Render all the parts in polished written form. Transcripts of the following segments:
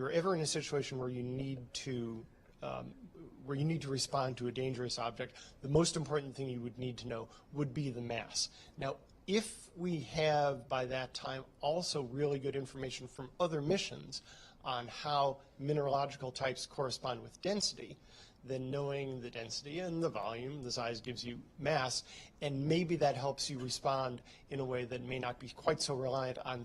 you're ever in a situation where you need to respond to a dangerous object, the most important thing you would need to know would be the mass. Now, if we have by that time also really good information from other missions on how mineralogical types correspond with density, then knowing the density and the volume, the size gives you mass, and maybe that helps you respond in a way that may not be quite so reliant on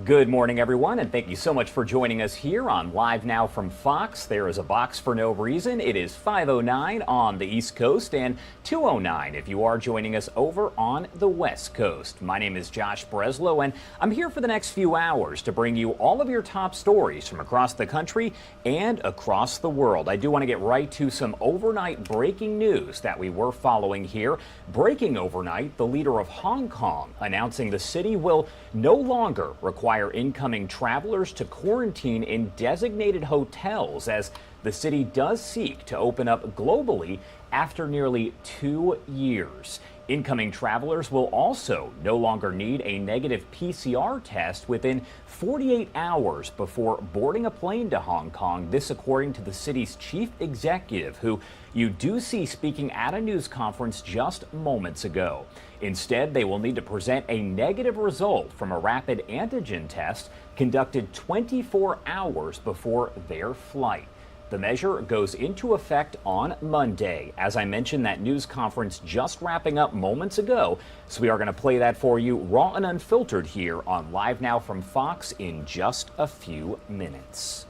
Good morning, everyone, and thank you so much for joining us here on Live Now from Fox. There is a box for no reason. It is 5:09 on the East Coast and 2:09 if you are joining us over on the West Coast. My name is Josh Breslow, and I'm here for the next few hours to bring you all of your top stories from across the country and across the world. I do want to get right to some overnight breaking news that we were following here. Breaking overnight, the leader of Hong Kong announcing the city will no longer require incoming travelers to quarantine in designated hotels as the city does seek to open up globally after nearly 2 years. Incoming travelers will also no longer need a negative PCR test within 48 hours before boarding a plane to Hong Kong. This according to the city's chief executive, who you do see speaking at a news conference just moments ago. Instead, they will need to present a negative result from a rapid antigen test conducted 24 hours before their flight. The measure goes into effect on Monday. As I mentioned, that news conference just wrapping up moments ago, so we are going to play that for you raw and unfiltered here on Live Now from Fox in just a few minutes.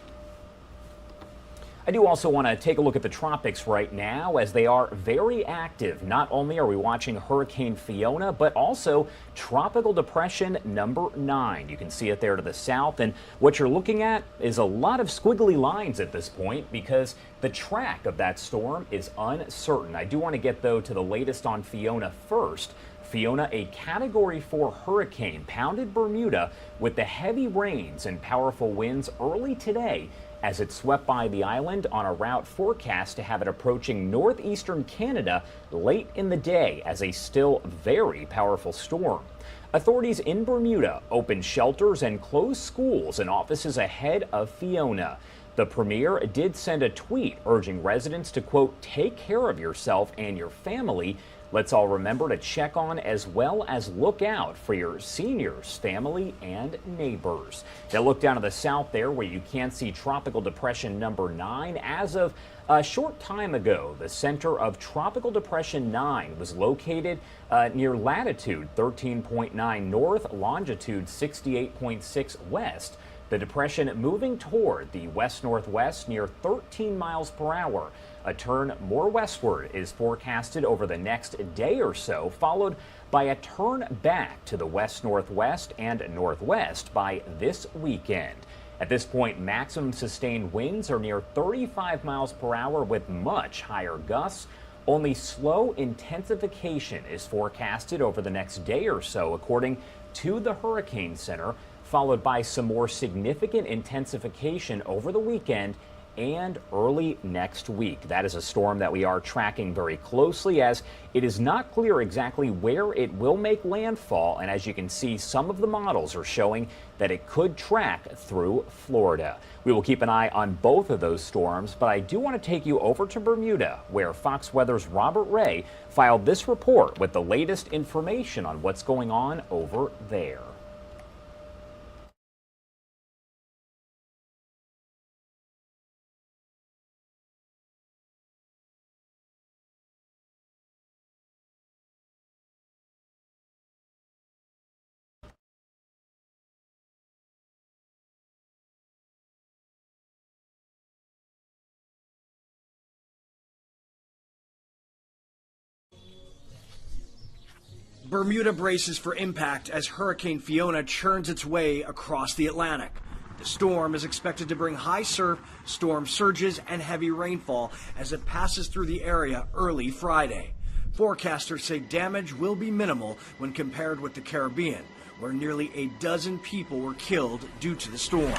I do also want to take a look at the tropics right now as they are very active. Not only are we watching Hurricane Fiona, but also Tropical Depression number 9. You can see it there to the south, and what you're looking at is a lot of squiggly lines at this point because the track of that storm is uncertain. I do want to get, though, to the latest on Fiona first. Fiona, a Category 4 hurricane, pounded Bermuda with the heavy rains and powerful winds early today as it swept by the island on a route forecast to have it approaching northeastern Canada late in the day as a still very powerful storm. Authorities in Bermuda opened shelters and closed schools and offices ahead of Fiona. The premier did send a tweet urging residents to, quote, take care of yourself and your family. Let's all remember to check on as well as look out for your seniors, family, and neighbors. Now look down to the south there where you can see Tropical Depression number 9. As of A short time ago, the center of Tropical Depression 9 was located near latitude 13.9 north, longitude 68.6 west. The depression moving toward the west-northwest near 13 miles per hour. A turn more westward is forecasted over the next day or so, followed by a turn back to the west-northwest and northwest by this weekend. At this point, maximum sustained winds are near 35 miles per hour with much higher gusts. Only slow intensification is forecasted over the next day or so, according to the Hurricane Center, followed by some more significant intensification over the weekend and early next week. That is a storm that we are tracking very closely, as it is not clear exactly where it will make landfall. And as you can see, some of the models are showing that it could track through Florida. We will keep an eye on both of those storms, but I do want to take you over to Bermuda, where Fox Weather's Robert Ray filed this report with the latest information on what's going on over there. Bermuda braces for impact as Hurricane Fiona churns its way across the Atlantic. The storm is expected to bring high surf, storm surges, and heavy rainfall as it passes through the area early Friday. Forecasters say damage will be minimal when compared with the Caribbean, where nearly a dozen people were killed due to the storm.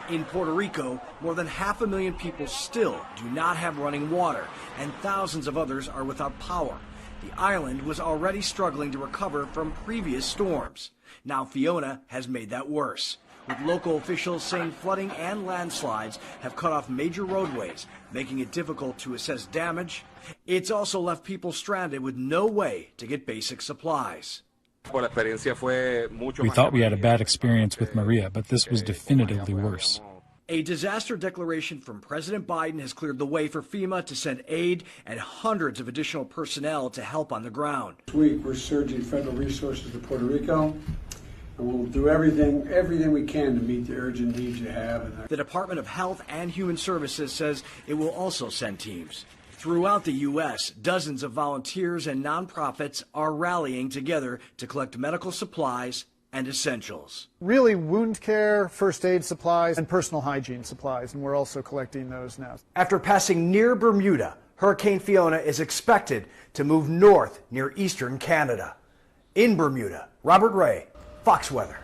In Puerto Rico, more than 500,000 people still do not have running water, and thousands of others are without power. The island was already struggling to recover from previous storms. Now Fiona has made that worse, with local officials saying flooding and landslides have cut off major roadways, making it difficult to assess damage. It's also left people stranded with no way to get basic supplies. We thought we had a bad experience with Maria, but this was definitively worse. A disaster declaration from President Biden has cleared the way for FEMA to send aid and hundreds of additional personnel to help on the ground. This week, we're surging federal resources to Puerto Rico, and we'll do everything we can to meet the urgent needs you have. The Department of Health and Human Services says it will also send teams. Throughout the U.S., dozens of volunteers and nonprofits are rallying together to collect medical supplies and essentials. Really wound care, first aid supplies, and personal hygiene supplies, and we're also collecting those now. After passing near Bermuda, Hurricane Fiona is expected to move north near eastern Canada. In Bermuda, Robert Ray, Fox Weather.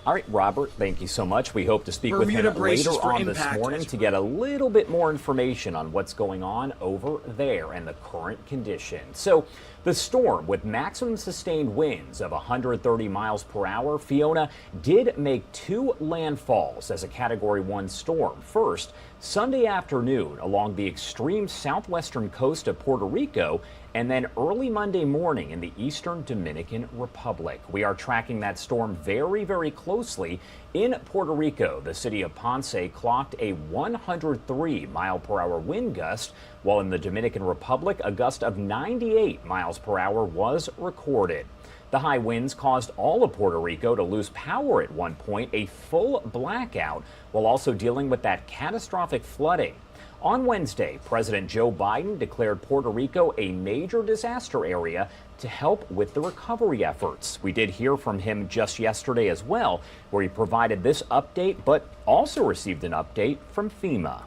All right, Robert, thank you so much. We hope to speak with him later on this morning to get a little bit more information on what's going on over there and the current conditions. So the storm, with maximum sustained winds of 130 miles per hour, Fiona did make two landfalls as a Category 1 storm. First, Sunday afternoon along the extreme southwestern coast of Puerto Rico, and then early Monday morning in the eastern Dominican Republic. We are tracking that storm very, very closely. In Puerto Rico, the city of Ponce clocked a 103 mile per hour wind gust, while in the Dominican Republic, a gust of 98 miles per hour was recorded. The high winds caused all of Puerto Rico to lose power at one point, a full blackout, while also dealing with that catastrophic flooding. On Wednesday, President Joe Biden declared Puerto Rico a major disaster area to help with the recovery efforts. We did hear from him just yesterday as well, where he provided this update, but also received an update from FEMA.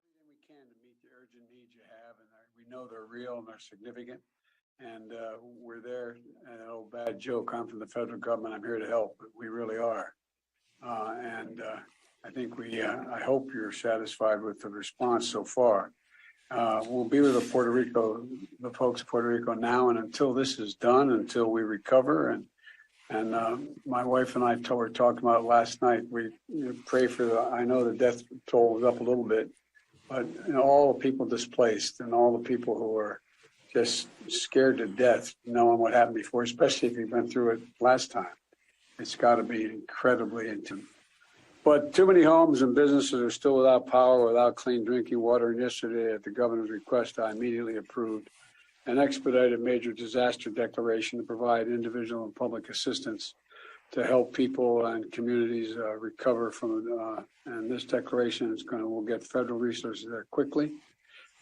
Everything we can to meet the urgent needs you have, and we know they're real and they're significant. And we're there. An old bad joke, I'm from the federal government, I'm here to help, but we really are. I think I hope you're satisfied with the response so far. We'll be with the folks of Puerto Rico now, and until this is done, until we recover. And my wife and I were talking about it last night. We pray for I know the death toll was up a little bit, but all the people displaced and all the people who are just scared to death knowing what happened before, especially if you've been through it last time. It's got to be incredibly intense. But too many homes and businesses are still without power, without clean drinking water. And yesterday, at the governor's request, I immediately approved an expedited major disaster declaration to provide individual and public assistance to help people and communities recover from and this declaration is will get federal resources there quickly,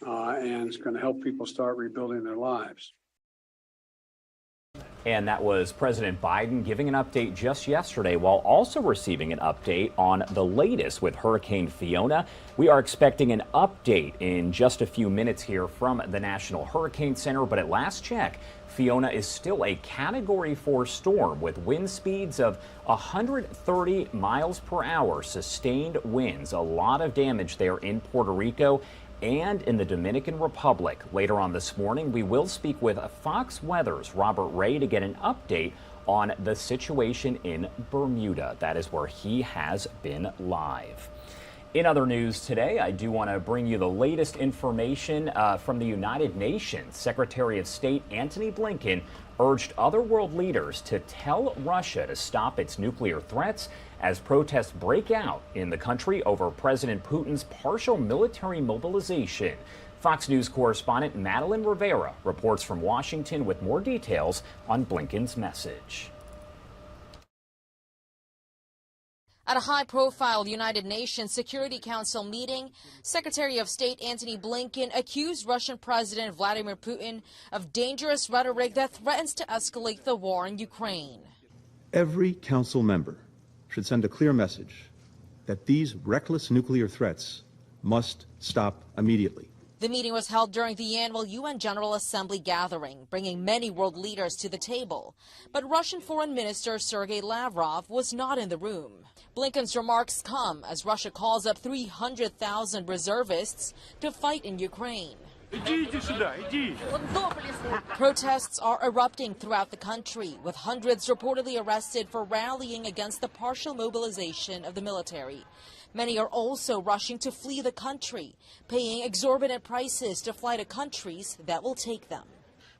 and it's going to help people start rebuilding their lives. And that was President Biden giving an update just yesterday while also receiving an update on the latest with Hurricane Fiona. We are expecting an update in just a few minutes here from the National Hurricane Center, but at last check, Fiona is still a Category 4 storm with wind speeds of 130 miles per hour, sustained winds, a lot of damage there in Puerto Rico and in the Dominican Republic. Later on this morning, we will speak with Fox Weather's Robert Ray to get an update on the situation in Bermuda. That is where he has been live. In other news today, I do want to bring you the latest information from the United Nations. Secretary of State Antony Blinken urged other world leaders to tell Russia to stop its nuclear threats as protests break out in the country over President Putin's partial military mobilization. Fox News correspondent Madeline Rivera reports from Washington with more details on Blinken's message. At a high-profile United Nations Security Council meeting, Secretary of State Antony Blinken accused Russian President Vladimir Putin of dangerous rhetoric that threatens to escalate the war in Ukraine. Every council member should send a clear message that these reckless nuclear threats must stop immediately. The meeting was held during the annual UN General Assembly gathering, bringing many world leaders to the table. But Russian Foreign Minister Sergei Lavrov was not in the room. Blinken's remarks come as Russia calls up 300,000 reservists to fight in Ukraine. Protests are erupting throughout the country, with hundreds reportedly arrested for rallying against the partial mobilization of the military. Many are also rushing to flee the country, paying exorbitant prices to fly to countries that will take them.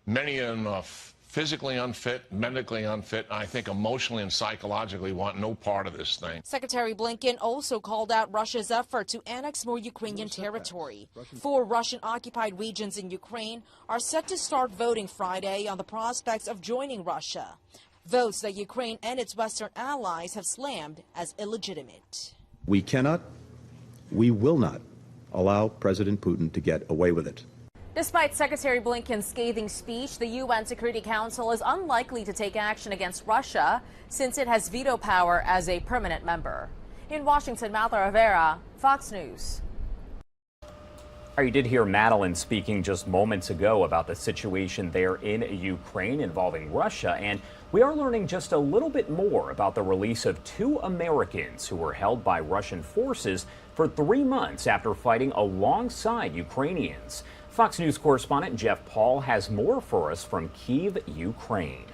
Many of them are physically unfit, medically unfit, I think emotionally and psychologically want no part of this thing. Secretary Blinken also called out Russia's effort to annex more Ukrainian territory. 4 Russian-occupied regions in Ukraine are set to start voting Friday on the prospects of joining Russia. Votes that Ukraine and its Western allies have slammed as illegitimate. We cannot, we will not allow President Putin to get away with it. Despite Secretary Blinken's scathing speech, the UN Security Council is unlikely to take action against Russia since it has veto power as a permanent member. In Washington, Madeline Rivera, Fox News. You did hear Madeline speaking just moments ago about the situation there in Ukraine involving Russia, and we are learning just a little bit more about the release of 2 Americans who were held by Russian forces for 3 months after fighting alongside Ukrainians. Fox News correspondent Jeff Paul has more for us from Kyiv, Ukraine.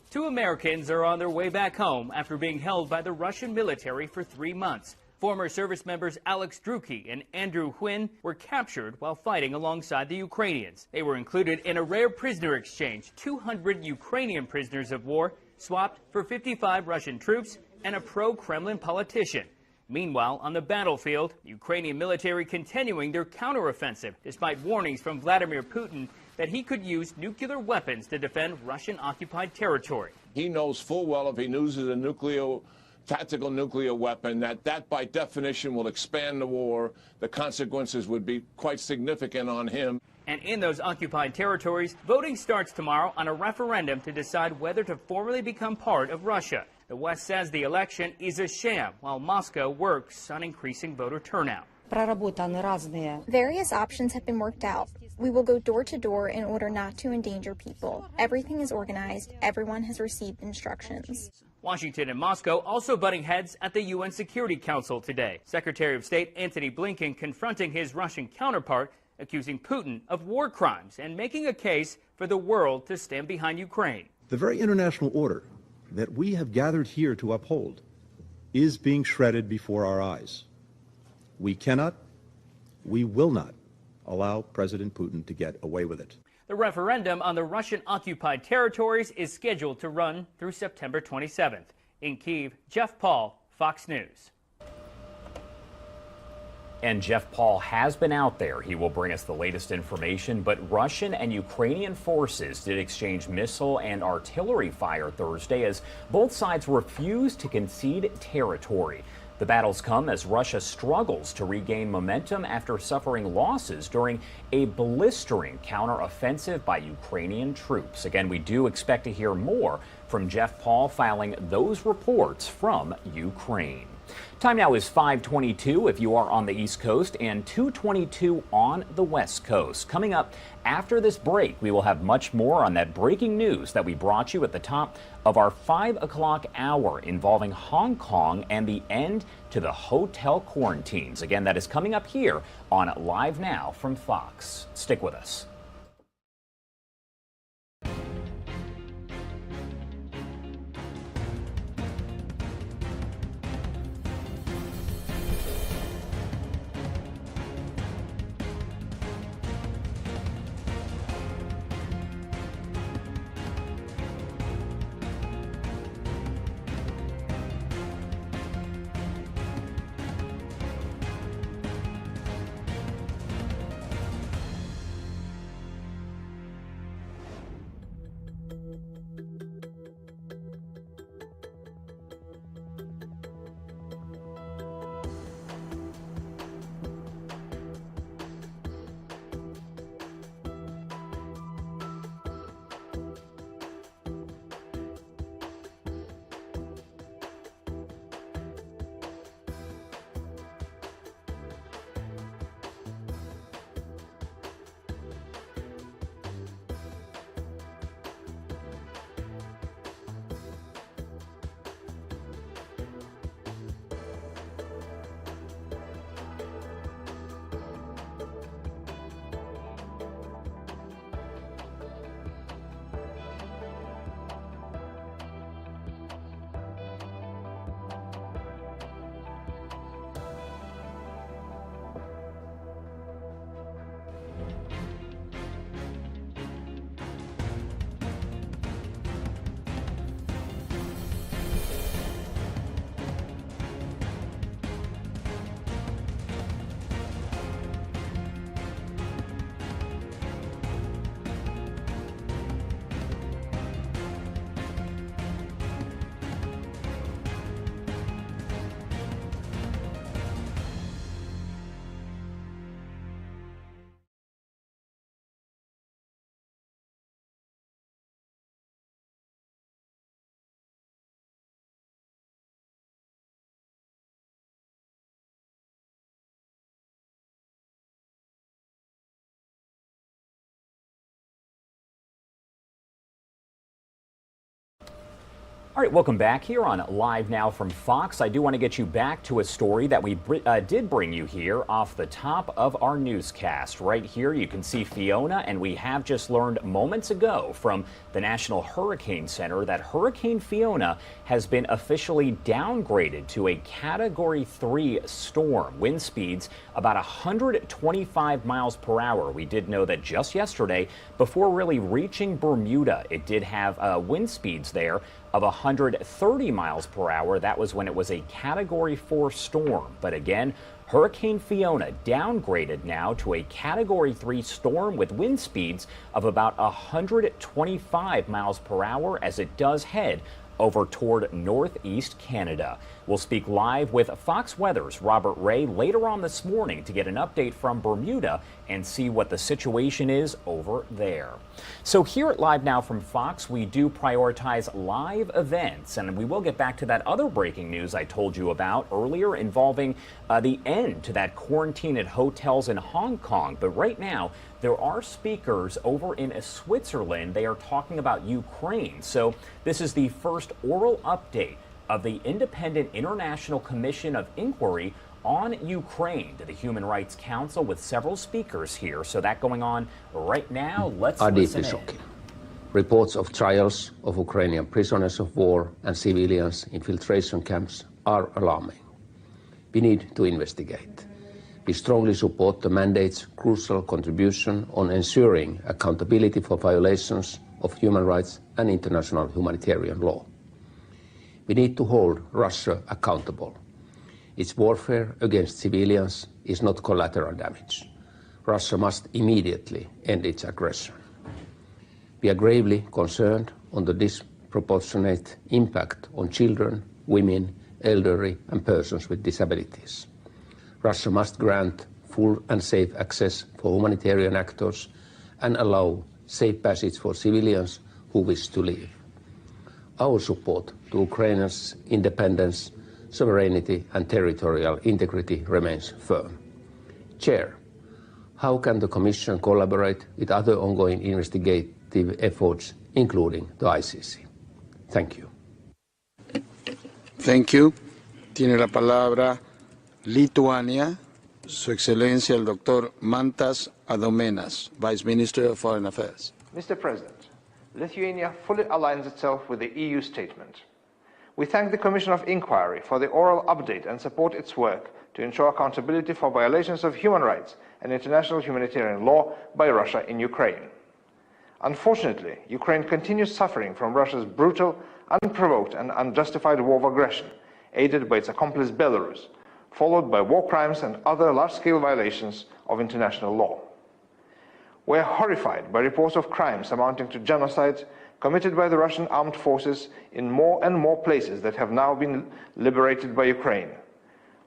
2 Americans are on their way back home after being held by the Russian military for 3 months. Former service members Alex Druki and Andrew Huynh were captured while fighting alongside the Ukrainians. They were included in a rare prisoner exchange, 200 Ukrainian prisoners of war swapped for 55 Russian troops and a pro-Kremlin politician. Meanwhile, on the battlefield, the Ukrainian military continuing their counteroffensive despite warnings from Vladimir Putin that he could use nuclear weapons to defend Russian-occupied territory. He knows full well if he uses a tactical nuclear weapon, that by definition will expand the war. The consequences would be quite significant on him. And in those occupied territories, voting starts tomorrow on a referendum to decide whether to formally become part of Russia. The West says the election is a sham, while Moscow works on increasing voter turnout. Various options have been worked out. We will go door to door in order not to endanger people. Everything is organized. Everyone has received instructions. Washington and Moscow also butting heads at the UN Security Council today. Secretary of State Antony Blinken confronting his Russian counterpart, accusing Putin of war crimes and making a case for the world to stand behind Ukraine. The very international order that we have gathered here to uphold is being shredded before our eyes. We cannot, we will not allow President Putin to get away with it. The referendum on the Russian-occupied territories is scheduled to run through September 27th. In Kyiv, Jeff Paul, Fox News. And Jeff Paul has been out there. He will bring us the latest information, but Russian and Ukrainian forces did exchange missile and artillery fire Thursday as both sides refused to concede territory. The battles come as Russia struggles to regain momentum after suffering losses during a blistering counteroffensive by Ukrainian troops. Again, we do expect to hear more from Jeff Paul filing those reports from Ukraine. Time now is 5:22 if you are on the East Coast and 2:22 on the West Coast. Coming up after this break, we will have much more on that breaking news that we brought you at the top of our 5 o'clock hour involving Hong Kong and the end to the hotel quarantines. Again, that is coming up here on Live Now from Fox. Stick with us. All right, welcome back here on Live Now from Fox. I do want to get you back to a story that we did bring you here off the top of our newscast. Right here, you can see Fiona, and we have just learned moments ago from the National Hurricane Center that Hurricane Fiona has been officially downgraded to a Category 3 storm. Wind speeds about 125 miles per hour. We did know that just yesterday, before really reaching Bermuda, it did have wind speeds there of 130 miles per hour. That was when it was a Category 4 storm. But again, Hurricane Fiona downgraded now to a Category 3 storm with wind speeds of about 125 miles per hour as it does head over toward northeast Canada. We'll speak live with Fox Weather's Robert Ray later on this morning to get an update from Bermuda and see what the situation is over there. So here at Live Now from Fox, we do prioritize live events, and we will get back to that other breaking news I told you about earlier involving the end to that quarantine at hotels in Hong Kong. But right now, there are speakers over in Switzerland. They are talking about Ukraine. So this is the first oral update of the Independent International Commission of Inquiry on Ukraine to the Human Rights Council with several speakers here. So that going on right now. Let's are listen deeply in. shocking. Reports of trials of Ukrainian prisoners of war and civilians in infiltration camps are alarming. We need to investigate. We strongly support the mandate's crucial contribution on ensuring accountability for violations of human rights and international humanitarian law. We need to hold Russia accountable. Its warfare against civilians is not collateral damage. Russia must immediately end its aggression. We are gravely concerned on the disproportionate impact on children, women, elderly, and persons with disabilities. Russia must grant full and safe access for humanitarian actors and allow safe passage for civilians who wish to leave. Our support to Ukraine's independence, sovereignty, and territorial integrity remains firm. Chair, how can the Commission collaborate with other ongoing investigative efforts, including the ICC? Thank you. Thank you. Tiene la palabra Lituania, Su Excelencia el Dr. Mantas Adomėnas, Vice Minister of Foreign Affairs. Mr. President, Lithuania fully aligns itself with the EU statement. We thank the Commission of Inquiry for the oral update and support its work to ensure accountability for violations of human rights and international humanitarian law by Russia in Ukraine. Unfortunately, Ukraine continues suffering from Russia's brutal, unprovoked and unjustified war of aggression, aided by its accomplice Belarus, followed by war crimes and other large-scale violations of international law. We are horrified by reports of crimes amounting to genocide committed by the Russian armed forces in more and more places that have now been liberated by Ukraine.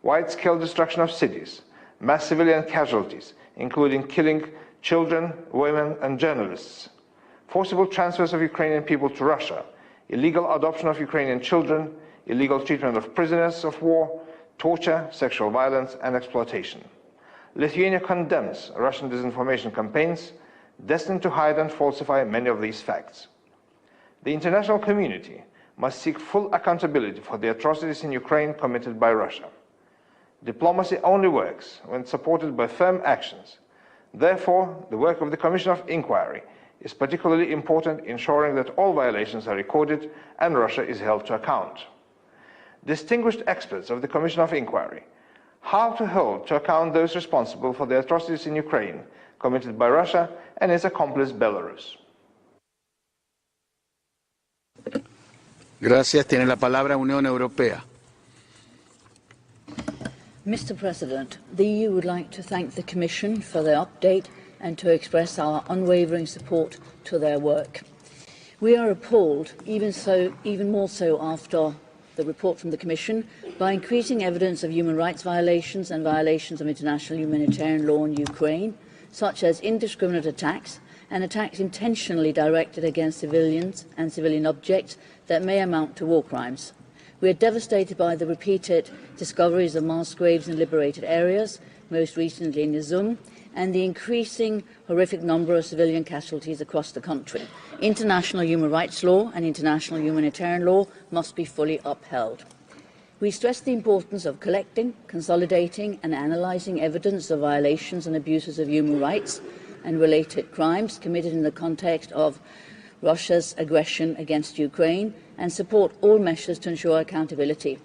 Wide-scale destruction of cities, mass civilian casualties, including killing children, women and journalists, forcible transfers of Ukrainian people to Russia, illegal adoption of Ukrainian children, illegal treatment of prisoners of war, torture, sexual violence and exploitation. Lithuania condemns Russian disinformation campaigns destined to hide and falsify many of these facts. The international community must seek full accountability for the atrocities in Ukraine committed by Russia. Diplomacy only works when supported by firm actions. Therefore, the work of the Commission of Inquiry is particularly important, ensuring that all violations are recorded and Russia is held to account. Distinguished experts of the Commission of Inquiry, how to hold to account those responsible for the atrocities in Ukraine committed by Russia and its accomplice Belarus. Gracias. Tiene la palabra Unión Europea. Mr. President, the EU would like to thank the Commission for their update and to express our unwavering support to their work. We are appalled, even more so after the report from the Commission, by increasing evidence of human rights violations and violations of international humanitarian law in Ukraine, such as indiscriminate attacks and attacks intentionally directed against civilians and civilian objects that may amount to war crimes. We are devastated by the repeated discoveries of mass graves in liberated areas, most recently in Izum, and the increasing horrific number of civilian casualties across the country. International human rights law and international humanitarian law must be fully upheld. We stress the importance of collecting, consolidating and analysing evidence of violations and abuses of human rights and related crimes committed in the context of Russia's aggression against Ukraine and support all measures to ensure accountability.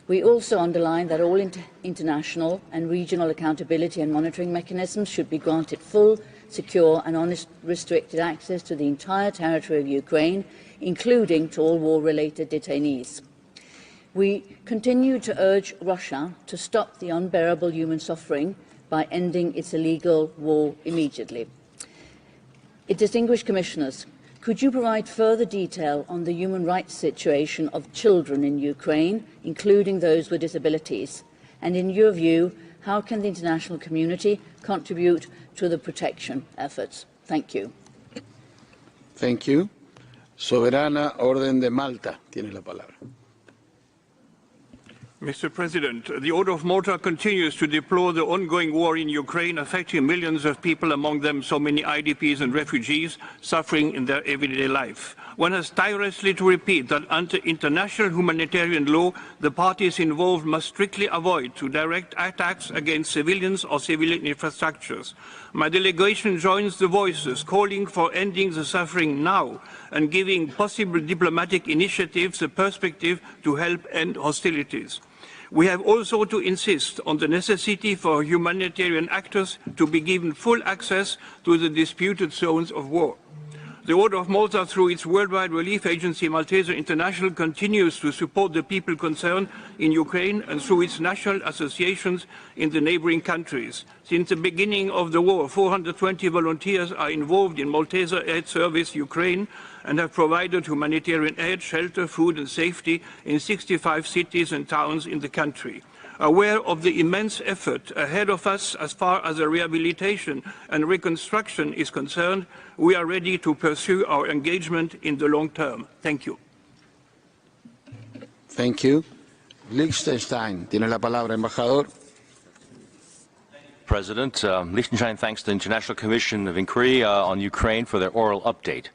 We also underline that all international and regional accountability and monitoring mechanisms should be granted full, secure and unrestricted access to the entire territory of Ukraine, including to all war-related detainees. We continue to urge Russia to stop the unbearable human suffering by ending its illegal war immediately. Distinguished Commissioners, could you provide further detail on the human rights situation of children in Ukraine, including those with disabilities? And in your view, how can the international community contribute to the protection efforts? Thank you. Thank you. Soberana Orden de Malta tiene la palabra. Mr. President, the Order of Malta continues to deplore the ongoing war in Ukraine, affecting millions of people, among them so many IDPs and refugees, suffering in their everyday life. One has tirelessly to repeat that under international humanitarian law, the parties involved must strictly avoid to direct attacks against civilians or civilian infrastructures. My delegation joins the voices calling for ending the suffering now and giving possible diplomatic initiatives a perspective to help end hostilities. We have also to insist on the necessity for humanitarian actors to be given full access to the disputed zones of war. The Order of Malta, through its worldwide relief agency Malteser International, continues to support the people concerned in Ukraine and through its national associations in the neighboring countries. Since the beginning of the war, 420 volunteers are involved in Malteser Aid Service Ukraine and have provided humanitarian aid, shelter, food and safety in 65 cities and towns in the country. Aware of the immense effort ahead of us as far as the rehabilitation and reconstruction is concerned, we are ready to pursue our engagement in the long term. Thank you. Thank you. Liechtenstein, tiene la palabra, embajador. President, Liechtenstein thanks the International Commission of Inquiry on Ukraine for their oral update.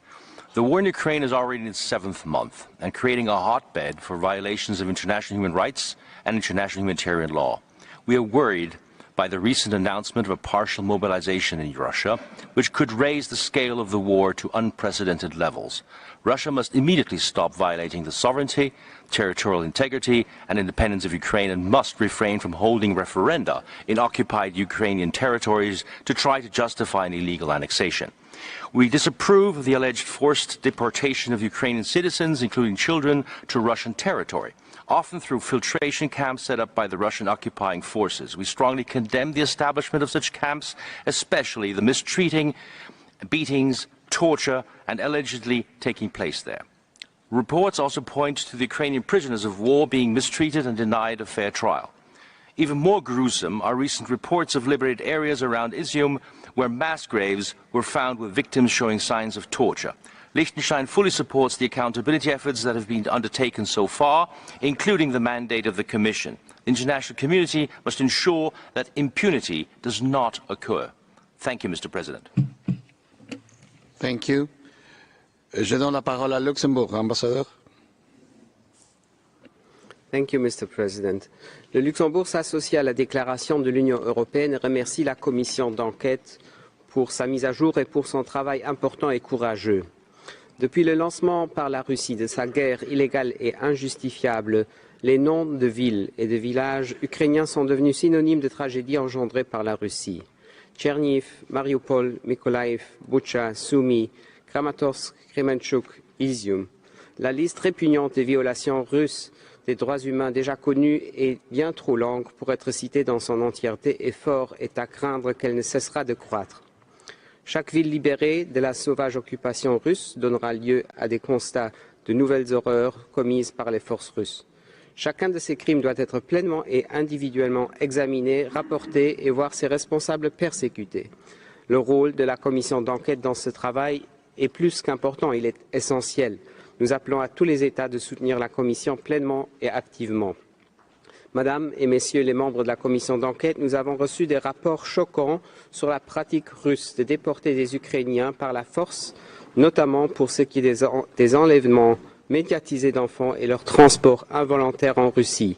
The war in Ukraine is already in its 7th month and creating a hotbed for violations of international human rights and international humanitarian law. We are worried by the recent announcement of a partial mobilization in Russia, which could raise the scale of the war to unprecedented levels. Russia must immediately stop violating the sovereignty, territorial integrity and independence of Ukraine and must refrain from holding referenda in occupied Ukrainian territories to try to justify an illegal annexation. We disapprove of the alleged forced deportation of Ukrainian citizens, including children, to Russian territory, often through filtration camps set up by the Russian occupying forces. We strongly condemn the establishment of such camps, especially the mistreating, beatings, torture, and allegedly taking place there. Reports also point to the Ukrainian prisoners of war being mistreated and denied a fair trial. Even more gruesome are recent reports of liberated areas around Izium where mass graves were found with victims showing signs of torture. Liechtenstein fully supports the accountability efforts that have been undertaken so far, including the mandate of the Commission. The international community must ensure that impunity does not occur. Thank you, Mr. President. Thank you. Je donne la parole à Luxembourg, ambassadeur. Thank you, Mr. President. Le Luxembourg s'associe à la déclaration de l'Union européenne et remercie la commission d'enquête pour sa mise à jour et pour son travail important et courageux. Depuis le lancement par la Russie de sa guerre illégale et injustifiable, les noms de villes et de villages ukrainiens sont devenus synonymes de tragédies engendrées par la Russie. Tcherniv, Mariupol, Mykolaiv, Butcha, Sumy, Kramatorsk, Kremenchuk, Izium. La liste répugnante des violations russes des droits humains déjà connues est bien trop longue pour être citée dans son entièreté et fort est à craindre qu'elle ne cessera de croître. Chaque ville libérée de la sauvage occupation russe donnera lieu à des constats de nouvelles horreurs commises par les forces russes. Chacun de ces crimes doit être pleinement et individuellement examiné, rapporté et voir ses responsables persécutés. Le rôle de la commission d'enquête dans ce travail est plus qu'important, il est essentiel. Nous appelons à tous les États de soutenir la commission pleinement et activement. Madame et Messieurs les membres de la commission d'enquête, nous avons reçu des rapports choquants sur la pratique russe de déporter des Ukrainiens par la force, notamment pour ce qui est des enlèvements médiatisés d'enfants et leur transport involontaire en Russie.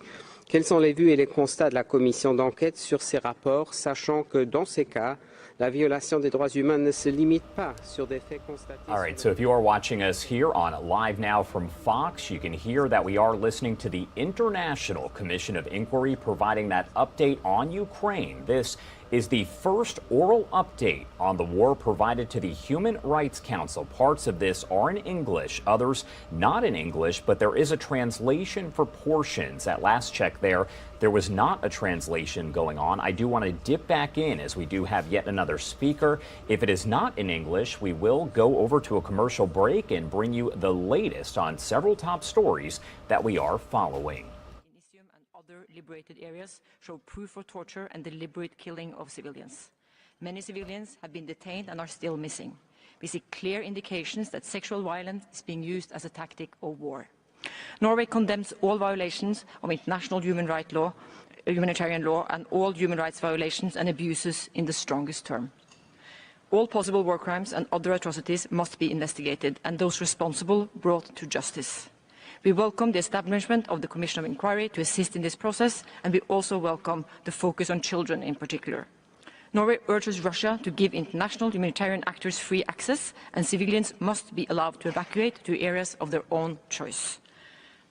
Quels sont les vues et les constats de la commission d'enquête sur ces rapports, sachant que dans ces cas, la violation des droits humains ne se limite pas sur des faits constatés. All right, so if you are watching us here on Live Now from Fox, you can hear that we are listening to the International Commission of Inquiry providing that update on Ukraine. This is the first oral update on the war provided to the Human Rights Council. Parts of this are in English, others not in English, but there is a translation for portions. At last check there was not a translation going on. I do want to dip back in as we do have yet another speaker. If it is not in English, we will go over to a commercial break and bring you the latest on several top stories that we are following. Liberated areas show proof of torture and deliberate killing of civilians. Many civilians have been detained and are still missing. We see clear indications that sexual violence is being used as a tactic of war. Norway condemns all violations of international humanitarian law and all human rights violations and abuses in the strongest term. All possible war crimes and other atrocities must be investigated and those responsible brought to justice. We welcome the establishment of the Commission of Inquiry to assist in this process, and we also welcome the focus on children in particular. Norway urges Russia to give international humanitarian actors free access, and civilians must be allowed to evacuate to areas of their own choice.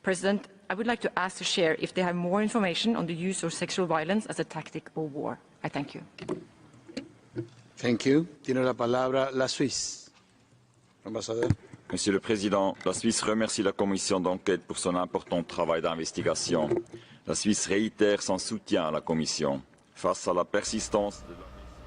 President, I would like to ask to share if they have more information on the use of sexual violence as a tactic of war. I thank you. Thank you. Tiene la palabra la Suisse. Ambassadeur. Monsieur le Président, la Suisse remercie la commission d'enquête pour son important travail d'investigation. La Suisse réitère son soutien à la commission face à la persistance de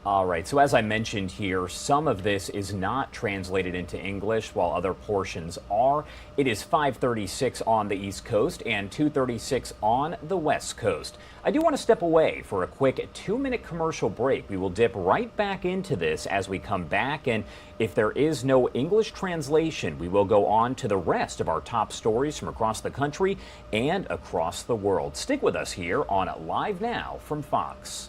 All right, so as I mentioned here, some of this is not translated into English while other portions are. It is 5:36 on the East Coast and 2:36 on the West Coast. I do want to step away for a quick 2-minute commercial break. We will dip right back into this as we come back, and if there is no English translation, we will go on to the rest of our top stories from across the country and across the world. Stick with us here on Live Now from Fox.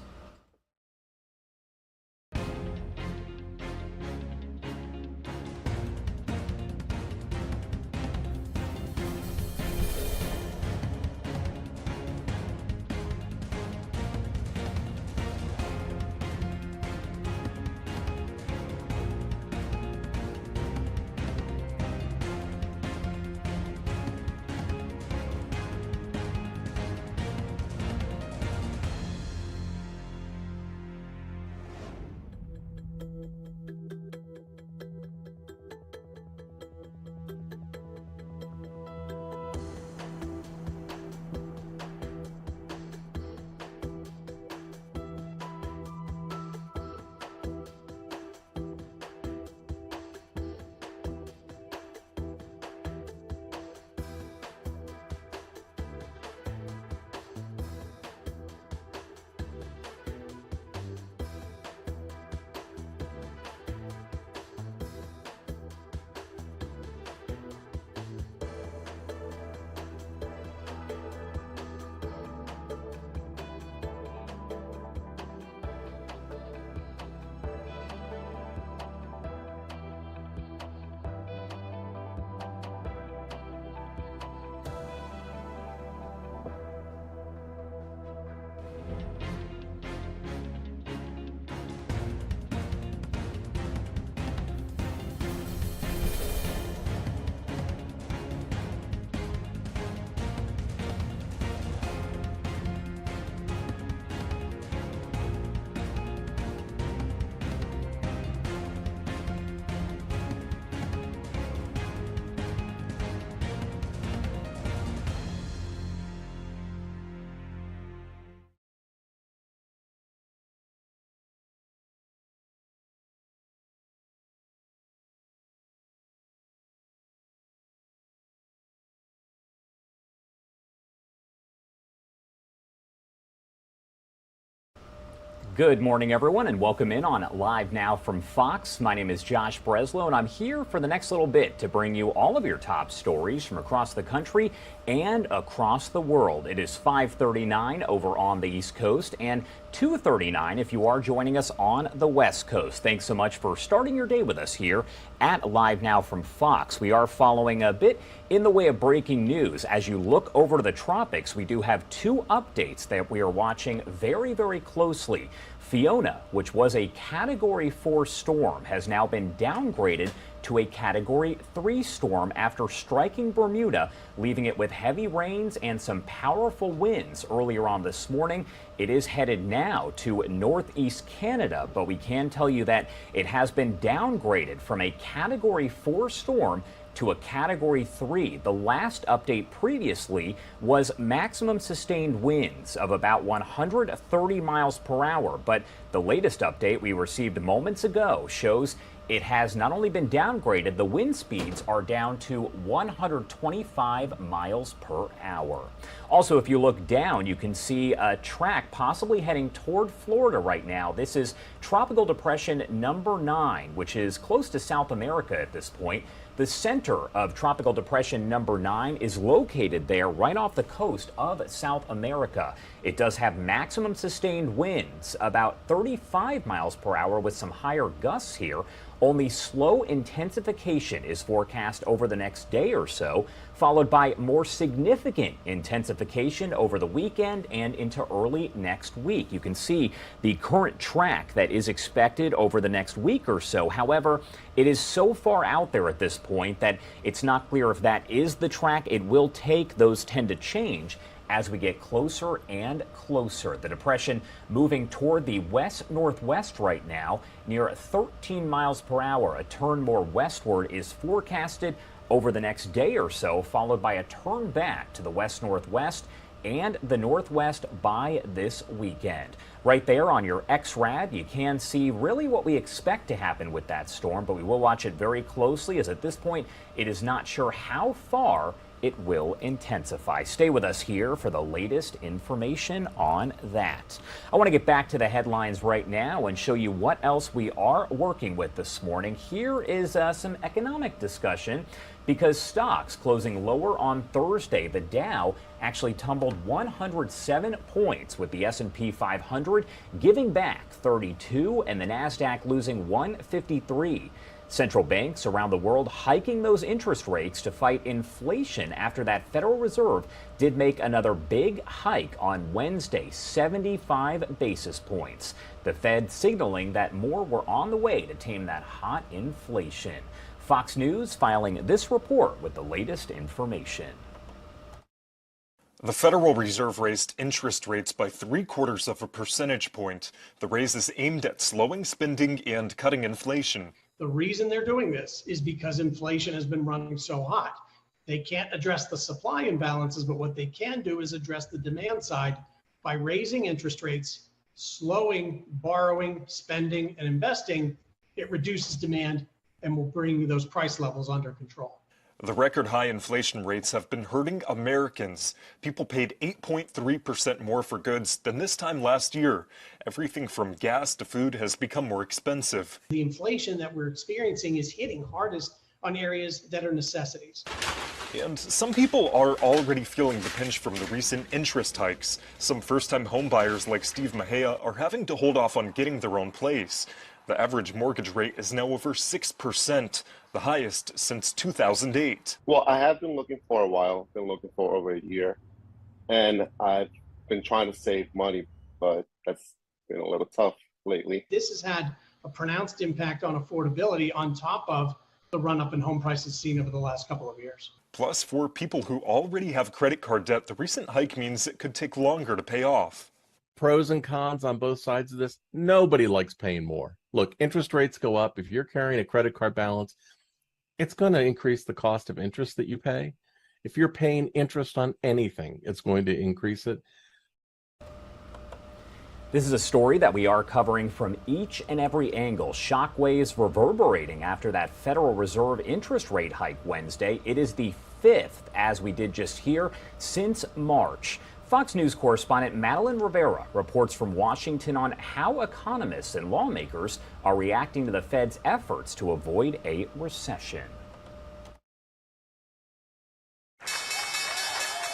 Good morning, everyone, and welcome in on Live Now from Fox. My name is Josh Breslow, and I'm here for the next little bit to bring you all of your top stories from across the country and across the world. It is 5:39 over on the East Coast and 2:39 if you are joining us on the West Coast. Thanks so much for starting your day with us here at Live Now from Fox. We are following a bit in the way of breaking news. As you look over to the tropics, we do have 2 updates that we are watching very, very closely. Fiona, which was a Category 4 storm, has now been downgraded to a Category 3 storm after striking Bermuda, leaving it with heavy rains and some powerful winds earlier on this morning. It is headed now to northeast Canada, but we can tell you that it has been downgraded from a Category 4 storm to a Category 3. The last update previously was maximum sustained winds of about 130 miles per hour, but the latest update we received moments ago shows it has not only been downgraded, the wind speeds are down to 125 miles per hour. Also, if you look down, you can see a track possibly heading toward Florida right now. This is Tropical Depression number 9, which is close to South America at this point. The center of Tropical Depression number 9 is located there right off the coast of South America. It does have maximum sustained winds, about 35 miles per hour with some higher gusts here. Only slow intensification is forecast over the next day or so, followed by more significant intensification over the weekend and into early next week. You can see the current track that is expected over the next week or so. However, it is so far out there at this point that it's not clear if that is the track. It will take those tend to change as we get closer and closer. The depression moving toward the west-northwest right now, near 13 miles per hour. A turn more westward is forecasted over the next day or so, followed by a turn back to the west-northwest and the northwest by this weekend. Right there on your XRAD, you can see really what we expect to happen with that storm, but we will watch it very closely, as at this point it is not sure how far it will intensify. Stay with us here for the latest information on that. I want to get back to the headlines right now and show you what else we are working with this morning. Here is some economic discussion, because stocks closing lower on Thursday. The Dow actually tumbled 107 points, with the S&P 500 giving back 32 and the Nasdaq losing 153. Central banks around the world hiking those interest rates to fight inflation after that Federal Reserve did make another big hike on Wednesday, 75 basis points. The Fed signaling that more were on the way to tame that hot inflation. Fox News filing this report with the latest information. The Federal Reserve raised interest rates by 0.75 of a percentage point. The raise is aimed at slowing spending and cutting inflation. The reason they're doing this is because inflation has been running so hot. They can't address the supply imbalances, but what they can do is address the demand side by raising interest rates, slowing borrowing, spending, and investing. It reduces demand and will bring those price levels under control. The record high inflation rates have been hurting Americans. People paid 8.3% more for goods than this time last year. Everything from gas to food has become more expensive. The inflation that we're experiencing is hitting hardest on areas that are necessities. And some people are already feeling the pinch from the recent interest hikes. Some first-time homebuyers like Steve Mahea are having to hold off on getting their own place. The average mortgage rate is now over 6%, the highest since 2008. Well, I have been looking for a while, been looking for over a year, and I've been trying to save money, but that's been a little tough lately. This has had a pronounced impact on affordability on top of the run-up in home prices seen over the last couple of years. Plus, for people who already have credit card debt, the recent hike means it could take longer to pay off. Pros and cons on both sides of this. Nobody likes paying more. Look, interest rates go up. If you're carrying a credit card balance, it's going to increase the cost of interest that you pay. If you're paying interest on anything, it's going to increase it. This is a story that we are covering from each and every angle. Shockwaves reverberating after that Federal Reserve interest rate hike Wednesday. It is the 5th, as we did just hear, since March. Fox News correspondent Madeline Rivera reports from Washington on how economists and lawmakers are reacting to the Fed's efforts to avoid a recession.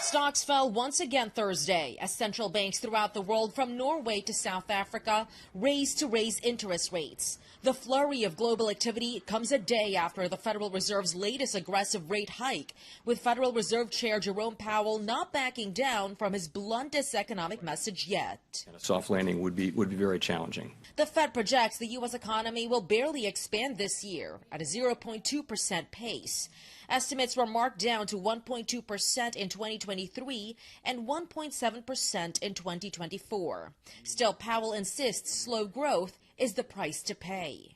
Stocks fell once again Thursday as central banks throughout the world, from Norway to South Africa, raised interest rates. The flurry of global activity comes a day after the Federal Reserve's latest aggressive rate hike, with Federal Reserve Chair Jerome Powell not backing down from his bluntest economic message yet. A soft landing would be very challenging. The Fed projects the U.S. economy will barely expand this year at a 0.2% pace. Estimates were marked down to 1.2% in 2023 and 1.7% in 2024. Still, Powell insists slow growth is the price to pay.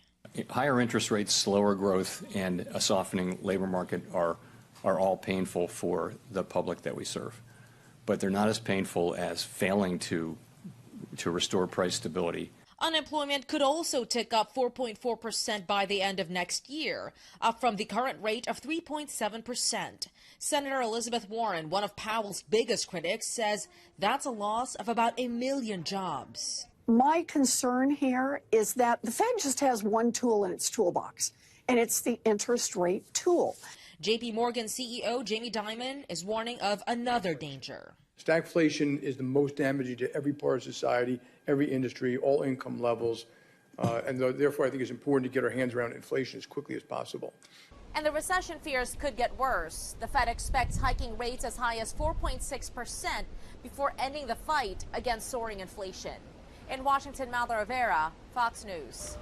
Higher interest rates, slower growth, and a softening labor market are all painful for the public that we serve. But they're not as painful as failing to restore price stability. Unemployment could also tick up 4.4% by the end of next year, up from the current rate of 3.7%. Senator Elizabeth Warren, one of Powell's biggest critics, says that's a loss of about 1 million jobs. My concern here is that the Fed just has one tool in its toolbox, and it's the interest rate tool. JP Morgan CEO Jamie Dimon is warning of another danger. Stagflation is the most damaging to every part of society, every industry, all income levels. Therefore, I think it's important to get our hands around inflation as quickly as possible. And the recession fears could get worse. The Fed expects hiking rates as high as 4.6% before ending the fight against soaring inflation. In Washington, Malda Rivera, Fox News.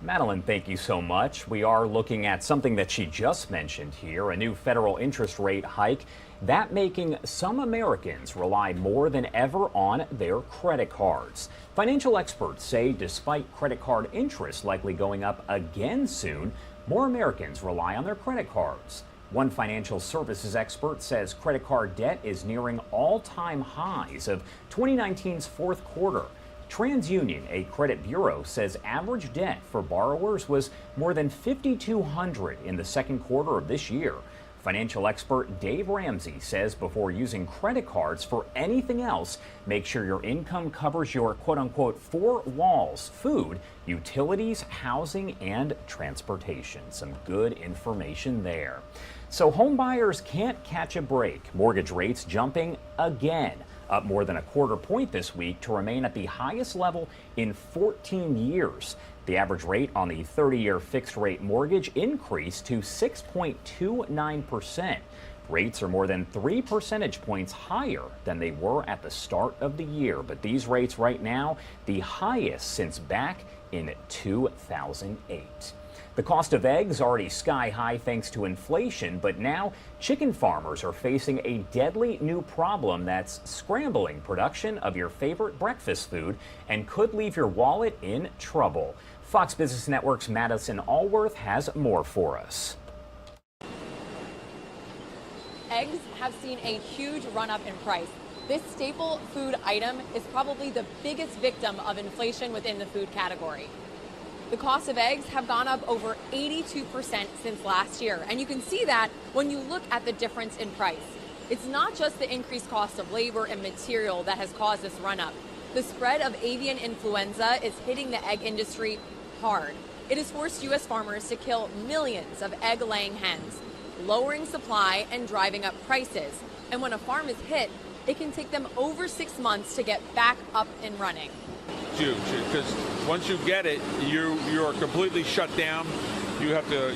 Madeline, thank you so much. We are looking at something that she just mentioned here, a new federal interest rate hike, that making some Americans rely more than ever on their credit cards. Financial experts say despite credit card interest likely going up again soon, more Americans rely on their credit cards. One financial services expert says credit card debt is nearing all-time highs of 2019's fourth quarter. TransUnion, a credit bureau, says average debt for borrowers was more than $5,200 in the second quarter of this year. Financial expert Dave Ramsey says before using credit cards for anything else, make sure your income covers your quote-unquote four walls: food, utilities, housing, and transportation. Some good information there. So home buyers can't catch a break. Mortgage rates jumping again, up more than a quarter point this week to remain at the highest level in 14 years. The average rate on the 30-year fixed-rate mortgage increased to 6.29%. Rates are more than 3 percentage points higher than they were at the start of the year. But these rates right now, the highest since back in 2008. The cost of eggs already sky high thanks to inflation, but now chicken farmers are facing a deadly new problem that's scrambling production of your favorite breakfast food and could leave your wallet in trouble. Fox Business Network's Madison Allworth has more for us. Eggs have seen a huge run-up in price. This staple food item is probably the biggest victim of inflation within the food category. The cost of eggs have gone up over 82% since last year, and you can see that when you look at the difference in price. It's not just the increased cost of labor and material that has caused this run-up. The spread of avian influenza is hitting the egg industry hard. It has forced U.S. farmers to kill millions of egg-laying hens, lowering supply and driving up prices. And when a farm is hit, it can take them over 6 months to get back up and running. Huge, because once you get it, you are completely shut down. You have to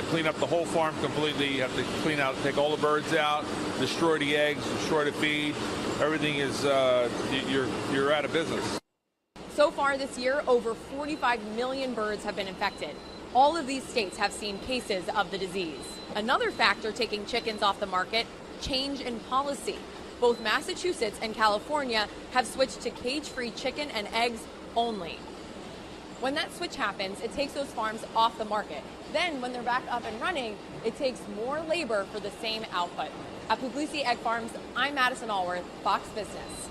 clean up the whole farm completely. You have to clean out, take all the birds out, destroy the eggs, destroy the feed. Everything is you're out of business. So far this year, over 45 million birds have been infected. All of these states have seen cases of the disease. Another factor taking chickens off the market: change in policy. Both Massachusetts and California have switched to cage-free chicken and eggs only. When that switch happens, it takes those farms off the market. Then, when they're back up and running, it takes more labor for the same output. At Puglisi Egg Farms, I'm Madison Allworth, Fox Business.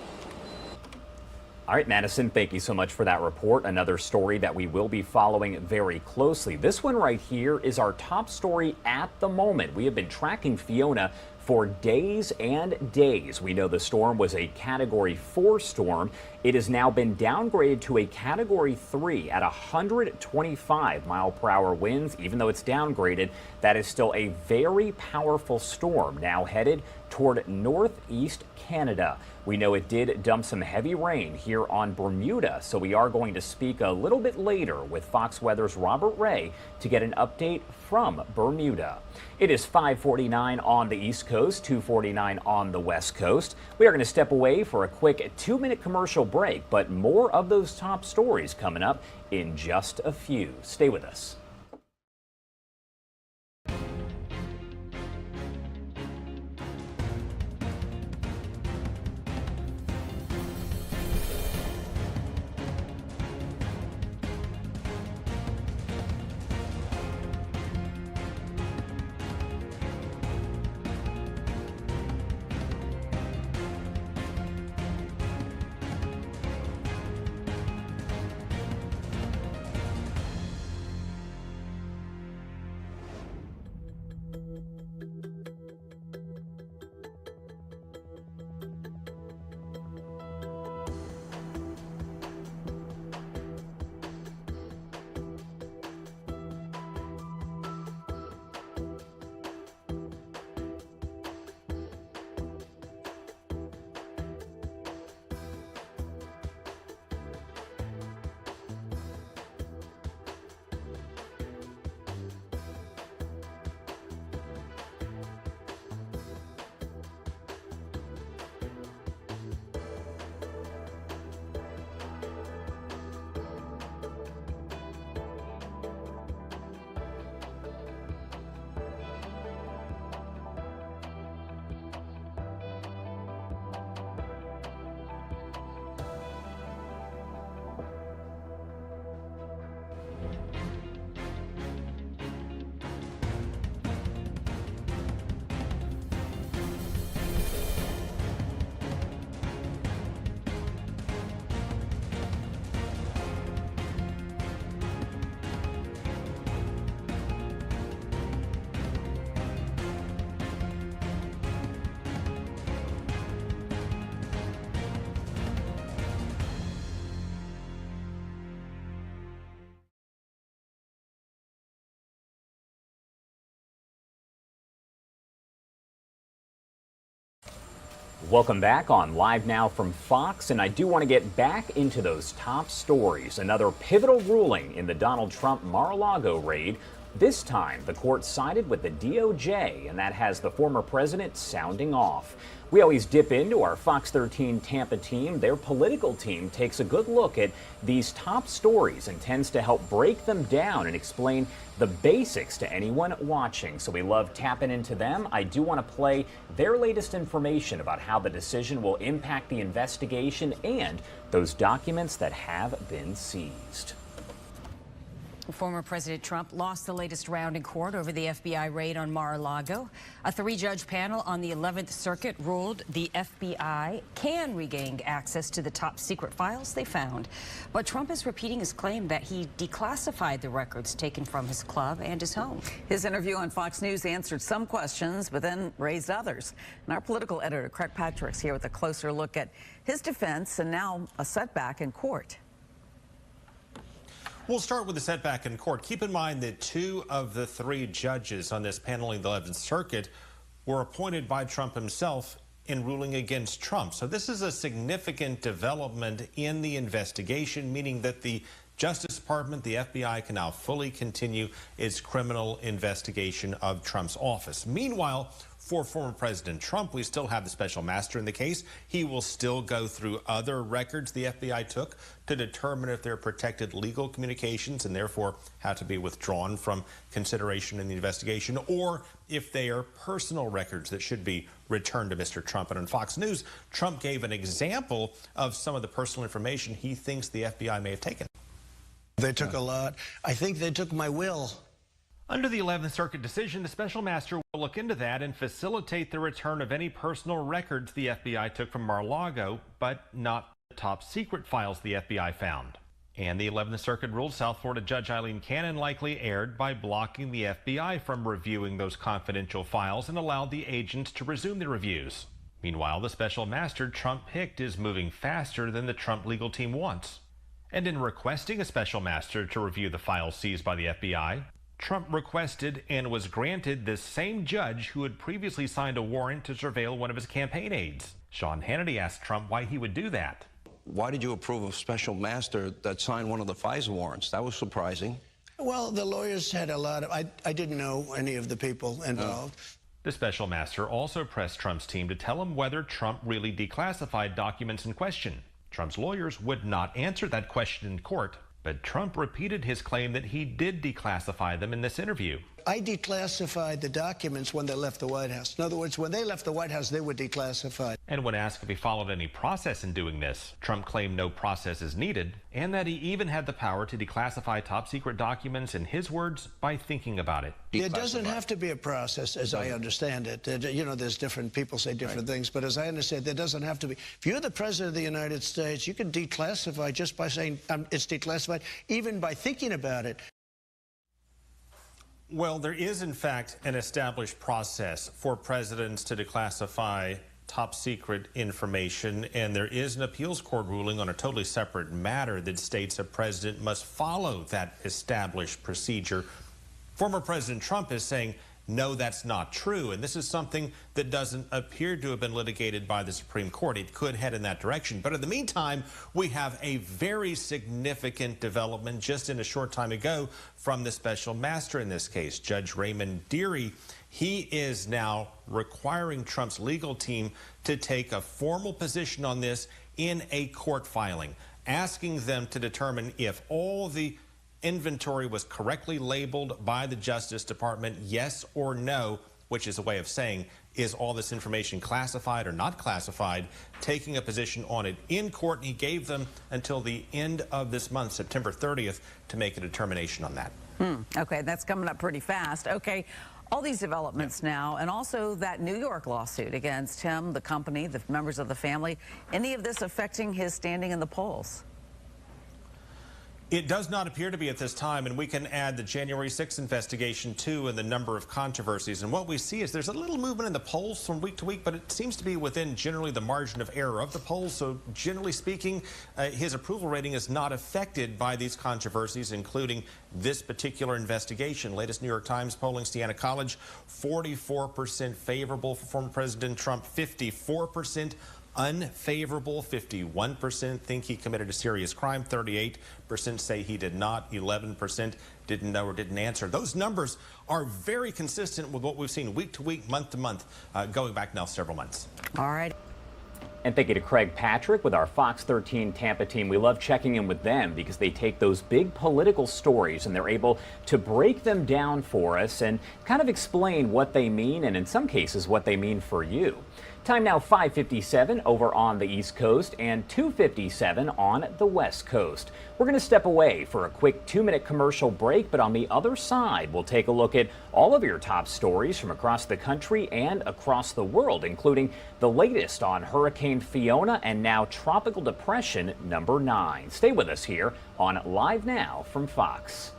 All right, Madison, thank you so much for that report. Another story that we will be following very closely. This one right here is our top story at the moment. We have been tracking Fiona for days and days. We know the storm was a Category 4 storm. It has now been downgraded to a Category 3 at 125-mile-per-hour winds. Even though it's downgraded, that is still a very powerful storm, now headed toward northeast Canada. We know it did dump some heavy rain here on Bermuda, so we are going to speak a little bit later with Fox Weather's Robert Ray to get an update from Bermuda. It is 5:49 on the East Coast, 2:49 on the West Coast. We are going to step away for a quick 2-minute commercial break, but more of those top stories coming up in just a few. Stay with us. Welcome back on Live Now from Fox, and I do want to get back into those top stories. Another pivotal ruling in the Donald Trump Mar-a-Lago raid. This time, the court sided with the DOJ, and that has the former president sounding off. We always dip into our Fox 13 Tampa team. Their political team takes a good look at these top stories and tends to help break them down and explain the basics to anyone watching. So we love tapping into them. I do want to play their latest information about how the decision will impact the investigation and those documents that have been seized. Former President Trump lost the latest round in court over the FBI raid on Mar-a-Lago. A three-judge panel on the 11th Circuit ruled the FBI can regain access to the top secret files they found. But Trump is repeating his claim that he declassified the records taken from his club and his home. His interview on Fox News answered some questions, but then raised others. And our political editor, Craig Patrick's here with a closer look at his defense and now a setback in court. We'll start with the setback in court. Keep in mind that two of the three judges on this panel in the 11th Circuit were appointed by Trump himself in ruling against Trump. So this is a significant development in the investigation, meaning that the Justice Department, the FBI, can now fully continue its criminal investigation of Trump's office. Meanwhile, for former President Trump, we still have the special master in the case. He will still go through other records the FBI took to determine if they're protected legal communications and therefore have to be withdrawn from consideration in the investigation, or if they are personal records that should be returned to Mr. Trump. And on Fox News, Trump gave an example of some of the personal information he thinks the FBI may have taken. They took a lot. I think they took my will. Under the 11th Circuit decision, the special master will look into that and facilitate the return of any personal records the FBI took from Mar-a-Lago, but not the top secret files the FBI found. And the 11th Circuit ruled South Florida Judge Eileen Cannon likely erred by blocking the FBI from reviewing those confidential files and allowed the agents to resume their reviews. Meanwhile, the special master Trump picked is moving faster than the Trump legal team wants. And in requesting a special master to review the files seized by the FBI, Trump requested and was granted the same judge who had previously signed a warrant to surveil one of his campaign aides. Sean Hannity asked Trump why he would do that. Why did you approve a special master that signed one of the FISA warrants? That was surprising. Well, the lawyers had a lot of... I didn't know any of the people involved. The special master also pressed Trump's team to tell him whether Trump really declassified documents in question. Trump's lawyers would not answer that question in court, but Trump repeated his claim that he did declassify them in this interview. I declassified the documents when they left the White House. In other words, when they left the White House, they were declassified. And when asked if he followed any process in doing this, Trump claimed no process is needed, and that he even had the power to declassify top secret documents, in his words, by thinking about it. There doesn't have to be a process, as I understand it. You know, there's different people say different things, but as I understand, there doesn't have to be. If you're the president of the United States, you can declassify just by saying it's declassified, even by thinking about it. Well, there is, in fact, an established process for presidents to declassify top secret information, and there is an appeals court ruling on a totally separate matter that states a president must follow that established procedure. Former President Trump is saying, no, that's not true, and this is something that doesn't appear to have been litigated by the Supreme Court. It could head in that direction. But in the meantime, we have a very significant development just in a short time ago from the special master in this case, Judge Raymond Dearie. He is now requiring Trump's legal team to take a formal position on this in a court filing, asking them to determine if all the inventory was correctly labeled by the Justice Department, yes or no, which is a way of saying, is all this information classified or not classified, taking a position on it in court. And he gave them until the end of this month, September 30th, to make a determination on that. Okay, that's coming up pretty fast. Okay, all these developments now, and also that New York lawsuit against him, the company, the members of the family, any of this affecting his standing in the polls? It does not appear to be at this time, and we can add the January 6th investigation too and the number of controversies. And what we see is there's a little movement in the polls from week to week, but it seems to be within generally the margin of error of the polls. So generally speaking, his approval rating is not affected by these controversies, including this particular investigation. Latest New York Times polling, Siena College, 44% favorable for former President Trump, 54% unfavorable, 51% think he committed a serious crime, 38% say he did not, 11% didn't know or didn't answer. Those numbers are very consistent with what we've seen week to week, month to month, going back now several months. All right. And thank you to Craig Patrick with our Fox 13 Tampa team. We love checking in with them because they take those big political stories and they're able to break them down for us and kind of explain what they mean and in some cases what they mean for you. Time now 5:57 over on the East Coast and 2:57 on the West Coast. We're going to step away for a quick 2-minute commercial break, but on the other side, we'll take a look at all of your top stories from across the country and across the world, including the latest on Hurricane Fiona and now Tropical Depression number 9. Stay with us here on Live Now from Fox.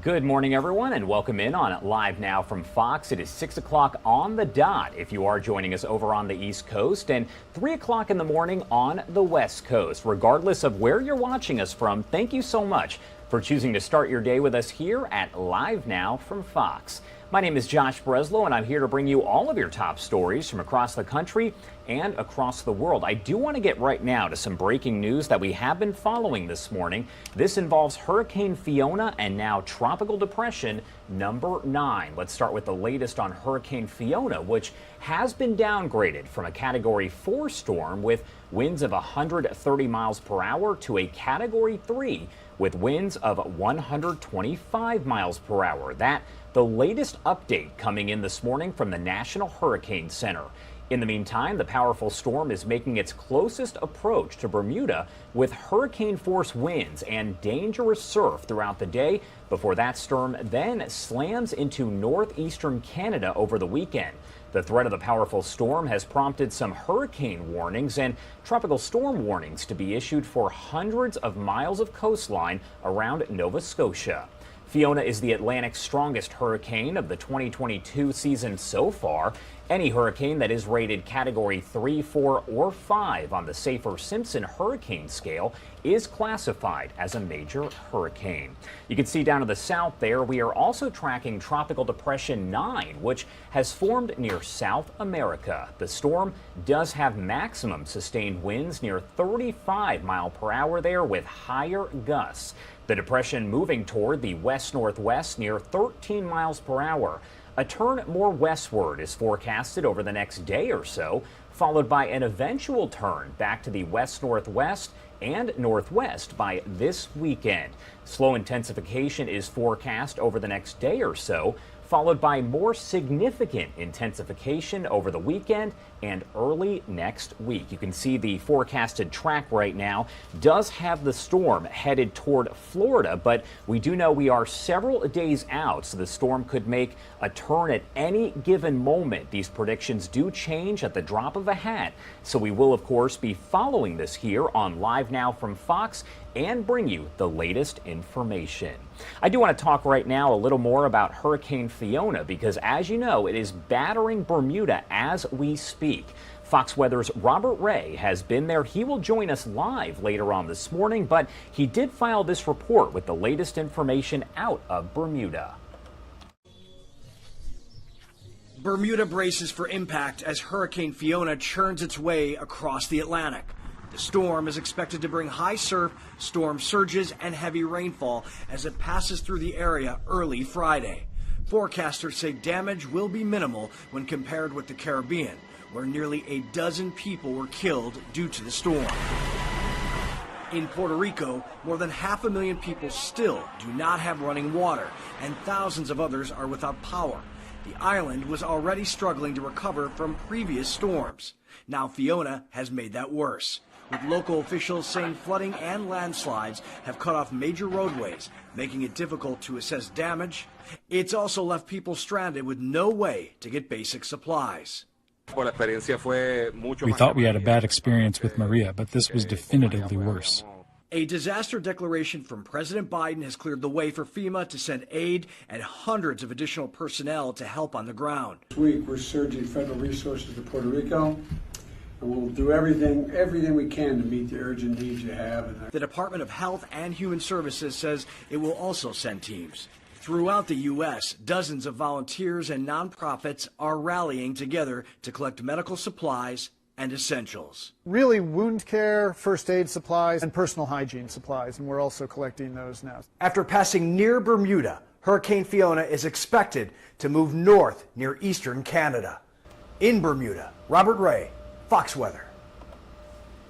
Good morning, everyone, and welcome in on Live Now from Fox. It is 6 o'clock on the dot if you are joining us over on the East Coast, and 3 o'clock in the morning on the West Coast. Regardless of where you're watching us from, thank you so much for choosing to start your day with us here at Live Now from Fox. My name is Josh Breslow, and I'm here to bring you all of your top stories from across the country and across the world. I do want to get right now to some breaking news that we have been following this morning. This involves Hurricane Fiona and now Tropical Depression number 9. Let's start with the latest on Hurricane Fiona, which has been downgraded from a Category 4 storm with winds of 130 miles per hour to a Category 3 with winds of 125 miles per hour. That the latest update coming in this morning from the National Hurricane Center. In the meantime, the powerful storm is making its closest approach to Bermuda with hurricane-force winds and dangerous surf throughout the day before that storm then slams into northeastern Canada over the weekend. The threat of the powerful storm has prompted some hurricane warnings and tropical storm warnings to be issued for hundreds of miles of coastline around Nova Scotia. Fiona is the Atlantic's strongest hurricane of the 2022 season so far, Any hurricane that is rated Category 3, 4, or 5 on the Saffir-Simpson hurricane scale is classified as a major hurricane. You can see down to the south there, we are also tracking Tropical Depression 9, which has formed near South America. The storm does have maximum sustained winds near 35 miles per hour there with higher gusts. The depression moving toward the west-northwest near 13 miles per hour. A turn more westward is forecasted over the next day or so, followed by an eventual turn back to the west-northwest and northwest by this weekend. Slow intensification is forecast over the next day or so, followed by more significant intensification over the weekend and early next week. You can see the forecasted track right now does have the storm headed toward Florida, but we do know we are several days out, so the storm could make a turn at any given moment. These predictions do change at the drop of a hat, so we will, of course, be following this here on Live Now from Fox and bring you the latest information. I do want to talk right now a little more about Hurricane Fiona because, as you know, it is battering Bermuda as we speak. Fox Weather's Robert Ray has been there. He will join us live later on this morning, but he did file this report with the latest information out of Bermuda. Bermuda braces for impact as Hurricane Fiona churns its way across the Atlantic. The storm is expected to bring high surf, storm surges, and heavy rainfall as it passes through the area early Friday. Forecasters say damage will be minimal when compared with the Caribbean, where nearly a dozen people were killed due to the storm. In Puerto Rico, more than 500,000 people still do not have running water, and thousands of others are without power. The island was already struggling to recover from previous storms. Now Fiona has made that worse, with local officials saying flooding and landslides have cut off major roadways, making it difficult to assess damage. It's also left people stranded with no way to get basic supplies. We thought we had a bad experience with Maria, but this was definitively worse. A disaster declaration from President Biden has cleared the way for FEMA to send aid and hundreds of additional personnel to help on the ground. This week, we're surging federal resources to Puerto Rico. And we'll do everything we can to meet the urgent needs you have. The Department of Health and Human Services says it will also send teams. Throughout the U.S., dozens of volunteers and nonprofits are rallying together to collect medical supplies and essentials. Really wound care, first aid supplies, and personal hygiene supplies, and we're also collecting those now. After passing near Bermuda, Hurricane Fiona is expected to move north near eastern Canada. In Bermuda, Robert Ray, Fox Weather.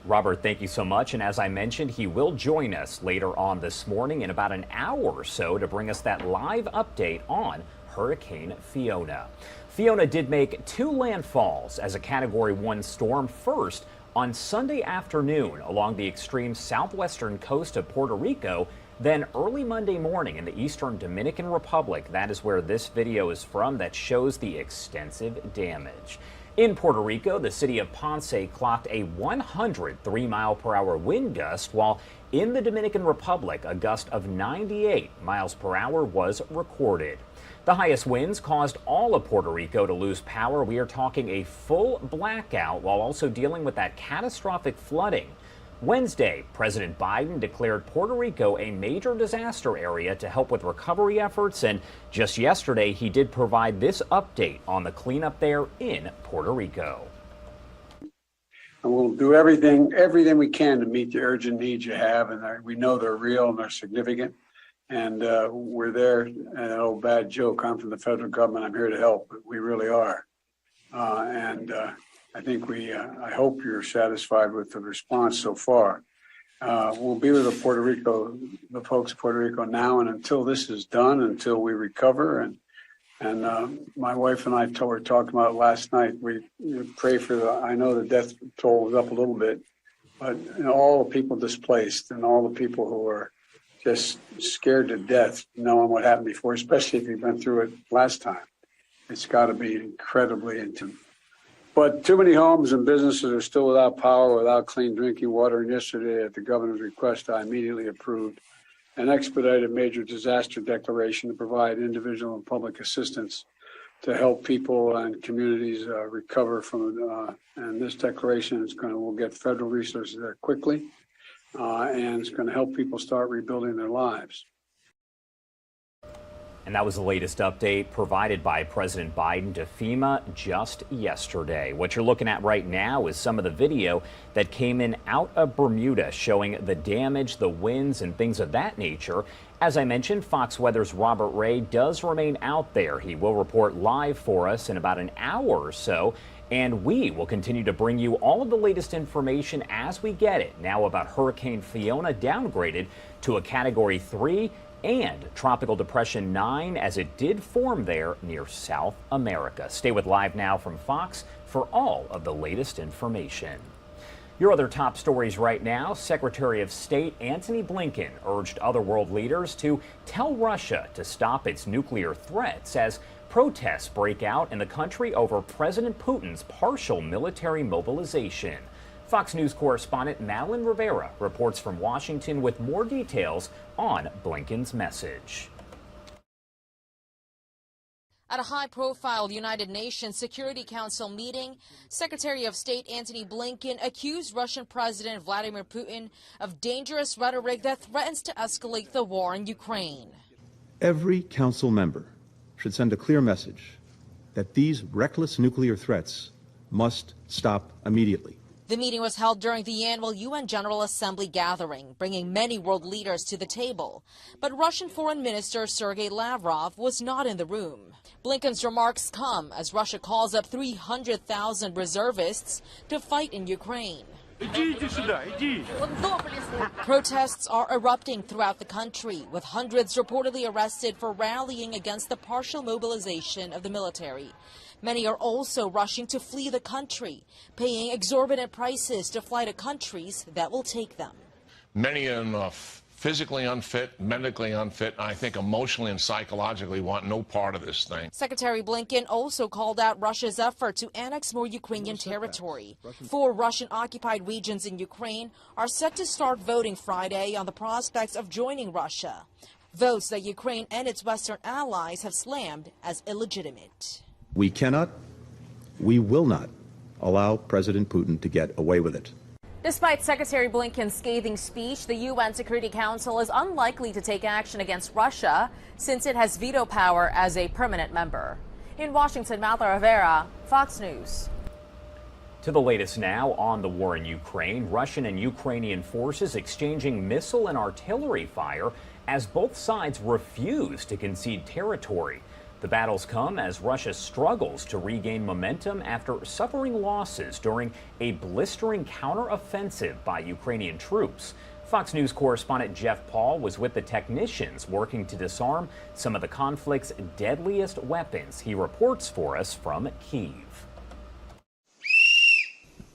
Robert, thank you so much. And as I mentioned, he will join us later on this morning in about an hour or so to bring us that live update on Hurricane Fiona. Fiona did make 2 landfalls as a Category 1 storm, first on Sunday afternoon along the extreme southwestern coast of Puerto Rico, then early Monday morning in the eastern Dominican Republic. That is where this video is from that shows the extensive damage. In Puerto Rico, the city of Ponce clocked a 103-mile-per-hour wind gust, while in the Dominican Republic, a gust of 98 miles per hour was recorded. The highest winds caused all of Puerto Rico to lose power. We are talking a full blackout while also dealing with that catastrophic flooding. Wednesday, President Biden declared Puerto Rico a major disaster area to help with recovery efforts, and just yesterday he did provide this update on the cleanup there in Puerto Rico. And we'll do everything we can to meet the urgent needs you have, and we know they're real and they're significant, and we're there. An old bad joke, I'm from the federal government, I'm here to help, but we really are. I think I hope you're satisfied with the response so far. We'll be with the folks of Puerto Rico now and until this is done, until we recover. And my wife and I were talking about it last night. We pray for I know the death toll was up a little bit, but all the people displaced and all the people who are just scared to death knowing what happened before, especially if you've been through it last time. It's got to be incredibly intimate. But too many homes and businesses are still without power, without clean drinking water. And yesterday, at the governor's request, I immediately approved an expedited major disaster declaration to provide individual and public assistance help people and communities recover from and this declaration will get federal resources there quickly, and it's going to help people start rebuilding their lives. And that was the latest update provided by President Biden to FEMA just yesterday. What you're looking at right now is some of the video that came in out of Bermuda showing the damage, the winds, and things of that nature. As I mentioned, Fox Weather's Robert Ray does remain out there. He will report live for us in about an hour or so. And we will continue to bring you all of the latest information as we get it. Now about Hurricane Fiona downgraded to a Category 3 and Tropical Depression 9 as it did form there near South America. Stay with Live Now from Fox for all of the latest information. Your other top stories right now: Secretary of State Antony Blinken urged other world leaders to tell Russia to stop its nuclear threats as protests break out in the country over President Putin's partial military mobilization. Fox News correspondent Madeline Rivera reports from Washington with more details on Blinken's message. At a high-profile United Nations Security Council meeting, Secretary of State Antony Blinken accused Russian President Vladimir Putin of dangerous rhetoric that threatens to escalate the war in Ukraine. Every council member should send a clear message that these reckless nuclear threats must stop immediately. The meeting was held during the annual UN General Assembly gathering, bringing many world leaders to the table. But Russian Foreign Minister Sergei Lavrov was not in the room. Blinken's remarks come as Russia calls up 300,000 reservists to fight in Ukraine. Protests are erupting throughout the country, with hundreds reportedly arrested for rallying against the partial mobilization of the military. Many are also rushing to flee the country, paying exorbitant prices to fly to countries that will take them. Many of them are physically unfit, medically unfit, and I think emotionally and psychologically want no part of this thing. Secretary Blinken also called out Russia's effort to annex more Ukrainian territory. 4 Russian-occupied regions in Ukraine are set to start voting Friday on the prospects of joining Russia. Votes that Ukraine and its Western allies have slammed as illegitimate. We cannot, we will not allow President Putin to get away with it. Despite Secretary Blinken's scathing speech, the UN Security Council is unlikely to take action against Russia since it has veto power as a permanent member. In Washington, Madeline Rivera, Fox News. To the latest now on the war in Ukraine, Russian and Ukrainian forces exchanging missile and artillery fire as both sides refuse to concede territory. The battles come as Russia struggles to regain momentum after suffering losses during a blistering counteroffensive by Ukrainian troops. Fox News correspondent Jeff Paul was with the technicians working to disarm some of the conflict's deadliest weapons. He reports for us from Kyiv.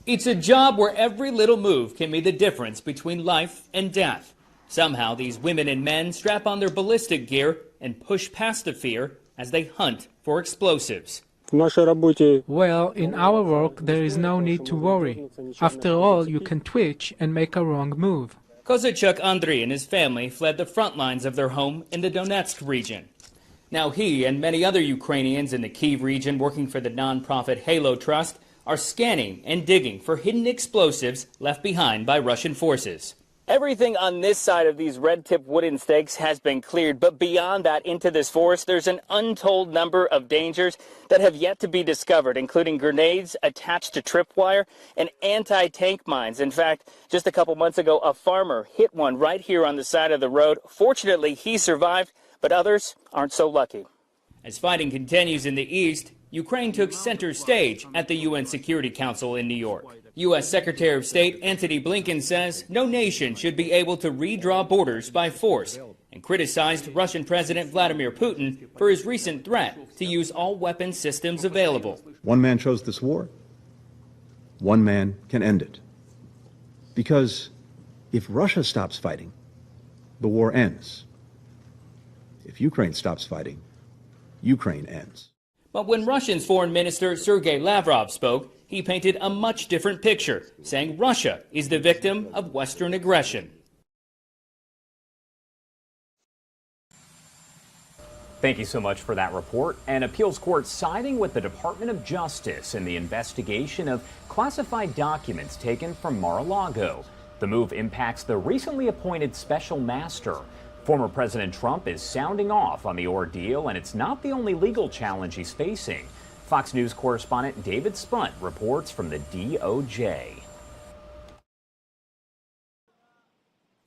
It's a job where every little move can be the difference between life and death. Somehow these women and men strap on their ballistic gear and push past the fear as they hunt for explosives. Well, in our work, there is no need to worry. After all, you can twitch and make a wrong move. Kozychuk Andriy and his family fled the front lines of their home in the Donetsk region. Now he and many other Ukrainians in the Kyiv region working for the nonprofit Halo Trust are scanning and digging for hidden explosives left behind by Russian forces. Everything on this side of these red-tipped wooden stakes has been cleared, but beyond that into this forest, there's an untold number of dangers that have yet to be discovered, including grenades attached to tripwire and anti-tank mines. In fact, just a couple months ago, a farmer hit one right here on the side of the road. Fortunately, he survived, but others aren't so lucky. As fighting continues in the east, Ukraine took center stage at the UN Security Council in New York. U.S. Secretary of State Antony Blinken says no nation should be able to redraw borders by force and criticized Russian President Vladimir Putin for his recent threat to use all weapon systems available. One man chose this war. One man can end it. Because if Russia stops fighting, the war ends. If Ukraine stops fighting, Ukraine ends. But when Russia's Foreign Minister Sergei Lavrov spoke, he painted a much different picture, saying Russia is the victim of Western aggression. Thank you so much for that report. An appeals court siding with the Department of Justice in the investigation of classified documents taken from Mar-a-Lago. The move impacts the recently appointed special master. Former President Trump is sounding off on the ordeal, and it's not the only legal challenge he's facing. Fox News correspondent David Spunt reports from the DOJ.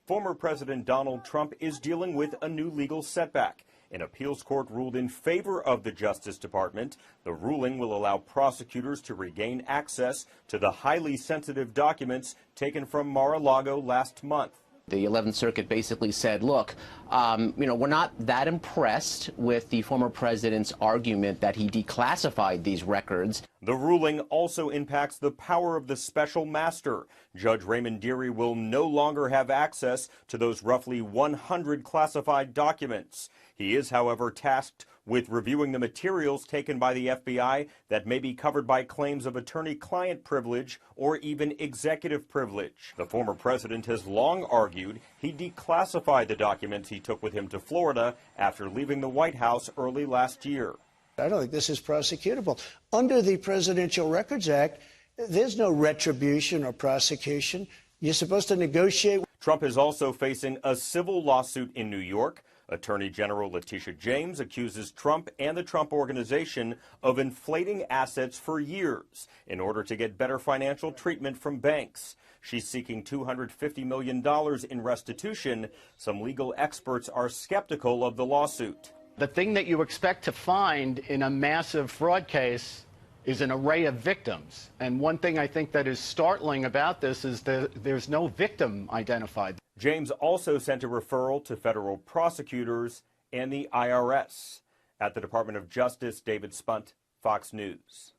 Former President Donald Trump is dealing with a new legal setback. An appeals court ruled in favor of the Justice Department. The ruling will allow prosecutors to regain access to the highly sensitive documents taken from Mar-a-Lago last month. The 11th Circuit basically said, look, we're not that impressed with the former president's argument that he declassified these records. The ruling also impacts the power of the special master. Judge Raymond Dearie will no longer have access to those roughly 100 classified documents. He is, however, tasked with reviewing the materials taken by the FBI that may be covered by claims of attorney-client privilege or even executive privilege. The former president has long argued he declassified the documents he took with him to Florida after leaving the White House early last year. I don't think this is prosecutable. Under the Presidential Records Act, there's no retribution or prosecution. You're supposed to negotiate. Trump is also facing a civil lawsuit in New York. Attorney General Letitia James accuses Trump and the Trump Organization of inflating assets for years in order to get better financial treatment from banks. She's seeking $250 million in restitution. Some legal experts are skeptical of the lawsuit. The thing that you expect to find in a massive fraud case is an array of victims. And one thing I think that is startling about this is that there's no victim identified. James also sent a referral to federal prosecutors and the IRS. At the Department of Justice, David Spunt, Fox News.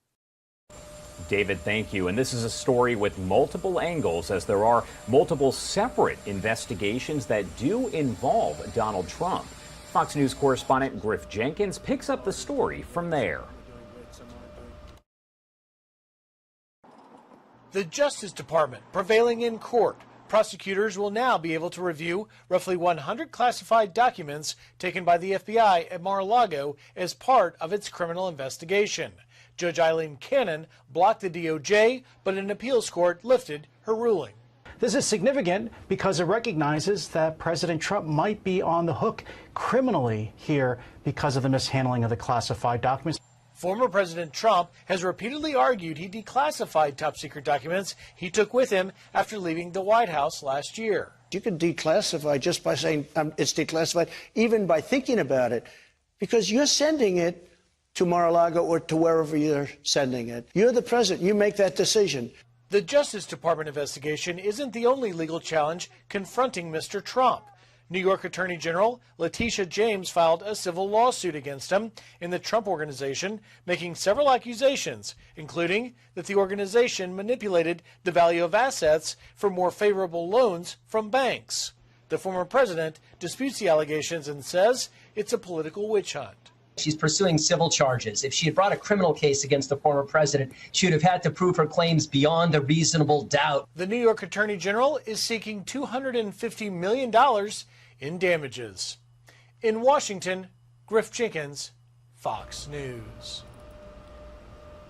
David, thank you. And this is a story with multiple angles, as there are multiple separate investigations that do involve Donald Trump. Fox News correspondent Griff Jenkins picks up the story from there. The Justice Department prevailing in court. Prosecutors will now be able to review roughly 100 classified documents taken by the FBI at Mar-a-Lago as part of its criminal investigation. Judge Eileen Cannon blocked the DOJ, but an appeals court lifted her ruling. This is significant because it recognizes that President Trump might be on the hook criminally here because of the mishandling of the classified documents. Former President Trump has repeatedly argued he declassified top-secret documents he took with him after leaving the White House last year. You can declassify just by saying it's declassified, even by thinking about it, because you're sending it to Mar-a-Lago or to wherever you're sending it. You're the president. You make that decision. The Justice Department investigation isn't the only legal challenge confronting Mr. Trump. New York Attorney General Letitia James filed a civil lawsuit against him in the Trump Organization, making several accusations, including that the organization manipulated the value of assets for more favorable loans from banks. The former president disputes the allegations and says it's a political witch hunt. She's pursuing civil charges. If she had brought a criminal case against the former president, she would have had to prove her claims beyond a reasonable doubt. The New York Attorney General is seeking $250 million in damages. In Washington, Griff Jenkins, Fox News.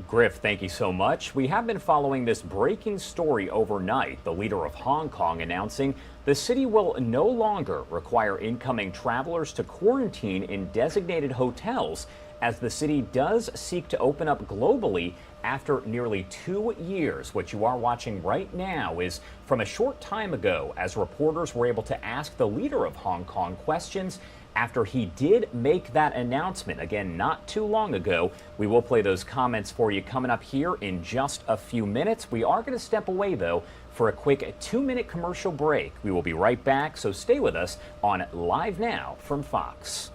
Griff, thank you so much. We have been following this breaking story overnight. The leader of Hong Kong announcing the city will no longer require incoming travelers to quarantine in designated hotels, as the city does seek to open up globally after nearly 2 years. What you are watching right now is from a short time ago, as reporters were able to ask the leader of Hong Kong questions after he did make that announcement, again, not too long ago. We will play those comments for you coming up here in just a few minutes. We are going to step away, though, for a quick 2-minute commercial break. We will be right back, so stay with us on Live Now from Fox.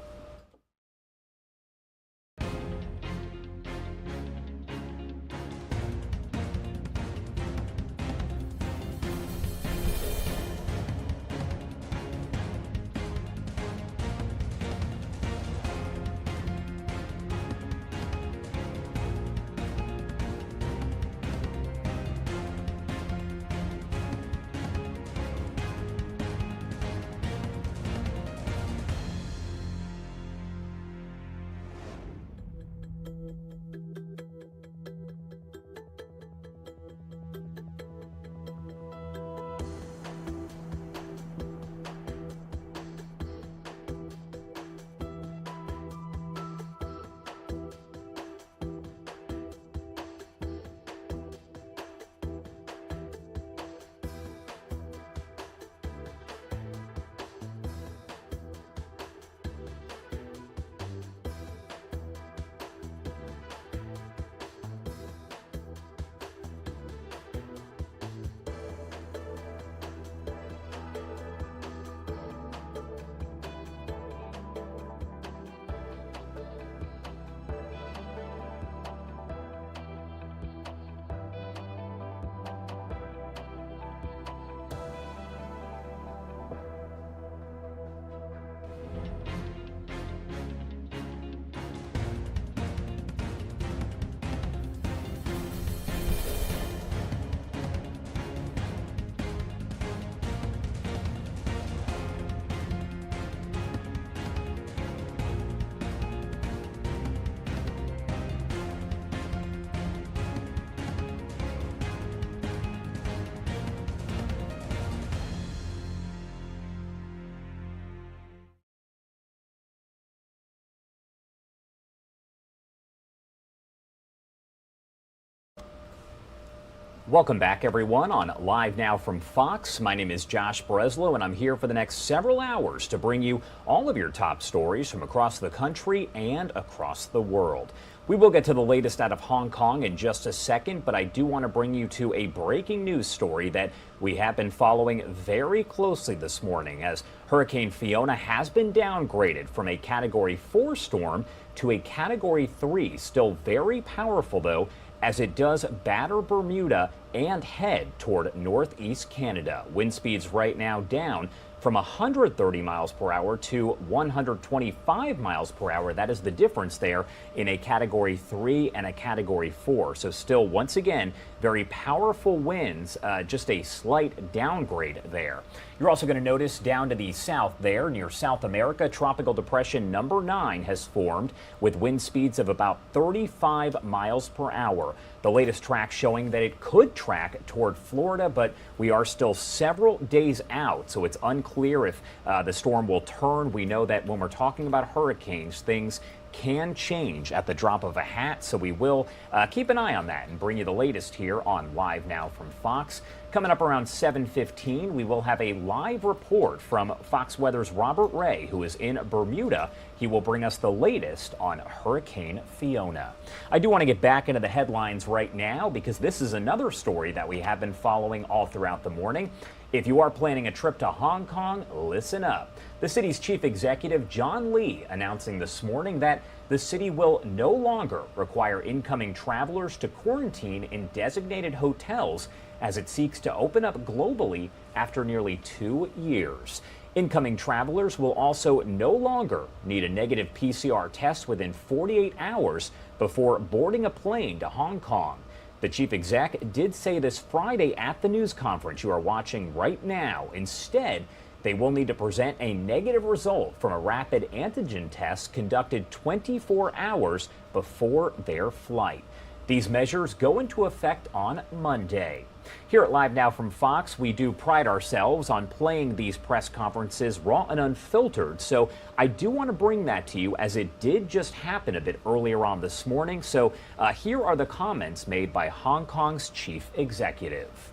Welcome back, everyone, on Live Now from Fox. My name is Josh Breslow, and I'm here for the next several hours to bring you all of your top stories from across the country and across the world. We will get to the latest out of Hong Kong in just a second, but I do want to bring you to a breaking news story that we have been following very closely this morning, as Hurricane Fiona has been downgraded from a Category 4 storm to a Category 3. Still very powerful, though, as it does batter Bermuda and head toward northeast Canada. Wind speeds right now down from 130 miles per hour to 125 miles per hour. That is the difference there in a Category 3 and a Category 4. So still, once again, very powerful winds, just a slight downgrade there. You're also going to notice down to the south there, near South America, Tropical Depression number 9 has formed with wind speeds of about 35 miles per hour. The latest track showing that it could track toward Florida, but we are still several days out, so it's unclear if the storm will turn. We know that when we're talking about hurricanes, things can change at the drop of a hat, so we will keep an eye on that and bring you the latest here on Live Now from Fox. Coming up around 7:15, we will have a live report from Fox Weather's Robert Ray, who is in Bermuda. He will bring us the latest on Hurricane Fiona. I do want to get back into the headlines right now because this is another story that we have been following all throughout the morning. If you are planning a trip to Hong Kong, listen up. The city's chief executive, John Lee, announcing this morning that the city will no longer require incoming travelers to quarantine in designated hotels as it seeks to open up globally after nearly 2 years. Incoming travelers will also no longer need a negative PCR test within 48 hours before boarding a plane to Hong Kong. The chief exec did say this Friday at the news conference you are watching right now. Instead, they will need to present a negative result from a rapid antigen test conducted 24 hours before their flight. These measures go into effect on Monday. Here at Live Now from Fox, we do pride ourselves on playing these press conferences raw and unfiltered, so I do want to bring that to you as it did just happen a bit earlier on this morning. So here are the comments made by Hong Kong's chief executive.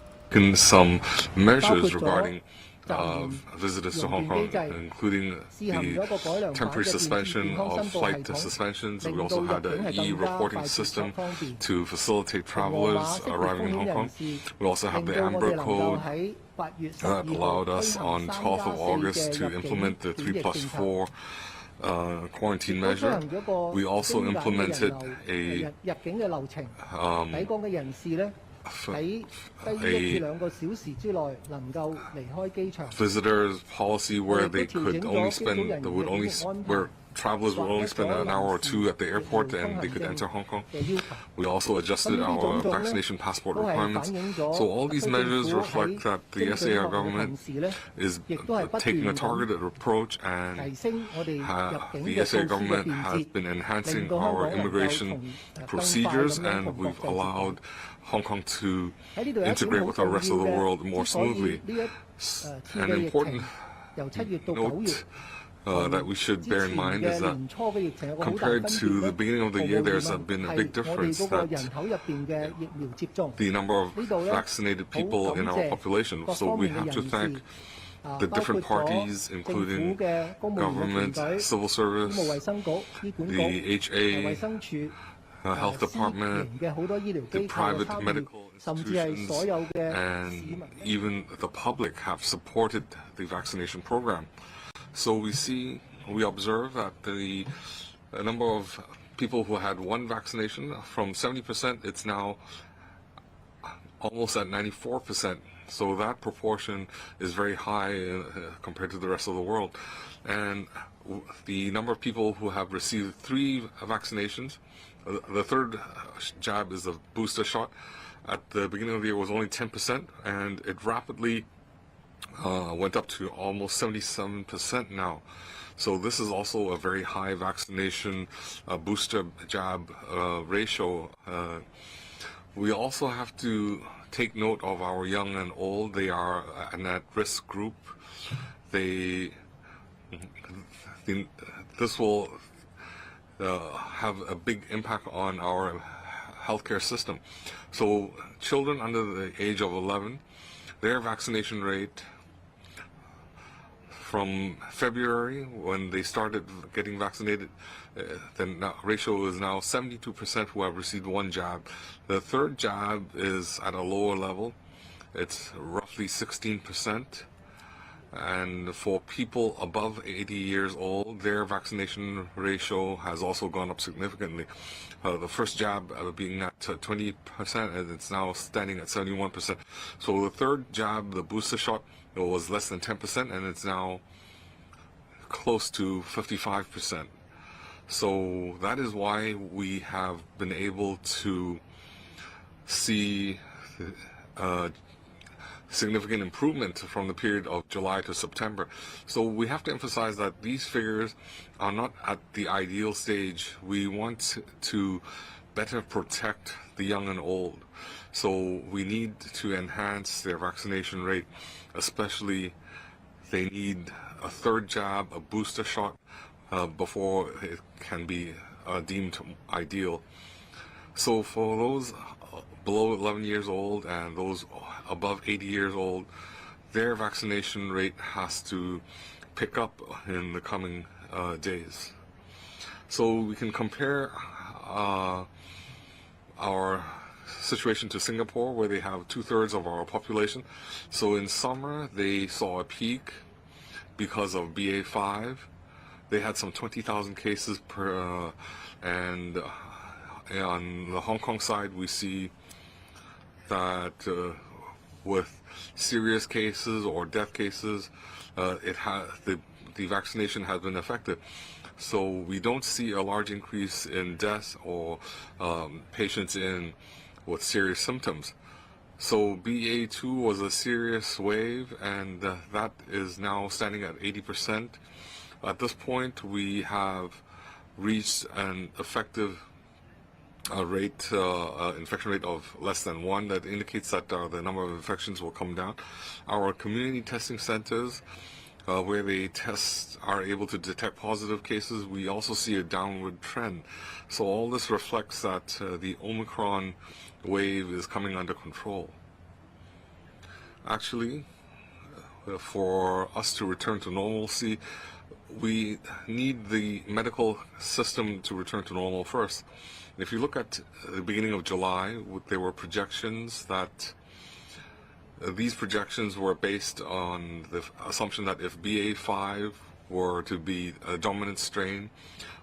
Some measures regarding visitors to Hong Kong, including the temporary suspension of flight suspensions. We also had an e-reporting system to facilitate travelers arriving in Hong Kong. We also have the Amber Code that allowed us on 12th of August to implement the 3+4 quarantine measure. We also implemented a visitors policy where they could only spend, where travelers would only spend an hour or two at the airport and they could enter Hong Kong. We also adjusted our vaccination passport requirements. So all these measures reflect that the SAR government is taking a targeted approach, and the SAR government has been enhancing our immigration procedures, and we've allowed Hong Kong to integrate with the rest of the world more smoothly. An important note that we should bear in mind is that compared to the beginning of the year, there's been a big difference that the number of vaccinated people in our population. So we have to thank the different parties, including government, civil service, the HA, Health Department, the private medical institutions, and even the public have supported the vaccination program. So we observe that the number of people who had one vaccination, from 70%, it's now almost at 94%. So that proportion is very high compared to the rest of the world. And the number of people who have received 3 vaccinations, the third jab is a booster shot, at the beginning of the year was only 10%, and it rapidly went up to almost 77% now. So this is also a very high vaccination booster jab ratio. We also have to take note of our young and old. They are an at-risk group. This will have a big impact on our healthcare system. So children under the age of 11, their vaccination rate from February, when they started getting vaccinated, the ratio is now 72% who have received one jab. The third jab is at a lower level. It's roughly 16%. And for people above 80 years old, their vaccination ratio has also gone up significantly. The first jab being at 20%, and it's now standing at 71%. So the third jab, the booster shot, was less than 10%, and it's now close to 55%. So that is why we have been able to see significant improvement from the period of July to September. So we have to emphasize that these figures are not at the ideal stage. We want to better protect the young and old. So we need to enhance their vaccination rate, especially they need a third jab, a booster shot, before it can be deemed ideal. So for those below 11 years old and those above 80 years old, their vaccination rate has to pick up in the coming days. So we can compare our situation to Singapore, where they have 2/3 of our population. So in summer, they saw a peak because of BA.5. They had some 20,000 cases per, and on the Hong Kong side, we see that with serious cases or death cases, the vaccination has been effective. So we don't see a large increase in deaths or patients with serious symptoms. So BA.2 was a serious wave, and that is now standing at 80%. At this point, we have reached an effective infection rate of less than 1. That indicates that the number of infections will come down. Our community testing centers, where they are able to detect positive cases, we also see a downward trend. So all this reflects that the Omicron wave is coming under control. Actually, for us to return to normalcy, we need the medical system to return to normal first. If you look at the beginning of July, there were projections that these projections were based on the assumption that if BA.5 were to be a dominant strain,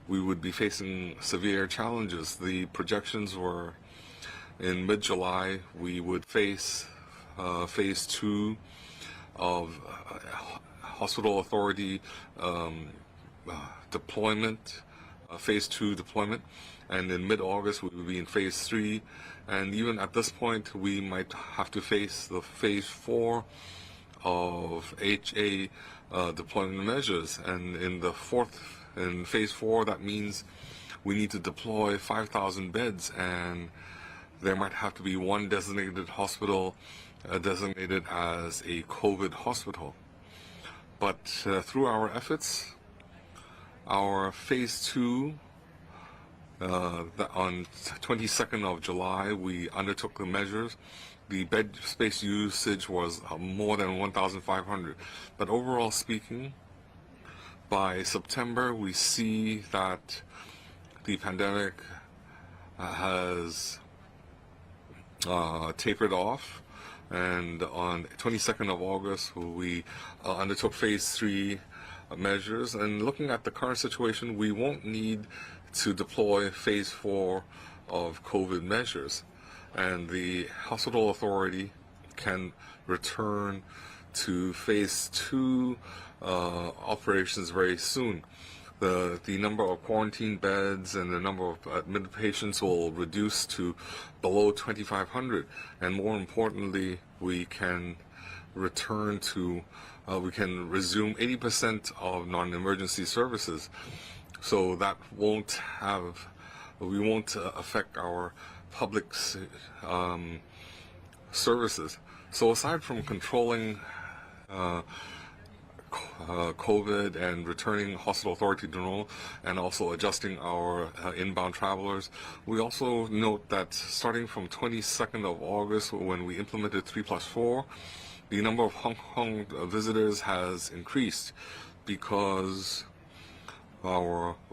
we would be facing severe challenges. The projections were in mid-July, we would face phase 2 of hospital authority deployment, phase 2 deployment, and in mid-August we would be in phase 3, and even at this point we might have to face the phase 4 of HA deployment measures. And in phase 4, that means we need to deploy 5,000 beds, and there might have to be one designated hospital designated as a COVID hospital. But through our efforts, our phase 2, on 22nd of July, we undertook the measures. The bed space usage was more than 1,500. But overall speaking, by September, we see that the pandemic has tapered off. And on 22nd of August, we undertook phase 3 measures. And looking at the current situation, we won't need to deploy phase 4 of COVID measures. And the hospital authority can return to phase 2 operations very soon. The number of quarantine beds and the number of admitted patients will reduce to below 2,500, and more importantly, we can return to, we can resume 80% of non-emergency services. So that we won't affect our public services. So aside from controlling COVID and returning hospital authority to normal, and also adjusting our inbound travelers. We also note that starting from 22nd of August, when we implemented 3+4, the number of Hong Kong visitors has increased because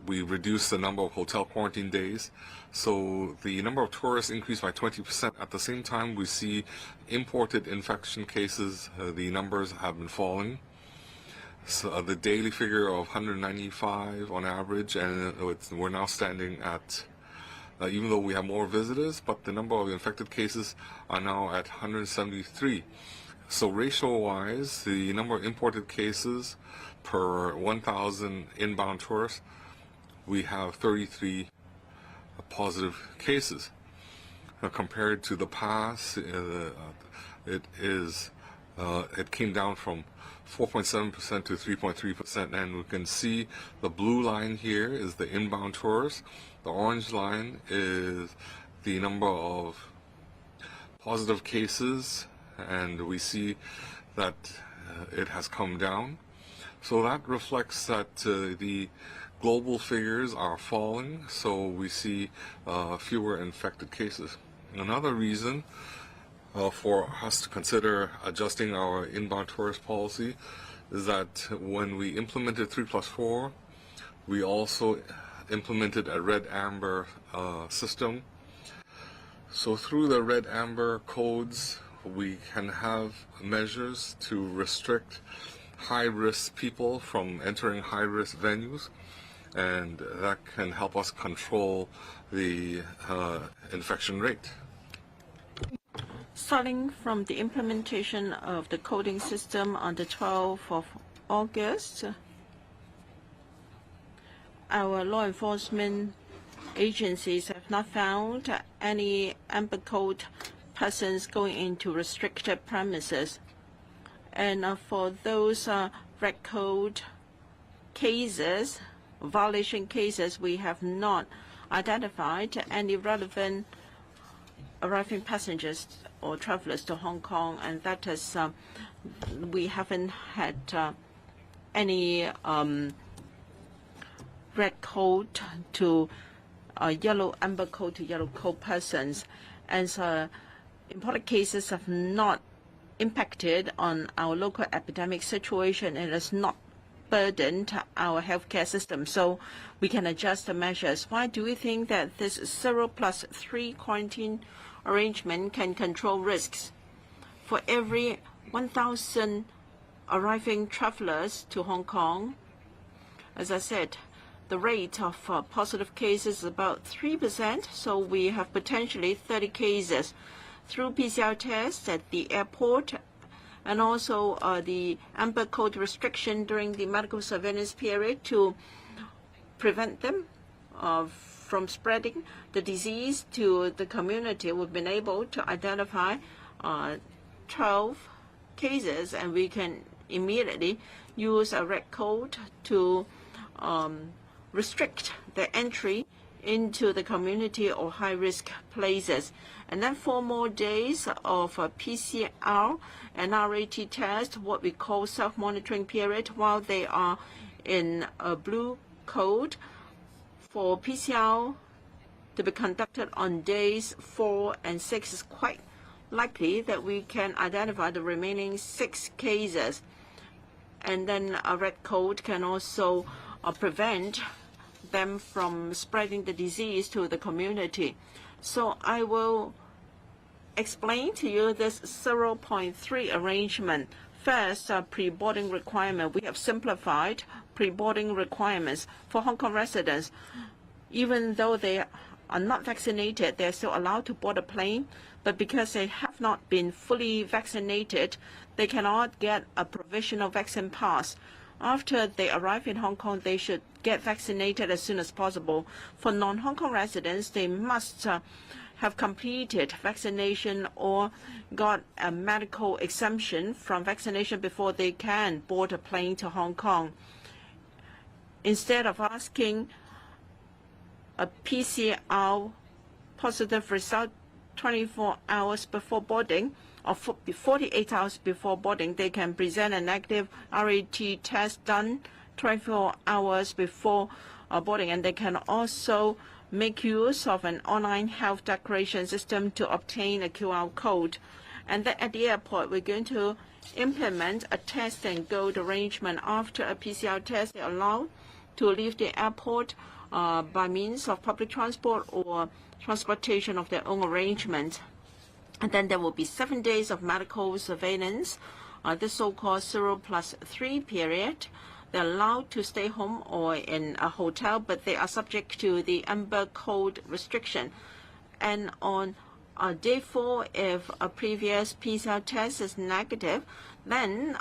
we reduced the number of hotel quarantine days. So the number of tourists increased by 20%. At the same time, we see imported infection cases, the numbers have been falling. So the daily figure of 195 on average, and we're now standing at, even though we have more visitors, but the number of infected cases are now at 173. So ratio-wise, the number of imported cases per 1,000 inbound tourists, we have 33 positive cases. Compared to the past, it came down from 4.7% to 3.3%, and we can see the blue line here is the inbound tourists. The orange line is the number of positive cases, and we see that it has come down. So that reflects that the global figures are falling, so we see fewer infected cases. Another reason for us to consider adjusting our inbound tourist policy is that when we implemented 3+4, we also implemented a red-amber system. So through the red-amber codes, we can have measures to restrict high-risk people from entering high-risk venues, and that can help us control the infection rate. Starting from the implementation of the coding system on the 12th of August, our law enforcement agencies have not found any amber code persons going into restricted premises. And for those red code cases, violation cases, we have not identified any relevant arriving passengers or travelers to Hong Kong, and that is we haven't had any red code to yellow, amber code to yellow code persons, and so imported cases have not impacted on our local epidemic situation, and has not burdened our healthcare system, so we can adjust the measures. Why do we think that this 0+3 quarantine arrangement can control risks? For every 1,000 arriving travelers to Hong Kong, as I said, the rate of positive cases is about 3%, so we have potentially 30 cases through PCR tests at the airport, and also the amber code restriction during the medical surveillance period to prevent them from spreading the disease to the community. We've been able to identify 12 cases, and we can immediately use a red code to restrict the entry into the community or high-risk places. And then 4 more days of PCR and RAT test, what we call self-monitoring period, while they are in a blue code. For PCR to be conducted on days 4 and 6, is quite likely that we can identify the remaining 6 cases. And then a red code can also prevent them from spreading the disease to the community. So I will explain to you this 0.3 arrangement. First, pre-boarding requirement. We have simplified pre-boarding requirements for Hong Kong residents. Even though they are not vaccinated, they're still allowed to board a plane, but because they have not been fully vaccinated, they cannot get a provisional vaccine pass. After they arrive in Hong Kong, they should get vaccinated as soon as possible. For non-Hong Kong residents, they must have completed vaccination or got a medical exemption from vaccination before they can board a plane to Hong Kong. Instead of asking a PCR positive result 24 hours before boarding, or 48 hours before boarding, they can present a negative RAT test done 24 hours before boarding, and they can also make use of an online health declaration system to obtain a QR code. And then at the airport, we're going to implement a test and go arrangement. After a PCR test, they're allowed to leave the airport by means of public transport or transportation of their own arrangement. And then there will be 7 days of medical surveillance, the so-called 0+3 period. They're allowed to stay home or in a hotel, but they are subject to the Amber Code restriction. And on day 4, if a previous PCR test is negative, then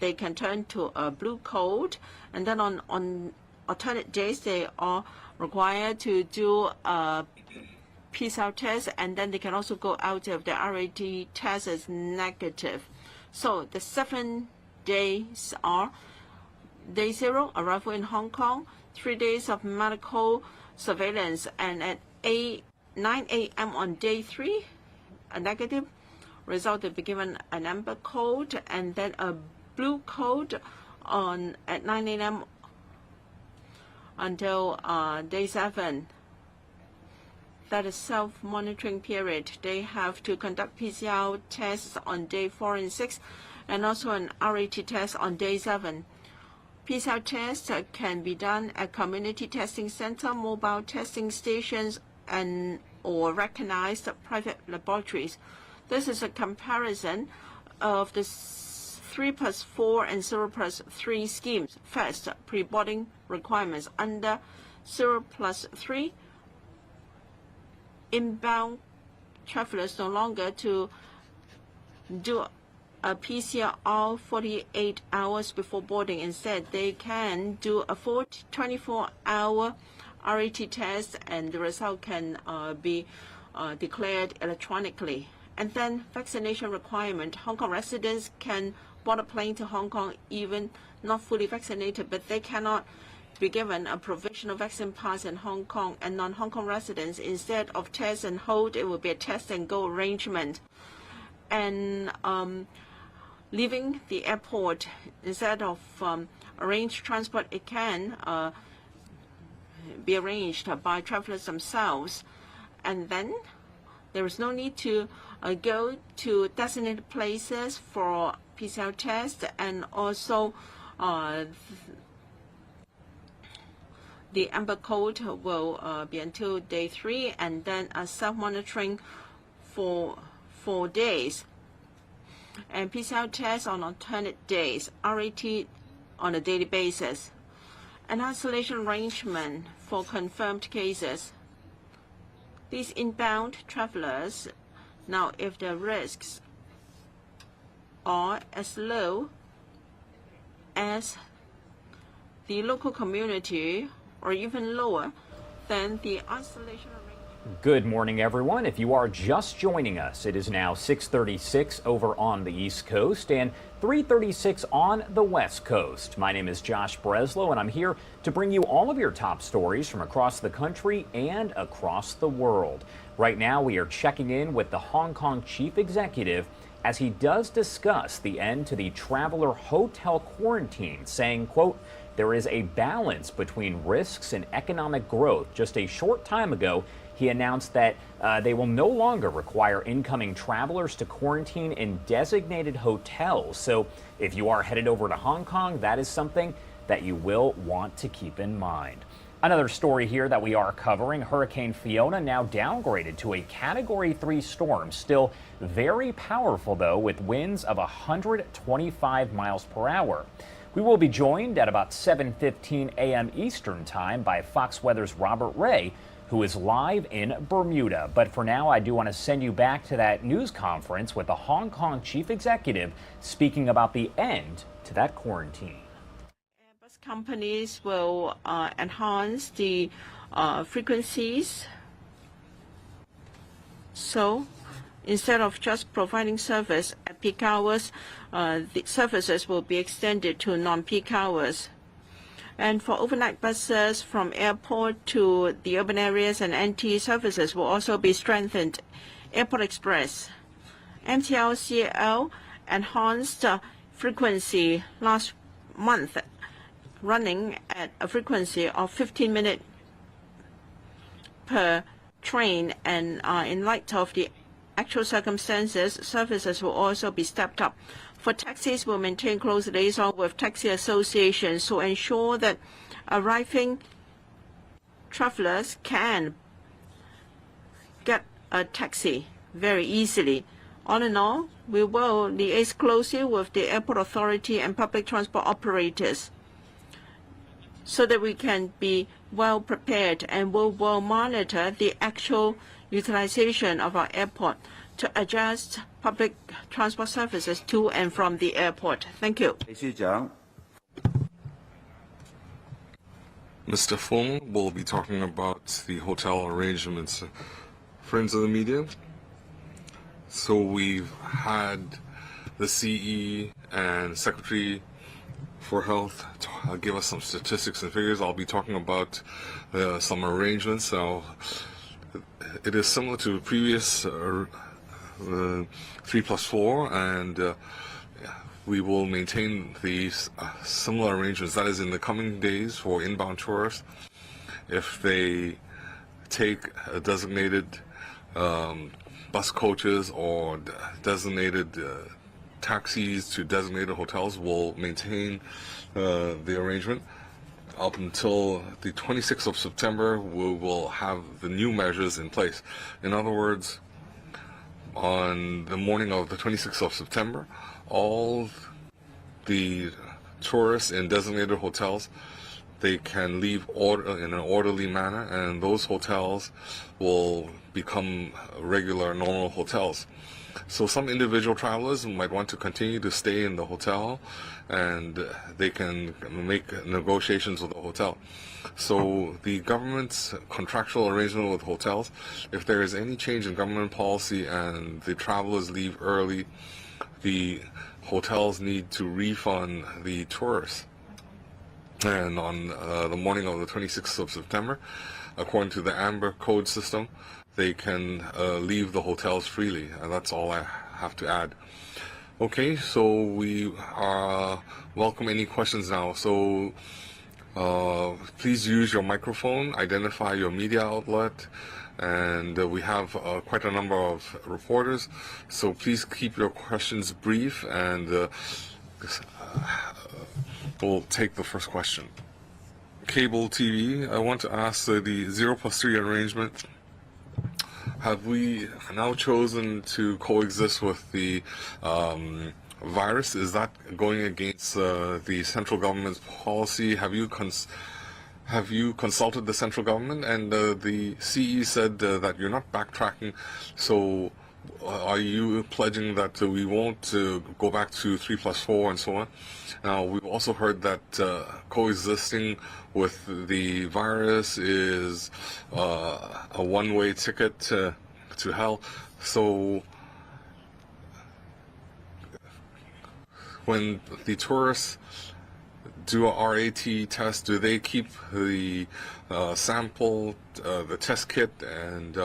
they can turn to a blue code. And then on alternate days, they are required to do a PCR test, and then they can also go out if the RAT test is negative. So the 7 days are: day 0, arrival in Hong Kong, 3 days of medical surveillance, and at 9 a.m. on day 3, a negative result will be given an amber code, and then a blue code at 9 a.m. until day 7. That is self-monitoring period. They have to conduct PCR tests on day 4 and 6, and also an RAT test on day 7. PCR tests can be done at community testing center, mobile testing stations, or recognized private laboratories. This is a comparison of the 3+4 and 0+3 schemes. First, pre-boarding requirements. Under 0+3, inbound travelers no longer to do a PCR 48 hours before boarding. Instead, they can do a 24-hour RAT test, and the result can be declared electronically. And then vaccination requirement. Hong Kong residents can board a plane to Hong Kong even not fully vaccinated, but they cannot be given a provisional vaccine pass in Hong Kong. And non-Hong Kong residents, instead of test and hold, it will be a test and go arrangement. And leaving the airport, instead of arranged transport, it can be arranged by travelers themselves. And then there is no need to go to designated places for PCR tests, and also the Amber Code will be until day 3, and then self-monitoring for 4 days. And PCR tests on alternate days, RAT on a daily basis. An isolation arrangement for confirmed cases. These inbound travelers, now if their risks are as low as the local community or even lower, then the isolation arrangement. Good morning, everyone. If you are just joining us, it is now 6:36 over on the East Coast and 3:36 on the West Coast. My name is Josh Breslow, and I'm here to bring you all of your top stories from across the country and across the world. Right now, we are checking in with the Hong Kong chief executive as he does discuss the end to the traveler hotel quarantine, saying, quote, "There is a balance between risks and economic growth." Just a short time ago, he announced that they will no longer require incoming travelers to quarantine in designated hotels. So if you are headed over to Hong Kong, that is something that you will want to keep in mind. Another story here that we are covering, Hurricane Fiona now downgraded to a Category 3 storm. Still very powerful, though, with winds of 125 miles per hour. We will be joined at about 7:15 a.m. Eastern Time by Fox Weather's Robert Ray, who is live in Bermuda. But for now, I do want to send you back to that news conference with the Hong Kong chief executive speaking about the end to that quarantine. Airbus companies will enhance the frequencies. So instead of just providing service at peak hours, the services will be extended to non-peak hours. And for overnight buses from airport to the urban areas and NT services will also be strengthened. Airport Express MTLCL enhanced frequency last month, running at a frequency of 15 minutes per train, and in light of the actual circumstances, services will also be stepped up. For taxis, we'll maintain close liaison with taxi associations to ensure that arriving travelers can get a taxi very easily. All in all, we will liaise closely with the airport authority and public transport operators so that we can be well prepared, and we will monitor the actual utilization of our airport to adjust public transport services to and from the airport. Thank you. Mr. Fung will be talking about the hotel arrangements. Friends of the media, so we've had the CE and Secretary for Health give us some statistics and figures. I'll be talking about some arrangements. It is similar to previous 3+4, and we will maintain these similar arrangements. That is, in the coming days for inbound tourists, if they take a designated bus coaches or designated taxis to designated hotels, will maintain the arrangement. Up until the 26th of September, we will have the new measures in place. In other words, on the morning of the 26th of September, all the tourists in designated hotels, they can leave in an orderly manner, and those hotels will become regular, normal hotels. So some individual travelers might want to continue to stay in the hotel, and they can make negotiations with the hotel. So the government's contractual arrangement with hotels, if there is any change in government policy and the travelers leave early, the hotels need to refund the tourists. And on the morning of the 26th of September, according to the Amber Code system, they can leave the hotels freely. And that's all I have to add. Okay, so we welcome any questions now. So please use your microphone, identify your media outlet, and we have quite a number of reporters. So please keep your questions brief, and we'll take the first question. Cable TV, I want to ask the 0+3 arrangement. Have we now chosen to coexist with the virus? Is that going against the central government's policy? Have you consulted the central government? And the CE said that you're not backtracking. So are you pledging that we won't go back to 3+4 and so on? Now, we've also heard that coexisting with the virus is a one-way ticket to hell. So when the tourists do a RAT test, do they keep the sample, the test kit, and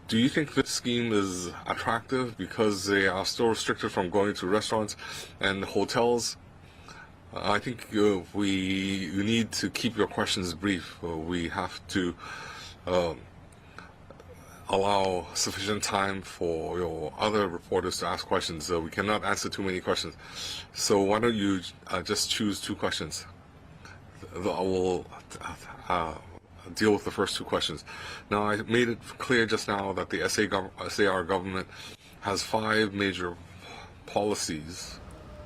do you think this scheme is attractive because they are still restricted from going to restaurants and hotels? I think you need to keep your questions brief. We have to allow sufficient time for your other reporters to ask questions. We cannot answer too many questions. So why don't you just choose 2 questions? I will deal with the first 2 questions. Now, I made it clear just now that the SAR government has 5 major policies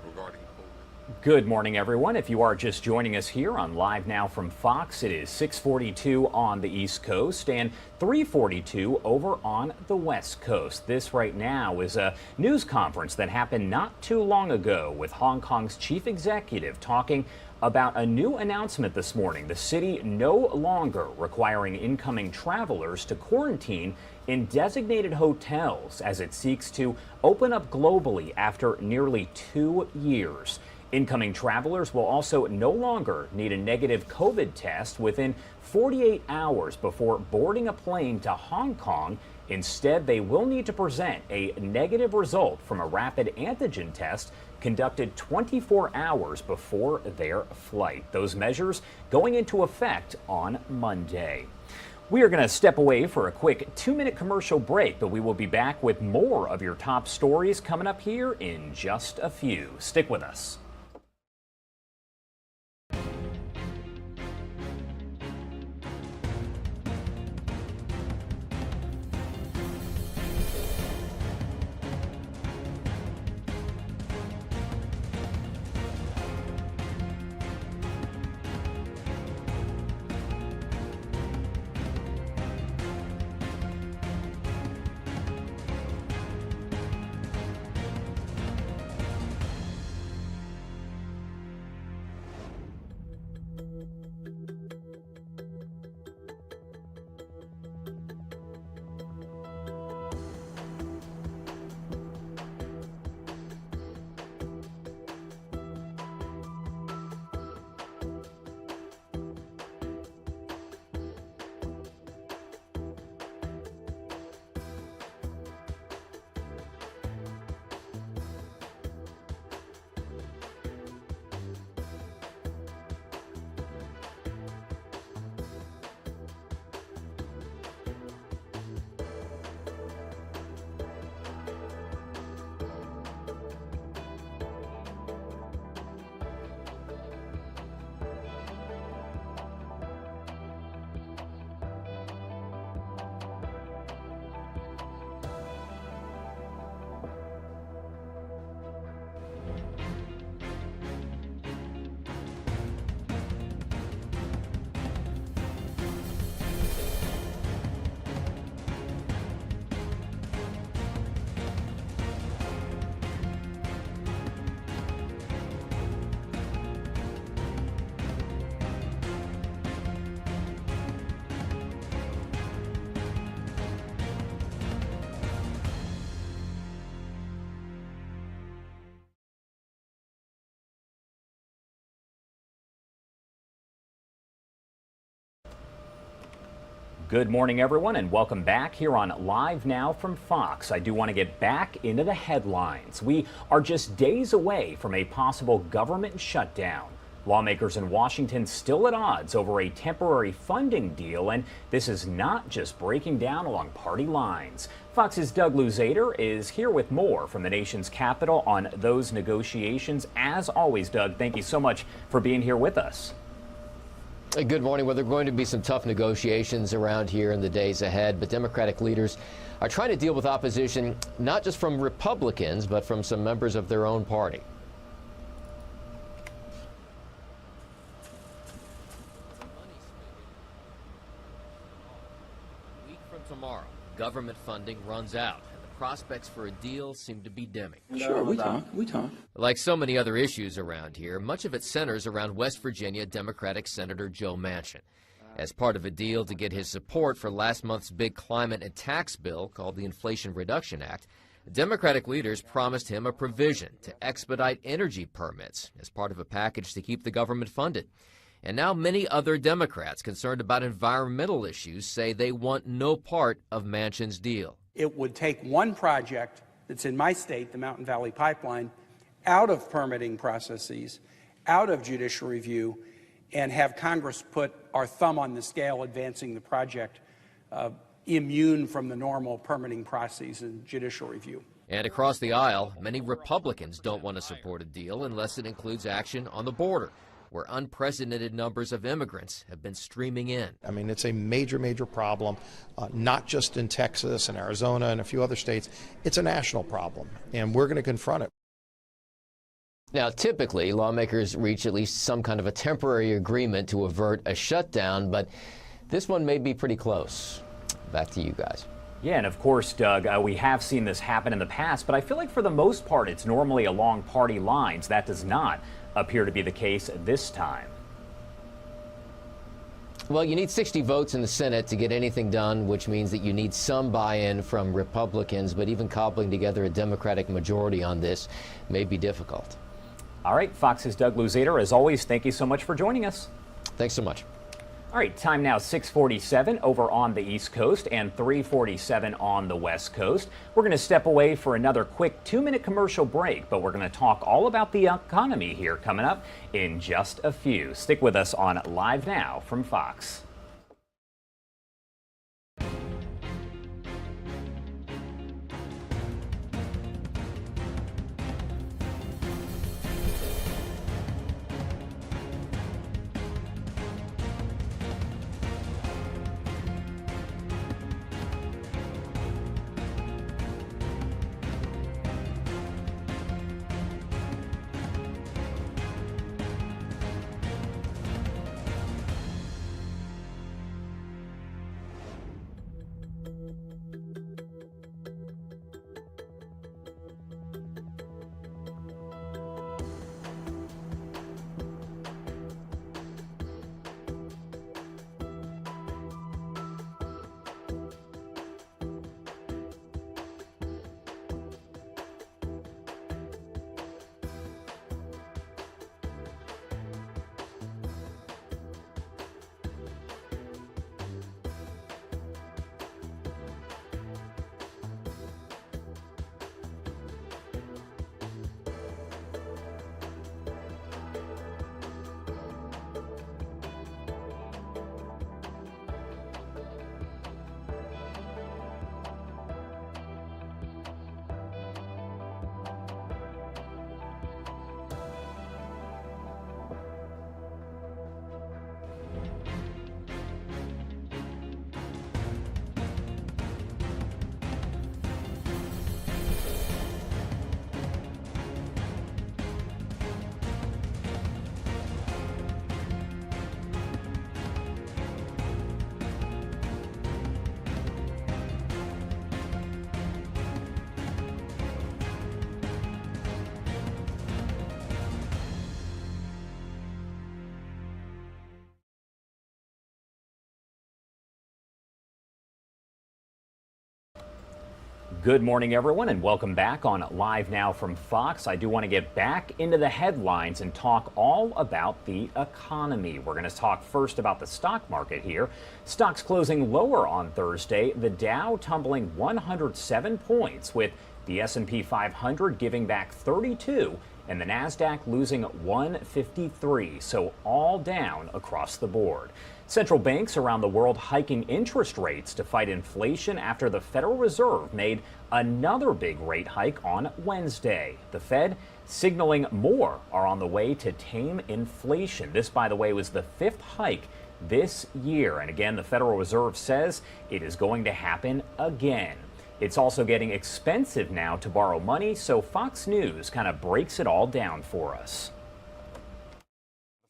regarding COVID. Good morning, everyone. If you are just joining us here on Live Now from Fox, it is 6:42 on the East Coast and 3:42 over on the West Coast. This right now is a news conference that happened not too long ago with Hong Kong's chief executive talking about a new announcement this morning. The city no longer requiring incoming travelers to quarantine in designated hotels as it seeks to open up globally after nearly 2 years. Incoming travelers will also no longer need a negative COVID test within 48 hours before boarding a plane to Hong Kong. Instead, they will need to present a negative result from a rapid antigen test conducted 24 hours before their flight. Those measures going into effect on Monday. We are going to step away for a quick 2-minute commercial break, but we will be back with more of your top stories coming up here in just a few. Stick with us. Good morning, everyone, and welcome back here on Live Now from Fox. I do want to get back into the headlines. We are just days away from a possible government shutdown. Lawmakers in Washington still at odds over a temporary funding deal, and this is not just breaking down along party lines. Fox's Doug Luzader is here with more from the nation's capital on those negotiations. As always, Doug, thank you so much for being here with us. Good morning. Well, there are going to be some tough negotiations around here in the days ahead, but Democratic leaders are trying to deal with opposition not just from Republicans, but from some members of their own party. A week from tomorrow, government funding runs out. Prospects for a deal seem to be dimming. Sure, we talk. Like so many other issues around here, much of it centers around West Virginia Democratic Senator Joe Manchin. As part of a deal to get his support for last month's big climate and tax bill called the Inflation Reduction Act, Democratic leaders promised him a provision to expedite energy permits as part of a package to keep the government funded. And now many other Democrats concerned about environmental issues say they want no part of Manchin's deal. It would take one project that's in my state, the Mountain Valley Pipeline, out of permitting processes, out of judicial review, and have Congress put our thumb on the scale advancing the project, immune from the normal permitting processes and judicial review. And across the aisle, many Republicans don't want to support a deal unless it includes action on the border, where unprecedented numbers of immigrants have been streaming in. I mean, it's a major, major problem, not just in Texas and Arizona and a few other states. It's a national problem, and we're going to confront it. Now, typically, lawmakers reach at least some kind of a temporary agreement to avert a shutdown, but this one may be pretty close. Back to you guys. Yeah, and of course, Doug, we have seen this happen in the past, but I feel like for the most part, it's normally along party lines. That does not appear to be the case this time. Well, you need 60 votes in the Senate to get anything done, which means that you need some buy-in from Republicans, but even cobbling together a Democratic majority on this may be difficult. All right, Fox's Doug Luzader, as always, thank you so much for joining us. Thanks so much. All right, time now 6:47 over on the East Coast and 3:47 on the West Coast. We're going to step away for another quick 2-minute commercial break, but we're going to talk all about the economy here coming up in just a few. Stick with us on Live Now from Fox. Good morning, everyone, and welcome back on Live Now from Fox. I do want to get back into the headlines and talk all about the economy. We're going to talk first about the stock market here. Stocks closing lower on Thursday, the Dow tumbling 107 points, with the S&P 500 giving back 32 and the Nasdaq losing 153, so all down across the board. Central banks around the world hiking interest rates to fight inflation after the Federal Reserve made another big rate hike on Wednesday. The Fed signaling more are on the way to tame inflation. This, by the way, was the 5th hike this year. And again, the Federal Reserve says it is going to happen again. It's also getting expensive now to borrow money, so Fox News kind of breaks it all down for us.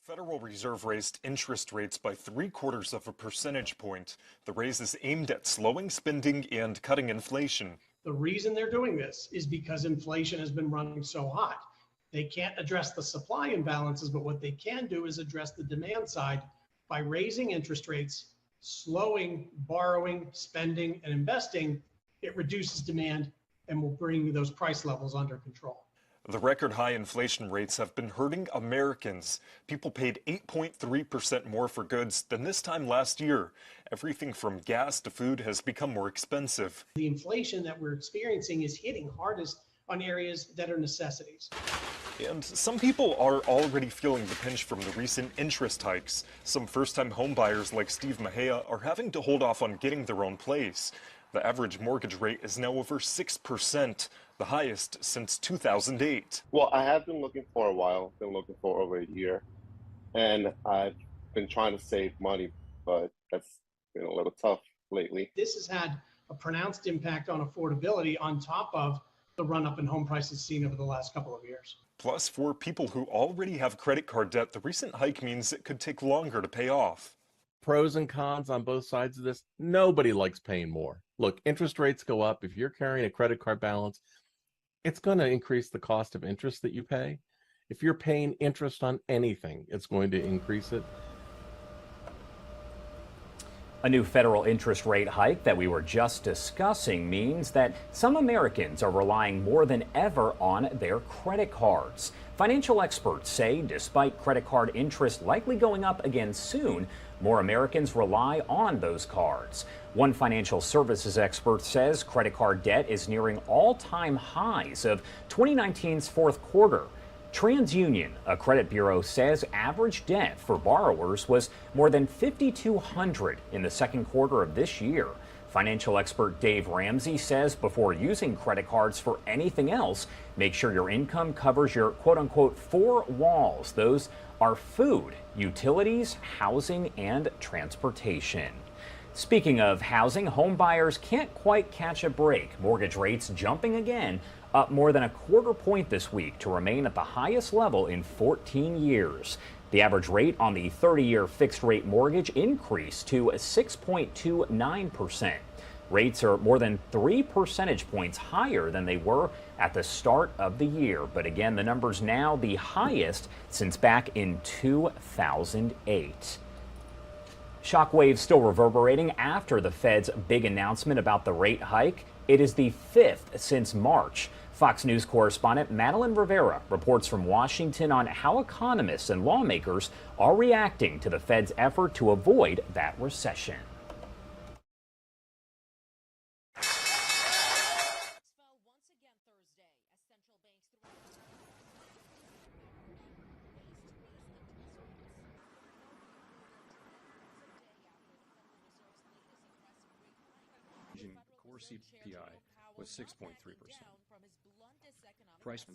The Federal Reserve raised interest rates by 0.75 percentage point. The raise is aimed at slowing spending and cutting inflation. The reason they're doing this is because inflation has been running so hot. They can't address the supply imbalances, but what they can do is address the demand side by raising interest rates, slowing borrowing, spending, and investing. It reduces demand and will bring those price levels under control. The record high inflation rates have been hurting Americans. People paid 8.3% more for goods than this time last year. Everything from gas to food has become more expensive. The inflation that we're experiencing is hitting hardest on areas that are necessities. And some people are already feeling the pinch from the recent interest hikes. Some first-time homebuyers like Steve Mejia are having to hold off on getting their own place. The average mortgage rate is now over 6%, the highest since 2008. Well, I have been looking for a while, been looking for over a year, and I've been trying to save money, but that's been a little tough lately. This has had a pronounced impact on affordability on top of the run-up in home prices seen over the last couple of years. Plus, for people who already have credit card debt, the recent hike means it could take longer to pay off. Pros and cons on both sides of this. Nobody likes paying more. Look, interest rates go up. If you're carrying a credit card balance, it's going to increase the cost of interest that you pay. If you're paying interest on anything, it's going to increase it. A new federal interest rate hike that we were just discussing means that some Americans are relying more than ever on their credit cards. Financial experts say despite credit card interest likely going up again soon, more Americans rely on those cards. One financial services expert says credit card debt is nearing all-time highs of 2019's fourth quarter. TransUnion, a credit bureau, says average debt for borrowers was more than $5,200 in the second quarter of this year. Financial expert Dave Ramsey says before using credit cards for anything else, make sure your income covers your quote-unquote four walls. Those are food, utilities, housing, and transportation. Speaking of housing, home buyers can't quite catch a break. Mortgage rates jumping again, up more than a quarter point this week to remain at the highest level in 14 years. The average rate on the 30-year fixed-rate mortgage increased to 6.29%. Rates are more than 3 percentage points higher than they were at the start of the year. But again, the number's now the highest since back in 2008. Shockwaves still reverberating after the Fed's big announcement about the rate hike. It is the 5th since March. Fox News correspondent Madeline Rivera reports from Washington on how economists and lawmakers are reacting to the Fed's effort to avoid that recession. Core CPI was 6.3%. Price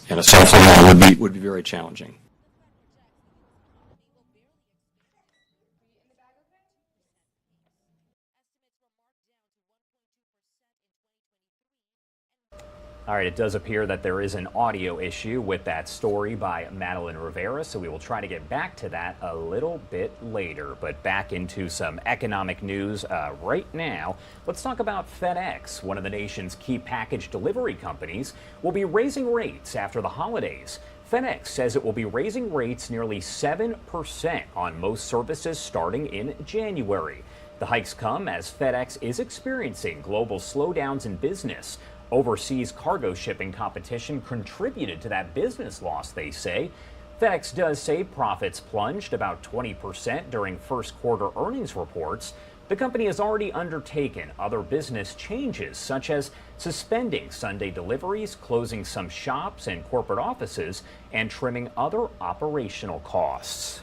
and a soft landing would be very challenging. All right, it does appear that there is an audio issue with that story by Madeline Rivera, so we will try to get back to that a little bit later. But back into some economic news right now. Let's talk about FedEx. One of the nation's key package delivery companies will be raising rates after the holidays. FedEx says it will be raising rates nearly 7% on most services starting in January. The hikes come as FedEx is experiencing global slowdowns in business. Overseas cargo shipping competition contributed to that business loss, they say. FedEx does say profits plunged about 20% during first quarter earnings reports. The company has already undertaken other business changes, such as suspending Sunday deliveries, closing some shops and corporate offices, and trimming other operational costs.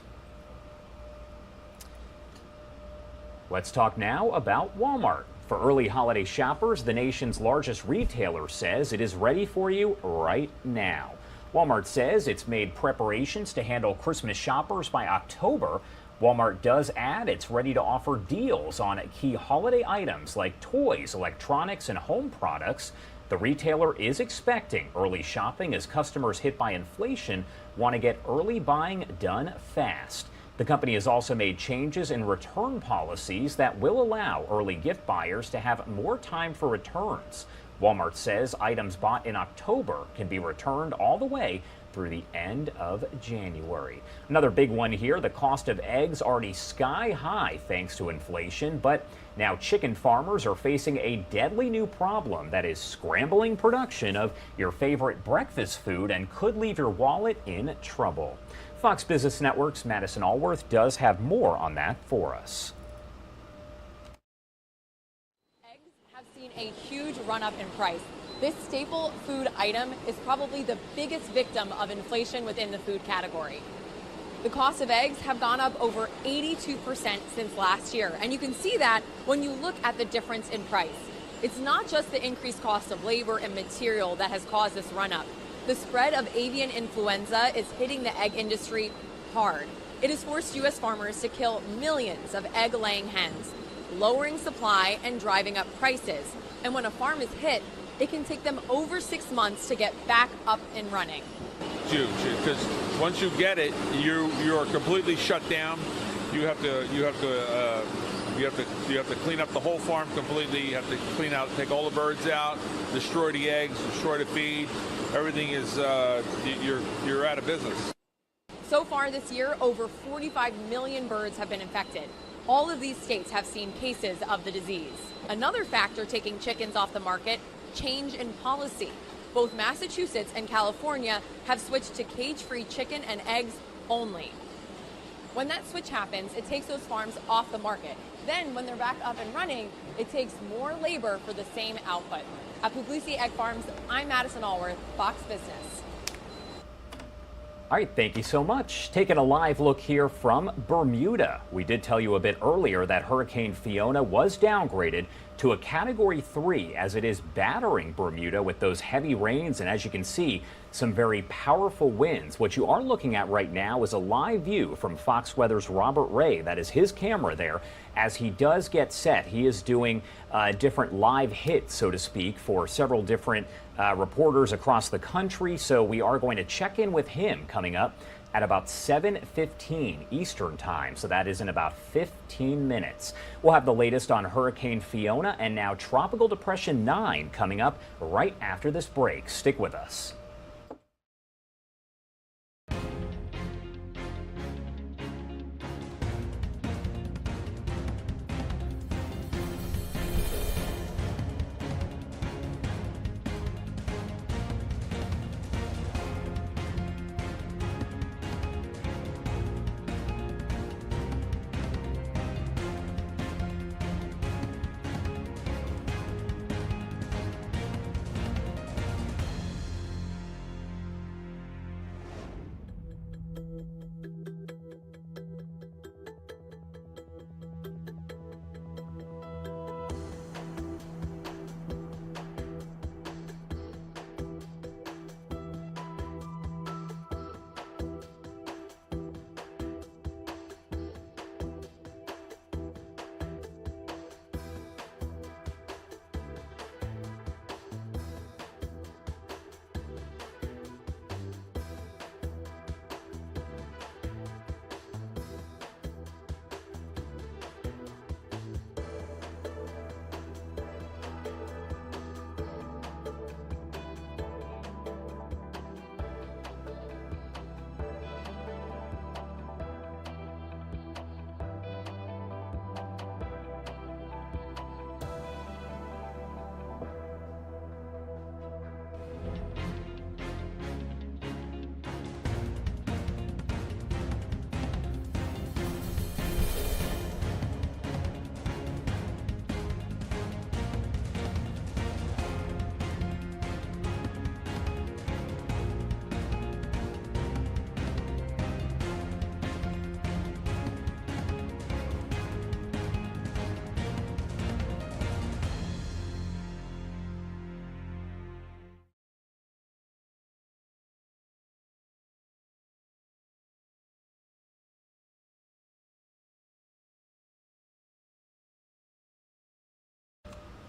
Let's talk now about Walmart. For early holiday shoppers, the nation's largest retailer says it is ready for you right now. Walmart says it's made preparations to handle Christmas shoppers by October. Walmart does add it's ready to offer deals on key holiday items like toys, electronics, and home products. The retailer is expecting early shopping as customers hit by inflation want to get early buying done fast. The company has also made changes in return policies that will allow early gift buyers to have more time for returns. Walmart says items bought in October can be returned all the way through the end of January. Another big one here, the cost of eggs already sky high thanks to inflation, but now chicken farmers are facing a deadly new problem that is scrambling production of your favorite breakfast food and could leave your wallet in trouble. Fox Business Network's Madison Allworth does have more on that for us. Eggs have seen a huge run-up in price. This staple food item is probably the biggest victim of inflation within the food category. The cost of eggs have gone up over 82% since last year, and you can see that when you look at the difference in price. It's not just the increased cost of labor and material that has caused this run-up. The spread of avian influenza is hitting the egg industry hard. It has forced U.S. farmers to kill millions of egg-laying hens, lowering supply and driving up prices. And when a farm is hit, it can take them over 6 months to get back up and running. Huge, because once you get it, you are completely shut down. You have to clean up the whole farm completely. You have to clean out, take all the birds out, destroy the eggs, destroy the feed. Everything is you're out of business. So far this year, over 45 million birds have been infected. All of these states have seen cases of the disease. Another factor taking chickens off the market, change in policy. Both Massachusetts and California have switched to cage-free chicken and eggs only. When that switch happens, it takes those farms off the market. Then, when they're back up and running, it takes more labor for the same output. At Puglisi Egg Farms, I'm Madison Allworth, Fox Business. All right, thank you so much. Taking a live look here from Bermuda. We did tell you a bit earlier that Hurricane Fiona was downgraded to a Category 3 as it is battering Bermuda with those heavy rains and, as you can see, some very powerful winds. What you are looking at right now is a live view from Fox Weather's Robert Ray. That is his camera there. As he does get set, he is doing different live hits, so to speak, for several different reporters across the country. So we are going to check in with him coming up at about 7:15 Eastern time. So that is in about 15 minutes. We'll have the latest on Hurricane Fiona and now Tropical Depression 9 coming up right after this break. Stick with us.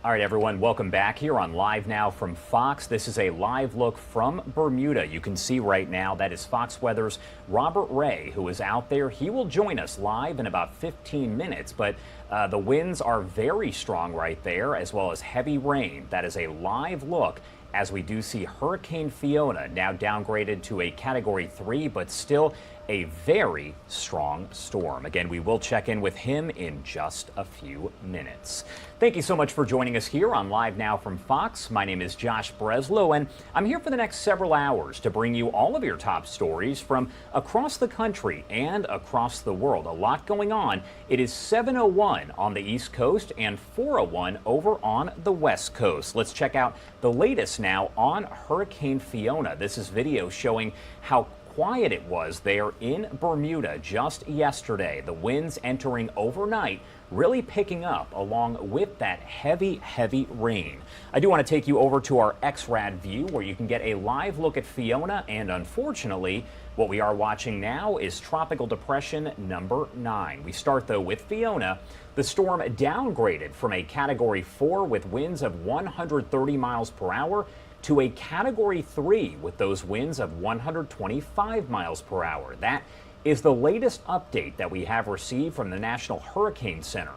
All right, everyone, welcome back here on Live Now from Fox. This is a live look from Bermuda. You can see right now that is Fox Weather's Robert Ray, who is out there. He will join us live in about 15 minutes, but the winds are very strong right there, as well as heavy rain. That is a live look as we do see Hurricane Fiona now downgraded to a Category 3, but still a very strong storm. Again, we will check in with him in just a few minutes. Thank you so much for joining us here on Live Now from Fox. My name is Josh Breslow, and I'm here for the next several hours to bring you all of your top stories from across the country and across the world. A lot going on. It is 7:01 on the East Coast and 4:01 over on the West Coast. Let's check out the latest now on Hurricane Fiona. This is video showing how quiet it was there in Bermuda just yesterday. The winds entering overnight really picking up along with that heavy rain. I do want to take you over to our XRAD view where you can get a live look at Fiona, and unfortunately what we are watching now is Tropical Depression number 9. We start though with Fiona. The storm downgraded from a Category 4 with winds of 130 miles per hour to a Category 3 with those winds of 125 miles per hour. That is the latest update that we have received from the National Hurricane Center.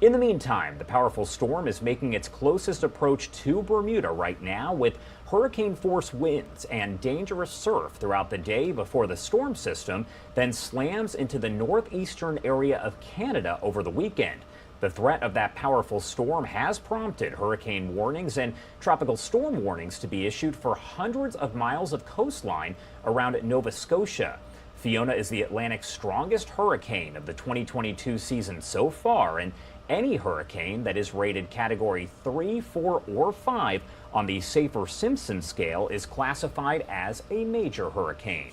In the meantime, the powerful storm is making its closest approach to Bermuda right now with hurricane-force winds and dangerous surf throughout the day before the storm system then slams into the northeastern area of Canada over the weekend. The threat of that powerful storm has prompted hurricane warnings and tropical storm warnings to be issued for hundreds of miles of coastline around Nova Scotia. Fiona is the Atlantic's strongest hurricane of the 2022 season so far, and any hurricane that is rated Category 3, 4, or 5 on the Saffir-Simpson scale is classified as a major hurricane.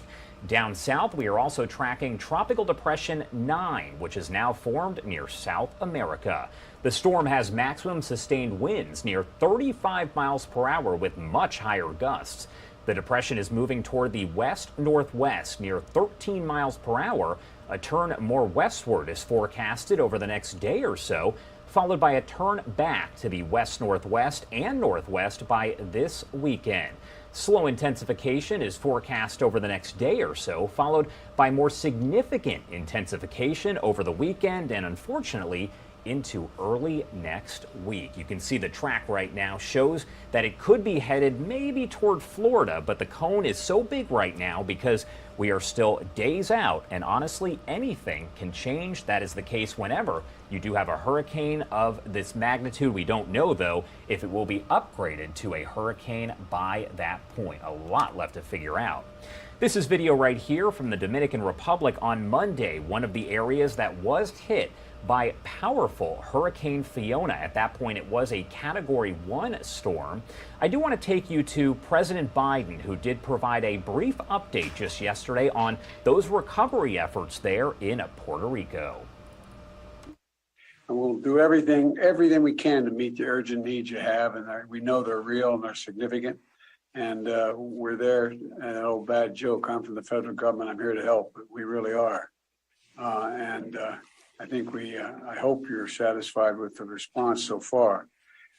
Down south, we are also tracking Tropical Depression 9, which is now formed near South America. The storm has maximum sustained winds near 35 miles per hour with much higher gusts. The depression is moving toward the west-northwest near 13 miles per hour. A turn more westward is forecasted over the next day or so, followed by a turn back to the west-northwest and northwest by this weekend. Slow intensification is forecast over the next day or so, followed by more significant intensification over the weekend and, unfortunately, into early next week. You can see the track right now shows that it could be headed maybe toward Florida, but the cone is so big right now because we are still days out, and honestly, anything can change. That is the case whenever you do have a hurricane of this magnitude. We don't know, though, if it will be upgraded to a hurricane by that point. A lot left to figure out. This is video right here from the Dominican Republic on Monday, one of the areas that was hit by powerful Hurricane Fiona. At that point, it was a Category 1 storm. I do want to take you to President Biden, who did provide a brief update just yesterday on those recovery efforts there in Puerto Rico. And we'll do everything we can to meet the urgent needs you have, and we know they're real and they're significant. And we're there. An old bad joke, I'm from the federal government, I'm here to help, but we really are. I think I hope you're satisfied with the response so far.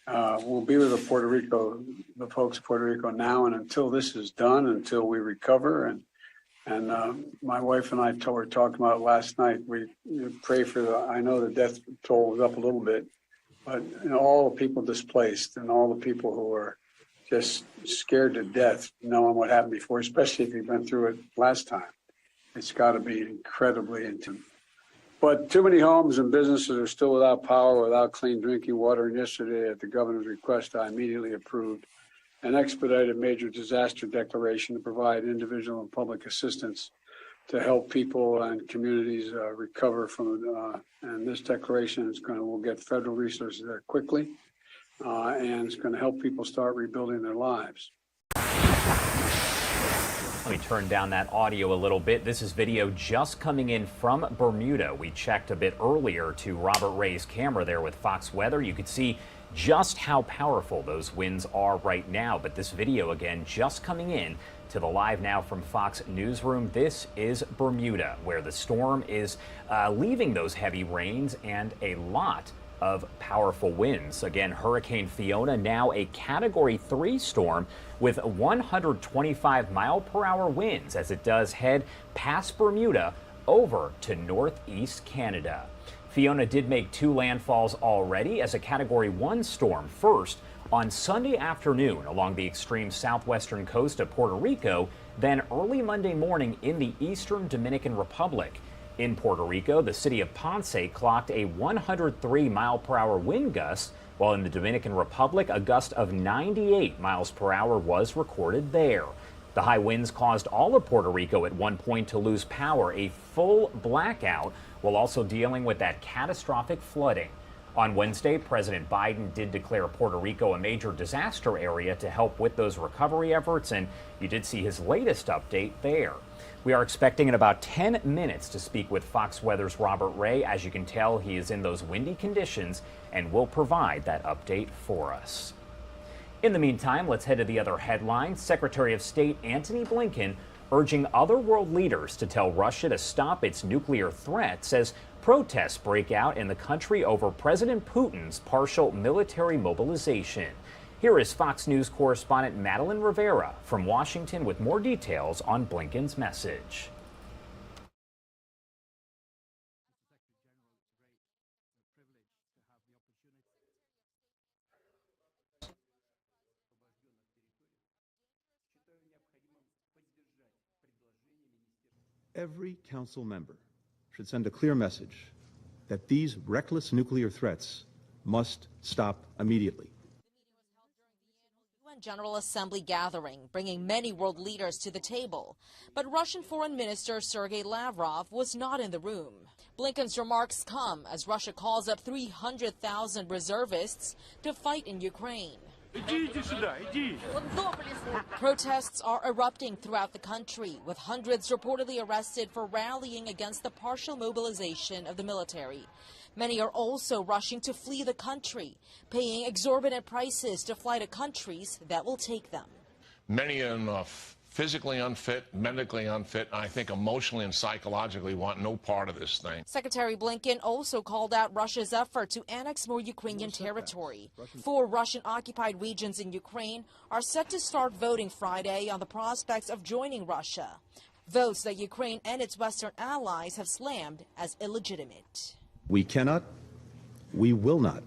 We'll be with the folks of Puerto Rico now and until this is done, until we recover. And my wife and I were talking about it last night. We pray for I know the death toll was up a little bit, but all the people displaced and all the people who are just scared to death knowing what happened before, especially if you've been through it last time. It's got to be incredibly intense. But too many homes and businesses are still without power, without clean drinking water. And yesterday, at the governor's request, I immediately approved an expedited major disaster declaration to provide individual and public assistance to help people and communities recover from and this declaration will get federal resources there quickly, and it's going to help people start rebuilding their lives. Let me turn down that audio a little bit. This is video just coming in from Bermuda. We checked a bit earlier to Robert Ray's camera there with Fox Weather. You could see just how powerful those winds are right now. But this video, again, just coming in to the Live Now from Fox newsroom. This is Bermuda, where the storm is leaving those heavy rains and a lot of powerful winds. Again, Hurricane Fiona, now a Category 3 storm with 125-mile-per-hour winds as it does head past Bermuda over to northeast Canada. Fiona did make 2 landfalls already as a Category 1 storm. First, on Sunday afternoon along the extreme southwestern coast of Puerto Rico, then early Monday morning in the eastern Dominican Republic. In Puerto Rico, the city of Ponce clocked a 103-mile-per-hour wind gust, while in the Dominican Republic, a gust of 98 miles per hour was recorded there. The high winds caused all of Puerto Rico at one point to lose power, a full blackout, while also dealing with that catastrophic flooding. On Wednesday, President Biden did declare Puerto Rico a major disaster area to help with those recovery efforts, and you did see his latest update there. We are expecting in about 10 minutes to speak with Fox Weather's Robert Ray. As you can tell, he is in those windy conditions and will provide that update for us. In the meantime, let's head to the other headlines. Secretary of State Antony Blinken urging other world leaders to tell Russia to stop its nuclear threats as protests break out in the country over President Putin's partial military mobilization. Here is Fox News correspondent Madeline Rivera from Washington with more details on Blinken's message. Every council member should send a clear message that these reckless nuclear threats must stop immediately. UN General Assembly gathering, bringing many world leaders to the table. But Russian Foreign Minister Sergei Lavrov was not in the room. Blinken's remarks come as Russia calls up 300,000 reservists to fight in Ukraine. Protests are erupting throughout the country, with hundreds reportedly arrested for rallying against the partial mobilization of the military. Many are also rushing to flee the country, paying exorbitant prices to fly to countries that will take them. Many of them are physically unfit, medically unfit, and I think emotionally and psychologically want no part of this thing. Secretary Blinken also called out Russia's effort to annex more Ukrainian territory. 4 Russian-occupied regions in Ukraine are set to start voting Friday on the prospects of joining Russia. Votes that Ukraine and its Western allies have slammed as illegitimate. We cannot, we will not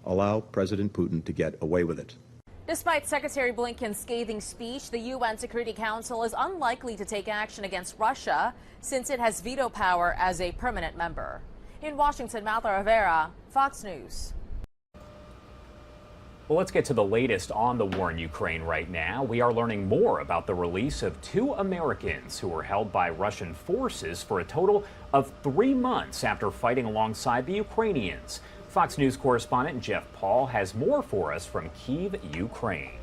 allow President Putin to get away with it. Despite Secretary Blinken's scathing speech, the UN Security Council is unlikely to take action against Russia since it has veto power as a permanent member. In Washington, Martha Rivera, Fox News. Well, let's get to the latest on the war in Ukraine right now. We are learning more about the release of 2 Americans who were held by Russian forces for a total of 3 months after fighting alongside the Ukrainians. Fox News correspondent Jeff Paul has more for us from Kyiv, Ukraine.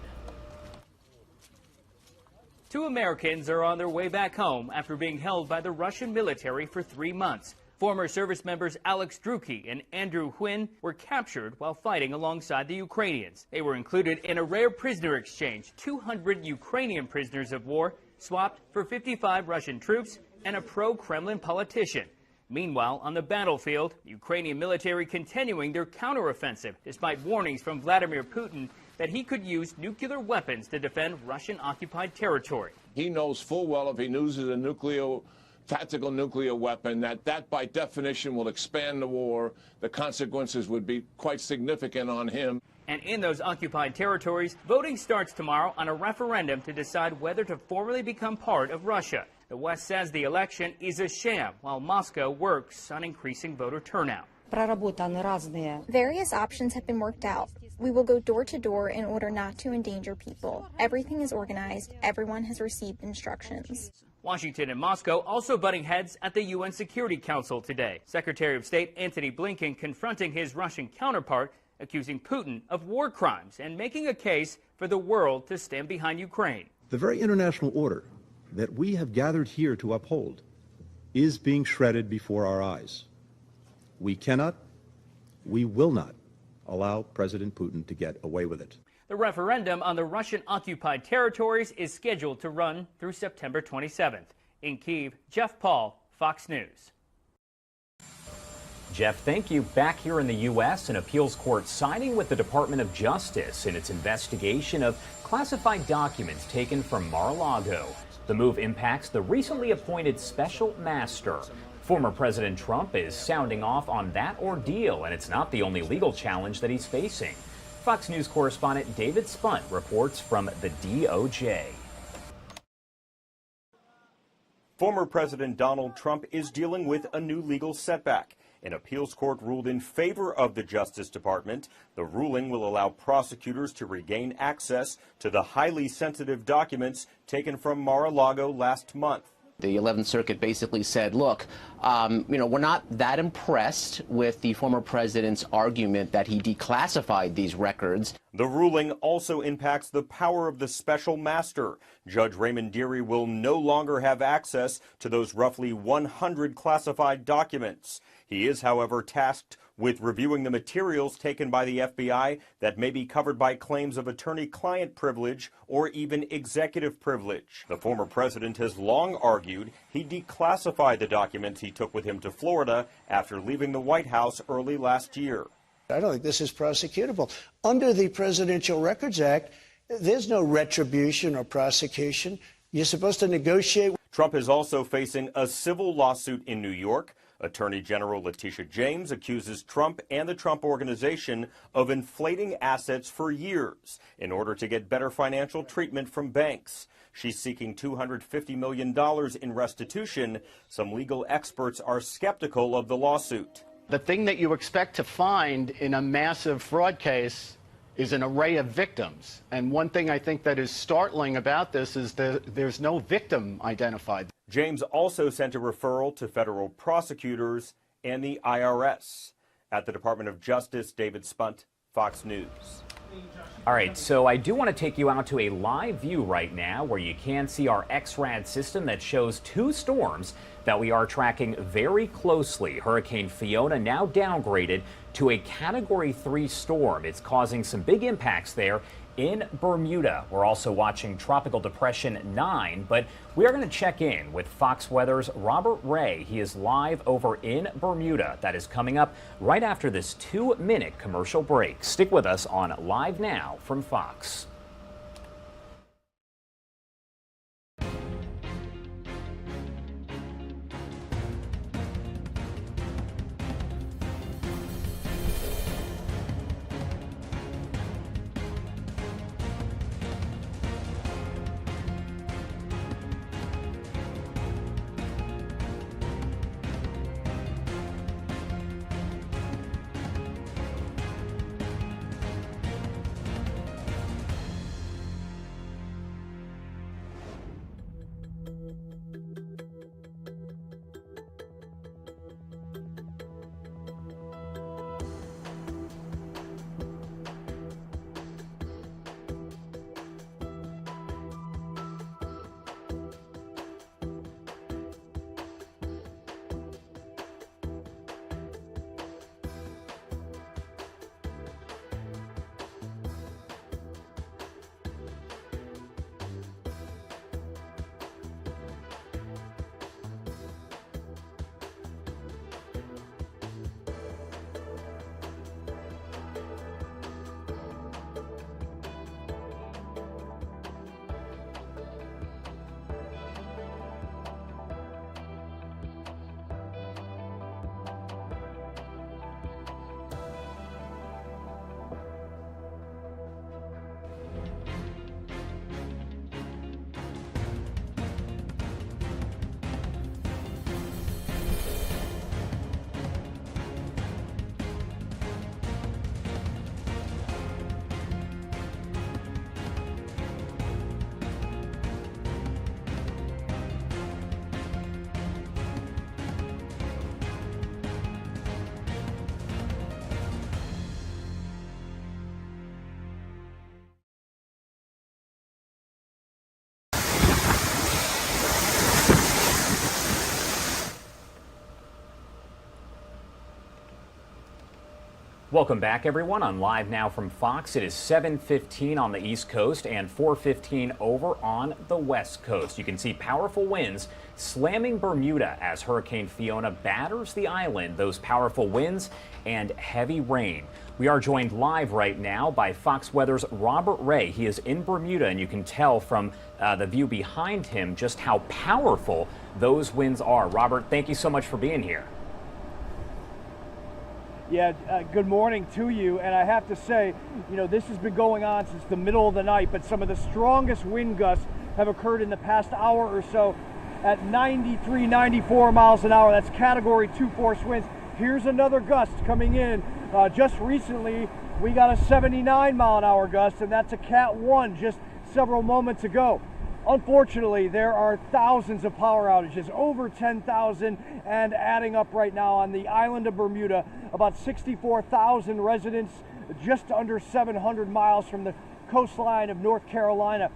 2 Americans are on their way back home after being held by the Russian military for 3 months. Former service members Alex Druki and Andrew Huynh were captured while fighting alongside the Ukrainians. They were included in a rare prisoner exchange, 200 Ukrainian prisoners of war swapped for 55 Russian troops and a pro-Kremlin politician. Meanwhile, on the battlefield, the Ukrainian military continuing their counteroffensive despite warnings from Vladimir Putin that he could use nuclear weapons to defend Russian-occupied territory. He knows full well if he uses a tactical nuclear weapon, that by definition will expand the war. The consequences would be quite significant on him. And in those occupied territories, voting starts tomorrow on a referendum to decide whether to formally become part of Russia. The West says the election is a sham, while Moscow works on increasing voter turnout. Various options have been worked out. We will go door to door in order not to endanger people. Everything is organized. Everyone has received instructions. Washington and Moscow also butting heads at the UN Security Council today. Secretary of State Antony Blinken confronting his Russian counterpart, accusing Putin of war crimes and making a case for the world to stand behind Ukraine. The very international order that we have gathered here to uphold is being shredded before our eyes. We cannot, we will not allow President Putin to get away with it. The referendum on the Russian-occupied territories is scheduled to run through September 27th. In Kyiv, Jeff Paul, Fox News. Jeff, thank you. Back here in the U.S., an appeals court siding with the Department of Justice in its investigation of classified documents taken from Mar-a-Lago. The move impacts the recently appointed special master. Former President Trump is sounding off on that ordeal, and it's not the only legal challenge that he's facing. Fox News correspondent David Spunt reports from the DOJ. Former President Donald Trump is dealing with a new legal setback. An appeals court ruled in favor of the Justice Department. The ruling will allow prosecutors to regain access to the highly sensitive documents taken from Mar-a-Lago last month. The 11th Circuit basically said, look, we're not that impressed with the former president's argument that he declassified these records. The ruling also impacts the power of the special master. Judge Raymond Dearie will no longer have access to those roughly 100 classified documents. He is, however, tasked with reviewing the materials taken by the FBI that may be covered by claims of attorney-client privilege or even executive privilege. The former president has long argued he declassified the documents he took with him to Florida after leaving the White House early last year. I don't think this is prosecutable. Under the Presidential Records Act, there's no retribution or prosecution. You're supposed to negotiate. Trump is also facing a civil lawsuit in New York. Attorney General Letitia James accuses Trump and the Trump Organization of inflating assets for years in order to get better financial treatment from banks. She's seeking $250 million in restitution. Some legal experts are skeptical of the lawsuit. The thing that you expect to find in a massive fraud case is an array of victims. And one thing I think that is startling about this is that there's no victim identified. James also sent a referral to federal prosecutors and the IRS. At the Department of Justice, David Spunt, Fox News. All right, so I do want to take you out to a live view right now where you can see our XRAD system that shows two storms that we are tracking very closely. Hurricane Fiona now downgraded to a Category 3 storm. It's causing some big impacts there in Bermuda. We're also watching Tropical Depression 9, but we are going to check in with Fox Weather's Robert Ray. He is live over in Bermuda. That is coming up right after this 2-minute commercial break. Stick with us on Live Now from Fox. Welcome back, everyone, on Live Now from Fox. It is 7:15 on the East Coast and 4:15 over on the West Coast. You can see powerful winds slamming Bermuda as Hurricane Fiona batters the island. Those powerful winds and heavy rain. We are joined live right now by Fox Weather's Robert Ray. He is in Bermuda, and you can tell from the view behind him just how powerful those winds are. Robert, thank you so much for being here. Yeah, good morning to you. And I have to say, you know, this has been going on since the middle of the night, but some of the strongest wind gusts have occurred in the past hour or so at 93, 94 miles an hour. That's Category 2 force winds. Here's another gust coming in. Just recently, we got a 79 mile an hour gust, and that's a Cat 1 just several moments ago. Unfortunately, there are thousands of power outages, over 10,000, and adding up right now on the island of Bermuda. About 64,000 residents, just under 700 miles from the coastline of North Carolina.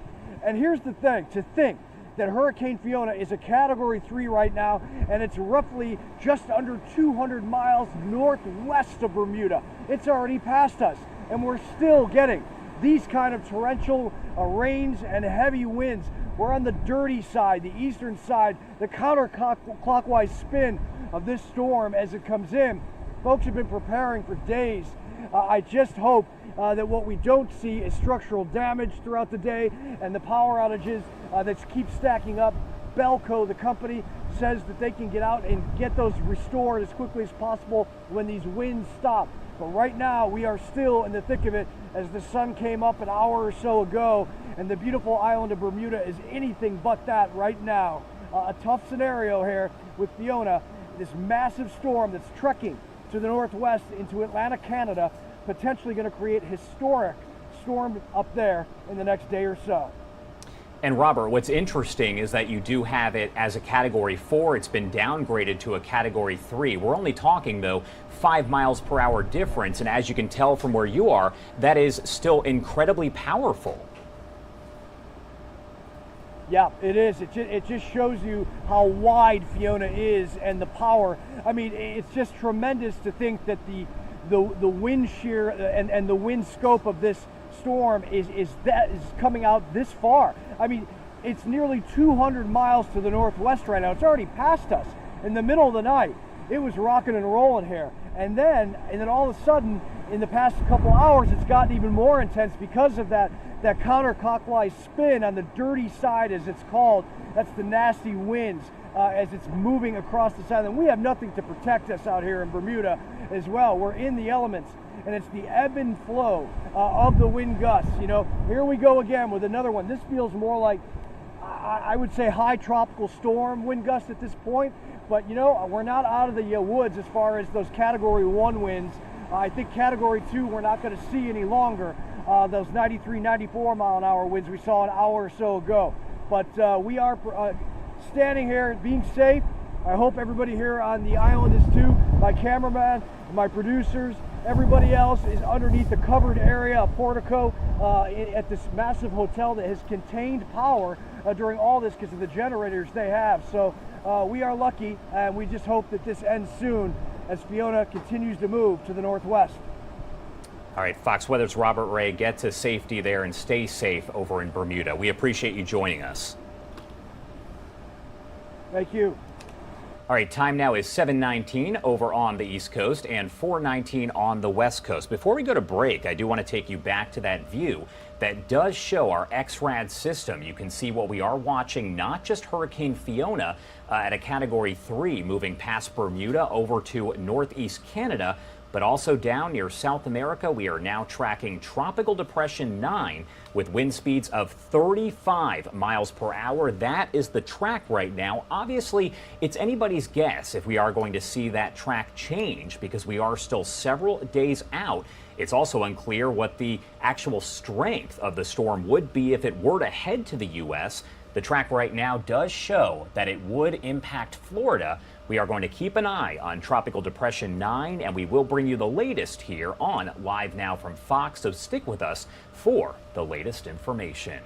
And here's the thing, to think that Hurricane Fiona is a Category 3 right now, and it's roughly just under 200 miles northwest of Bermuda. It's already past us, and we're still getting these kind of torrential rains and heavy winds. We're on the dirty side, the eastern side, the counterclockwise spin of this storm as it comes in. Folks have been preparing for days. I just hope that what we don't see is structural damage throughout the day and the power outages that keep stacking up. Belco, the company, says that they can get out and get those restored as quickly as possible when these winds stop. But right now, we are still in the thick of it as the sun came up an hour or so ago, and the beautiful island of Bermuda is anything but that right now. A tough scenario here with Fiona, this massive storm that's trekking to the northwest into Atlantic Canada, potentially going to create historic storm up there in the next day or so. And Robert, what's interesting is that you do have it as a Category 4. It's been downgraded to a Category 3. We're only talking, though, 5 miles per hour difference. And as you can tell from where you are, that is still incredibly powerful. Yeah, it is. It just shows you how wide Fiona is and the power. I mean, it's just tremendous to think that the wind shear and the wind scope of this storm is coming out this far. I mean, it's nearly 200 miles to the northwest right now. It's already past us. In the middle of the night, it was rocking and rolling here. And then all of a sudden, in the past couple hours, it's gotten even more intense because of that counterclockwise spin on the dirty side, as it's called. That's the nasty winds as it's moving across this island. We have nothing to protect us out here in Bermuda as well. We're in the elements, and it's the ebb and flow of the wind gusts. You know, here we go again with another one. This feels more like, I would say, high tropical storm wind gusts at this point. But, you know, we're not out of the woods as far as those Category 1 winds. I think Category 2 we're not going to see any longer. Those 93, 94 mile an hour winds we saw an hour or so ago. But we are standing here being safe. I hope everybody here on the island is too. My cameraman, my producers, everybody else is underneath the covered area, a portico at this massive hotel that has contained power during all this because of the generators they have. So we are lucky, and we just hope that this ends soon as Fiona continues to move to the northwest. All right, Fox Weather's Robert Ray, get to safety there and stay safe over in Bermuda. We appreciate you joining us. Thank you. All right, time now is 7:19 over on the East Coast and 4:19 on the West Coast. Before we go to break, I do want to take you back to that view that does show our XRAD system. You can see what we are watching, not just Hurricane Fiona at a Category 3 moving past Bermuda over to northeast Canada, but also down near South America. We are now tracking Tropical Depression 9 with wind speeds of 35 miles per hour. That is the track right now. Obviously, it's anybody's guess if we are going to see that track change because we are still several days out. It's also unclear what the actual strength of the storm would be if it were to head to the U.S. The track right now does show that it would impact Florida. We are going to keep an eye on Tropical Depression 9, and we will bring you the latest here on Live Now from Fox, so stick with us for the latest information.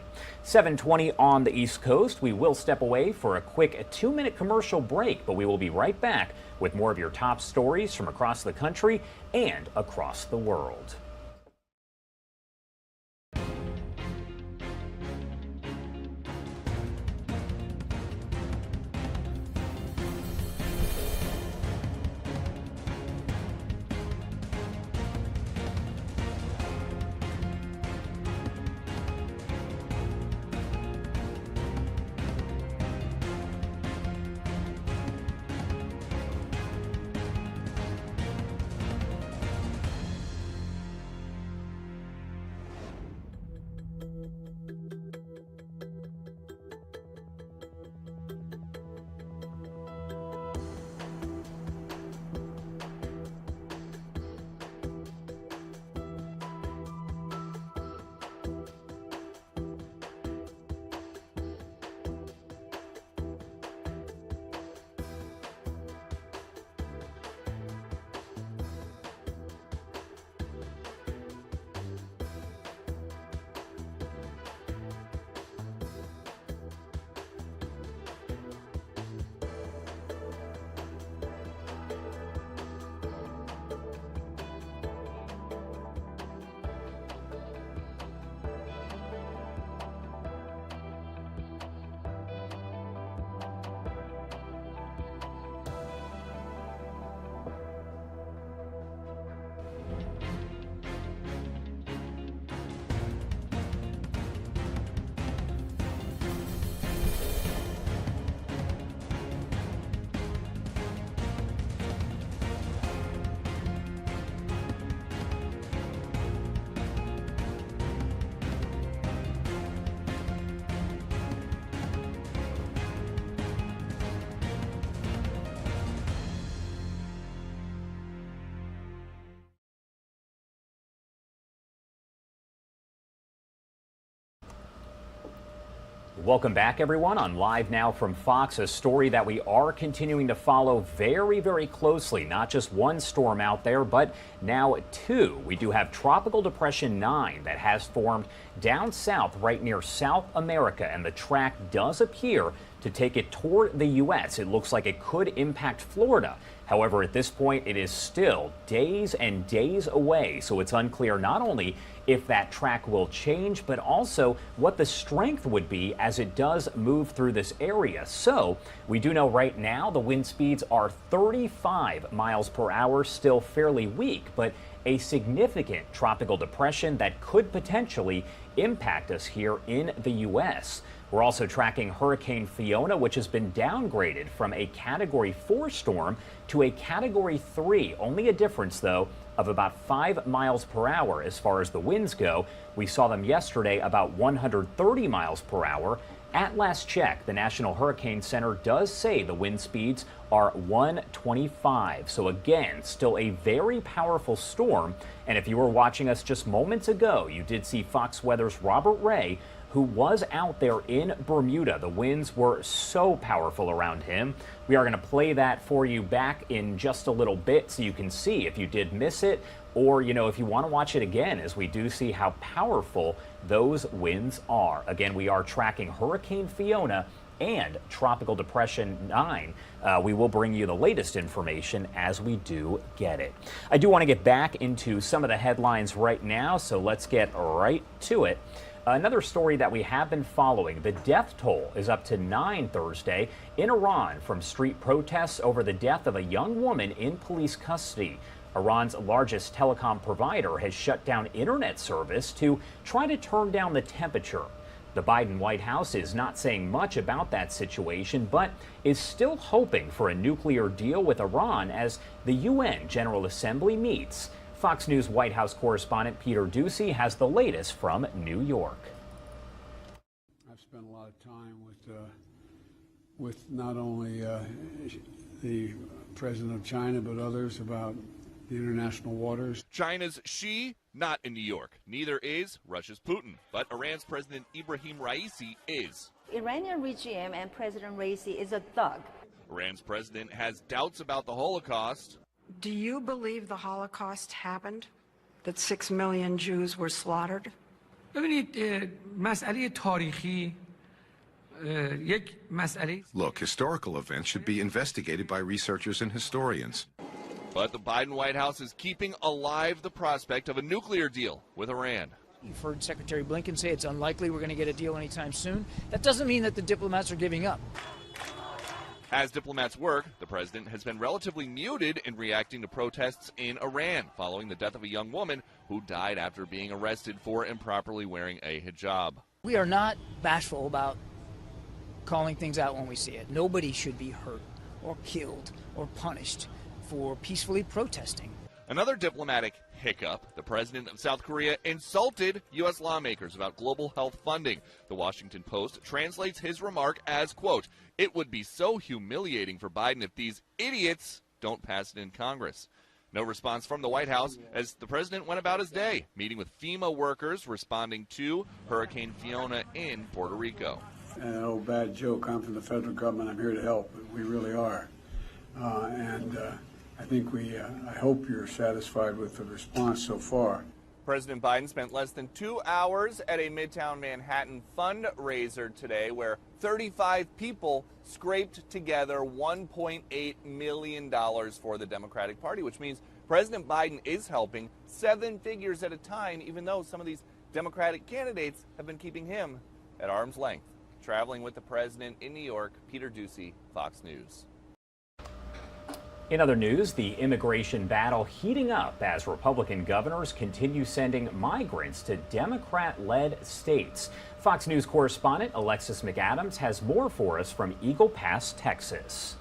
7:20 on the East Coast. We will step away for a quick 2-minute commercial break, but we will be right back with more of your top stories from across the country and across the world. Welcome back, everyone, on Live Now from Fox, a story that we are continuing to follow very, very closely. Not just one storm out there, but now two. We do have Tropical Depression 9 that has formed down south right near South America, and the track does appear to take it toward the U.S. It looks like it could impact Florida. However, at this point, it is still days and days away, so it's unclear not only if that track will change, but also what the strength would be as it does move through this area. So we do know right now the wind speeds are 35 miles per hour, still fairly weak, but a significant tropical depression that could potentially impact us here in the U.S. We're also tracking Hurricane Fiona, which has been downgraded from a Category 4 storm to a Category 3. Only a difference, though, of about 5 miles per hour as far as the winds go. We saw them yesterday about 130 miles per hour. At last check, the National Hurricane Center does say the wind speeds are 125. So again, still a very powerful storm. And if you were watching us just moments ago, you did see Fox Weather's Robert Ray, who was out there in Bermuda. The winds were so powerful around him. We are going to play that for you back in just a little bit so you can see if you did miss it, or, you know, if you want to watch it again, as we do see how powerful those winds are. Again, we are tracking Hurricane Fiona and Tropical Depression 9. We will bring you the latest information as we do get it. I do want to get back into some of the headlines right now, so let's get right to it. Another story that we have been following, the death toll is up to 9 Thursday in Iran from street protests over the death of a young woman in police custody. Iran's largest telecom provider has shut down internet service to try to turn down the temperature. The Biden White House is not saying much about that situation, but is still hoping for a nuclear deal with Iran as the UN General Assembly meets. Fox News White House correspondent Peter Doocy has the latest from New York. I've spent a lot of time with not only the president of China, but others about the international waters. China's Xi, not in New York. Neither is Russia's Putin. But Iran's President Ibrahim Raisi is. Iranian regime and President Raisi is a thug. Iran's president has doubts about the Holocaust. Do you believe the Holocaust happened? That 6 million Jews were slaughtered? Look, historical events should be investigated by researchers and historians. But the Biden White House is keeping alive the prospect of a nuclear deal with Iran. You've heard Secretary Blinken say it's unlikely we're going to get a deal anytime soon. That doesn't mean that the diplomats are giving up. As diplomats work, the president has been relatively muted in reacting to protests in Iran following the death of a young woman who died after being arrested for improperly wearing a hijab. We are not bashful about calling things out when we see it. Nobody should be hurt or killed or punished for peacefully protesting. Another diplomatic hiccup, the president of South Korea insulted U.S. lawmakers about global health funding. The Washington Post translates his remark as, quote, "It would be so humiliating for Biden if these idiots don't pass it in Congress." No response from the White House as the president went about his day, meeting with FEMA workers responding to Hurricane Fiona in Puerto Rico. An old bad joke, I'm from the federal government, I'm here to help. We really are. I think I hope you're satisfied with the response so far. President Biden spent less than 2 hours at a Midtown Manhattan fundraiser today where 35 people scraped together $1.8 million for the Democratic Party, which means President Biden is helping 7 figures at a time, even though some of these Democratic candidates have been keeping him at arm's length. Traveling with the president in New York, Peter Doocy, Fox News. In other news, the immigration battle heating up as Republican governors continue sending migrants to Democrat-led states. Fox News correspondent Alexis McAdams has more for us from Eagle Pass, Texas.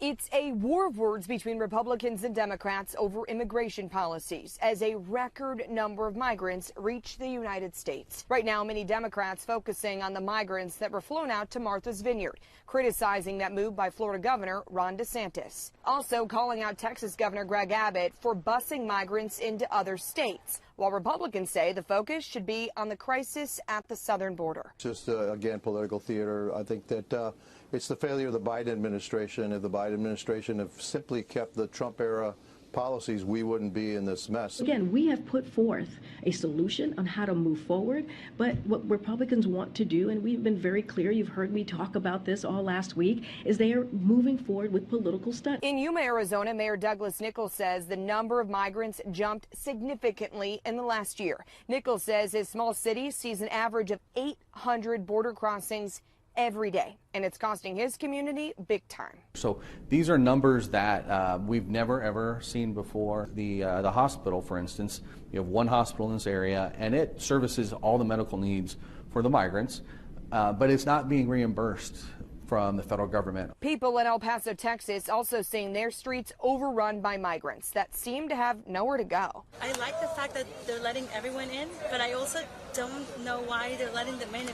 It's a war of words between Republicans and Democrats over immigration policies as a record number of migrants reach the United States. Right now, many Democrats focusing on the migrants that were flown out to Martha's Vineyard, criticizing that move by Florida Governor Ron DeSantis. Also calling out Texas Governor Greg Abbott for busing migrants into other states, while Republicans say the focus should be on the crisis at the southern border. Just, again, political theater. I think that it's the failure of the Biden administration. If the Biden administration have simply kept the Trump-era policies, we wouldn't be in this mess. Again, we have put forth a solution on how to move forward, but what Republicans want to do, and we've been very clear, you've heard me talk about this all last week, is they are moving forward with political stunts. In Yuma, Arizona, Mayor Douglas Nichols says the number of migrants jumped significantly in the last year. Nichols says his small city sees an average of 800 border crossings every day, and it's costing his community big time. So these are numbers that we've never ever seen before. The hospital, for instance, you have one hospital in this area, and it services all the medical needs for the migrants, but it's not being reimbursed from the federal government. People in El Paso, Texas, also seeing their streets overrun by migrants that seem to have nowhere to go. I like the fact that they're letting everyone in, but I also don't know why they're letting them in.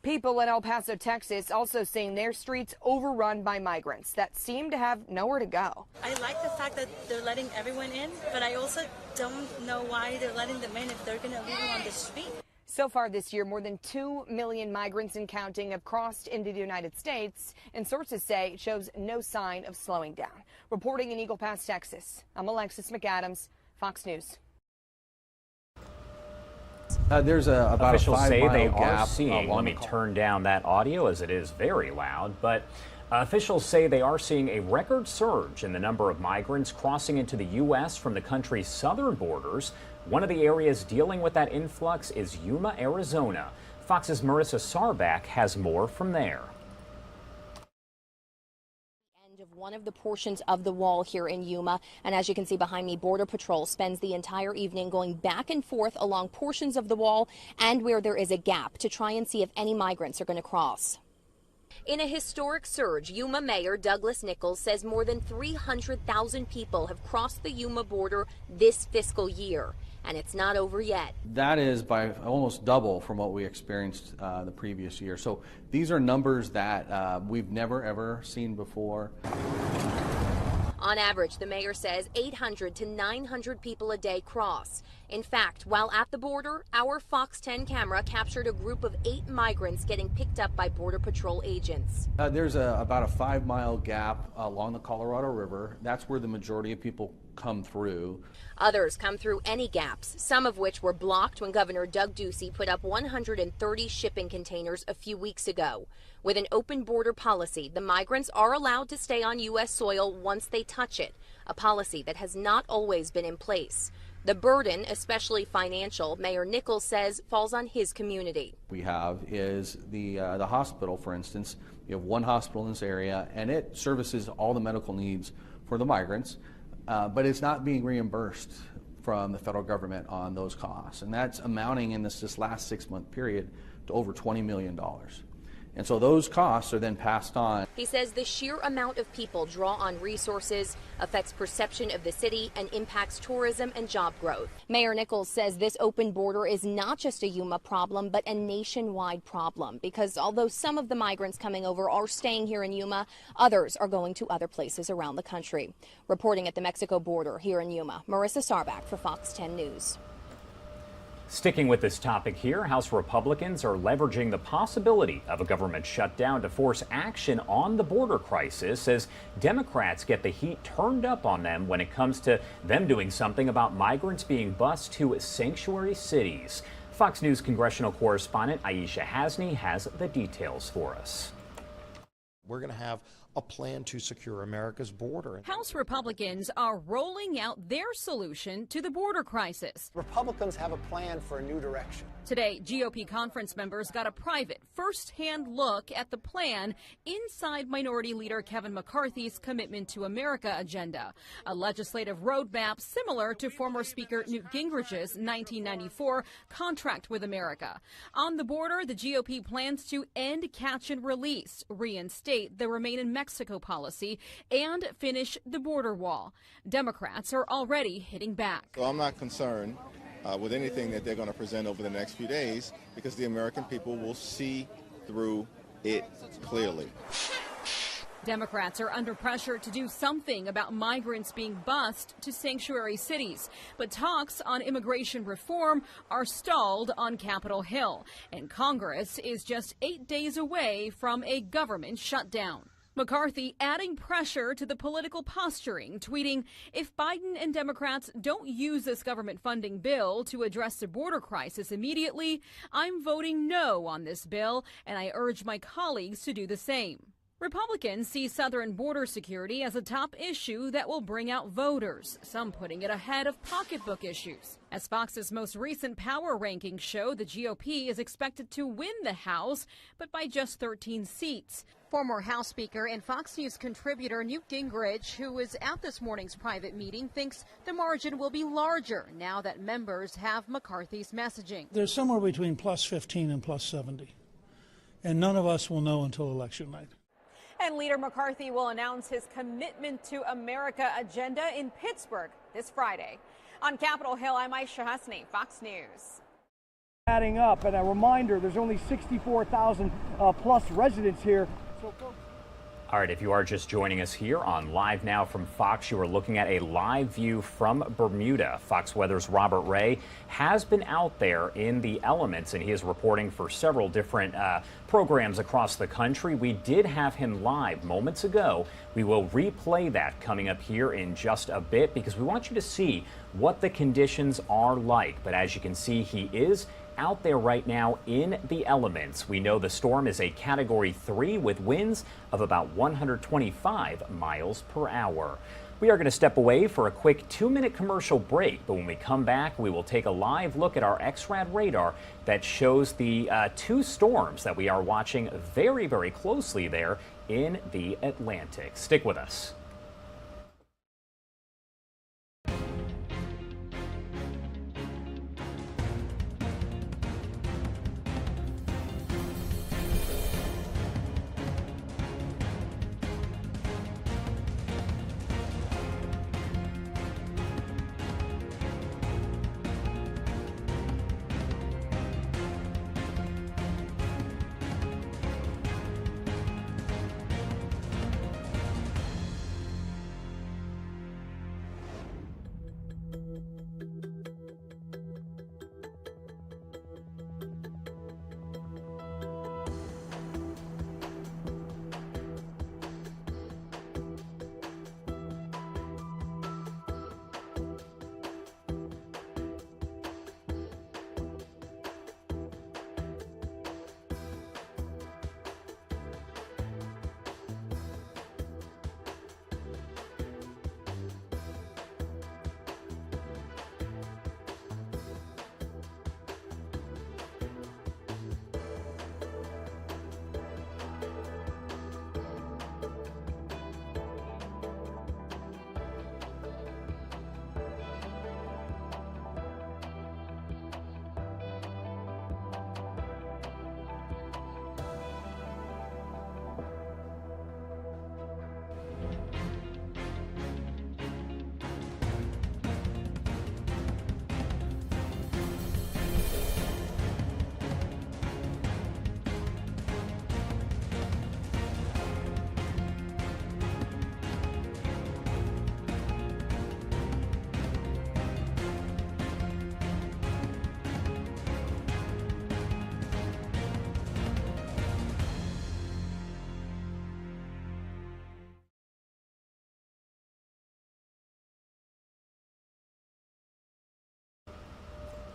People in El Paso, Texas, also seeing their streets overrun by migrants that seem to have nowhere to go. I like the fact that they're letting everyone in, but I also don't know why they're letting them in if they're going to leave them on the street. So far this year, more than 2 million migrants and counting have crossed into the United States, and sources say it shows no sign of slowing down. Reporting in Eagle Pass, Texas, I'm Alexis McAdams, Fox News. There's about officials a 5 say mile they gap are seeing. Let me turn down that audio as it is very loud. But officials say they are seeing a record surge in the number of migrants crossing into the U.S. from the country's southern borders. One of the areas dealing with that influx is Yuma, Arizona. Fox's Marissa Sarback has more from there. Of one of the portions of the wall here in Yuma, and as you can see behind me, Border Patrol spends the entire evening going back and forth along portions of the wall and where there is a gap to try and see if any migrants are going to cross. In a historic surge, Yuma Mayor Douglas Nichols says more than 300,000 people have crossed the Yuma border this fiscal year, and it's not over yet. That is by almost double from what we experienced the previous year. So these are numbers that we've never ever seen before. On average, the mayor says 800 to 900 people a day cross. In fact, while at the border, our Fox 10 camera captured a group of 8 migrants getting picked up by Border Patrol agents. There's about a 5 mile gap along the Colorado River. That's where the majority of people come through. Others come through any gaps, some of which were blocked when Governor Doug Ducey put up 130 shipping containers a few weeks ago. With an open border policy, the migrants are allowed to stay on U.S. soil once they touch it, a policy that has not always been in place. The burden, especially financial, Mayor Nichols says falls on his community. We have is the hospital, for instance. You have one hospital in this area, and it services all the medical needs for the migrants, but it's not being reimbursed from the federal government on those costs. And that's amounting in this last 6-month period to over $20 million. And so those costs are then passed on. He says the sheer amount of people draw on resources, affects perception of the city, and impacts tourism and job growth. Mayor Nichols says this open border is not just a Yuma problem, but a nationwide problem, because although some of the migrants coming over are staying here in Yuma, others are going to other places around the country. Reporting at the Mexico border here in Yuma, Marissa Sarback for Fox 10 News. Sticking with this topic here, House Republicans are leveraging the possibility of a government shutdown to force action on the border crisis as Democrats get the heat turned up on them when it comes to them doing something about migrants being bused to sanctuary cities. Fox News congressional correspondent Aisha Hasni has the details for us. We're going to have a plan to secure America's border. House Republicans are rolling out their solution to the border crisis. Republicans have a plan for a new direction. Today, GOP conference members got a private, first-hand look at the plan inside Minority Leader Kevin McCarthy's Commitment to America agenda, a legislative roadmap similar to former Speaker Newt Gingrich's 1994 Contract with America. On the border, the GOP plans to end catch and release, reinstate the Remain in Mexico policy, and finish the border wall. Democrats are already hitting back. So I'm not concerned with anything that they're going to present over the next few days, because the American people will see through it clearly. Democrats are under pressure to do something about migrants being bused to sanctuary cities. But talks on immigration reform are stalled on Capitol Hill. And Congress is just 8 days away from a government shutdown. McCarthy adding pressure to the political posturing, tweeting, "If Biden and Democrats don't use this government funding bill to address the border crisis immediately, I'm voting no on this bill, and I urge my colleagues to do the same." Republicans see southern border security as a top issue that will bring out voters, some putting it ahead of pocketbook issues. As Fox's most recent power rankings show, the GOP is expected to win the House, but by just 13 seats. Former House Speaker and Fox News contributor Newt Gingrich, who was at this morning's private meeting, thinks the margin will be larger now that members have McCarthy's messaging. There's somewhere between plus 15 and plus 70, and none of us will know until election night. And Leader McCarthy will announce his Commitment to America agenda in Pittsburgh this Friday. On Capitol Hill, I'm Aisha Hasni, Fox News. Adding up, and a reminder, there's only 64,000 plus residents here. So, all right, if you are just joining us here on Live Now from Fox, you are looking at a live view from Bermuda. Fox Weather's Robert Ray has been out there in the elements, and he is reporting for several different programs across the country. We did have him live moments ago. We will replay that coming up here in just a bit because we want you to see what the conditions are like. But as you can see, he is out there right now in the elements. We know the storm is a Category 3 with winds of about 125 miles per hour. We are going to step away for a quick 2-minute commercial break, but when we come back, we will take a live look at our X-RAD radar that shows the two storms that we are watching very, very closely there in the Atlantic. Stick with us.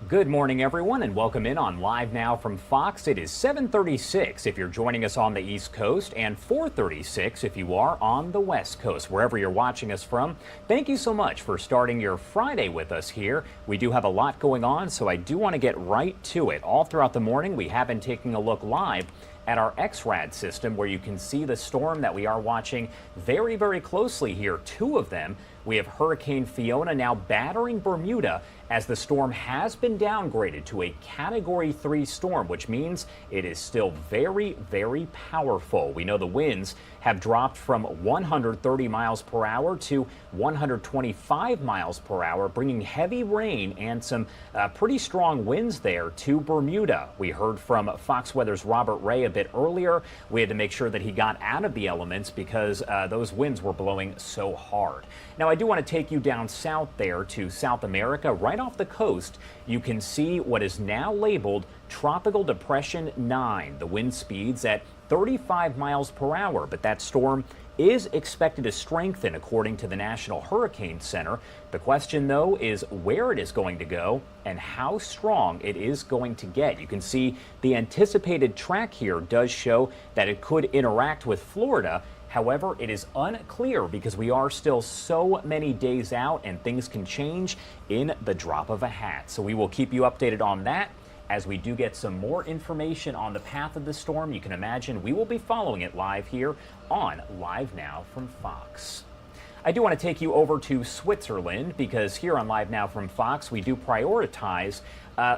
Good morning, everyone, and welcome in on Live Now from Fox. It is 7:36 if you're joining us on the East Coast and 4:36 if you are on the West Coast, wherever you're watching us from. Thank you so much for starting your Friday with us here. We do have a lot going on, so I do want to get right to it. All throughout the morning, we have been taking a look live at our X-RAD system where you can see the storm that we are watching very, very closely here. Two of them We have Hurricane Fiona now battering Bermuda as the storm has been downgraded to a Category 3 storm, which means it is still very, very powerful. We know the winds have dropped from 130 miles per hour to 125 miles per hour, bringing heavy rain and some pretty strong winds there to Bermuda. We heard from Fox Weather's Robert Ray a bit earlier. We had to make sure that he got out of the elements because those winds were blowing so hard. Now, I do want to take you down south there to South America. Right off the coast, you can see what is now labeled Tropical Depression 9. The wind speeds at 35 miles per hour, but that storm is expected to strengthen according to the National Hurricane Center. The question, though, is where it is going to go and how strong it is going to get. You can see the anticipated track here does show that it could interact with Florida. However, it is unclear because we are still so many days out and things can change in the drop of a hat. So we will keep you updated on that. As we do get some more information on the path of the storm, you can imagine we will be following it live here on Live Now from Fox. I do want to take you over to Switzerland because here on Live Now from Fox, we do prioritize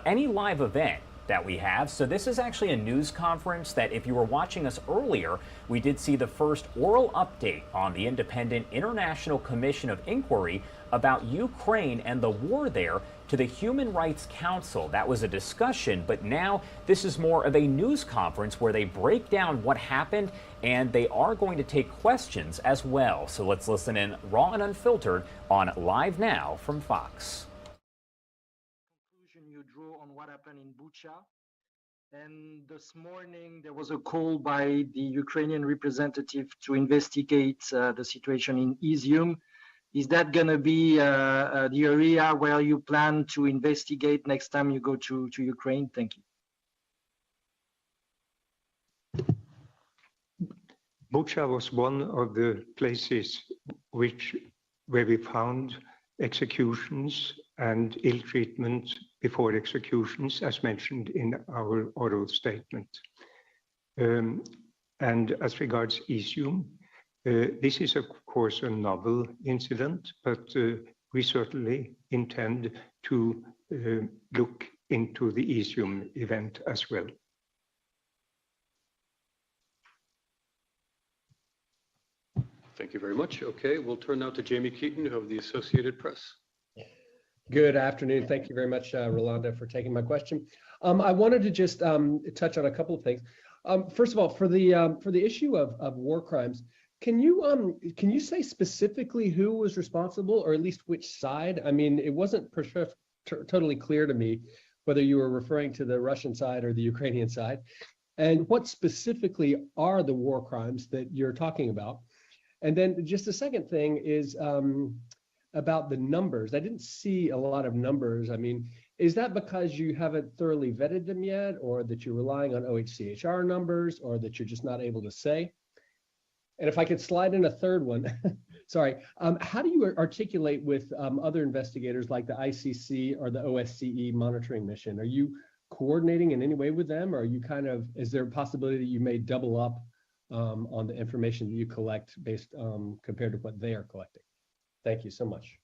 any live event that we have. So this is actually a news conference that if you were watching us earlier, we did see the first oral update on the Independent International Commission of Inquiry about Ukraine and the war there to the Human Rights Council. That was a discussion, but now this is more of a news conference where they break down what happened and they are going to take questions as well. So let's listen in raw and unfiltered on Live Now from Fox. You drew on what happened in Bucha, and this morning there was a call by the Ukrainian representative to investigate the situation in Izium. Is that going to be the area where you plan to investigate next time you go to Ukraine? Thank you. Bucha was one of the places where we found executions and ill treatment before executions, as mentioned in our oral statement. And as regards Izium, this is of course a novel incident, but we certainly intend to look into the Izium event as well. Thank you very much. Okay, we'll turn now to Jamie Keaton of the Associated Press. Good afternoon. Thank you very much, Rolanda, for taking my question. I wanted to just touch on a couple of things. First of all, for the issue of war crimes, can you say specifically who was responsible, or at least which side? I mean, it wasn't totally clear to me whether you were referring to the Russian side or the Ukrainian side, and what specifically are the war crimes that you're talking about? And then just the second thing is about the numbers. I didn't see a lot of numbers. I mean, is that because you haven't thoroughly vetted them yet, or that you're relying on OHCHR numbers, or that you're just not able to say? And if I could slide in a third one, sorry, how do you articulate with other investigators like the ICC or the OSCE monitoring mission? Are you coordinating in any way with them, or are you is there a possibility that you may double up on the information that you collect based compared to what they are collecting? Thank you so much.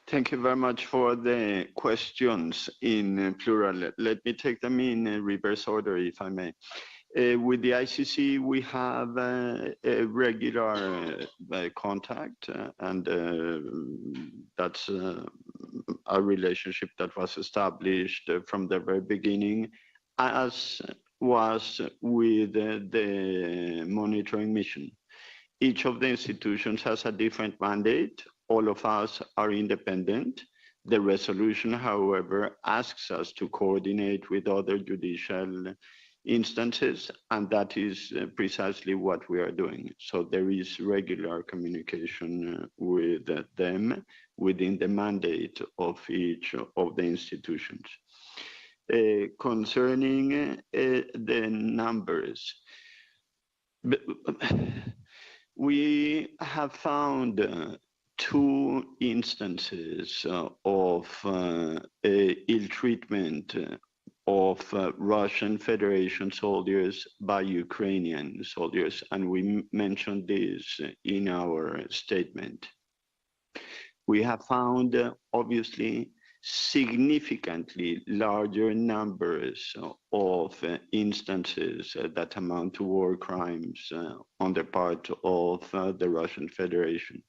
Thank you very much for the questions in plural. Let me take them in reverse order, if I may. With the ICC, we have a regular contact, and that's a relationship that was established from the very beginning, as was with the monitoring mission. Each of the institutions has a different mandate. All of us are independent. The resolution, however, asks us to coordinate with other judicial instances, and that is precisely what we are doing. So there is regular communication with them within the mandate of each of the institutions. Concerning the numbers, we have found two instances of ill treatment of Russian Federation soldiers by Ukrainian soldiers, and we mentioned this in our statement. We have found, obviously, significantly larger numbers of instances that amount to war crimes on the part of the Russian Federation.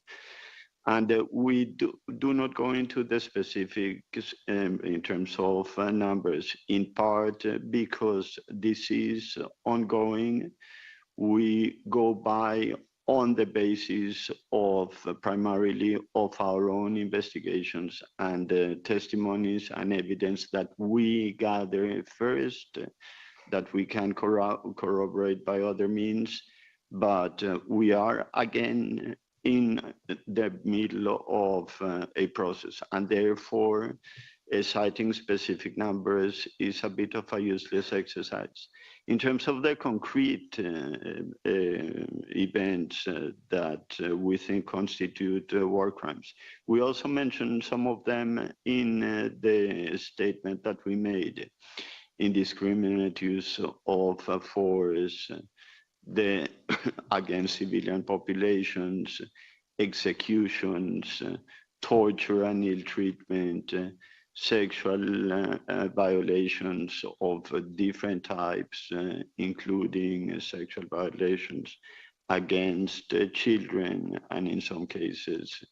And we do not go into the specifics in terms of numbers, in part because this is ongoing. We go by on the basis of primarily of our own investigations and testimonies and evidence that we gather first, that we can corroborate by other means. But we are again in the middle of a process, and therefore citing specific numbers is a bit of a useless exercise. In terms of the concrete events that we think constitute war crimes, we also mentioned some of them in the statement that we made. Indiscriminate use of force, the against civilian populations, executions, torture and ill treatment, sexual violations of different types, including sexual violations against children and in some cases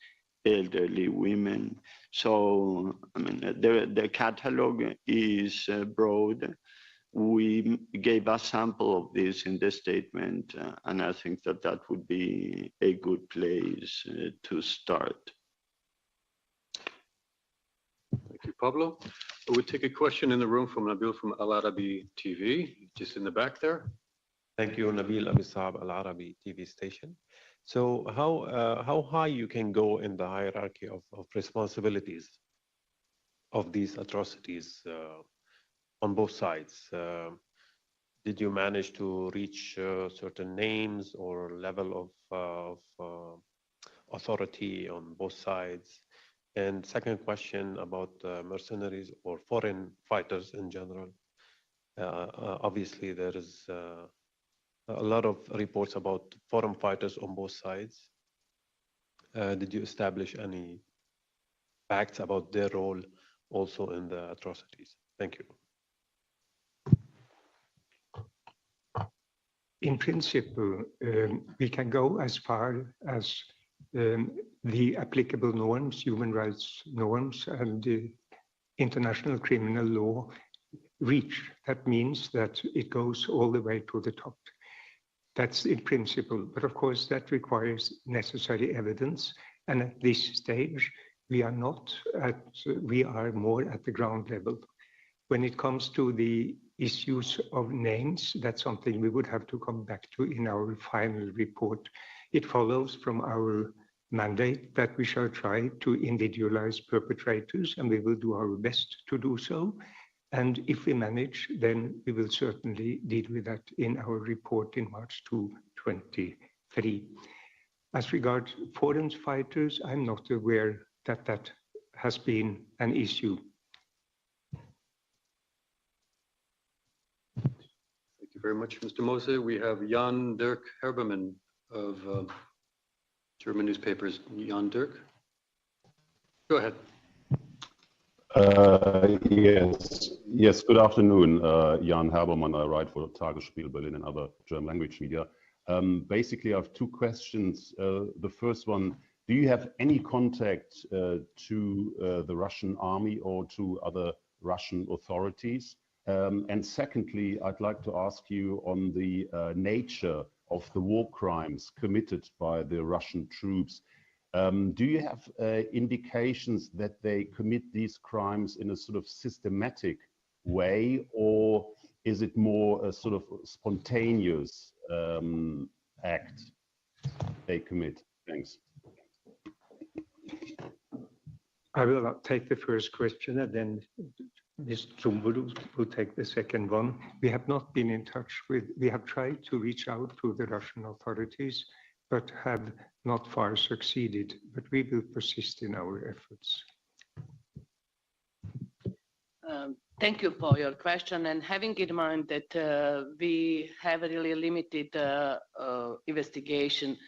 elderly women. So I mean, the catalog is broad. We gave a sample of this in the statement, and I think that that would be a good place to start. Thank you, Pablo. We'll take a question in the room from Nabil from Al Arabi TV, just in the back there. Thank you, Nabil Abisab, Al Arabi TV station. So how high you can go in the hierarchy of responsibilities of these atrocities on both sides? Did you manage to reach certain names or level of authority on both sides? And second question about mercenaries or foreign fighters in general. Obviously, there is a lot of reports about foreign fighters on both sides. Did you establish any facts about their role also in the atrocities? Thank you. In principle, we can go as far as the applicable norms, human rights norms, and the international criminal law reach. That means that it goes all the way to the top. That's in principle, but of course that requires necessary evidence. And at this stage, we are more at the ground level. When it comes to the issues of names, that's something we would have to come back to in our final report. It follows from our mandate that we shall try to individualize perpetrators, and we will do our best to do so. And if we manage, then we will certainly deal with that in our report in March 2023. As regards foreign fighters, I'm not aware that that has been an issue. Thank you very much, Mr. Mose. We have Jan Dirk Herbermann of German newspapers. Jan Dirk, go ahead. Yes. Good afternoon, Jan Herbermann. I write for Tagesspiegel Berlin and other German language media. Basically, I have two questions. The first one, do you have any contact to the Russian army or to other Russian authorities? And secondly, I'd like to ask you on the nature of the war crimes committed by the Russian troops. Do you have indications that they commit these crimes in a sort of systematic way, or is it more a sort of spontaneous act they commit? Thanks. I will take the first question, and then Ms. Zumbudu will take the second one. We have not been in touch with, we have tried to reach out to the Russian authorities, but have not far succeeded, but we will persist in our efforts. Thank you for your question. And having in mind that we have a really limited investigation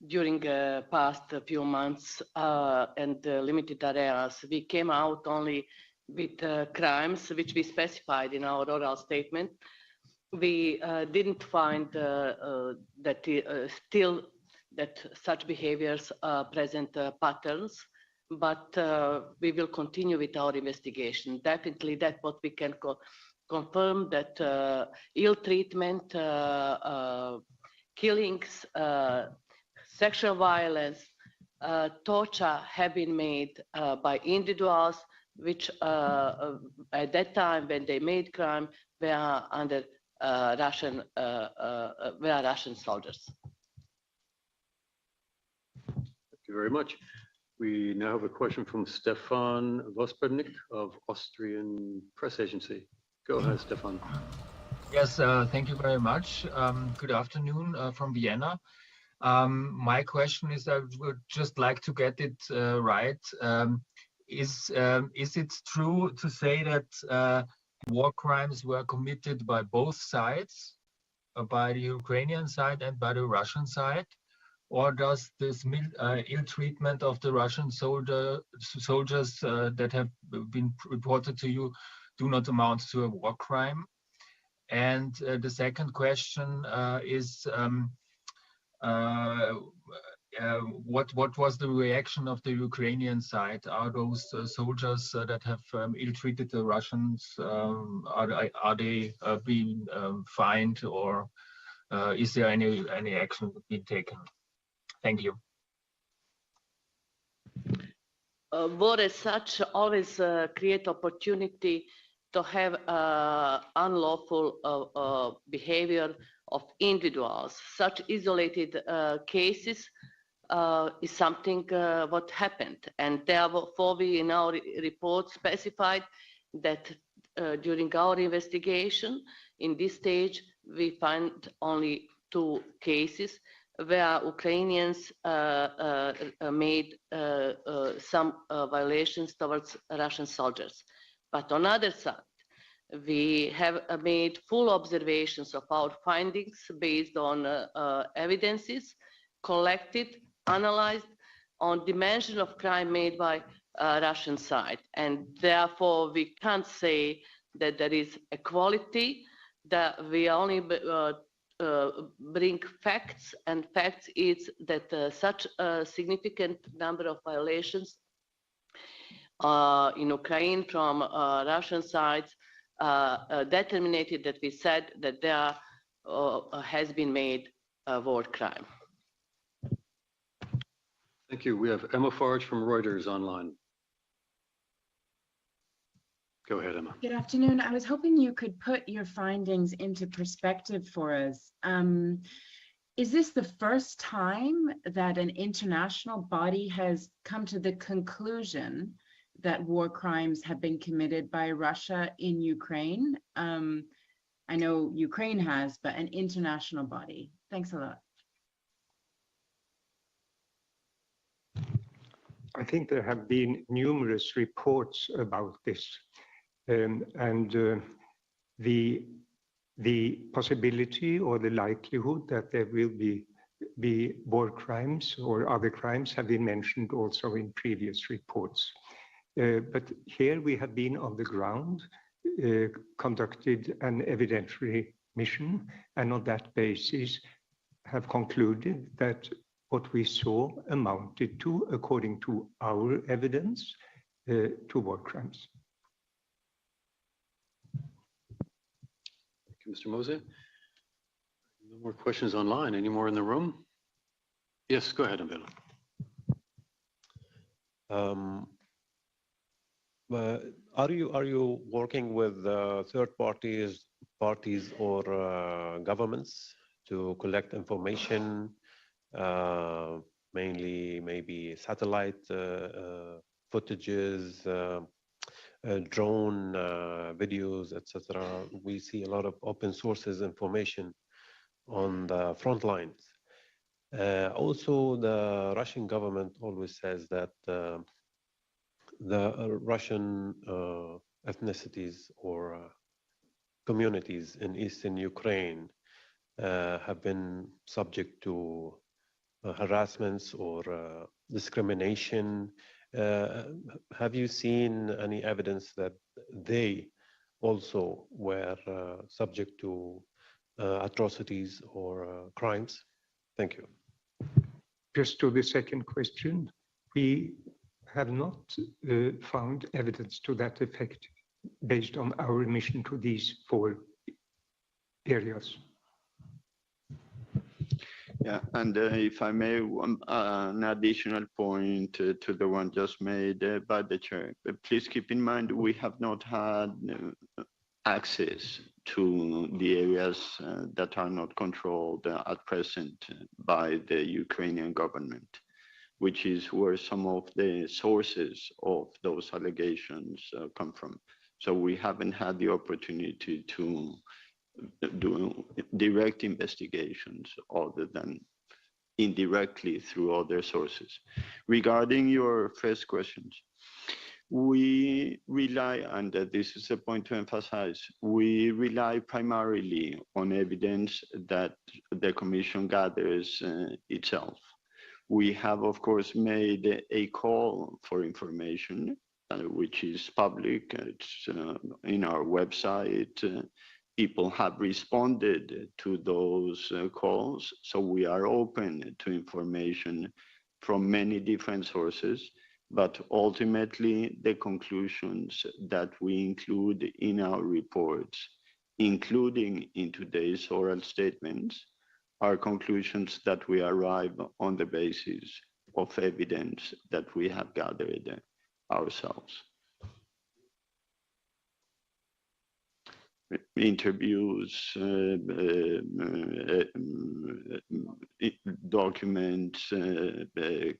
during the past few months and limited areas, we came out only with crimes which we specified in our oral statement. We didn't find still that such behaviors present patterns, but we will continue with our investigation. Definitely that's what we can confirm, that ill treatment, killings, sexual violence, torture have been made by individuals which at that time when they made crime were under Russian soldiers. Thank you very much. We now have a question from Stefan Vospernik of Austrian Press Agency. Go ahead, Stefan. Yes, thank you very much. Good afternoon from Vienna. My question is, I would just like to get it right. Is it true to say that war crimes were committed by both sides, by the Ukrainian side and by the Russian side? Or does this ill treatment of the Russian soldiers that have been reported to you do not amount to a war crime? And the second question is, what was the reaction of the Ukrainian side? Are those soldiers that have ill-treated the Russians, are they being fined, or is there any action being taken? Thank you. War as such always create opportunity to have unlawful behavior of individuals. Such isolated cases is something what happened, and therefore we in our report specified that during our investigation in this stage we find only 2 cases where Ukrainians made some violations towards Russian soldiers. But on the other side, we have made full observations of our findings based on evidences collected, analyzed on dimension of crime made by Russian side. And therefore, we can't say that there is equality, that we only bring facts, and facts is that such a significant number of violations in Ukraine from Russian sides determined that we said that there has been made a war crime. Thank you. We have Emma Farge from Reuters online. Go ahead, Emma. Good afternoon. I was hoping you could put your findings into perspective for us. Is this the first time that an international body has come to the conclusion that war crimes have been committed by Russia in Ukraine? I know Ukraine has, but an international body. Thanks a lot. I think there have been numerous reports about this, and the possibility or the likelihood that there will be war crimes or other crimes have been mentioned also in previous reports. But here we have been on the ground, conducted an evidentiary mission, and on that basis have concluded that what we saw amounted to, according to our evidence, to war crimes. Thank you, Mr. Mose. No more questions online. Any more in the room? Yes, go ahead, unveiling. Are you working with third parties or governments to collect information, mainly maybe satellite footages, drone videos, etc.? We see a lot of open sources information on the front lines. Also, the Russian government always says that the Russian ethnicities or communities in eastern Ukraine have been subject to harassments or discrimination. Have you seen any evidence that they also were subject to atrocities or crimes? Thank you. Just to the second question, we have not found evidence to that effect based on our mission to these 4 areas. Yeah, and if I may, an additional point to the one just made by the chair. Please keep in mind, we have not had access to the areas that are not controlled at present by the Ukrainian government, which is where some of the sources of those allegations come from. So we haven't had the opportunity to do direct investigations other than indirectly through other sources. Regarding your first questions, we rely, and this is a point to emphasize, we rely primarily on evidence that the Commission gathers itself. We have, of course, made a call for information, which is public. It's in our website. People have responded to those calls, so we are open to information from many different sources, but ultimately the conclusions that we include in our reports, including in today's oral statements, are conclusions that we arrive on the basis of evidence that we have gathered ourselves. Interviews, documents,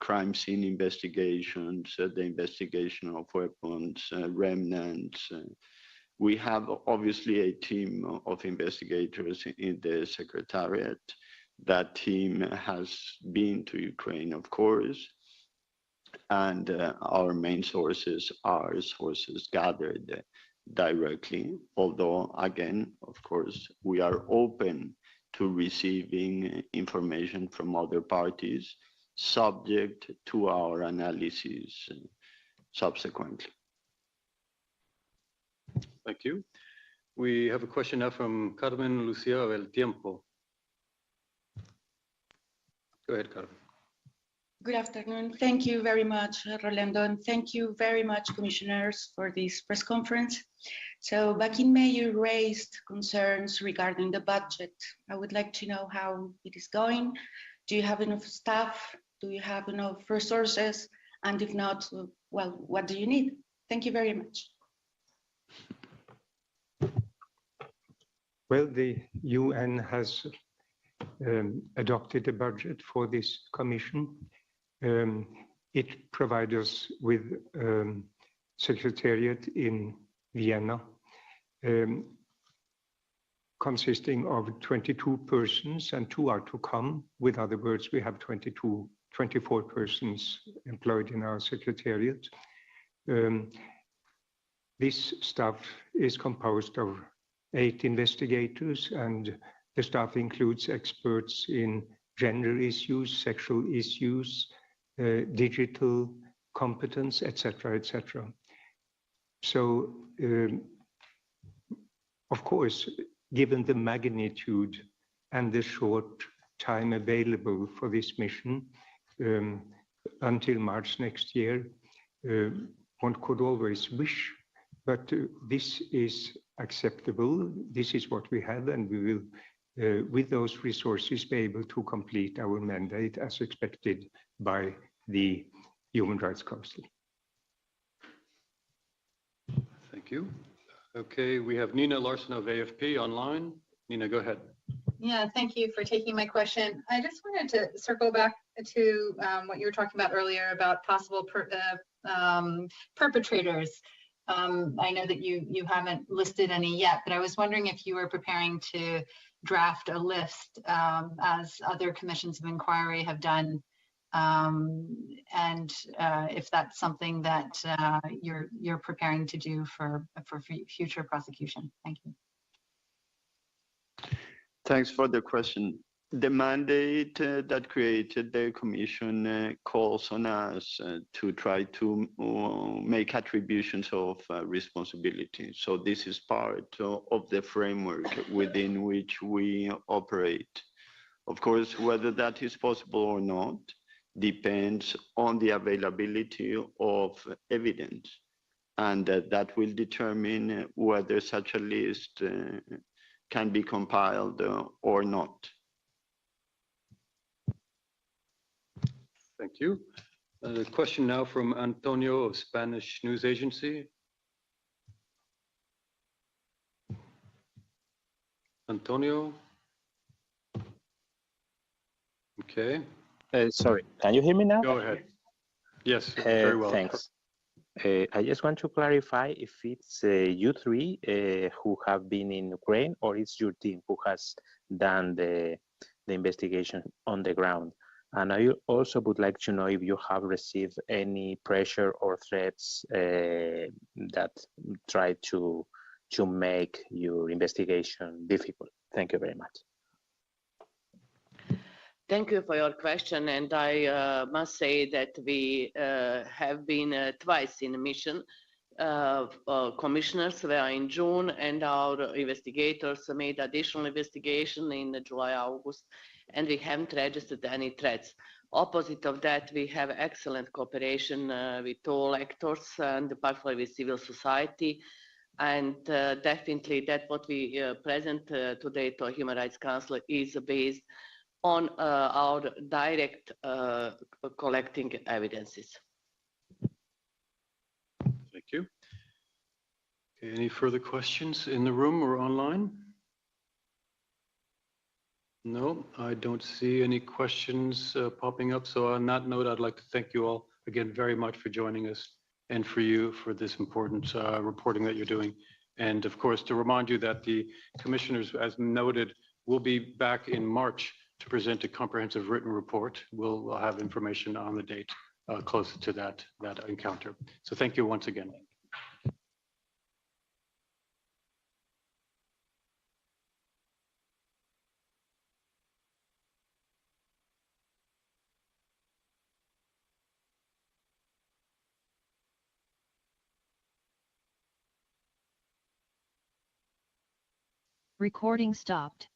crime scene investigations, the investigation of weapons, remnants. We have obviously a team of investigators in the Secretariat. That team has been to Ukraine, of course, and our main sources are sources gathered directly, although again, of course, we are open to receiving information from other parties subject to our analysis subsequently. Thank you. We have a question now from Carmen Lucia of El Tiempo. Go ahead, Carmen. Good afternoon. Thank you very much, Rolando, and thank you very much, commissioners, for this press conference. So back in May, you raised concerns regarding the budget. I would like to know how it is going. Do you have enough staff? Do you have enough resources? And if not, well, what do you need? Thank you very much. Well, the UN has adopted a budget for this commission. It provides us with secretariat in Vienna, consisting of 22 persons, and 2 are to come. With other words, we have 24 persons employed in our secretariat. This staff is composed of 8 investigators, and the staff includes experts in gender issues, sexual issues, digital competence, etc., etc. So, of course, given the magnitude and the short time available for this mission until March next year, one could always wish, but this is acceptable. This is what we have, and we will, with those resources, be able to complete our mandate as expected by the Human Rights Council. Thank you. Okay, we have Nina Larson of AFP online. Nina, go ahead. Yeah, thank you for taking my question. I just wanted to circle back to what you were talking about earlier about possible perpetrators. I know that you haven't listed any yet, but I was wondering if you were preparing to draft a list, as other commissions of inquiry have done and if that's something that you're preparing to do for future prosecution. Thank you. Thanks for the question. The mandate that created the Commission calls on us to try to make attributions of responsibility. So this is part of the framework within which we operate. Of course, whether that is possible or not depends on the availability of evidence, and that will determine whether such a list can be compiled or not. Thank you. A question now from Antonio of Spanish News Agency. Antonio? Okay. Sorry, can you hear me now? Go ahead. Yes, very well. Thanks. I just want to clarify if it's you three who have been in Ukraine, or it's your team who has done the investigation on the ground. And I also would like to know if you have received any pressure or threats that try to make your investigation difficult. Thank you very much. Thank you for your question, and I must say that we have been twice in a mission. Commissioners were in June, and our investigators made additional investigation in July, August, and we haven't registered any threats. Opposite of that, we have excellent cooperation with all actors, and particularly with civil society. And definitely that what we present today to Human Rights Council is based on our direct collecting evidences. Thank you. Okay, any further questions in the room or online? No, I don't see any questions popping up. So on that note, I'd like to thank you all again very much for joining us, and for you for this important reporting that you're doing. And of course, to remind you that the commissioners, as noted, will be back in March to present a comprehensive written report. We'll have information on the date closer to that encounter. So thank you once again. Recording stopped.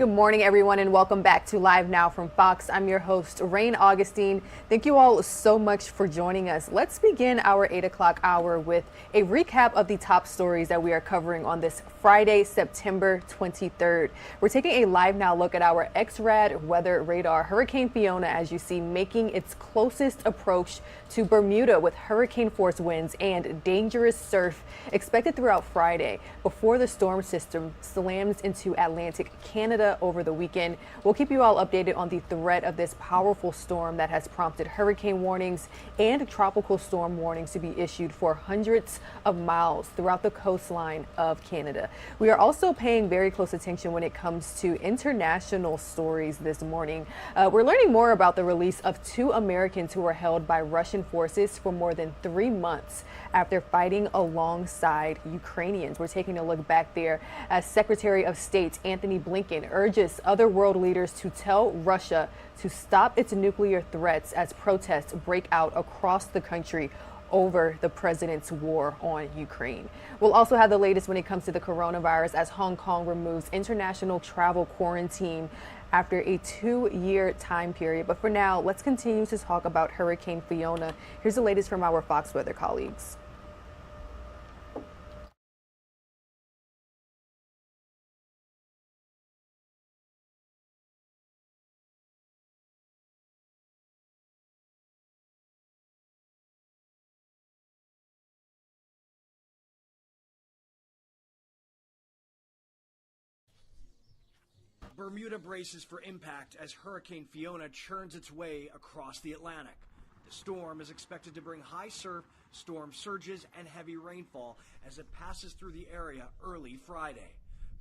Good morning, everyone, and welcome back to Live Now from Fox. I'm your host, Rain Augustine. Thank you all so much for joining us. Let's begin our 8 o'clock hour with a recap of the top stories that we are covering on this Friday, September 23rd. We're taking a Live Now look at our XRAD weather radar. Hurricane Fiona, as you see, making its closest approach to Bermuda with hurricane force winds and dangerous surf expected throughout Friday before the storm system slams into Atlantic Canada over the weekend. We'll keep you all updated on the threat of this powerful storm that has prompted hurricane warnings and tropical storm warnings to be issued for hundreds of miles throughout the coastline of Canada. We are also paying very close attention when it comes to international stories this morning. We're learning more about the release of 2 Americans who were held by Russian forces for more than 3 months after fighting alongside Ukrainians. We're taking a look back there as Secretary of State Anthony Blinken urges other world leaders to tell Russia to stop its nuclear threats as protests break out across the country over the president's war on Ukraine. We'll also have the latest when it comes to the coronavirus as Hong Kong removes international travel quarantine after a 2-year time period. But for now, let's continue to talk about Hurricane Fiona. Here's the latest from our Fox Weather colleagues. Bermuda braces for impact as Hurricane Fiona churns its way across the Atlantic. The storm is expected to bring high surf, storm surges, and heavy rainfall as it passes through the area early Friday.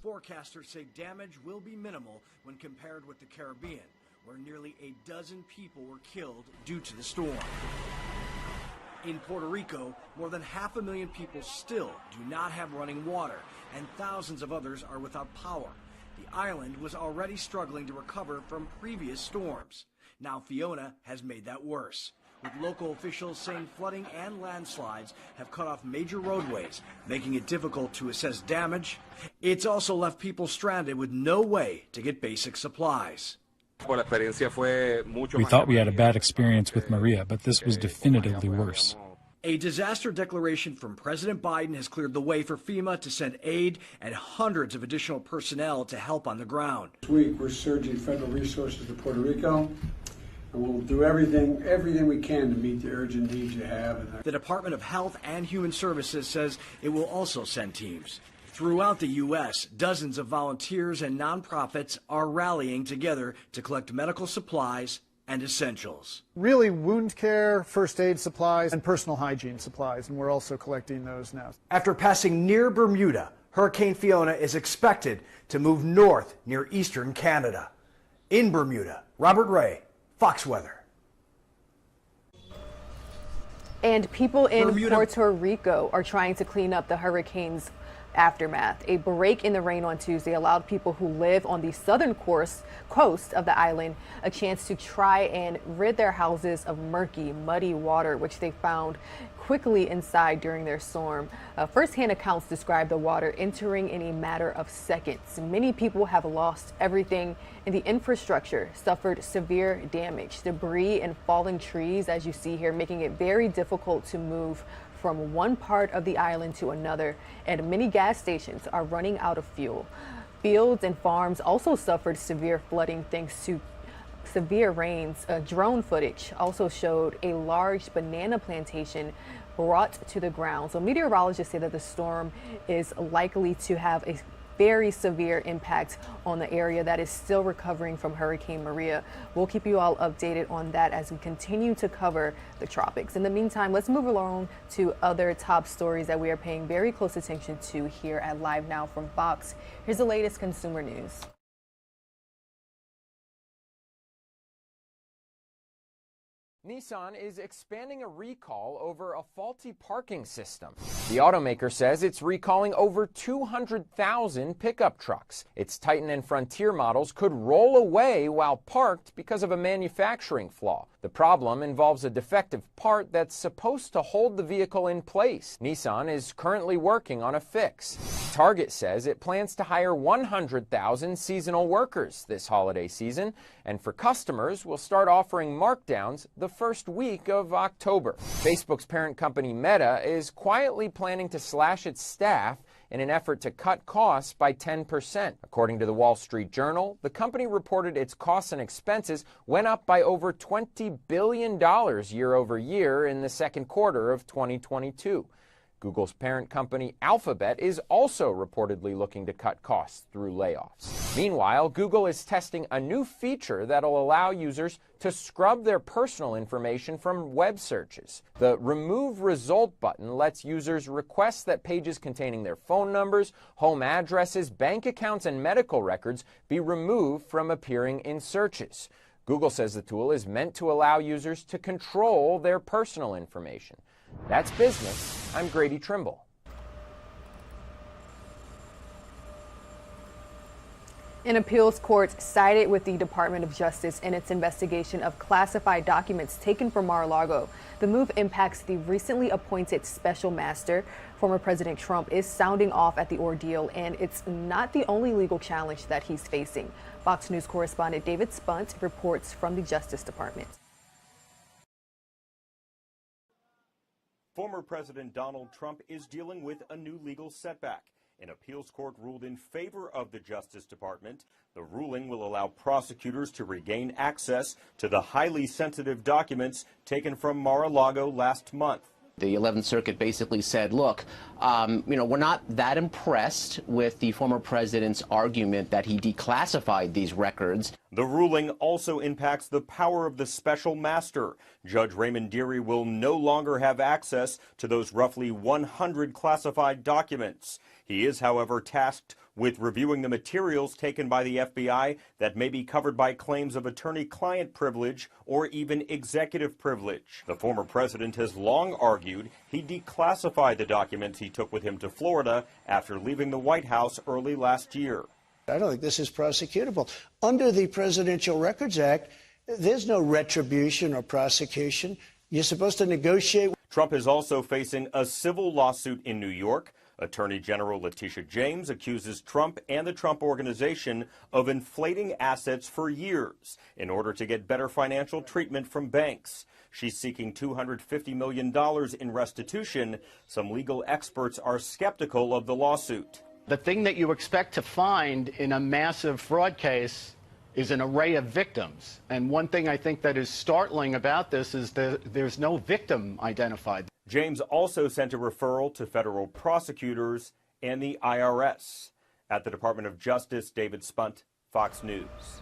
Forecasters say damage will be minimal when compared with the Caribbean, where nearly a dozen people were killed due to the storm. In Puerto Rico, more than 500,000 people still do not have running water, and thousands of others are without power. The island was already struggling to recover from previous storms. Now Fiona has made that worse, with local officials saying flooding and landslides have cut off major roadways, making it difficult to assess damage. It's also left people stranded with no way to get basic supplies. We thought we had a bad experience with Maria, but this was definitively worse. A disaster declaration from President Biden has cleared the way for FEMA to send aid and hundreds of additional personnel to help on the ground. This week, we're surging federal resources to Puerto Rico, and we'll do everything we can to meet the urgent needs you have. The Department of Health and Human Services says it will also send teams. Throughout the U.S., dozens of volunteers and nonprofits are rallying together to collect medical supplies and essentials. Really wound care, first aid supplies, and personal hygiene supplies, and we're also collecting those now. After passing near Bermuda, Hurricane Fiona is expected to move north near eastern Canada. In Bermuda, Robert Ray, Fox Weather. And people in Puerto Rico are trying to clean up the hurricane's aftermath. A break in the rain on Tuesday allowed people who live on the southern coast of the island a chance to try and rid their houses of murky, muddy water, which they found quickly inside during their storm. First-hand accounts describe the water entering in a matter of seconds. Many people have lost everything, and the infrastructure suffered severe damage. Debris and fallen trees, as you see here, making it very difficult to move from one part of the island to another, and many gas stations are running out of fuel. Fields and farms also suffered severe flooding thanks to severe rains. Drone footage also showed a large banana plantation brought to the ground. So meteorologists say that the storm is likely to have a very severe impact on the area that is still recovering from Hurricane Maria. We'll keep you all updated on that as we continue to cover the tropics. In the meantime, let's move along to other top stories that we are paying very close attention to here at Live Now from Fox. Here's the latest consumer news. Nissan is expanding a recall over a faulty parking system. The automaker says it's recalling over 200,000 pickup trucks. Its Titan and Frontier models could roll away while parked because of a manufacturing flaw. The problem involves a defective part that's supposed to hold the vehicle in place. Nissan is currently working on a fix. Target says it plans to hire 100,000 seasonal workers this holiday season, and for customers, will start offering markdowns the first week of October. Facebook's parent company Meta is quietly planning to slash its staff in an effort to cut costs by 10%. According to the Wall Street Journal, the company reported its costs and expenses went up by over $20 billion year over year in the second quarter of 2022. Google's parent company Alphabet is also reportedly looking to cut costs through layoffs. Meanwhile, Google is testing a new feature that'll allow users to scrub their personal information from web searches. The Remove Result button lets users request that pages containing their phone numbers, home addresses, bank accounts, and medical records be removed from appearing in searches. Google says the tool is meant to allow users to control their personal information. That's business. I'm Grady Trimble. An appeals court sided with the Department of Justice in its investigation of classified documents taken from Mar-a-Lago. The move impacts the recently appointed special master. Former President Trump is sounding off at the ordeal, and it's not the only legal challenge that he's facing. Fox News correspondent David Spunt reports from the Justice Department. Former President Donald Trump is dealing with a new legal setback. An appeals court ruled in favor of the Justice Department. The ruling will allow prosecutors to regain access to the highly sensitive documents taken from Mar-a-Lago last month. The 11th Circuit basically said, look, we're not that impressed with the former president's argument that he declassified these records. The ruling also impacts the power of the special master. Judge Raymond Dearie will no longer have access to those roughly 100 classified documents. He is, however, tasked with reviewing the materials taken by the FBI that may be covered by claims of attorney-client privilege or even executive privilege. The former president has long argued he declassified the documents he took with him to Florida after leaving the White House early last year. I don't think this is prosecutable. Under the Presidential Records Act, there's no retribution or prosecution. You're supposed to negotiate. Trump is also facing a civil lawsuit in New York. Attorney General Letitia James accuses Trump and the Trump Organization of inflating assets for years in order to get better financial treatment from banks. She's seeking $250 million in restitution. Some legal experts are skeptical of the lawsuit. The thing that you expect to find in a massive fraud case is an array of victims. And one thing I think that is startling about this is that there's no victim identified. James also sent a referral to federal prosecutors and the IRS. At the Department of Justice, David Spunt, Fox News.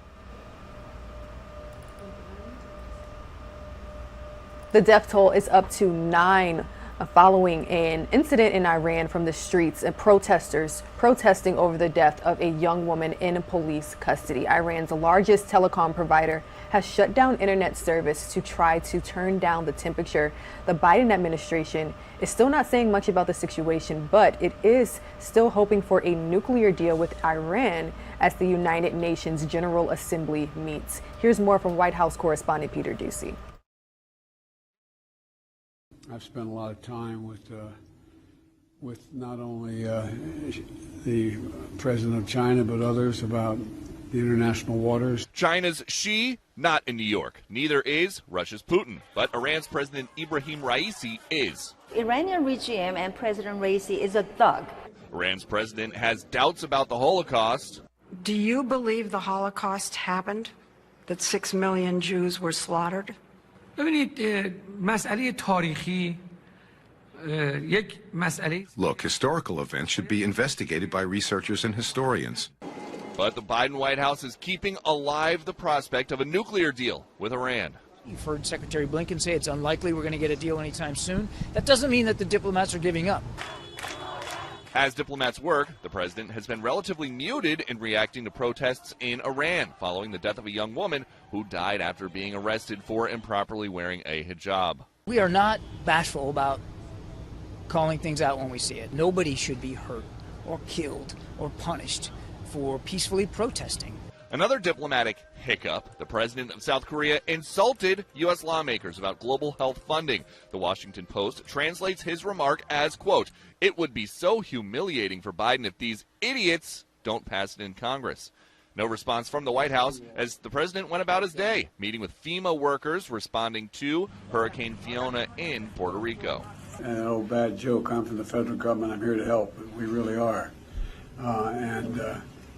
The death toll is up to 9 following an incident in Iran from the streets and protesters protesting over the death of a young woman in police custody. Iran's largest telecom provider has shut down internet service to try to turn down the temperature. The Biden administration is still not saying much about the situation, but it is still hoping for a nuclear deal with Iran as the United Nations General Assembly meets. Here's more from White House correspondent Peter Ducey. I've spent a lot of time with not only the president of China, but others about the international waters. China's Xi, not in New York. Neither is Russia's Putin. But Iran's President Ibrahim Raisi is. Iranian regime and President Raisi is a thug. Iran's president has doubts about the Holocaust. Do you believe the Holocaust happened? That 6 million Jews were slaughtered? Look, historical events should be investigated by researchers and historians. But the Biden White House is keeping alive the prospect of a nuclear deal with Iran. You've heard Secretary Blinken say it's unlikely we're going to get a deal anytime soon. That doesn't mean that the diplomats are giving up. As diplomats work, the president has been relatively muted in reacting to protests in Iran following the death of a young woman who died after being arrested for improperly wearing a hijab. We are not bashful about calling things out when we see it. Nobody should be hurt or killed or punished for peacefully protesting. Another diplomatic hiccup. The president of South Korea insulted U.S. lawmakers about global health funding. The Washington Post translates his remark as, quote, "It would be so humiliating for Biden if these idiots don't pass it in Congress." No response from the White House as the president went about his day, meeting with FEMA workers responding to Hurricane Fiona in Puerto Rico. An old bad joke. I'm from the federal government. I'm here to help. We really are.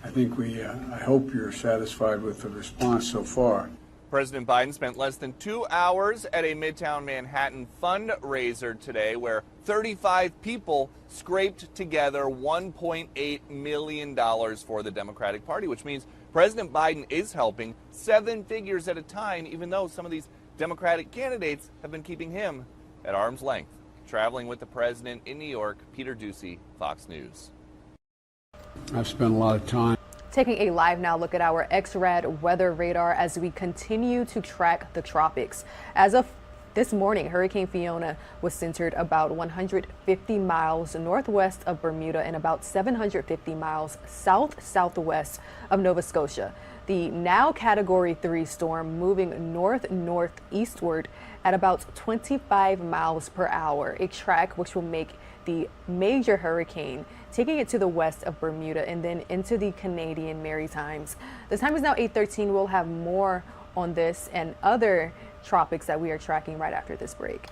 I think I hope you're satisfied with the response so far. President Biden spent less than 2 hours at a Midtown Manhattan fundraiser today where 35 people scraped together $1.8 million for the Democratic Party, which means President Biden is helping 7 figures at a time, even though some of these Democratic candidates have been keeping him at arm's length. Traveling with the president in New York, Peter Ducey, Fox News. I've spent a lot of time. Taking a live now look at our XRAD weather radar as we continue to track the tropics. As of this morning, Hurricane Fiona was centered about 150 miles northwest of Bermuda and about 750 miles south-southwest of Nova Scotia. The now Category 3 storm moving north-northeastward at about 25 miles per hour, a track which will make the major hurricane, taking it to the west of Bermuda and then into the Canadian Maritimes. The time is now 8:13. We'll have more on this and other tropics that we are tracking right after this break.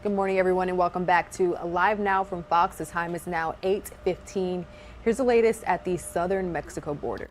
Good morning, everyone, and welcome back to Live Now from Fox. The time is now 8:15. Here's the latest at the southern Mexico border.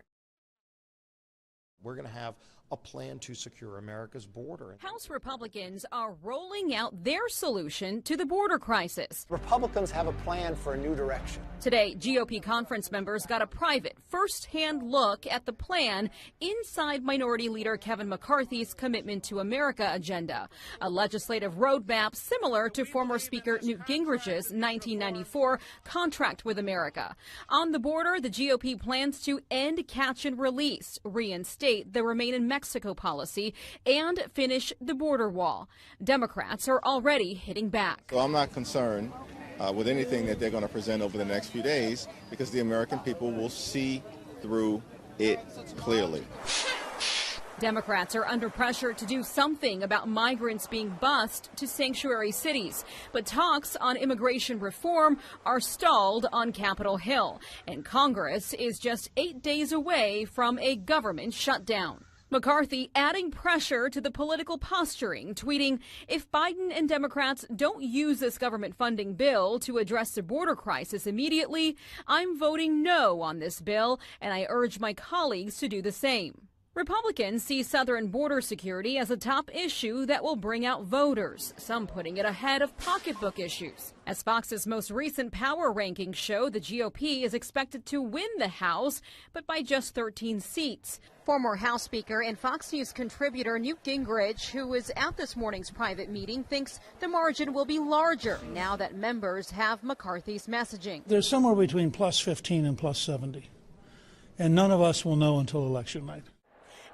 We're going to have a plan to secure America's border. House Republicans are rolling out their solution to the border crisis. Republicans have a plan for a new direction. Today, GOP conference members got a private, first-hand look at the plan inside Minority Leader Kevin McCarthy's Commitment to America agenda, a legislative roadmap similar to former Speaker Newt Gingrich's 1994 Contract with America. On the border, the GOP plans to end catch and release, reinstate the Remain in Mexico policy, and finish the border wall. Democrats are already hitting back. So I'm not concerned with anything that they're going to present over the next few days, because the American people will see through it clearly. Democrats are under pressure to do something about migrants being bused to sanctuary cities. But talks on immigration reform are stalled on Capitol Hill. And Congress is just 8 days away from a government shutdown. McCarthy adding pressure to the political posturing, tweeting, "If Biden and Democrats don't use this government funding bill to address the border crisis immediately, I'm voting no on this bill, and I urge my colleagues to do the same." Republicans see southern border security as a top issue that will bring out voters, some putting it ahead of pocketbook issues. As Fox's most recent power rankings show, the GOP is expected to win the House, but by just 13 seats. Former House Speaker and Fox News contributor Newt Gingrich, who was at this morning's private meeting, thinks the margin will be larger now that members have McCarthy's messaging. There's somewhere between plus 15 and plus 70, and none of us will know until election night.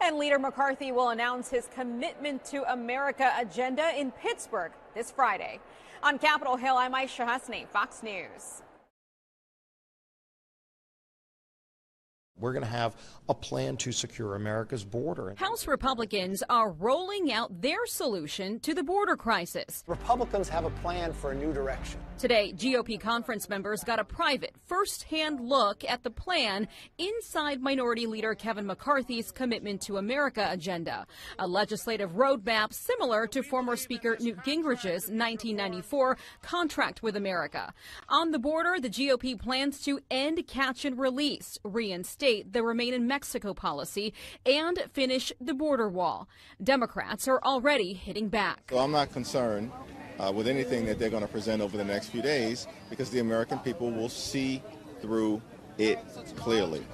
And Leader McCarthy will announce his Commitment to America agenda in Pittsburgh this Friday. On Capitol Hill, I'm Aisha Hasni, Fox News. We're going to have a plan to secure America's border. House Republicans are rolling out their solution to the border crisis. Republicans have a plan for a new direction. Today, GOP conference members got a private, first-hand look at the plan inside Minority Leader Kevin McCarthy's Commitment to America agenda, a legislative roadmap similar to former Speaker Newt Gingrich's 1994 Contract with America. On the border, the GOP plans to end catch and release, reinstate the Remain in Mexico policy, and finish the border wall. Democrats are already hitting back. So I'm not concerned with anything that they're going to present over the next few days, because the American people will see through it clearly.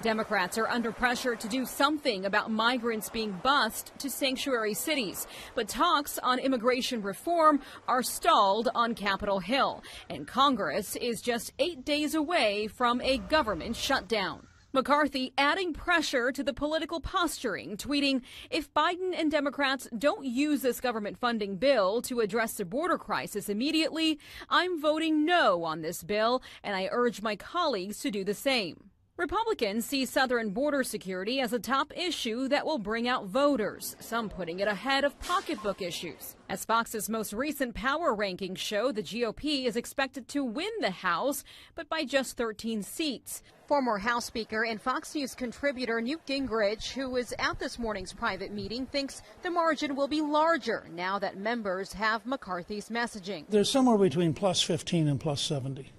Democrats are under pressure to do something about migrants being bused to sanctuary cities. But talks on immigration reform are stalled on Capitol Hill. And Congress is just 8 days away from a government shutdown. McCarthy adding pressure to the political posturing, tweeting, "If Biden and Democrats don't use this government funding bill to address the border crisis immediately, I'm voting no on this bill, and I urge my colleagues to do the same." Republicans see southern border security as a top issue that will bring out voters, some putting it ahead of pocketbook issues. As Fox's most recent power rankings show, the GOP is expected to win the House, but by just 13 seats. Former House Speaker and Fox News contributor Newt Gingrich, who was at this morning's private meeting, thinks the margin will be larger now that members have McCarthy's messaging. There's somewhere between plus 15 and plus 70,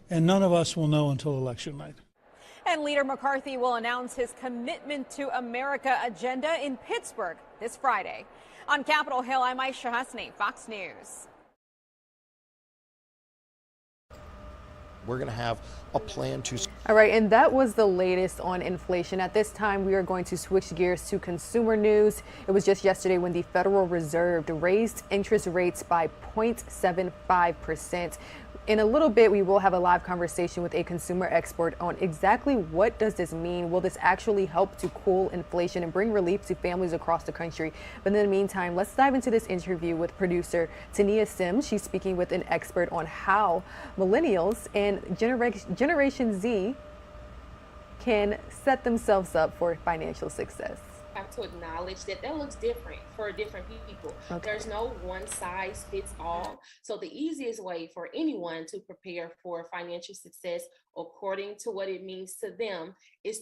and none of us will know until election night. And Leader McCarthy will announce his Commitment to America agenda in Pittsburgh this Friday. On Capitol Hill, I'm Aisha Hasni, Fox News. We're going to have a plan to... All right, and that was the latest on inflation. At this time, we are going to switch gears to consumer news. It was just yesterday when the Federal Reserve raised interest rates by 0.75%. In a little bit, we will have a live conversation with a consumer expert on exactly what does this mean. Will this actually help to cool inflation and bring relief to families across the country? But in the meantime, let's dive into this interview with producer Tania Sims. She's speaking with an expert on how millennials and Generation Z can set themselves up for financial success. Have to acknowledge that looks different for different people. Okay. There's no one size fits all. So the easiest way for anyone to prepare for financial success according to what it means to them is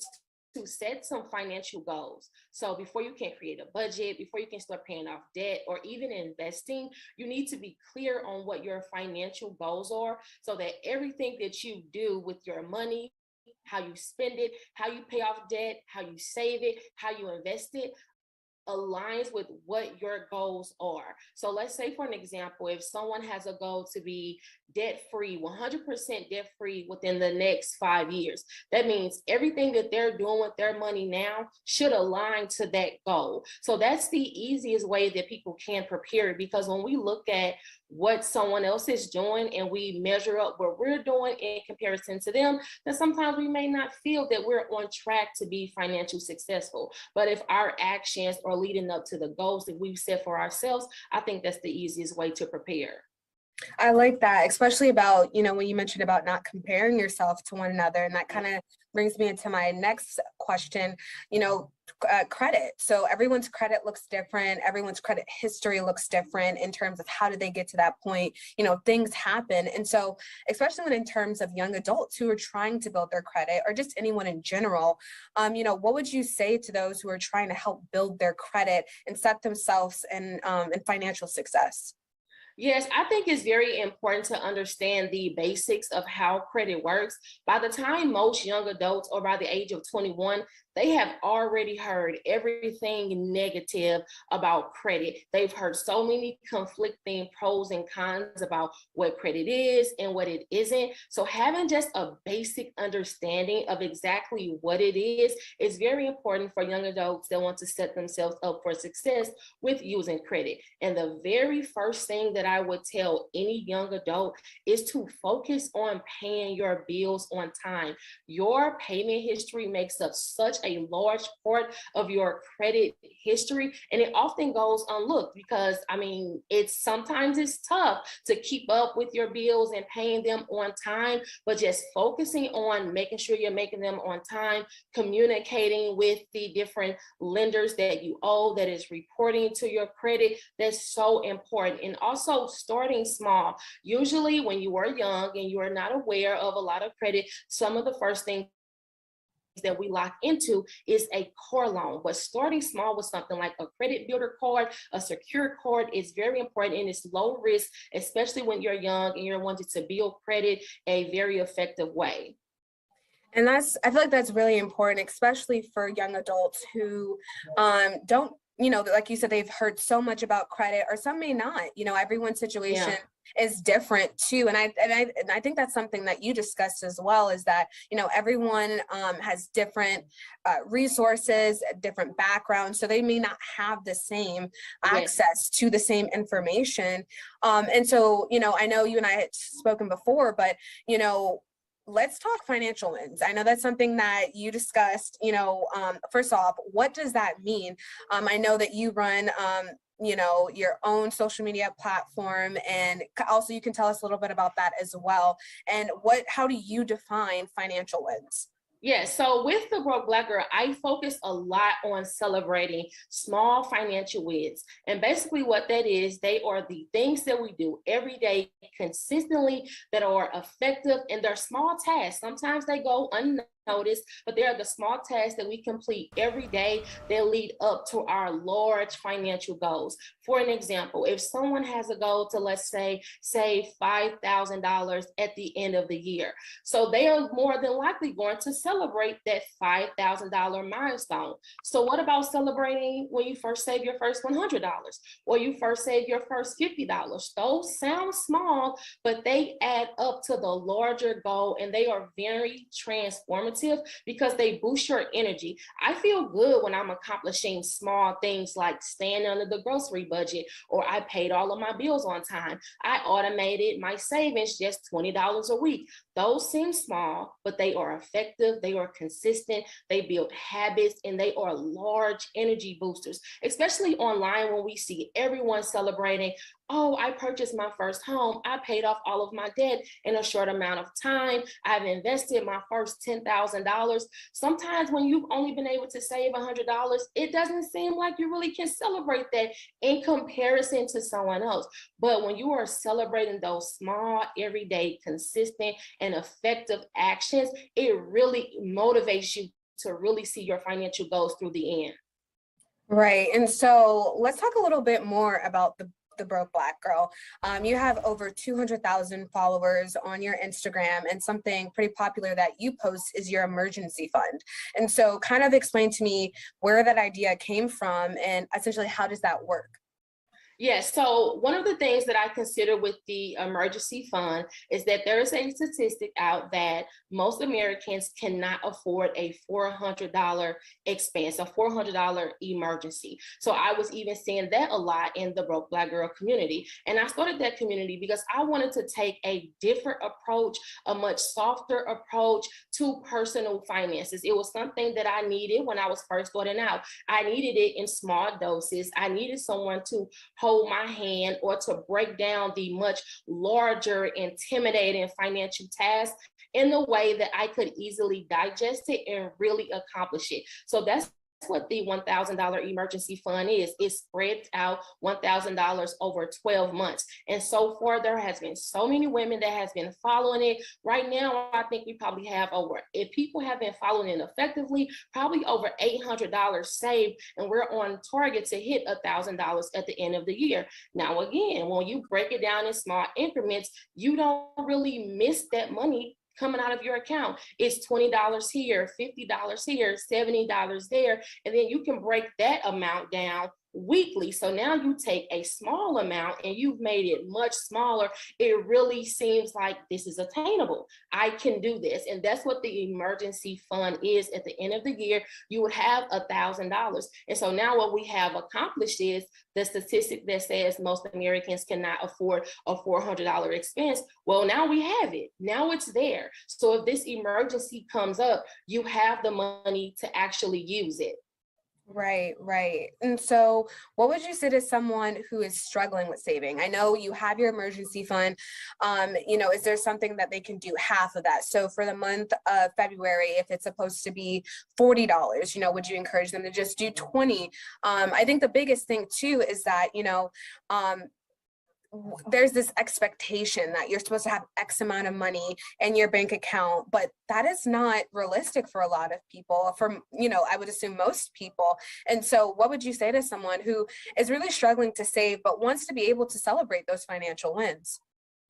to set some financial goals. So before you can create a budget, before you can start paying off debt or even investing, you need to be clear on what your financial goals are so that everything that you do with your money, how you spend it, how you pay off debt, how you save it, how you invest it, aligns with what your goals are. So let's say, for an example, if someone has a goal to be debt-free, 100% debt-free within the next 5 years, that means everything that they're doing with their money now should align to that goal. So that's the easiest way that people can prepare, because when we look at what someone else is doing and we measure up what we're doing in comparison to them, then sometimes we may not feel that we're on track to be financially successful. But if our actions are leading up to the goals that we've set for ourselves, I think that's the easiest way to prepare. I like that, especially about, when you mentioned about not comparing yourself to one another. And that kind of brings me into my next question. credit. So everyone's credit looks different. Everyone's credit history looks different in terms of how did they get to that point. Things happen. And so especially when in terms of young adults who are trying to build their credit, or just anyone in general, what would you say to those who are trying to help build their credit and set themselves in financial success? Yes, I think it's very important to understand the basics of how credit works. By the time most young adults are by the age of 21, they have already heard everything negative about credit. They've heard so many conflicting pros and cons about what credit is and what it isn't. So having just a basic understanding of exactly what it is very important for young adults that want to set themselves up for success with using credit. And the very first thing that I would tell any young adult is to focus on paying your bills on time. Your payment history makes up such a large part of your credit history, and it often goes unlooked because sometimes it's tough to keep up with your bills and paying them on time, but just focusing on making sure you're making them on time, communicating with the different lenders that you owe that is reporting to your credit, that's so important. And also starting small. Usually when you are young and you are not aware of a lot of credit, some of the first things that we lock into is a car loan. But starting small with something like a credit builder card, a secure card, is very important, and it's low risk, especially when you're young and you're wanting to build credit a very effective way. And I feel like that's really important, especially for young adults who don't, like you said, they've heard so much about credit, or some may not. Everyone's situation is different too. And I think that's something that you discussed as well, is that, everyone has different resources, different backgrounds, so they may not have the same access to the same information. And so, I know you and I had spoken before, but, let's talk financial wins. I know that's something that you discussed. First off, what does that mean? I know that you run, your own social media platform, and also you can tell us a little bit about that as well. And how do you define financial wins? Yeah, so with the Broke Black Girl, I focus a lot on celebrating small financial wins. And basically what that is, they are the things that we do every day consistently that are effective, and they're small tasks. Sometimes they go unnoticed, but they are the small tasks that we complete every day that lead up to our large financial goals. For an example, if someone has a goal to, let's say, save $5,000 at the end of the year, so they are more than likely going to celebrate that $5,000 milestone. So what about celebrating when you first save your first $100, or you first save your first $50? Those sound small, but they add up to the larger goal, and they are very transformative because they boost your energy. I feel good when I'm accomplishing small things like staying under the grocery budget, or I paid all of my bills on time. I automated my savings just $20 a week. Those seem small, but they are effective, they are consistent, they build habits, and they are large energy boosters, especially online when we see everyone celebrating, oh, I purchased my first home, I paid off all of my debt in a short amount of time, I've invested my first $10,000. Sometimes when you've only been able to save $100, it doesn't seem like you really can celebrate that in comparison to someone else. But when you are celebrating those small, everyday, consistent, and effective actions, it really motivates you to really see your financial goals through the end. Right. And so let's talk a little bit more about the Broke Black Girl. You have over 200,000 followers on your Instagram, and something pretty popular that you post is your emergency fund. And so kind of explain to me where that idea came from, and essentially how does that work? Yes, so one of the things that I consider with the emergency fund is that there is a statistic out that most Americans cannot afford a $400 expense, a $400 emergency. So I was even seeing that a lot in the Broke Black Girl community. And I started that community because I wanted to take a different approach, a much softer approach to personal finances. It was something that I needed when I was first starting out. I needed it in small doses. I needed someone to hold my hand or to break down the much larger, intimidating financial tasks in the way that I could easily digest it and really accomplish it. So that's what the $1,000 emergency fund is. It's spread out $1,000 over 12 months. And so far, there has been so many women that has been following it. Right now, I think we probably have if people have been following it effectively, probably over $800 saved, and we're on target to hit $1,000 at the end of the year. Now, again, when you break it down in small increments, you don't really miss that money coming out of your account. It's $20 here, $50 here, $70 there, and then you can break that amount down weekly. So now you take a small amount and you've made it much smaller. It really seems like this is attainable. I can do this. And that's what the emergency fund is. At the end of the year, you would have $1,000. And so now what we have accomplished is the statistic that says most Americans cannot afford a $400 expense. Well, now we have it. Now it's there. So if this emergency comes up, you have the money to actually use it. Right, right. And so what would you say to someone who is struggling with saving? I know you have your emergency fund. Is there something that they can do half of that? So for the month of February, if it's supposed to be $40, would you encourage them to just do 20? I think the biggest thing too is that, there's this expectation that you're supposed to have X amount of money in your bank account, but that is not realistic for a lot of people, I would assume most people. And so what would you say to someone who is really struggling to save, but wants to be able to celebrate those financial wins?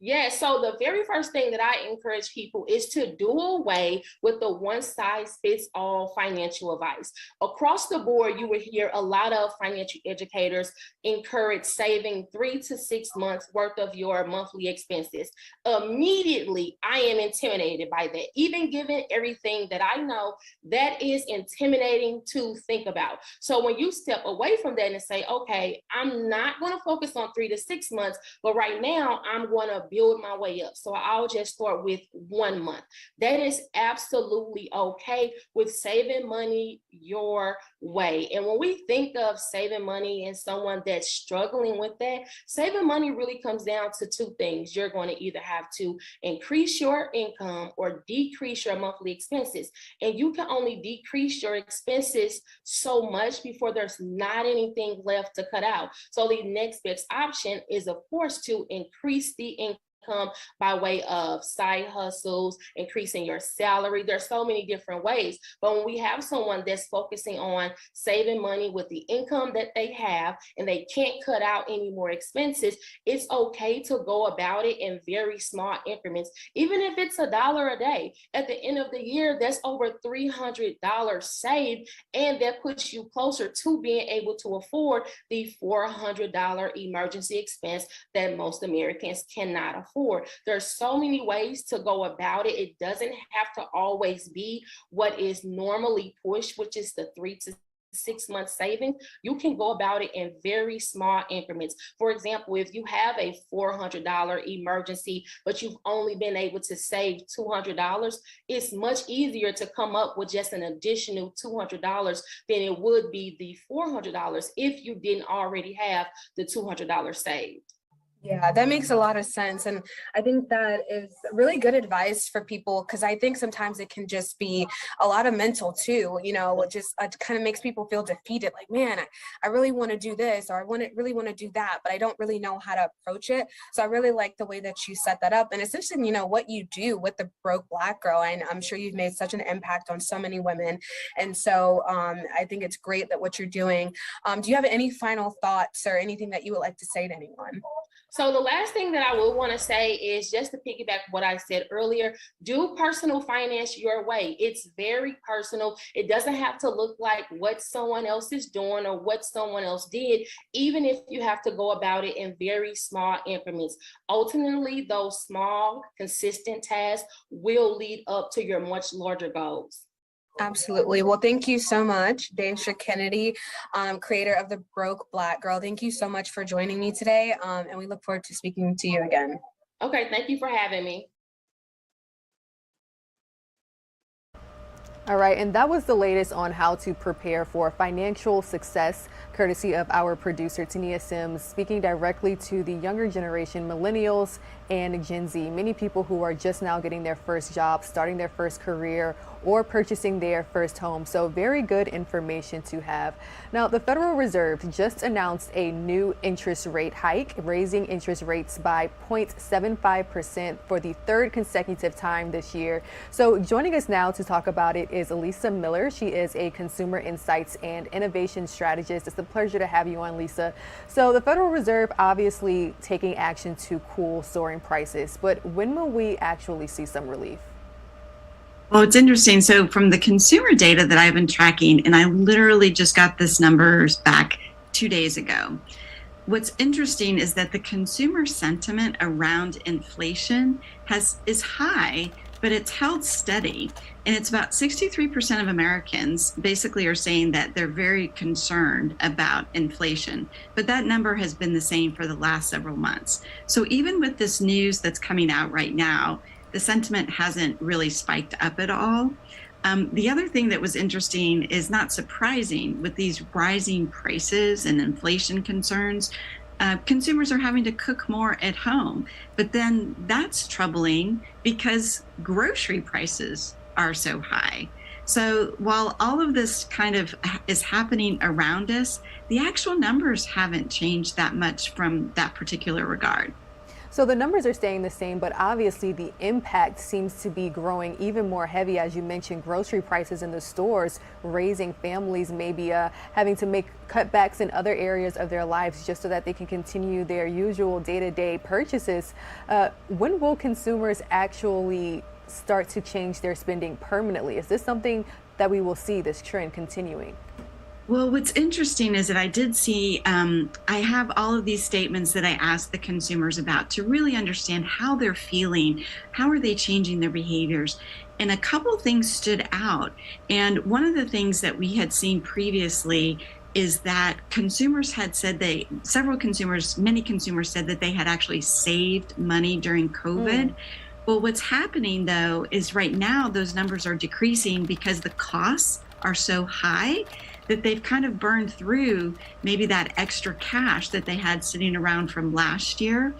Yeah, so the very first thing that I encourage people is to do away with the one-size-fits-all financial advice. Across the board, you will hear a lot of financial educators encourage saving 3 to 6 months worth of your monthly expenses. Immediately, I am intimidated by that. Even given everything that I know, that is intimidating to think about. So when you step away from that and say, okay, I'm not going to focus on 3 to 6 months, but right now I'm going to build my way up. So I'll just start with 1 month. That is absolutely okay with saving money your way. And when we think of saving money and someone that's struggling with that, saving money really comes down to 2 things. You're going to either have to increase your income or decrease your monthly expenses. And you can only decrease your expenses so much before there's not anything left to cut out. So the next best option is, of course, to increase the income by way of side hustles, increasing your salary. There's so many different ways. But when we have someone that's focusing on saving money with the income that they have and they can't cut out any more expenses, it's okay to go about it in very small increments. Even if it's $1 a day, at the end of the year, that's over $300 saved, and that puts you closer to being able to afford the $400 emergency expense that most Americans cannot afford. There's so many ways to go about it. It doesn't have to always be what is normally pushed, which is the 3 to 6 month savings. You can go about it in very small increments. For example, if you have a $400 emergency, but you've only been able to save $200, it's much easier to come up with just an additional $200 than it would be the $400 if you didn't already have the $200 saved. Yeah, that makes a lot of sense. And I think that is really good advice for people, because I think sometimes it can just be a lot of mental too, it just kind of makes people feel defeated. Like, man, I really want to do this, or I really want to do that, but I don't really know how to approach it. So I really like the way that you set that up. And essentially, what you do with the Broke Black Girl, and I'm sure you've made such an impact on so many women. And so I think it's great that what you're doing. Do you have any final thoughts or anything that you would like to say to anyone? So the last thing that I would want to say is just to piggyback what I said earlier, do personal finance your way. It's very personal. It doesn't have to look like what someone else is doing or what someone else did, even if you have to go about it in very small increments. Ultimately, those small, consistent tasks will lead up to your much larger goals. Absolutely. Well, thank you so much, Daisha Kennedy, creator of the Broke Black Girl. Thank you so much for joining me today, and we look forward to speaking to you again. Okay, thank you for having me. All right, and that was the latest on how to prepare for financial success, courtesy of our producer, Tania Sims, speaking directly to the younger generation, millennials and Gen Z, many people who are just now getting their first job, starting their first career, or purchasing their first home. So very good information to have. Now, the Federal Reserve just announced a new interest rate hike, raising interest rates by 0.75% for the third consecutive time this year. So joining us now to talk about it is Lisa Miller. She is a consumer insights and innovation strategist. It's a pleasure to have you on, Lisa. So the Federal Reserve obviously taking action to cool soaring prices, but when will we actually see some relief? Well, it's interesting. So from the consumer data that I've been tracking, and I literally just got this numbers back 2 days ago. What's interesting is that the consumer sentiment around inflation is high, but it's held steady. And it's about 63% of Americans basically are saying that they're very concerned about inflation. But that number has been the same for the last several months. So even with this news that's coming out right now, the sentiment hasn't really spiked up at all. The other thing that was interesting is not surprising with these rising prices and inflation concerns. Consumers are having to cook more at home, but then that's troubling because grocery prices are so high. So while all of this kind of is happening around us, the actual numbers haven't changed that much from that particular regard. So the numbers are staying the same, but obviously the impact seems to be growing even more heavy. As you mentioned, grocery prices in the stores, raising families maybe having to make cutbacks in other areas of their lives just so that they can continue their usual day-to-day purchases. When will consumers actually start to change their spending permanently? Is this something that we will see this trend continuing? Well, what's interesting is that I did see, I have all of these statements that I asked the consumers about to really understand how they're feeling, how are they changing their behaviors. And a couple things stood out. And one of the things that we had seen previously is that consumers had said many consumers said that they had actually saved money during COVID. Well, what's happening though is right now those numbers are decreasing because the costs are so high that they've kind of burned through maybe that extra cash that they had sitting around from last year.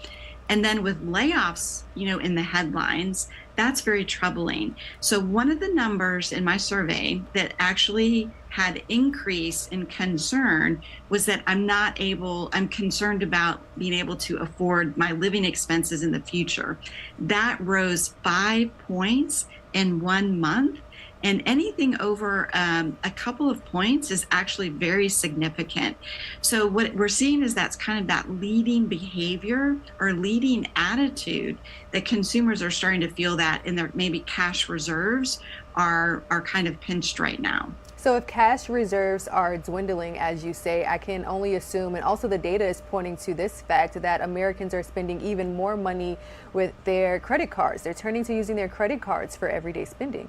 And then with layoffs, in the headlines, that's very troubling. So one of the numbers in my survey that actually had increase in concern was that I'm concerned about being able to afford my living expenses in the future. That rose 5 points in 1 month. And anything over a couple of points is actually very significant. So what we're seeing is that's kind of that leading behavior or leading attitude that consumers are starting to feel that in their maybe cash reserves are kind of pinched right now. So if cash reserves are dwindling, as you say, I can only assume, and also the data is pointing to this fact that Americans are spending even more money with their credit cards. They're turning to using their credit cards for everyday spending.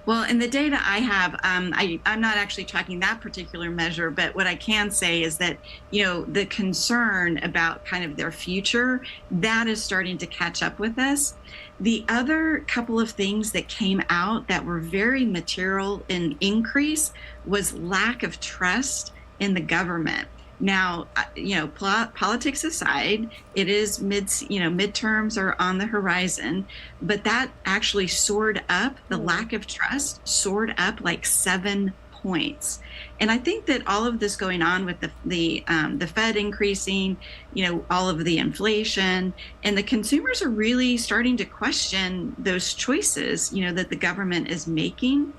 Well, in the data I have, I'm not actually tracking that particular measure, but what I can say is that, the concern about kind of their future, that is starting to catch up with us. The other couple of things that came out that were very material in increase was lack of trust in the government. Now, politics aside, it is midterms are on the horizon, but that actually soared up. The lack of trust soared up like 7 points. And I think that all of this going on with the Fed increasing, all of the inflation, and the consumers are really starting to question those choices, that the government is making.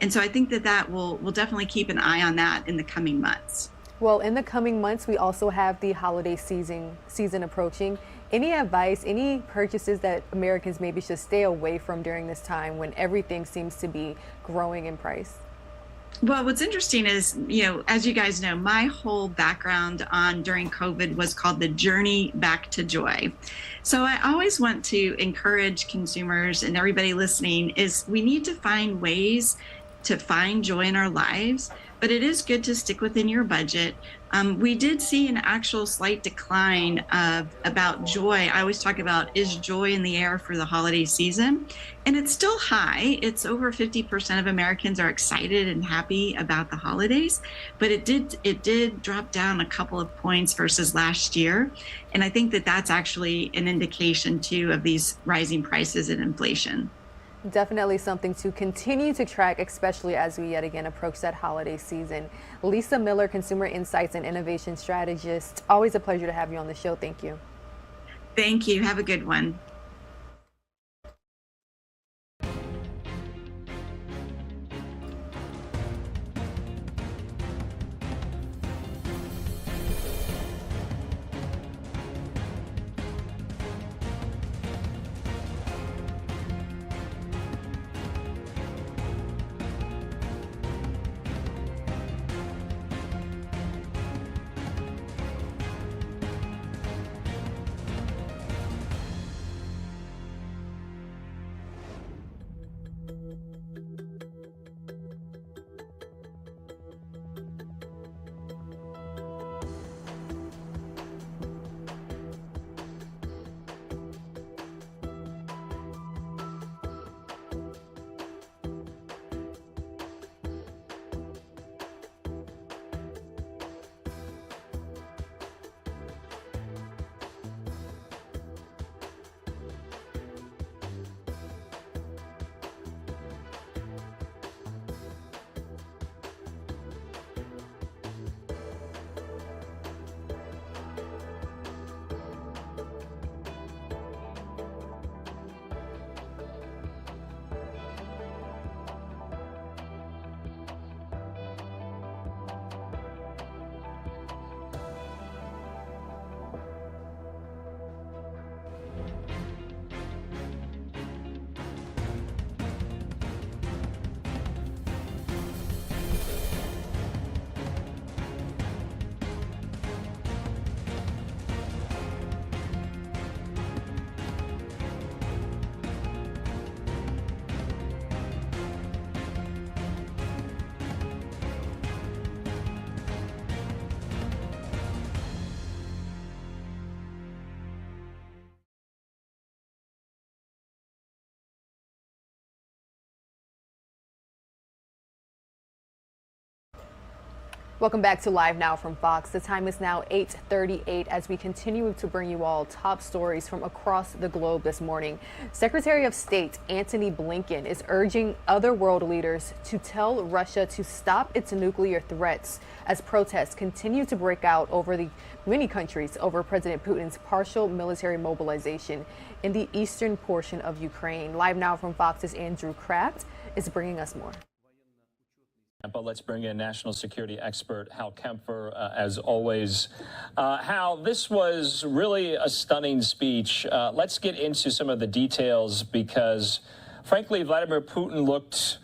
And so I think that we'll definitely keep an eye on that in the coming months. Well, in the coming months, we also have the holiday season approaching. Any advice, any purchases that Americans maybe should stay away from during this time when everything seems to be growing in price? Well, what's interesting is, as you guys know, my whole background during COVID was called the Journey Back to Joy. So I always want to encourage consumers and everybody listening is we need to find ways to find joy in our lives, but it is good to stick within your budget. We did see an actual slight decline about joy. I always talk about, is joy in the air for the holiday season? And it's still high. It's over 50% of Americans are excited and happy about the holidays, but it did drop down a couple of points versus last year. And I think that that's actually an indication too of these rising prices and inflation. Definitely something to continue to track, especially as we yet again approach that holiday season. Lisa Miller, Consumer Insights and Innovation Strategist. Always a pleasure to have you on the show. Thank you. Thank you. Have a good one. Welcome back to Live Now from Fox. The time is now 8:38 as we continue to bring you all top stories from across the globe this morning. Secretary of State Antony Blinken is urging other world leaders to tell Russia to stop its nuclear threats as protests continue to break out over the many countries over President Putin's partial military mobilization in the eastern portion of Ukraine. Live Now from Fox's Andrew Kraft is bringing us more. But let's bring in national security expert Hal Kempfer, as always. Hal, this was really a stunning speech. Let's get into some of the details because, frankly, Vladimir Putin looked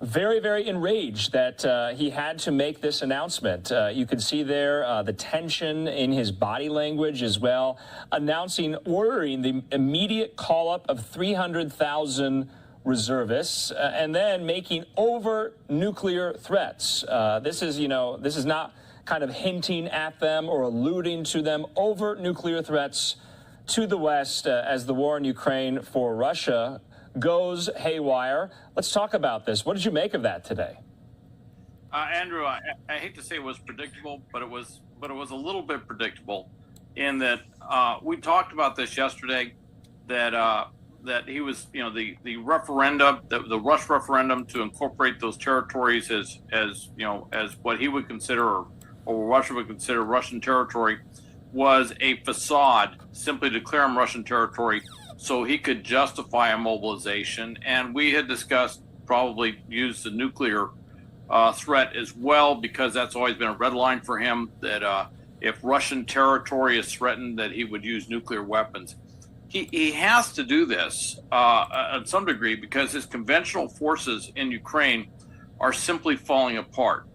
very, very enraged that he had to make this announcement. You could see there the tension in his body language as well, ordering the immediate call-up of 300,000 reservists, and then making overt nuclear threats. This is not kind of hinting at them or alluding to them. Overt nuclear threats to the West as the war in Ukraine for Russia goes haywire. Let's talk about this. What did you make of that today? Andrew, I hate to say it was predictable, but it was a little bit predictable in that we talked about this yesterday, that he was, the referendum, the Rush referendum to incorporate those territories as what he would consider or Russia would consider Russian territory was a facade, simply to declare them Russian territory so he could justify a mobilization. And we had discussed probably use the nuclear threat as well, because that's always been a red line for him, that if Russian territory is threatened, that he would use nuclear weapons. He has to do this at some degree because his conventional forces in Ukraine are simply falling apart.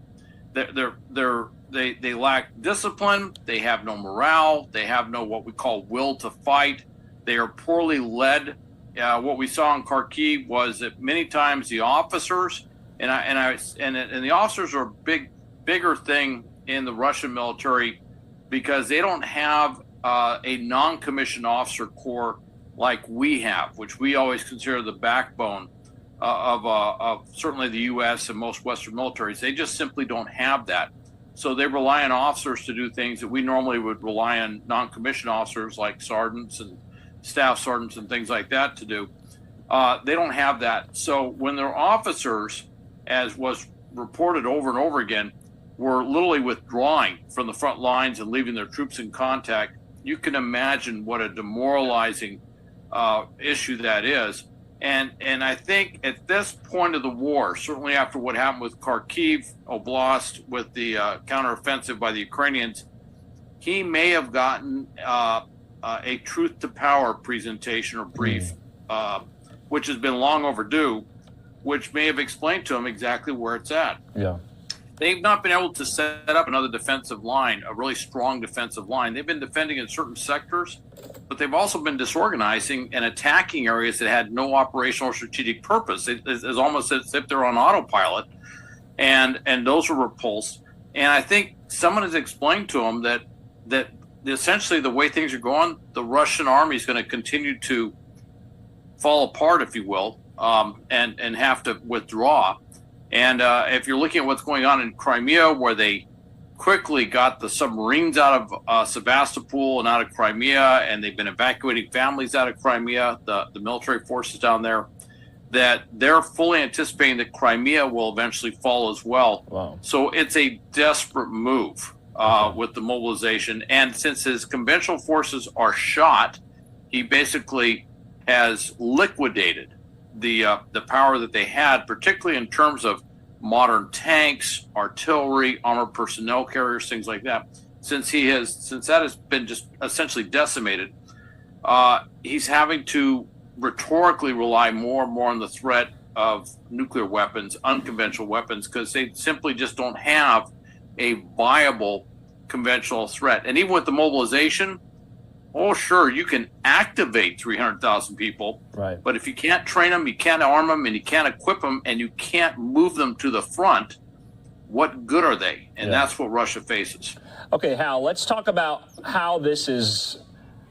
They lack discipline. They have no morale. They have no what we call will to fight. They are poorly led. What we saw in Kharkiv was that many times the officers and the officers are a bigger thing in the Russian military because they don't have a non-commissioned officer corps like we have, which we always consider the backbone of certainly the U.S. and most Western militaries. They just simply don't have that. So they rely on officers to do things that we normally would rely on non-commissioned officers like sergeants and staff sergeants and things like that to do. They don't have that. So when their officers, as was reported over and over again, were literally withdrawing from the front lines and leaving their troops in contact, you can imagine what a demoralizing issue that is. And I think at this point of the war, certainly after what happened with Kharkiv Oblast, with the counteroffensive by the Ukrainians, he may have gotten a truth to power presentation or brief, which has been long overdue, which may have explained to him exactly where it's at. Yeah. They've not been able to set up another defensive line, a really strong defensive line. They've been defending in certain sectors, but they've also been disorganizing and attacking areas that had no operational or strategic purpose. It's almost as if they're on autopilot, and those were repulsed. And I think someone has explained to them that essentially the way things are going, the Russian army is going to continue to fall apart, if you will, and have to withdraw. And if you're looking at what's going on in Crimea, where they quickly got the submarines out of Sebastopol and out of Crimea, and they've been evacuating families out of Crimea, the military forces down there, that they're fully anticipating that Crimea will eventually fall as well. Wow. So it's a desperate move with the mobilization. And since his conventional forces are shot, he basically has liquidated the power that they had, particularly in terms of modern tanks, artillery, armored personnel carriers, things like that. Since that has been just essentially decimated, he's having to rhetorically rely more and more on the threat of nuclear weapons, unconventional weapons, because they simply just don't have a viable conventional threat. And even with the mobilization, oh, sure, you can activate 300,000 people, right? But if you can't train them, you can't arm them, and you can't equip them, and you can't move them to the front, what good are they? And that's what Russia faces. Okay, Hal, let's talk about how this is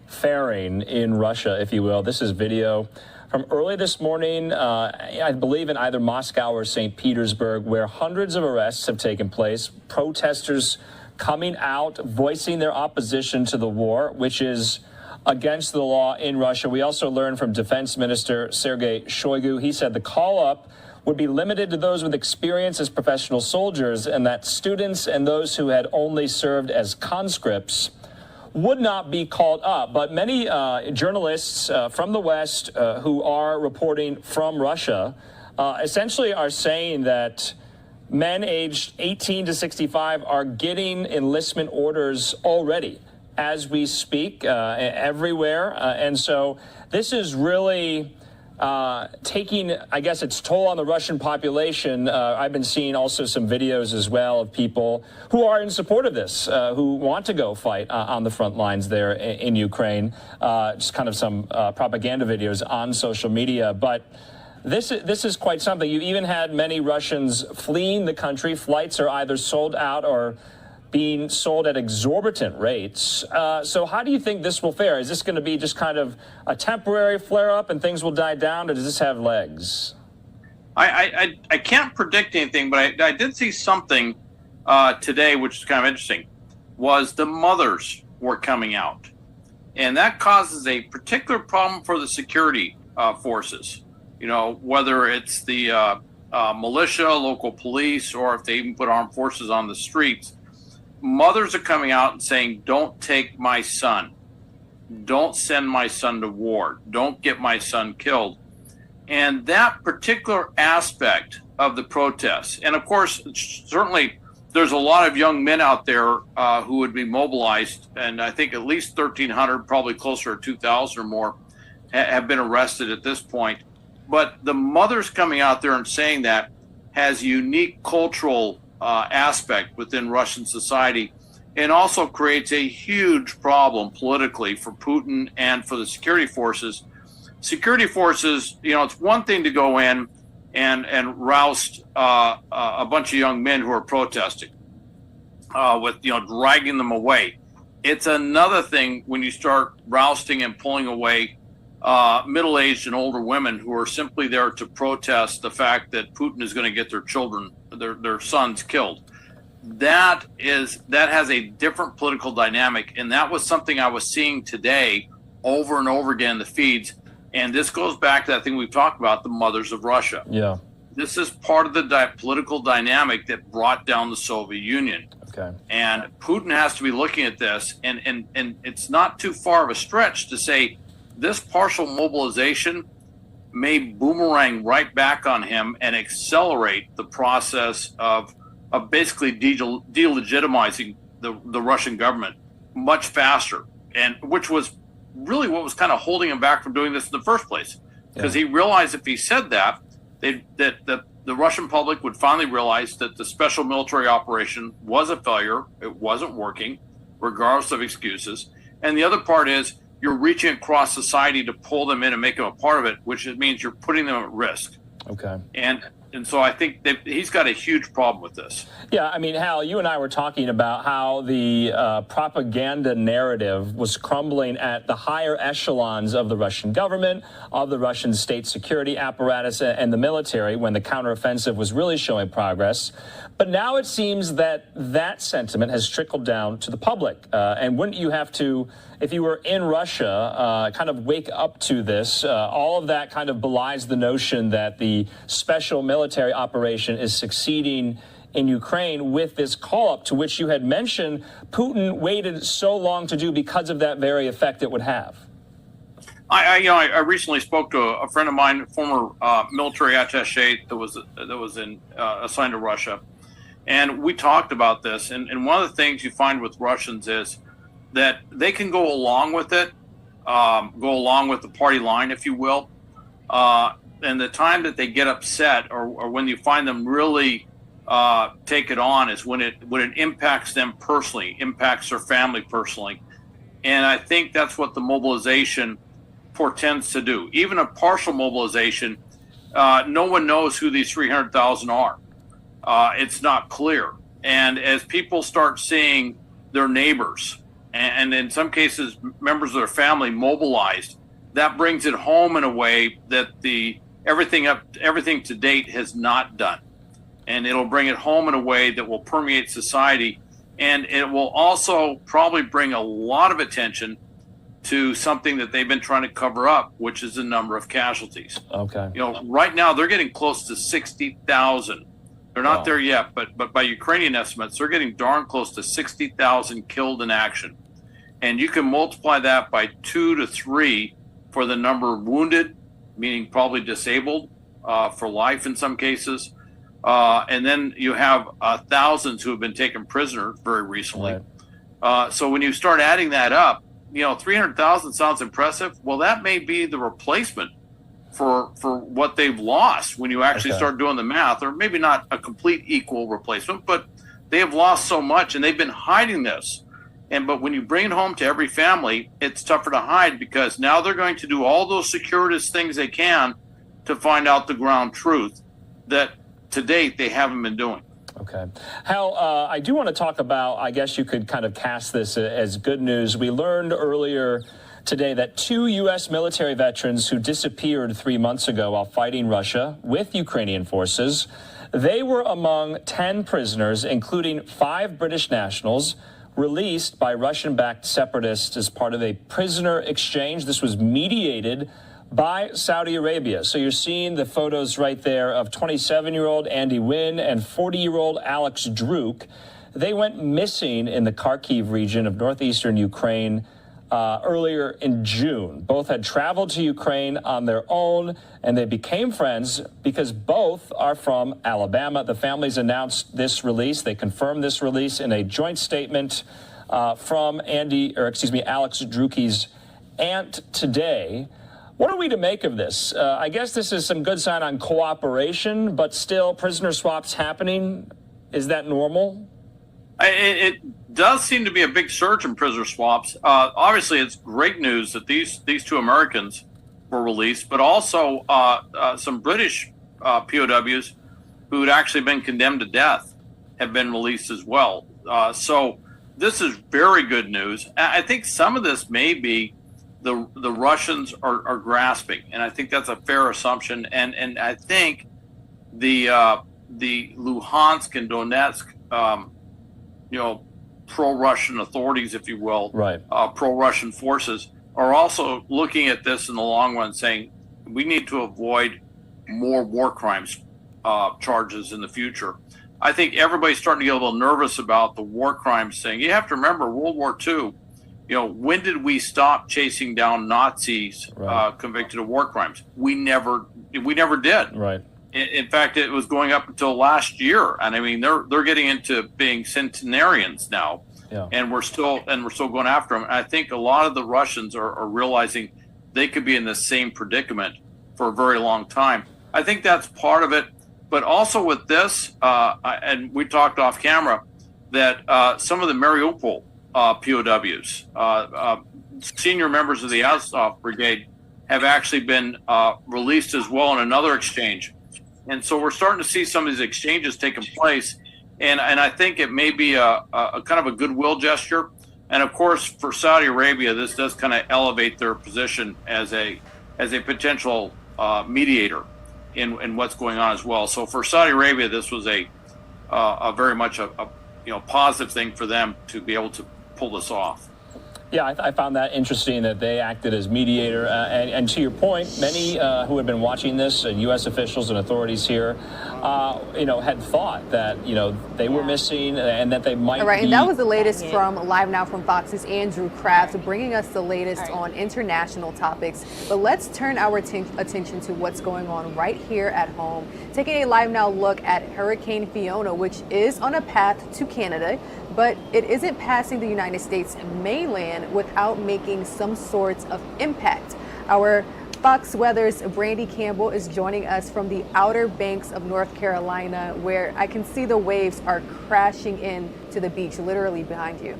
faring in Russia, if you will. This is video from early this morning, I believe in either Moscow or St. Petersburg, where hundreds of arrests have taken place. Protesters coming out, voicing their opposition to the war, which is against the law in Russia. We also learned from Defense Minister Sergei Shoigu. He said the call-up would be limited to those with experience as professional soldiers, and that students and those who had only served as conscripts would not be called up. But many journalists from the West who are reporting from Russia essentially are saying that men aged 18 to 65 are getting enlistment orders already as we speak everywhere. And so this is really taking, I guess, its toll on the Russian population. I've been seeing also some videos as well of people who are in support of this, who want to go fight on the front lines there in Ukraine. Just kind of some propaganda videos on social media. But this is quite something. You even had many Russians fleeing the country. Flights are either sold out or being sold at exorbitant rates. So how do you think this will fare? Is this going to be just kind of a temporary flare-up and things will die down, or does this have legs? I can't predict anything, but I did see something today, which is kind of interesting, was the mothers were coming out. And that causes a particular problem for the security forces. You know, whether it's the militia, local police, or if they even put armed forces on the streets, mothers are coming out and saying, don't take my son. Don't send my son to war. Don't get my son killed. And that particular aspect of the protests, and of course, certainly there's a lot of young men out there who would be mobilized, and I think at least 1,300, probably closer to 2,000 or more, have been arrested at this point. But the mothers coming out there and saying that has a unique cultural aspect within Russian society, and also creates a huge problem politically for Putin and for the security forces. Security forces, you know, it's one thing to go in and roust a bunch of young men who are protesting with, you know, dragging them away. It's another thing when you start rousting and pulling away middle-aged and older women who are simply there to protest the fact that Putin is going to get their children, their sons killed. That has a different political dynamic, and that was something I was seeing today over and over again in the feeds. And this goes back to that thing we've talked about, the mothers of Russia. Yeah. This is part of the political dynamic that brought down the Soviet Union. Okay. And Putin has to be looking at this, and it's not too far of a stretch to say this partial mobilization may boomerang right back on him and accelerate the process of basically delegitimizing the Russian government much faster, and which was really what was kind of holding him back from doing this in the first place, because he realized if he said that, the Russian public would finally realize that the special military operation was a failure. It wasn't working, regardless of excuses. And the other part is you're reaching across society to pull them in and make them a part of it, which means you're putting them at risk. Okay. And so I think that he's got a huge problem with this. Yeah, I mean, Hal, you and I were talking about how the propaganda narrative was crumbling at the higher echelons of the Russian government, of the Russian state security apparatus, and the military when the counteroffensive was really showing progress. But now it seems that that sentiment has trickled down to the public. And wouldn't you have to, if you were in Russia, kind of wake up to this? All of that kind of belies the notion that the special military operation is succeeding in Ukraine with this call-up to which you had mentioned Putin waited so long to do because of that very effect it would have. I recently spoke to a friend of mine, former military attaché that was assigned to Russia, and we talked about this. And one of the things you find with Russians is that they can go along with it, go along with the party line, if you will. And the time that they get upset, or when you find them really take it on, is when it impacts them personally, impacts their family personally. And I think that's what the mobilization portends to do. Even a partial mobilization, no one knows who these 300,000 are. It's not clear. And as people start seeing their neighbors, and in some cases members of their family mobilized, that brings it home in a way that everything to date has not done. And it'll bring it home in a way that will permeate society. And it will also probably bring a lot of attention to something that they've been trying to cover up, which is the number of casualties. Okay. Right now they're getting close to 60,000. They're not there yet, but by Ukrainian estimates, they're getting darn close to 60,000 killed in action. And you can multiply that by 2 to 3 for the number of wounded, meaning probably disabled for life in some cases. And then you have thousands who have been taken prisoner very recently. Right. So when you start adding that up, 300,000 sounds impressive. Well, that may be the replacement for what they've lost when you actually start doing the math, or maybe not a complete equal replacement, but they have lost so much and they've been hiding this. But when you bring it home to every family, it's tougher to hide, because now they're going to do all those securitist things they can to find out the ground truth that to date they haven't been doing. Okay. Hal, I do want to talk about, I guess you could kind of cast this as good news. We learned earlier today that 2 U.S. military veterans who disappeared 3 months ago while fighting Russia with Ukrainian forces, they were among 10 prisoners, including 5 British nationals, released by Russian-backed separatists as part of a prisoner exchange. This was mediated by Saudi Arabia. So you're seeing the photos right there of 27-year-old Andy Wynn and 40-year-old Alex Druk. They went missing in the Kharkiv region of northeastern Ukraine earlier in June. Both had traveled to Ukraine on their own, and they became friends because both are from Alabama. The families announced this release. They confirmed this release in a joint statement from Alex Druk's aunt today. What are we to make of this? I guess this is some good sign on cooperation, but still prisoner swaps happening. Is that normal? It does seem to be a big surge in prisoner swaps. Obviously, it's great news that these 2 Americans were released, but also some British POWs who had actually been condemned to death have been released as well. So this is very good news. I think some of this may be the Russians are grasping, and I think that's a fair assumption. And I think the Luhansk and Donetsk, pro-Russian authorities, if you will, right, pro-Russian forces are also looking at this in the long run, saying we need to avoid more war crimes charges in the future. I think everybody's starting to get a little nervous about the war crimes thing. You have to remember World War II. When did we stop chasing down Nazis convicted of war crimes? We never did. Right. In fact, it was going up until last year, and I mean they're getting into being centenarians now, and we're still going after them. And I think a lot of the Russians are realizing they could be in the same predicament for a very long time. I think that's part of it, but also with this, and we talked off camera that some of the Mariupol POWs, senior members of the Azov Brigade, have actually been released as well in another exchange. And so we're starting to see some of these exchanges taking place. And I think it may be a kind of a goodwill gesture. And of course, for Saudi Arabia, this does kind of elevate their position as a potential mediator in what's going on as well. So for Saudi Arabia, this was a very much a positive thing for them to be able to pull this off. Yeah, I found that interesting that they acted as mediator. And to your point, many who have been watching this, and U.S. officials and authorities here, had thought that, they were missing and that they might All right, be. and that was the latest from Live Now from Fox's Andrew Kraft, bringing us the latest on international topics. But let's turn our attention to what's going on right here at home, taking a Live Now look at Hurricane Fiona, which is on a path to Canada, but it isn't passing the United States mainland without making some sorts of impact. Our Fox Weather's Brandy Campbell is joining us from the Outer Banks of North Carolina, where I can see the waves are crashing in to the beach, literally behind you.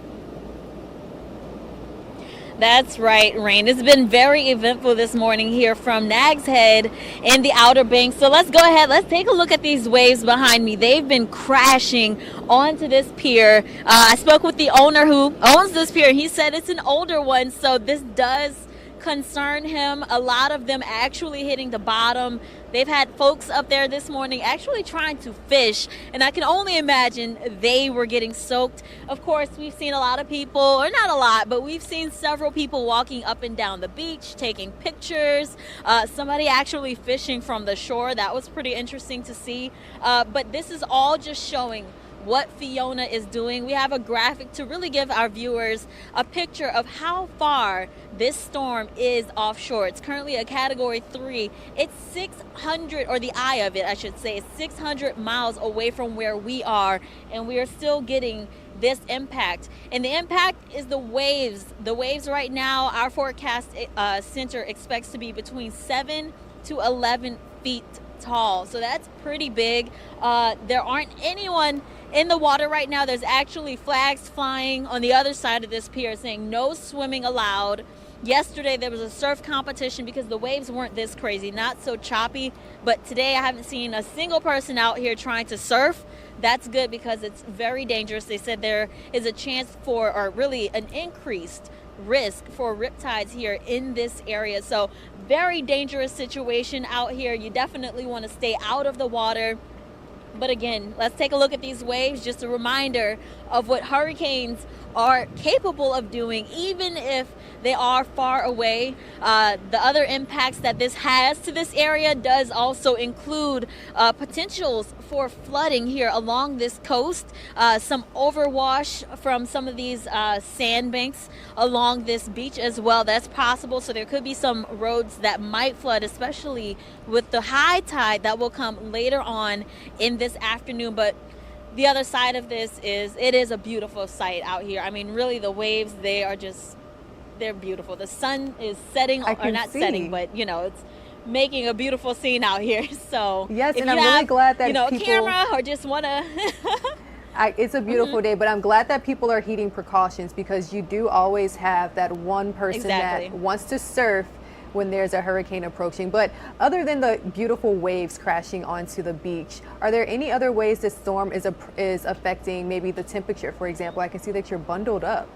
That's right, Rain. It's been very eventful this morning here from Nags Head in the Outer Banks. So let's go ahead. Let's take a look at these waves behind me. They've been crashing onto this pier. I spoke with the owner who owns this pier. He said it's an older one, so this does concern him. A lot of them actually hitting the bottom. They've had folks up there this morning actually trying to fish, and I can only imagine they were getting soaked. Of course, we've seen a lot of people, or not a lot, but we've seen several people walking up and down the beach, taking pictures, somebody actually fishing from the shore. That was pretty interesting to see. But this is all just showing what Fiona is doing. We have a graphic to really give our viewers a picture of how far this storm is offshore. It's currently a Category 3. It's 600, or the eye of it, I should say, is 600 miles away from where we are, and we are still getting this impact. And the impact is the waves. The waves right now, our forecast center expects to be between 7 to 11 feet tall. So that's pretty big. There aren't anyone in the water right now. There's actually flags flying on the other side of this pier saying no swimming allowed. Yesterday there was a surf competition because the waves weren't this crazy, not so choppy. But today I haven't seen a single person out here trying to surf. That's good because it's very dangerous. They said there is a chance for, or really an increased risk for riptides here in this area. So very dangerous situation out here. You definitely want to stay out of the water. But again, let's take a look at these waves. Just a reminder of what hurricanes are capable of doing, even if they are far away. The other impacts that this has to this area does also include potentials for flooding here along this coast. Some overwash from some of these sandbanks along this beach as well. That's possible. So there could be some roads that might flood, especially with the high tide that will come later on in this afternoon. But the other side of this is it is a beautiful sight out here. I mean, really, the waves, they're beautiful. The sun is setting, or not setting, but it's making a beautiful scene out here. So yes, and I'm really glad that a camera or just want to it's a beautiful day, but I'm glad that people are heeding precautions, because you do always have that one person that wants to surf when there's a hurricane approaching. But other than the beautiful waves crashing onto the beach, are there any other ways this storm is affecting maybe the temperature? For example, I can see that you're bundled up.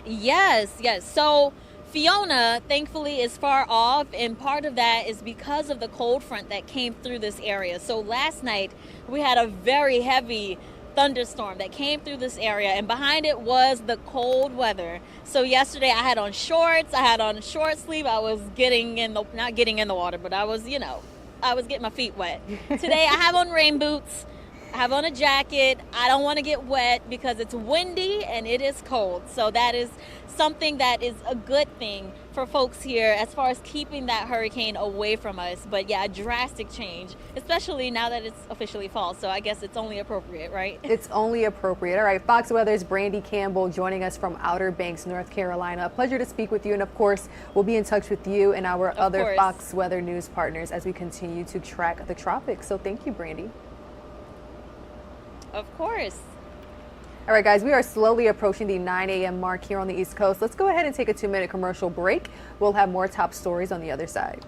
Yes. So Fiona, thankfully, is far off, and part of that is because of the cold front that came through this area. So last night we had a very heavy thunderstorm that came through this area, and behind it was the cold weather. So yesterday I had on shorts, I had on a short sleeve. I was not getting in the water, but I was, I was getting my feet wet. Today I have on rain boots, I have on a jacket. I don't want to get wet because it's windy and it is cold. So that is something that is a good thing for folks here as far as keeping that hurricane away from us. But yeah, a drastic change, especially now that it's officially fall. So I guess it's only appropriate, right? It's only appropriate. All right, Fox Weather's Brandy Campbell joining us from Outer Banks, North Carolina. A pleasure to speak with you. And of course, we'll be in touch with you and our other Fox Weather News partners as we continue to track the tropics. So thank you, Brandy. Of course. All right, guys, we are slowly approaching the 9 a.m. mark here on the East Coast. Let's go ahead and take a 2-minute commercial break. We'll have more top stories on the other side.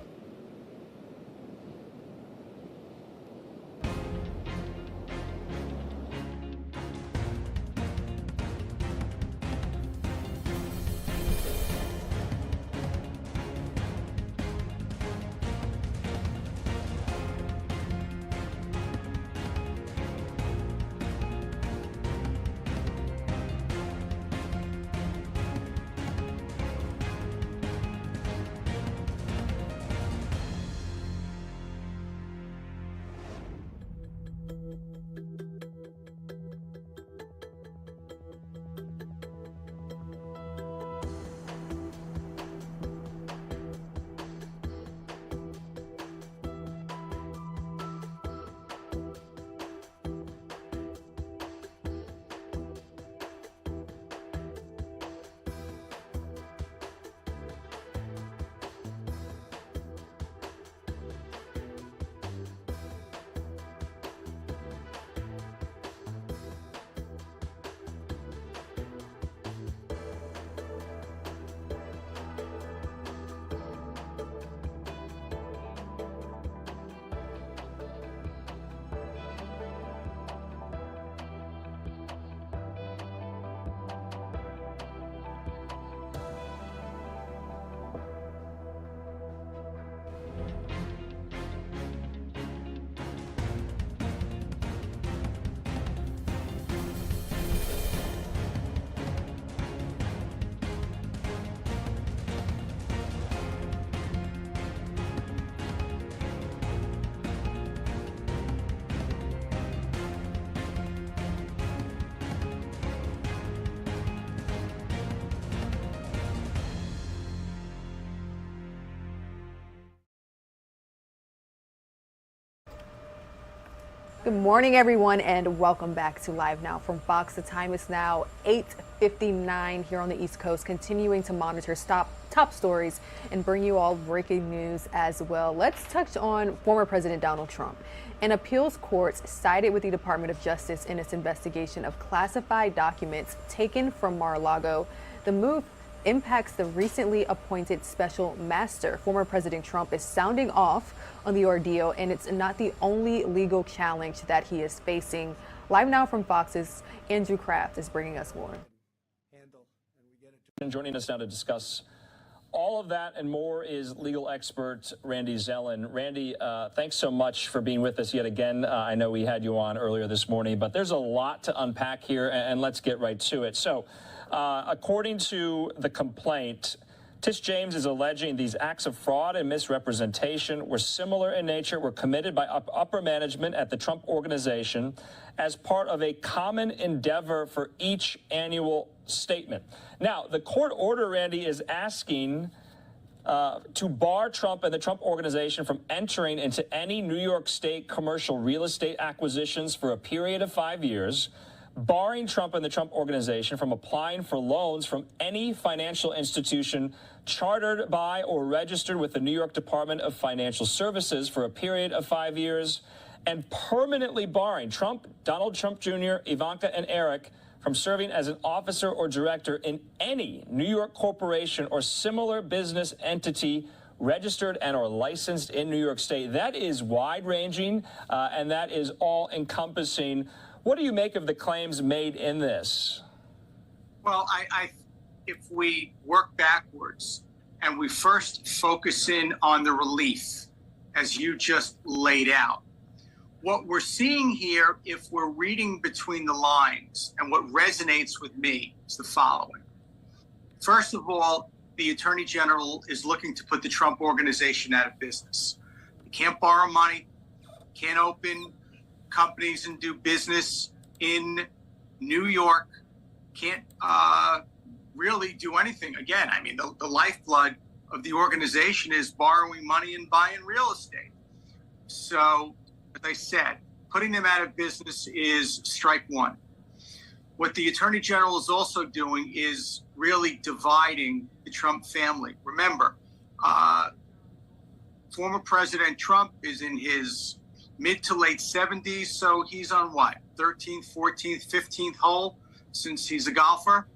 Good morning, everyone, and welcome back to Live Now from Fox. The time is now 8:59 here on the East Coast, continuing to monitor top stories and bring you all breaking news as well. Let's touch on former President Donald Trump. An appeals court sided with the Department of Justice in its investigation of classified documents taken from Mar-a-Lago. The move impacts the recently appointed special master. Former President Trump is sounding off on the ordeal, and it's not the only legal challenge that he is facing. Live Now from Fox's Andrew Kraft is bringing us more. And joining us now to discuss all of that and more is legal expert Randy Zellin. Randy, thanks so much for being with us yet again. I know we had you on earlier this morning, but there's a lot to unpack here, and let's get right to it. So, according to the complaint, Tish James is alleging these acts of fraud and misrepresentation were similar in nature, were committed by upper management at the Trump Organization as part of a common endeavor for each annual statement. Now, the court order, Randy, is asking to bar Trump and the Trump Organization from entering into any New York State commercial real estate acquisitions for a period of 5 years, barring Trump and the Trump Organization from applying for loans from any financial institution chartered by or registered with the New York Department of Financial Services for a period of 5 years, and permanently barring Trump, Donald Trump Jr., Ivanka, and Eric from serving as an officer or director in any New York corporation or similar business entity registered and or licensed in New York State. That is wide-ranging, and that is all-encompassing. What do you make of the claims made in this? Well, if we work backwards and we first focus in on the relief, as you just laid out, what we're seeing here, if we're reading between the lines, and what resonates with me, is the following. First of all, the Attorney General is looking to put the Trump organization out of business. You can't borrow money, can't open companies and do business in New York, can't really do anything. Again, I mean, the lifeblood of the organization is borrowing money and buying real estate. So, as I said, putting them out of business is strike one. What the Attorney General is also doing is really dividing the Trump family. Remember, former President Trump is in his mid to late 70s, so he's on what, 13th, 14th, 15th hole since he's a golfer.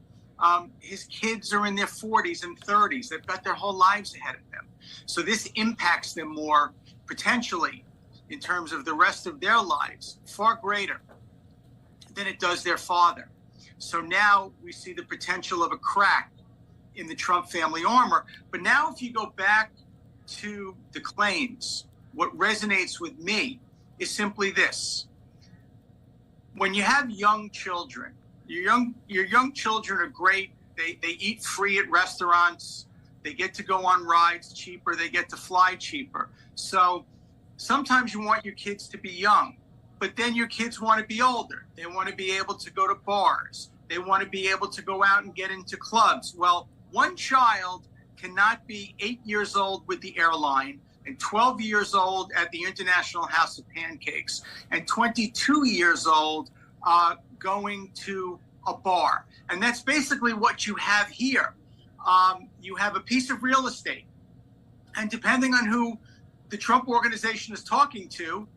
His kids are in their 40s and 30s. They've got their whole lives ahead of them. So this impacts them more potentially in terms of the rest of their lives, far greater than it does their father. So now we see the potential of a crack in the Trump family armor. But now if you go back to the claims, what resonates with me is simply this. When you have young children, your young children are great. They eat free at restaurants. They get to go on rides cheaper. They get to fly cheaper. So sometimes you want your kids to be young, but then your kids want to be older. They want to be able to go to bars. They want to be able to go out and get into clubs. Well, one child cannot be 8 years old with the airline and 12 years old at the International House of Pancakes and 22 years old going to a bar. And that's basically what you have here. You have a piece of real estate. And depending on who the Trump organization is talking to,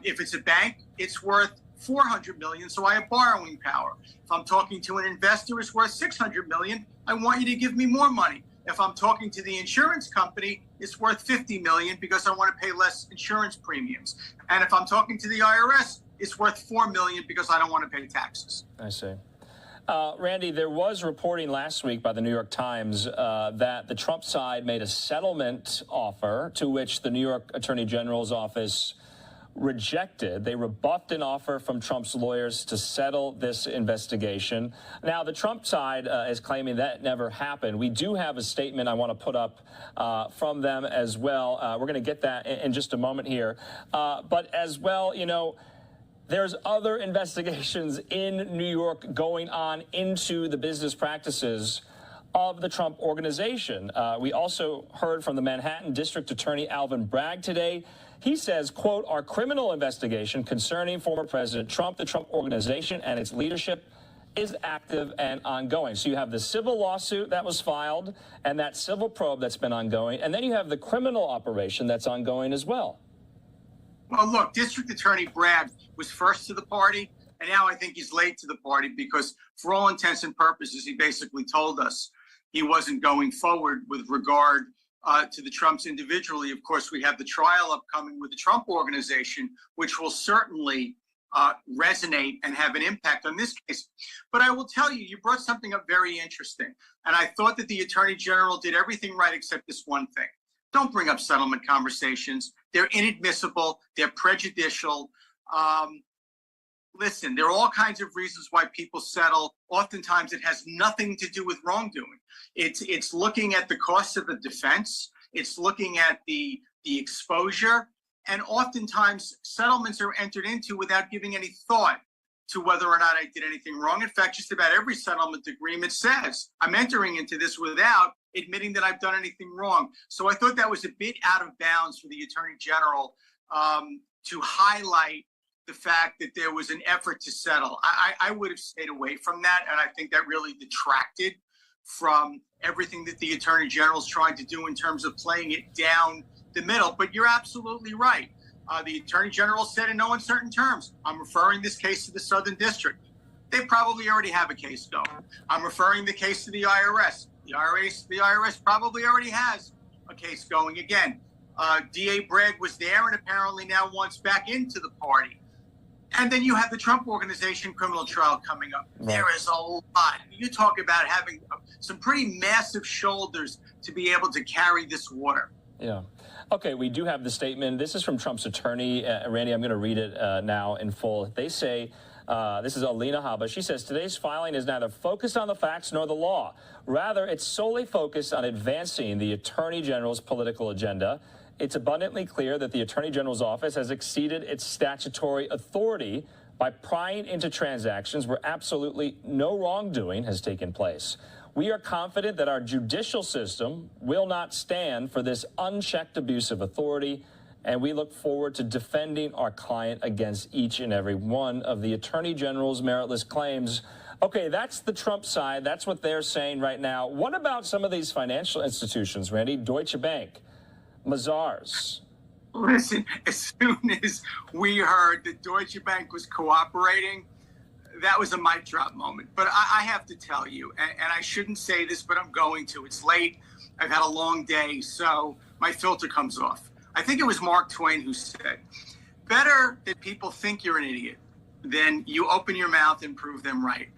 if it's a bank, it's worth $400 million, so I have borrowing power. If I'm talking to an investor, it's worth $600 million. I want you to give me more money. If I'm talking to the insurance company, it's worth $50 million because I want to pay less insurance premiums. And if I'm talking to the IRS, it's worth $4 million because I don't want to pay taxes. I see. Randy, there was reporting last week by the New York Times that the Trump side made a settlement offer to which the New York Attorney General's office rejected. They rebuffed an offer from Trump's lawyers to settle this investigation. Now, the Trump side is claiming that never happened. We do have a statement I want to put up from them as well. We're going to get that in just a moment here. But as well, you know, there's other investigations in New York going on into the business practices of the Trump organization. We also heard from the Manhattan District Attorney Alvin Bragg today. He says, quote, our criminal investigation concerning former President Trump, the Trump organization, and its leadership is active and ongoing. So you have the civil lawsuit that was filed and that civil probe that's been ongoing. And then you have the criminal operation that's ongoing as well. Well, look, District Attorney Bragg was first to the party, and now I think he's late to the party because for all intents and purposes, he basically told us he wasn't going forward with regard to the Trumps individually. Of course, we have the trial upcoming with the Trump organization, which will certainly resonate and have an impact on this case. But I will tell you, you brought something up very interesting. And I thought that the Attorney General did everything right except this one thing. Don't bring up settlement conversations. They're inadmissible. They're prejudicial. Listen, there are all kinds of reasons why people settle. Oftentimes, it has nothing to do with wrongdoing. It's looking at the cost of the defense. It's looking at the exposure. And oftentimes, settlements are entered into without giving any thought to whether or not I did anything wrong. In fact, just about every settlement agreement says I'm entering into this without admitting that I've done anything wrong. So I thought that was a bit out of bounds for the Attorney General to highlight the fact that there was an effort to settle. I would have stayed away from that, and I think that really detracted from everything that the Attorney General is trying to do in terms of playing it down the middle. But you're absolutely right. The Attorney General said in no uncertain terms, I'm referring this case to the Southern District. They probably already have a case going. I'm referring the case to the IRS. The IRS probably already has a case going. Again, DA Bragg was there and apparently now wants back into the party. And then you have the Trump organization criminal trial coming up. Right. There is a lot. You talk about having some pretty massive shoulders to be able to carry this water. Yeah. Okay, we do have the statement. This is from Trump's attorney. Randy, I'm going to read it now in full. They say, this is Alina Habba. She says, today's filing is neither focused on the facts nor the law. Rather, it's solely focused on advancing the Attorney General's political agenda. It's abundantly clear that the Attorney General's office has exceeded its statutory authority by prying into transactions where absolutely no wrongdoing has taken place. We are confident that our judicial system will not stand for this unchecked abuse of authority, and we look forward to defending our client against each and every one of the Attorney General's meritless claims. Okay, that's the Trump side. That's what they're saying right now. What about some of these financial institutions, Randy? Deutsche Bank, Mazars. Listen, as soon as we heard that Deutsche Bank was cooperating, that was a mic drop moment. But I have to tell you, and I shouldn't say this, but I'm going to. It's late. I've had a long day, so my filter comes off. I think it was Mark Twain who said, better that people think you're an idiot than you open your mouth and prove them right.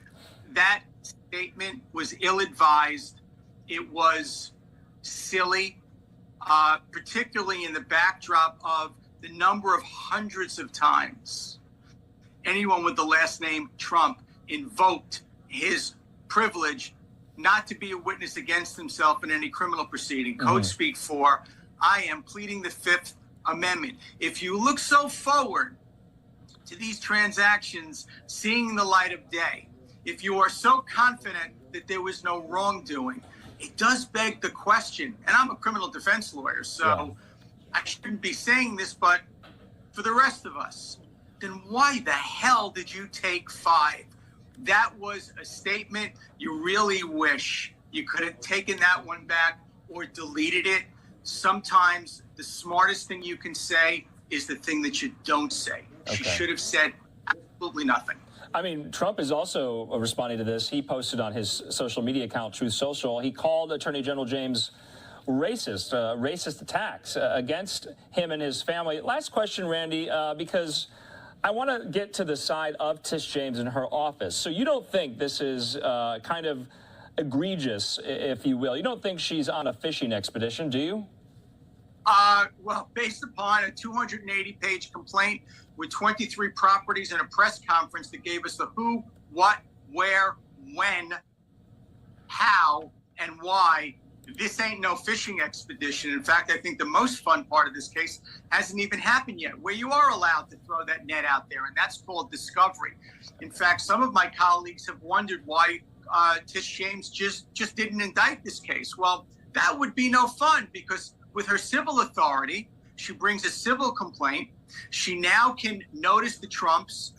That statement was ill-advised. It was silly, particularly in the backdrop of the number of hundreds of times anyone with the last name Trump invoked his privilege not to be a witness against himself in any criminal proceeding. Code speak for, I am pleading the Fifth Amendment. If you look so forward to these transactions seeing the light of day, if you are so confident that there was no wrongdoing, it does beg the question, and I'm a criminal defense lawyer, so I shouldn't be saying this, but for the rest of us, then why the hell did you take 5? That was a statement you really wish you could have taken that one back or deleted it. Sometimes the smartest thing you can say is the thing that you don't say. She should have said absolutely nothing. I mean, Trump is also responding to this. He posted on his social media account, Truth Social, he called Attorney General James racist attacks against him and his family. Last question, Randy, because I want to get to the side of Tish James and her office. So you don't think this is kind of egregious, if you will? You don't think she's on a fishing expedition, do you? Well, based upon a 280-page complaint with 23 properties and a press conference that gave us the who, what, where, when, how, and why, this ain't no fishing expedition. In fact, I think the most fun part of this case hasn't even happened yet, where you are allowed to throw that net out there, and that's called discovery. In fact, some of my colleagues have wondered why Tish James just didn't indict this case. Well, that would be no fun, because with her civil authority, she brings a civil complaint. She now can notice the Trumps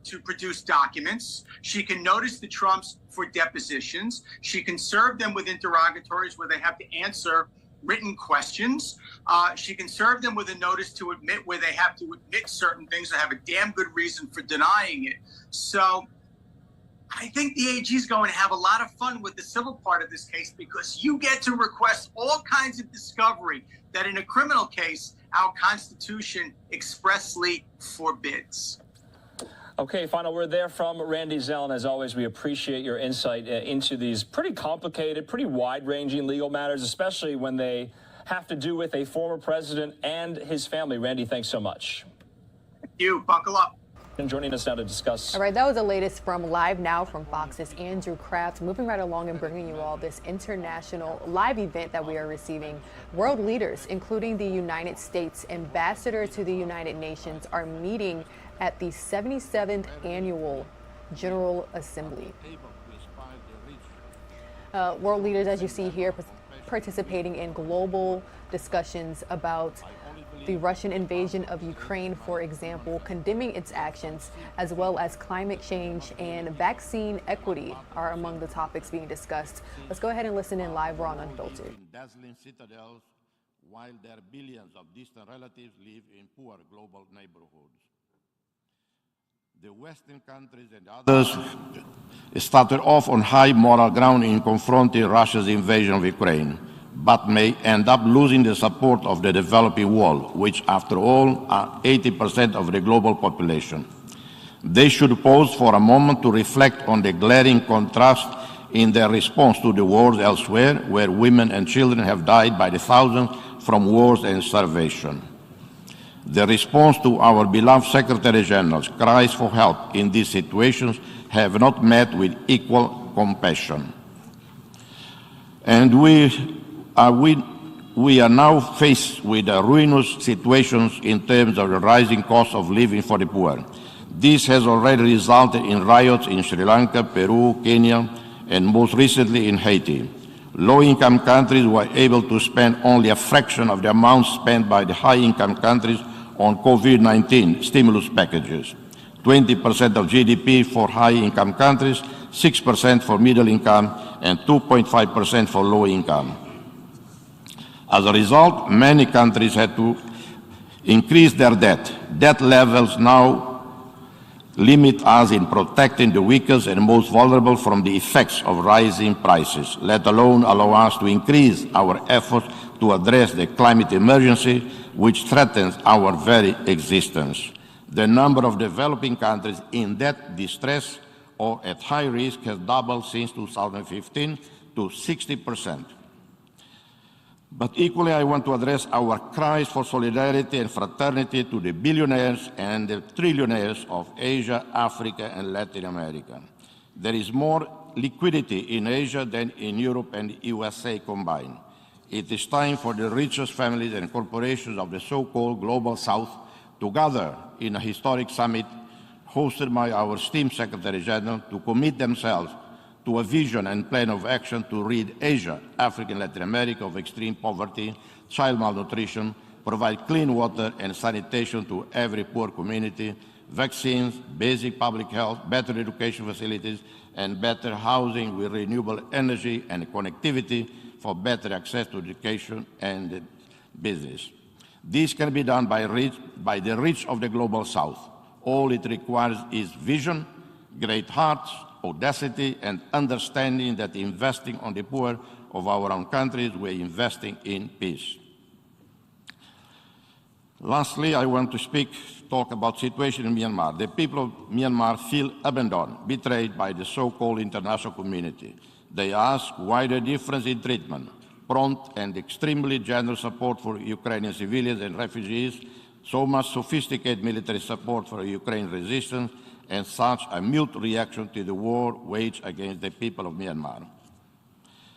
to produce documents. She can notice the Trumps for depositions. She can serve them with interrogatories where they have to answer written questions. She can serve them with a notice to admit where they have to admit certain things that have a damn good reason for denying it. So I think the AG is going to have a lot of fun with the civil part of this case, because you get to request all kinds of discovery that in a criminal case, our Constitution expressly forbids. Okay, final word there from Randy Zellin. As always, we appreciate your insight into these pretty complicated, pretty wide-ranging legal matters, especially when they have to do with a former president and his family. Randy, thanks so much. Thank you. Buckle up. And joining us now to discuss. All right, that was the latest from Live Now from Fox's Andrew Kraft. Moving right along and bringing you all this international live event that we are receiving. World leaders, including the United States ambassador to the United Nations, are meeting at the 77th Annual General Assembly. World leaders, as you see here, participating in global discussions about the Russian invasion of Ukraine, for example, condemning its actions, as well as climate change and vaccine equity are among the topics being discussed. Let's go ahead and listen in live. We're on Unfiltered. Dazzling citadels, while their billions of distant relatives live in poor global neighborhoods. The Western countries and others started off on high moral ground in confronting Russia's invasion of Ukraine, but may end up losing the support of the developing world, which, after all, are 80% of the global population. They should pause for a moment to reflect on the glaring contrast in their response to the wars elsewhere, where women and children have died by the thousands from wars and starvation. The response to our beloved Secretary General's cries for help in these situations have not met with equal compassion. And we are now faced with ruinous situations in terms of the rising cost of living for the poor. This has already resulted in riots in Sri Lanka, Peru, Kenya, and most recently in Haiti. Low-income countries were able to spend only a fraction of the amount spent by the high-income countries on COVID-19 stimulus packages. 20% of GDP for high-income countries, 6% for middle income, and 2.5% for low income. As a result, many countries had to increase their debt. Debt levels now limit us in protecting the weakest and most vulnerable from the effects of rising prices, let alone allow us to increase our efforts to address the climate emergency, which threatens our very existence. The number of developing countries in debt distress or at high risk has doubled since 2015 to 60%. But equally, I want to address our cries for solidarity and fraternity to the billionaires and the trillionaires of Asia, Africa, and Latin America. There is more liquidity in Asia than in Europe and the USA combined. It is time for the richest families and corporations of the so-called Global South to gather in a historic summit hosted by our esteemed Secretary General to commit themselves to a vision and plan of action to rid Asia, Africa, and Latin America of extreme poverty, child malnutrition, provide clean water and sanitation to every poor community, vaccines, basic public health, better education facilities, and better housing with renewable energy and connectivity for better access to education and business. This can be done by the rich of the Global South. All it requires is vision, great hearts, audacity, and understanding that investing on the poor of our own countries, we're investing in peace. Lastly, I want to talk about the situation in Myanmar. The people of Myanmar feel abandoned, betrayed by the so-called international community. They ask why the difference in treatment, prompt and extremely generous support for Ukrainian civilians and refugees, so much sophisticated military support for Ukraine resistance, and such a mute reaction to the war waged against the people of Myanmar.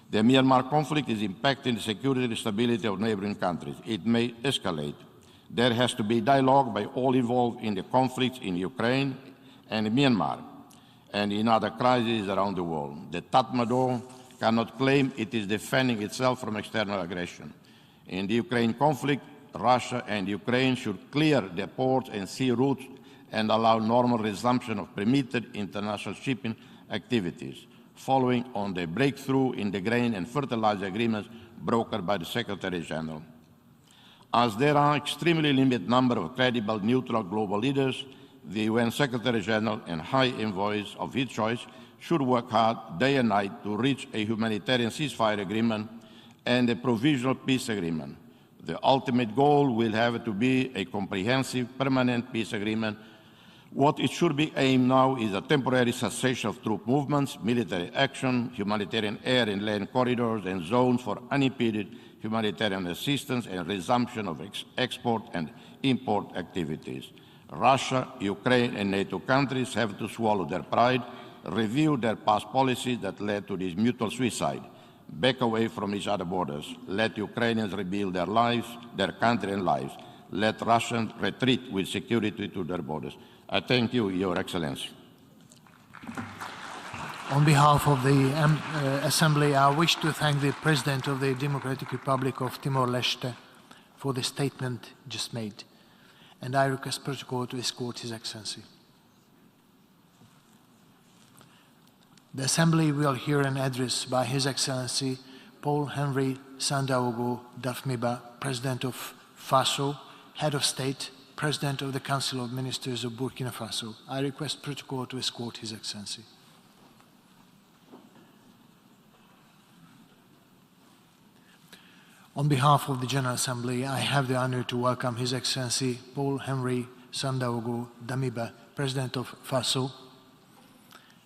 The Myanmar conflict is impacting the security and stability of neighboring countries. It may escalate. There has to be dialogue by all involved in the conflicts in Ukraine and Myanmar and in other crises around the world. The Tatmadaw cannot claim it is defending itself from external aggression. In the Ukraine conflict, Russia and Ukraine should clear their ports and sea routes and allow normal resumption of permitted international shipping activities, following on the breakthrough in the grain and fertilizer agreements brokered by the Secretary General. As there are extremely limited number of credible neutral global leaders, the UN Secretary General and High Envoys of his choice should work hard day and night to reach a humanitarian ceasefire agreement and a provisional peace agreement. The ultimate goal will have to be a comprehensive, permanent peace agreement. What it should be aimed now is a temporary cessation of troop movements, military action, humanitarian air and land corridors and zones for unimpeded humanitarian assistance, and resumption of export and import activities. Russia, Ukraine, and NATO countries have to swallow their pride, review their past policies that led to this mutual suicide, back away from each other's borders, let Ukrainians rebuild their lives, their country and lives, let Russians retreat with security to their borders. I thank you, Your Excellency. On behalf of the Assembly, I wish to thank the President of the Democratic Republic of Timor-Leste for the statement just made, and I request protocol to escort His Excellency. The Assembly will hear an address by His Excellency Paul Henry Sandaogo Dafmiba, President of Faso, Head of State, President of the Council of Ministers of Burkina Faso. I request protocol to escort His Excellency. On behalf of the General Assembly, I have the honor to welcome His Excellency Paul Henry Sandaogo Damiba, President of Faso,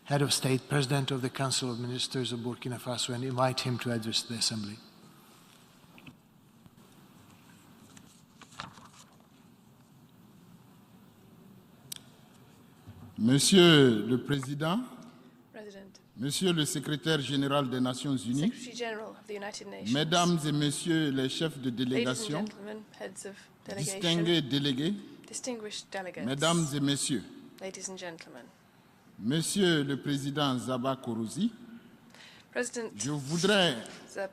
Head of State, President of the Council of Ministers of Burkina Faso, and invite him to address the Assembly. Monsieur le Président, President, Monsieur le Secrétaire Général des Nations Unies, Secretary General of the United Nations, Mesdames et Messieurs les chefs de ladies and délégation, gentlemen, heads of delegation, distingués délégués, distinguished delegates, Mesdames et Messieurs, ladies and gentlemen. Monsieur le Président Zaba Kourouzi, President je voudrais,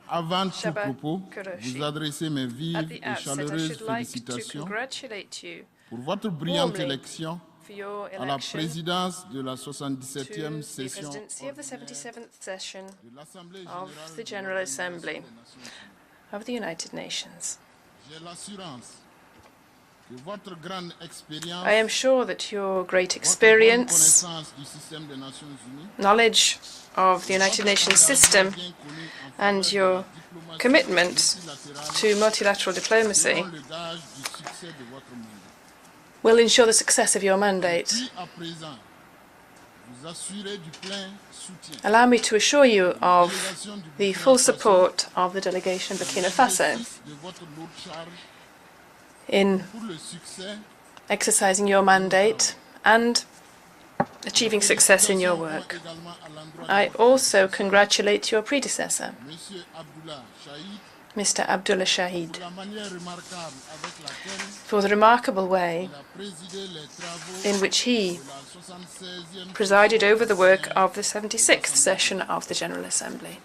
avant tout Shaba propos, Kuroshi, vous adresser mes at vives the et outset, I chaleureuses should like to félicitations congratulate you pour votre brillante warmly élection for your à la election présidence de la to 77e the session presidency of the 77th session de l'Assemblée of générale the de General l'Organisation Assembly des Nations Unies. of the United Nations. J'ai l'assurance que votre grande expérience, I am sure that your great votre bonne experience, connaissance du système des Nations Unies, knowledge of the United Nations system, and your commitment to multilateral diplomacy seront le gage du succès de votre mandat. will ensure the success of your mandate. Puis à présent, vous assurez du plein soutien Allow me to assure you of the full support of the delegation of Burkina Faso de votre lourde charge in pour le succès exercising your mandate and achieving success in your work. également à l'endroit I also congratulate your predecessor, de M. Abdullah Shahid Mr. Abdullah Shahid, pour la manière remarquable avec laquelle for the remarkable way il a présidé les travaux in which he de la 76e presided over the work of the 76th session of the General Assembly.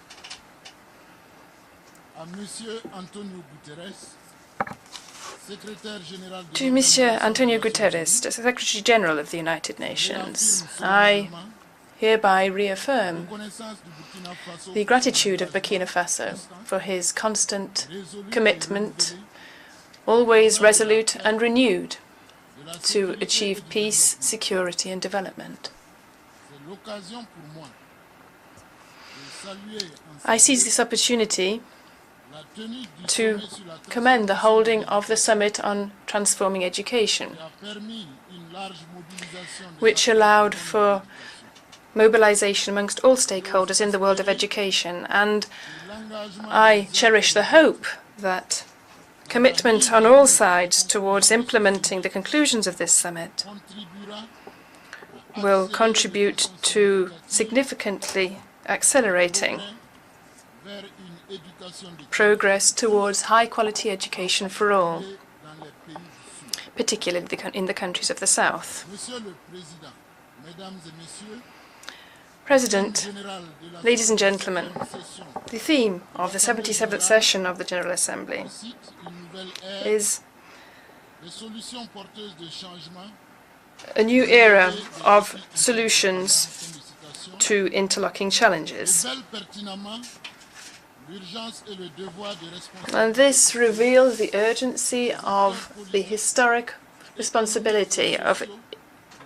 à M. Antonio Guterres, secrétaire général de To Mr. Antonio Guterres, the Secretary General of the United Nations, I hereby reaffirm reconnaissance du Burkina Faso the gratitude of Burkina Faso for his constant commitment, always resolute and renewed, to achieve peace, security and development. C'est l'occasion pour moi de saluer I seize this opportunity la tenue du to sommet sur la commend the holding of the Summit on Transforming Education, qui a permis une large mobilisation des which allowed for mobilization amongst all stakeholders in the world of education. And I cherish the hope that commitment on all sides towards implementing the conclusions of this summit contribuera will contribute to significantly accelerating vers une éducation de progress towards high-quality education for all, qualité dans les pays du Sud. particularly in the countries of the South. Monsieur le Président, Mesdames et Messieurs, President, général de la ladies and gentlemen, session the theme of the 77th session of the General Assembly cite une nouvelle ère is des solutions porteuses de changement a new era of solutions to interlocking challenges. révèle pertinemment l'urgence et le devoir de responsabilité And this reveals the urgency of the historic responsibility of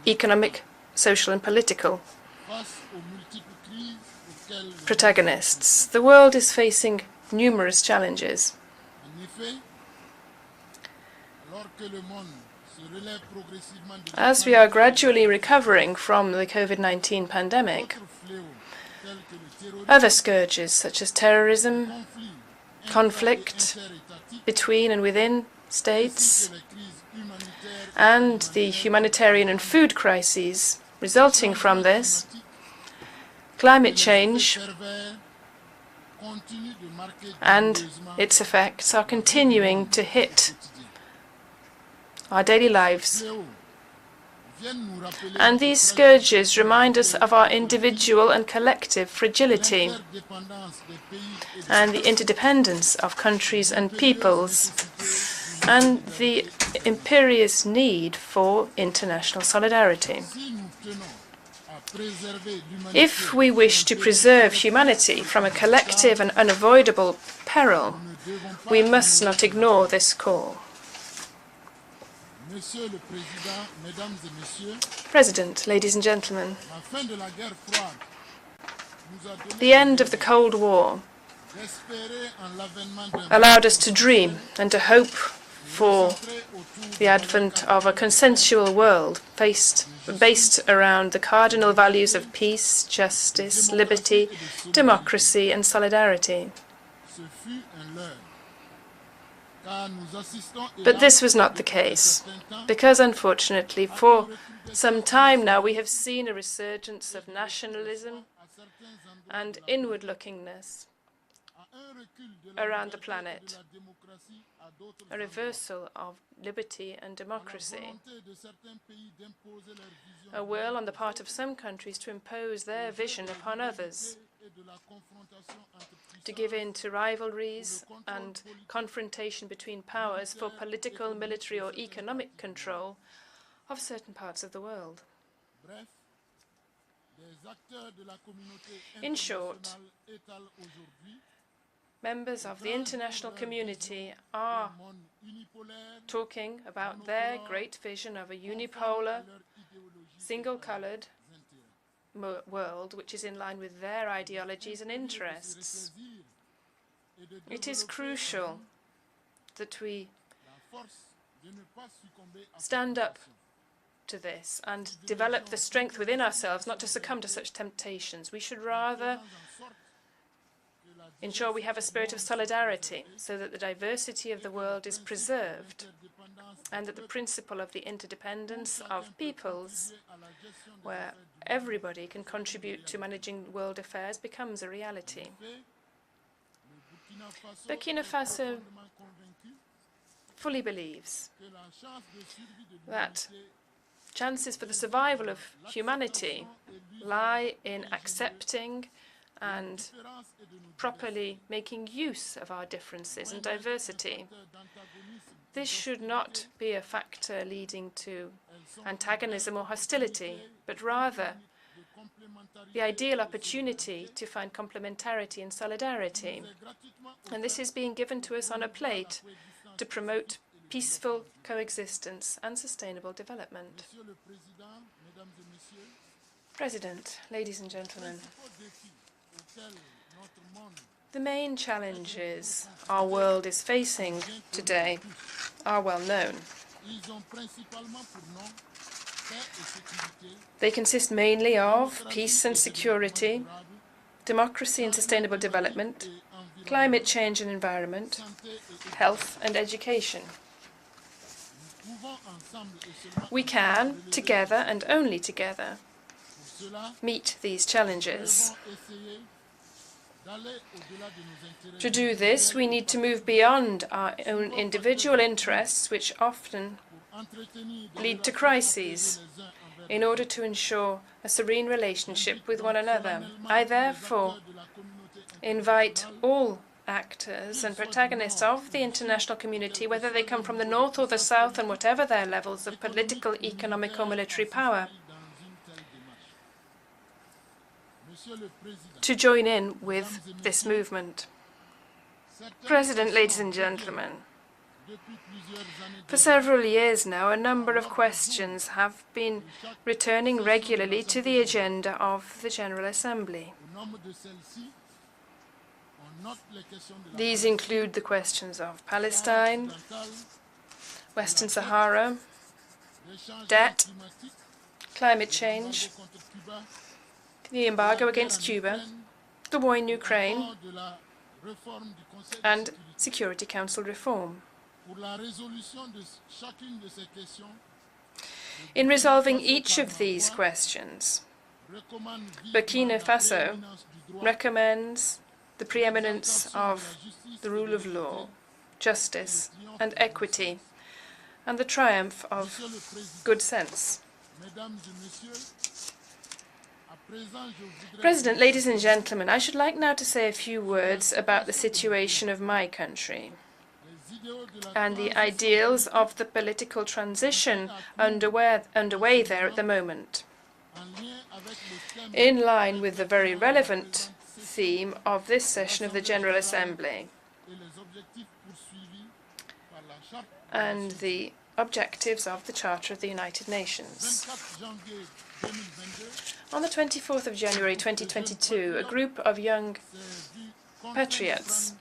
economic, social and political face aux multiples crises auxquelles le protagonists. The world is facing numerous challenges. En effet, alors que le monde se relève progressivement de As we are gradually recovering from the COVID-19 pandemic, d'autres fléaux tels que le terrorisme, other scourges such as terrorism, conflits conflict interétatiques between and within states, et les crises humanitaires and the humanitarian and food crises resulting from this, climate change pervers continuent de marquer and douloureusement its effects are continuing to hit our daily lives. fléaux viennent nous rappeler And these scourges remind us of our individual and collective fragility l'interdépendance des pays et des and the interdependence of countries and peoples and the imperious need for international solidarity. si nous tenons à préserver l'humanité If we wish to preserve humanity from a collective and unavoidable peril, we must not ignore this call. Monsieur le Président, Mesdames et Messieurs, President, ladies and gentlemen, la fin de la guerre froide nous a donné the end of the Cold War d'espérer en l'avènement d'un allowed us to dream and to hope for the advent of a consensual world based around the cardinal values of peace, justice, liberty, democracy and solidarity. Ce fut un leurre. But this was not the case, because unfortunately for some time now we have seen a resurgence of nationalism and inward-lookingness around the planet, a reversal of liberty and democracy, a will on the part of some countries to impose their vision upon others, to give in to rivalries and confrontation between powers for political, military, or economic control of certain parts of the world. In short, members of the international community are talking about their great vision of a unipolar, single-colored world which is in line with their ideologies and interests. It is crucial that we stand up to this and develop the strength within ourselves not to succumb to such temptations. We should rather ensure we have a spirit of solidarity so that the diversity of the world is preserved and that the principle of the interdependence of peoples, where everybody can contribute to managing world affairs, becomes a reality. Burkina Faso fully believes that chances for the survival of humanity lie in accepting and properly making use of our differences and diversity. This should not be a factor leading to antagonism or hostility, but rather the ideal opportunity to find complementarity and solidarity. And this is being given to us on a plate to promote peaceful coexistence and sustainable development. President, ladies and gentlemen, the main challenges our world is facing today are well known. They consist mainly of peace and security, democracy and sustainable development, climate change and environment, health and education. We can, together and only together, meet these challenges. To do this, we need to move beyond our own individual interests, which often lead to crises, in order to ensure a serene relationship with one another. I therefore invite all actors and protagonists of the international community, whether they come from the north or the south and whatever their levels of political, economic or military power, to join in with this movement. President, ladies and gentlemen, for several years now, a number of questions have been returning regularly to the agenda of the General Assembly. These include the questions of Palestine, Western Sahara, debt, climate change, the embargo against Cuba, the war in Ukraine, and Security Council reform. In resolving each of these questions, Burkina Faso recommends the preeminence of the rule of law, justice, and equity, and the triumph of good sense. President, ladies and gentlemen, I should like now to say a few words about the situation of my country and the ideals of the political transition underway there at the moment, in line with the very relevant theme of this session of the General Assembly and the objectives of the Charter of the United Nations. On the 24th of January 2022, a group of young patriots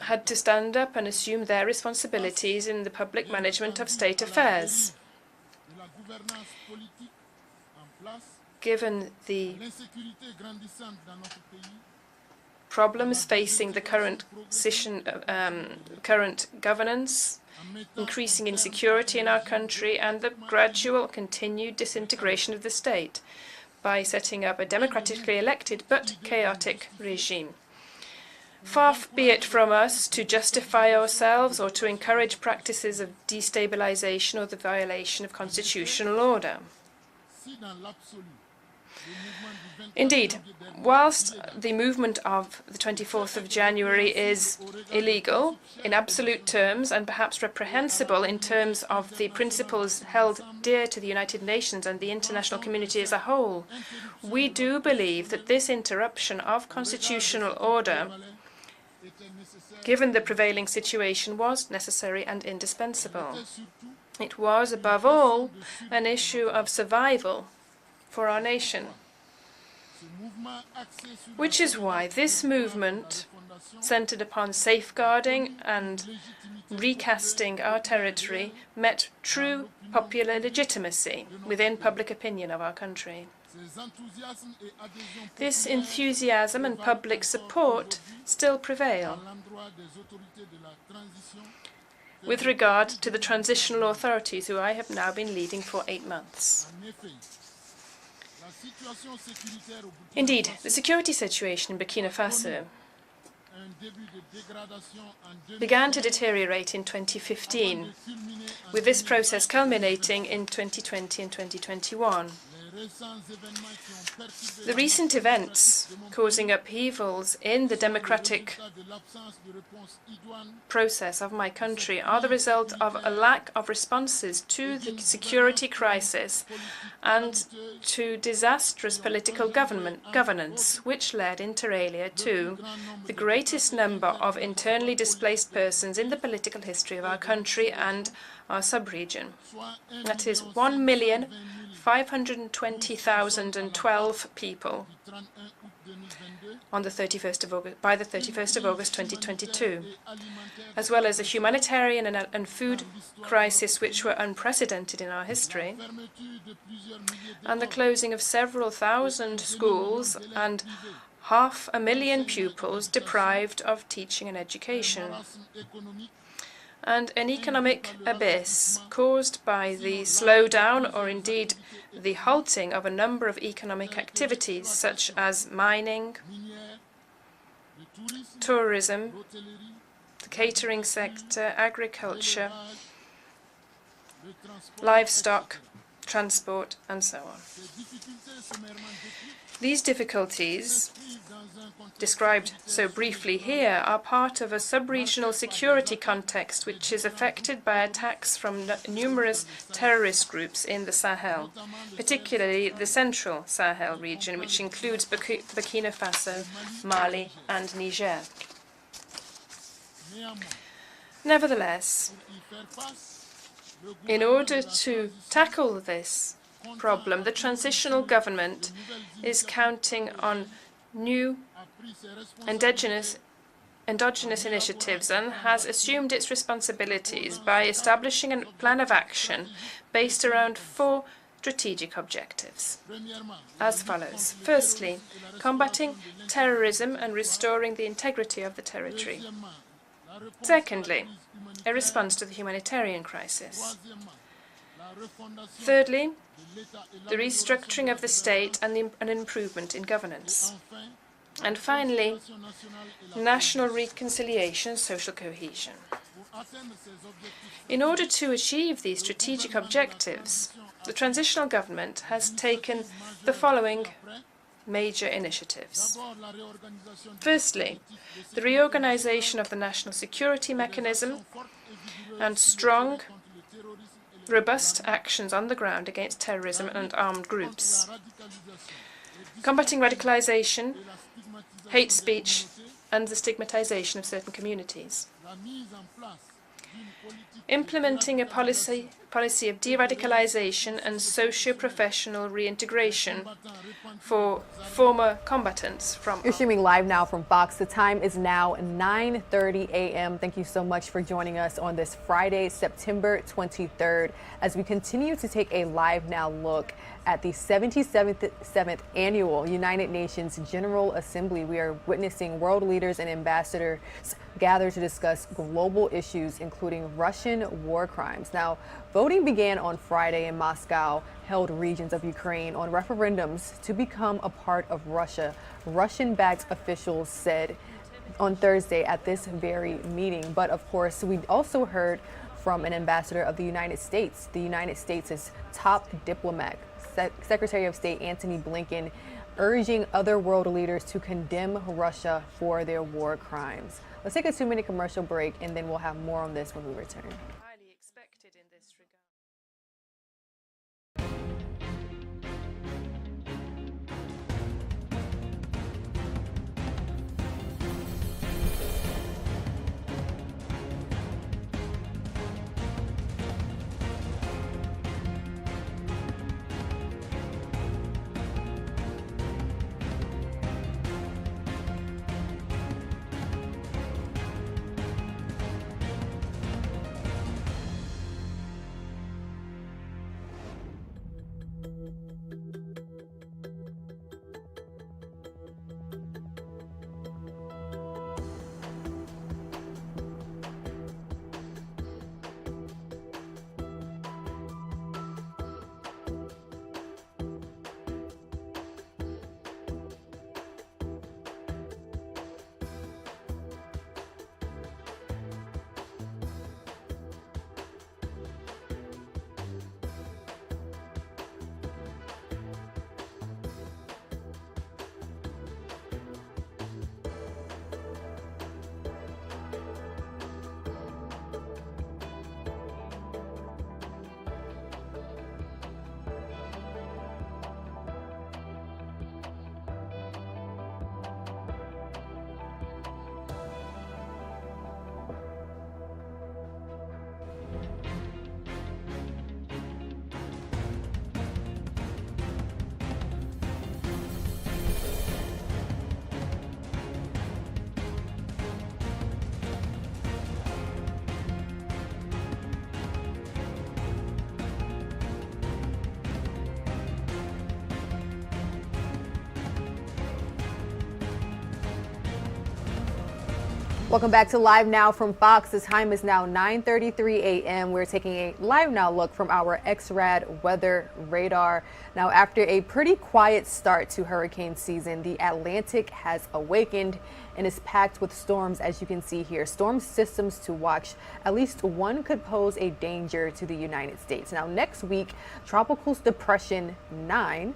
had to stand up and assume their responsibilities in the public management of state affairs. Given the problems facing the current governance, increasing insecurity in our country, and the gradual continued disintegration of the state by setting up a democratically elected but chaotic regime. Far be it from us to justify ourselves or to encourage practices of destabilization or the violation of constitutional order. Indeed, whilst the movement of the 24th of January is illegal in absolute terms and perhaps reprehensible in terms of the principles held dear to the United Nations and the international community as a whole, we do believe that this interruption of constitutional order, given the prevailing situation, was necessary and indispensable. It was, above all, an issue of survival for our nation, which is why this movement, centered upon safeguarding and recasting our territory, met true popular legitimacy within public opinion of our country. This enthusiasm and public support still prevail with regard to the transitional authorities who I have now been leading for 8 months. Indeed, the security situation in Burkina Faso began to deteriorate in 2015, with this process culminating in 2020 and 2021. The recent events causing upheavals in the democratic process of my country are the result of a lack of responses to the security crisis and to disastrous political governance, which led inter alia to the greatest number of internally displaced persons in the political history of our country and our sub-region. That is 1,520,012 people on the 31st of August, by the 31st of August 2022, as well as a humanitarian and food crisis which were unprecedented in our history, and the closing of several thousand schools and 500,000 pupils deprived of teaching and education, and an economic abyss caused by the slowdown or indeed the halting of a number of economic activities such as mining, tourism, the catering sector, agriculture, livestock, transport, and so on. These difficulties, described so briefly here, are part of a sub-regional security context which is affected by attacks from numerous terrorist groups in the Sahel, particularly the central Sahel region, which includes Burkina Faso, Mali, and Niger. Nevertheless, in order to tackle this problem, the transitional government is counting on new endogenous initiatives and has assumed its responsibilities by establishing a plan of action based around 4 strategic objectives, as follows. Firstly, combating terrorism and restoring the integrity of the territory. Secondly, a response to the humanitarian crisis. Thirdly, the restructuring of the state and an improvement in governance. And finally, national reconciliation, social cohesion. In order to achieve these strategic objectives, the transitional government has taken the following major initiatives. Firstly, the reorganization of the national security mechanism and strong, robust actions on the ground against terrorism and armed groups. Combating radicalization, hate speech, and the stigmatization of certain communities. Implementing a policy of de-radicalization and socio-professional reintegration for former combatants from. You're streaming live now from Fox. The time is now 9:30 a.m. Thank you so much for joining us on this Friday, September 23rd, as we continue to take a live now look at the 77th Annual United Nations General Assembly. We are witnessing world leaders and ambassadors gather to discuss global issues, including Russian war crimes. Now, voting began on Friday in Moscow-held regions of Ukraine on referendums to become a part of Russia. Russian-backed officials said on Thursday at this very meeting. But of course, we also heard from an ambassador of the United States, top diplomat, Secretary of State Antony Blinken, urging other world leaders to condemn Russia for their war crimes. Let's take a 2-minute commercial break, and then we'll have more on this when we return. Highly expected in this regard. Welcome back to Live Now from Fox. The time is now 9:33 a.m. We're taking a Live Now look from our XRAD weather radar. Now, after a pretty quiet start to hurricane season, the Atlantic has awakened and is packed with storms, as you can see here. Storm systems to watch. At least one could pose a danger to the United States. Now, next week, Tropical Depression 9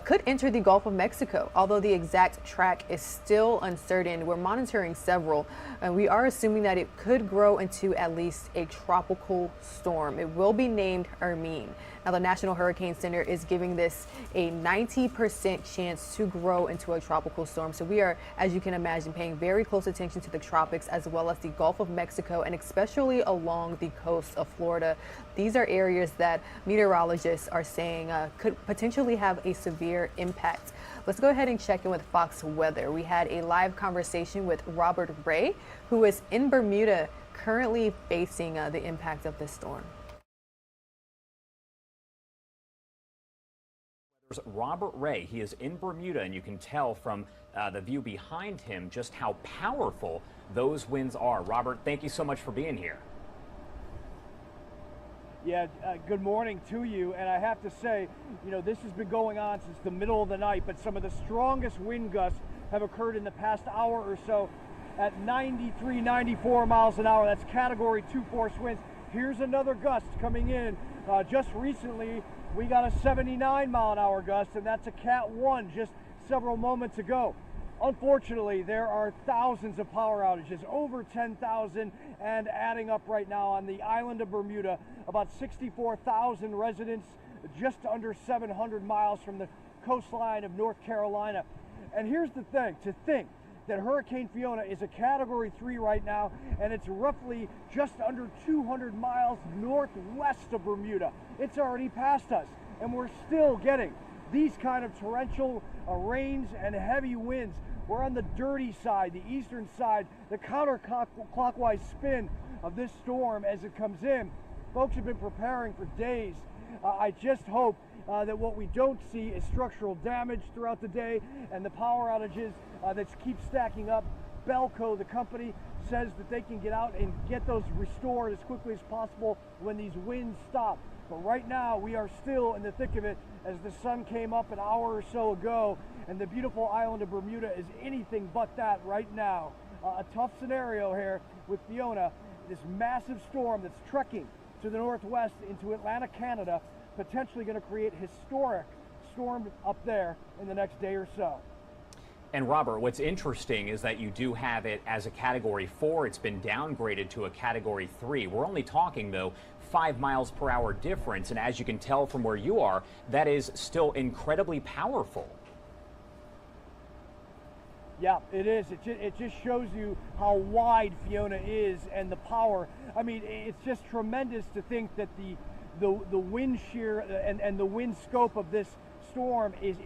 could enter the Gulf of Mexico. Although the exact track is still uncertain, we're monitoring several, and we are assuming that it could grow into at least a tropical storm. It will be named Hermine. Now, the National Hurricane Center is giving this a 90% chance to grow into a tropical storm. So we are, as you can imagine, paying very close attention to the tropics as well as the Gulf of Mexico, and especially along the coast of Florida. These are areas that meteorologists are saying could potentially have a severe impact. Let's go ahead and check in with Fox Weather. We had a live conversation with Robert Ray, who is in Bermuda, currently facing the impact of this storm. Robert Ray, he is in Bermuda, and you can tell from the view behind him just how powerful those winds are. Robert, thank you so much for being here. Yeah, good morning to you. And I have to say, you know, this has been going on since the middle of the night, but some of the strongest wind gusts have occurred in the past hour or so at 93, 94 miles an hour. That's Category 2 force winds. Here's another gust coming in. Just recently, we got a 79 mile an hour gust, and that's a Cat 1 just several moments ago. Unfortunately, there are thousands of power outages, over 10,000, and adding up right now on the island of Bermuda. About 64,000 residents, just under 700 miles from the coastline of North Carolina. And here's the thing, to think that Hurricane Fiona is a Category 3 right now, and it's roughly just under 200 miles northwest of Bermuda. It's already passed us, and we're still getting these kind of torrential rains and heavy winds. We're on the dirty side, the eastern side, the counterclockwise spin of this storm as it comes in. Folks have been preparing for days. I just hope that what we don't see is structural damage throughout the day and the power outages that keep stacking up. Belco, the company, says that they can get out and get those restored as quickly as possible when these winds stop. But right now, we are still in the thick of it as the sun came up an hour or so ago, and the beautiful island of Bermuda is anything but that right now. A tough scenario here with Fiona, this massive storm that's trekking to the northwest into Atlantic Canada, potentially going to create historic storm up there in the next day or so. And Robert, what's interesting is that you do have it as a Category 4. It's been downgraded to a Category 3. We're only talking, though, 5 miles per hour difference. And as you can tell from where you are, that is still incredibly powerful. Yeah, it is. It just shows you how wide Fiona is and the power. I mean, it's just tremendous to think that the wind shear and the wind scope of this storm is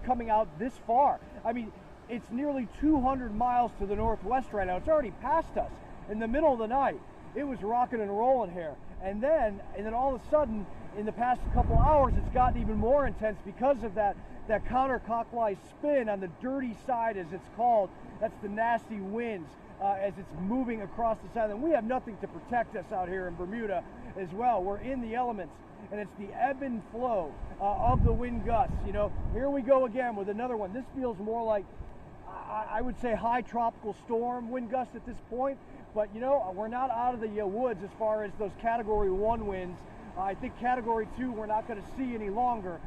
coming out this far. I mean, it's nearly 200 miles to the northwest right now. It's already past us. In the middle of the night, it was rocking and rolling here. And then all of a sudden, in the past couple hours, it's gotten even more intense because of that counterclockwise spin on the dirty side, as it's called. That's the nasty winds as it's moving across this island. We have nothing to protect us out here in Bermuda as well. We're in the elements, and it's the ebb and flow of the wind gusts. You know, here we go again with another one. This feels more like, I would say, high tropical storm wind gusts at this point. But, you know, we're not out of the woods as far as those Category 1 winds. I think Category 2 we're not going to see any longer.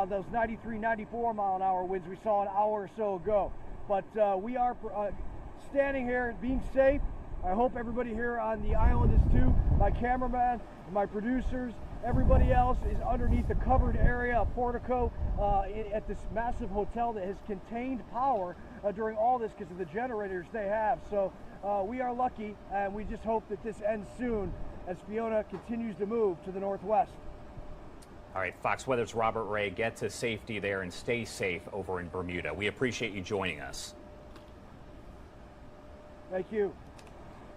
Those 93, 94 mile an hour winds we saw an hour or so ago. But we are standing here being safe. I hope everybody here on the island is too. My cameraman, my producers, everybody else is underneath the covered area, a portico at this massive hotel that has contained power during all this because of the generators they have. So we are lucky, and we just hope that this ends soon as Fiona continues to move to the northwest. All right, Fox Weather's Robert Ray, get to safety there and stay safe over in Bermuda. We appreciate you joining us. Thank you.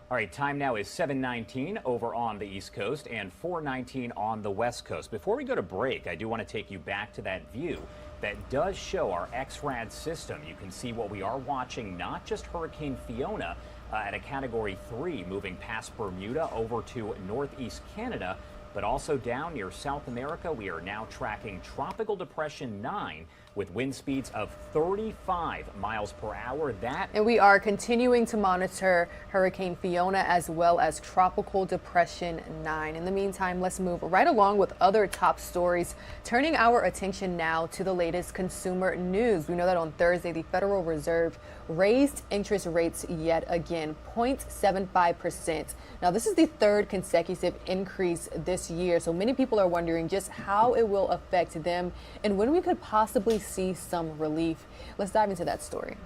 All right, time now is 7:19 over on the East Coast and 4:19 on the West Coast. Before we go to break, I do want to take you back to that view that does show our XRAD system. You can see what we are watching, not just Hurricane Fiona at a Category 3 moving past Bermuda over to northeast Canada, but also down near South America. We are now tracking Tropical Depression 9 with wind speeds of 35 miles per hour. And we are continuing to monitor Hurricane Fiona as well as Tropical Depression 9. In the meantime, let's move right along with other top stories, turning our attention now to the latest consumer news. We know that on Thursday, the Federal Reserve raised interest rates yet again, 0.75%. Now, this is the third consecutive increase this year, so many people are wondering just how it will affect them and when we could possibly see some relief. Let's dive into that story.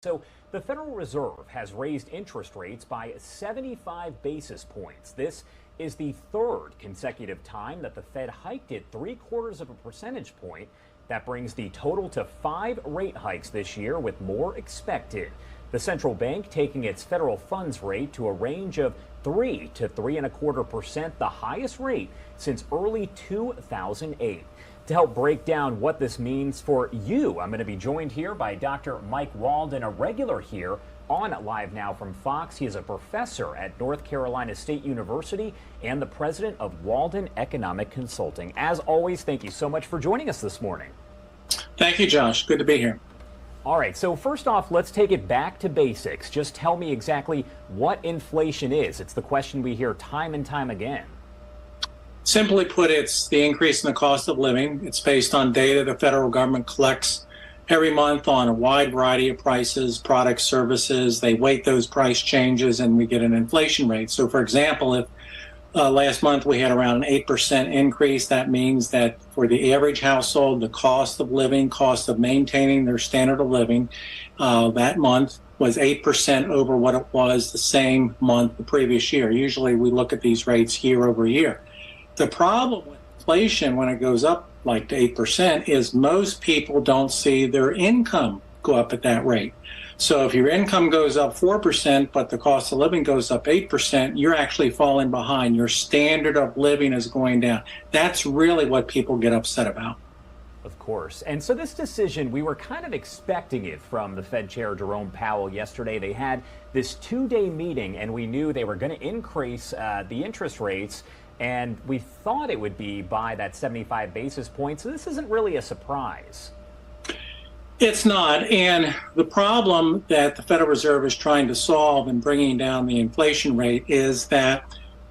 So the Federal Reserve has raised interest rates by 75 basis points. This is the third consecutive time that the Fed hiked it 0.75 percentage point. That brings the total to 5 rate hikes this year, with more expected. The central bank taking its federal funds rate to a range of 3 to 3.25%, the highest rate since early 2008. To help break down what this means for you, I'm going to be joined here by Dr. Mike Walden, a regular here on Live Now from Fox. He is a professor at North Carolina State University and the president of Walden Economic Consulting. As always, thank you so much for joining us this morning. Thank you, Josh. Good to be here. All right, so first off, let's take it back to basics. Just tell me exactly what inflation is. It's the question we hear time and time again. Simply put, it's the increase in the cost of living. It's based on data the federal government collects every month on a wide variety of prices, products, services. They weight those price changes, and we get an inflation rate. So, for example, if Last month, we had around an 8% increase. That means that for the average household, the cost of living, cost of maintaining their standard of living, that month was 8% over what it was the same month the previous year. Usually we look at these rates year over year. The problem with inflation when it goes up like to 8% is most people don't see their income go up at that rate. So if your income goes up 4%, but the cost of living goes up 8%, you're actually falling behind. Your standard of living is going down. That's really what people get upset about. Of course. And so this decision, we were kind of expecting it from the Fed Chair Jerome Powell yesterday. They had this 2-day meeting and we knew they were going to increase the interest rates. And we thought it would be by that 75 basis points. So this isn't really a surprise. It's not. And the problem that the Federal Reserve is trying to solve in bringing down the inflation rate is that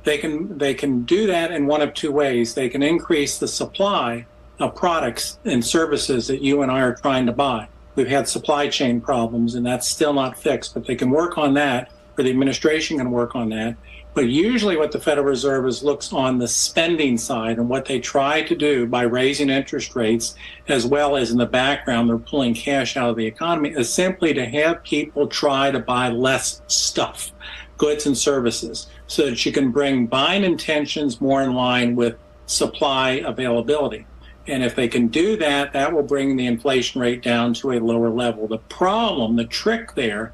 they can do that in one of two ways. They can increase the supply of products and services that you and I are trying to buy. We've had supply chain problems, and that's still not fixed, but they can work on that, or the administration can work on that. But usually what the Federal Reserve is looks on the spending side, and what they try to do by raising interest rates, as well as in the background, they're pulling cash out of the economy, is simply to have people try to buy less stuff, goods and services, so that you can bring buying intentions more in line with supply availability. And if they can do that, that will bring the inflation rate down to a lower level. The problem, the trick there,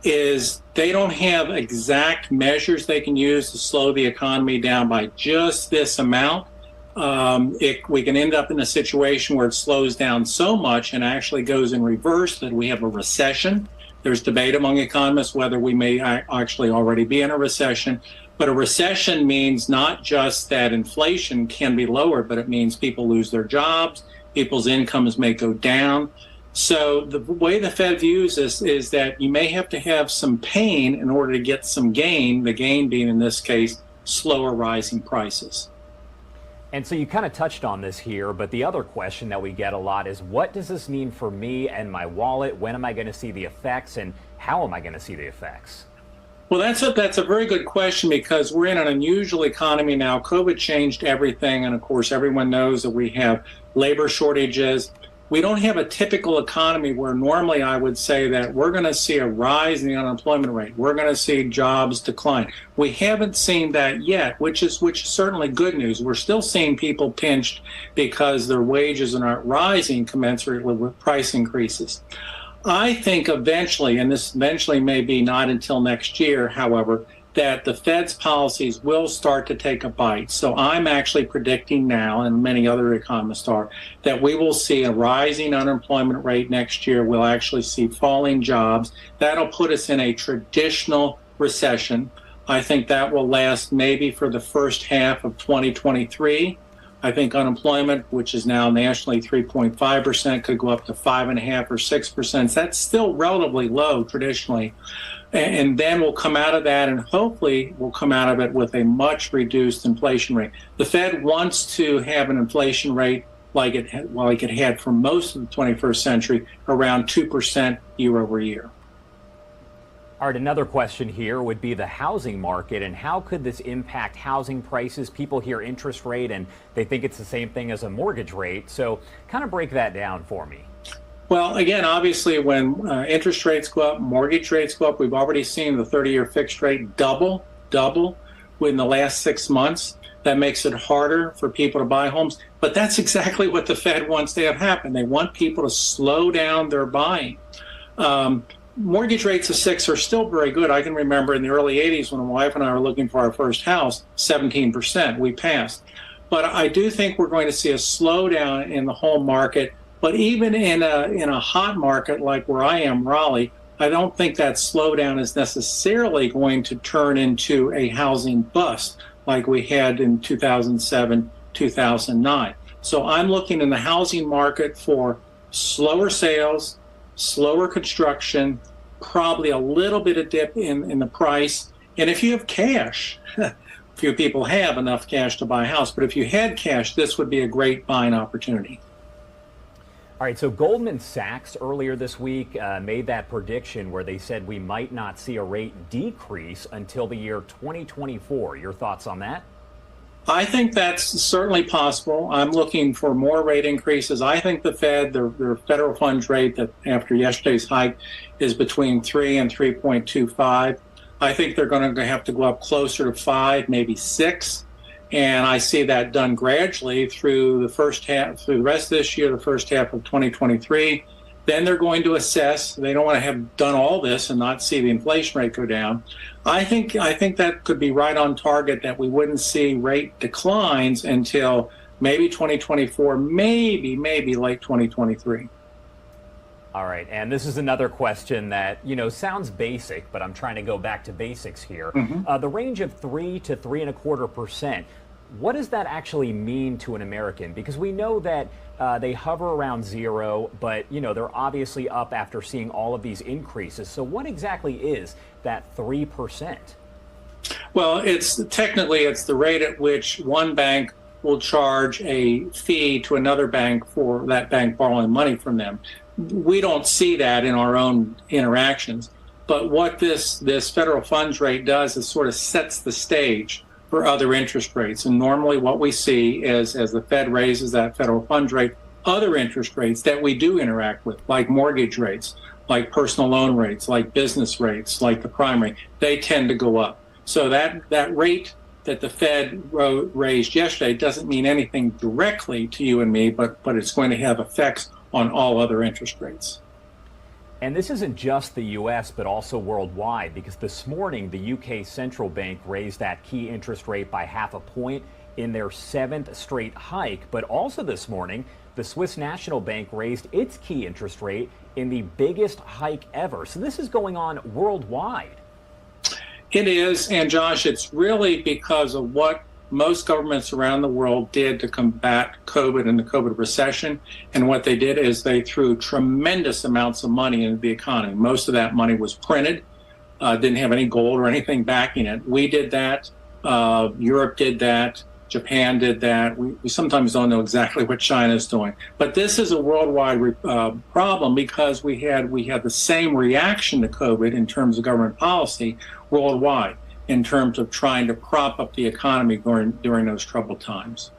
is they don't have exact measures they can use to slow the economy down by just this amount. We can end up in a situation where it slows down so much and actually goes in reverse that we have a recession. There's debate among economists whether we may actually already be in a recession. But a recession means not just that inflation can be lowered, but it means people lose their jobs, people's incomes may go down. So the way the Fed views this is that you may have to have some pain in order to get some gain, the gain being in this case, slower rising prices. And so you kind of touched on this here, but the other question that we get a lot is, what does this mean for me and my wallet? When am I going to see the effects, and how am I going to see the effects? Well, that's a very good question, because we're in an unusual economy now. COVID changed everything, and of course, everyone knows that we have labor shortages. We don't have a typical economy where normally I would say that we're going to see a rise in the unemployment rate. We're going to see jobs decline. We haven't seen that yet, which is certainly good news. We're still seeing people pinched because their wages aren't rising commensurately with price increases. I think eventually, and this eventually may be not until next year, however, that the Fed's policies will start to take a bite. So I'm actually predicting now, and many other economists are, that we will see a rising unemployment rate next year. We'll actually see falling jobs. That'll put us in a traditional recession. I think that will last maybe for the first half of 2023. I think unemployment, which is now nationally 3.5%, could go up to 5.5% or 6%. That's still relatively low traditionally. And then we'll come out of that, and hopefully we'll come out of it with a much reduced inflation rate. The Fed wants to have an inflation rate like it had for most of the 21st century, around 2% year over year. All right, another question here would be the housing market, and how could this impact housing prices? People hear interest rate and they think it's the same thing as a mortgage rate. So kind of break that down for me. Well, again, obviously, when interest rates go up, mortgage rates go up. We've already seen the 30-year fixed rate double within the last 6 months. That makes it harder for people to buy homes. But that's exactly what the Fed wants to have happen. They want people to slow down their buying. Mortgage rates of 6 are still very good. I can remember in the early 80s when my wife and I were looking for our first house, 17%, we passed. But I do think we're going to see a slowdown in the home market. But even in a hot market like where I am, Raleigh, I don't think that slowdown is necessarily going to turn into a housing bust like we had in 2007, 2009. So I'm looking in the housing market for slower sales, slower construction, probably a little bit of dip in the price. And if you have cash, few people have enough cash to buy a house, but if you had cash, this would be a great buying opportunity. All right, so Goldman Sachs earlier this week made that prediction where they said we might not see a rate decrease until the year 2024. Your thoughts on that? I think that's certainly possible. I'm looking for more rate increases. I think the Fed, their federal funds rate that after yesterday's hike is between 3 and 3.25. I think they're going to have to go up closer to 5, maybe 6. And I see that done gradually through the first half, through the rest of this year, the first half of 2023. Then they're going to assess. They don't want to have done all this and not see the inflation rate go down. I think that could be right on target, that we wouldn't see rate declines until maybe 2024, maybe late 2023. All right, and this is another question that, sounds basic, but I'm trying to go back to basics here. The range of 3 to 3.25%. What does that actually mean to an American? Because we know that they hover around 0, but they're obviously up after seeing all of these increases. So what exactly is that 3%? Well, it's the rate at which one bank will charge a fee to another bank for that bank borrowing money from them. We don't see that in our own interactions. But what this federal funds rate does is sort of sets the stage for other interest rates. And normally what we see is, as the Fed raises that federal funds rate, other interest rates that we do interact with, like mortgage rates, like personal loan rates, like business rates, like the prime rate, they tend to go up. So that rate that the Fed raised yesterday doesn't mean anything directly to you and me, but it's going to have effects on all other interest rates. And this isn't just the U.S., but also worldwide, because this morning the UK central bank raised that key interest rate by 0.5 point in their 7th straight hike. But also this morning, the Swiss National Bank raised its key interest rate in the biggest hike ever. So this is going on worldwide. It is, and Josh, it's really because of what most governments around the world did to combat COVID and the COVID recession. And what they did is they threw tremendous amounts of money into the economy. Most of that money was printed, didn't have any gold or anything backing it. We did that. Europe did that. Japan did that. We sometimes don't know exactly what China is doing. But this is a worldwide problem, because we had the same reaction to COVID in terms of government policy worldwide, in terms of trying to prop up the economy during those troubled times.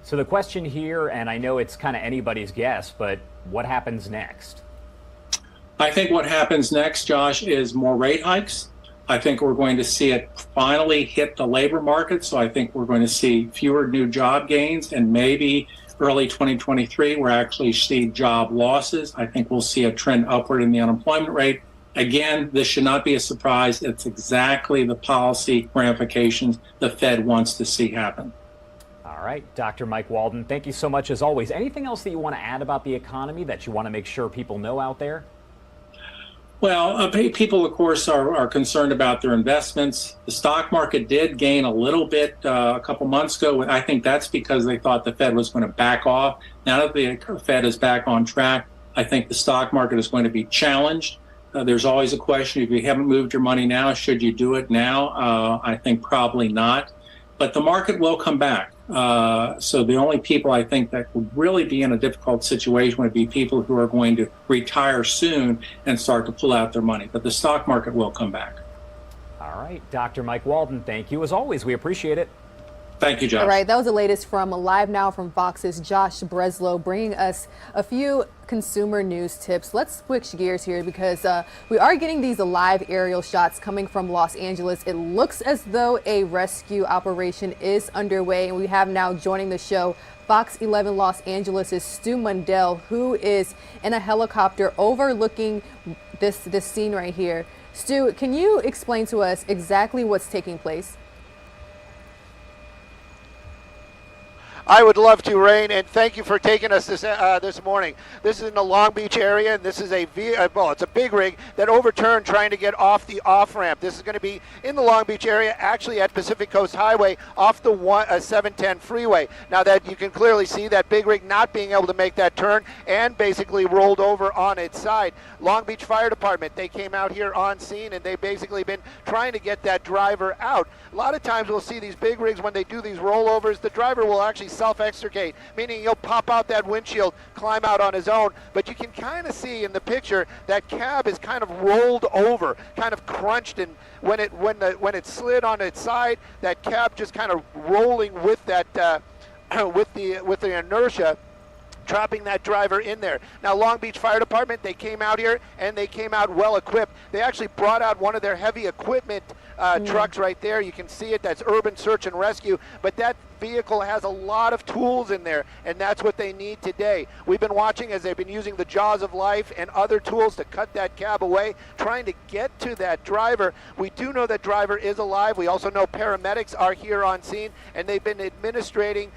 So the question here, and I know it's kind of anybody's guess, but what happens next? I think what happens next, Josh, is more rate hikes. I think we're going to see it finally hit the labor market. So I think we're going to see fewer new job gains, and maybe early 2023, we'll actually see job losses. I think we'll see a trend upward in the unemployment rate. Again, this should not be a surprise. It's exactly the policy ramifications the Fed wants to see happen. All right, Dr. Mike Walden, thank you so much as always. Anything else that you want to add about the economy that you want to make sure people know out there? Well, people, of course, are concerned about their investments. The stock market did gain a little bit a couple months ago. I think that's because they thought the Fed was going to back off. Now that the Fed is back on track, I think the stock market is going to be challenged. There's always a question, if you haven't moved your money now, should you do it now? I think probably not. But the market will come back. So the only people I think that would really be in a difficult situation would be people who are going to retire soon and start to pull out their money. But the stock market will come back. All right, Dr. Mike Walden, thank you as always. We appreciate it. Thank you, Josh. All right, that was the latest from Live Now from Fox's Josh Breslow, bringing us a few consumer news tips. Let's switch gears here, because we are getting these live aerial shots coming from Los Angeles. It looks as though a rescue operation is underway, and we have now joining the show Fox 11 Los Angeles' Stu Mundell, who is in a helicopter overlooking this scene right here. Stu, can you explain to us exactly what's taking place? I would love to, Rain, and thank you for taking us this morning. This is in the Long Beach area, and this is it's a big rig that overturned trying to get off the off-ramp. This is going to be in the Long Beach area, actually at Pacific Coast Highway off the 710 freeway. Now that you can clearly see that big rig not being able to make that turn and basically rolled over on its side. Long Beach Fire Department, they came out here on scene, and they've basically been trying to get that driver out. A lot of times we'll see these big rigs, when they do these rollovers, the driver will actually self-extricate, meaning he'll pop out that windshield, climb out on his own. But you can kind of see in the picture that cab is kind of rolled over, kind of crunched, and when it slid on its side, that cab just kind of rolling with that with the inertia, trapping that driver in there. Now, Long Beach Fire Department, they came out here and they came out well equipped. They actually brought out one of their heavy equipment trucks right there. You can see it. That's Urban Search and Rescue. But that vehicle has a lot of tools in there, and that's what they need today. We've been watching as they've been using the jaws of life and other tools to cut that cab away, trying to get to that driver. We do know that driver is alive. We also know paramedics are here on scene, and they've been administrating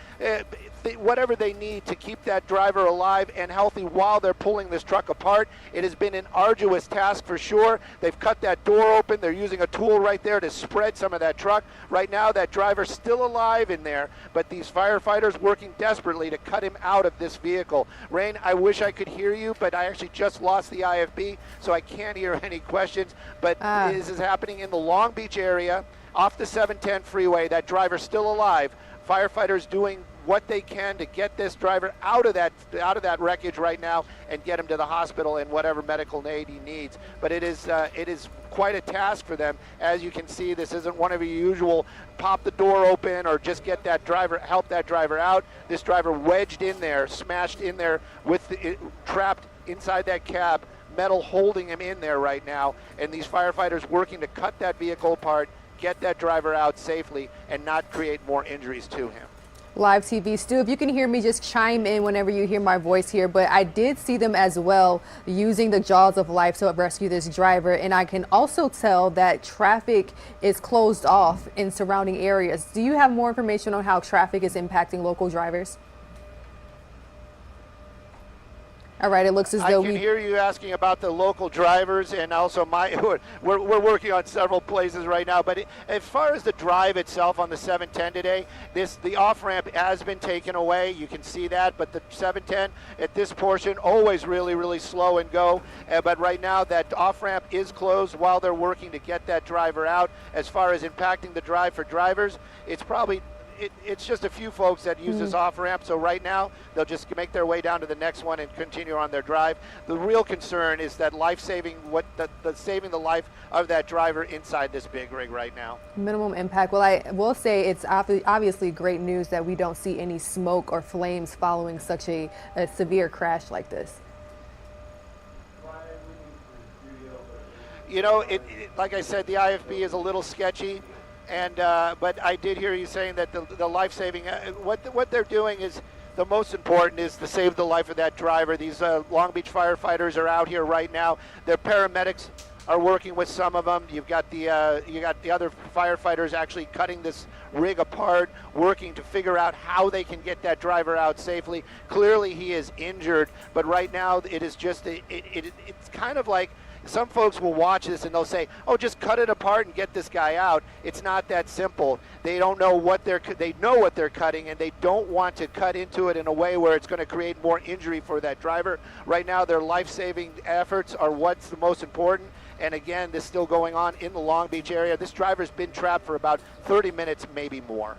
whatever they need to keep that driver alive and healthy while they're pulling this truck apart. It has been an arduous task for sure. They've cut that door open. They're using a tool right there to spread some of that truck. Right now, that driver's still alive in there, but these firefighters working desperately to cut him out of this vehicle. Rain, I wish I could hear you, but I actually just lost the IFB, so I can't hear any questions. But this is happening in the Long Beach area, off the 710 freeway. That driver's still alive. Firefighters doing what they can to get this driver out of that wreckage right now and get him to the hospital and whatever medical aid he needs. But it is quite a task for them. As you can see, this isn't one of your usual pop the door open or just get that driver, help that driver out. This driver wedged in there, smashed in there with trapped inside that cab, metal holding him in there right now, and these firefighters working to cut that vehicle apart, get that driver out safely, and not create more injuries to him. Live TV. Stu, if you can hear me, just chime in whenever you hear my voice here. But I did see them as well using the jaws of life to rescue this driver. And I can also tell that traffic is closed off in surrounding areas. Do you have more information on how traffic is impacting local drivers? All right, it looks as though I can hear you asking about the local drivers, and also we're working on several places right now. But as far as the drive itself on the 710 today, the off ramp has been taken away. You can see that, but the 710 at this portion always really, really slow and go. But right now that off ramp is closed while they're working to get that driver out. As far as impacting the drive for drivers, it's probably. It's just a few folks that use this off ramp, so right now they'll just make their way down to the next one and continue on their drive. The real concern is that saving the life of that driver inside this big rig right now. Minimum impact. Well, I will say it's obviously great news that we don't see any smoke or flames following such a severe crash like this. You know, like I said, the IFB is a little sketchy. And but I did hear you saying that the life-saving, what they're doing is the most important is to save the life of that driver. These Long Beach firefighters are out here right now. Their paramedics are working with some of them. You've got the other firefighters actually cutting this rig apart, working to figure out how they can get that driver out safely. Clearly, he is injured, but right now it is just it's kind of like. Some folks will watch this and they'll say, "Oh, just cut it apart and get this guy out." It's not that simple. They don't know they know what they're cutting, and they don't want to cut into it in a way where it's going to create more injury for that driver. Right now, their life-saving efforts are what's the most important. And again, this is still going on in the Long Beach area. This driver's been trapped for about 30 minutes, maybe more.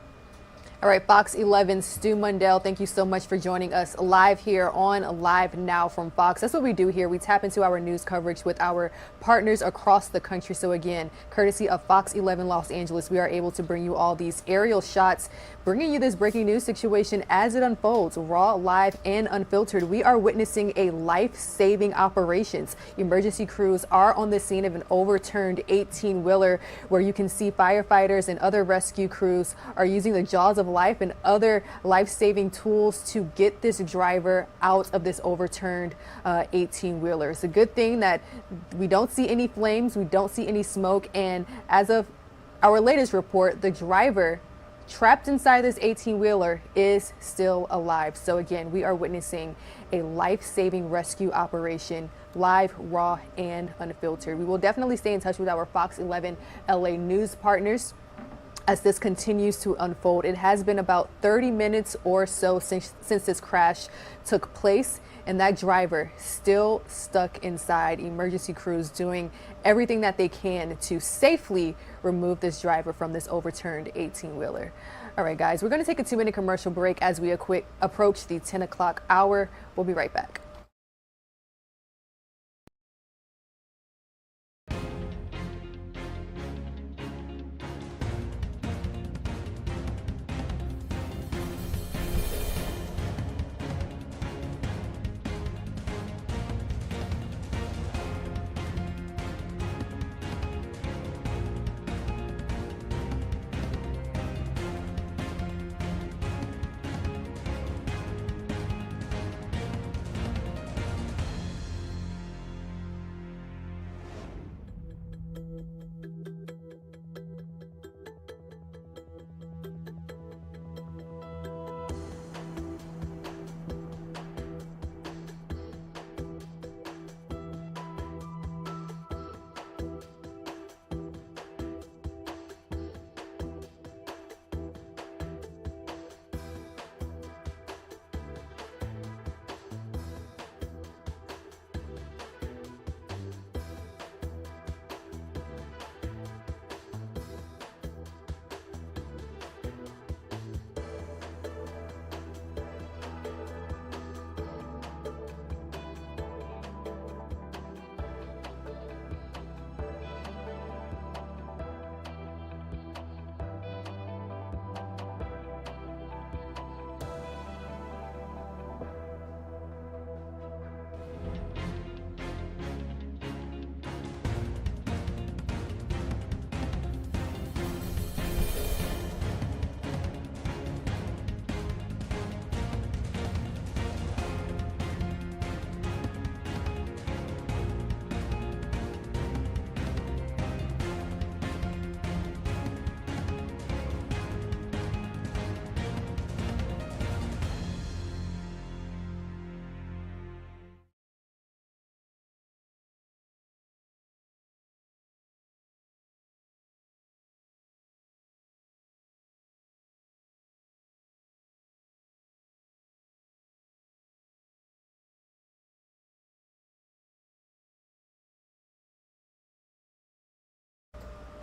All right, Fox 11, Stu Mundell, thank you so much for joining us live here on Live Now from Fox. That's what we do here. We tap into our news coverage with our partners across the country. So again, courtesy of Fox 11 Los Angeles, we are able to bring you all these aerial shots, bringing you this breaking news situation as it unfolds, raw, live, and unfiltered. We are witnessing a life-saving operations. Emergency crews are on the scene of an overturned 18-wheeler where you can see firefighters and other rescue crews are using the jaws of life and other life-saving tools to get this driver out of this overturned 18-wheeler. It's a good thing that we don't see any flames, we don't see any smoke, and as of our latest report, the driver trapped inside this 18-wheeler is still alive. So again, we are witnessing a life-saving rescue operation, live, raw, and unfiltered. We will definitely stay in touch with our Fox 11 LA news partners as this continues to unfold. It has been about 30 minutes or so since this crash took place, and that driver still stuck inside. Emergency crews doing everything that they can to safely remove this driver from this overturned 18-wheeler. All right, guys, we're going to take a 2-minute commercial break as we approach the 10 o'clock hour. We'll be right back.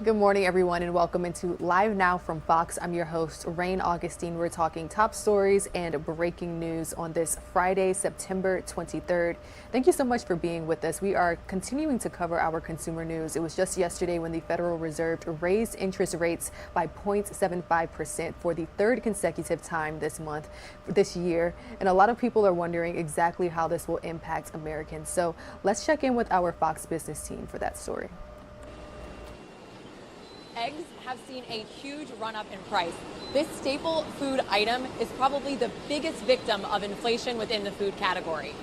Good morning, everyone, and welcome into Live Now from Fox. I'm your host, Rain Augustine. We're talking top stories and breaking news on this Friday, September 23rd. Thank you so much for being with us. We are continuing to cover our consumer news. It was just yesterday when the Federal Reserve raised interest rates by 0.75% for the third consecutive time this year. And a lot of people are wondering exactly how this will impact Americans. So let's check in with our Fox Business team for that story. Eggs have seen a huge run-up in price. This staple food item is probably the biggest victim of inflation within the food category.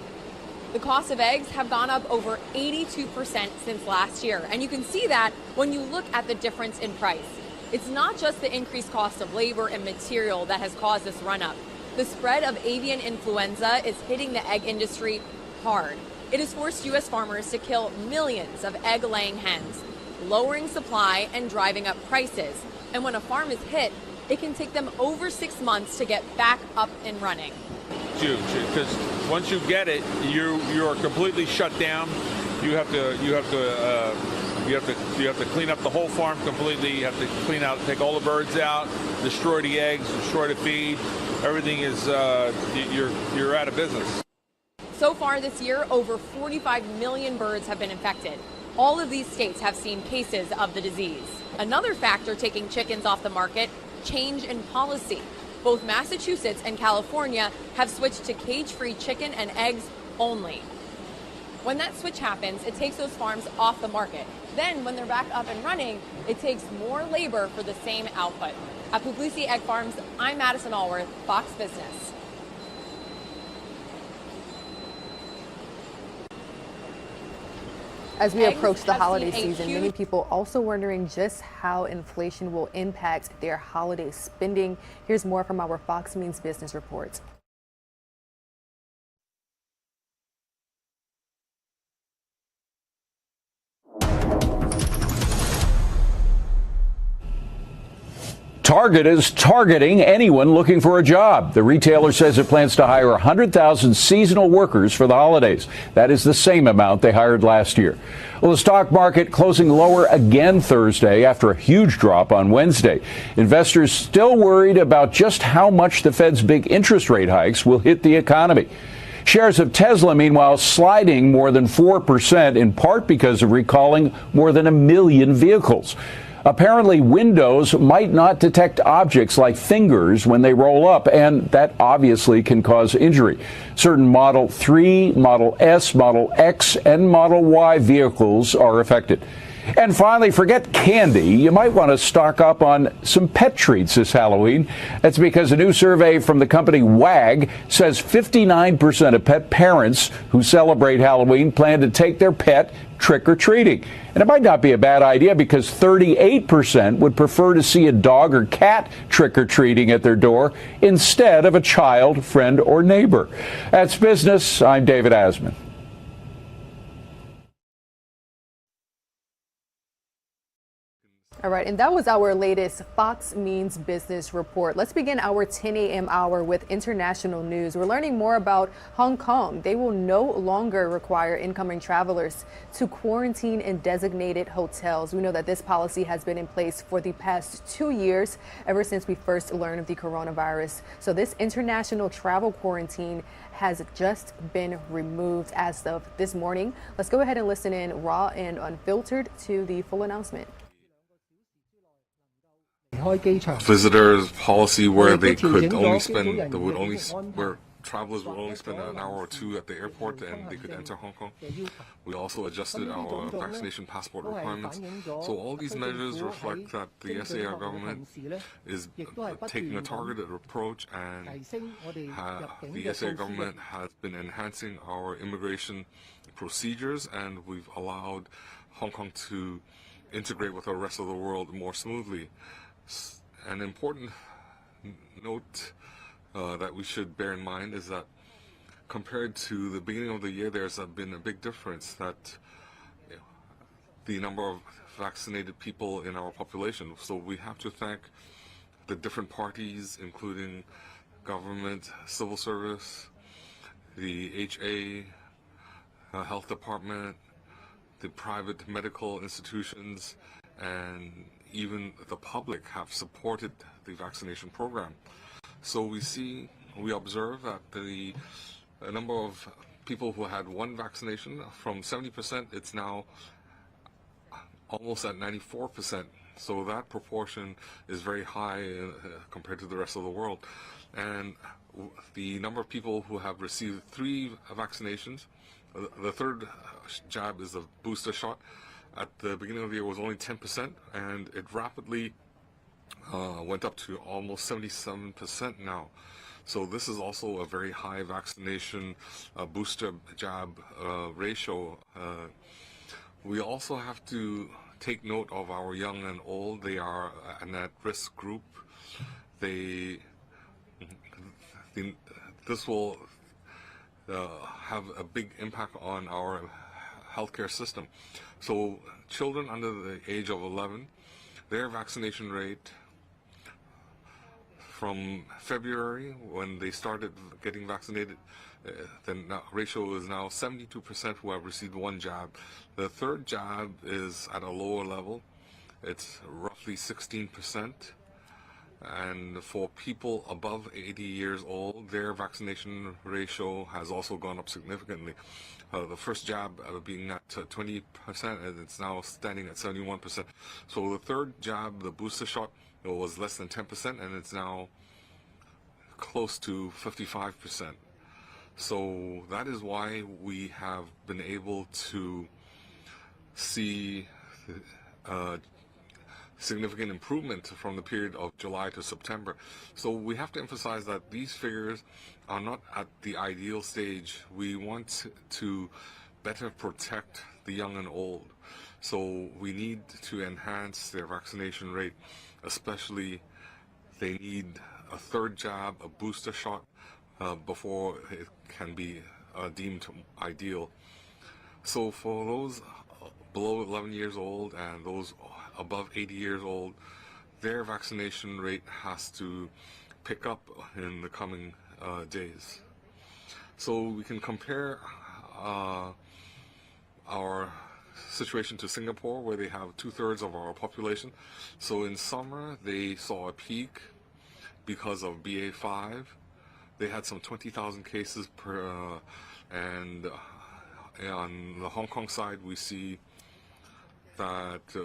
The cost of eggs have gone up over 82% since last year, and you can see that when you look at the difference in price. It's not just the increased cost of labor and material that has caused this run-up. The spread of avian influenza is hitting the egg industry hard. It has forced U.S. farmers to kill millions of egg-laying hens, lowering supply and driving up prices. And when a farm is hit, it can take them over 6 months to get back up and running. Huge, because once you get it, you are completely shut down. You have to clean up the whole farm completely. You have to clean out, take all the birds out, destroy the eggs, destroy the feed. Everything is you're out of business. So far this year, over 45 million birds have been infected. All of these states have seen cases of the disease. Another factor taking chickens off the market, change in policy. Both Massachusetts and California have switched to cage-free chicken and eggs only. When that switch happens, it takes those farms off the market. Then when they're back up and running, it takes more labor for the same output. At Puglisi Egg Farms, I'm Madison Allworth, Fox Business. As we approach the holiday season, many people also wondering just how inflation will impact their holiday spending. Here's more from our Fox Means Business report. Target is targeting anyone looking for a job. The retailer says it plans to hire 100,000 seasonal workers for the holidays. That is the same amount they hired last year. Well, the stock market closing lower again Thursday after a huge drop on Wednesday. Investors still worried about just how much the Fed's big interest rate hikes will hit the economy. Shares of Tesla, meanwhile, sliding more than 4%, in part because of recalling more than 1 million vehicles. Apparently, Windows might not detect objects like fingers when they roll up, and that obviously can cause injury. Certain Model 3, Model S, Model X, and Model Y vehicles are affected. And finally, forget candy. You might want to stock up on some pet treats this Halloween. That's because a new survey from the company WAG says 59% of pet parents who celebrate Halloween plan to take their pet trick-or-treating. And it might not be a bad idea because 38% would prefer to see a dog or cat trick-or-treating at their door instead of a child, friend, or neighbor. That's business. I'm David Asman. All right, and that was our latest Fox Means Business report. Let's begin our 10 a.m. hour with international news. We're learning more about Hong Kong. They will no longer require incoming travelers to quarantine in designated hotels. We know that this policy has been in place for the past 2 years, ever since we first learned of the coronavirus. So this international travel quarantine has just been removed as of this morning. Let's go ahead and listen in raw and unfiltered to the full announcement. Visitors policy where they could only spend, where travelers would only spend an hour or two at the airport and they could enter Hong Kong. We also adjusted our vaccination passport requirements. So all these measures reflect that the SAR government is taking a targeted approach, and the SAR government has been enhancing our immigration procedures, and we've allowed Hong Kong to integrate with the rest of the world more smoothly. An important note that we should bear in mind is that compared to the beginning of the year, there's been a big difference that the number of vaccinated people in our population. So we have to thank the different parties, including government, civil service, the HA, health department, the private medical institutions, and even the public have supported the vaccination program. So we observe that the number of people who had one vaccination, from 70%, it's now almost at 94%. So that proportion is very high compared to the rest of the world. And the number of people who have received 3 vaccinations, the third jab is a booster shot. At the beginning of the year was only 10%, and it rapidly went up to almost 77% now. So this is also a very high vaccination booster jab ratio. We also have to take note of our young and old. They are an at-risk group. This will have a big impact on our healthcare system. So children under the age of 11, their vaccination rate from February, when they started getting vaccinated, the ratio is now 72% who have received 1 jab. The third jab is at a lower level. It's roughly 16%. And for people above 80 years old, their vaccination ratio has also gone up significantly. The first jab being at 20%, and it's now standing at 71%. So the third jab, the booster shot, was less than 10%, and it's now close to 55%. So that is why we have been able to see significant improvement from the period of July to September. So we have to emphasize that these figures are not at the ideal stage. We want to better protect the young and old. So we need to enhance their vaccination rate, especially they need a third jab, a booster shot, before it can be deemed ideal. So for those below 11 years old and those above 80 years old, their vaccination rate has to pick up in the coming days. So we can compare our situation to Singapore, where they have 2/3 of our population. So in summer, they saw a peak because of BA.5. They had some 20,000 cases per, and on the Hong Kong side, we see that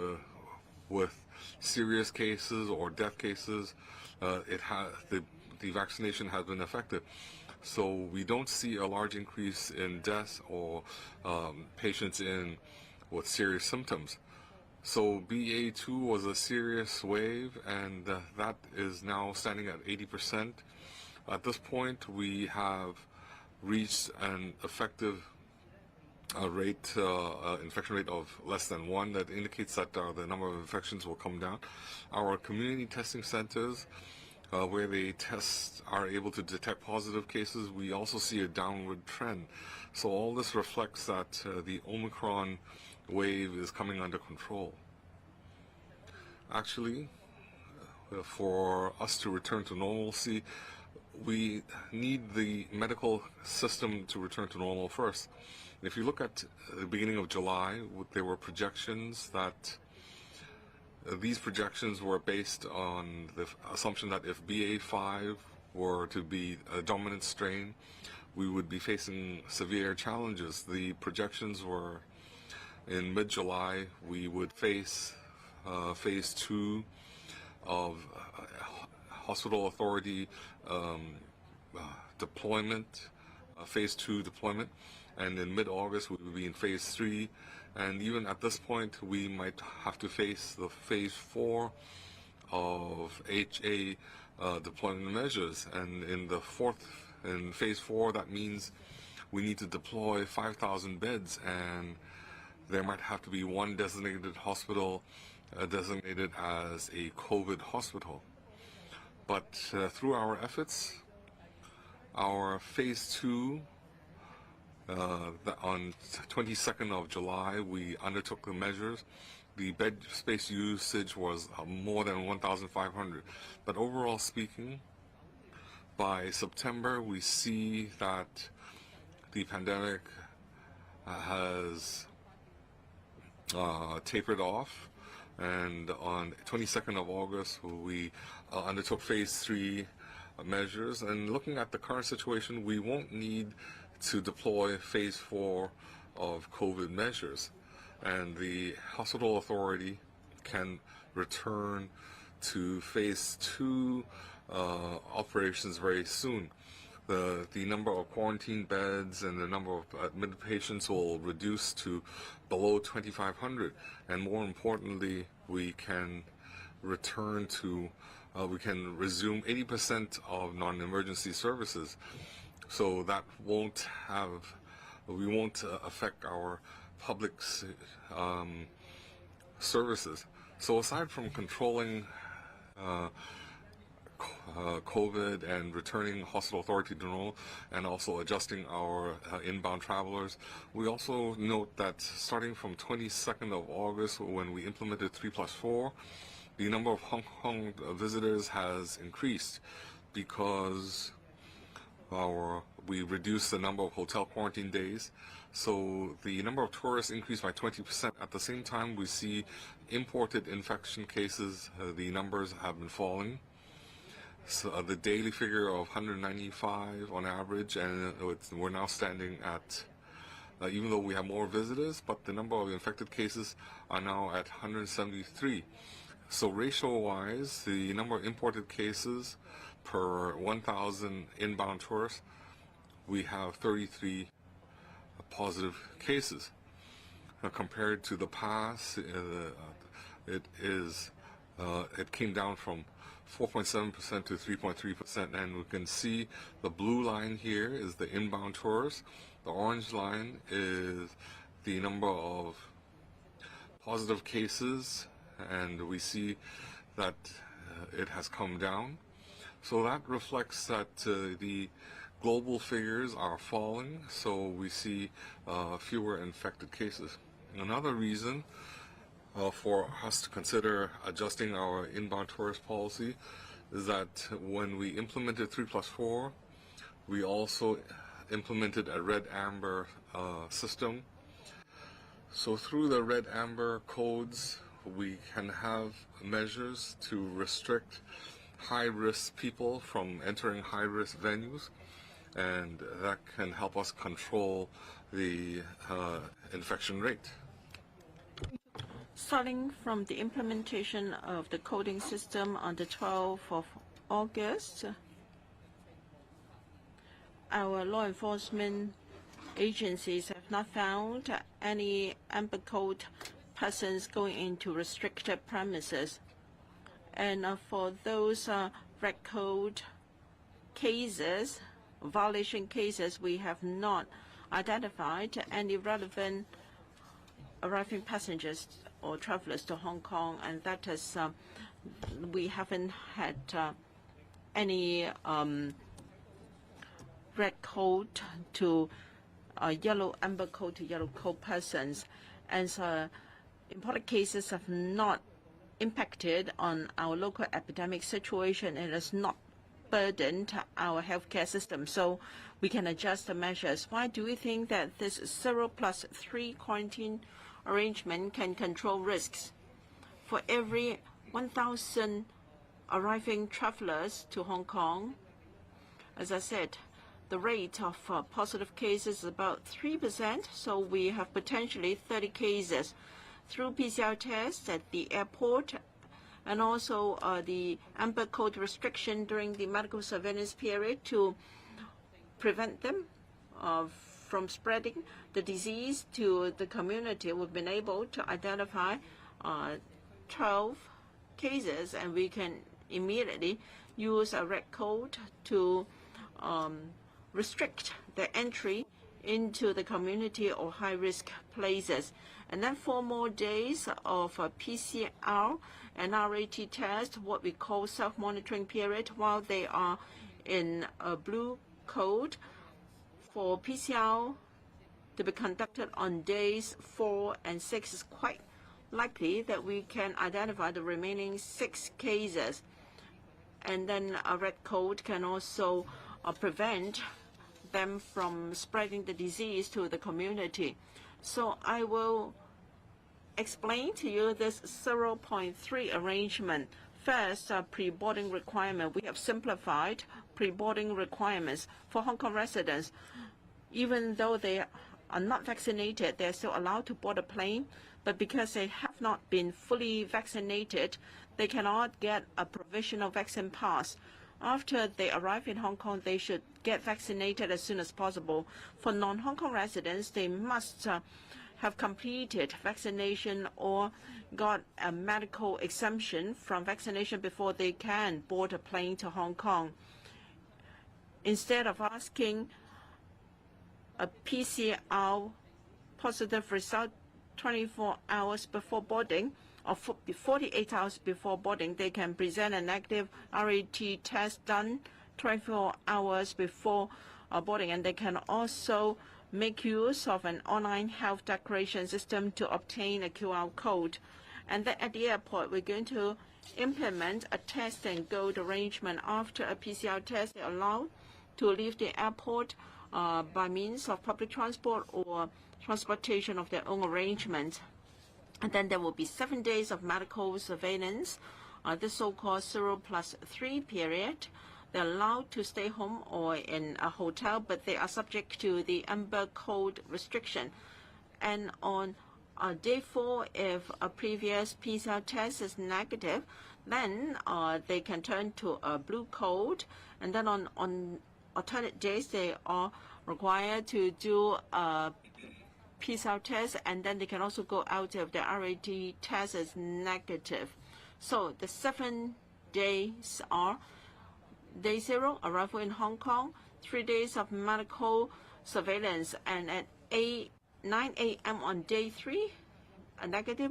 with serious cases or death cases, the vaccination has been effective. So we don't see a large increase in deaths or patients with serious symptoms. So BA.2 was a serious wave, and that is now standing at 80%. At this point, we have reached an effective infection rate of less than 1. That indicates that the number of infections will come down. Our community testing centers, where they are able to detect positive cases, we also see a downward trend. So all this reflects that the Omicron wave is coming under control. Actually, for us to return to normalcy, we need the medical system to return to normal first. If you look at the beginning of July, there were projections that these projections were based on the assumption that if BA.5 were to be a dominant strain, we would be facing severe challenges. The projections were in mid-July, we would face phase 2 of hospital authority deployment, phase 2 deployment, and in mid-August we would be in phase 3, and even at this point we might have to face the phase 4 of HA deployment measures, and in phase 4 that means we need to deploy 5,000 beds, and there might have to be one designated hospital designated as a COVID hospital. But through our efforts, our phase 2, on 22nd of July, we undertook the measures. The bed space usage was more than 1,500. But overall speaking, by September, we see that the pandemic has tapered off. And on 22nd of August, we undertook phase 3 measures. And looking at the current situation, we won't need to deploy phase 4 of COVID measures. And the hospital authority can return to phase 2 operations very soon. The number of quarantine beds and the number of admitted patients will reduce to below 2,500, and more importantly, we can return to, we can resume 80% of non-emergency services. So that we won't affect our public services. So aside from controlling COVID and returning hospital authority to normal, and also adjusting our inbound travelers, we also note that starting from 22nd of August, when we implemented 3+4, the number of Hong Kong visitors has increased because we reduced the number of hotel quarantine days. So the number of tourists increased by 20%. At the same time, we see imported infection cases, the numbers have been falling. So the daily figure of 195 on average, and we're now standing at, even though we have more visitors, but the number of infected cases are now at 173. So ratio-wise, the number of imported cases per 1,000 inbound tourists, we have 33 positive cases. Compared to the past, it came down from 4.7% to 3.3%, and we can see the blue line here is the inbound tourists. The orange line is the number of positive cases, and we see that it has come down. So that reflects that the global figures are falling, so we see fewer infected cases. Another reason for us to consider adjusting our inbound tourist policy is that when we implemented 3+4, we also implemented a red-amber system. So through the red-amber codes, we can have measures to restrict high-risk people from entering high-risk venues, and that can help us control the infection rate. Starting from the implementation of the coding system on the 12th of August, our law enforcement agencies have not found any amber code persons going into restricted premises. And for those red code cases, violation cases, we have not identified any relevant arriving passengers or travelers to Hong Kong, and that is we haven't had any red code to yellow amber code to yellow code persons, and so imported cases have not impacted on our local epidemic situation. It has not burdened our healthcare system, so we can adjust the measures. Why do we think that this 0+3 quarantine arrangement can control risks? For every 1,000 arriving travelers to Hong Kong, as I said, the rate of positive cases is about 3%, so we have potentially 30 cases. Through PCR tests at the airport and also the amber code restriction during the medical surveillance period to prevent them from spreading the disease to the community, we've been able to identify 12 cases, and we can immediately use a red code to restrict the entry into the community or high-risk places. And then 4 more days of PCR and RAT test, what we call self-monitoring period, while they are in a blue code. For PCR to be conducted on days 4 and 6, is quite likely that we can identify the remaining 6 cases. And then a red code can also prevent them from spreading the disease to the community. So I will explain to you this 0.3 arrangement. First, pre-boarding requirement. We have simplified pre-boarding requirements for Hong Kong residents. Even though they are not vaccinated, they are still allowed to board a plane, but because they have not been fully vaccinated, they cannot get a provisional vaccine pass. After they arrive in Hong Kong, they should get vaccinated as soon as possible. For non-Hong Kong residents, they must have completed vaccination or got a medical exemption from vaccination before they can board a plane to Hong Kong. Instead of asking a PCR positive result 24 hours before boarding, or 48 hours before boarding, they can present a negative RAT test done 24 hours before boarding, and they can also make use of an online health declaration system to obtain a QR code. And then at the airport, we're going to implement a test and go arrangement. After a PCR test, they're allowed to leave the airport by means of public transport or transportation of their own arrangement. And then there will be 7 days of medical surveillance, the so-called 0+3 period. They're allowed to stay home or in a hotel, but they are subject to the amber code restriction. And on day 4, if a previous PCR test is negative, then they can turn to a blue code. And then on alternate days, they are required to do a PCR test, and then they can also go out if the RAT test is negative. So the 7 days are: day 0, arrival in Hong Kong, 3 days of medical surveillance, and at 9 a.m. on day 3, a negative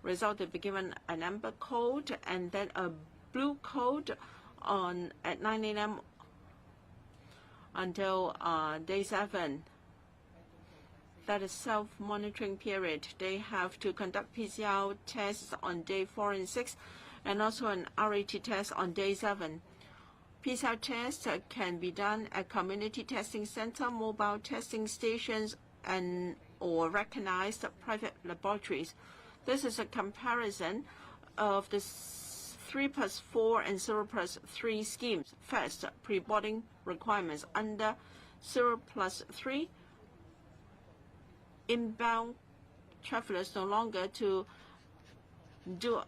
result will be given an amber code, and then a blue code at 9 a.m. until day 7. that is self-monitoring period. They have to conduct PCR tests on day 4 and 6, and also an RAT test on day 7. PCR tests can be done at community testing center, mobile testing stations, and or recognized private laboratories. This is a comparison of the 3+4 and 0+3 schemes. First, pre-boarding requirements. Under 0+3, inbound travelers no longer to do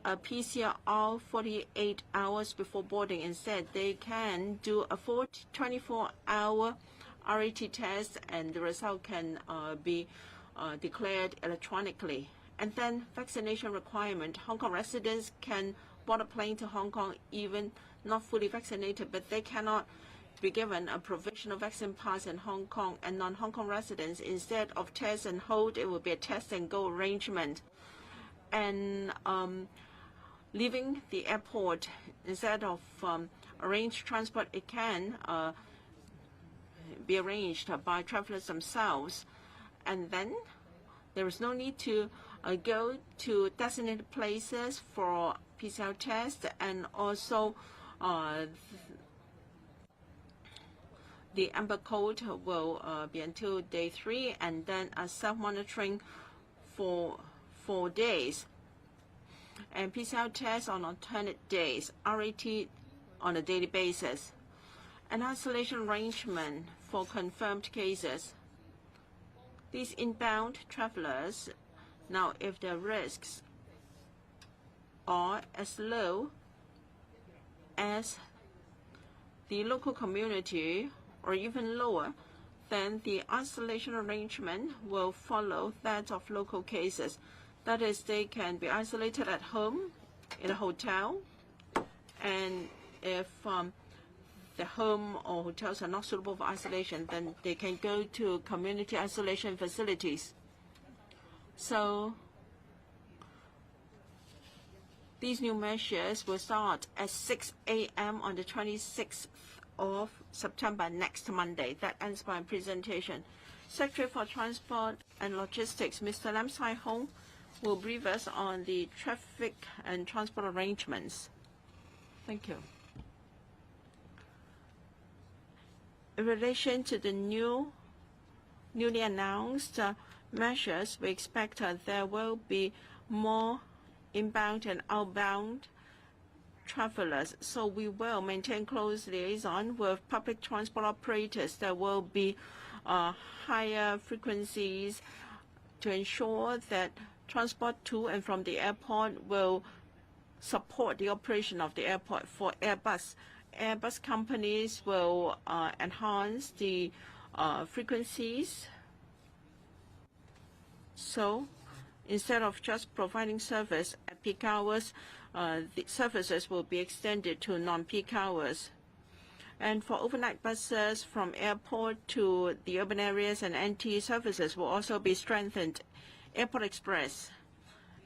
a PCR 48 hours before boarding. Instead, they can do a 24-hour RAT test, and the result can be declared electronically. And then vaccination requirement. Hong Kong residents can board a plane to Hong Kong even not fully vaccinated, but they cannot be given a provisional vaccine pass in Hong Kong. And non-Hong Kong residents, instead of test and hold, it will be a test and go arrangement. And leaving the airport, instead of arranged transport, it can be arranged by travelers themselves. And then there is no need to go to designated places for PCR tests, and also the amber code will be until day 3, and then self-monitoring for 4 days. And PCR tests on alternate days, RAT on a daily basis. An isolation arrangement for confirmed cases. These inbound travelers, now if their risks are as low as the local community or even lower, then the isolation arrangement will follow that of local cases. That is, they can be isolated at home, in a hotel, and if the home or hotels are not suitable for isolation, then they can go to community isolation facilities. So these new measures will start at 6 a.m. on the 26th of September, next Monday. That ends my presentation. Secretary for Transport and Logistics, Mr. Lam Sai-hong, will brief us on the traffic and transport arrangements. Thank you. In relation to the newly announced measures, we expect there will be more inbound and outbound travelers. So we will maintain close liaison with public transport operators. There will be higher frequencies to ensure that transport to and from the airport will support the operation of the airport. For Airbus companies will enhance the frequencies. So instead of just providing service at peak hours, the services will be extended to non-peak hours. And for overnight buses from airport to the urban areas and NT services will also be strengthened. Airport Express,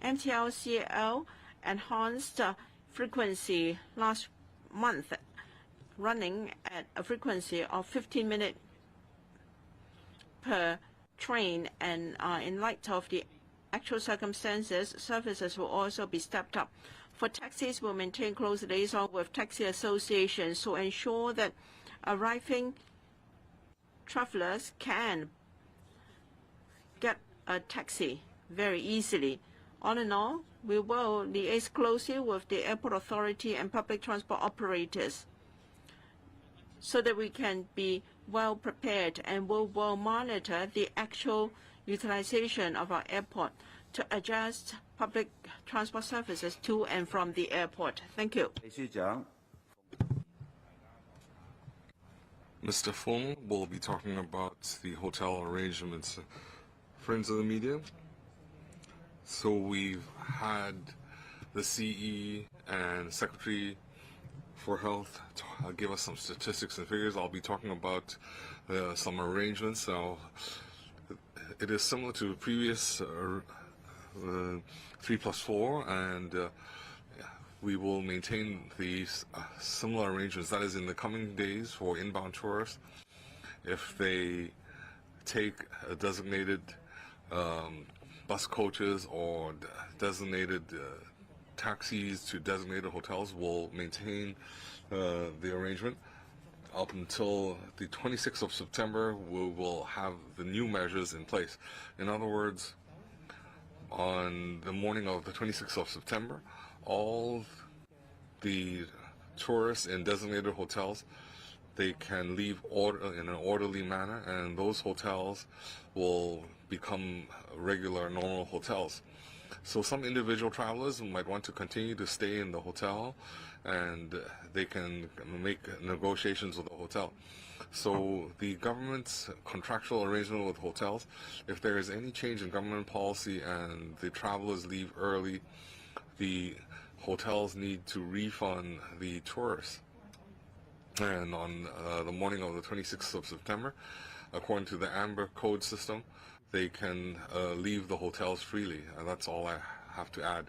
MTRCL enhanced frequency last month, running at a frequency of 15 minutes per train, and in light of the actual circumstances, services will also be stepped up. For taxis, we'll maintain close liaison with taxi associations to ensure that arriving travelers can get a taxi very easily. All in all, we will liaise closely with the airport authority and public transport operators so that we can be well prepared, and we will monitor the actual utilization of our airport to adjust public transport services to and from the airport. Thank you. Mr. Fung will be talking about the hotel arrangements. Friends of the media, so we've had the CE and Secretary for Health give us some statistics and figures. I'll be talking about some arrangements. It is similar to previous 3+4, and we will maintain these similar arrangements. That is, in the coming days for inbound tourists, if they take designated bus coaches or designated taxis to designated hotels will maintain the arrangement. Up until the 26th of September, we will have the new measures in place. In other words, on the morning of the 26th of September, all the tourists in designated hotels, they can leave in an orderly manner, and those hotels will become regular, normal hotels. So some individual travelers might want to continue to stay in the hotel, and they can make negotiations with the hotel. So the government's contractual arrangement with hotels, if there is any change in government policy and the travelers leave early, the hotels need to refund the tourists. And on the morning of the 26th of September, according to the Amber Code system, they can leave the hotels freely. And that's all I have to add.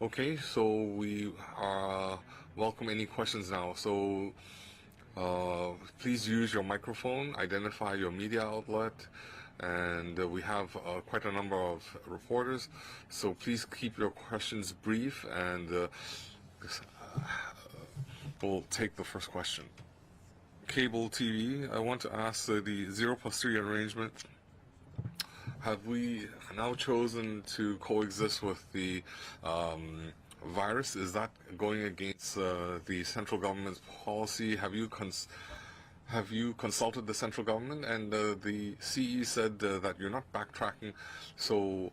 Okay, so we welcome any questions now. So please use your microphone, identify your media outlet, and we have quite a number of reporters. So please keep your questions brief, and we'll take the first question. Cable TV, I want to ask the 0+3 arrangement. Have we now chosen to coexist with the virus? Is that going against the central government's policy? Have you consulted the central government? And the CE said that you're not backtracking. So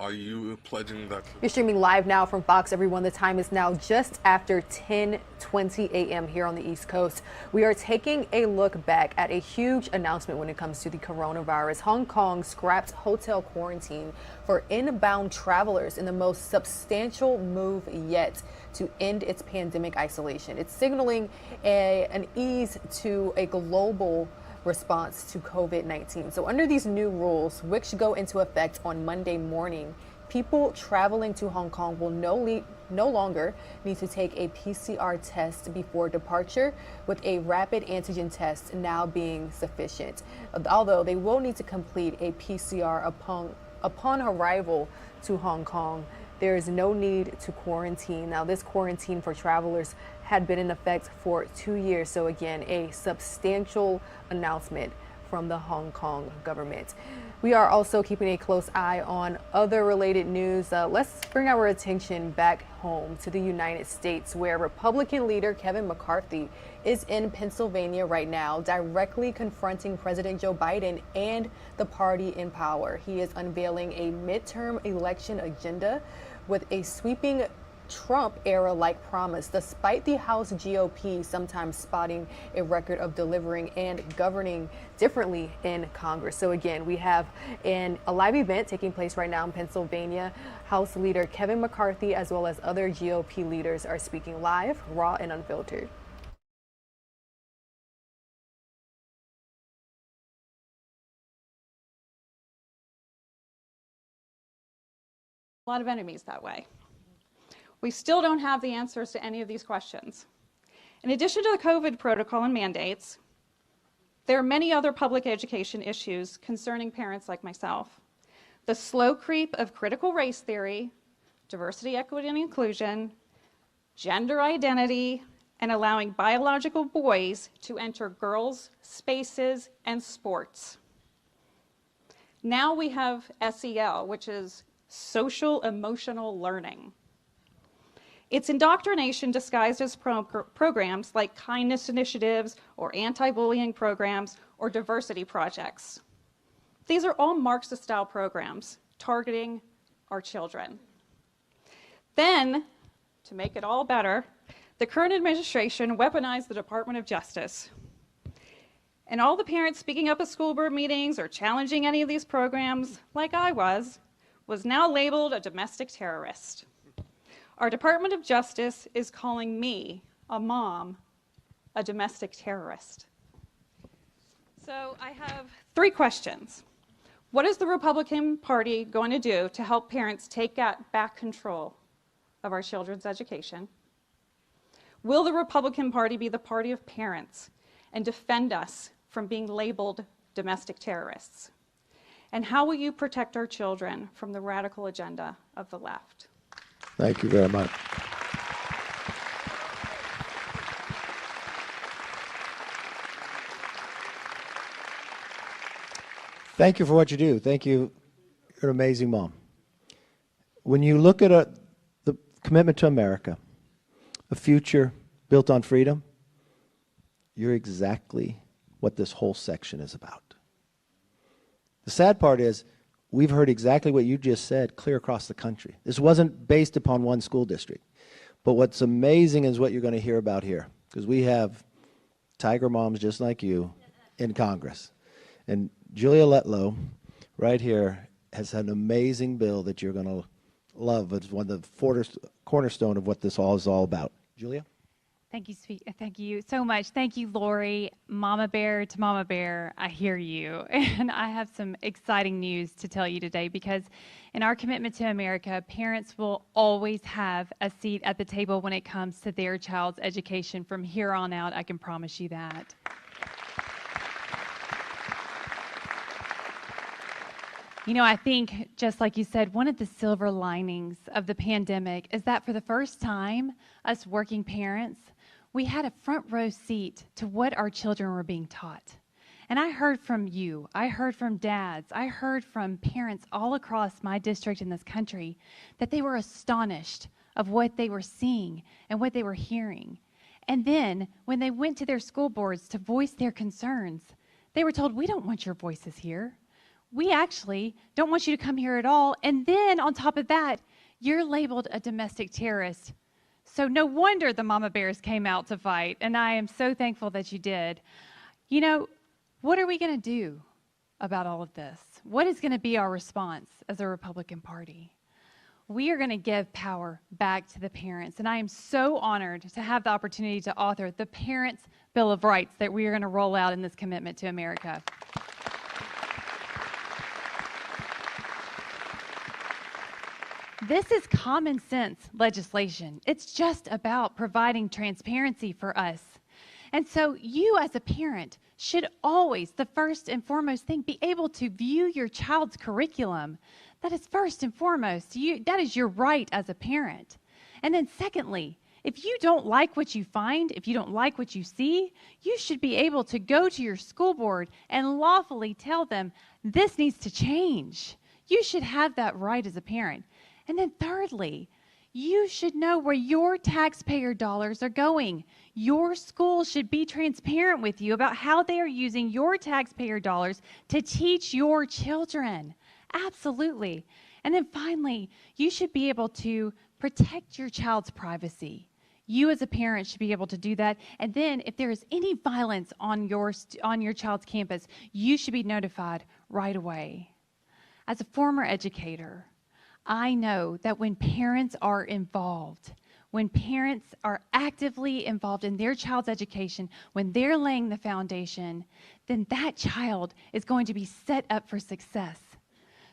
are you pledging that? You're streaming live now from Fox, everyone. The time is now just after 10:20 a.m. here on the East Coast. We are taking a look back at a huge announcement when it comes to the coronavirus. Hong Kong scrapped hotel quarantine for inbound travelers in the most substantial move yet to end its pandemic isolation. It's signaling an ease to a global response to COVID-19. So under these new rules, which go into effect on Monday morning, people traveling to Hong Kong will no longer need to take a PCR test before departure, with a rapid antigen test now being sufficient. Although they will need to complete a PCR upon arrival to Hong Kong, there is no need to quarantine. Now, this quarantine for travelers had been in effect for 2 years. So again, a substantial announcement from the Hong Kong government. We are also keeping a close eye on other related news. Let's bring our attention back home to the United States, where Republican leader Kevin McCarthy is in Pennsylvania right now, directly confronting President Joe Biden and the party in power. He is unveiling a midterm election agenda with a sweeping Trump era-like promise, despite the House GOP sometimes spotting a record of delivering and governing differently in Congress. So again, we have a live event taking place right now in Pennsylvania. House leader Kevin McCarthy, as well as other GOP leaders, are speaking live, raw, and unfiltered. A lot of enemies that way. We still don't have the answers to any of these questions. In addition to the COVID protocol and mandates, there are many other public education issues concerning parents like myself. The slow creep of critical race theory, diversity, equity, and inclusion, gender identity, and allowing biological boys to enter girls' spaces and sports. Now we have SEL, which is social emotional learning. It's indoctrination disguised as programs like kindness initiatives or anti-bullying programs or diversity projects. These are all Marxist-style programs targeting our children. Then, to make it all better, the current administration weaponized the Department of Justice. And all the parents speaking up at school board meetings or challenging any of these programs, like I was now labeled a domestic terrorist. Our Department of Justice is calling me, a mom, a domestic terrorist. So I have 3 questions. What is the Republican Party going to do to help parents take back control of our children's education? Will the Republican Party be the party of parents and defend us from being labeled domestic terrorists? And how will you protect our children from the radical agenda of the left? Thank you very much. Thank you for what you do. Thank you. You're an amazing mom. When you look at the commitment to America, a future built on freedom, you're exactly what this whole section is about. The sad part is we've heard exactly what you just said clear across the country. This wasn't based upon one school district. But what's amazing is what you're going to hear about here, because we have tiger moms just like you in Congress. And Julia Letlow, right here, has an amazing bill that you're going to love. It's one of the cornerstone of what this all is all about. Julia? Thank you so much. Thank you, Lori. Mama Bear to Mama Bear, I hear you. And I have some exciting news to tell you today, because in our commitment to America, parents will always have a seat at the table when it comes to their child's education. From here on out, I can promise you that. You know, I think, just like you said, one of the silver linings of the pandemic is that for the first time, us working parents, we had a front row seat to what our children were being taught. And I heard from you, I heard from dads, I heard from parents all across my district in this country that they were astonished of what they were seeing and what they were hearing. And then when they went to their school boards to voice their concerns, they were told, we don't want your voices here. We actually don't want you to come here at all. And then on top of that, you're labeled a domestic terrorist. So no wonder the mama bears came out to fight. And I am so thankful that you did. You know, what are we going to do about all of this? What is going to be our response as a Republican Party? We are going to give power back to the parents. And I am so honored to have the opportunity to author the Parents' Bill of Rights that we are going to roll out in this commitment to America. This is common sense legislation. It's just about providing transparency for us. And so you as a parent should always, the first and foremost thing, be able to view your child's curriculum. That is first and foremost. That is your right as a parent. And then secondly, if you don't like what you find, if you don't like what you see, you should be able to go to your school board and lawfully tell them, this needs to change. You should have that right as a parent. And then thirdly, you should know where your taxpayer dollars are going. Your school should be transparent with you about how they are using your taxpayer dollars to teach your children. Absolutely. And then finally, you should be able to protect your child's privacy. You as a parent should be able to do that. And then if there is any violence on your child's campus, you should be notified right away. As a former educator, I know that when parents are involved, when parents are actively involved in their child's education, when they're laying the foundation, then that child is going to be set up for success.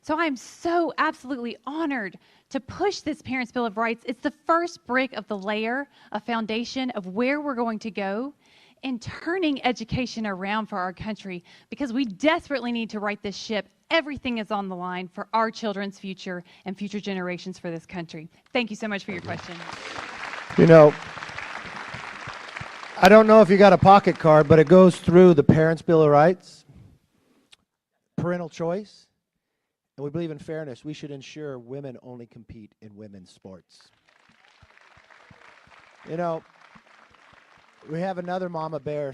So I'm so absolutely honored to push this Parents' Bill of Rights. It's the first brick of the layer, a foundation of where we're going to go in turning education around for our country, because we desperately need to right this ship. Everything is on the line for our children's future and future generations for this country. Thank you so much for your question. You know, I don't know if you got a pocket card, but it goes through the Parents' Bill of Rights, parental choice, and we believe in fairness. We should ensure women only compete in women's sports. You know, we have another mama bear.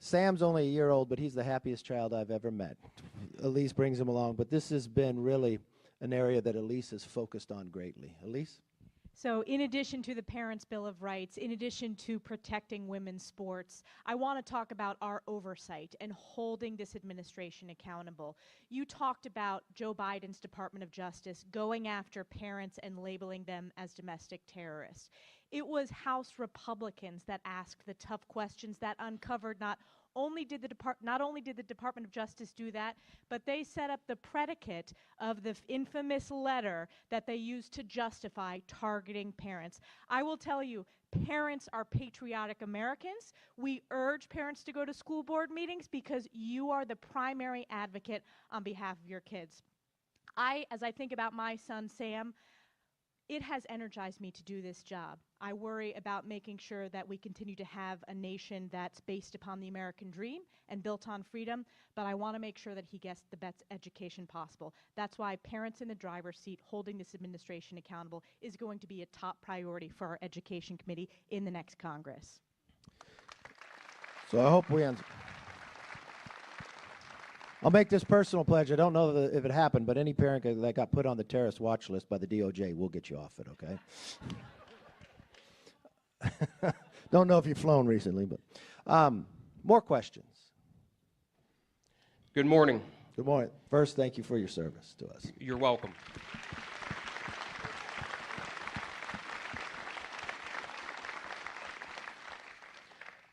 Sam's only a year old, but he's the happiest child I've ever met. Elise brings him along, but this has been really an area that Elise has focused on greatly. Elise? So in addition to the Parents' Bill of Rights, in addition to protecting women's sports, I want to talk about our oversight and holding this administration accountable. You talked about Joe Biden's Department of Justice going after parents and labeling them as domestic terrorists. It was House Republicans that asked the tough questions that uncovered not only did the Department of Justice do that, but they set up the predicate of the infamous letter that they used to justify targeting parents. I will tell you, Parents are patriotic Americans. We urge parents to go to school board meetings because you are the primary advocate on behalf of your kids. As I think about my son, Sam, it has energized me to do this job. I worry about making sure that we continue to have a nation that's based upon the American dream and built on freedom, but I want to make sure that he gets the best education possible. That's why parents in the driver's seat holding this administration accountable is going to be a top priority for our Education Committee in the next Congress. So I hope we answer. I'll make this personal pledge. I don't know if it happened, but any parent that got put on the terrorist watch list by the DOJ, we'll get you off it, okay? Don't know if you've flown recently, but more questions. Good morning. Good morning. First, thank you for your service to us. You're welcome.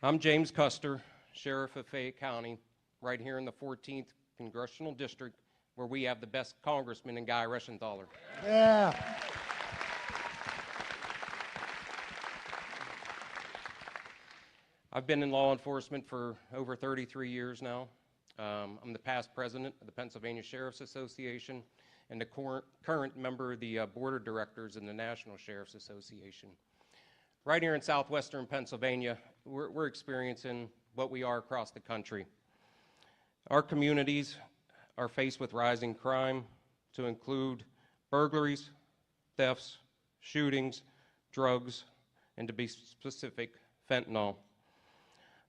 I'm James Custer, Sheriff of Fayette County, right here in the 14th Congressional District, where we have the best congressman in Guy Reschenthaler. Yeah. I've been in law enforcement for over 33 years now. I'm the past president of the Pennsylvania Sheriff's Association and the current member of the board of directors in the National Sheriff's Association. Right here in southwestern Pennsylvania, we're experiencing what we are across the country. Our communities are faced with rising crime, to include burglaries, thefts, shootings, drugs, and to be specific, fentanyl.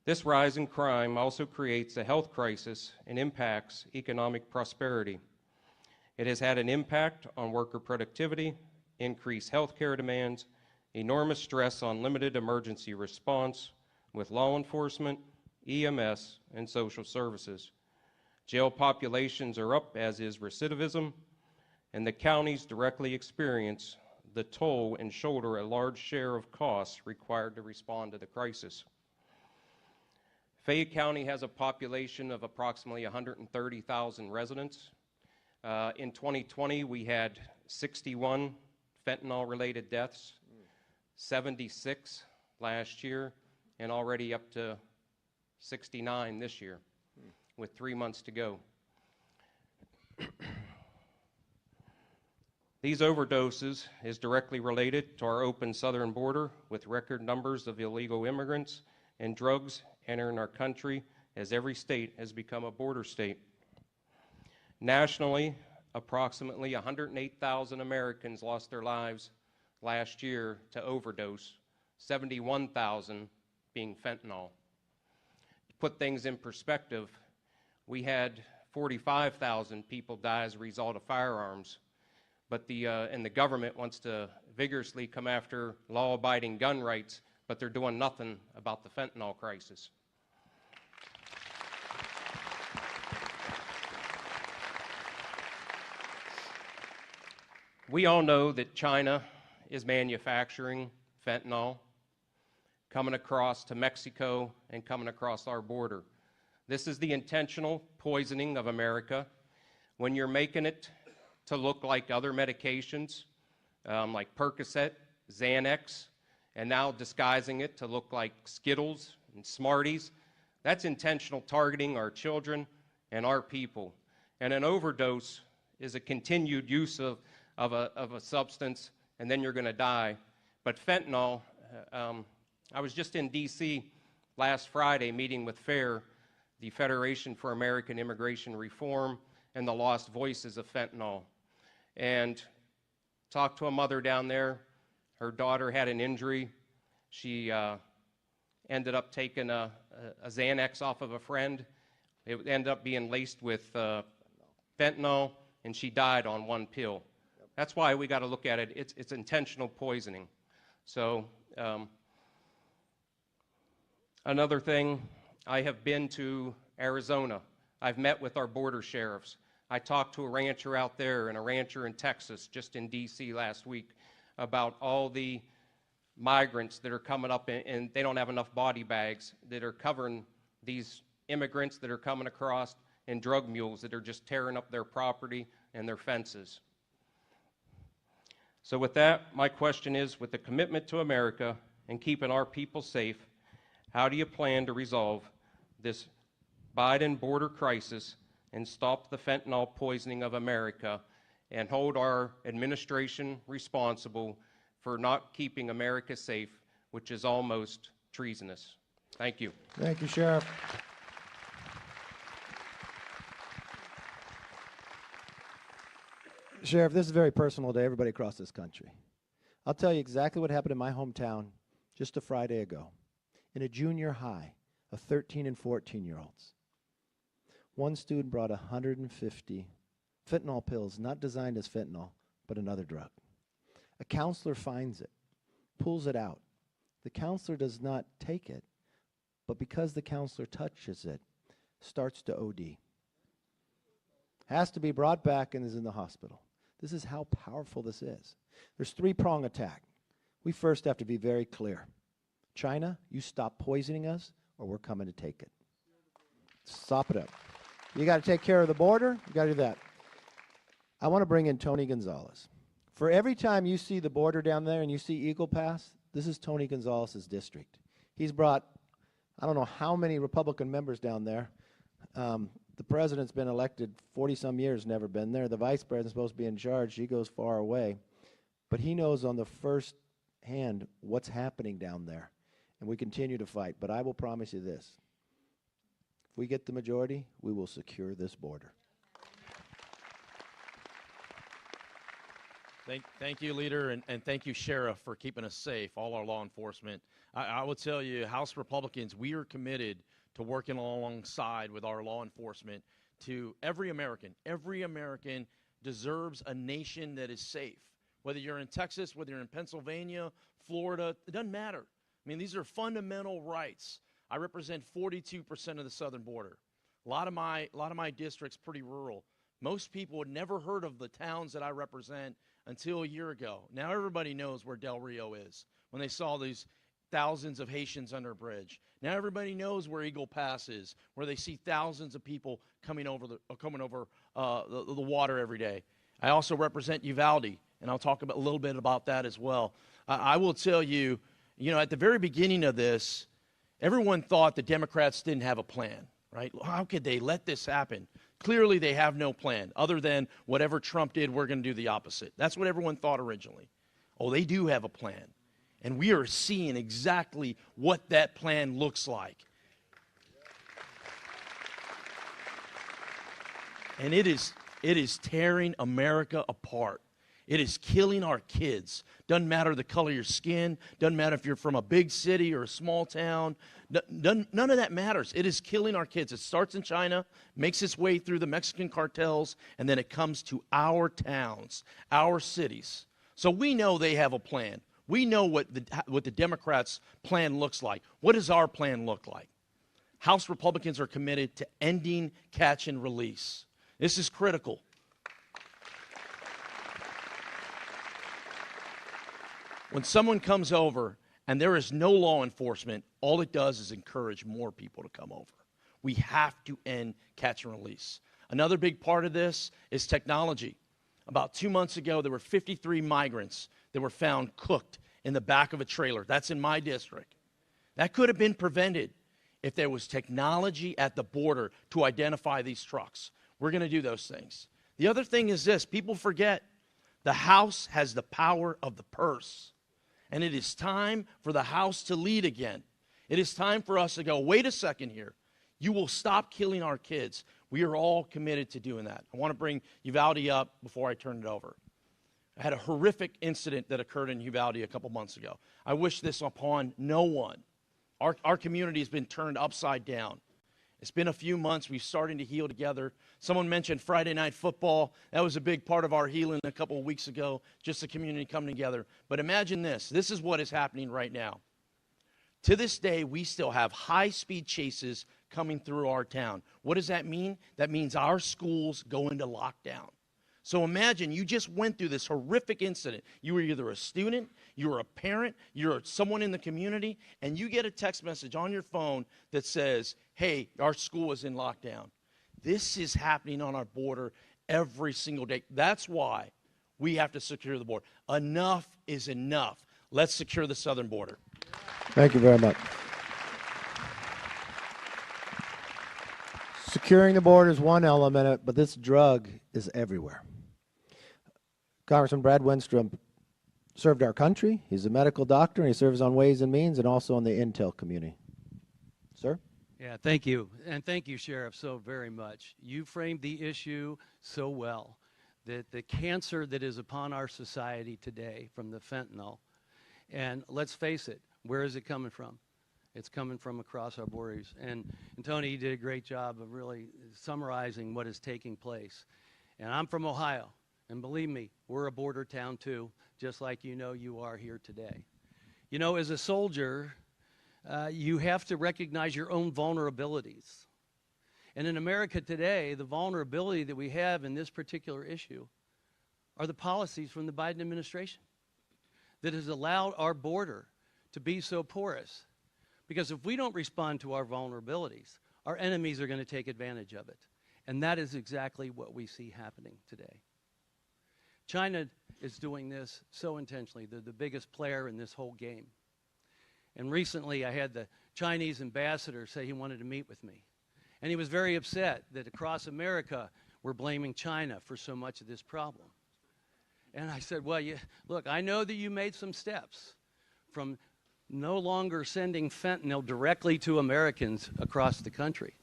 This rise in crime also creates a health crisis and impacts economic prosperity. It has had an impact on worker productivity, increased healthcare demands, enormous stress on limited emergency response with law enforcement, EMS, and social services. Jail populations are up, as is recidivism, and the counties directly experience the toll and shoulder a large share of costs required to respond to the crisis. Fayette County has a population of approximately 130,000 residents. In 2020, we had 61 fentanyl-related deaths, 76 last year, and already up to 69 this year, with 3 months to go. These overdoses is directly related to our open southern border, with record numbers of illegal immigrants and drugs entering our country, as every state has become a border state. Nationally, approximately 108,000 Americans lost their lives last year to overdose, 71,000 being fentanyl. To put things in perspective, we had 45,000 people die as a result of firearms, but and the government wants to vigorously come after law-abiding gun rights, but they're doing nothing about the fentanyl crisis. We all know that China is manufacturing fentanyl coming across to Mexico and coming across our border. This is the intentional poisoning of America. When you're making it to look like other medications, like Percocet, Xanax, and now disguising it to look like Skittles and Smarties, that's intentional targeting our children and our people. And an overdose is a continued use of a substance, and then you're going to die. But fentanyl, I was just in D.C. last Friday meeting with FAIR, the Federation for American Immigration Reform, and the Lost Voices of Fentanyl. And talked to a mother down there. Her daughter had an injury. She ended up taking a Xanax off of a friend. It ended up being laced with fentanyl, and she died on one pill. That's why we got to look at it. It's intentional poisoning. So another thing, I have been to Arizona. I've met with our border sheriffs. I talked to a rancher out there and a rancher in Texas, just in D.C. last week, about all the migrants that are coming up and they don't have enough body bags that are covering these immigrants that are coming across, and drug mules that are just tearing up their property and their fences. So with that, my question is, with the commitment to America and keeping our people safe, how do you plan to resolve this Biden border crisis and stop the fentanyl poisoning of America and hold our administration responsible for not keeping America safe, which is almost treasonous? Thank you. Thank you, Sheriff. Sheriff, this is very personal to everybody across this country. I'll tell you exactly what happened in my hometown just a Friday ago. In a junior high of 13 and 14-year-olds. One student brought 150 fentanyl pills, not designed as fentanyl, but another drug. A counselor finds it, pulls it out. The counselor does not take it, but because the counselor touches it, starts to OD. Has to be brought back and is in the hospital. This is how powerful this is. There's three-prong attack. We first have to be very clear. China, you stop poisoning us or we're coming to take it. Stop it up. You got to take care of the border. You got to do that. I want to bring in Tony Gonzalez. For every time you see the border down there and you see Eagle Pass, this is Tony Gonzalez's district. He's brought, I don't know how many Republican members down there. The president's been elected 40-some years, never been there. The vice president's supposed to be in charge. He goes far away. But he knows on the first hand what's happening down there. And we continue to fight. But I will promise you this. If we get the majority, we will secure this border. Thank you, Leader, and thank you, Sheriff, for keeping us safe, all our law enforcement. I will tell you, House Republicans, we are committed to working alongside with our law enforcement to every American. Every American deserves a nation that is safe. Whether you're in Texas, whether you're in Pennsylvania, Florida, it doesn't matter. I mean, these are fundamental rights. I represent 42% of the southern border. A lot of my district's pretty rural. Most people had never heard of the towns that I represent until a year ago. Now everybody knows where Del Rio is when they saw these thousands of Haitians under a bridge. Now everybody knows where Eagle Pass is, where they see thousands of people coming over the water every day. I also represent Uvalde, and I'll talk a little bit about that as well. I will tell you, at the very beginning of this, everyone thought the Democrats didn't have a plan, right? How could they let this happen? Clearly, they have no plan other than whatever Trump did, we're going to do the opposite. That's what everyone thought originally. Oh, they do have a plan. And we are seeing exactly what that plan looks like. And it is tearing America apart. It is killing our kids. Doesn't matter the color of your skin. Doesn't matter if you're from a big city or a small town. None of that matters. It is killing our kids. It starts in China, makes its way through the Mexican cartels, and then it comes to our towns, our cities. So we know they have a plan. We know what the Democrats' plan looks like. What does our plan look like? House Republicans are committed to ending catch and release. This is critical. When someone comes over and there is no law enforcement, all it does is encourage more people to come over. We have to end catch and release. Another big part of this is technology. About 2 months ago, there were 53 migrants that were found cooked in the back of a trailer. That's in my district. That could have been prevented if there was technology at the border to identify these trucks. We're going to do those things. The other thing is this. People forget the House has the power of the purse. And it is time for the House to lead again. It is time for us to go, wait a second here. You will stop killing our kids. We are all committed to doing that. I want to bring Uvalde up before I turn it over. I had a horrific incident that occurred in Uvalde a couple months ago. I wish this upon no one. Our community has been turned upside down. It's been a few months. We're starting to heal together. Someone mentioned Friday night football. That was a big part of our healing a couple of weeks ago, just the community coming together. But imagine this. This is what is happening right now. To this day, we still have high-speed chases coming through our town. What does that mean? That means our schools go into lockdown. So imagine you just went through this horrific incident. You were either a student, you were a parent, you're someone in the community, and you get a text message on your phone that says, hey, our school is in lockdown. This is happening on our border every single day. That's why we have to secure the border. Enough is enough. Let's secure the southern border. Thank you very much. Securing the border is one element, but this drug is everywhere. Congressman Brad Wenstrom served our country. He's a medical doctor, and he serves on Ways and Means and also on the Intel community. Sir? Yeah, thank you. And thank you, Sheriff, so very much. You framed the issue so well, that the cancer that is upon our society today from the fentanyl, and let's face it, where is it coming from? It's coming from across our borders. And Tony, you did a great job of really summarizing what is taking place. And I'm from Ohio, and believe me, we're a border town too, just like you know you are here today. You know, as a soldier, you have to recognize your own vulnerabilities. And in America today, the vulnerability that we have in this particular issue are the policies from the Biden administration that has allowed our border to be so porous. Because if we don't respond to our vulnerabilities, our enemies are going to take advantage of it. And that is exactly what we see happening today. China is doing this so intentionally. They're the biggest player in this whole game. And recently I had the Chinese ambassador say he wanted to meet with me. And he was very upset that across America we're blaming China for so much of this problem. And I said, well, look, I know that you made some steps from no longer sending fentanyl directly to Americans across the country.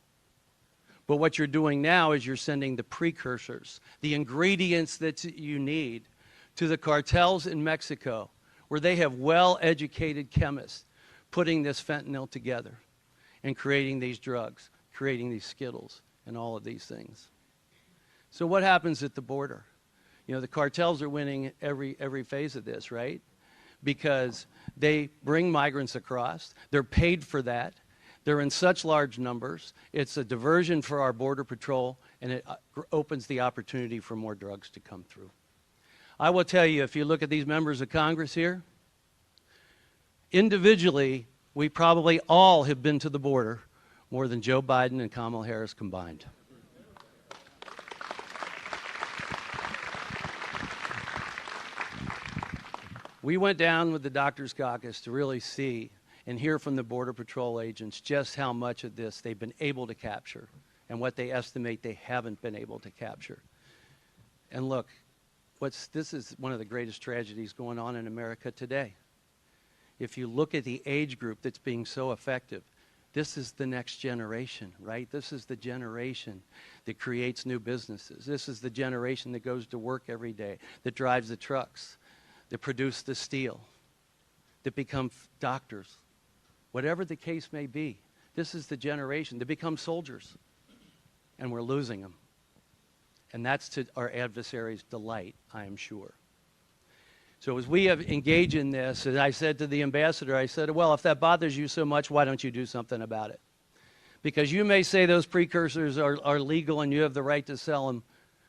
But what you're doing now is you're sending the precursors, the ingredients that you need, to the cartels in Mexico, where they have well-educated chemists putting this fentanyl together and creating these drugs, creating these Skittles, and all of these things. So what happens at the border? You know, the cartels are winning every phase of this, right? Because they bring migrants across. They're paid for that. They're in such large numbers. It's a diversion for our Border Patrol, and it opens the opportunity for more drugs to come through. I will tell you, if you look at these members of Congress here, individually, we probably all have been to the border more than Joe Biden and Kamala Harris combined. We went down with the Doctors Caucus to really see and hear from the Border Patrol agents just how much of this they've been able to capture and what they estimate they haven't been able to capture. And look, this is one of the greatest tragedies going on in America today. If you look at the age group that's being so effective, this is the next generation, right? This is the generation that creates new businesses. This is the generation that goes to work every day, that drives the trucks, that produce the steel, that become doctors. Whatever the case may be, this is the generation that become soldiers, and we're losing them. And that's to our adversaries' delight, I am sure. So as we have engaged in this, as I said to the ambassador, I said, well, if that bothers you so much, why don't you do something about it? Because you may say those precursors are legal and you have the right to sell them,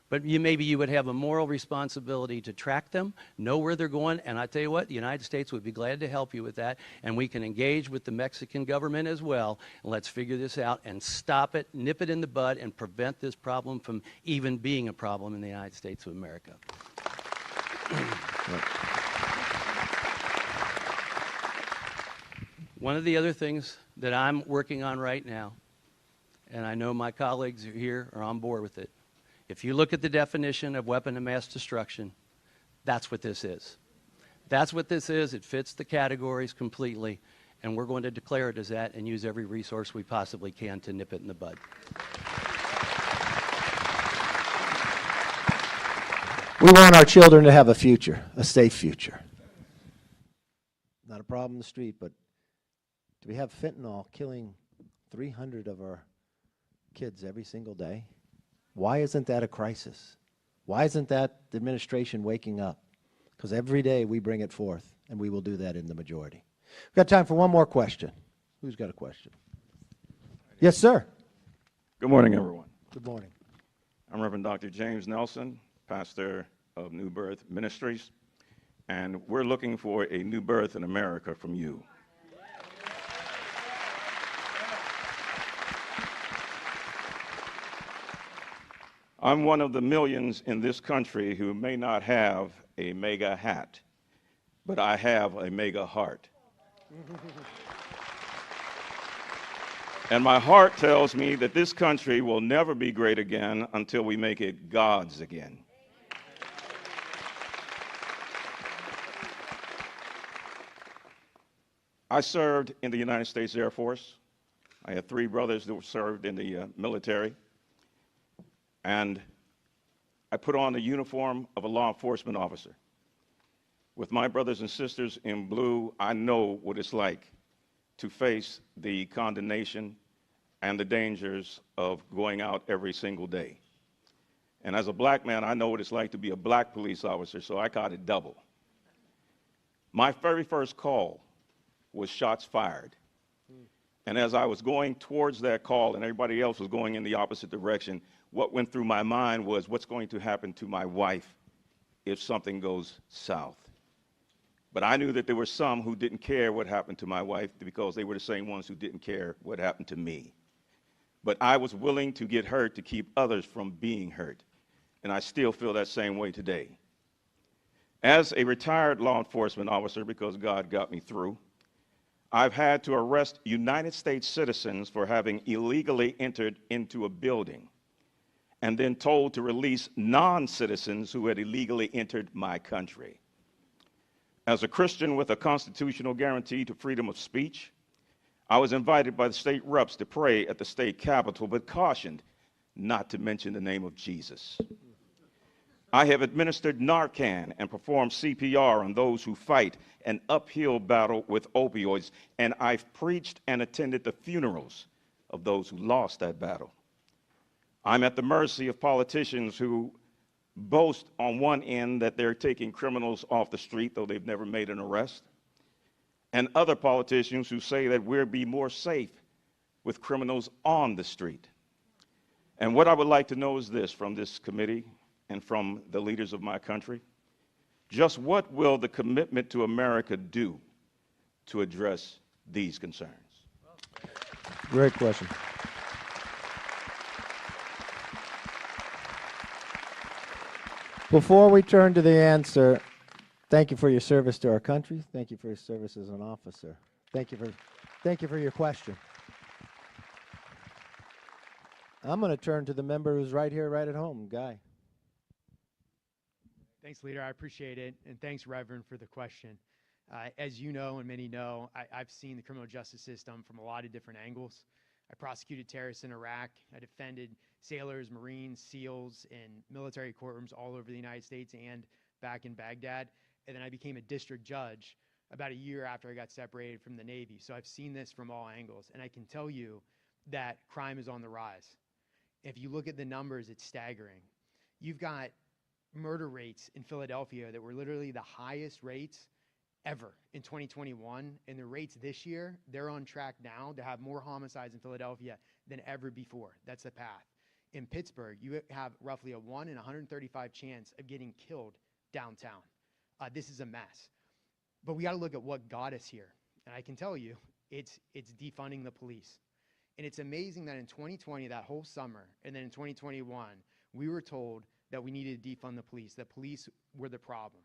but maybe you would have a moral responsibility to track them, know where they're going, and I tell you what, the United States would be glad to help you with that, and we can engage with the Mexican government as well, and let's figure this out and stop it, nip it in the bud, and prevent this problem from even being a problem in the United States of America. One of the other things that I'm working on right now, and I know my colleagues here are on board with it, if you look at the definition of weapon of mass destruction, that's what this is. That's what this is. It fits the categories completely, and we're going to declare it as that and use every resource we possibly can to nip it in the bud. We want our children to have a future, a safe future. Not a problem in the street, but do we have fentanyl killing 300 of our kids every single day? Why isn't that a crisis? Why isn't that the administration waking up? Because every day we bring it forth, and we will do that in the majority. We've got time for one more question. Who's got a question? Yes, sir. Good morning, everyone. Good morning. I'm Reverend Dr. James Nelson, pastor of New Birth Ministries, and we're looking for a new birth in America from you. I'm one of the millions in this country who may not have a mega hat, but I have a mega heart. And my heart tells me that this country will never be great again until we make it God's again. I served in the United States Air Force. I had 3 brothers that served in the military. And I put on the uniform of a law enforcement officer. With my brothers and sisters in blue, I know what it's like to face the condemnation and the dangers of going out every single day. And as a black man, I know what it's like to be a black police officer, so I got it double. My very first call was shots fired. And as I was going towards that call and everybody else was going in the opposite direction, what went through my mind was, what's going to happen to my wife if something goes south? But I knew that there were some who didn't care what happened to my wife because they were the same ones who didn't care what happened to me. But I was willing to get hurt to keep others from being hurt. And I still feel that same way today. As a retired law enforcement officer, because God got me through, I've had to arrest United States citizens for having illegally entered into a building and then told to release non-citizens who had illegally entered my country. As a Christian with a constitutional guarantee to freedom of speech, I was invited by the state reps to pray at the state capitol, but cautioned not to mention the name of Jesus. I have administered Narcan and performed CPR on those who fight an uphill battle with opioids, and I've preached and attended the funerals of those who lost that battle. I'm at the mercy of politicians who boast on one end that they're taking criminals off the street, though they've never made an arrest, and other politicians who say that we'll be more safe with criminals on the street. And what I would like to know is this from this committee and from the leaders of my country: just what will the commitment to America do to address these concerns? Great question. Before we turn to the answer, thank you for your service to our country. Thank you for your service as an officer. Thank you for your question. I'm going to turn to the member who's right here, right at home, Guy. Thanks, Leader. I appreciate it. And thanks, Reverend, for the question. As you know, and many know, I've seen the criminal justice system from a lot of different angles. I prosecuted terrorists in Iraq. I defended sailors, Marines, SEALs in military courtrooms all over the United States and back in Baghdad. And then I became a district judge about a year after I got separated from the Navy. So I've seen this from all angles. And I can tell you that crime is on the rise. If you look at the numbers, it's staggering. You've got murder rates in Philadelphia that were literally the highest rates ever in 2021. And the rates this year, they're on track now to have more homicides in Philadelphia than ever before. That's the path. In Pittsburgh, you have roughly a 1 in 135 chance of getting killed downtown. This is a mess. But we got to look at what got us here. And I can tell you, it's defunding the police. And it's amazing that in 2020, that whole summer, and then in 2021, we were told that we needed to defund the police, that police were the problem.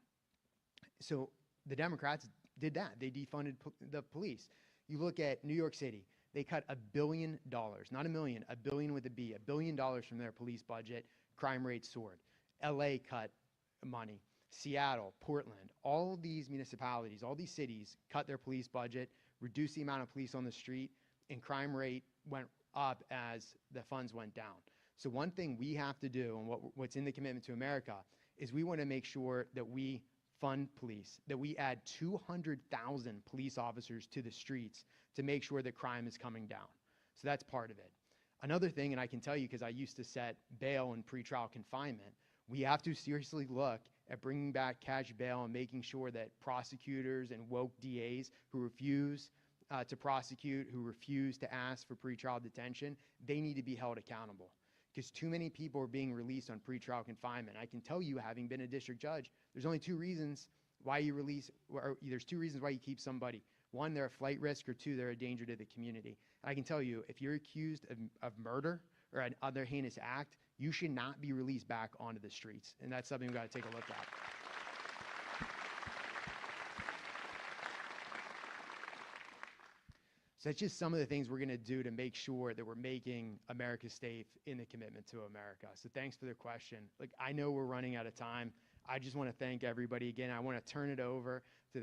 So the Democrats did that. They defunded the police. You look at New York City, they cut $1 billion, not a million, $1 billion with a B, $1 billion from their police budget. Crime rate soared. LA cut money. Seattle, Portland, all of these municipalities, all these cities cut their police budget, reduced the amount of police on the street, and crime rate went up as the funds went down. So one thing we have to do, and what's in the commitment to America, is we want to make sure that we fund police, that we add 200,000 police officers to the streets to make sure that crime is coming down. So that's part of it. Another thing, and I can tell you because I used to set bail and pretrial confinement, we have to seriously look at bringing back cash bail and making sure that prosecutors and woke DAs who refuse to prosecute, who refuse to ask for pretrial detention, they need to be held accountable. Because too many people are being released on pretrial confinement. I can tell you, having been a district judge, there's only two reasons why you release, or there's two reasons why you keep somebody. One, they're a flight risk, or two, they're a danger to the community. I can tell you, if you're accused of murder or an other heinous act, you should not be released back onto the streets. And that's something we've got to take a look at. So that's just some of the things we're going to do to make sure that we're making America safe in the commitment to America. So thanks for the question. Like, I know we're running out of time. I just want to thank everybody again. I want to turn it over to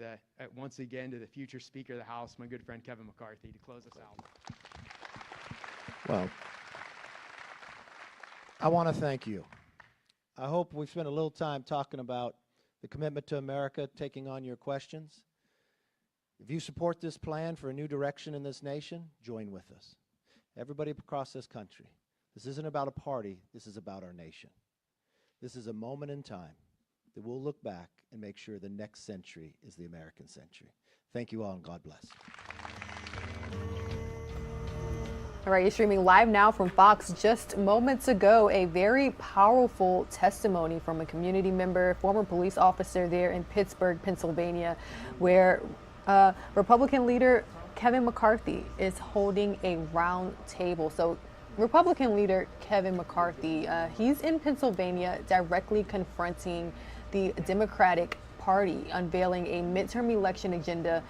once again to the future Speaker of the House, my good friend Kevin McCarthy, to close us out. Well, I want to thank you. I hope we spent a little time talking about the commitment to America, taking on your questions. If you support this plan for a new direction in this nation, join with us. Everybody across this country. This isn't about a party. This is about our nation. This is a moment in time that we'll look back and make sure the next century is the American century. Thank you all, and God bless. All right, you're streaming live now from Fox. Just moments ago, a very powerful testimony from a community member, former police officer there in Pittsburgh, Pennsylvania, where Republican leader Kevin McCarthy is holding a round table. So Republican leader Kevin McCarthy, he's in Pennsylvania directly confronting the Democratic Party, unveiling a midterm election agenda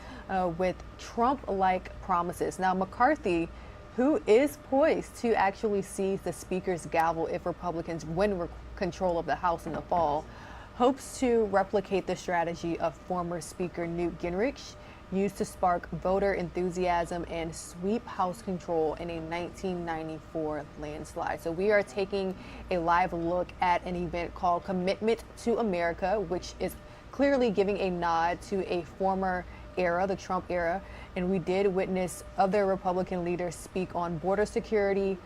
with Trump-like promises. Now, McCarthy, who is poised to actually seize the Speaker's gavel if Republicans win control of the House in the fall, hopes to replicate the strategy of former Speaker Newt Gingrich, used to spark voter enthusiasm and sweep House control in a 1994 landslide. So we are taking a live look at an event called Commitment to America, which is clearly giving a nod to a former era, the Trump era. And we did witness other Republican leaders speak on border security,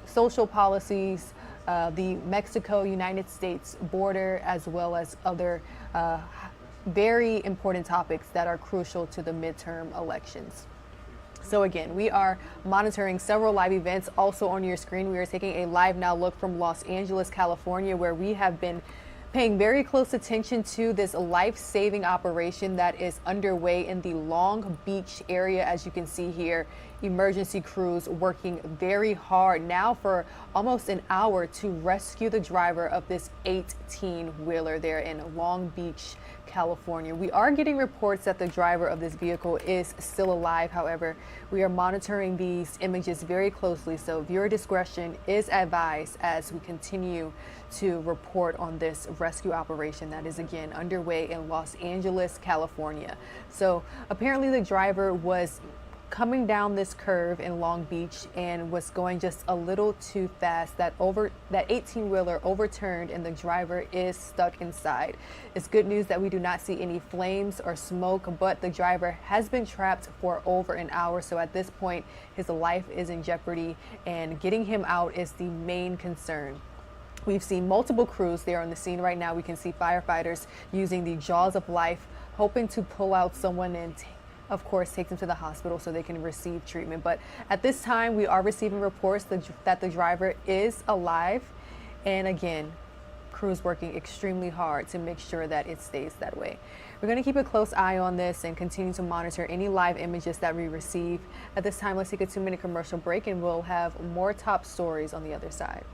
social policies, the Mexico-United States border, as well as other very important topics that are crucial to the midterm elections. So again, we are monitoring several live events. Also on your screen, we are taking a live now look from Los Angeles, California, where we have been paying very close attention to this life-saving operation that is underway in the Long Beach area. As you can see here, emergency crews working very hard now for almost an hour to rescue the driver of this 18-wheeler there in Long Beach, California. We are getting reports that the driver of this vehicle is still alive. However, we are monitoring these images very closely, so viewer discretion is advised as we continue to report on this rescue operation that is again underway in Los Angeles, California. So apparently the driver was coming down this curve in Long Beach and was going just a little too fast. That 18-wheeler overturned and the driver is stuck inside. It's good news that we do not see any flames or smoke, but the driver has been trapped for over an hour. So at this point, his life is in jeopardy and getting him out is the main concern. We've seen multiple crews there on the scene right now. We can see firefighters using the jaws of life, hoping to pull out someone and of course, take them to the hospital so they can receive treatment. But at this time, we are receiving reports that the driver is alive. And again, crews working extremely hard to make sure that it stays that way. We're going to keep a close eye on this and continue to monitor any live images that we receive. At this time, let's take a 2-minute commercial break and we'll have more top stories on the other side.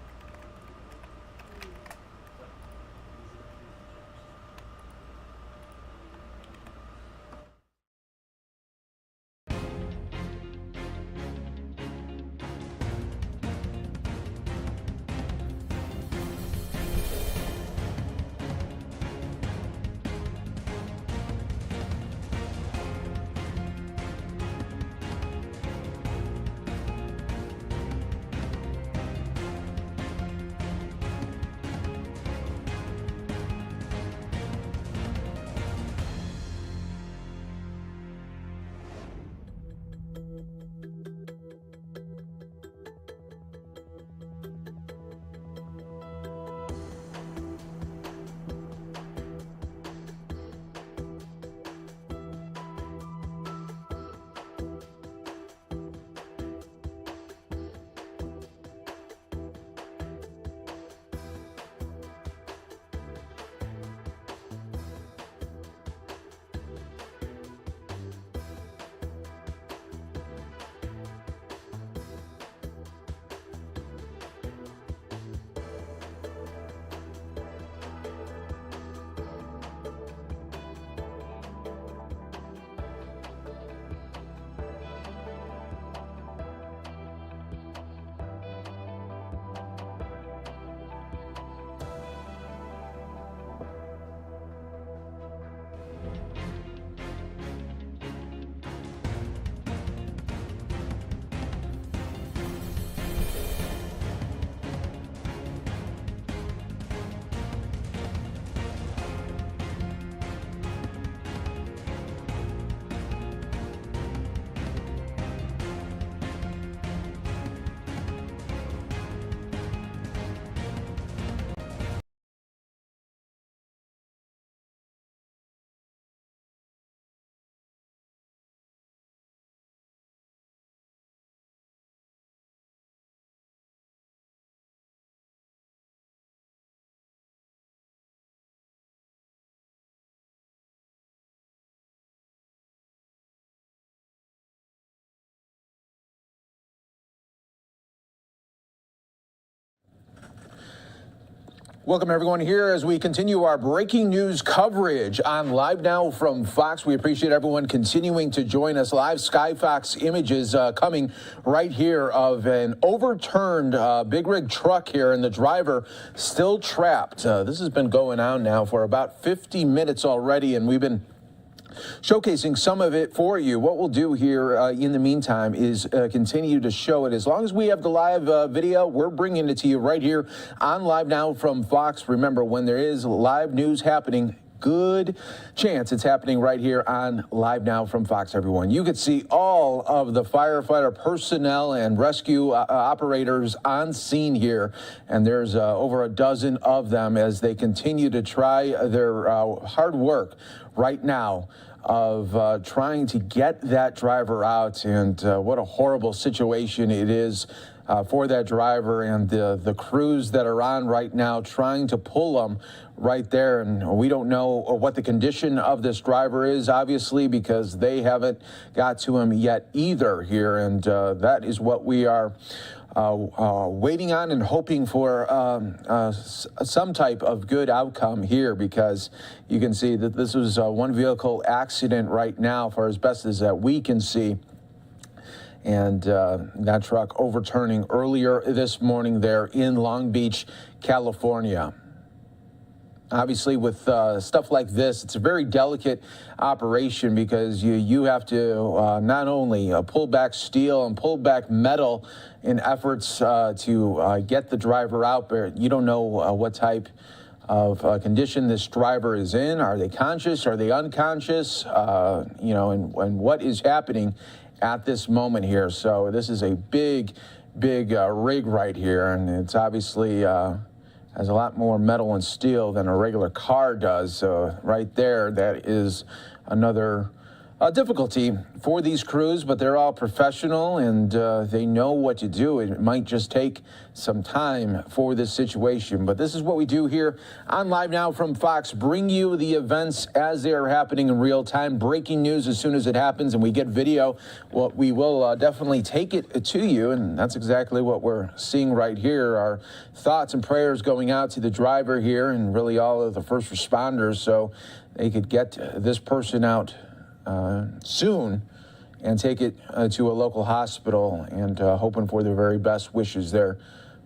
Welcome, everyone, here as we continue our breaking news coverage on Live Now from Fox. We appreciate everyone continuing to join us live. Skyfox images coming right here of an overturned big rig truck here, and the driver still trapped. This has been going on now for about 50 minutes already, and we've been showcasing some of it for you. What we'll do here in the meantime is continue to show it. As long as we have the live video, we're bringing it to you right here on Live Now from Fox. Remember, when there is live news happening, good chance it's happening right here on Live Now from Fox, everyone. You could see all of the firefighter personnel and rescue operators on scene here, and there's over a dozen of them as they continue to try their hard work right now of trying to get that driver out. And what a horrible situation it is for that driver and the crews that are on right now trying to pull him right there. And we don't know what the condition of this driver is, obviously, because they haven't got to him yet either here. And that is what we are waiting on and hoping for some type of good outcome here, because you can see that this was a one vehicle accident right now for as best as that we can see. And that truck overturning earlier this morning there in Long Beach, California. Obviously, with stuff like this, it's a very delicate operation because you have to not only pull back steel and pull back metal in efforts to get the driver out, but you don't know what type of condition this driver is in. Are they conscious? Are they unconscious? You know, and what is happening at this moment here. So this is a big rig right here, and it's obviously has a lot more metal and steel than a regular car does. So right there, that is another difficulty for these crews, but they're all professional and they know what to do. It might just take some time for this situation, but this is what we do here on Live Now from Fox. Bring you the events as they are happening in real time, breaking news as soon as it happens, and we get video. Well, we will definitely take it to you, and that's exactly what we're seeing right here. Our thoughts and prayers going out to the driver here and really all of the first responders so they could get this person out soon and take it to a local hospital, and hoping for the very best wishes there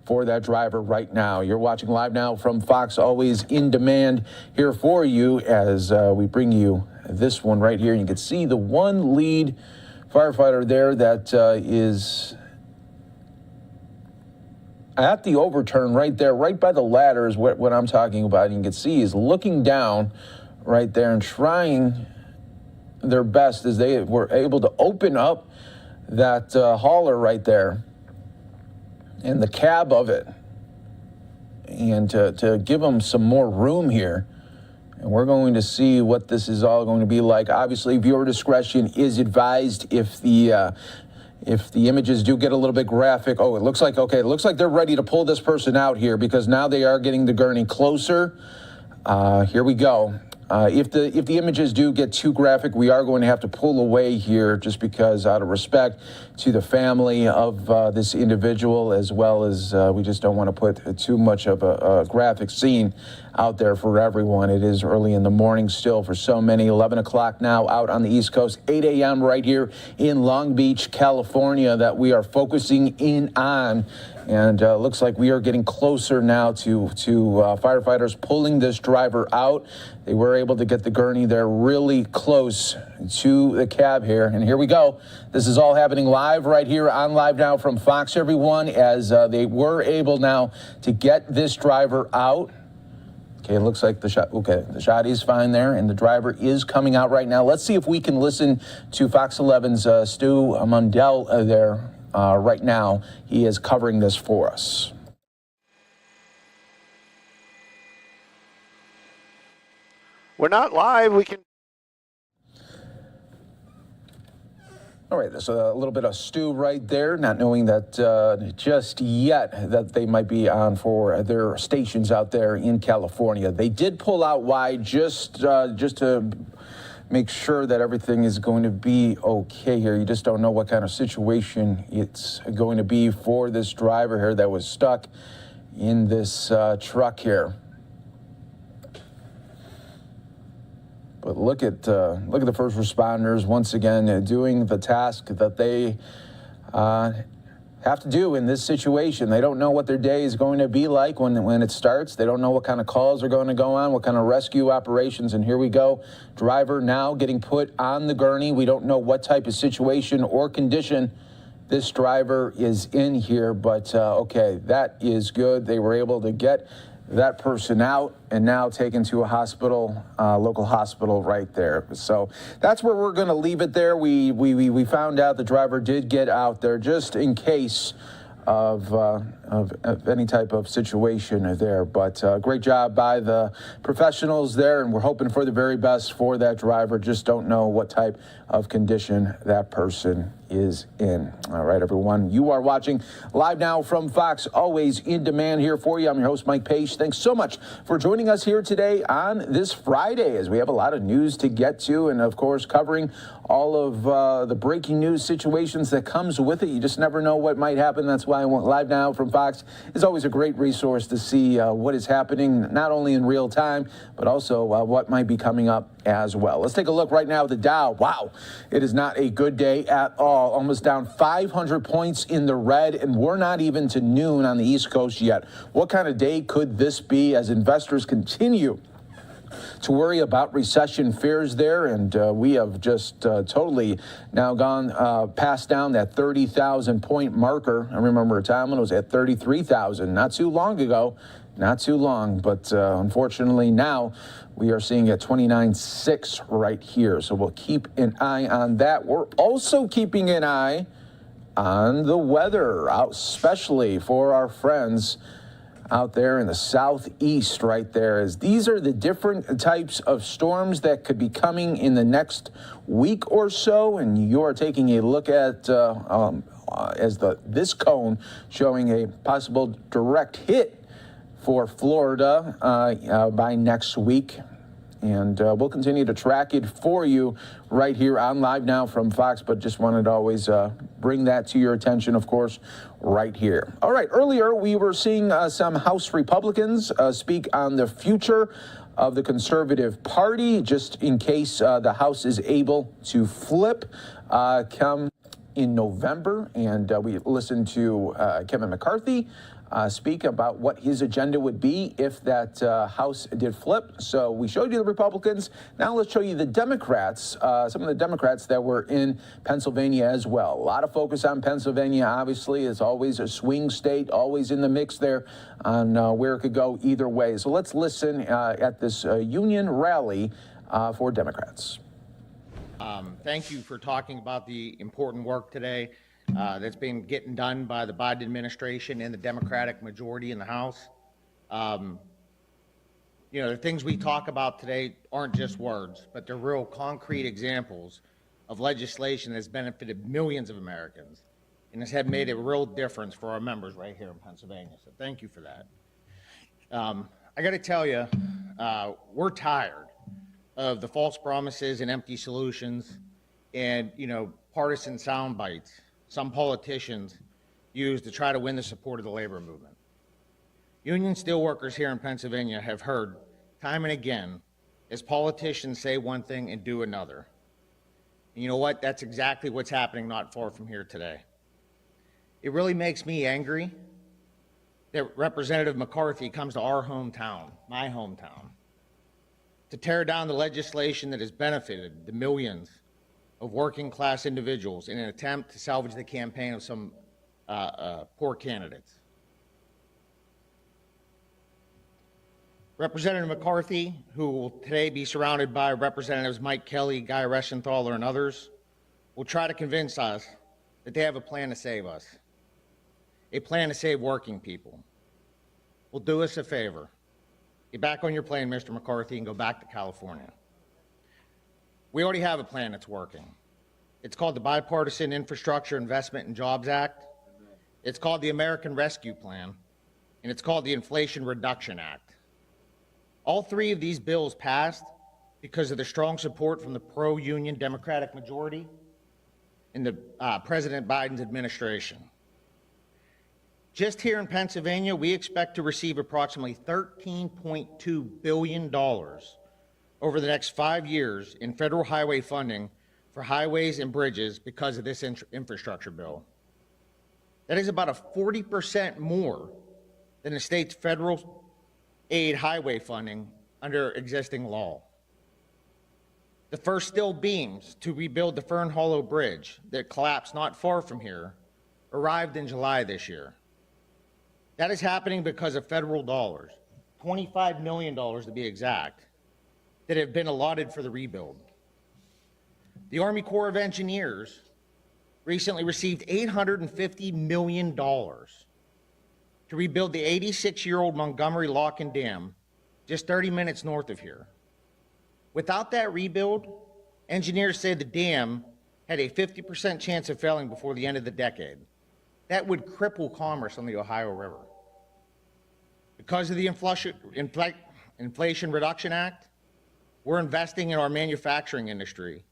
for that driver right now. You're watching Live Now from Fox, always in demand here for you as we bring you this one right here. You can see the one lead firefighter there that is at the overturn right there, right by the ladder is what I'm talking about. You can see he's looking down right there and trying their best as they were able to open up that hauler right there and the cab of it, and to give them some more room here. And we're going to see what this is all going to be like. Obviously, viewer discretion is advised if the images do get a little bit graphic. Oh, it looks like they're ready to pull this person out here, because now they are getting the gurney closer. Here we go. If the images do get too graphic, we are going to have to pull away here, just because out of respect to the family of this individual, as well as we just don't want to put too much of a graphic scene out there for everyone. It is early in the morning still for so many. 11 o'clock now out on the East Coast, 8 a.m. right here in Long Beach, California, that we are focusing in on. And looks like we are getting closer now to firefighters pulling this driver out. They were able to get the gurney there really close to the cab here. And here we go. This is all happening live right here on Live Now from Fox, everyone, as they were able now to get this driver out. Okay, it looks like the shot is fine there, and the driver is coming out right now. Let's see if we can listen to Fox 11's Stu Mundell there right now. He is covering this for us. We're not live. We can. All right, so a little bit of Stu right there, not knowing that just yet that they might be on for their stations out there in California. They did pull out wide just to make sure that everything is going to be okay here. You just don't know what kind of situation it's going to be for this driver here that was stuck in this truck here. But look at the first responders once again doing the task that they have to do in this situation. They don't know what their day is going to be like when it starts. They don't know what kind of calls are going to go on, what kind of rescue operations. And here we go. Driver now getting put on the gurney. We don't know what type of situation or condition this driver is in here, but okay, that is good. They were able to get that person out and now taken to a hospital, local hospital right there. So that's where we're going to leave it there. We found out the driver did get out there just in case of any type of situation there. But great job by the professionals there, and we're hoping for the very best for that driver. Just don't know what type of condition that person is in. All right, everyone, you are watching Live Now from Fox, always in demand here for you. I'm your host, Mike Page. Thanks so much for joining us here today on this Friday, as we have a lot of news to get to, and of course, covering all of the breaking news situations that comes with it. You just never know what might happen. That's why I want Live Now from Fox is always a great resource to see what is happening, not only in real time, but also what might be coming up as well. Let's take a look right now at the Dow. Wow, it is not a good day at all. Almost down 500 points in the red, and we're not even to noon on the East Coast yet. What kind of day could this be as investors continue to worry about recession fears there? And we have just totally now gone past down that 30,000 point marker. I remember a time when it was at 33,000 not too long ago. Not too long, but unfortunately now we are seeing at 29.6 right here. So we'll keep an eye on that. We're also keeping an eye on the weather, especially for our friends out there in the southeast right there, as these are the different types of storms that could be coming in the next week or so. And you are taking a look at this cone showing a possible direct hit for Florida by next week. And we'll continue to track it for you right here on Live Now from Fox, but just wanted to always bring that to your attention, of course, right here. All right, earlier we were seeing some House Republicans speak on the future of the Conservative Party, just in case the House is able to flip come in November. And we listened to Kevin McCarthy speak about what his agenda would be if that House did flip. So we showed you the Republicans. Now let's show you the Democrats, some of the Democrats that were in Pennsylvania as well. A lot of focus on Pennsylvania, obviously. It's always a swing state, always in the mix there on where it could go either way. So let's listen at this union rally for Democrats. Thank you for talking about the important work today that's been getting done by the Biden administration and the Democratic majority in the House. The things we talk about today aren't just words, but they're real concrete examples of legislation that's benefited millions of Americans and has made a real difference for our members right here in Pennsylvania. So thank you for that. I got to tell you, we're tired of the false promises and empty solutions and, partisan sound bites some politicians use to try to win the support of the labor movement. Union steelworkers here in Pennsylvania have heard time and again as politicians say one thing and do another. And you know what? That's exactly what's happening not far from here today. It really makes me angry that Representative McCarthy comes to our hometown, my hometown, to tear down the legislation that has benefited the millions of working class individuals in an attempt to salvage the campaign of some poor candidates. Representative McCarthy, who will today be surrounded by Representatives Mike Kelly, Guy Reschenthaler, and others, will try to convince us that they have a plan to save us, a plan to save working people. Well, do us a favor. Get back on your plane, Mr. McCarthy, and go back to California. We already have a plan that's working. It's called the Bipartisan Infrastructure Investment and Jobs Act. It's called the American Rescue Plan, and it's called the Inflation Reduction Act. All three of these bills passed because of the strong support from the pro-union Democratic majority in the President Biden's administration. Just here in Pennsylvania, we expect to receive approximately $13.2 billion over the next 5 years in federal highway funding for highways and bridges because of this infrastructure bill. That is about a 40% more than the state's federal aid highway funding under existing law. The first steel beams to rebuild the Fern Hollow Bridge that collapsed not far from here arrived in July this year. That is happening because of federal dollars, $25 million to be exact, that have been allotted for the rebuild. The Army Corps of Engineers recently received $850 million to rebuild the 86-year-old Montgomery Lock and Dam just 30 minutes north of here. Without that rebuild, engineers say the dam had a 50% chance of failing before the end of the decade. That would cripple commerce on the Ohio River. Because of the Inflation Reduction Act, we're investing in our manufacturing industry,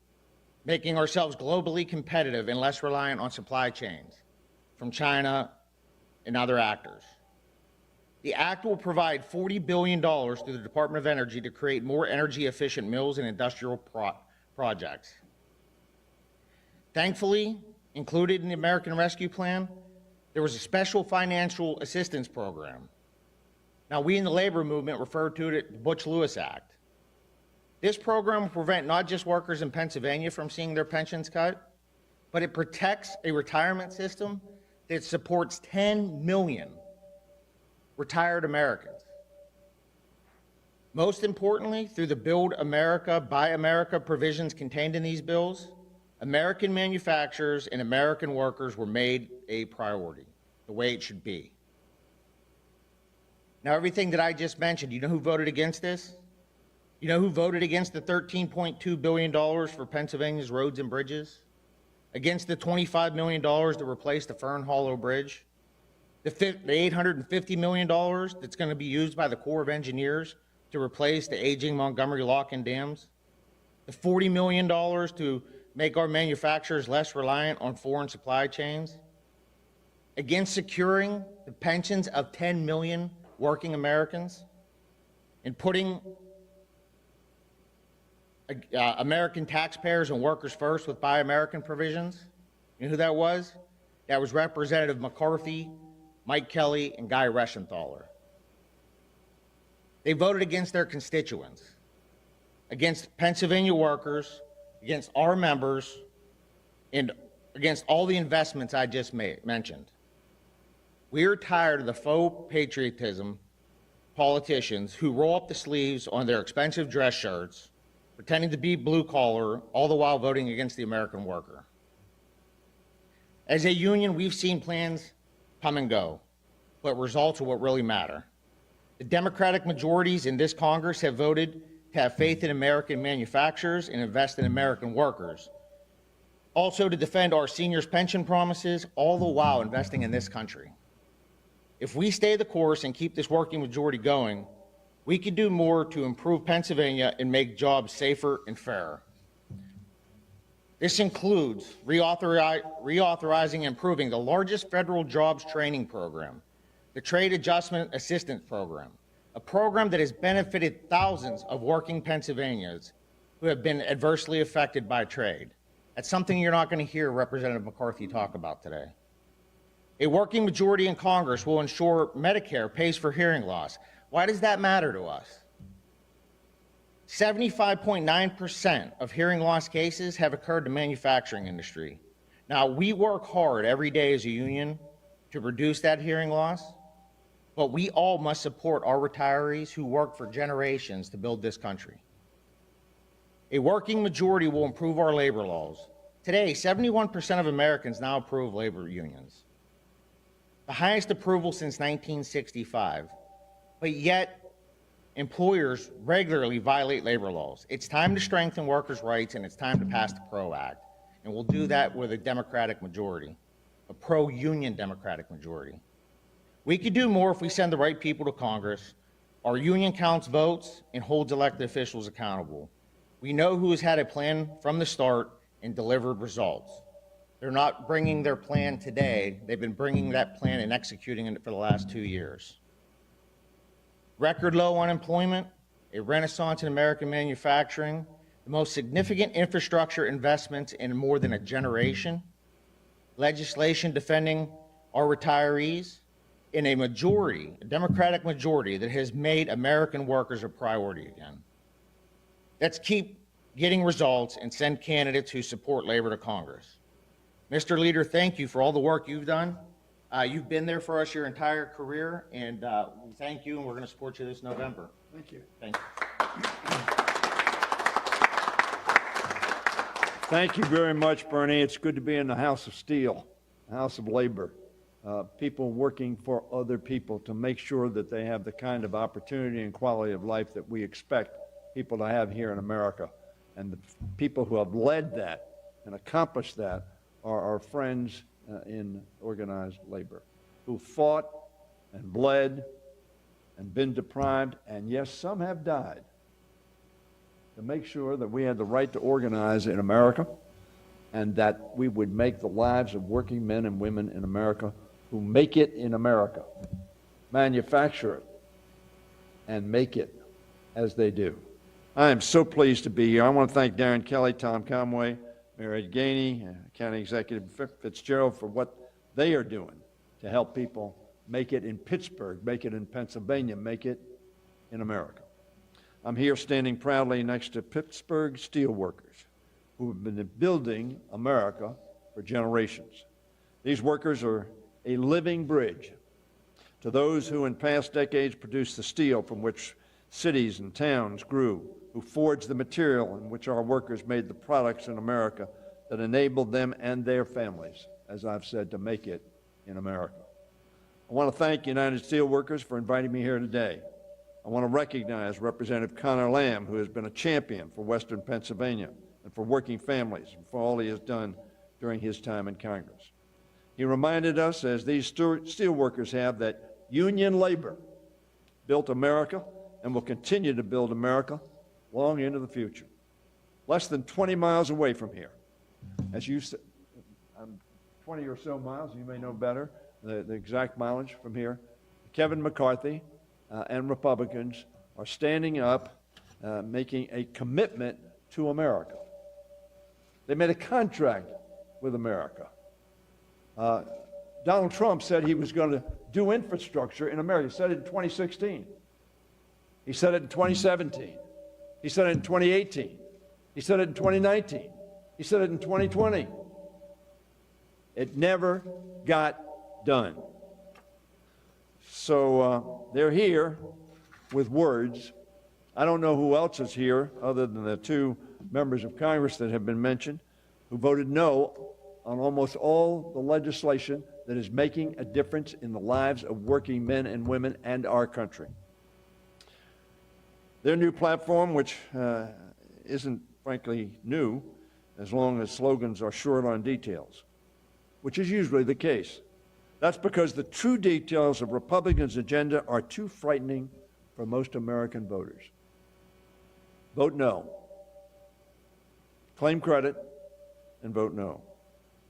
making ourselves globally competitive and less reliant on supply chains from China and other actors. The act will provide $40 billion through the Department of Energy to create more energy-efficient mills and industrial projects. Thankfully, included in the American Rescue Plan, there was a special financial assistance program. Now, we in the labor movement refer to it as the Butch-Lewis Act. This program will prevent not just workers in Pennsylvania from seeing their pensions cut, but it protects a retirement system that supports 10 million retired Americans. Most importantly, through the Build America, Buy America provisions contained in these bills, American manufacturers and American workers were made a priority, the way it should be. Now, everything that I just mentioned, you know who voted against this? You know who voted against the $13.2 billion for Pennsylvania's roads and bridges? Against the $25 million to replace the Fern Hollow Bridge? The $850 million that's going to be used by the Corps of Engineers to replace the aging Montgomery Lock and Dams? The $40 million to make our manufacturers less reliant on foreign supply chains? Against securing the pensions of 10 million working Americans and putting American taxpayers and workers first with Buy American provisions? You know who that was? That was Representative McCarthy, Mike Kelly, and Guy Reschenthaler. They voted against their constituents, against Pennsylvania workers, against our members, and against all the investments I just mentioned. We're tired of the faux patriotism politicians who roll up the sleeves on their expensive dress shirts, pretending to be blue collar, all the while voting against the American worker. As a union, we've seen plans come and go, but results are what really matter. The Democratic majorities in this Congress have voted to have faith in American manufacturers and invest in American workers. Also to defend our seniors' pension promises, all the while investing in this country. If we stay the course and keep this working majority going, we can do more to improve Pennsylvania and make jobs safer and fairer. This includes reauthorizing and improving the largest federal jobs training program, the Trade Adjustment Assistance Program, a program that has benefited thousands of working Pennsylvanians who have been adversely affected by trade. That's something you're not going to hear Representative McCarthy talk about today. A working majority in Congress will ensure Medicare pays for hearing loss. Why does that matter to us? 75.9% of hearing loss cases have occurred in the manufacturing industry. Now, we work hard every day as a union to reduce that hearing loss, but we all must support our retirees who worked for generations to build this country. A working majority will improve our labor laws. Today, 71% of Americans now approve labor unions, the highest approval since 1965, but yet employers regularly violate labor laws. It's time to strengthen workers' rights, and it's time to pass the PRO Act. And we'll do that with a Democratic majority, a pro-union Democratic majority. We could do more if we send the right people to Congress. Our union counts votes and holds elected officials accountable. We know who has had a plan from the start and delivered results. They're not bringing their plan today. They've been bringing that plan and executing it for the last 2 years. Record low unemployment, a renaissance in American manufacturing, the most significant infrastructure investments in more than a generation, legislation defending our retirees, in a majority, a Democratic majority that has made American workers a priority again. Let's keep getting results and send candidates who support labor to Congress. Mr. Leader, thank you for all the work you've done. You've been there for us your entire career, and we thank you, and we're going to support you this November. Thank you. Thank you. Thank you very much, Bernie. It's good to be in the House of Steel, the House of Labor. People working for other people to make sure that they have the kind of opportunity and quality of life that we expect people to have here in America. And the people who have led that and accomplished that are our friends in organized labor, who fought and bled and been deprived, and yes, some have died, to make sure that we had the right to organize in America and that we would make the lives of working men and women in America who make it in America, manufacture it, and make it as they do. I am so pleased to be here. I want to thank Darren Kelly, Tom Conway, Mayor Ed Gainey, County Executive Fitzgerald for what they are doing to help people make it in Pittsburgh, make it in Pennsylvania, make it in America. I'm here standing proudly next to Pittsburgh steelworkers who have been building America for generations. These workers are a living bridge to those who in past decades produced the steel from which cities and towns grew, who forged the material in which our workers made the products in America that enabled them and their families, as I've said, to make it in America. I want to thank United Steelworkers for inviting me here today. I want to recognize Representative Connor Lamb, who has been a champion for Western Pennsylvania and for working families, and for all he has done during his time in Congress. He reminded us, as these steelworkers have, that union labor built America and will continue to build America long into the future. Less than 20 miles away from here, as you said, 20 or so miles, you may know better the exact mileage from here, Kevin McCarthy and Republicans are standing up, making a commitment to America. They made a contract with America. Donald Trump said he was going to do infrastructure in America. He said it in 2016. He said it in 2017. He said it in 2018. He said it in 2019. He said it in 2020. It never got done. So they're here with words. I don't know who else is here other than the two members of Congress that have been mentioned who voted no on almost all the legislation that is making a difference in the lives of working men and women and our country. Their new platform, which isn't frankly new, as long as slogans are short on details, which is usually the case. That's because the true details of Republicans' agenda are too frightening for most American voters. Vote no. Claim credit and vote no.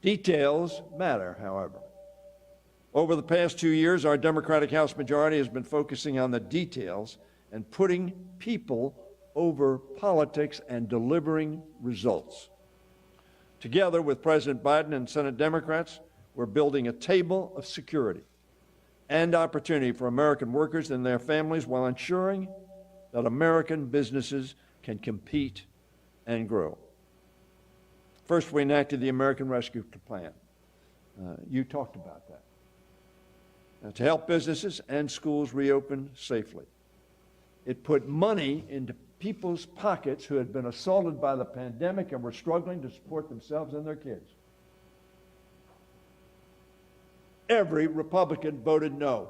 Details matter, however. Over the past 2 years, our Democratic House majority has been focusing on the details and putting people over politics and delivering results. Together with President Biden and Senate Democrats, we're building a table of security and opportunity for American workers and their families while ensuring that American businesses can compete and grow. First, we enacted the American Rescue Plan. You talked about that. To help businesses and schools reopen safely. It put money into people's pockets who had been assaulted by the pandemic and were struggling to support themselves and their kids. Every Republican voted no.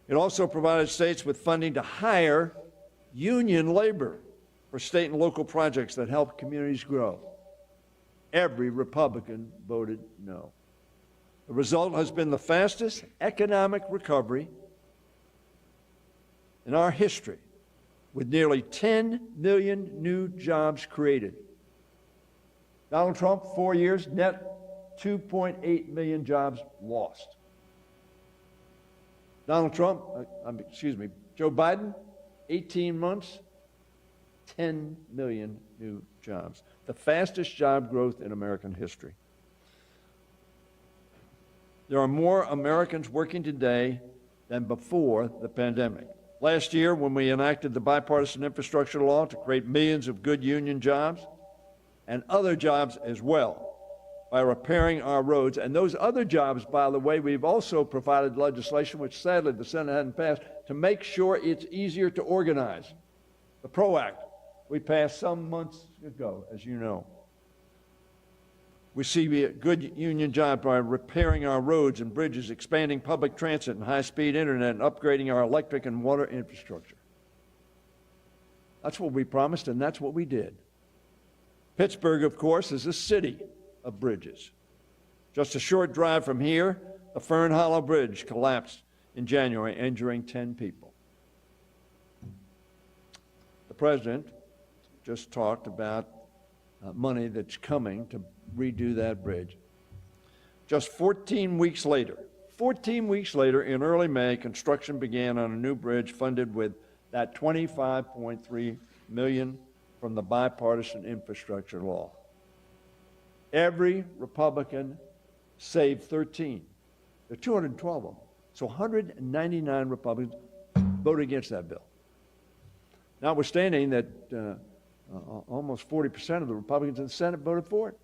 It also provided states with funding to hire union labor for state and local projects that help communities grow. Every Republican voted no. The result has been the fastest economic recovery in our history, with nearly 10 million new jobs created. Donald Trump, 4 years, net 2.8 million jobs lost. Joe Biden, 18 months, 10 million new jobs. The fastest job growth in American history. There are more Americans working today than before the pandemic. Last year, when we enacted the bipartisan infrastructure law to create millions of good union jobs and other jobs as well by repairing our roads, and those other jobs, by the way, we've also provided legislation, which sadly the Senate hadn't passed, to make sure it's easier to organize. The PRO Act, we passed some months ago, as you know. We see a good union job by repairing our roads and bridges, expanding public transit and high-speed internet, and upgrading our electric and water infrastructure. That's what we promised, and that's what we did. Pittsburgh, of course, is a city of bridges. Just a short drive from here, the Fern Hollow Bridge collapsed in January, injuring 10 people. The president just talked about money that's coming to redo that bridge. Just 14 weeks later, in early May, construction began on a new bridge funded with that $25.3 million from the bipartisan infrastructure law. Every Republican saved 13. There are 212 of them. So 199 Republicans voted against that bill. Notwithstanding that almost 40% of the Republicans in the Senate voted for it.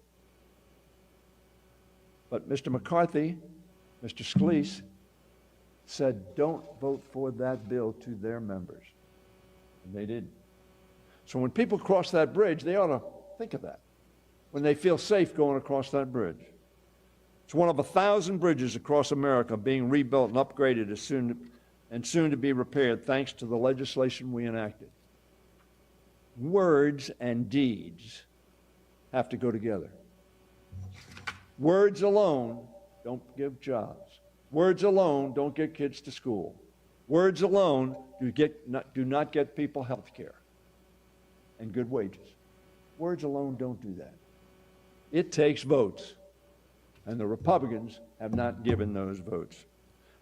But Mr. McCarthy, Mr. Scalise said, don't vote for that bill to their members. And they didn't. So when people cross that bridge, they ought to think of that when they feel safe going across that bridge. It's one of 1,000 bridges across America being rebuilt and upgraded soon to be repaired thanks to the legislation we enacted. Words and deeds have to go together. Words alone don't give jobs. Words alone don't get kids to school. Words alone do not get people health care and good wages. Words alone don't do that. It takes votes, and the Republicans have not given those votes.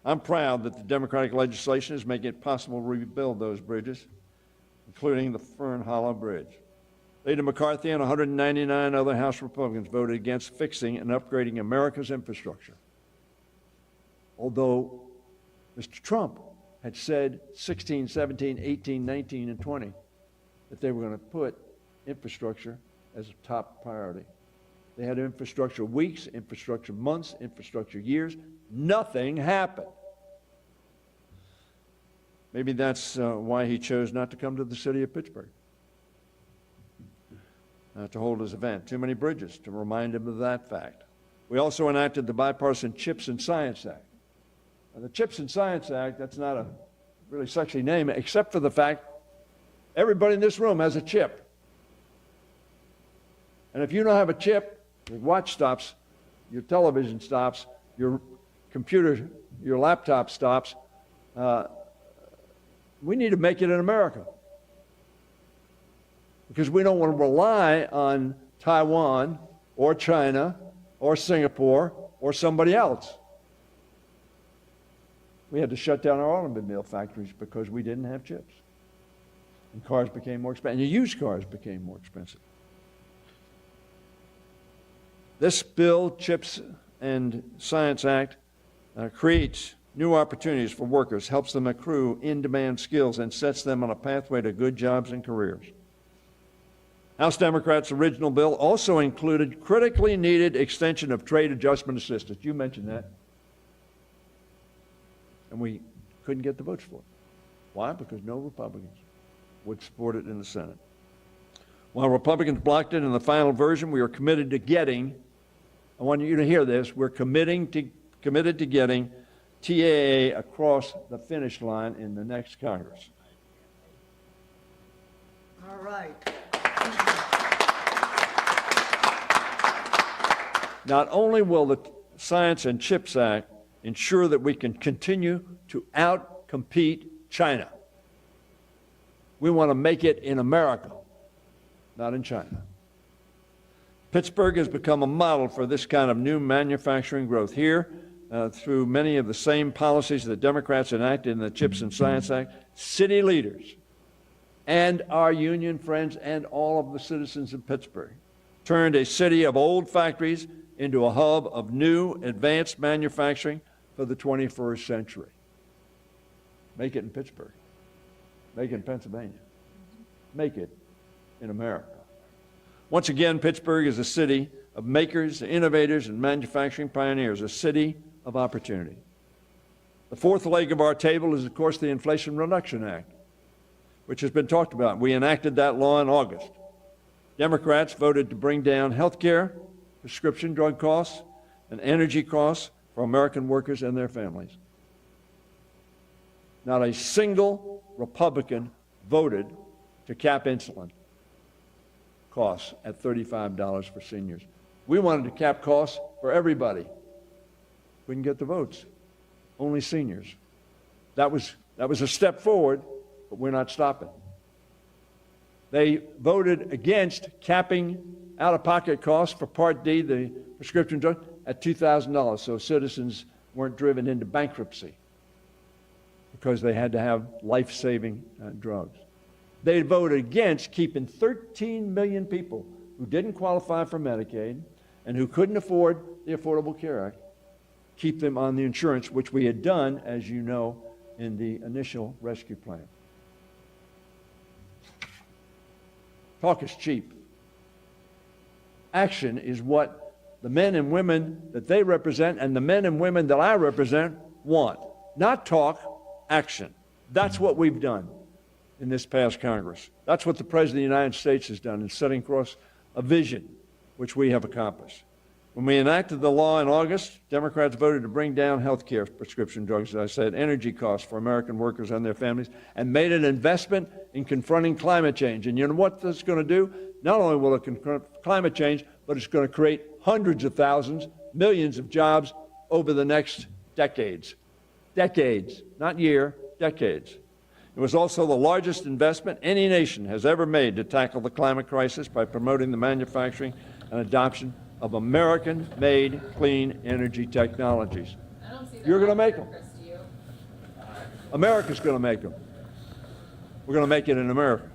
I'm proud that the Democratic legislation is making it possible to rebuild those bridges, including the Fern Hollow Bridge. Leader McCarthy and 199 other House Republicans voted against fixing and upgrading America's infrastructure. Although Mr. Trump had said 16, 17, 18, 19, and 20 that they were going to put infrastructure as a top priority. They had infrastructure weeks, infrastructure months, infrastructure years. Nothing happened. Maybe that's why he chose not to come to the city of Pittsburgh to hold his event. Too many bridges to remind him of that fact. We also enacted the bipartisan CHIPS and Science Act. Now, the CHIPS and Science Act, that's not a really sexy name, except for the fact everybody in this room has a chip. And if you don't have a chip, your watch stops, your television stops, your computer, your laptop stops. We need to make it in America, because we don't want to rely on Taiwan or China or Singapore or somebody else. We had to shut down our automobile factories because we didn't have chips. And cars became more expensive, and used cars became more expensive. This bill, CHIPS and Science Act, creates new opportunities for workers, helps them accrue in-demand skills, and sets them on a pathway to good jobs and careers. House Democrats' original bill also included critically needed extension of trade adjustment assistance. You mentioned that. And we couldn't get the votes for it. Why? Because no Republicans would support it in the Senate. While Republicans blocked it in the final version, we are committed to getting, I want you to hear this, we're committed to getting TAA across the finish line in the next Congress. All right. Not only will the Science and CHIPS Act ensure that we can continue to out-compete China, we want to make it in America, not in China. Pittsburgh has become a model for this kind of new manufacturing growth. Here, through many of the same policies that Democrats enacted in the CHIPS and Science Act, city leaders and our union friends and all of the citizens of Pittsburgh turned a city of old factories into a hub of new advanced manufacturing for the 21st century. Make it in Pittsburgh. Make it in Pennsylvania. Make it in America. Once again, Pittsburgh is a city of makers, innovators, and manufacturing pioneers, a city of opportunity. The fourth leg of our table is, of course, the Inflation Reduction Act, which has been talked about. We enacted that law in August. Democrats voted to bring down health care, prescription drug costs, and energy costs for American workers and their families. Not a single Republican voted to cap insulin costs at $35 for seniors. We wanted to cap costs for everybody. We didn't get the votes. Only seniors. That was a step forward, but we're not stopping. They voted against capping out-of-pocket costs for Part D, the prescription drug, at $2,000, so citizens weren't driven into bankruptcy because they had to have life-saving drugs. They voted against keeping 13 million people who didn't qualify for Medicaid and who couldn't afford the Affordable Care Act, keep them on the insurance, which we had done, as you know, in the initial rescue plan. Talk is cheap. Action is what the men and women that they represent and the men and women that I represent want. Not talk, action. That's what we've done in this past Congress. That's what the President of the United States has done in setting across a vision, which we have accomplished. When we enacted the law in August, Democrats voted to bring down health care prescription drugs, as I said, energy costs for American workers and their families, and made an investment in confronting climate change. And you know what this is going to do? Not only will it confront climate change, but it's going to create hundreds of thousands, millions of jobs over the next decades. Decades, not year, decades. It was also the largest investment any nation has ever made to tackle the climate crisis by promoting the manufacturing and adoption of American-made clean energy technologies. You're going to make them. America's going to make them. We're going to make it in America.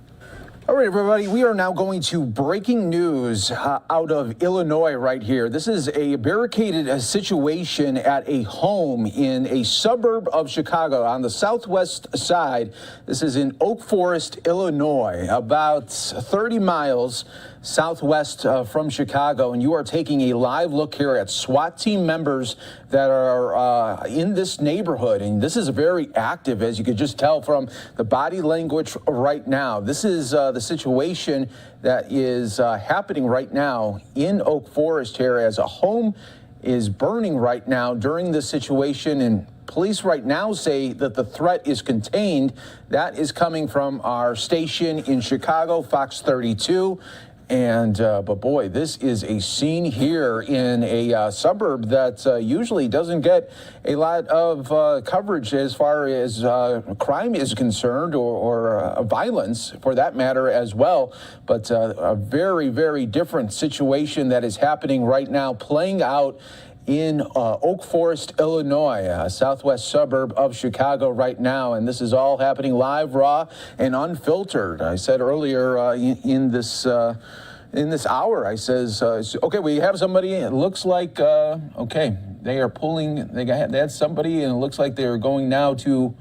All right, everybody, we are now going to breaking news out of Illinois right here. This is a barricaded situation at a home in a suburb of Chicago on the southwest side. This is in Oak Forest, Illinois, about 30 miles southwest from Chicago, and you are taking a live look here at SWAT team members that are in this neighborhood, and this is very active, as you could just tell from the body language right now. This is the situation that is happening right now in Oak Forest here, as a home is burning right now during this situation, and police right now say that the threat is contained. That is coming from our station in Chicago, Fox 32. And, but boy, this is a scene here in a suburb that usually doesn't get a lot of coverage as far as crime is concerned, or violence for that matter as well. But a very, very different situation that is happening right now, playing out in Oak Forest, Illinois, a southwest suburb of Chicago right now. And this is all happening live, raw, and unfiltered. I said earlier in this hour, I says, okay, we have somebody, it looks like, okay, they are pulling, they had somebody, and it looks like they're going now to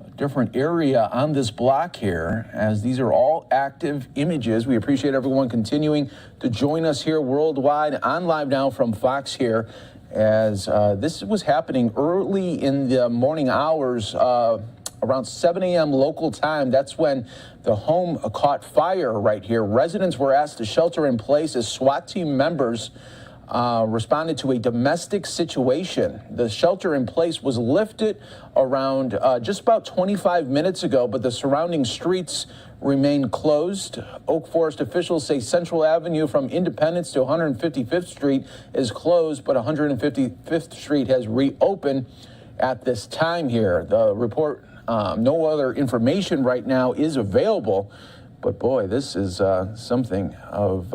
a different area on this block here, as these are all active images. We appreciate everyone continuing to join us here worldwide on Live Now from Fox here, as this was happening early in the morning hours, around 7 a.m. local time. That's when the home caught fire right here. Residents were asked to shelter in place as SWAT team members responded to a domestic situation. The shelter in place was lifted around just about 25 minutes ago, but the surrounding streets remain closed. Oak Forest officials say Central Avenue from Independence to 155th Street is closed, but 155th Street has reopened at this time here. The report, no other information right now is available, but boy, this is something of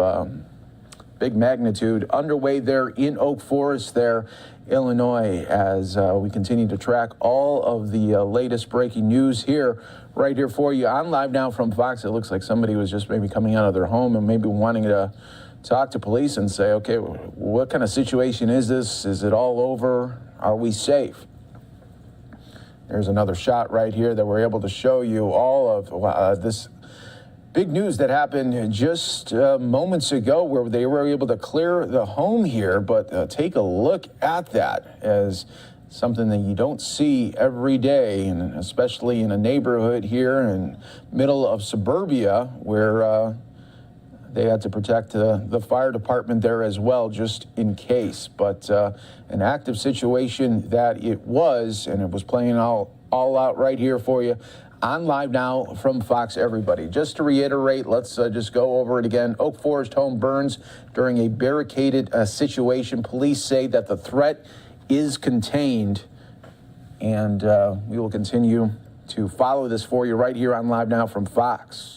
big magnitude underway there in Oak Forest there, Illinois, as we continue to track all of the latest breaking news here, right here for you on Live Now from Fox. It looks like somebody was just maybe coming out of their home and maybe wanting to talk to police and say, okay, what kind of situation is this? Is it all over? Are we safe? There's another shot right here that we're able to show you all of this big news that happened just moments ago, where they were able to clear the home here. But take a look at that, as something that you don't see every day, and especially in a neighborhood here in middle of suburbia, where they had to protect the fire department there as well, just in case. But an active situation that it was, and it was playing all out right here for you on Live Now from Fox, everybody. Just to reiterate, let's just go over it again. Oak Forest home burns during a barricaded situation. Police say that the threat is contained, and we will continue to follow this for you right here on Live Now from Fox.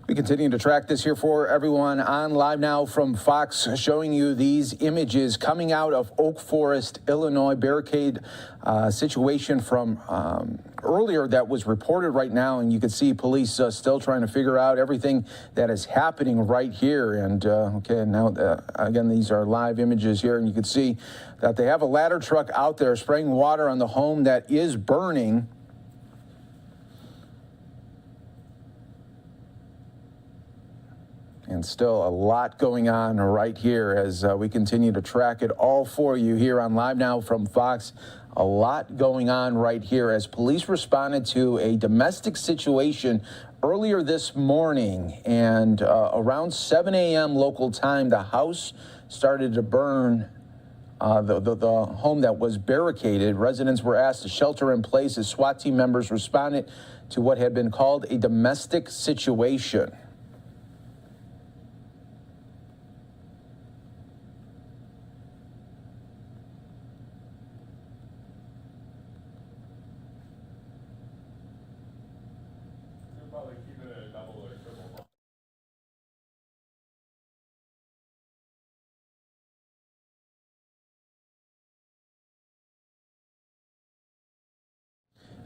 We continue to track this here for everyone on Live Now from Fox, showing you these images coming out of Oak Forest, Illinois, barricade situation from earlier that was reported right now. And you can see police still trying to figure out everything that is happening right here. And okay, now again, these are live images here, and you can see that they have a ladder truck out there spraying water on the home that is burning. And still a lot going on right here as we continue to track it all for you here on Live Now from Fox. A lot going on right here as police responded to a domestic situation earlier this morning. And around 7 a.m. local time, the house started to burn. The home that was barricaded. Residents were asked to shelter in place as SWAT team members responded to what had been called a domestic situation.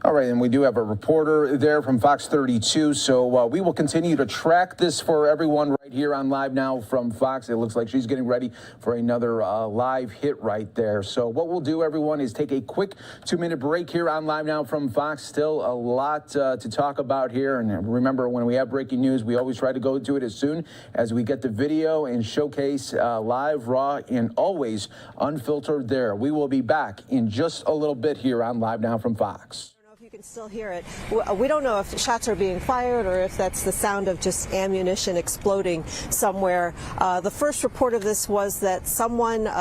All right, and we do have a reporter there from Fox 32, so we will continue to track this for everyone right here on Live Now from Fox. It looks like she's getting ready for another live hit right there. So what we'll do, everyone, is take a quick 2-minute break here on Live Now from Fox. Still a lot to talk about here, and remember, when we have breaking news, we always try to go to it as soon as we get the video and showcase live, raw, and always unfiltered there. We will be back in just a little bit here on Live Now from Fox. You can still hear it. We don't know if shots are being fired or if that's the sound of just ammunition exploding somewhere. The first report of this was that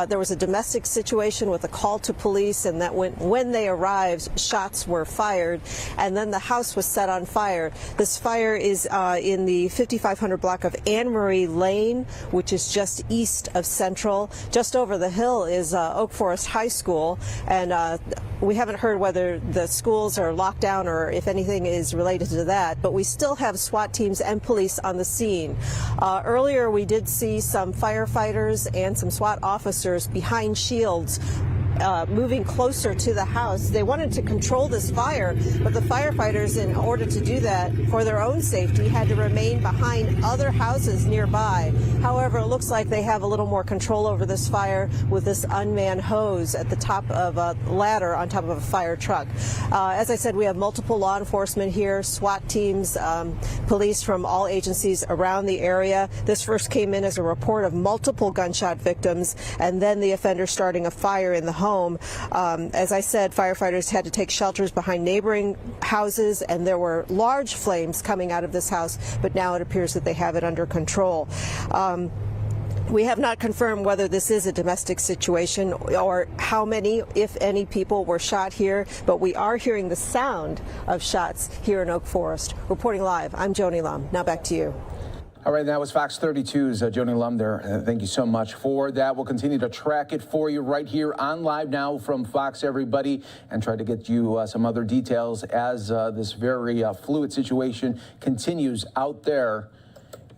there was a domestic situation with a call to police, and that when they arrived, shots were fired, and then the house was set on fire. This fire is in the 5500 block of Anne Marie Lane, which is just east of Central. Just over the hill is Oak Forest High School, and we haven't heard whether the schools are locked down or if anything is related to that, but we still have SWAT teams and police on the scene. Earlier, we did see some firefighters and some SWAT officers behind shields moving closer to the house. They wanted to control this fire, but the firefighters, in order to do that for their own safety, had to remain behind other houses nearby. However, it looks like they have a little more control over this fire with this unmanned hose at the top of a ladder on top of a fire truck. As I said, we have multiple law enforcement here, SWAT teams, police from all agencies around the area. This first came in as a report of multiple gunshot victims, and then the offender starting a fire in the home. As I said, firefighters had to take shelters behind neighboring houses, and there were large flames coming out of this house, but now it appears that they have it under control. We have not confirmed whether this is a domestic situation or how many, if any, people were shot here, but we are hearing the sound of shots here in Oak Forest. Reporting live, I'm Joni Lum. Now back to you. All right, that was Fox 32's Joni Lum there. Thank you so much for that. We'll continue to track it for you right here on Live Now from Fox, everybody, and try to get you some other details as this very fluid situation continues out there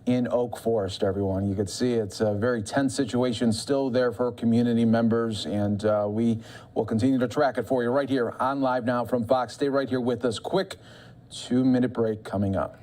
in Oak Forest, everyone. You can see it's a very tense situation still there for community members, and we will continue to track it for you right here on Live Now from Fox. Stay right here with us. Quick 2-minute break coming up.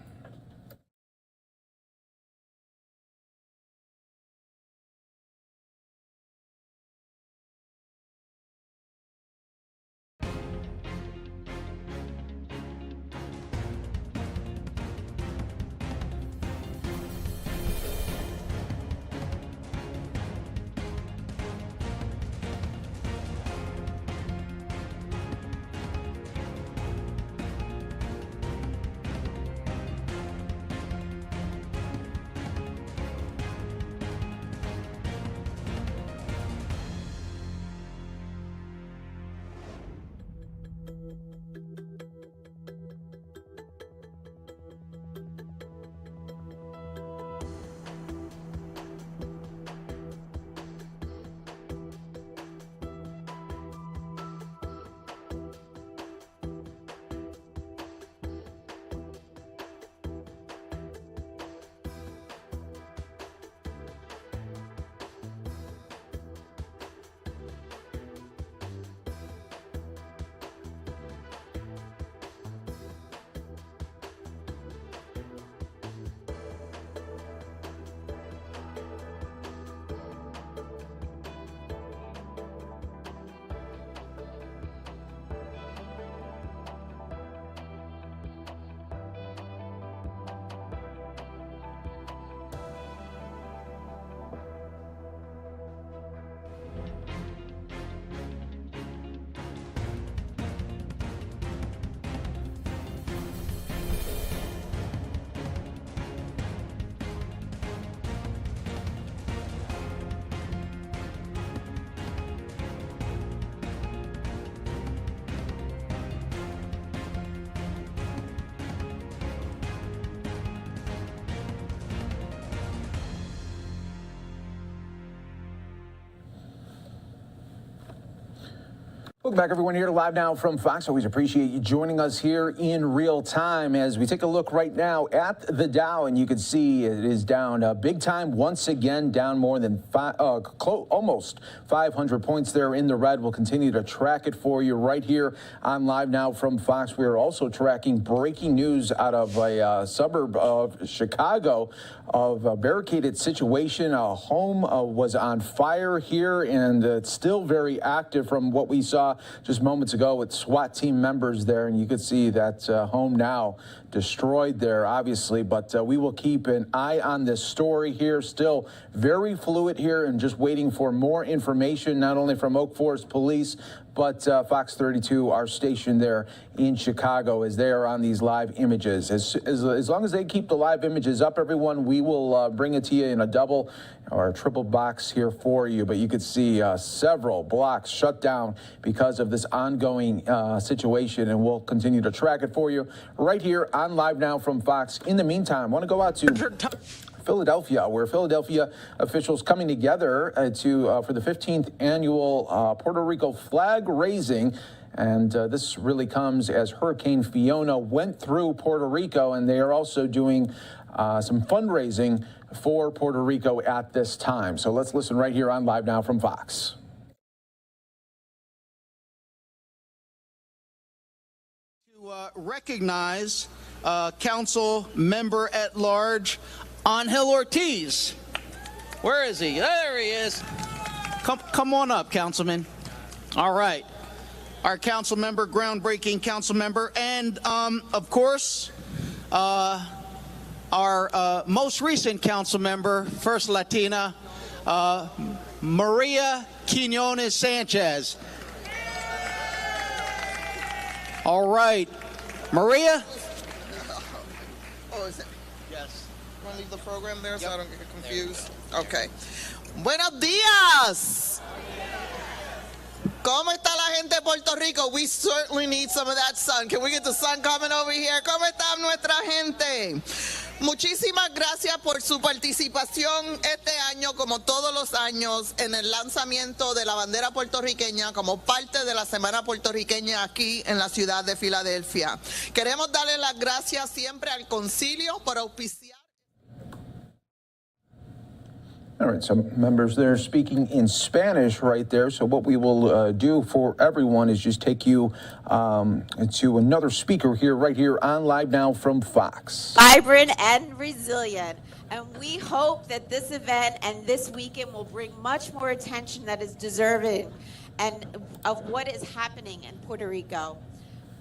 Welcome back, everyone, here to Live Now from Fox. Always appreciate you joining us here in real time as we take a look right now at the Dow, and you can see it is down big time once again, down more than almost 500 points there in the red. We'll continue to track it for you right here on Live Now from Fox. We are also tracking breaking news out of a suburb of Chicago of a barricaded situation. A home was on fire here, and it's still very active from what we saw just moments ago with SWAT team members there, and you could see that home now destroyed there, obviously, but we will keep an eye on this story here. Still very fluid here and just waiting for more information, not only from Oak Forest Police, but Fox 32, our station there in Chicago, as they are on these live images. As long as they keep the live images up, everyone, we will bring it to you in a double or a triple box here for you. But you could see several blocks shut down because of this ongoing situation, and we'll continue to track it for you right here on Live Now from Fox. In the meantime, I want to go out to Philadelphia, where Philadelphia officials coming together for the 15th annual Puerto Rico flag raising. And this really comes as Hurricane Fiona went through Puerto Rico, and they are also doing some fundraising for Puerto Rico at this time. So let's listen right here on Live Now from Fox. recognize Council Member at Large Angel Ortiz. Where is he? There he is. Come on up, Councilman. All right. Our council member, groundbreaking council member, and of course, our most recent council member, first Latina, Maria Quiñones Sanchez. All right. Maria? Oh, is it? Yes. You want to leave the program there so I don't get confused? Okay. Buenos días. ¿Cómo está la gente de Puerto Rico? We certainly need some of that sun. Can we get the sun coming over here? ¿Cómo está nuestra gente? Muchísimas gracias por su participación este año, como todos los años, en el lanzamiento de la bandera puertorriqueña como parte de la Semana Puertorriqueña aquí en la ciudad de Filadelfia. Queremos darle las gracias siempre al Concilio por auspiciar. All right, some members there speaking in Spanish right there. So what we will do for everyone is just take you to another speaker here, right here on Live Now from Fox. Vibrant and resilient. And we hope that this event and this weekend will bring much more attention that is deserving and of what is happening in Puerto Rico.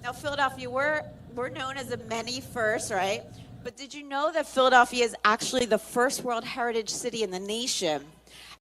Now, Philadelphia, we're known as a many first, right? But did you know that Philadelphia is actually the first World Heritage City in the nation?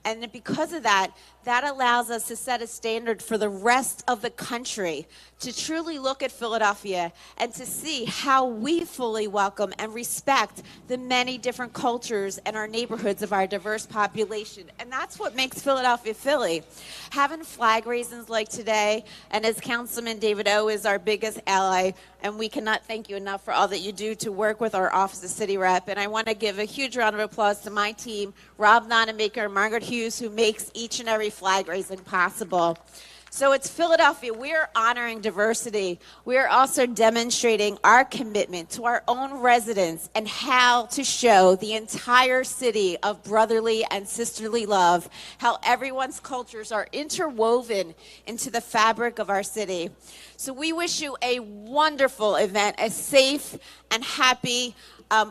And because of that, that allows us to set a standard for the rest of the country to truly look at Philadelphia and to see how we fully welcome and respect the many different cultures and our neighborhoods of our diverse population. And that's what makes Philadelphia Philly. Having flag raisins like today, and as Councilman David O is our biggest ally, and we cannot thank you enough for all that you do to work with our Office of City Rep. And I want to give a huge round of applause to my team, Rob Nonamaker and Margaret Hughes, who makes each and every flag raising possible. So it's Philadelphia. We're honoring diversity. We're also demonstrating our commitment to our own residents and how to show the entire city of brotherly and sisterly love, how everyone's cultures are interwoven into the fabric of our city. So we wish you a wonderful event, a safe and happy,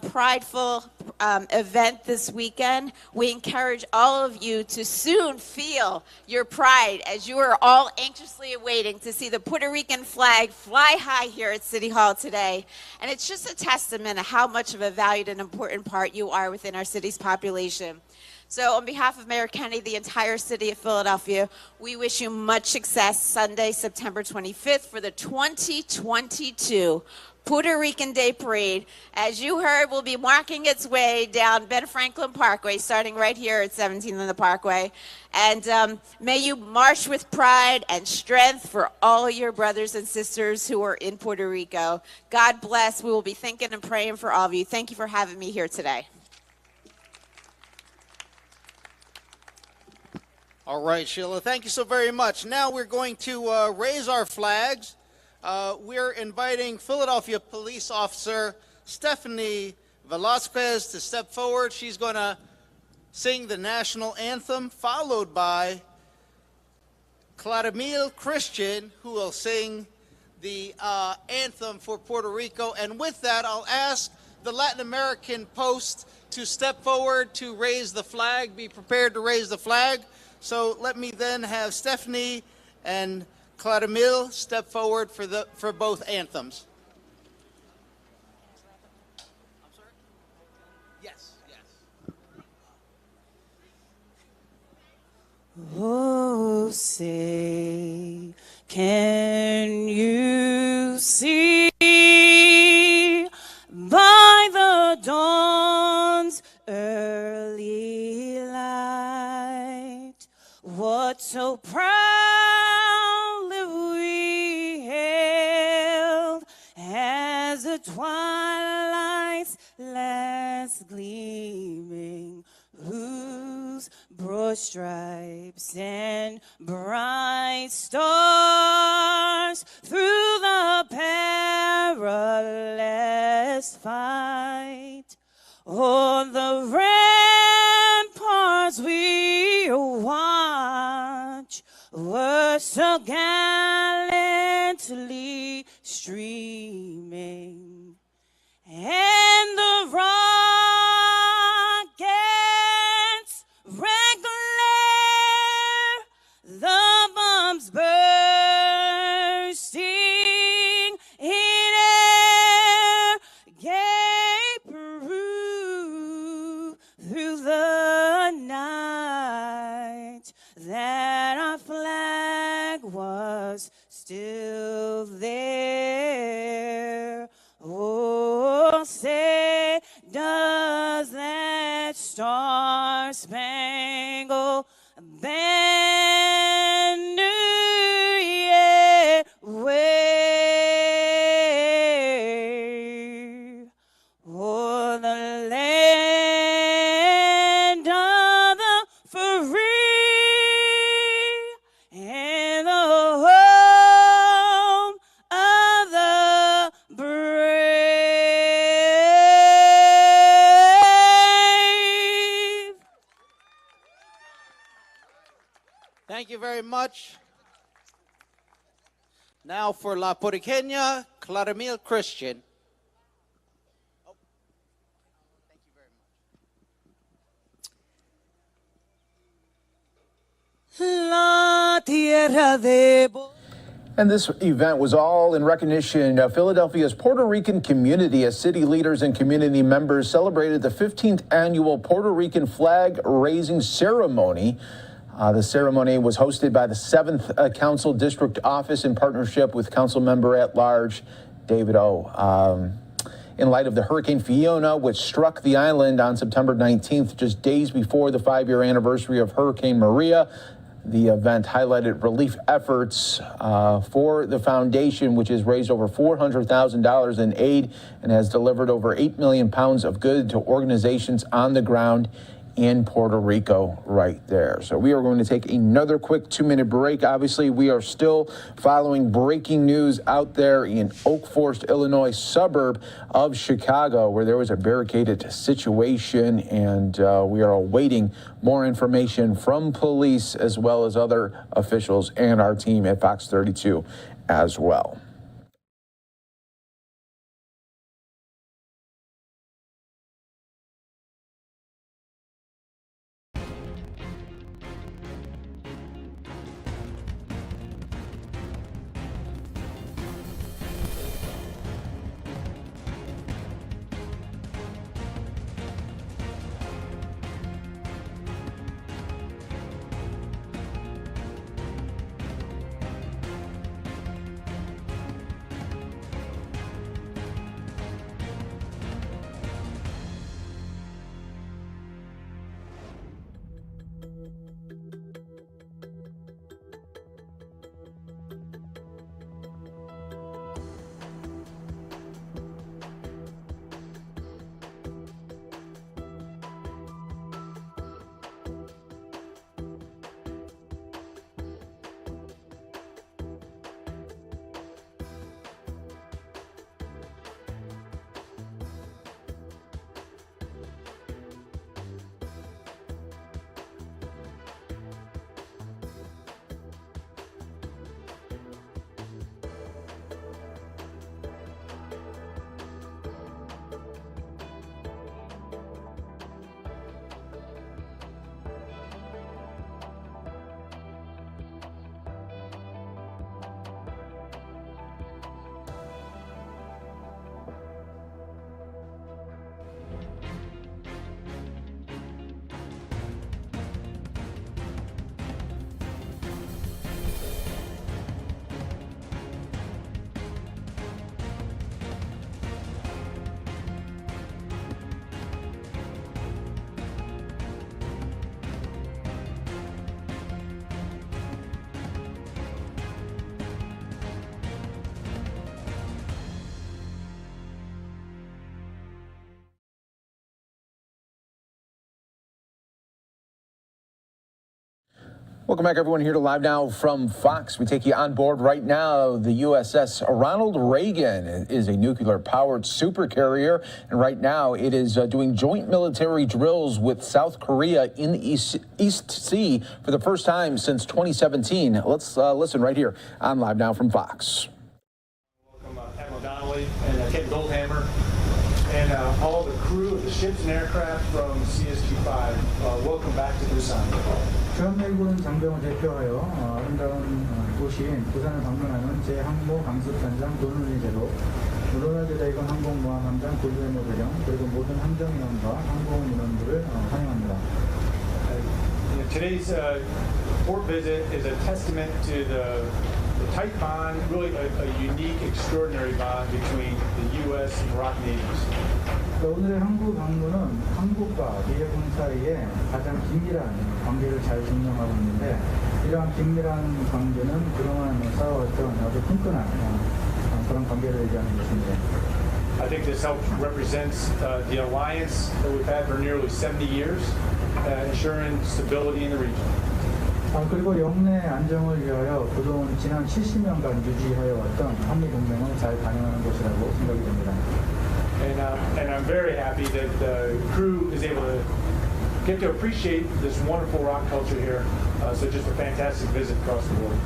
prideful event this weekend. We encourage all of you to soon feel your pride as you are all anxiously awaiting to see the Puerto Rican flag fly high here at City Hall today. And it's just a testament of how much of a valued and important part you are within our city's population. So on behalf of Mayor Kennedy, the entire city of Philadelphia, we wish you much success Sunday, September 25th for the 2022 Puerto Rican Day Parade. As you heard, will be marking its way down Ben Franklin Parkway, starting right here at 17th on the Parkway. And may you march with pride and strength for all your brothers and sisters who are in Puerto Rico. God bless. We will be thinking and praying for all of you. Thank you for having me here today. All right, Sheila, thank you so very much. Now we're going to raise our flags. We're inviting Philadelphia Police Officer Stephanie Velasquez to step forward. She's going to sing the national anthem, followed by Claramil Christian, who will sing the anthem for Puerto Rico. And with that, I'll ask the Latin American post to step forward to raise the flag, be prepared to raise the flag. So let me then have Stephanie and Claramil step forward for both anthems. Yes, yes. Oh, say, can you see by the dawn's early light what so proudly we hailed as the twilight's last gleaming, whose broad stripes and bright stars through the perilous fight on the ramparts we watch were so gallantly streaming. Star-Spangled Banner, yeah, wave o'er the land of the free and the home of the brave. Thank you very much. Now for La Puertorriqueña, Claramil Christian. La tierra de And this event was all in recognition of Philadelphia's Puerto Rican community as city leaders and community members celebrated the 15th annual Puerto Rican flag raising ceremony. The ceremony was hosted by the 7th Council District Office in partnership with Council Member at Large David O. In light of the Hurricane Fiona, which struck the island on September 19th, just days before the 5-year anniversary of Hurricane Maria, the event highlighted relief efforts for the foundation, which has raised over $400,000 in aid and has delivered over 8 million pounds of goods to organizations on the ground in Puerto Rico right there. So we are going to take another quick 2-minute break. Obviously, we are still following breaking news out there in Oak Forest, Illinois, suburb of Chicago, where there was a barricaded situation, and we are awaiting more information from police as well as other officials and our team at Fox 32 as well. Welcome back, everyone, here to Live Now from Fox. We take you on board right now. The USS Ronald Reagan is a nuclear-powered supercarrier, and right now it is doing joint military drills with South Korea in the East Sea for the first time since 2017. Let's listen right here on Live Now from Fox. Welcome Admiral Donnelly and Captain Goldhammer and all the crew of the ships and aircraft from CSG-5. Welcome back to Busan. 주한미군 장병을 대표하여 아름다운 도시인 부산을 방문하는 제항모 강습단장 도널리제로 로널드 레이건 항공모함함장 고유의 모델령 그리고 모든 함정인원과 항공인원들을 환영합니다. Today's port visit is a testament to the tight bond, really a unique, extraordinary bond between the U.S. and Iraq navies. 오늘의 한국 방문은 한국과 미해군 사이에 가장 긴밀한 관계를 잘 증명하고 있는데 이러한 긴밀한 관계는 그동안 쌓아왔던 아주 끈끈한 그런 관계를 얘기하는 것입니다. I think this helps represents the alliance that we've had for nearly 70 years, ensuring stability in the region. 그리고 영내 안정을 위하여 그동안 지난 70년간 유지하여 왔던 한미 동맹을 잘 반영하는 것이라고 생각이 됩니다. And I'm very happy that the crew is able to get to appreciate this wonderful rock culture here. So just a fantastic visit across the board.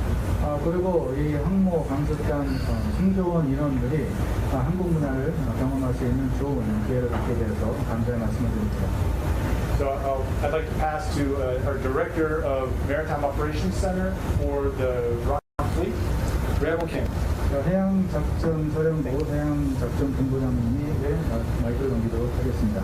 그리고 이 항모 강습단 승조원 인원들이 한국 문화를 경험할 수 있는 좋은 기회를 갖게 되어서 감사의 말씀을 드립니다. So I'd like to pass to our Director of Maritime Operations Center for the Rock Fleet, Rebel King. 해양작전사령부 해양작전본부장님이 마이크를 넘기도록 하겠습니다.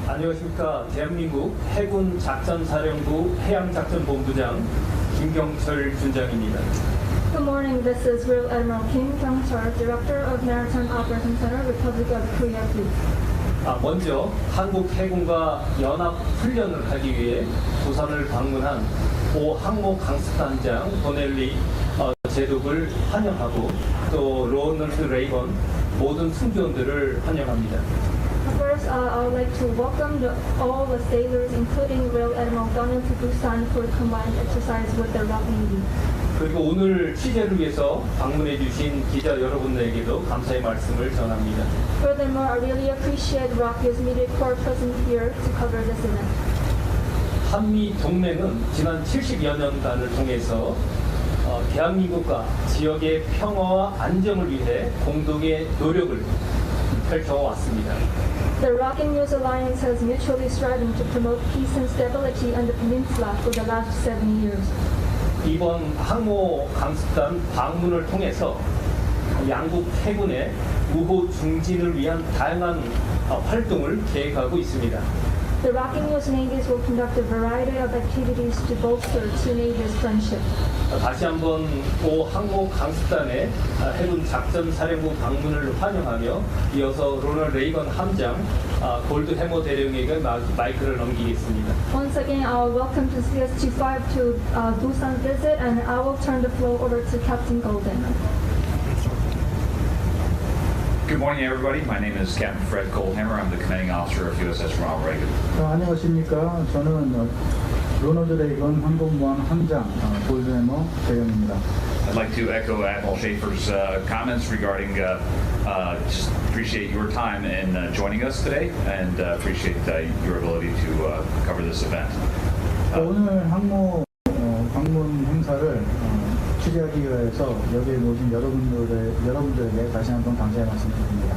안녕하십니까. 대한민국 해군 작전사령부 해양작전본부장 김경철 준장입니다. Good morning, this is Rear Admiral Kim Kyung-chul, Director of Maritime Operations Center, Republic of Korea Fleet. 먼저 한국 해군과 연합 훈련을 하기 위해 부산을 방문한 오 항모 강습단장 도넬리 제독을 환영하고 또 로널드 레이건 모든 승조원들을 환영합니다. First, I would like to welcome all the sailors, including Rear Admiral Donald to Busan for the combined exercise with the ROC Navy. 그리고 오늘 취재를 위해서 방문해 주신 기자 여러분들에게도 감사의 말씀을 전합니다. Furthermore, I really appreciate ROC's media corps present here to cover this event. 한미 동맹은 지난 70여 년간을 통해서 대한민국과 지역의 평화와 안정을 위해 공동의 노력을 펼쳐왔습니다. The ROC and US Alliance has mutually striving to promote peace and stability on the peninsula for the last 7 years. 이번 항모 강습단 방문을 통해서 양국 해군의 우호 중진을 위한 다양한 활동을 계획하고 있습니다. The ROC and US navies will conduct a variety of activities to bolster two navies' friendship. 다시 한번 오 항모 강습단의 해군 작전사령부 방문을 환영하며 이어서 로널드 레이건 함장 골드 해머 대령에게 마이크를 넘기겠습니다. Once again, I will welcome to CS-25 to Busan visit, and I will turn the floor over to Captain Golden. Good morning, everybody. My name is Captain Fred Goldhammer. I'm the commanding officer of USS Ronald Reagan. 안녕하십니까. 저는 로널드 레이건 항공모함 함장 골드 해머 대령입니다. I'd like to echo Admiral Schaefer's comments regarding just appreciate your time in joining us today and appreciate your ability to cover this event. 오늘 항모 방문 행사를 취재하기 위해서 여기에 모신 여러분들에게 다시 한번 감사의 말씀드립니다.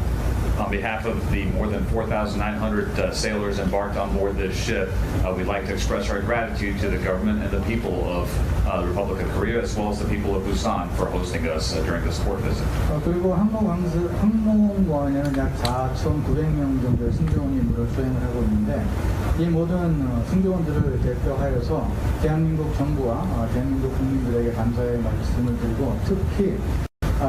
On behalf of the more than 4,900 sailors embarked on board this ship, we'd like to express our gratitude to the government and the people of the Republic of Korea, as well as the people of Busan, for hosting us during this port visit. 그리고 항공모함에는 약 4,900명 정도의 승조원이 임무를 수행을 하고 있는데 이 모든 승조원들을 대표하여서 대한민국 정부와 대한민국 국민들에게 감사의 말씀을 드리고 특히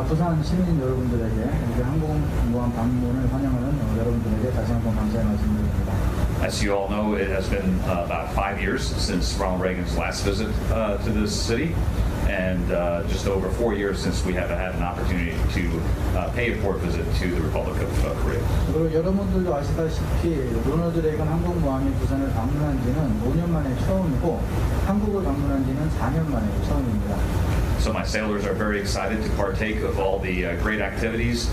부산 시민 여러분들에게 이렇게 항공모함 방문을 환영하는 여러분들에게 다시 한번 감사의 말씀을 드립니다. As you all know, it has been about 5 years since Ronald Reagan's last visit to this city, and just over 4 years since we have had an opportunity to pay a port visit to the Republic of Korea. 그리고 여러분들도 아시다시피 로널드 레이건 항공모함이 부산을 방문한 지는 5년 만에 처음이고 한국을 방문한 지는 4년 만에 처음입니다. So my sailors are very excited to partake of all the great activities,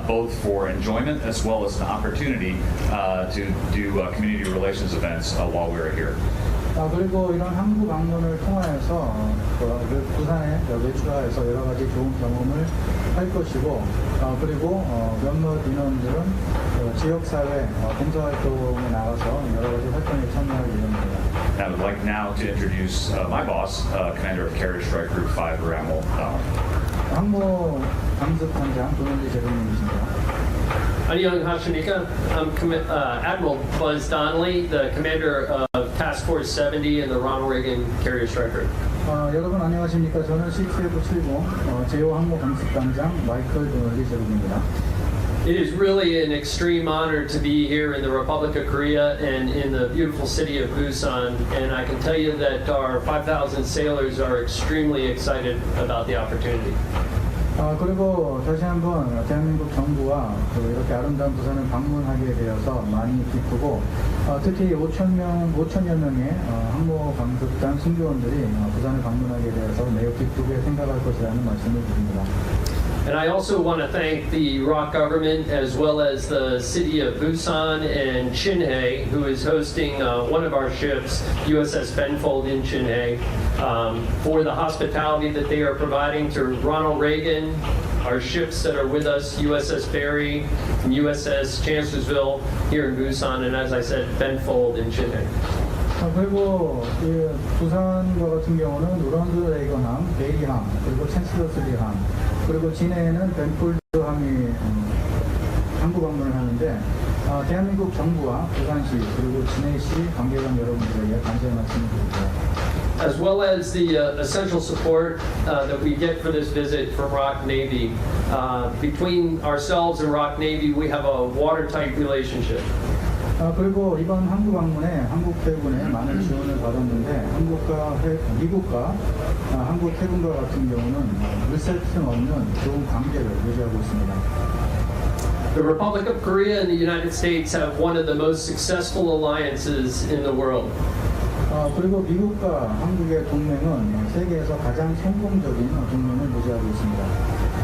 both for enjoyment as well as an opportunity to do community relations events while we're here. 그리고 이런 한국 방문을 통하여서 부산에 외출하여서 여러 가지 좋은 경험을 할 것이고 그리고 몇몇 인원들은 지역사회 봉사활동에 나가서 여러 가지 활동에 참여할 예정입니다. I would like now to introduce my boss, Commander of Carrier Strike Group 5, Rear Admiral Donald. 항모 강습단장 도널드 제동님이십니다. 안녕하십니까? I'm Admiral Buzz Donnelly, the commander of Task Force 70 and the Ronald Reagan Carrier Strike Group. 여러분 안녕하십니까? 저는 CTF-70 제호 항모 강습단장 마이클 리제로입니다. It is really an extreme honor to be here in the Republic of Korea and in the beautiful city of Busan, and I can tell you that our 5,000 sailors are extremely excited about the opportunity. 그리고 다시 한번 대한민국 정부와 이렇게 아름다운 부산을 방문하게 되어서 많이 기쁘고 특히 5천여 명의 항모 강습단 승조원들이 부산을 방문하게 되어서 매우 기쁘게 생각할 것이라는 말씀을 드립니다. And I also want to thank the ROC government as well as the city of Busan and Chinhae, who is hosting one of our ships, USS Benfold in Chinhae, for the hospitality that they are providing to Ronald Reagan, our ships that are with us, USS Barry and USS Chancellorsville here in Busan, and as I said, Benfold in Chinhae. 그리고 부산과 같은 경우는 로널드 레이건함, 베이리함, 그리고 챈슬러스리함, 그리고 진해에는 벤폴드함이 항구 방문을 하는데 대한민국 정부와 부산시 그리고 진해시 관계관 여러분들에게 감사의 말씀을 드립니다. As well as the essential support that we get for this visit from ROC Navy. Between ourselves and ROC Navy, we have a watertight relationship. 그리고 이번 항구 방문에 한국 해군에 많은 지원을 받았는데 미국과 한국 해군과 같은 경우는 물샐 틈 없는 좋은 관계를 유지하고 있습니다. The Republic of Korea and the United States have one of the most successful alliances in the world. 그리고 미국과 한국의 동맹은 세계에서 가장 성공적인 동맹을 유지하고 있습니다.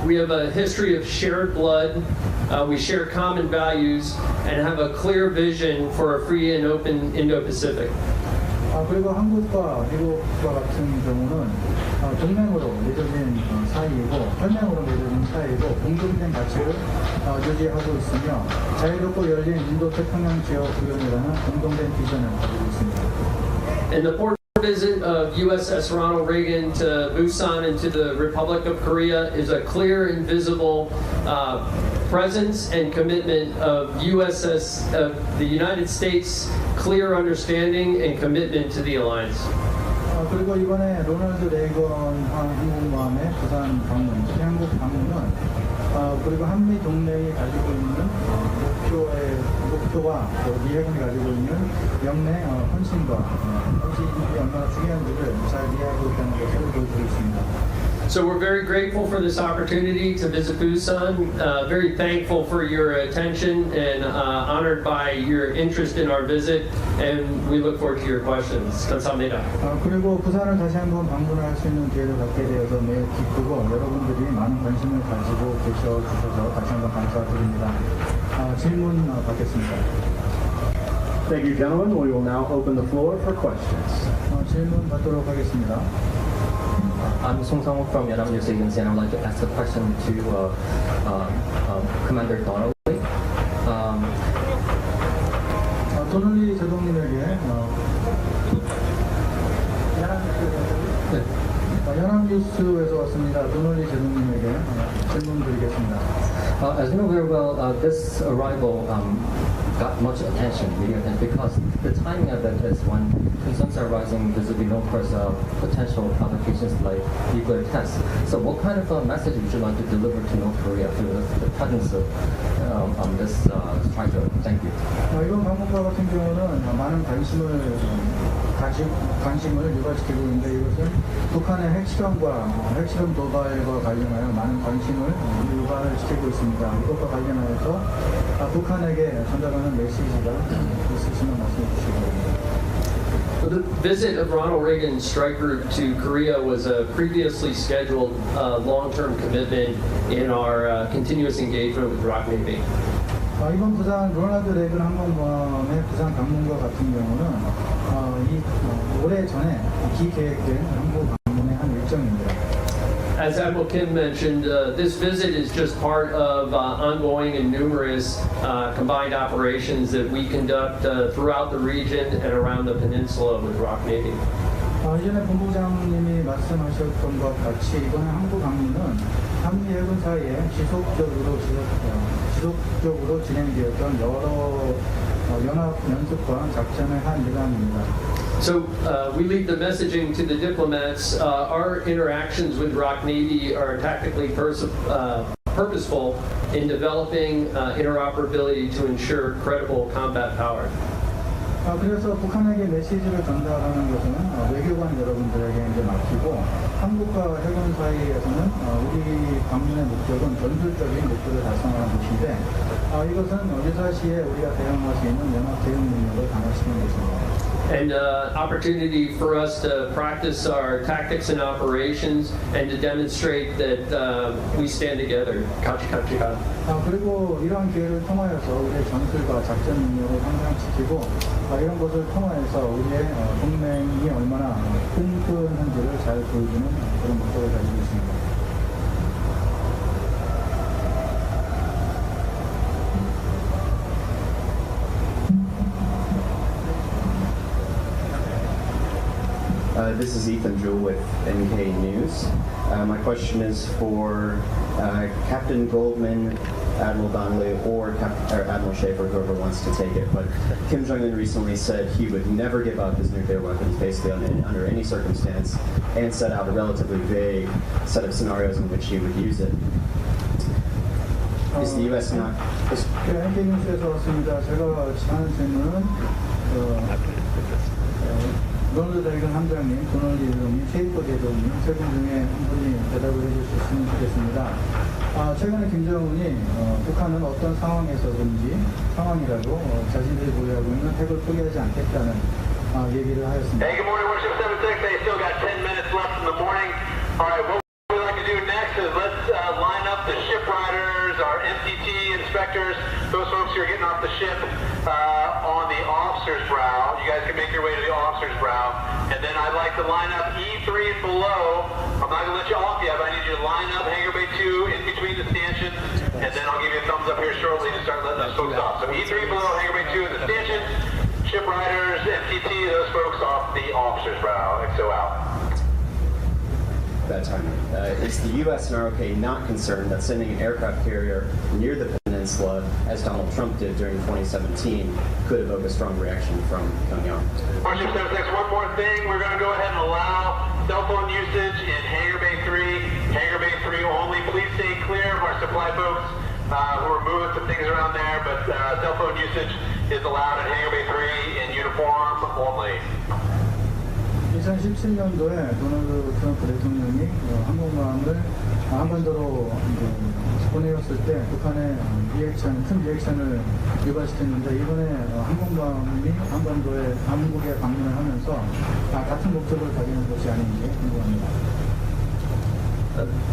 We have a history of shared blood, we share common values, and have a clear vision for a free and open Indo-Pacific. 그리고 한국과 미국과 같은 경우는 동맹으로 맺어진 사이이고 혈맹으로 맺어진 사이이고 공동된 가치를 유지하고 있으며 자유롭고 열린 인도-태평양 지역 구현이라는 공동된 비전을 가지고 있습니다. And the port visit of USS Ronald Reagan to Busan and to the Republic of Korea is a clear and visible presence and commitment of the United States' clear understanding and commitment to the alliance. 그리고 이번에 로널드 레이건 항공모함의 부산 방문, 태양국 방문은 그리고 한미 동맹이 가지고 있는 목표와 미 해군이 가지고 있는 영내 헌신이 얼마나 중요한지를 잘 이해하고 있다는 것을 보여주고 있습니다. So we're very grateful for this opportunity to visit Busan, very thankful for your attention and honored by your interest in our visit, and we look forward to your questions. 감사합니다. 그리고 부산을 다시 한번 방문할 수 있는 기회를 갖게 되어서 매우 기쁘고 여러분들이 많은 관심을 가지고 계셔주셔서 다시 한번 감사드립니다. 질문 받겠습니다. Thank you, gentlemen. We will now open the floor for questions. 질문 받도록 하겠습니다. I'm Song Sang-ho from Yonam News Agency, and I would like to ask a question to Commander Donnelly. 도널리 제동님에게 연합뉴스에서 왔습니다. 도널리 제동님에게 질문 드리겠습니다. As you know very well, this arrival got much attention, media attention, because the timing of it is when concerns are rising visibly known for potential provocations like nuclear tests. So what kind of a message would you like to deliver to North Korea through the presence of this striker? Thank you. 이번 방문과 같은 경우는 많은 관심을 유발시키고 있는데 이것은 북한의 핵실험 도발과 관련하여 많은 관심을 유발을 시키고 있습니다. 이것과 관련하여서 북한에게 전달하는 메시지가 있으시면 말씀해 주시기 바랍니다. The visit of Ronald Reagan's strike group to Korea was a previously scheduled long-term commitment in our continuous engagement with ROC Navy. 이번 부산 로널드 레이건 항공모함의 부산 방문과 같은 경우는 오래전에 기계획된 항공 방문의 한 일정입니다. As Admiral Kim mentioned, this visit is just part of ongoing and numerous combined operations that we conduct throughout the region and around the peninsula with ROC Navy. 이전에 본부장님이 말씀하셨던 것 같이 이번에 항구 방문은 한미 해군 사이에 지속적으로 지속적으로 진행되었던 여러 연합 연습과 작전의 한 일환입니다. So we leave the messaging to the diplomats. Our interactions with ROK Navy are tactically purposeful in developing interoperability to ensure credible combat power. 그래서 북한에게 메시지를 전달하는 것은 외교관 여러분들에게 이제 맡기고 한국과 해군 사이에서는 우리 방문의 목적은 전술적인 목표를 달성하는 것인데 이것은 유사시에 우리가 대응할 수 있는 연합 대응 능력을 강화시키는 것입니다. And opportunity for us to practice our tactics and operations and to demonstrate that we stand together. 그리고 이러한 기회를 통하여서 우리의 전술과 작전 능력을 향상시키고 이런 것을 통하여서 우리의 동맹이 얼마나 끈끈한지를 잘 보여주는 그런 목적을 가지고 있습니다. This is Ethan Jewell with NK News. My question is for Captain Goldman, Admiral Donnelly, or Admiral Schaefer, whoever wants to take it. But Kim Jong-un recently said he would never give up his nuclear weapons, basically under any circumstance, and set out a relatively vague set of scenarios in which he would use it. Is the U.S. not? NK 뉴스에서 왔습니다. 제가 하는 질문은 로널드 레이건 함장님, 도널드 대통령님, 셰이퍼 대통령님 세 분 중에 한 분이 대답을 해줄 수 있으면 좋겠습니다. 최근에 김정은이 북한은 어떤 상황에서든지 상황이라도 자신들이 보유하고 있는 핵을 포기하지 않겠다는 얘기를 하였습니다. Hey, good morning, Warship 76. They still got 10 minutes left in the morning. All right, what we'd like to do next is let's line up the ship riders, our MTT inspectors, those folks who are getting off the ship on the officer's brow. You guys can make your way to the officer's brow. And then I'd like to line up E3 and below. I'm not going to let you off yet, but I need you to line up Hangar Bay 2 in between the stanchions. And then I'll give you a thumbs up here shortly to start letting those folks off. So E3 below, Hangar Bay 2 in the stanchions. Ship riders, MTT, those folks off the officer's brow. XO out. That time. Is the U.S. and ROK not concerned that sending an aircraft carrier near the peninsula, as Donald Trump did during 2017, could evoke a strong reaction from Pyongyang? Warship 76, one more thing. We're going to go ahead and allow cell phone usage in Hangar Bay 3. Hangar Bay 3 only. Please stay clear of our supply folks who are moving some things around there, but cell phone usage is allowed in Hangar Bay 3 in uniform only. 2017년도에 도널드 트럼프 대통령이 항공모함을 한반도로 보내었을 때 북한의 큰 리액션을 유발시켰는데 이번에 항공모함이 한국에 방문을 하면서 같은 목적을 가지는 것이 아닌지 궁금합니다.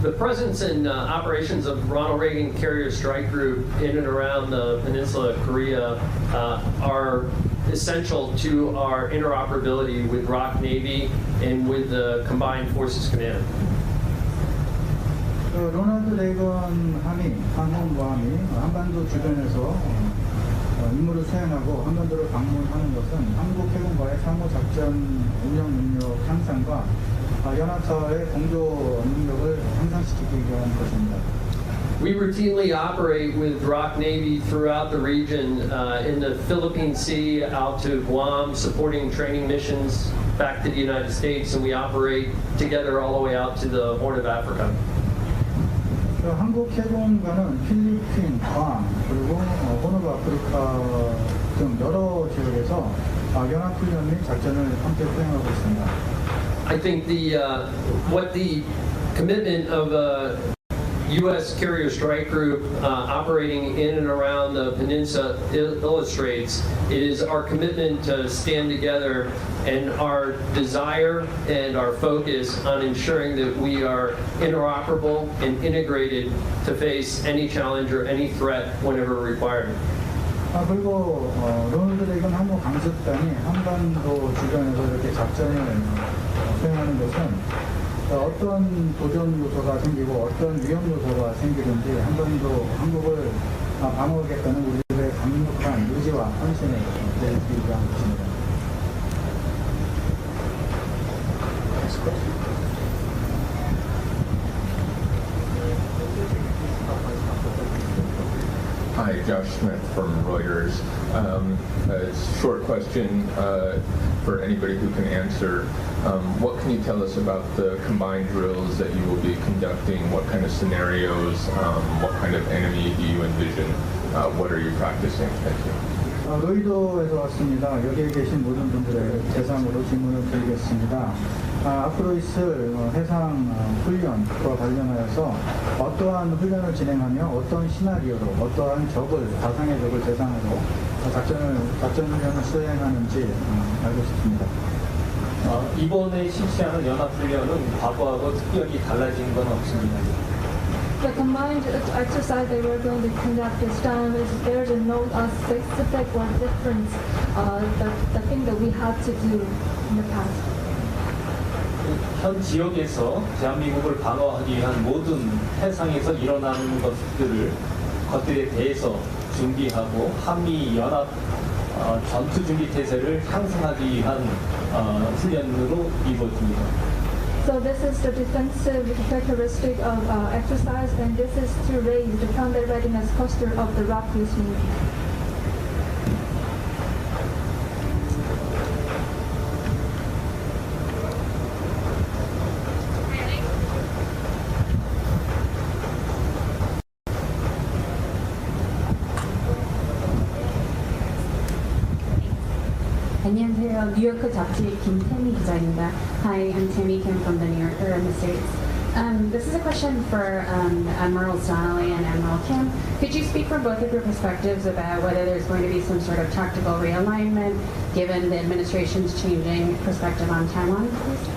The presence and operations of Ronald Reagan Carrier Strike Group in and around the peninsula of Korea are essential to our interoperability with ROK Navy and with the Combined Forces Command. 로널드 레이건 항공모함이 한반도 주변에서 임무를 수행하고 한반도를 방문하는 것은 한국 해군과의 상호 작전 운영 능력 향상과 연합사의 공조 능력을 향상시키기 위한 것입니다. We routinely operate with ROK Navy throughout the region in the Philippine Sea, out to Guam, supporting training missions back to the United States, and we operate together all the way out to the Horn of Africa. 한국 해군과는 필리핀, 괌, 그리고 호르 오브 아프리카 등 여러 지역에서 연합훈련 및 작전을 함께 수행하고 있습니다. I think what the commitment of U.S. Carrier Strike Group operating in and around the peninsula illustrates is our commitment to stand together and our desire and our focus on ensuring that we are interoperable and integrated to face any challenge or any threat whenever required. 그리고 로널드 레이건 항모 강습단이 한반도 주변에서 이렇게 작전을 수행하는 것은 어떤 도전 요소가 생기고 어떤 위험 요소가 생기든지 한국을 방어하겠다는 우리들의 강력한 의지와 헌신을 보여주기 위한 것입니다. Josh Smith from Reuters. A short question for anybody who can answer. What can you tell us about the combined drills that you will be conducting? What kind of scenarios? What kind of enemy do you envision? What are you practicing? Thank you. 로이도에서 왔습니다. 여기에 계신 모든 분들의 대상으로 질문을 드리겠습니다. 앞으로 있을 해상 훈련과 관련하여서 어떠한 훈련을 진행하며 어떤 시나리오로 어떠한 적을, 가상의 적을 대상으로 작전 훈련을 수행하는지 알고 싶습니다. 이번에 실시하는 연합훈련은 과거하고 특별히 달라진 건 없습니다. The combined exercise that we're going to conduct this time is there's no specific or difference the thing that we had to do in the past. 현 지역에서 대한민국을 방어하기 위한 모든 해상에서 일어나는 것들에 대해서 준비하고 한미 연합 전투 준비 태세를 향상하기 위한 훈련으로 이루어집니다. So this is the defensive characteristic of exercise, and this is to raise the combat readiness posture of the ROK-US Navy. 안녕하세요. 뉴요크 잡지 김태미 기자입니다. Hi, I'm Tammy Kim from the New Yorker in the States. This is a question for Admirals Donnelly and Admiral Kim. Could you speak from both of your perspectives about whether there's going to be some sort of tactical realignment given the administration's changing perspective on Taiwan, please?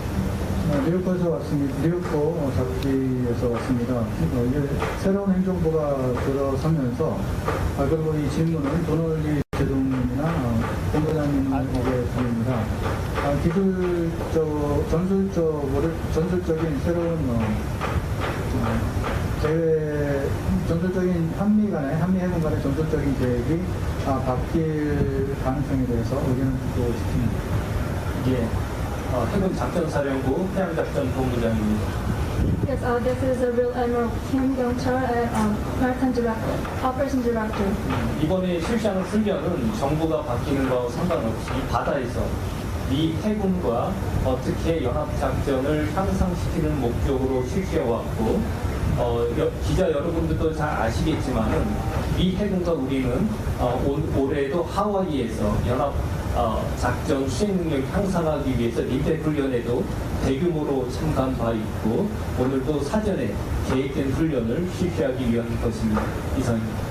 뉴요커에서 왔습니다. 뉴요커 잡지에서 왔습니다. 새로운 행정부가 들어서면서 그리고 이 질문은 도널리 대통령이나 본부장님에게 드립니다. 전술적인 새로운 전술적인 한미 해군 간의 전술적인 계획이 바뀔 가능성에 대해서 의견을 듣고 싶습니다. 예, 해군 작전사령부 해양작전본부장입니다. Yes, this is a Real Admiral Kim Yong-chul, Maritime Operations Director. 이번에 실시하는 훈련은 정부가 바뀌는 거와 상관없이 바다에서 미 해군과 어떻게 연합작전을 향상시키는 목적으로 실시해왔고 기자 여러분들도 잘 아시겠지만은 미 해군과 우리는 올해도 하와이에서 연합 작전 수행 능력 향상하기 위해서 림팩 훈련에도 대규모로 참가한 바 있고 오늘도 사전에 계획된 훈련을 실시하기 위한 것입니다. 이상입니다.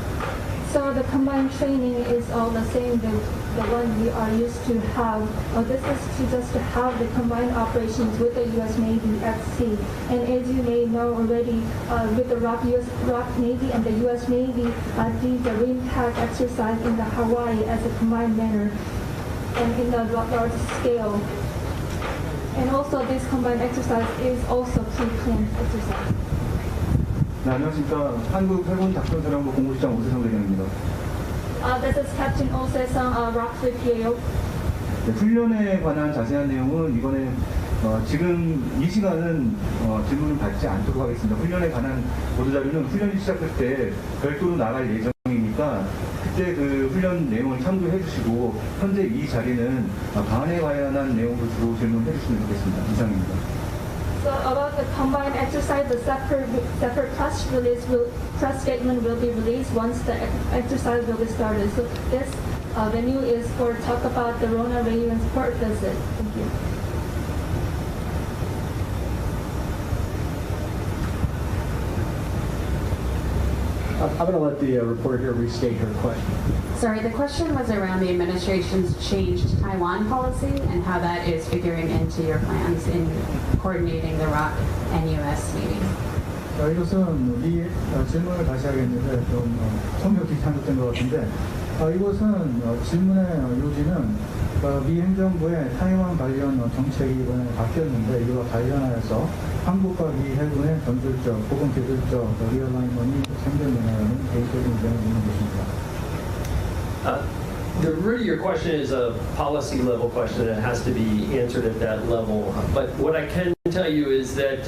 So the combined training is all the same, the one we are used to have. This is to just to have the combined operations with the U.S. Navy at sea. And as you may know already, with the ROK Navy and the U.S. Navy did the RIMPAC exercise in the Hawaii as a combined manner and in a large scale. And also this combined exercise is also pre-planned exercise. 네, 안녕하십니까. 한국 해군 작전사령부 공보실장 오세상 대령입니다. This is Captain Oh Se-sung, ROK 3PAO. 네, 훈련에 관한 자세한 내용은 이번에 지금 이 시간은 질문을 받지 않도록 하겠습니다. 훈련에 관한 보도자료는 훈련이 시작할 때 별도로 나갈 예정이니까 그때 그 훈련 내용을 참조해 주시고 현재 이 자리는 방안에 관련한 내용으로 주로 질문해 주시면 좋겠습니다. 이상입니다. So about the combined exercise, the separate press statement will be released once the exercise will be started. So this venue is for talk about the Ronald Reagan's port visit. Thank you. I'm going to let the reporter here restate her question. Sorry, the question was around the administration's changed Taiwan policy and how that is figuring into your plans in coordinating the ROK and U.S. Navy. 이것은 질문을 다시 하겠는데 좀 성격이 잘못된 것 같은데 이것은 질문의 요지는 미 행정부의 타이완 관련 정책이 이번에 바뀌었는데 이와 관련하여서 한국과 미 해군의 전술적 혹은 기술적 리얼라이먼이 생겼느냐는 개인적인 의견을 묻는 것입니다. The root of your question is a policy level question that has to be answered at that level. But what I can tell you is that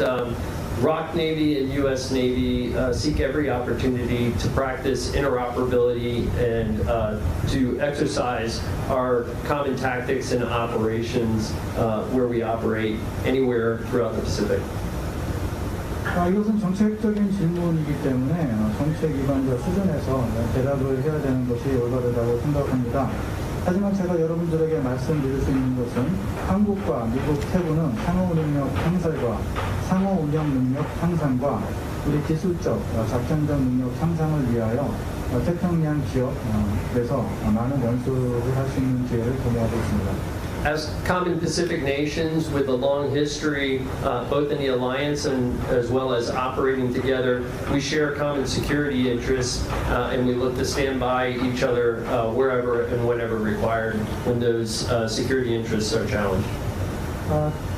ROC Navy and US Navy seek every opportunity to practice interoperability and to exercise our common tactics and operations where we operate anywhere throughout the Pacific. 이것은 정책적인 질문이기 때문에 정책 위반자 수준에서 대답을 해야 되는 것이 올바르다고 생각합니다. 하지만 제가 여러분들에게 말씀드릴 수 있는 것은 한국과 미국 태국은 상호 능력 향상과 상호 운영 능력 향상과 우리 기술적, 작전적 능력 향상을 위하여 태평양 지역에서 많은 연습을 할 수 있는 기회를 도모하고 있습니다. As common Pacific nations with a long history, both in the alliance and as well as operating together, we share common security interests, and we look to stand by each other wherever and whenever required when those security interests are challenged.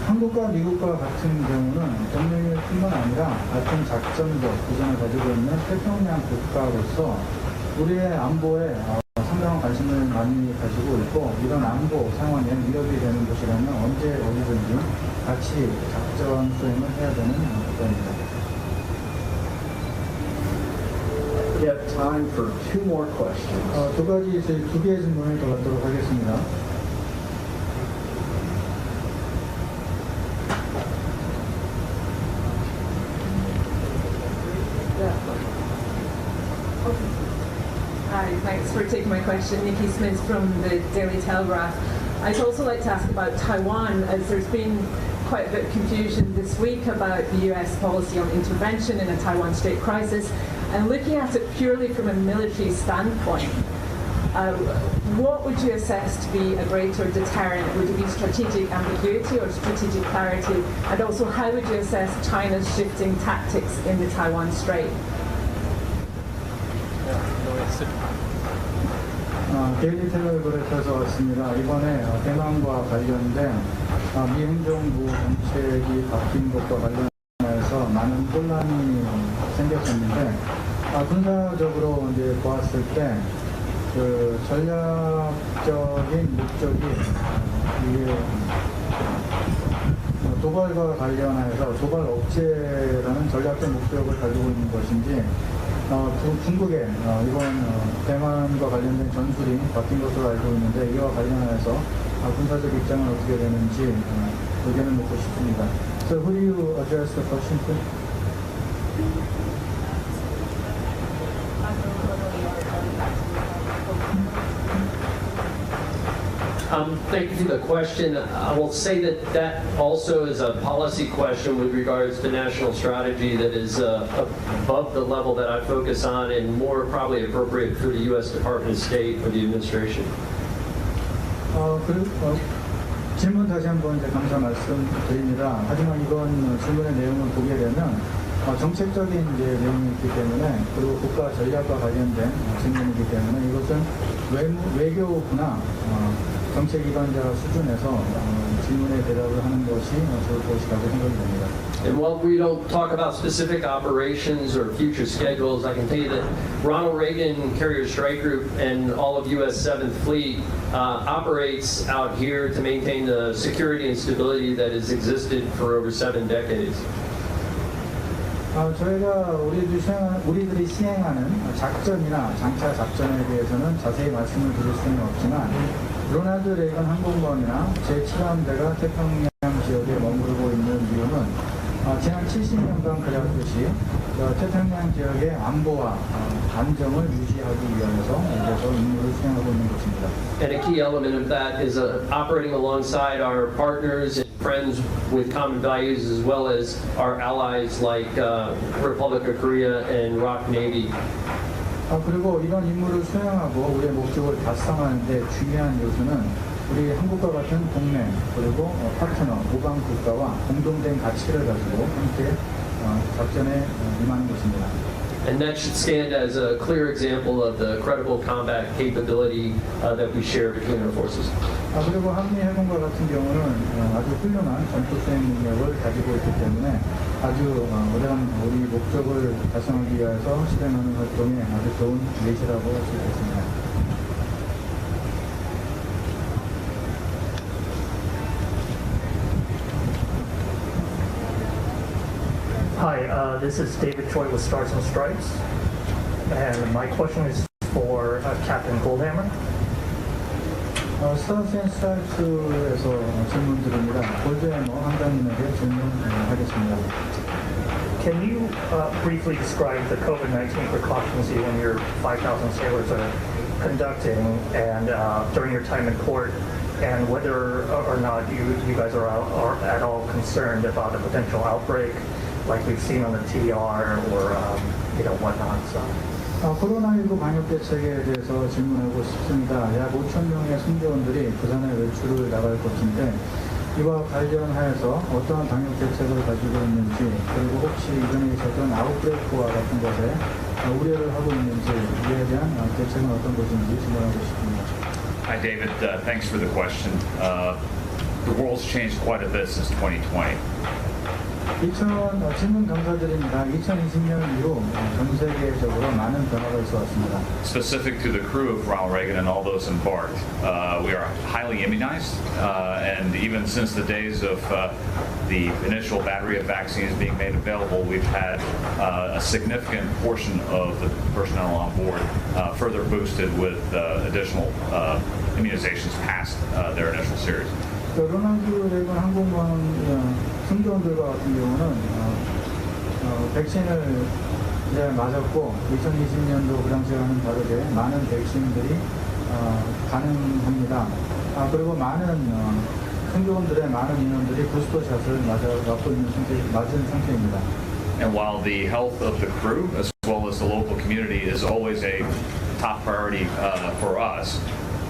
한국과 미국과 같은 경우는 동맹일 뿐만 아니라 같은 작전적 비전을 가지고 있는 태평양 국가로서 우리의 안보에 상당한 관심을 많이 가지고 있고 이런 안보 상황에 위협이 되는 곳이라면 언제 어디든지 같이 작전 수행을 해야 되는 국가입니다. We have time for two more questions. 두 개의 질문을 더 받도록 하겠습니다. Hi, thanks for taking my question. Nikki Smith from the Daily Telegraph. I'd also like to ask about Taiwan, as there's been quite a bit of confusion this week about the US policy on intervention in a Taiwan Strait crisis. And looking at it purely from a military standpoint, what would you assess to be a greater deterrent? Would it be strategic ambiguity or strategic clarity? And also, how would you assess China's shifting tactics in the Taiwan Strait? 데일리 텔레그래프에서 왔습니다. 이번에 대만과 관련된 미 행정부 정책이 바뀐 것과 관련해서 많은 혼란이 생겼었는데 군사적으로 이제 보았을 때 그 전략적인 목적이 이게 도발과 관련해서 도발 억제라는 전략적 목적을 가지고 있는 것인지 중국의 이번 대만과 관련된 전술이 바뀐 것으로 알고 있는데 이와 관련해서 군사적 입장은 어떻게 되는지 의견을 묻고 싶습니다. So who do you address the question to? Thank you for the question. I will say that also is a policy question with regards to national strategy that is above the level that I focus on and more probably appropriate for the U.S. Department of State or the administration. 질문 다시 한번 감사 말씀드립니다. 하지만 이번 질문의 내용을 보게 되면 정책적인 내용이 있기 때문에 그리고 국가 전략과 관련된 질문이기 때문에 이것은 외교부나 정책 위반자 수준에서 질문에 대답을 하는 것이 좋을 것이라고 생각이 됩니다. And while we don't talk about specific operations or future schedules, I can tell you that Ronald Reagan Carrier Strike Group and all of U.S. 7th Fleet operates out here to maintain the security and stability that has existed for over 7 decades. 저희가 우리들이 시행하는 작전이나 장차 작전에 대해서는 자세히 말씀을 드릴 수는 없지만 로널드 레이건 항공모함이나 제7함대가 태평양 지역에 머무르고 있는 이유는 지난 70년간 그랬듯이 태평양 지역의 안보와 안정을 유지하기 위해서 임무를 수행하고 있는 것입니다. And a key element of that is operating alongside our partners and friends with common values as well as our allies like Republic of Korea and ROC Navy. 그리고 이런 임무를 수행하고 우리의 목적을 달성하는 데 중요한 요소는 우리 한국과 같은 동맹 그리고 파트너, 모방 국가와 공동된 가치를 가지고 함께 작전에 임하는 것입니다. And that should stand as a clear example of the credible combat capability that we share between our forces. 그리고 한미 해군과 같은 경우는 아주 훌륭한 전투 수행 능력을 가지고 있기 때문에 아주 우리 목적을 달성하기 위해서 실행하는 활동에 아주 좋은 예시라고 할 수 있겠습니다. Hi, This is David Choi with Stars and Stripes, and my question is for Captain Goldhammer. 스타스 앤 스트라이프에서 질문 드립니다. 골드해머 함장님에게 질문하겠습니다. Can you briefly describe the COVID-19 precautions you and your 5,000 sailors are conducting and during your time in port, and whether or not you guys are at all concerned about a potential outbreak like we've seen on the TR or whatnot? 코로나19 방역 대책에 대해서 질문하고 싶습니다. 약 5천 명의 승조원들이 부산에 외출을 나갈 것인데 이와 관련하여서 어떠한 방역 대책을 가지고 있는지, 그리고 혹시 이전에 있었던 아웃브레이크와 같은 것에 우려를 하고 있는지, 이에 대한 대책은 어떤 것인지 질문하고 싶습니다. Hi, David. Thanks for the question. The world's changed quite a bit since 2020. 질문 감사드립니다. 2020년 이후 전 세계적으로 많은 변화가 있어 왔습니다. Specific to the crew of Ronald Reagan and all those embarked, we are highly immunized, and even since the days of the initial battery of vaccines being made available, we've had a significant portion of the personnel on board further boosted with additional immunizations past their initial series. 로널드 레이건 항공모함 승조원들과 같은 경우는 백신을 이제 맞았고 2020년도 그 당시와는 다르게 많은 백신들이 가능합니다. 그리고 많은 승조원들의 많은 인원들이 부스터샷을 맞은 상태입니다. And while the health of the crew as well as the local community is always a top priority for us,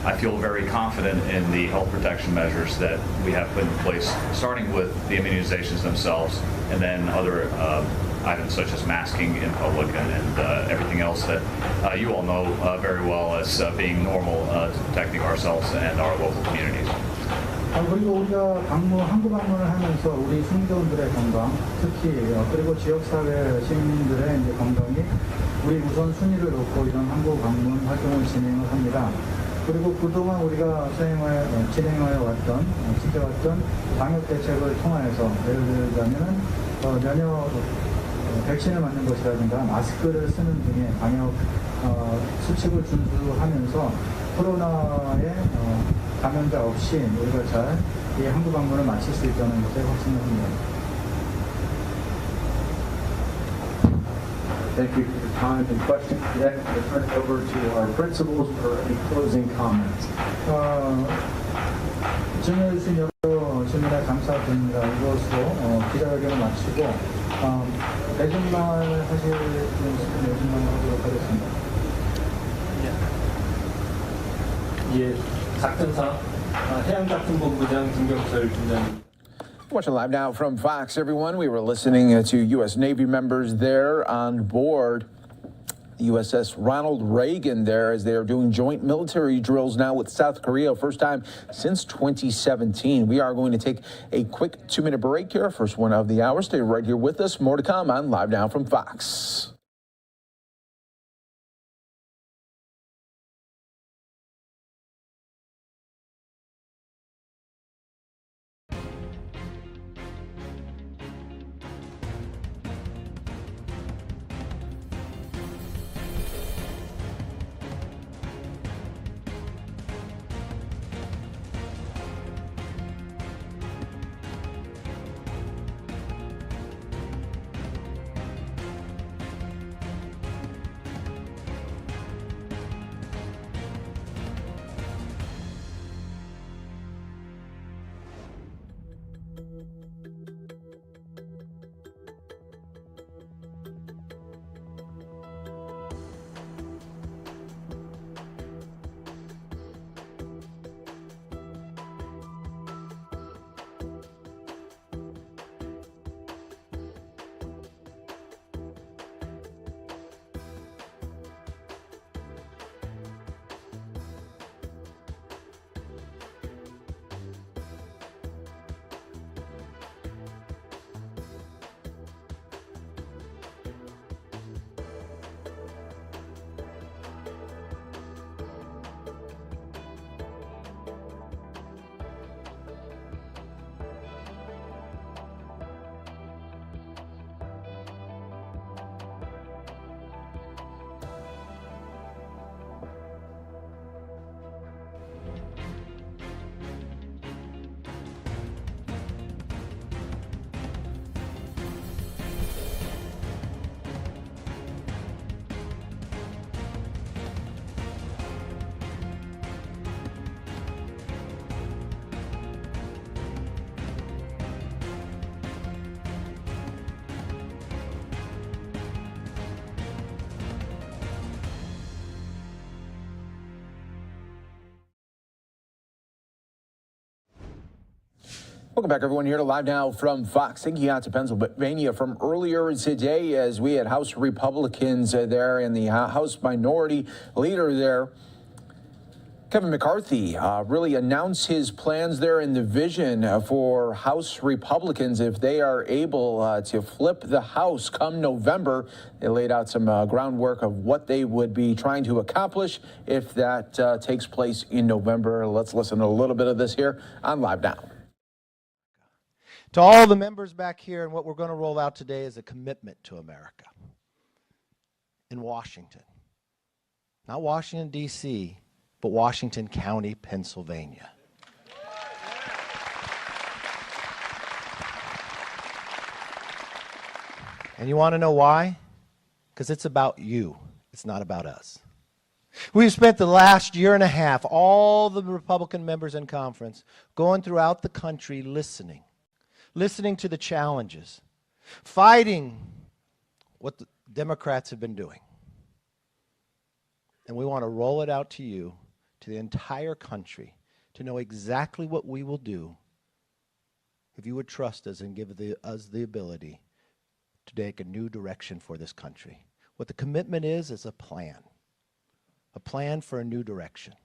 I feel very confident in the health protection measures that we have put in place, starting with the immunizations themselves, and then other items such as masking in public and everything else that you all know very well as being normal to protecting ourselves and our local communities. 그리고 우리가 항구 방문을 하면서 우리 승조원들의 건강, 특히 그리고 지역사회 시민들의 이제 건강이 우리 우선 순위를 놓고 이런 항구 방문 활동을 진행을 합니다. 그리고 그동안 우리가 지켜왔던 방역 대책을 통하여서 예를 들자면 면역 백신을 맞는 것이라든가 마스크를 쓰는 등의 방역 수칙을 준수하면서 코로나에 감염자 없이 우리가 잘 이 항구 방문을 마칠 수 있다는 것에 확신을 합니다. Thank you for your time and questions today. We'll turn it over to our principals for any closing comments. 질문해 주신 여러 질문에 감사드립니다. 이것으로 기자회견을 마치고 매진말 하실 분은 매진말 하도록 하겠습니다. 예, 작전사 해양작전본부장 김경철 중장님. Watching live now from Fox, everyone. We were listening to U.S. Navy members there on board the USS Ronald Reagan there as they are doing joint military drills now with South Korea. First time since 2017. We are going to take a quick 2-minute break here. First one of the hour. Stay right here with us. More to come on Live Now from Fox. Welcome back, everyone, here to Live Now from Fox. Thinking out to Pennsylvania from earlier today as we had House Republicans there and the House Minority Leader there, Kevin McCarthy, really announced his plans there and the vision for House Republicans if they are able to flip the House come November. They laid out some groundwork of what they would be trying to accomplish if that takes place in November. Let's listen to a little bit of this here on Live Now. To all the members back here, and what we're going to roll out today is a commitment to America in Washington. Not Washington, D.C., but Washington County, Pennsylvania. And you want to know why? Because it's about you. It's not about us. We've spent the last year and a half, all the Republican members in conference, going throughout the country listening to the challenges, fighting what the Democrats have been doing. And we want to roll it out to you, to the entire country, to know exactly what we will do if you would trust us and give us the ability to take a new direction for this country. What the commitment is a plan for a new direction.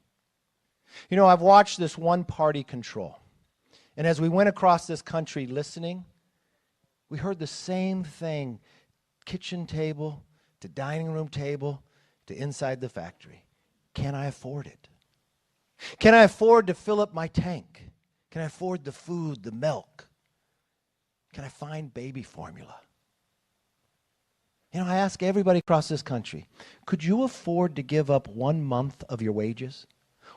You know, I've watched this one-party control. And as we went across this country listening, we heard the same thing, kitchen table to dining room table to inside the factory. Can I afford it? Can I afford to fill up my tank? Can I afford the food, the milk? Can I find baby formula? You know, I ask everybody across this country, could you afford to give up 1 month of your wages?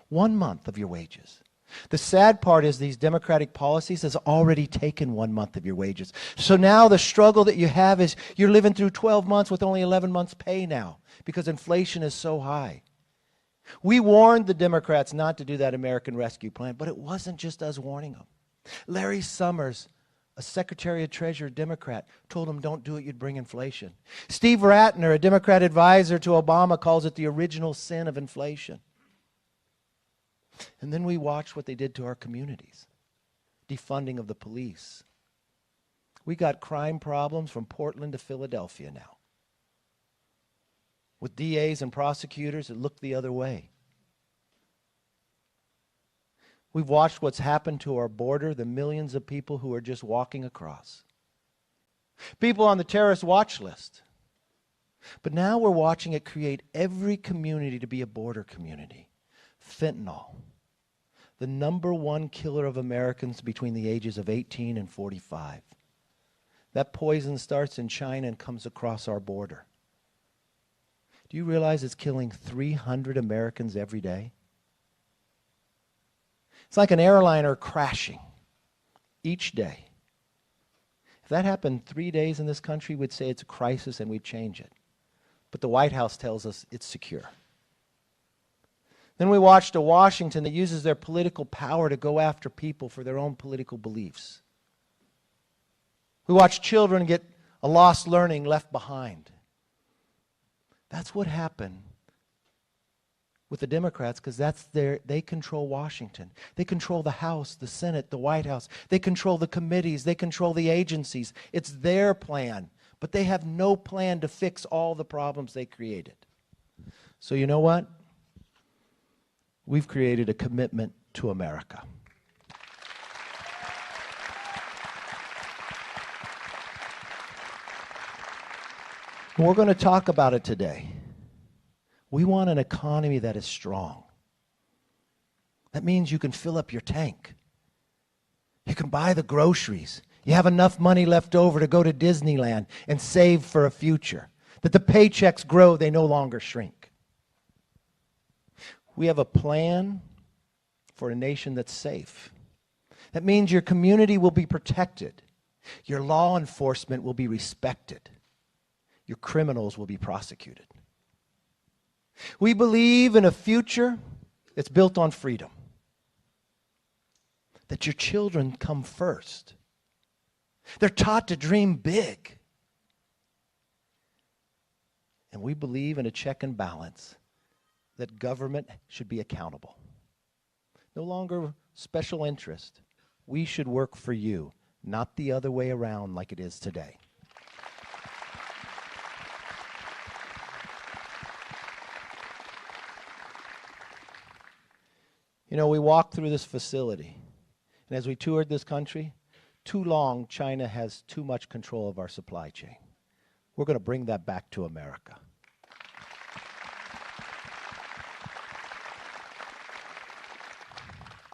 1 month of your wages. The sad part is these Democratic policies has already taken 1 month of your wages. So now the struggle that you have is you're living through 12 months with only 11 months pay now because inflation is so high. We warned the Democrats not to do that American Rescue Plan, but it wasn't just us warning them. Larry Summers, a Secretary of Treasury Democrat, told them don't do it, you'd bring inflation. Steve Ratner, a Democrat advisor to Obama, calls it the original sin of inflation. And then we watched what they did to our communities. Defunding of the police. We got crime problems from Portland to Philadelphia now. With DAs and prosecutors that look the other way. We've watched what's happened to our border, the millions of people who are just walking across. People on the terrorist watch list. But now we're watching it create every community to be a border community. Fentanyl, the #1 killer of Americans between the ages of 18 and 45. That poison starts in China and comes across our border. Do you realize it's killing 300 Americans every day? It's like an airliner crashing each day. If that happened 3 days in this country, we'd say it's a crisis and we'd change it. But the White House tells us it's secure. Then we watched a Washington that uses their political power to go after people for their own political beliefs. We watched children get a lost learning left behind. That's what happened with the Democrats because they control Washington. They control the House, the Senate, the White House. They control the committees. They control the agencies. It's their plan, but they have no plan to fix all the problems they created. So you know what? We've created a commitment to America. We're going to talk about it today. We want an economy that is strong. That means you can fill up your tank. You can buy the groceries. You have enough money left over to go to Disneyland and save for a future. That the paychecks grow, they no longer shrink. We have a plan for a nation that's safe. That means your community will be protected. Your law enforcement will be respected. Your criminals will be prosecuted. We believe in a future that's built on freedom. That your children come first. They're taught to dream big. And we believe in a check and balance that government should be accountable. No longer special interest, We should work for you, not the other way around like it is today. You know, we walked through this facility, and as we toured this country, too long China has too much control of our supply chain. We're going to bring that back to America.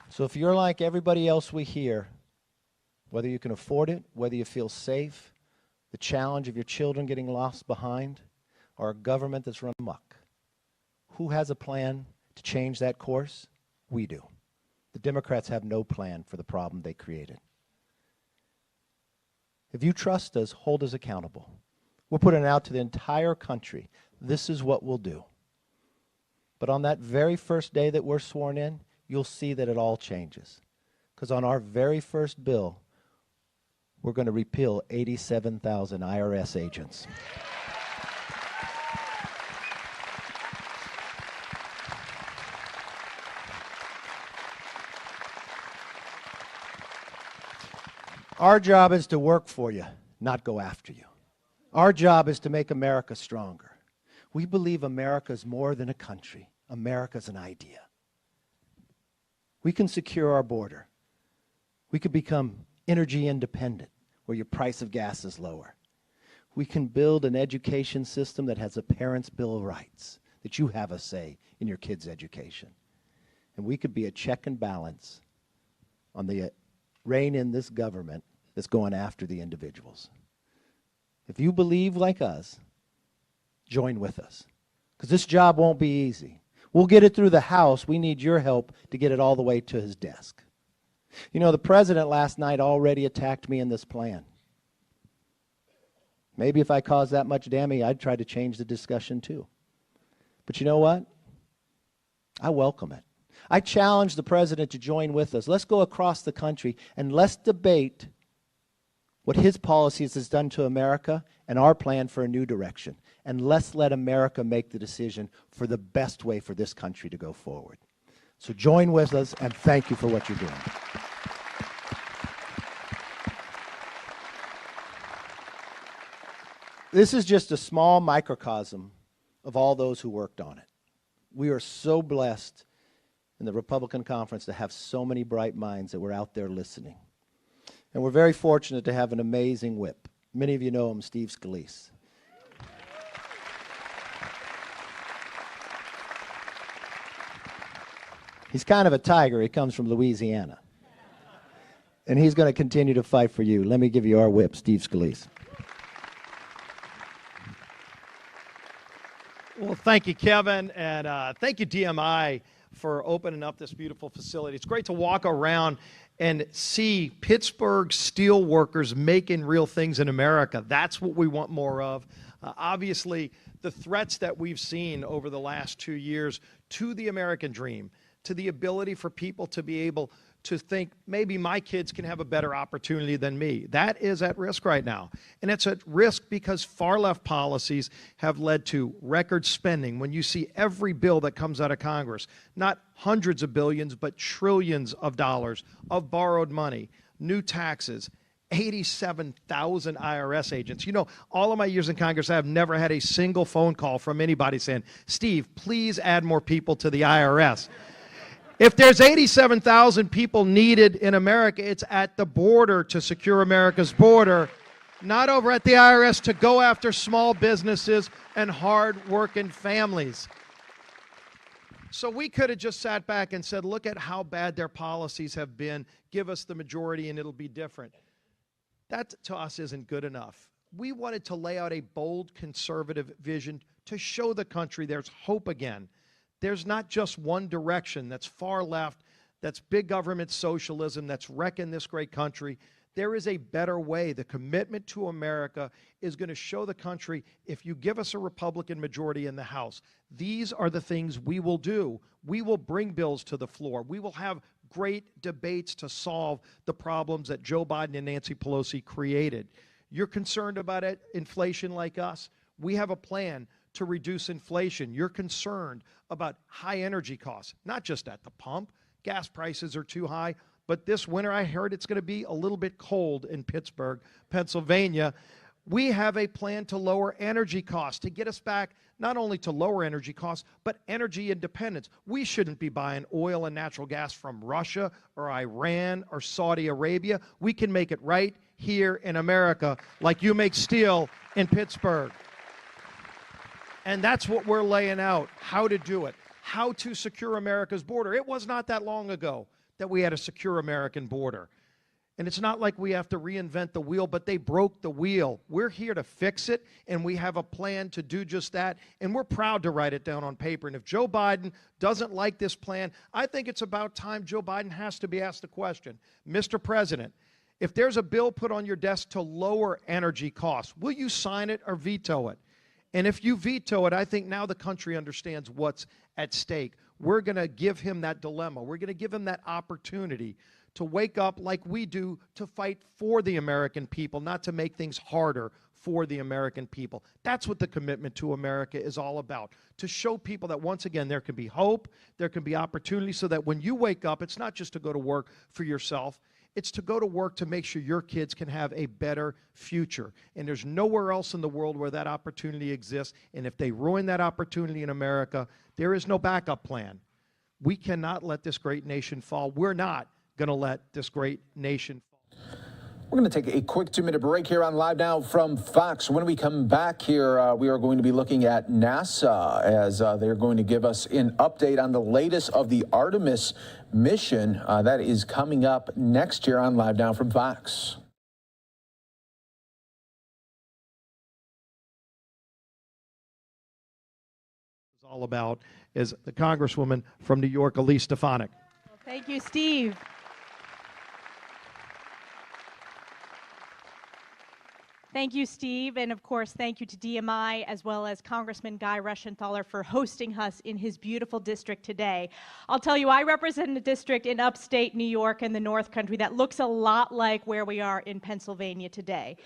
So if you're like everybody else we hear, whether you can afford it, whether you feel safe, the challenge of your children getting lost behind, or a government that's run amok, who has a plan to change that course? We do. The Democrats have no plan for the problem they created. If you trust us, hold us accountable. We're putting it out to the entire country. This is what we'll do. But on that very first day that we're sworn in, you'll see that it all changes. Because on our very first bill, we're going to repeal 87,000 IRS agents. Our job is to work for you, not go after you. Our job is to make America stronger. We believe America is more than a country. America's an idea. We can secure our border. We could become energy independent, where your price of gas is lower. We can build an education system that has a parent's bill of rights, that you have a say in your kids' education. And we could be a check and balance on the rein in this government that's going after the individuals. If you believe like us, join with us. Because this job won't be easy. We'll get it through the House. We need your help to get it all the way to his desk. You know, the president last night already attacked me in this plan. Maybe if I caused that much damage, I'd try to change the discussion too. But you know what? I welcome it. I challenge the president to join with us. Let's go across the country and let's debate what his policies has done to America and our plan for a new direction. And let's let America make the decision for the best way for this country to go forward. So join with us, and thank you for what you're doing. This is just a small microcosm of all those who worked on it. We are so blessed in the Republican conference to have so many bright minds that were out there listening. And we're very fortunate to have an amazing whip. Many of you know him, Steve Scalise. He's kind of a tiger. He comes from Louisiana. And he's going to continue to fight for you. Let me give you our whip, Steve Scalise. Well, thank you, Kevin, and thank you, DMI, for opening up this beautiful facility. It's great to walk around and see Pittsburgh steel workers making real things in America. That's what we want more of. Obviously, the threats that we've seen over the last 2 years to the American dream, to the ability for people to be able to think maybe my kids can have a better opportunity than me. That is at risk right now. And it's at risk because far left policies have led to record spending. When you see every bill that comes out of Congress, not hundreds of billions, but trillions of dollars of borrowed money, new taxes, 87,000 IRS agents. You know, all of my years in Congress, I have never had a single phone call from anybody saying, Steve, please add more people to the IRS. If there's 87,000 people needed in America, it's at the border to secure America's border, not over at the IRS to go after small businesses and hard-working families. So we could have just sat back and said, look at how bad their policies have been, give us the majority and it'll be different. That, to us, isn't good enough. We wanted to lay out a bold conservative vision to show the country there's hope again. There's not just one direction that's far left, that's big government socialism, that's wrecking this great country. There is a better way. The commitment to America is going to show the country, if you give us a Republican majority in the House, these are the things we will do. We will bring bills to the floor. We will have great debates to solve the problems that Joe Biden and Nancy Pelosi created. You're concerned about it, inflation like us? We have a plan to reduce inflation. You're concerned about high energy costs, not just at the pump. Gas prices are too high, but this winter I heard it's going to be a little bit cold in Pittsburgh, Pennsylvania. We have a plan to lower energy costs, to get us back not only to lower energy costs, but energy independence. We shouldn't be buying oil and natural gas from Russia or Iran or Saudi Arabia. We can make it right here in America, like you make steel in Pittsburgh. And that's what we're laying out, how to do it, how to secure America's border. It was not that long ago that we had a secure American border. And it's not like we have to reinvent the wheel, but they broke the wheel. We're here to fix it, and we have a plan to do just that, and we're proud to write it down on paper. And if Joe Biden doesn't like this plan, I think it's about time Joe Biden has to be asked the question, Mr. President, if there's a bill put on your desk to lower energy costs, will you sign it or veto it? And if you veto it, I think now the country understands what's at stake. We're going to give him that dilemma. We're going to give him that opportunity to wake up like we do, to fight for the American people, not to make things harder for the American people. That's what the commitment to America is all about, to show people that once again there can be hope, there can be opportunity, so that when you wake up, it's not just to go to work for yourself, it's to go to work to make sure your kids can have a better future. And there's nowhere else in the world where that opportunity exists, and if they ruin that opportunity in America, there is no backup plan. We cannot let this great nation fall. We're not going to let this great nation fall. We're going to take a quick 2-minute break here on Live Now from Fox. When we come back here, we are going to be looking at NASA as they're going to give us an update on the latest of the Artemis mission. That is coming up next year on Live Now from Fox. It's all about is the Congresswoman from New York, Elise Stefanik. Well, thank you, Steve. Thank you, Steve, and of course, thank you to DMI as well as Congressman Guy Reschenthaler for hosting us in his beautiful district today. I'll tell you, I represent a district in upstate New York and the North Country that looks a lot like where we are in Pennsylvania today.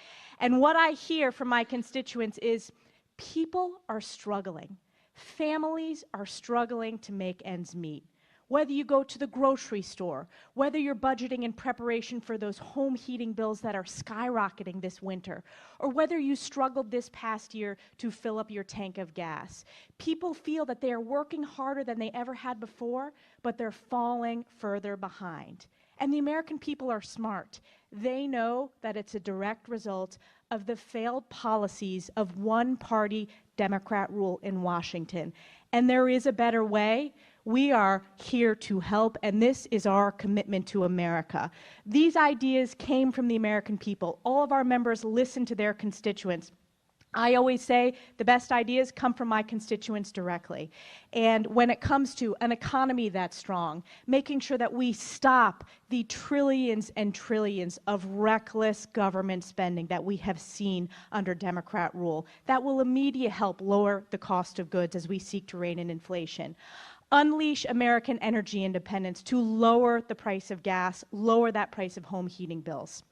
And what I hear from my constituents is people are struggling. Families are struggling to make ends meet. Whether you go to the grocery store, whether you're budgeting in preparation for those home heating bills that are skyrocketing this winter, or whether you struggled this past year to fill up your tank of gas. People feel that they are working harder than they ever had before, but they're falling further behind. And the American people are smart. They know that it's a direct result of the failed policies of one-party Democrat rule in Washington. And there is a better way. We are here to help, and this is our commitment to America. These ideas came from the American people. All of our members listen to their constituents. I always say the best ideas come from my constituents directly. And when it comes to an economy that's strong, making sure that we stop the trillions and trillions of reckless government spending that we have seen under Democrat rule, that will immediately help lower the cost of goods as we seek to rein in inflation. Unleash American energy independence to lower the price of gas, lower that price of home heating bills.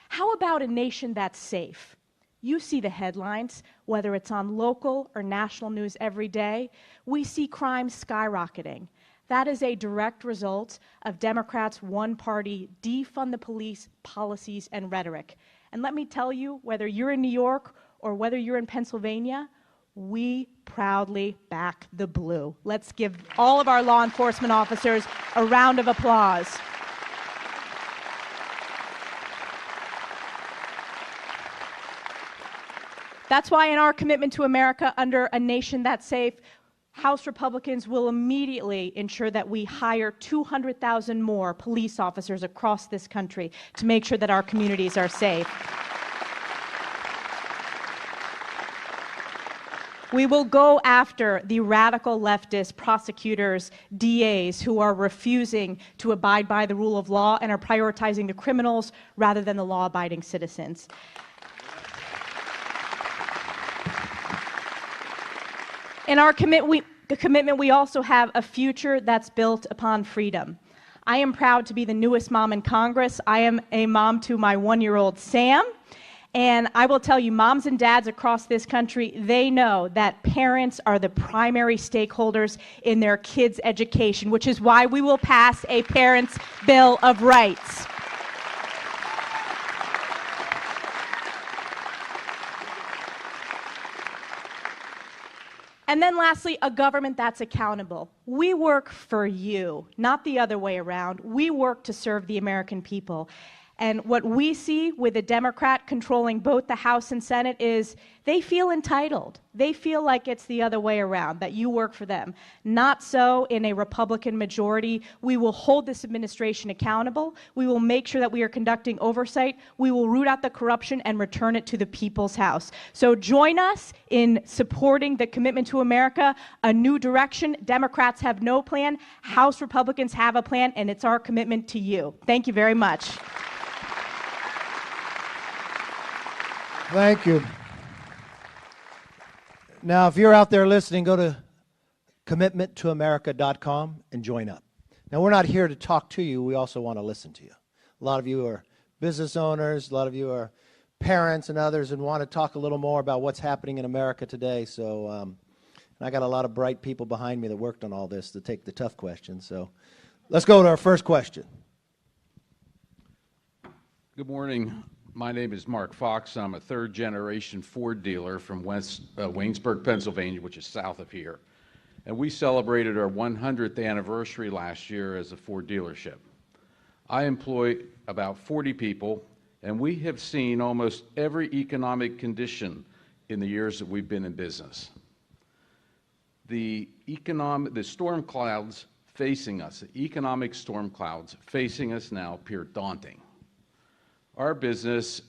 How about a nation that's safe? You see the headlines, whether it's on local or national news every day. We see crime skyrocketing. That is a direct result of Democrats' one-party defund the police policies and rhetoric. And let me tell you, whether you're in New York or whether you're in Pennsylvania, we proudly back the blue. Let's give all of our law enforcement officers a round of applause. That's why in our commitment to America under A Nation That's Safe, House Republicans will immediately ensure that we hire 200,000 more police officers across this country to make sure that our communities are safe. We will go after the radical leftist prosecutors, DAs, who are refusing to abide by the rule of law and are prioritizing the criminals rather than the law-abiding citizens. In our commitment, we also have a future that's built upon freedom. I am proud to be the newest mom in Congress. I am a mom to my 1-year-old Sam. And I will tell you, moms and dads across this country, they know that parents are the primary stakeholders in their kids' education, which is why we will pass a Parents' Bill of Rights. And then lastly, a government that's accountable. We work for you, not the other way around. We work to serve the American people. And what we see with a Democrat controlling both the House and Senate is they feel entitled. They feel like it's the other way around, that you work for them. Not so in a Republican majority. We will hold this administration accountable. We will make sure that we are conducting oversight. We will root out the corruption and return it to the people's house. So join us in supporting the commitment to America, a new direction. Democrats have no plan. House Republicans have a plan, and it's our commitment to you. Thank you very much. Thank you. Now, if you're out there listening, go to commitmenttoamerica.com and join up. Now, we're not here to talk to you. We also want to listen to you. A lot of you are business owners. A lot of you are parents and others and want to talk a little more about what's happening in America today. So and I got a lot of bright people behind me that worked on all this to take the tough questions. So let's go to our first question. Good morning. My name is Mark Fox. I'm a third-generation Ford dealer from Waynesburg, Pennsylvania, which is south of here. And we celebrated our 100th anniversary last year as a Ford dealership. I employ about 40 people, and we have seen almost every economic condition in the years that we've been in business. The storm clouds facing us, the economic storm clouds facing us now appear daunting. Our business,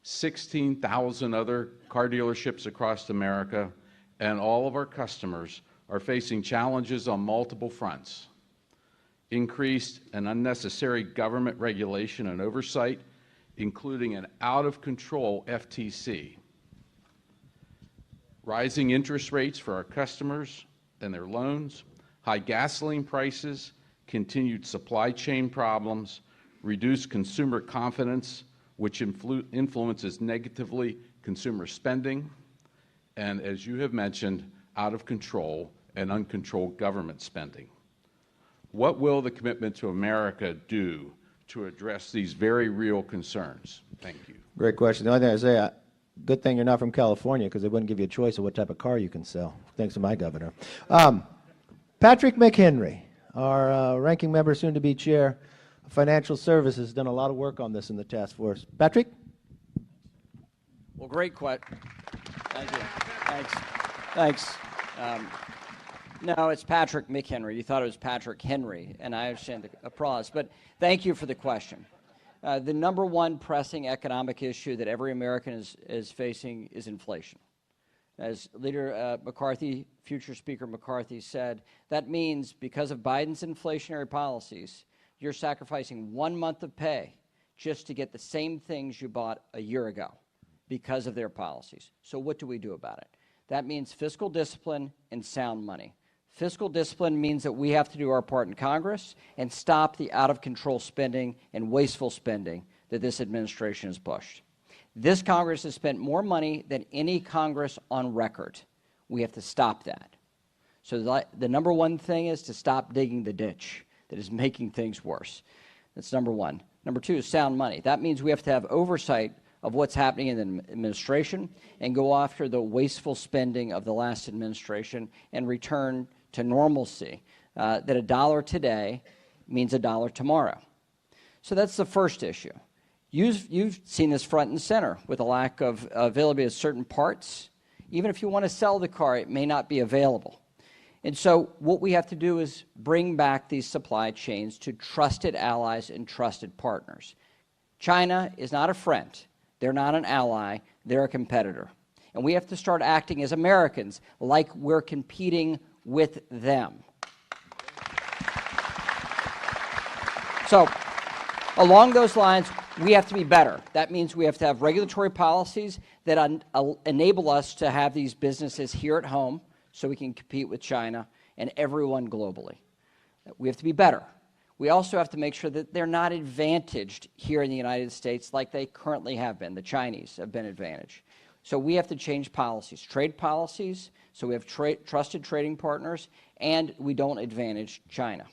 16,000 other car dealerships across America, and all of our customers are facing challenges on multiple fronts. Increased and unnecessary government regulation and oversight, including an out-of-control FTC. Rising interest rates for our customers and their loans, high gasoline prices, continued supply chain problems, reduced consumer confidence, which influences negatively consumer spending, and as you have mentioned, out of control and uncontrolled government spending. What will the Commitment to America do to address these very real concerns? Thank you. Great question. The only thing I say, good thing you're not from California because they wouldn't give you a choice of what type of car you can sell, thanks to my governor. Patrick McHenry, our ranking member, soon to be chair of Financial Services, has done a lot of work on this in the task force. Patrick? Well, great question. Thank you. Thanks. No, it's Patrick McHenry. You thought it was Patrick Henry, and I understand the applause, but thank you for the question. The number one pressing economic issue that every American is facing is inflation. As Leader McCarthy, future Speaker McCarthy said, that means because of Biden's inflationary policies, you're sacrificing 1 month of pay just to get the same things you bought a year ago because of their policies. So what do we do about it? That means fiscal discipline and sound money. Fiscal discipline means that we have to do our part in Congress and stop the out-of-control spending and wasteful spending that this administration has pushed. This Congress has spent more money than any Congress on record. We have to stop that. So the number one thing is to stop digging the ditch that is making things worse. That's number one. Number two is sound money. That means we have to have oversight of what's happening in the administration and go after the wasteful spending of the last administration and return to normalcy, that $1 today means $1 tomorrow. So that's the first issue. You've seen this front and center with a lack of availability of certain parts. Even if you want to sell the car, it may not be available. And so what we have to do is bring back these supply chains to trusted allies and trusted partners. China is not a friend. They're not an ally. They're a competitor. And we have to start acting as Americans like we're competing with them. So along those lines, we have to be better. That means we have to have regulatory policies that enable us to have these businesses here at home so we can compete with China and everyone globally. We have to be better. We also have to make sure that they're not advantaged here in the United States like they currently have been. The Chinese have been advantaged. So we have to change policies, trade policies, so we have trusted trading partners, and we don't advantage China.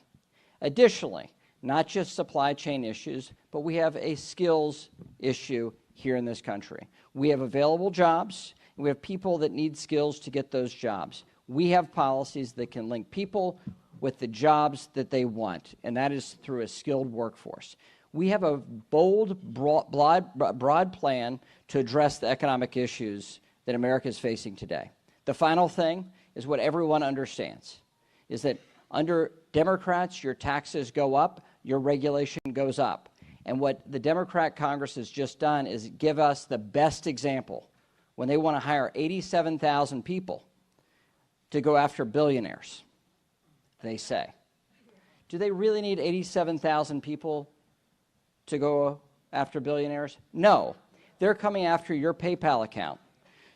Additionally, not just supply chain issues, but we have a skills issue here in this country. We have available jobs, and we have people that need skills to get those jobs. We have policies that can link people with the jobs that they want, and that is through a skilled workforce. We have a bold, broad plan to address the economic issues that America is facing today. The final thing is what everyone understands, is that under Democrats, your taxes go up, your regulation goes up. And what the Democrat Congress has just done is give us the best example when they want to hire 87,000 people to go after billionaires, they say. Do they really need 87,000 people to go after billionaires? No. They're coming after your PayPal account.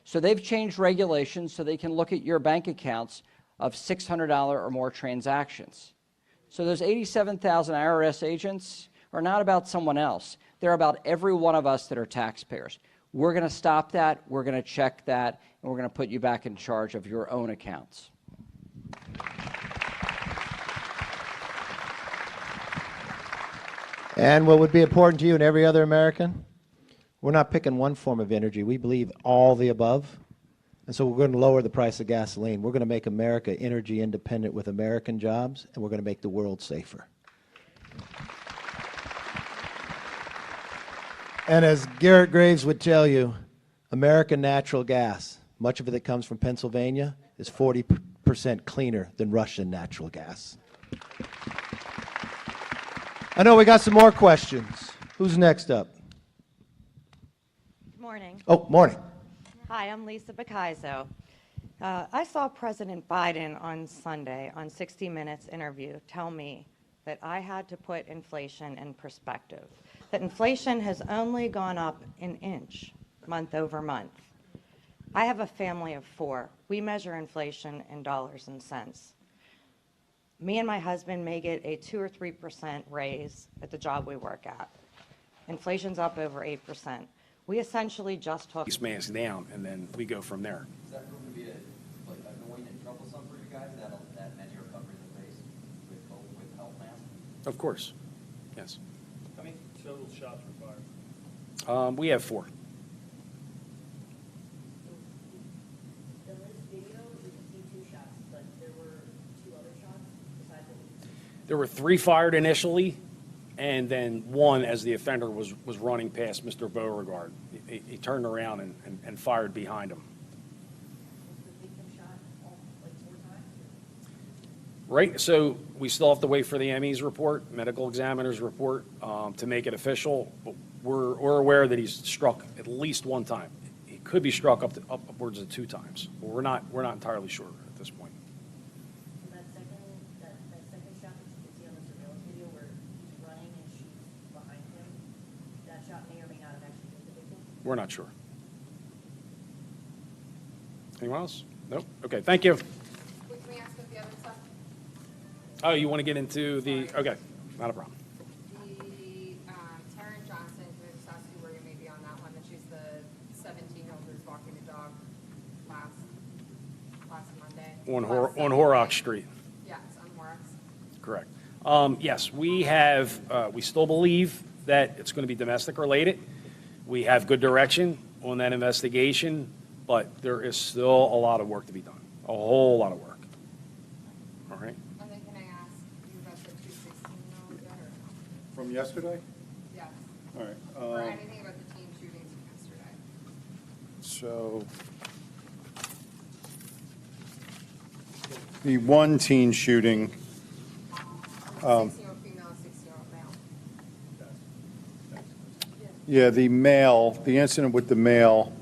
So they've changed regulations so they can look at your bank accounts of $600 or more transactions. So those 87,000 IRS agents are not about someone else. They're about every one of us that are taxpayers. We're going to stop that, we're going to check that, and we're going to put you back in charge of your own accounts. And what would be important to you and every other American? We're not picking one form of energy. We believe all the above. And so we're going to lower the price of gasoline. We're going to make America energy independent with American jobs, and we're going to make the world safer. And as Garrett Graves would tell you, American natural gas, much of it that comes from Pennsylvania, is 40% cleaner than Russian natural gas. I know we got some more questions. Who's next up? Good morning. Oh, morning. Hi, I'm Lisa Bacaizo. I saw President Biden on Sunday on 60 Minutes interview tell me that I had to put inflation in perspective, that inflation has only gone up an inch month over month. I have a family of 4. We measure inflation in dollars and cents. Me and my husband may get a 2 or 3% raise at the job we work at. Inflation's up over 8%. We essentially just took face mask down, and then we go from there. Is that going to be annoying and troublesome for you guys that many are covering the face with health masks? Of course, yes. How many total shots were fired? We have 4. In this video, you can see 2 shots, but there were 2 other shots besides what we There were 3 fired initially, and then 1 as the offender was running past Mr. Beauregard. He turned around and fired behind him. Right, so we still have to wait for the ME's report, medical examiner's report, to make it official. But we're aware that he's struck at least 1 time. He could be struck upwards of 2 times. But we're not entirely sure at this point. that second shot that you can see on the surveillance video where he's running and she's behind him, that shot may or may not have actually hit the victim? We're not sure. Anyone else? Nope. Okay, thank you. Can we ask about the other stuff? Oh, you want to get into the, okay, not a problem. The Taryn Johnson, can I just ask you where you may be on that one, that she's the 17-year-old who was walking the dog last Monday? On Horrocks Street. Yes, on Horrocks. Correct. Yes, we have, we still believe that it's going to be domestic related. We have good direction on that investigation, but there is still a lot of work to be done, a whole lot of work. All right? And then can I ask you about the 2 16-year-olds yet, or? From yesterday? Yes. All right. Or anything about the teen shootings from yesterday? So the one teen shooting, 16-year-old female, 16-year-old male. yeah, the male, the incident with the male,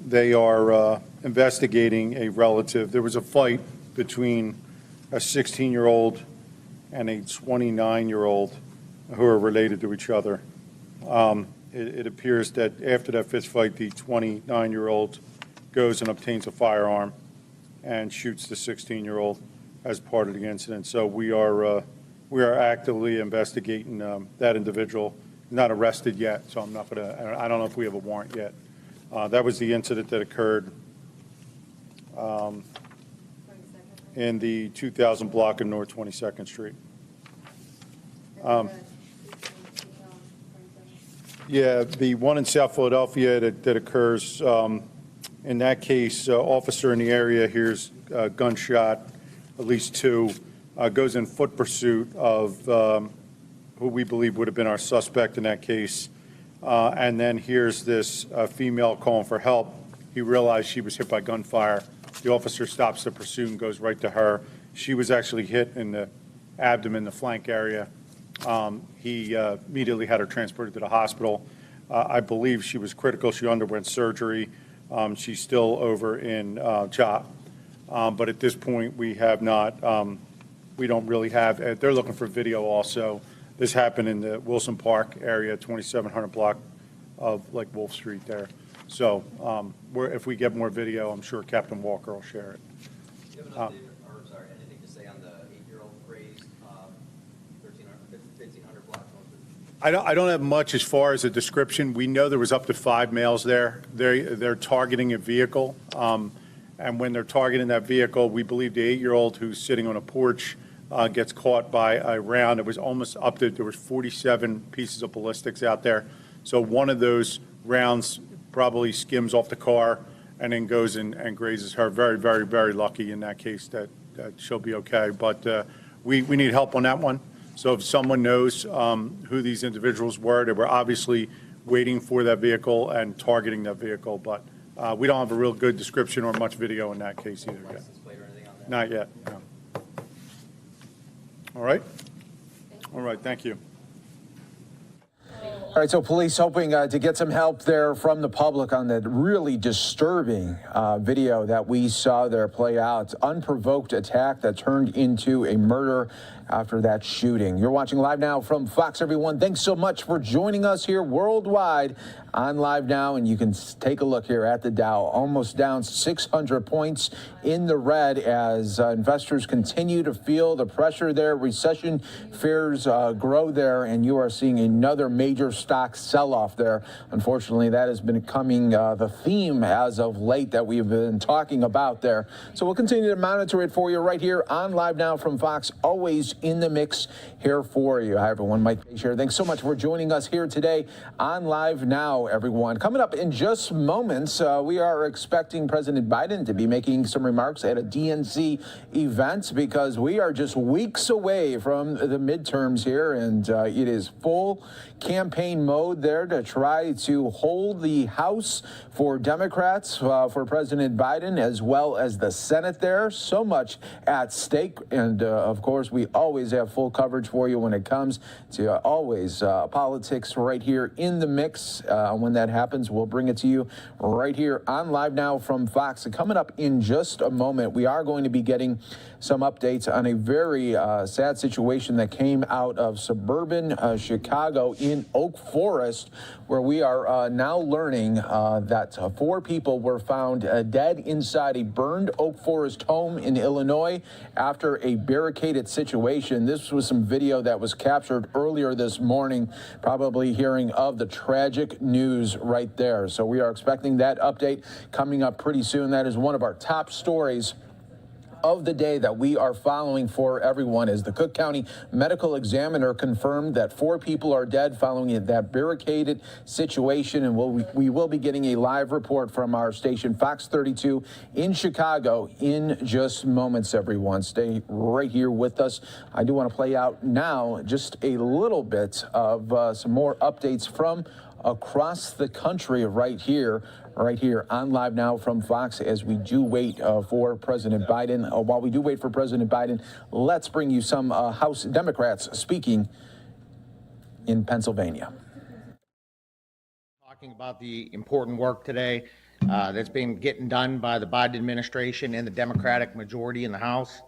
they are investigating a relative. There was a fight between a 16-year-old and a 29-year-old who are related to each other. It appears that after that fist fight, the 29-year-old goes and obtains a firearm and shoots the 16-year-old as part of the incident. So we are we are actively investigating that individual. Not arrested yet, so I'm not going to, I don't know if we have a warrant yet. That was the incident that occurred in the 2000 block of North 22nd Street. Yeah, the one in South Philadelphia that occurs, in that case, officer in the area hears a gunshot, at least two, goes in foot pursuit of who we believe would have been our suspect in that case, and then hears this female calling for help. He realized she was hit by gunfire. The officer stops the pursuit and goes right to her. She was actually hit in the abdomen, the flank area. He immediately had her transported to the hospital. I believe she was critical. She underwent surgery. She's still over in CHOP. But at this point, we have not, we don't really have, they're looking for video also. This happened in the Wilson Park area, 2700 block of like Wolf Street there. So if we get more video, I'm sure Captain Walker will share it. Do you have an update, or sorry, anything to say on the 8-year-old crazed 1500 block? I don't have much as far as a description. We know there was up to 5 males there. They're targeting a vehicle. And when they're targeting that vehicle, we believe the 8-year-old who's sitting on a porch gets caught by a round. It was almost up to, there was 47 pieces of ballistics out there. So one of those rounds probably skims off the car and then goes in and grazes her. Very, very, very lucky in that case that she'll be okay. But we need help on that one. So if someone knows who these individuals were, they were obviously waiting for that vehicle and targeting that vehicle. But we don't have a real good description or much video in that case either yet. Not yet, no. All right? All right, thank you. All right, so police hoping to get some help there from the public on that really disturbing video that we saw there play out. Unprovoked attack that turned into a murder after that shooting. You're watching Live Now from Fox, everyone. Thanks so much for joining us here worldwide on Live Now. And you can take a look here at the Dow, almost down 600 points in the red as investors continue to feel the pressure there. Recession fears grow there, and you are seeing another major stock sell-off there. Unfortunately, that has been becoming the theme as of late that we've been talking about there. So we'll continue to monitor it for you right here on Live Now from Fox, always in the mix here for you. Hi, everyone. Mike Page here. Thanks so much for joining us here today on Live Now, everyone. Coming up in just moments, we are expecting President Biden to be making some remarks at a DNC event because we are just weeks away from the midterms here, and it is full campaign mode there to try to hold the House for Democrats for President Biden, as well as the Senate there. So much at stake, and of course, we always have full coverage for you when it comes to always politics right here in the mix. When that happens, we'll bring it to you right here on Live Now from Fox. And coming up in just a moment, we are going to be getting some updates on a very sad situation that came out of suburban Chicago in Oak Forest, where we are now learning that 4 people were found dead inside a burned Oak Forest home in Illinois after a barricaded situation. This was some video that was captured earlier this morning, probably hearing of the tragic news right there. So we are expecting that update coming up pretty soon. That is one of our top stories of the day that we are following for everyone, as the Cook County Medical Examiner confirmed that 4 people are dead following that barricaded situation. And we will be getting a live report from our station Fox 32 in Chicago in just moments, everyone. Stay right here with us. I do want to play out now just a little bit of some more updates from across the country right here on Live Now from Fox as we do wait for President Biden. While we do wait for President Biden, let's bring you some House Democrats speaking in Pennsylvania. Talking about the important work today that's been getting done by the Biden administration and the Democratic majority in the House.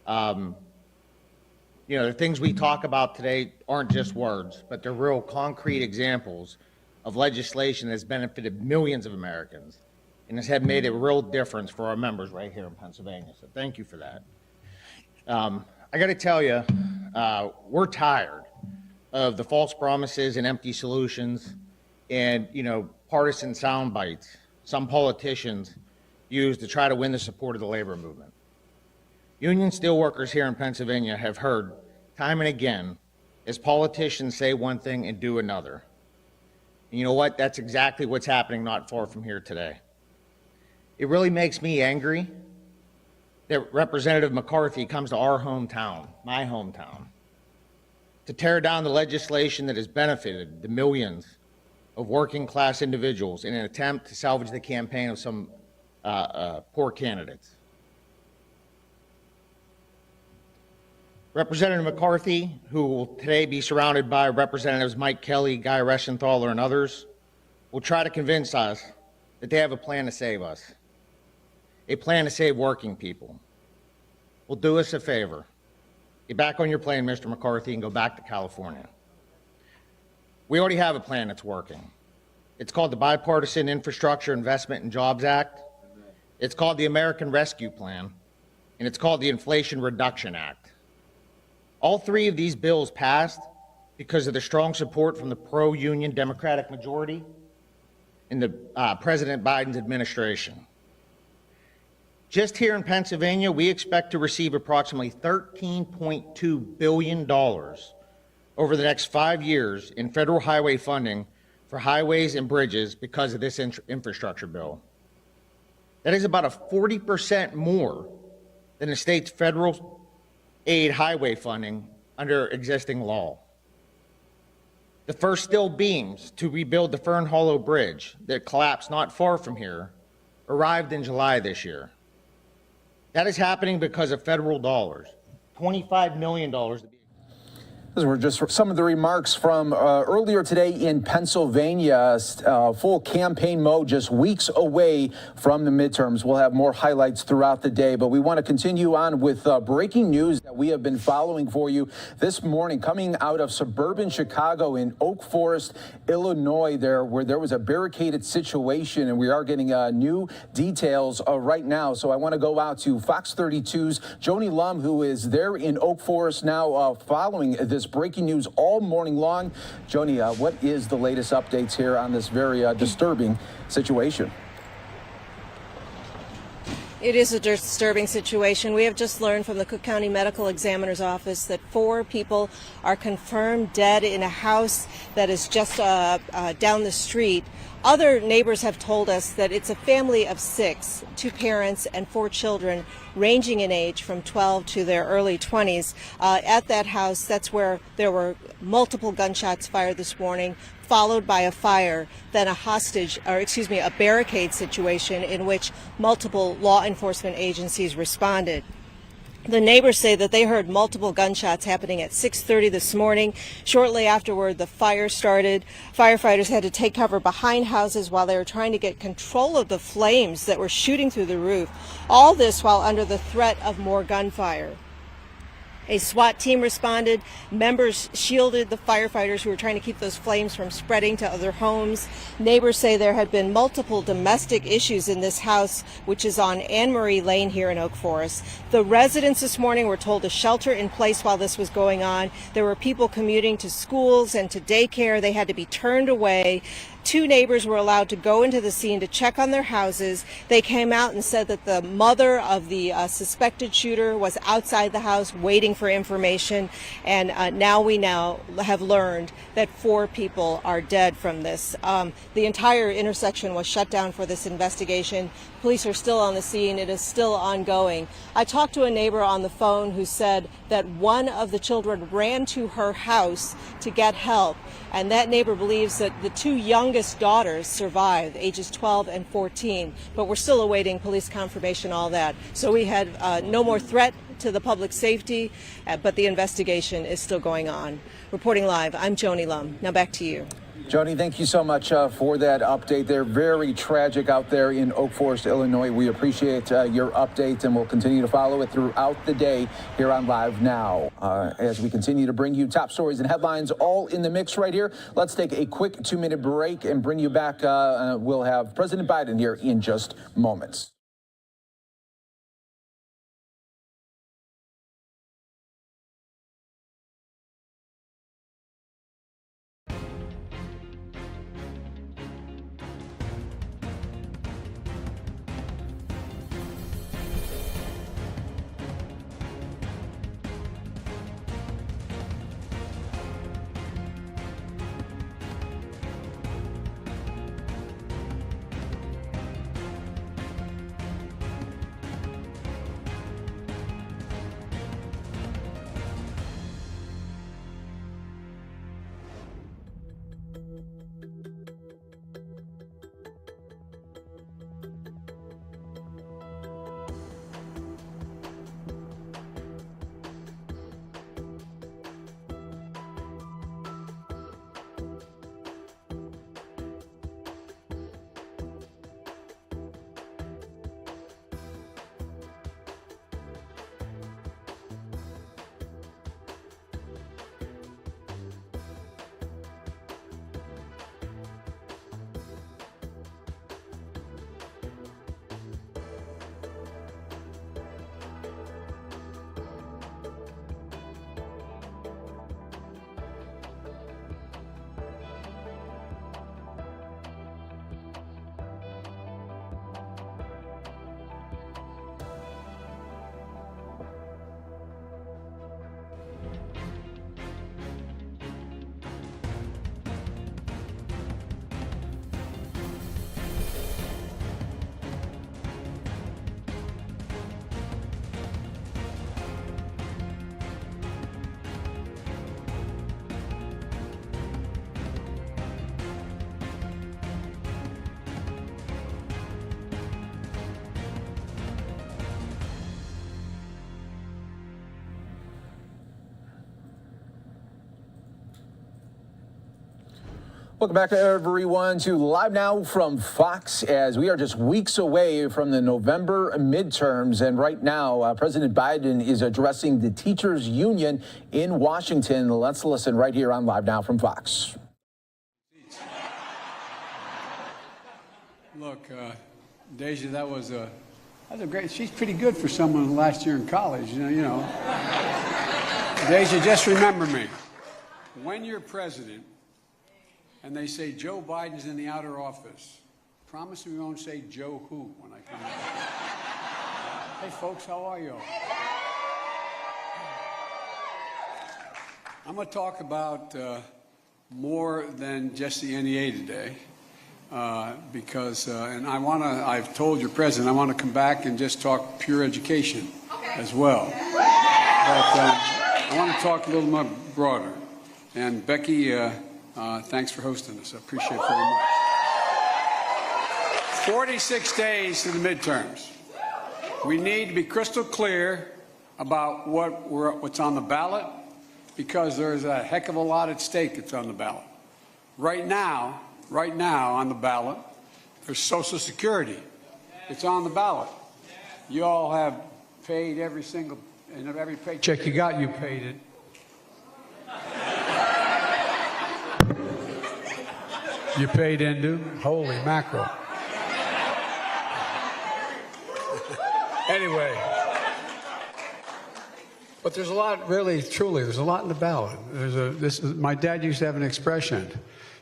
You know, the things we talk about today aren't just words, but they're real concrete examples of legislation that's benefited millions of Americans and has made a real difference for our members right here in Pennsylvania. So thank you for that. I got to tell you, we're tired of the false promises and empty solutions and, partisan sound bites some politicians use to try to win the support of the labor movement. Union steelworkers here in Pennsylvania have heard time and again as politicians say one thing and do another. And you know what? That's exactly what's happening not far from here today. It really makes me angry that Representative McCarthy comes to our hometown, my hometown, to tear down the legislation that has benefited the millions of working class individuals in an attempt to salvage the campaign of some poor candidates. Representative McCarthy, who will today be surrounded by Representatives Mike Kelly, Guy Reschenthaler, and others, will try to convince us that they have a plan to save us, a plan to save working people. Well, do us a favor. Get back on your plane, Mr. McCarthy, and go back to California. We already have a plan that's working. It's called the Bipartisan Infrastructure Investment and Jobs Act. It's called the American Rescue Plan, and it's called the Inflation Reduction Act. All three of these bills passed because of the strong support from the pro-union Democratic majority in the President Biden's administration. Just here in Pennsylvania, we expect to receive approximately $13.2 billion over the next 5 years in federal highway funding for highways and bridges because of this infrastructure bill. That is about a 40% more than the state's federal aid highway funding under existing law. The first steel beams to rebuild the Fern Hollow Bridge that collapsed not far from here arrived in July this year. That is happening because of federal dollars, $25 million to be. Those were just some of the remarks from earlier today in Pennsylvania. Full campaign mode, just weeks away from the midterms. We'll have more highlights throughout the day, but we want to continue on with breaking news that we have been following for you this morning, coming out of suburban Chicago in Oak Forest, Illinois, where there was a barricaded situation, and we are getting new details right now. So I want to go out to Fox 32's Joni Lum, who is there in Oak Forest now, following this breaking news all morning long. Joni, what is the latest updates here on this very disturbing situation? It is a disturbing situation. We have just learned from the Cook County Medical Examiner's Office that 4 people are confirmed dead in a house that is just down the street. Other neighbors have told us that it's a family of 6, 2 parents and 4 children, ranging in age from 12 to their early 20s. At that house, that's where there were multiple gunshots fired this morning, followed by a fire, then a barricade situation in which multiple law enforcement agencies responded. The neighbors say that they heard multiple gunshots happening at 6:30 this morning. Shortly afterward, the fire started. Firefighters had to take cover behind houses while they were trying to get control of the flames that were shooting through the roof. All this while under the threat of more gunfire. A SWAT team responded. Members shielded the firefighters who were trying to keep those flames from spreading to other homes. Neighbors say there had been multiple domestic issues in this house, which is on Anne Marie Lane here in Oak Forest. The residents this morning were told to shelter in place while this was going on. There were people commuting to schools and to daycare. They had to be turned away. 2 neighbors were allowed to go into the scene to check on their houses. They came out and said that the mother of the suspected shooter was outside the house waiting for information. And now we have learned that 4 people are dead from this. The entire intersection was shut down for this investigation. Police are still on the scene. It is still ongoing. I talked to a neighbor on the phone who said that one of the children ran to her house to get help. And that neighbor believes that the 2 youngest daughters survived, ages 12 and 14. But we're still awaiting police confirmation, all that. So we had no more threat to the public safety, but the investigation is still going on. Reporting live, I'm Joni Lum. Now back to you. Joni, thank you so much for that update. They're very tragic out there in Oak Forest, Illinois. We appreciate your update, and we'll continue to follow it throughout the day here on Live Now. As we continue to bring you top stories and headlines all in the mix right here, let's take a quick 2-minute break and bring you back. We'll have President Biden here in just moments. Welcome back, everyone, to Live Now from Fox, as we are just weeks away from the November midterms. And right now, President Biden is addressing the teachers union in Washington. Let's listen right here on Live Now from Fox. Look, Deja, that was a great, she's pretty good for someone last year in college, you know. Deja, just remember me. When you're president, and they say Joe Biden's in the outer office, promise me you won't say Joe who when I come back. Hey, folks, how are you? I'm going to talk about more than just the NEA today, because, and I've told your president, I want to come back and just talk pure education as well. But I want to talk a little more broader. And Becky, thanks for hosting us. I appreciate it very much. 46 days to the midterms. We need to be crystal clear about what's on the ballot, because there's a heck of a lot at stake that's on the ballot. Right now on the ballot, there's Social Security. It's on the ballot. You all have paid every paycheck you got, you paid it. You paid into? Holy mackerel. Anyway. But there's a lot, really, truly, there's a lot in the ballot. My dad used to have an expression.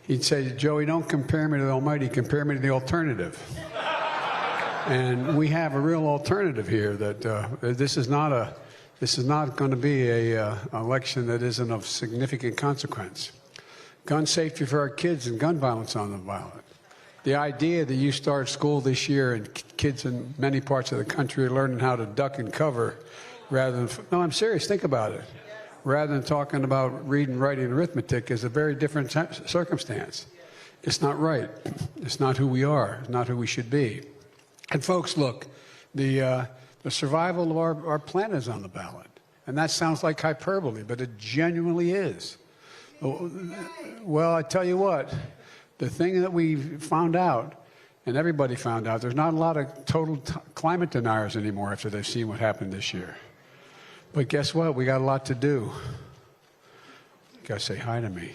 He'd say, Joey, don't compare me to the Almighty, compare me to the alternative. And we have a real alternative here that this is not going to be an election that isn't of significant consequence. Gun safety for our kids and gun violence on the ballot. The idea that you start school this year and kids in many parts of the country are learning how to duck and cover rather than, no, I'm serious, think about it. Rather than talking about reading, writing, and arithmetic is a very different circumstance. It's not right. It's not who we are. It's not who we should be. And folks, look, the survival of our planet is on the ballot. And that sounds like hyperbole, but it genuinely is. Well, I tell you what, the thing that we found out, and everybody found out, there's not a lot of total climate deniers anymore after they've seen what happened this year. But guess what? We got a lot to do. You gotta say hi to me.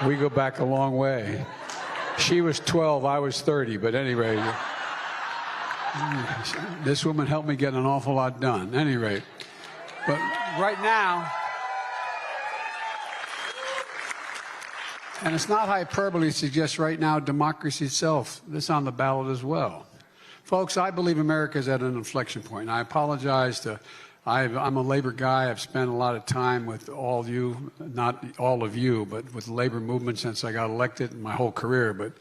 We go back a long way. She was 12, I was 30, but anyway, this woman helped me get an awful lot done. At any rate, but right now, and it's not hyperbole to suggest right now democracy itself is on the ballot as well. Folks, I believe America's at an inflection point. And I apologize I'm a labor guy. I've spent a lot of time with all of you, not all of you, but with the labor movement since I got elected in my whole career.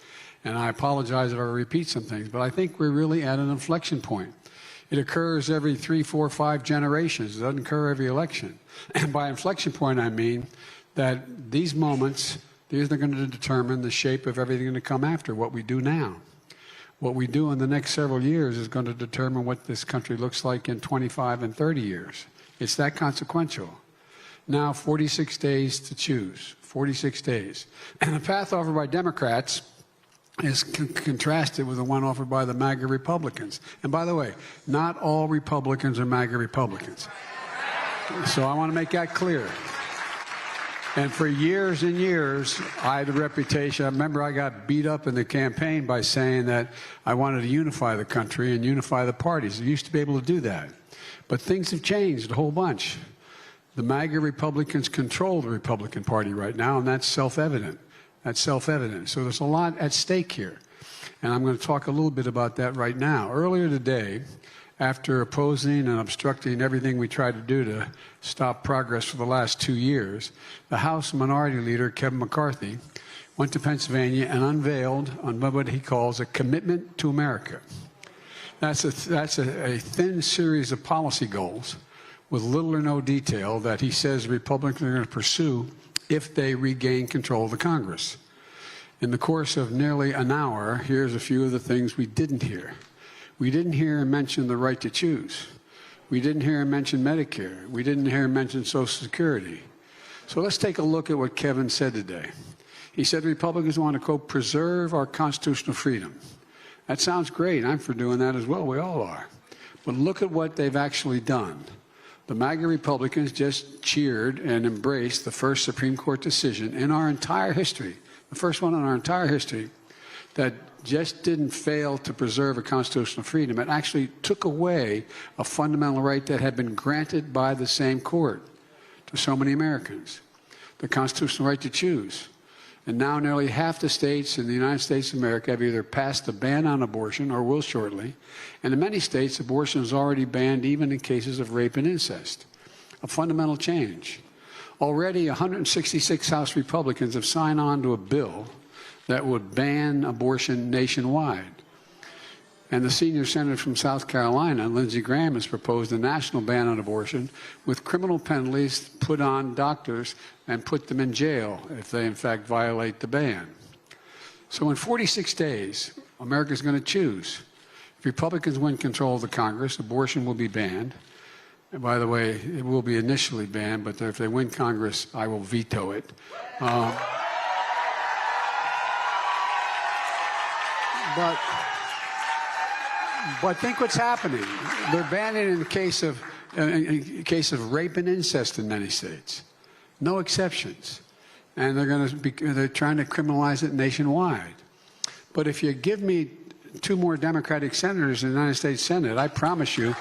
And I apologize if I repeat some things, but I think we're really at an inflection point. It occurs every 3, 4, 5 generations. It doesn't occur every election. And by inflection point, I mean that these moments, these are going to determine the shape of everything to come after, what we do now. What we do in the next several years is going to determine what this country looks like in 25 and 30 years. It's that consequential. Now, 46 days to choose, 46 days. And the path offered by Democrats is contrasted with the one offered by the MAGA Republicans. And by the way, not all Republicans are MAGA Republicans. So I want to make that clear. And for years and years, I had a reputation. I remember I got beat up in the campaign by saying that I wanted to unify the country and unify the parties. I used to be able to do that. But things have changed a whole bunch. The MAGA Republicans control the Republican Party right now, and that's self-evident. That's self-evident. So there's a lot at stake here. And I'm going to talk a little bit about that right now. Earlier today, after opposing and obstructing everything we tried to do to stop progress for the last 2 years, the House Minority Leader, Kevin McCarthy, went to Pennsylvania and unveiled on what he calls a commitment to America. That's a thin series of policy goals with little or no detail that he says Republicans are going to pursue if they regain control of the Congress. In the course of nearly an hour, here's a few of the things we didn't hear. We didn't hear him mention the right to choose. We didn't hear him mention Medicare. We didn't hear him mention Social Security. So let's take a look at what Kevin said today. He said Republicans want to, quote, preserve our constitutional freedom. That sounds great. I'm for doing that as well. We all are. But look at what they've actually done. The MAGA Republicans just cheered and embraced the first Supreme Court decision in our entire history, the first one in our entire history, that just didn't fail to preserve a constitutional freedom. It actually took away a fundamental right that had been granted by the same court to so many Americans, the constitutional right to choose. And now nearly half the states in the United States of America have either passed a ban on abortion or will shortly. And in many states, abortion is already banned even in cases of rape and incest. A fundamental change. Already 166 House Republicans have signed on to a bill that would ban abortion nationwide. And the senior senator from South Carolina, Lindsey Graham, has proposed a national ban on abortion with criminal penalties put on doctors and put them in jail if they, in fact, violate the ban. So in 46 days, America's going to choose. If Republicans win control of the Congress, abortion will be banned. And by the way, it will be initially banned, but if they win Congress, I will veto it. But think what's happening. They're banning in the case of rape and incest in many states. No exceptions. And they're trying to criminalize it nationwide. But if you give me 2 more Democratic senators in the United States Senate, I promise you,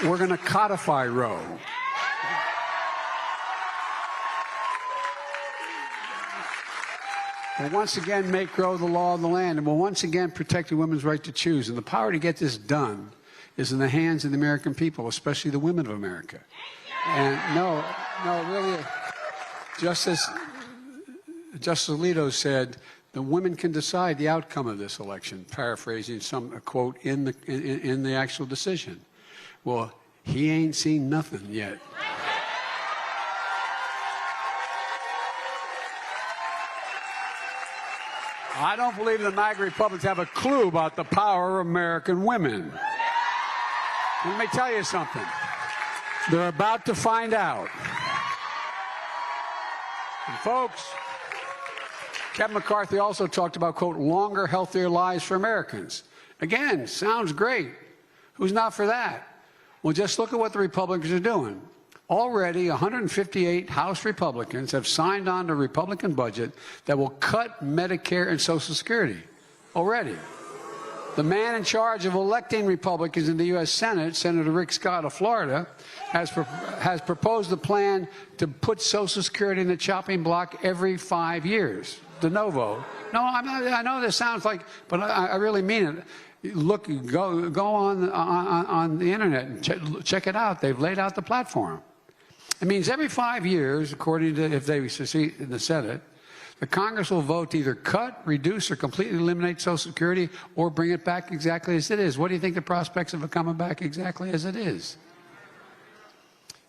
we're going to codify Roe. We'll once again make Roe the law of the land, and we'll once again protect a woman's right to choose. And the power to get this done is in the hands of the American people, especially the women of America. And no, really, Justice Alito said the women can decide the outcome of this election, paraphrasing a quote in the actual decision. Well, he ain't seen nothing yet. I don't believe the MAGA Republicans have a clue about the power of American women. Let me tell you something. They're about to find out. And folks, Kevin McCarthy also talked about, quote, longer, healthier lives for Americans. Again, sounds great. Who's not for that? Well, just look at what the Republicans are doing. Already, 158 House Republicans have signed on to a Republican budget that will cut Medicare and Social Security. Already. The man in charge of electing Republicans in the U.S. Senate, Senator Rick Scott of Florida, has proposed a plan to put Social Security in the chopping block every 5 years. De novo. No, I know this sounds like, but I really mean it. Look, go on the internet and check it out. They've laid out the platform. It means every 5 years, according to if they succeed in the Senate, the Congress will vote to either cut, reduce, or completely eliminate Social Security or bring it back exactly as it is. What do you think the prospects of it coming back exactly as it is?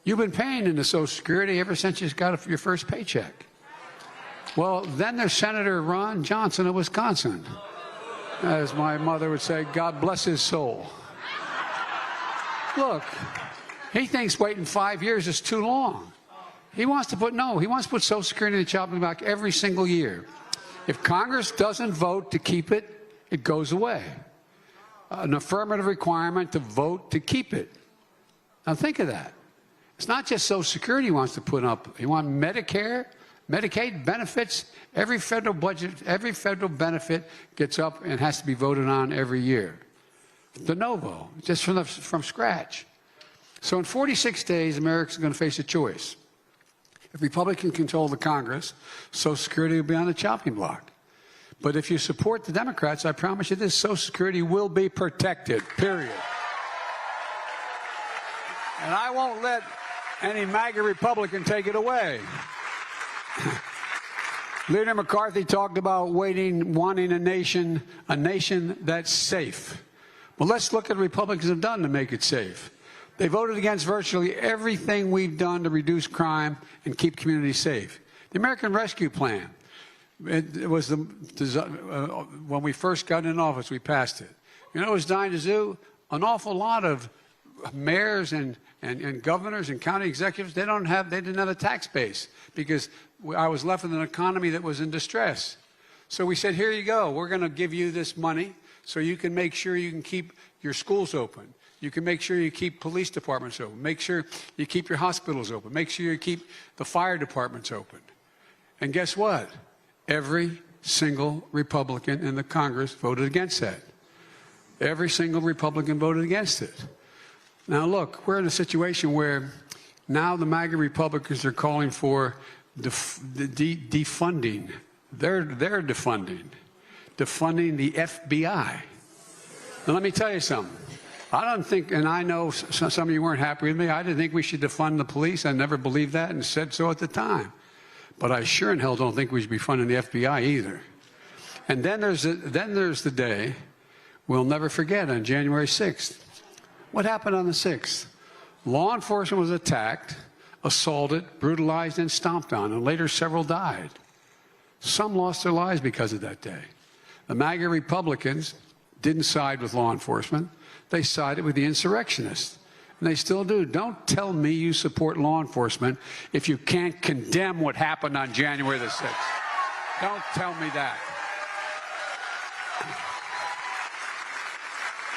You've been paying into Social Security ever since you got your first paycheck. Well, then there's Senator Ron Johnson of Wisconsin. As my mother would say, God bless his soul. Look, he thinks waiting 5 years is too long. He wants to put Social Security in the chopping block every single year. If Congress doesn't vote to keep it, it goes away. An affirmative requirement to vote to keep it. Now think of that. It's not just Social Security he wants to put up. He wants Medicare, Medicaid benefits. Every federal budget, every federal benefit gets up and has to be voted on every year. De novo, just from scratch. So in 46 days, America's going to face a choice. If Republicans control the Congress, Social Security will be on the chopping block. But if you support the Democrats, I promise you this, Social Security will be protected, period. And I won't let any MAGA Republican take it away. Leader McCarthy talked about wanting a nation that's safe. Well, let's look at what Republicans have done to make it safe. They voted against virtually everything we've done to reduce crime and keep communities safe. The American Rescue Plan, it was when we first got in office, we passed it. You know what it was designed to do? an awful lot of mayors and governors and county executives, they didn't have a tax base because I was left with an economy that was in distress. So we said, here you go. We're going to give you this money so you can make sure you can keep your schools open. You can make sure you keep police departments open. Make sure you keep your hospitals open. Make sure you keep the fire departments open. And guess what? Every single Republican in the Congress voted against that. Every single Republican voted against it. Now, look, we're in a situation where now the MAGA Republicans are calling for defunding. They're defunding the FBI. Now, let me tell you something. I don't think, and I know some of you weren't happy with me, I didn't think we should defund the police. I never believed that and said so at the time. But I sure in hell don't think we should be funding the FBI either. And then there's the day we'll never forget on January 6th. What happened on the 6th? Law enforcement was attacked, assaulted, brutalized, and stomped on, and later several died. Some lost their lives because of that day. The MAGA Republicans didn't side with law enforcement. They sided with the insurrectionists. And they still do. Don't tell me you support law enforcement if you can't condemn what happened on January the 6th. Don't tell me that.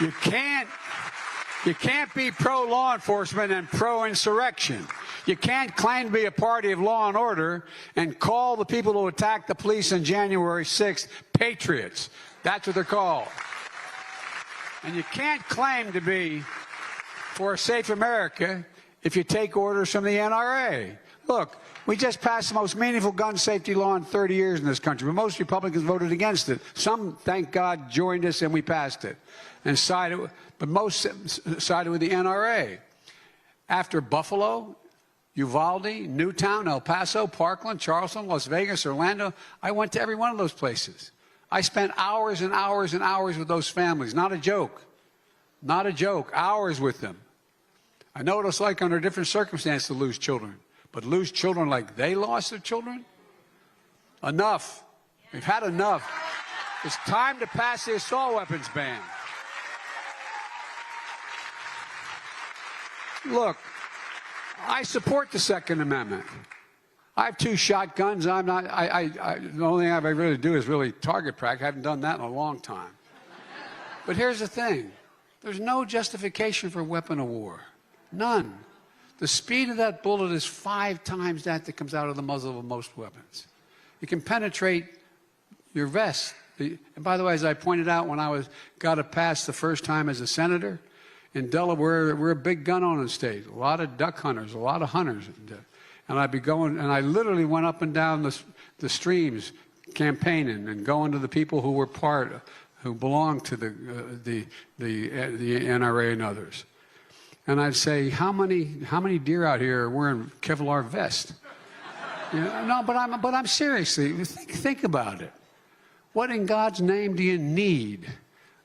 You can't be pro-law enforcement and pro-insurrection. You can't claim to be a party of law and order and call the people who attacked the police on January 6th patriots. That's what they're called. And you can't claim to be for a safe America if you take orders from the NRA. Look, we just passed the most meaningful gun safety law in 30 years in this country, but most Republicans voted against it. Some, thank God, joined us and we passed it. And sided, but most sided with the NRA. After Buffalo, Uvalde, Newtown, El Paso, Parkland, Charleston, Las Vegas, Orlando, I went to every one of those places. I spent hours and hours and hours with those families. Not a joke. Not a joke. Hours with them. I know what it's like under different circumstances to lose children. But lose children like they lost their children? Enough. We've had enough. It's time to pass the assault weapons ban. Look, I support the Second Amendment. I have 2 shotguns. The only thing I really do is really target practice. I haven't done that in a long time. But here's the thing. There's no justification for a weapon of war. None. The speed of that bullet is 5 times that comes out of the muzzle of most weapons. It can penetrate your vest. And by the way, as I pointed out when I got a pass the first time as a senator, in Delaware, we're a big gun-owning state. A lot of duck hunters, a lot of hunters. And I'd be going, and I literally went up and down the streams campaigning and going to the people who were who belonged to the NRA and others. And I'd say, how many deer out here are wearing Kevlar vests? You know, no, but I'm seriously, think about it. What in God's name do you need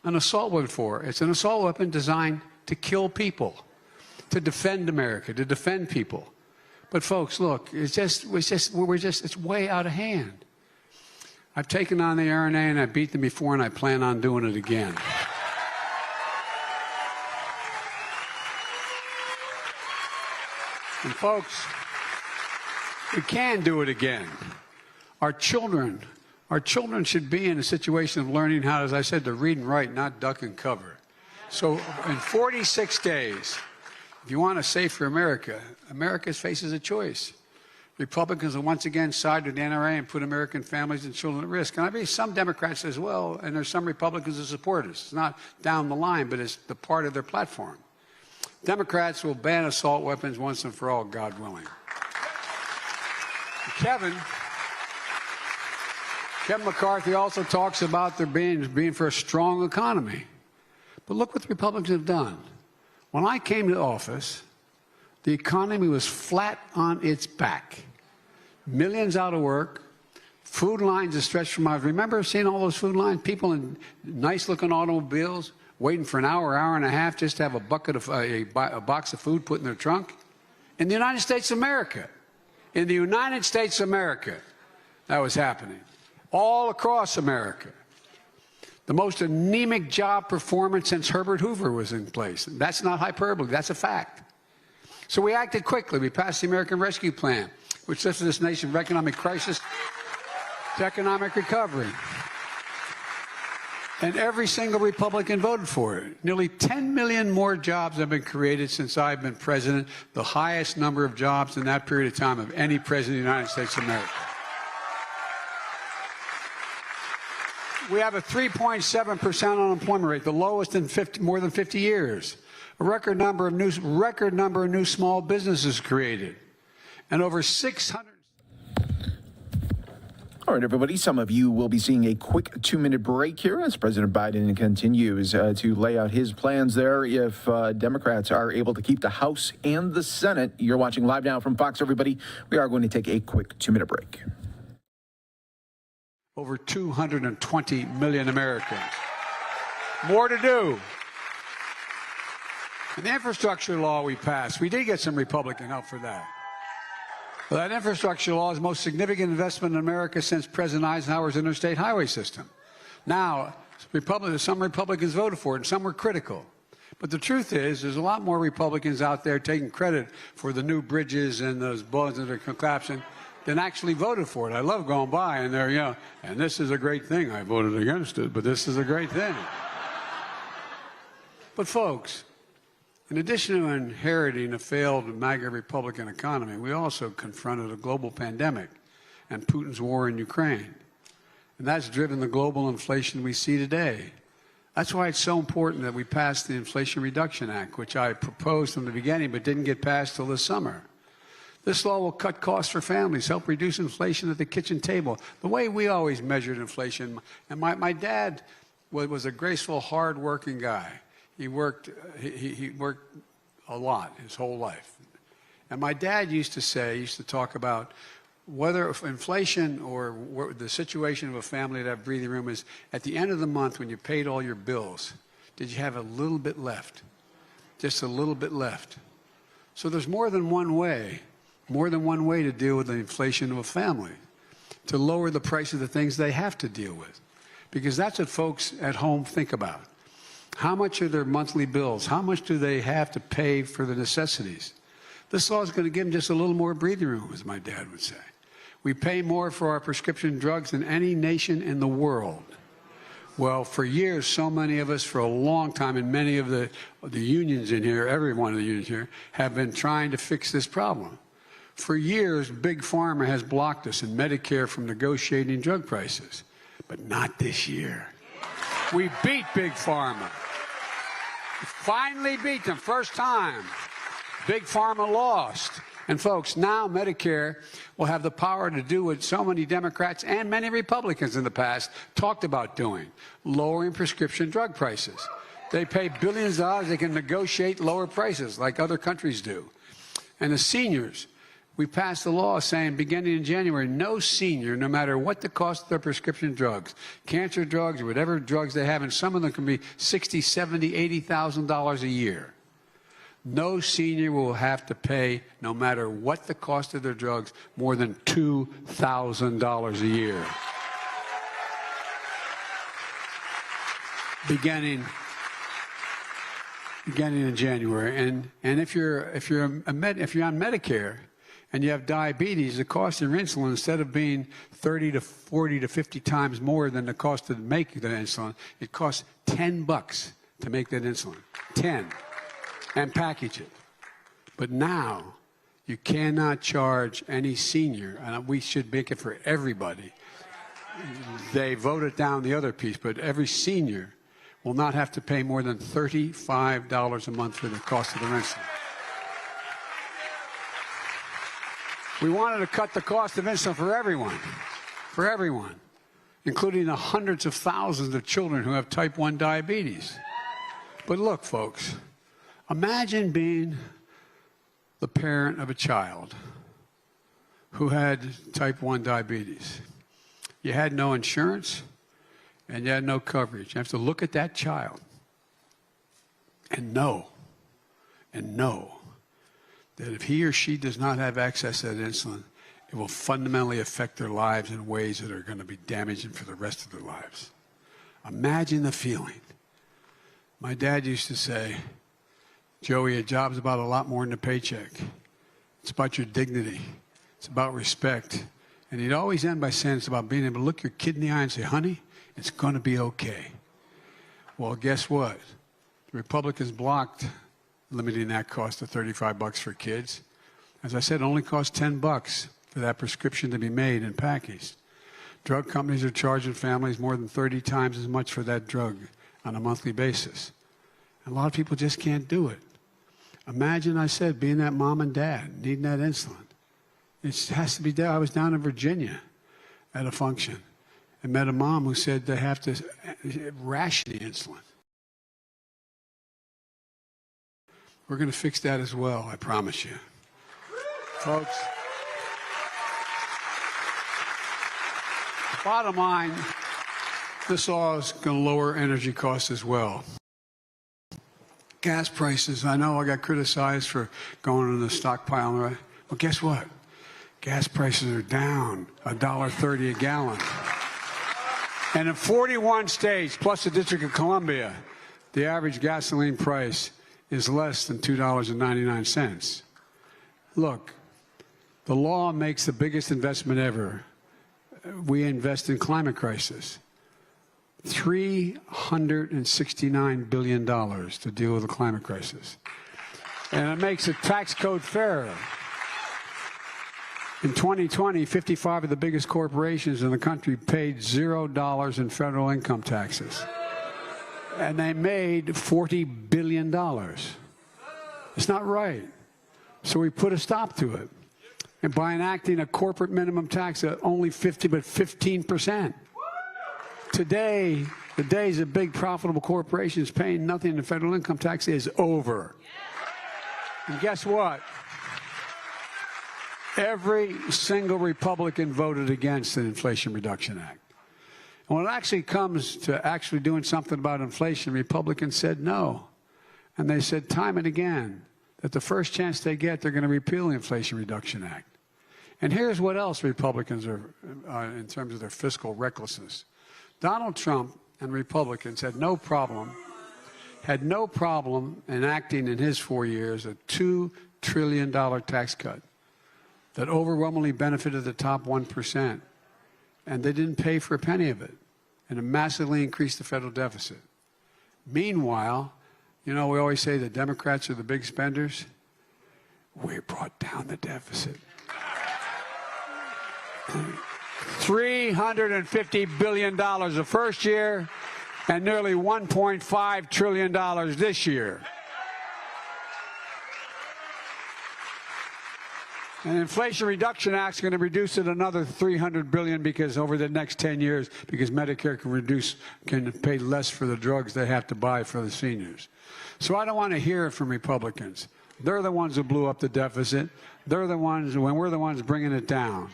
an assault weapon for? It's an assault weapon designed to kill people, to defend America, to defend people. But folks, look, it's way out of hand. I've taken on the RNA and I beat them before and I plan on doing it again. And folks, we can do it again. Our children should be in a situation of learning how, as I said, to read and write, not duck and cover. So in 46 days, if you want a safer America, America faces a choice. Republicans will once again side with the NRA and put American families and children at risk. And I mean, some Democrats as well, and there's some Republicans who support us. It's not down the line, but it's the part of their platform. Democrats will ban assault weapons once and for all, God willing. Kevin McCarthy also talks about there being for a strong economy. But look what the Republicans have done. When I came to office, the economy was flat on its back. Millions out of work, food lines that stretched for miles. Remember seeing all those food lines? People in nice-looking automobiles waiting for an hour and a half just to have a box of food put in their trunk? In the United States of America. In the United States of America, that was happening. All across America. The most anemic job performance since Herbert Hoover was in place. That's not hyperbole, that's a fact. So we acted quickly. We passed the American Rescue Plan, which lifted this nation from economic crisis to economic recovery. And every single Republican voted for it. Nearly 10 million more jobs have been created since I've been president, the highest number of jobs in that period of time of any president of the United States of America. We have a 3.7% unemployment rate, the lowest in more than 50 years. A record number of new small businesses created, and over 600. All right, everybody, some of you will be seeing a quick 2-minute break here as President Biden continues to lay out his plans there if Democrats are able to keep the House and the Senate. You're watching Live Now from Fox, everybody. We are going to take a quick 2-minute break. Over 220 million Americans. More to do. And the infrastructure law we passed, we did get some Republican help for that. Well, that infrastructure law is the most significant investment in America since President Eisenhower's interstate highway system. Now, some Republicans voted for it, and some were critical. But the truth is, there's a lot more Republicans out there taking credit for the new bridges and those buildings that are collapsing than actually voted for it. I love going by, and they're, and this is a great thing. I voted against it, but this is a great thing. But folks, in addition to inheriting a failed MAGA Republican economy, we also confronted a global pandemic and Putin's war in Ukraine. And that's driven the global inflation we see today. That's why it's so important that we pass the Inflation Reduction Act, which I proposed from the beginning but didn't get passed till this summer. This law will cut costs for families, help reduce inflation at the kitchen table, the way we always measured inflation. And my dad was a graceful, hard-working guy. He worked a lot his whole life. And my dad used to talk about whether inflation or the situation of a family that have breathing room is at the end of the month when you paid all your bills, did you have a little bit left? Just a little bit left. So there's more than one way to deal with the inflation of a family, to lower the price of the things they have to deal with. Because that's what folks at home think about. How much are their monthly bills? How much do they have to pay for the necessities? This law is going to give them just a little more breathing room, as my dad would say. We pay more for our prescription drugs than any nation in the world. Well, for years, so many of us, for a long time, and many of the unions in here, every one of the unions here, have been trying to fix this problem. For years, Big Pharma has blocked us in Medicare from negotiating drug prices, but not this year. We beat Big Pharma. Finally beat them, first time. Big Pharma lost. And folks, now Medicare will have the power to do what so many Democrats and many Republicans in the past talked about doing, lowering prescription drug prices. They pay billions of dollars, they can negotiate lower prices like other countries do. And the seniors, we passed a law saying beginning in January, no senior, no matter what the cost of their prescription drugs, cancer drugs or whatever drugs they have, and some of them can be $60,000, $70,000, $80,000 a year. No senior will have to pay, no matter what the cost of their drugs, more than $2,000 a year. Beginning in January. And if you're on Medicare and you have diabetes, the cost of your insulin, instead of being 30 to 40 to 50 times more than the cost to make the insulin, it costs $10 to make that insulin. 10. And package it. But now, you cannot charge any senior, and we should make it for everybody. They voted down the other piece, but every senior will not have to pay more than $35 a month for the cost of the insulin. We wanted to cut the cost of insulin for everyone, including the hundreds of thousands of children who have type 1 diabetes. But look, folks, imagine being the parent of a child who had type 1 diabetes. You had no insurance and you had no coverage. You have to look at that child and know that if he or she does not have access to that insulin, it will fundamentally affect their lives in ways that are going to be damaging for the rest of their lives. Imagine the feeling. My dad used to say, Joey, a job's about a lot more than a paycheck. It's about your dignity. It's about respect. And he'd always end by saying it's about being able to look your kid in the eye and say, honey, it's going to be okay. Well, guess what? The Republicans blocked limiting that cost to $35 for kids. As I said, it only costs $10 for that prescription to be made and packaged. Drug companies are charging families more than 30 times as much for that drug on a monthly basis. And a lot of people just can't do it. Imagine, I said, being that mom and dad, needing that insulin. It has to be there. I was down in Virginia at a function and met a mom who said they have to ration the insulin. We're going to fix that as well, I promise you. Folks, bottom line, this law is going to lower energy costs as well. Gas prices, I know I got criticized for going in the stockpile. Well, guess what? Gas prices are down $1.30 a gallon. And in 41 states, plus the District of Columbia, the average gasoline price is less than $2.99. Look, the law makes the biggest investment ever. We invest in climate crisis. $369 billion to deal with the climate crisis. And it makes the tax code fairer. In 2020, 55 of the biggest corporations in the country paid $0 in federal income taxes. And they made $40 billion. It's not right. So we put a stop to it. And by enacting a corporate minimum tax at only 15%. Today, the days of big profitable corporations paying nothing in federal income tax is over. And guess what? Every single Republican voted against the Inflation Reduction Act. And when it actually comes to actually doing something about inflation, Republicans said no. And they said time and again that the first chance they get, they're going to repeal the Inflation Reduction Act. And here's what else Republicans are, in terms of their fiscal recklessness. Donald Trump and Republicans had no problem enacting in his 4 years a $2 trillion tax cut that overwhelmingly benefited the top 1%. And they didn't pay for a penny of it. And it massively increased the federal deficit. Meanwhile, you know, we always say the Democrats are the big spenders. We brought down the deficit. $350 billion the first year and nearly $1.5 trillion this year. And the Inflation Reduction Act is going to reduce it another $300 billion because over the next 10 years, because Medicare can pay less for the drugs they have to buy for the seniors. So I don't want to hear it from Republicans. They're the ones who blew up the deficit. They're the ones, when we're the ones bringing it down.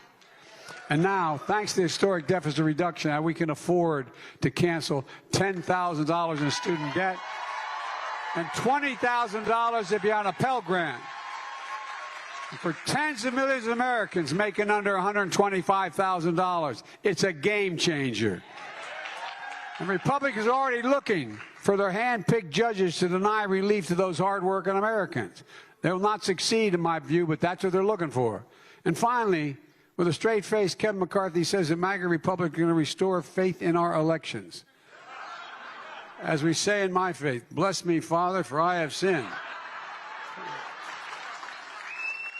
And now, thanks to the historic deficit reduction act, we can afford to cancel $10,000 in student debt and $20,000 if you're on a Pell Grant. For tens of millions of Americans making under $125,000, it's a game changer. And Republicans are already looking for their hand-picked judges to deny relief to those hard-working Americans. They will not succeed, in my view, but that's what they're looking for. And finally, with a straight face, Kevin McCarthy says that MAGA Republicans are going to restore faith in our elections. As we say in my faith, bless me, Father, for I have sinned.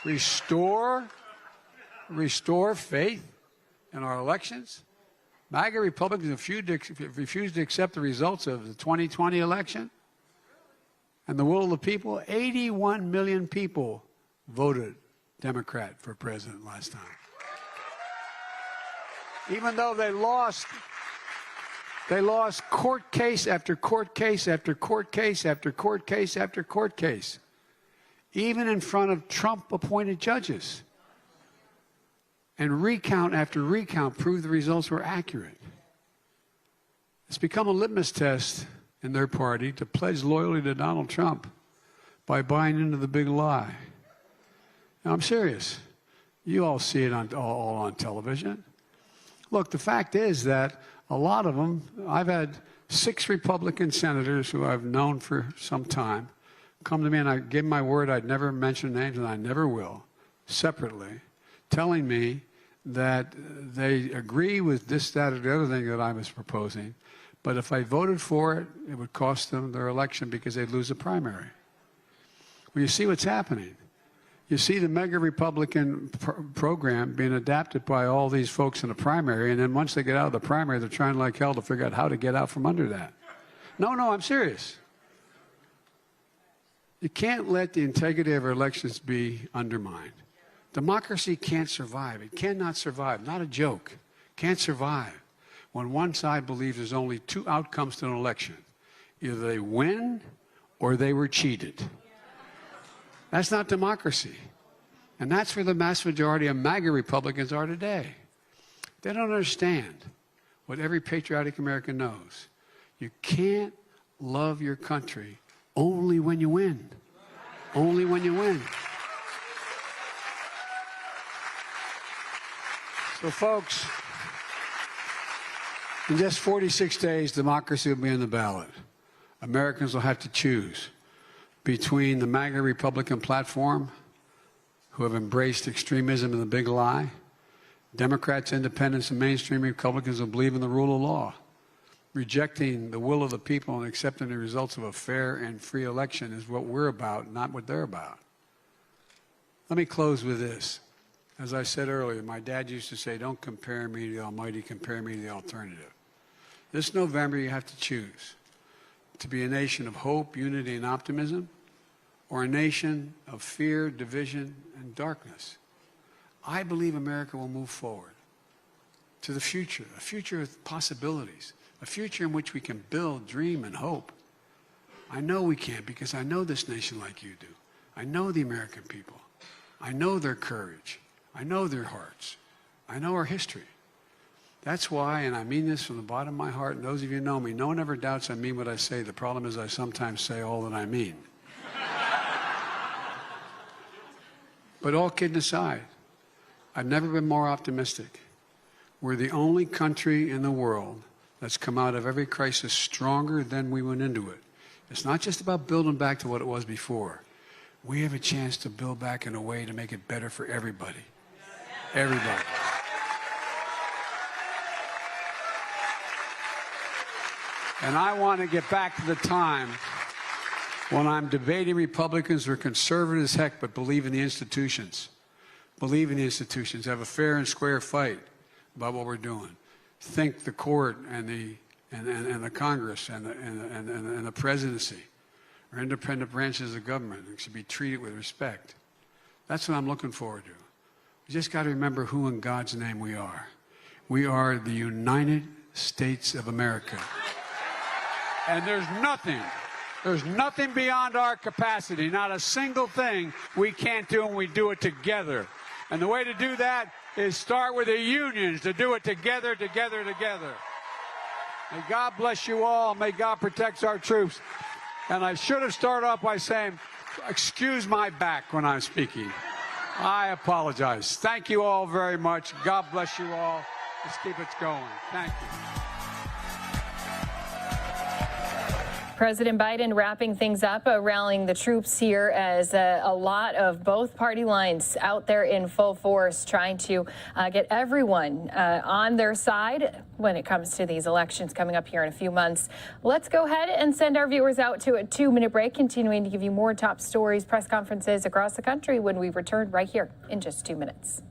Restore faith in our elections. MAGA Republicans refused to accept the results of the 2020 election and the will of the people. 81 million people voted Democrat for president last time. Even though they lost court case after court case after court case after court case after court case, even in front of Trump-appointed judges. And recount after recount proved the results were accurate. It's become a litmus test in their party to pledge loyalty to Donald Trump by buying into the big lie. Now, I'm serious. You all see it all on television. Look, the fact is that a lot of them, I've had 6 Republican senators who I've known for some time come to me, and I gave my word I'd never mention names, and I never will, separately, telling me that they agree with this, that, or the other thing that I was proposing, but if I voted for it, it would cost them their election because they'd lose the primary. Well, you see what's happening. You see the mega Republican program being adapted by all these folks in the primary, and then once they get out of the primary, they're trying like hell to figure out how to get out from under that. No, I'm serious. You can't let the integrity of our elections be undermined. Democracy can't survive. It cannot survive. Not a joke. Can't survive when one side believes there's only 2 outcomes to an election. Either they win or they were cheated. That's not democracy. And that's where the mass majority of MAGA Republicans are today. They don't understand what every patriotic American knows. You can't love your country only when you win. Only when you win. So, folks, in just 46 days, democracy will be on the ballot. Americans will have to choose between the MAGA Republican platform, who have embraced extremism and the big lie, Democrats, independents, and mainstream Republicans who believe in the rule of law, rejecting the will of the people and accepting the results of a fair and free election is what we're about, not what they're about. Let me close with this. As I said earlier, my dad used to say, don't compare me to the Almighty, compare me to the alternative. This November, you have to choose to be a nation of hope, unity, and optimism, or a nation of fear, division, and darkness. I believe America will move forward to the future, a future with possibilities, a future in which we can build, dream, and hope. I know we can because I know this nation like you do. I know the American people. I know their courage. I know their hearts. I know our history. That's why, and I mean this from the bottom of my heart, and those of you who know me, no one ever doubts I mean what I say. The problem is I sometimes say all that I mean. But all kidding aside, I've never been more optimistic. We're the only country in the world that's come out of every crisis stronger than we went into it. It's not just about building back to what it was before. We have a chance to build back in a way to make it better for everybody. Everybody. And I want to get back to the time when I'm debating Republicans who are conservative as heck but believe in the institutions. Believe in the institutions. Have a fair and square fight about what we're doing. Think the court and the Congress and the presidency are independent branches of government and should be treated with respect. That's what I'm looking forward to. We just got to remember who in God's name we are. We are the United States of America. And there's nothing beyond our capacity, not a single thing we can't do, and we do it together. And the way to do that is start with the unions, to do it together, together, together. May God bless you all. May God protect our troops. And I should have started off by saying, excuse my back when I'm speaking. I apologize. Thank you all very much. God bless you all. Let's keep it going. Thank you. President Biden wrapping things up, rallying the troops here as a lot of both party lines out there in full force, trying to get everyone on their side when it comes to these elections coming up here in a few months. Let's go ahead and send our viewers out to a 2-minute break, continuing to give you more top stories, press conferences across the country when we return right here in just 2 minutes.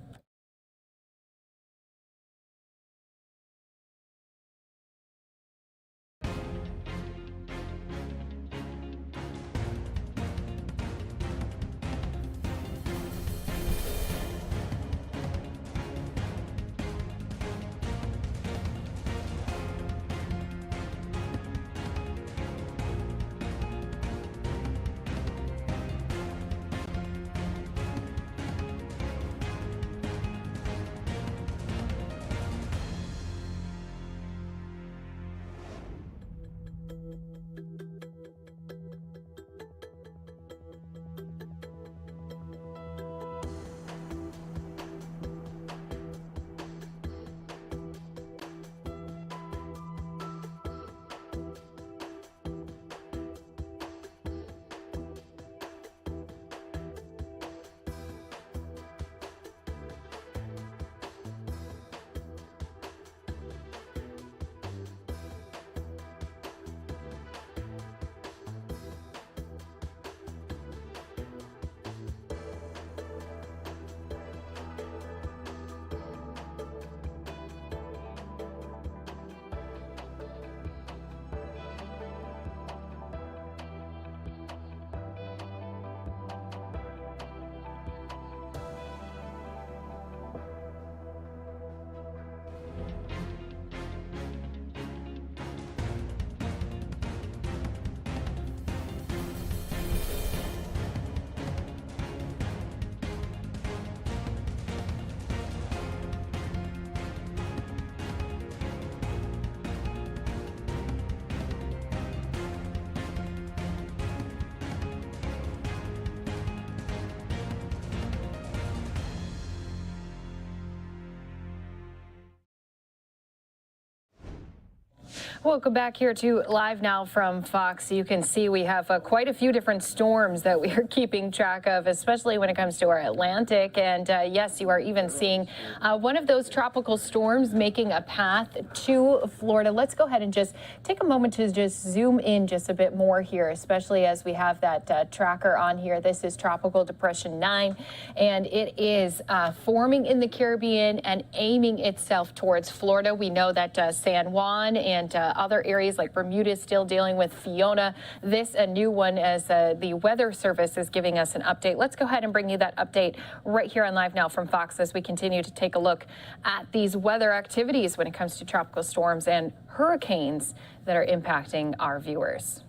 Welcome back here to Live Now from Fox. You can see we have quite a few different storms that we are keeping track of, especially when it comes to our Atlantic. And yes, you are even seeing one of those tropical storms making a path to Florida. Let's go ahead and just take a moment to just zoom in just a bit more here, especially as we have that tracker on here. This is Tropical Depression 9, and it is forming in the Caribbean and aiming itself towards Florida. We know that San Juan and other areas like Bermuda is still dealing with Fiona. This a new one as the Weather Service is giving us an update. Let's go ahead and bring you that update right here on Live Now from Fox as we continue to take a look at these weather activities when it comes to tropical storms and hurricanes that are impacting our viewers.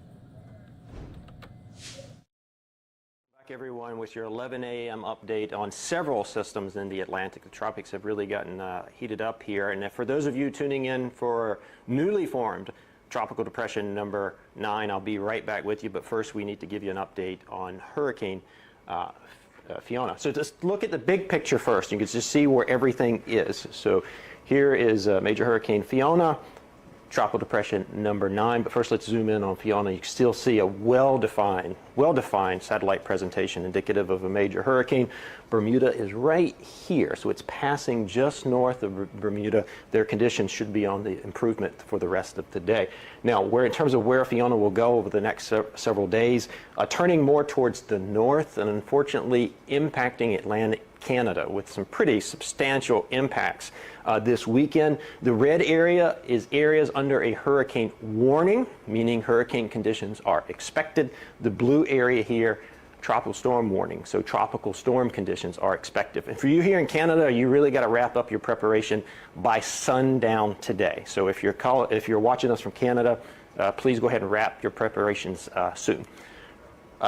Everyone with your 11 a.m. update on several systems in the Atlantic. The tropics have really gotten heated up here. And for those of you tuning in for newly formed Tropical Depression number 9, I'll be right back with you. But first, we need to give you an update on Hurricane Fiona. So just look at the big picture first. You can just see where everything is. So here is Major Hurricane Fiona, Tropical Depression number 9. But first, let's zoom in on Fiona. You can still see a well-defined satellite presentation indicative of a major hurricane. Bermuda is right here, so it's passing just north of Bermuda. Their conditions should be on the improvement for the rest of the day. Now, in terms of where Fiona will go over the next several days, turning more towards the north and unfortunately impacting Atlantic Canada with some pretty substantial impacts this weekend. The red area is areas under a hurricane warning, meaning hurricane conditions are expected. The blue area here, tropical storm warning, so tropical storm conditions are expected. And for you here in Canada, you really got to wrap up your preparation by sundown today. So if you're watching us from Canada, please go ahead and wrap your preparations soon.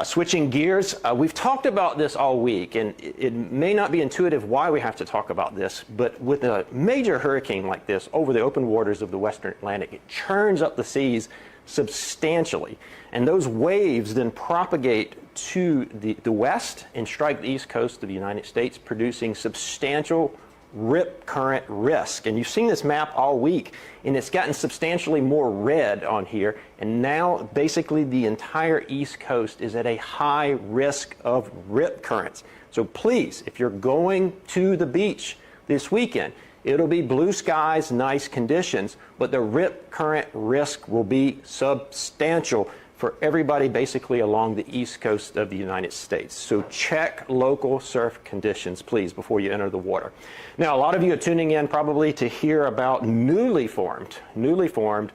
Switching gears, we've talked about this all week, and it may not be intuitive why we have to talk about this, but with a major hurricane like this over the open waters of the Western Atlantic, it churns up the seas substantially. And those waves then propagate to the west and strike the east coast of the United States, producing substantial rip current risk. And you've seen this map all week, and it's gotten substantially more red on here. And now basically the entire east coast is at a high risk of rip currents. So please, if you're going to the beach this weekend, it'll be blue skies, nice conditions, but the rip current risk will be substantial for everybody basically along the east coast of the United States. So check local surf conditions, please, before you enter the water. Now, a lot of you are tuning in probably to hear about newly formed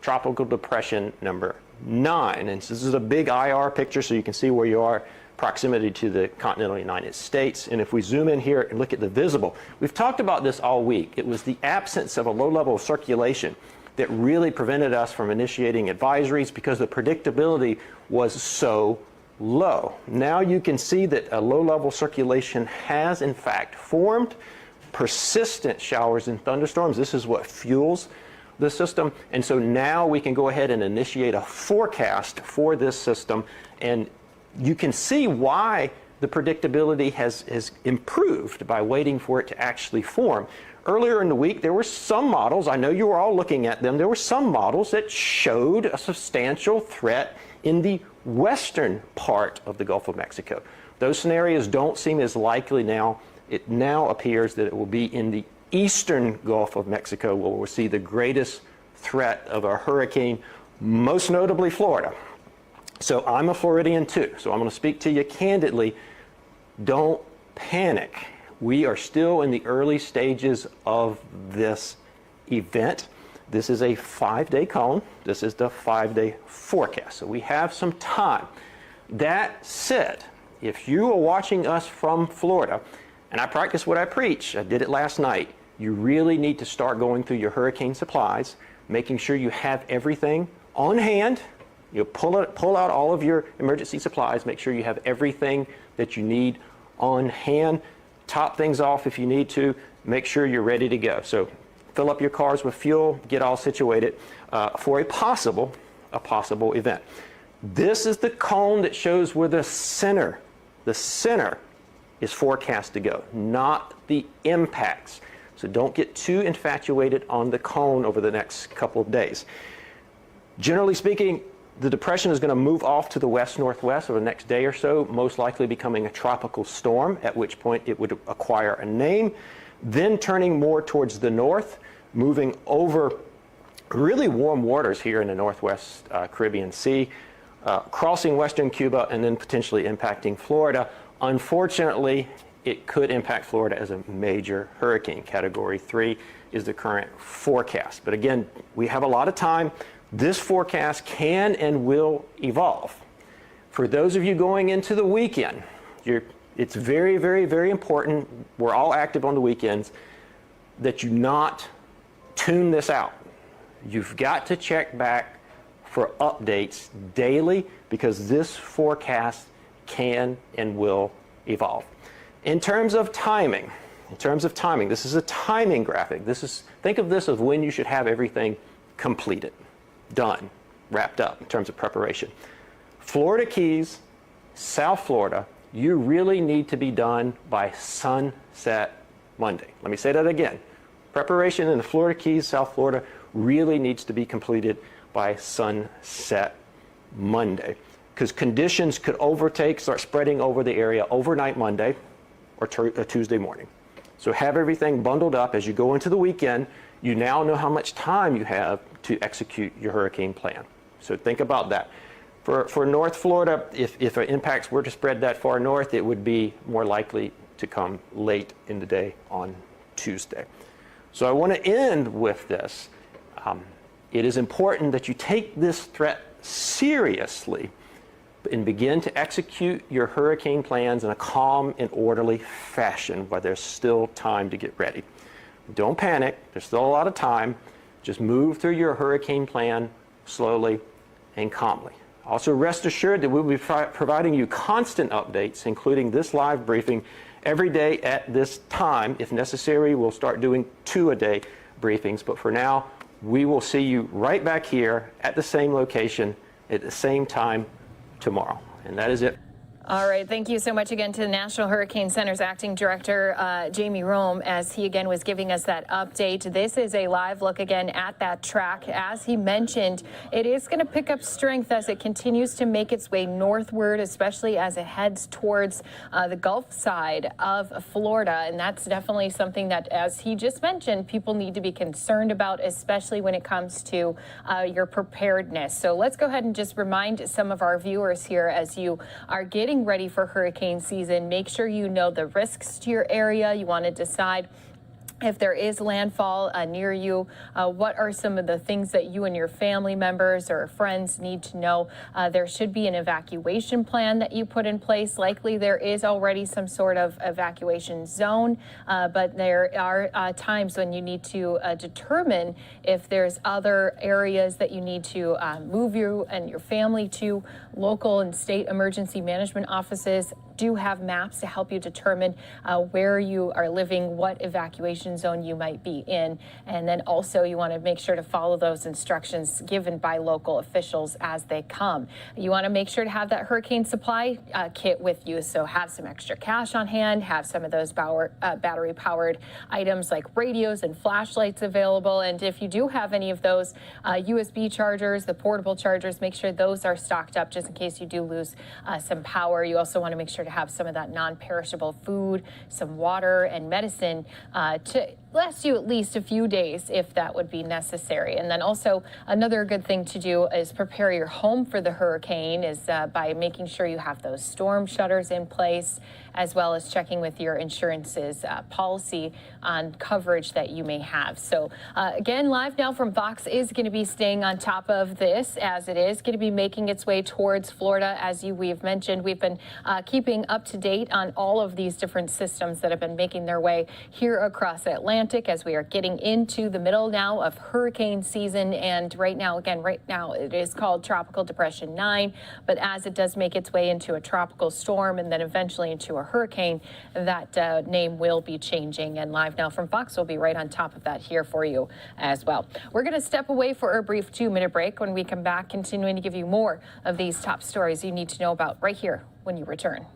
Tropical Depression number 9. And so this is a big IR picture so you can see where you are, proximity to the continental United States. And if we zoom in here and look at the visible, we've talked about this all week. It was the absence of a low level of circulation that really prevented us from initiating advisories because the predictability was so low. Now you can see that a low-level circulation has in fact formed. Persistent showers and thunderstorms, this is what fuels the system. And so now we can go ahead and initiate a forecast for this system. And you can see why the predictability has improved by waiting for it to actually form. Earlier in the week, there were some models, I know you were all looking at them, there were some models that showed a substantial threat in the western part of the Gulf of Mexico. Those scenarios don't seem as likely now. It now appears that it will be in the eastern Gulf of Mexico where we'll see the greatest threat of a hurricane, most notably Florida. So I'm a Floridian too, so I'm going to speak to you candidly. Don't panic. We are still in the early stages of this event. This is a 5-day cone. This is the 5-day forecast. So we have some time. That said, if you are watching us from Florida, and I practice what I preach, I did it last night, you really need to start going through your hurricane supplies, making sure you have everything on hand. You pull out all of your emergency supplies, make sure you have everything that you need on hand. Top things off if you need to, make sure you're ready to go. So fill up your cars with fuel, get all situated for a possible event. This is the cone that shows where the center is forecast to go, not the impacts. So don't get too infatuated on the cone over the next couple of days. Generally speaking, the depression is going to move off to the west-northwest over the next day or so, most likely becoming a tropical storm, at which point it would acquire a name, then turning more towards the north, moving over really warm waters here in the northwest Caribbean Sea, crossing western Cuba, and then potentially impacting Florida. Unfortunately, it could impact Florida as a major hurricane. Category 3 is the current forecast. But again, we have a lot of time. This forecast can and will evolve. For those of you going into the weekend, it's very, very, very important, we're all active on the weekends, that you not tune this out. You've got to check back for updates daily because this forecast can and will evolve. In terms of timing, this is a timing graphic. Think of this as when you should have everything completed, done, wrapped up in terms of preparation. Florida Keys, South Florida, you really need to be done by sunset Monday. Let me say that again. Preparation in the Florida Keys, South Florida, really needs to be completed by sunset Monday because conditions could start spreading over the area overnight Monday or Tuesday morning. So have everything bundled up as you go into the weekend. You now know how much time you have to execute your hurricane plan. So think about that. For North Florida, if impacts were to spread that far north, it would be more likely to come late in the day on Tuesday. So I want to end with this. It is important that you take this threat seriously and begin to execute your hurricane plans in a calm and orderly fashion while there's still time to get ready. Don't panic. There's still a lot of time. Just move through your hurricane plan slowly and calmly. Also, rest assured that we'll be providing you constant updates, including this live briefing every day at this time. If necessary, we'll start doing 2-a-day briefings. But for now, we will see you right back here at the same location at the same time tomorrow. And that is it. All right. Thank you so much again to the National Hurricane Center's acting director, Jamie Rome, as he again was giving us that update. This is a live look again at that track. As he mentioned, it is going to pick up strength as it continues to make its way northward, especially as it heads towards the Gulf side of Florida. And that's definitely something that, as he just mentioned, people need to be concerned about, especially when it comes to your preparedness. So let's go ahead and just remind some of our viewers here as you are getting ready for hurricane season. Make sure you know the risks to your area. You want to decide if there is landfall near you. What are some of the things that you and your family members or friends need to know? There should be an evacuation plan that you put in place. Likely there is already some sort of evacuation zone, but there are times when you need to determine if there's other areas that you need to move you and your family to. Local and state emergency management offices do have maps to help you determine where you are living, what evacuation zone you might be in. And then also you want to make sure to follow those instructions given by local officials as they come. You want to make sure to have that hurricane supply kit with you. So have some extra cash on hand, have some of those battery powered items like radios and flashlights available. And if you do have any of those USB chargers, the portable chargers, make sure those are stocked up just in case you do lose some power. You also want to make sure to have some of that non-perishable food, some water and medicine to last you at least a few days if that would be necessary. And then also another good thing to do is prepare your home for the hurricane is by making sure you have those storm shutters in place, as well as checking with your insurance's policy on coverage that you may have. So again, Live Now from Fox is going to be staying on top of this as it is going to be making its way towards Florida. As we've mentioned, we've been keeping up to date on all of these different systems that have been making their way here across Atlantic as we are getting into the middle now of hurricane season. And right now it is called Tropical Depression 9, but as it does make its way into a tropical storm and then eventually into a hurricane, that name will be changing. And Live Now from Fox will be right on top of that here for you as well. We're going to step away for a brief 2-minute break. When we come back, continuing to give you more of these top stories you need to know about right here when you return.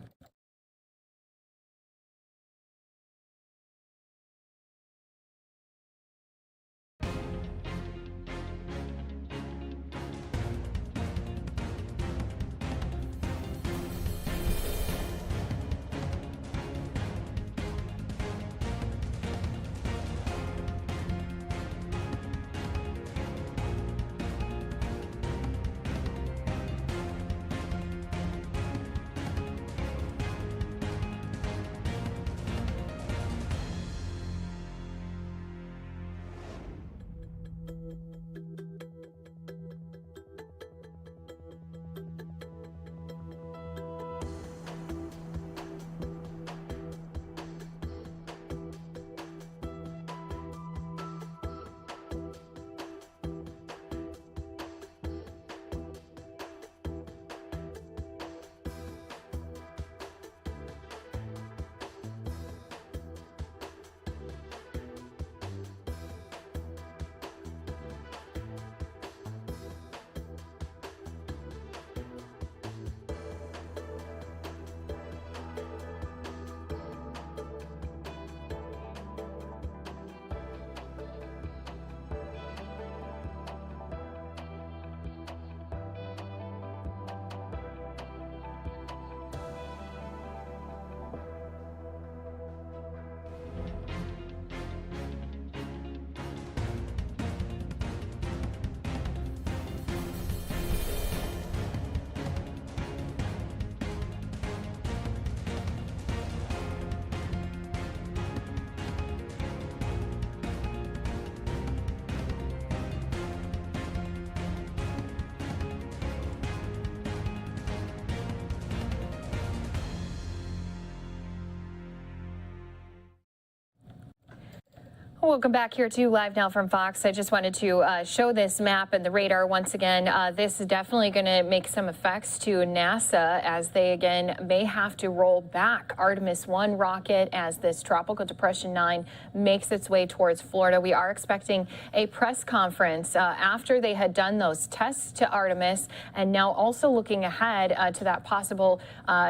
Welcome back here to Live Now from Fox. I just wanted to show this map and the radar once again. This is definitely going to make some effects to NASA as they again may have to roll back Artemis 1 rocket as this Tropical Depression 9 makes its way towards Florida. We are expecting a press conference after they had done those tests to Artemis and now also looking ahead to that possible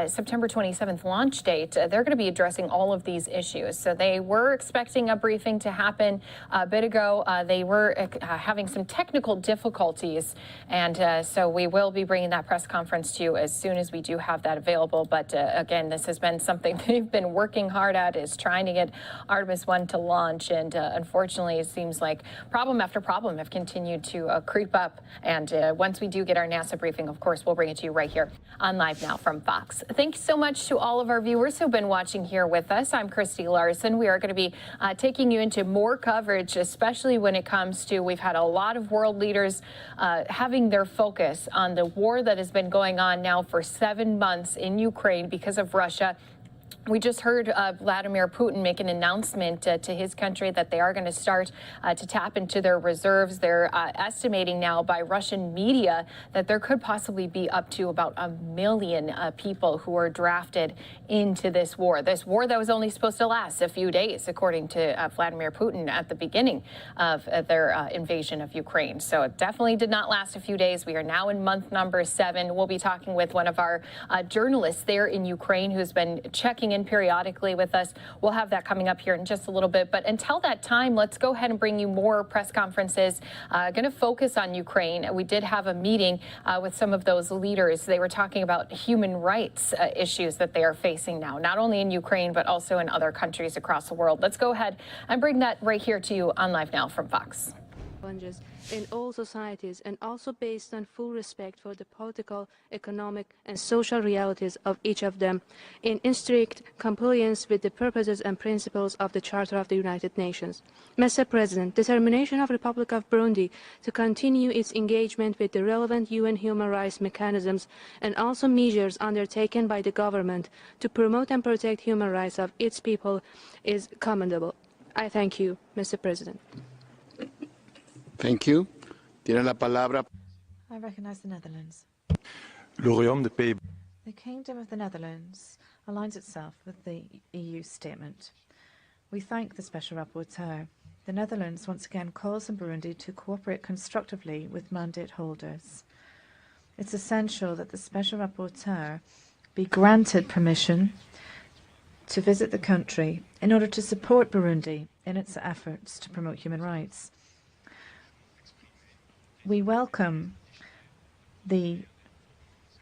September 27th launch date. They're going to be addressing all of these issues. So they were expecting a briefing to happen a bit ago. They were having some technical difficulties, and so we will be bringing that press conference to you as soon as we do have that available. But again, this has been something they've been working hard at, is trying to get Artemis 1 to launch, and unfortunately it seems like problem after problem have continued to creep up. And once we do get our NASA briefing, of course, we'll bring it to you right here on Live Now from Fox. Thanks so much to all of our viewers who've been watching here with us. I'm Christy Larson. We are going to be taking you into more coverage, especially when it comes to, we've had a lot of world leaders having their focus on the war that has been going on now for 7 months in Ukraine because of Russia. We just heard Vladimir Putin make an announcement to his country that they are going to start to tap into their reserves. They're estimating now by Russian media that there could possibly be up to about 1 million people who are drafted into this war that was only supposed to last a few days, according to Vladimir Putin at the beginning of their invasion of Ukraine. So it definitely did not last a few days. We are now in month number 7. We'll be talking with one of our journalists there in Ukraine who's been checking in periodically with us. We'll have that coming up here in just a little bit. But until that time, let's go ahead and bring you more press conferences. Going to focus on Ukraine. We did have a meeting with some of those leaders. They were talking about human rights issues that they are facing now, not only in Ukraine, but also in other countries across the world. Let's go ahead and bring that right here to you on Live Now from Fox. Challenges in all societies, and also based on full respect for the political, economic, and social realities of each of them, in strict compliance with the purposes and principles of the Charter of the United Nations. Mr. President, determination of the Republic of Burundi to continue its engagement with the relevant UN human rights mechanisms and also measures undertaken by the government to promote and protect human rights of its people is commendable. I thank you, Mr. President. Thank you. Tiene la palabra. I recognize the Netherlands. Le Royaume des Pays-Bas. The Kingdom of the Netherlands aligns itself with the EU statement. We thank the Special Rapporteur. The Netherlands once again calls on Burundi to cooperate constructively with mandate holders. It's essential that the Special Rapporteur be granted permission to visit the country in order to support Burundi in its efforts to promote human rights. We welcome the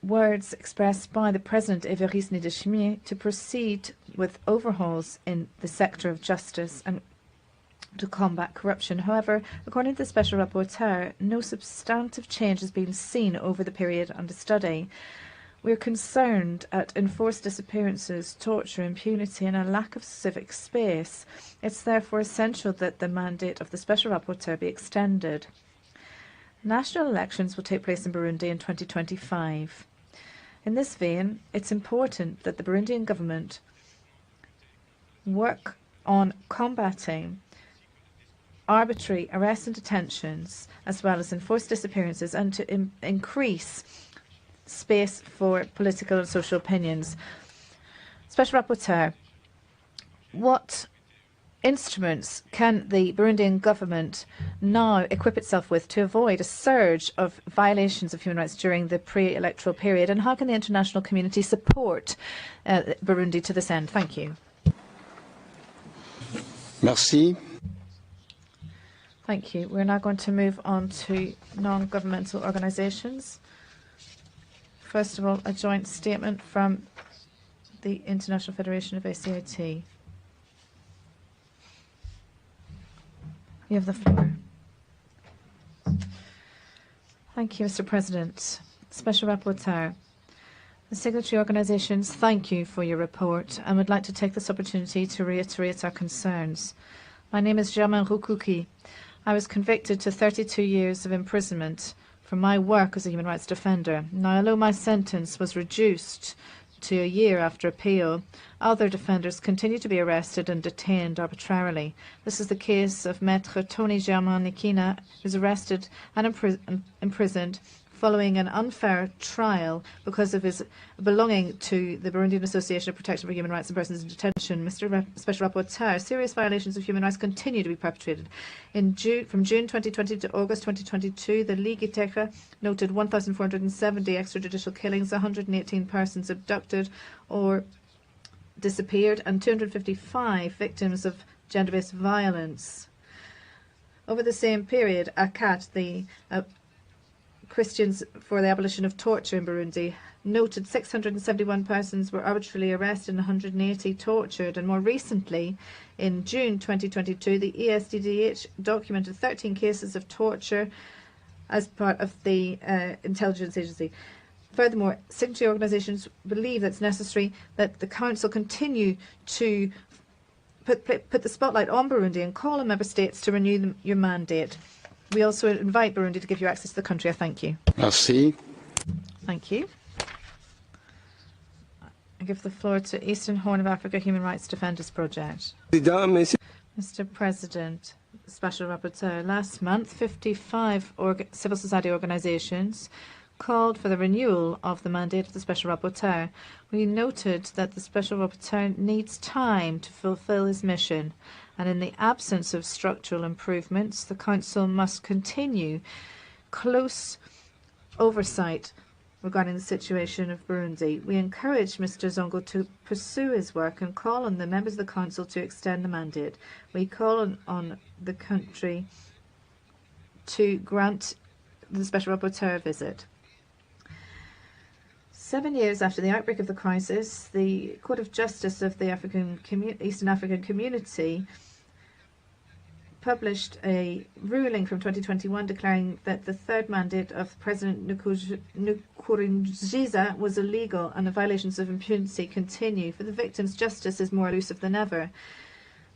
words expressed by the President Évariste Ndayishimiye to proceed with overhauls in the sector of justice and to combat corruption. However, according to the Special Rapporteur, no substantive change has been seen over the period under study. We are concerned at enforced disappearances, torture, impunity, and a lack of civic space. It's therefore essential that the mandate of the Special Rapporteur be extended. National elections will take place in Burundi in 2025. In this vein, it's important that the Burundian government work on combating arbitrary arrests and detentions, as well as enforced disappearances, and to increase space for political and social opinions. Special Rapporteur, what instruments can the Burundian government now equip itself with to avoid a surge of violations of human rights during the pre-electoral period, and how can the international community support Burundi to this end? Thank you. Merci. Thank you. We're now going to move on to non-governmental organizations. First of all, a joint statement from the International Federation of ACIT. You have the floor. Thank you, Mr. President. Special Rapporteur, the signatory organizations thank you for your report and would like to take this opportunity to reiterate our concerns. My name is Germain Rukuki. I was convicted to 32 years of imprisonment for my work as a human rights defender. Now, although my sentence was reduced to a year after appeal. Other defenders continue to be arrested and detained arbitrarily. This is the case of Maître Tony Germain Nikina, who was arrested and imprisoned following an unfair trial because of his belonging to the Burundian Association of Protection for Human Rights and Persons in Detention. Mr. Special Rapporteur, serious violations of human rights continue to be perpetrated. From June 2020 to August 2022, the Ligue Iteka noted 1,470 extrajudicial killings, 118 persons abducted or disappeared, and 255 victims of gender-based violence. Over the same period, ACAT, the Christians for the Abolition of Torture in Burundi, noted 671 persons were arbitrarily arrested and 180 tortured. And more recently, in June 2022, the ESDDH documented 13 cases of torture as part of the intelligence agency. Furthermore, signatory organisations believe that it's necessary that the Council continue to put the spotlight on Burundi and call on Member States to renew your mandate. We also invite Burundi to give you access to the country. I thank you. Merci. Thank you. I give the floor to Eastern Horn of Africa Human Rights Defenders Project. Mr. President, Special Rapporteur, last month 55 civil society organisations called for the renewal of the mandate of the Special Rapporteur. We noted that the Special Rapporteur needs time to fulfil his mission, and in the absence of structural improvements, the Council must continue close oversight regarding the situation of Burundi. We encourage Mr. Zongo to pursue his work and call on the members of the Council to extend the mandate. We call on the country to grant the Special Rapporteur a visit. 7 years after the outbreak of the crisis, the Court of Justice of the Eastern African Community published a ruling from 2021 declaring that the third mandate of President Nkurunziza was illegal and the violations of impunity continue. For the victims, justice is more elusive than ever.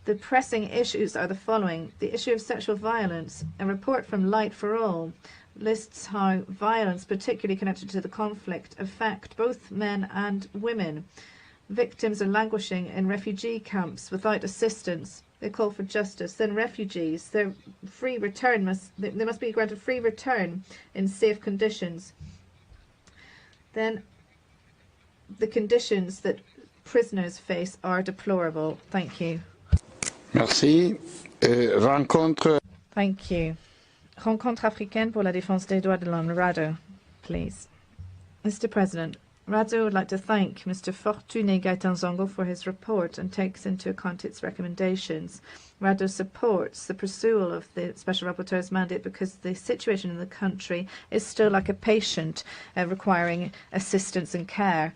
The pressing issues are the following. The issue of sexual violence. A report from Light for All lists how violence, particularly connected to the conflict, affect both men and women. Victims are languishing in refugee camps without assistance. They call for justice. Then refugees, their free return they must be granted free return in safe conditions. Then the conditions that prisoners face are deplorable. Thank you. Merci. Rencontre. Thank you. Rencontre africaine pour la défense des droits de l'homme, RADO, please. Mr. President, RADO would like to thank Mr. Fortuné Gaëtan Zongo for his report and takes into account its recommendations. RADO supports the pursual of the Special Rapporteur's mandate because the situation in the country is still like a patient requiring assistance and care.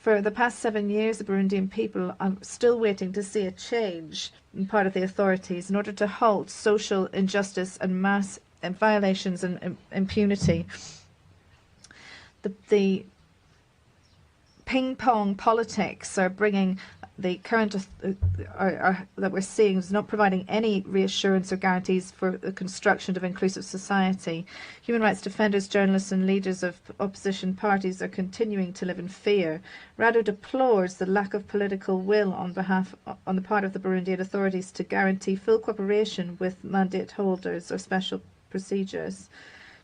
For the past 7 years, the Burundian people are still waiting to see a change in part of the authorities in order to halt social injustice and mass violations and impunity. The ping-pong politics are bringing the current that we're seeing is not providing any reassurance or guarantees for the construction of inclusive society. Human rights defenders, journalists and leaders of opposition parties are continuing to live in fear. RADO deplores the lack of political will on the part of the Burundian authorities to guarantee full cooperation with mandate holders or special procedures.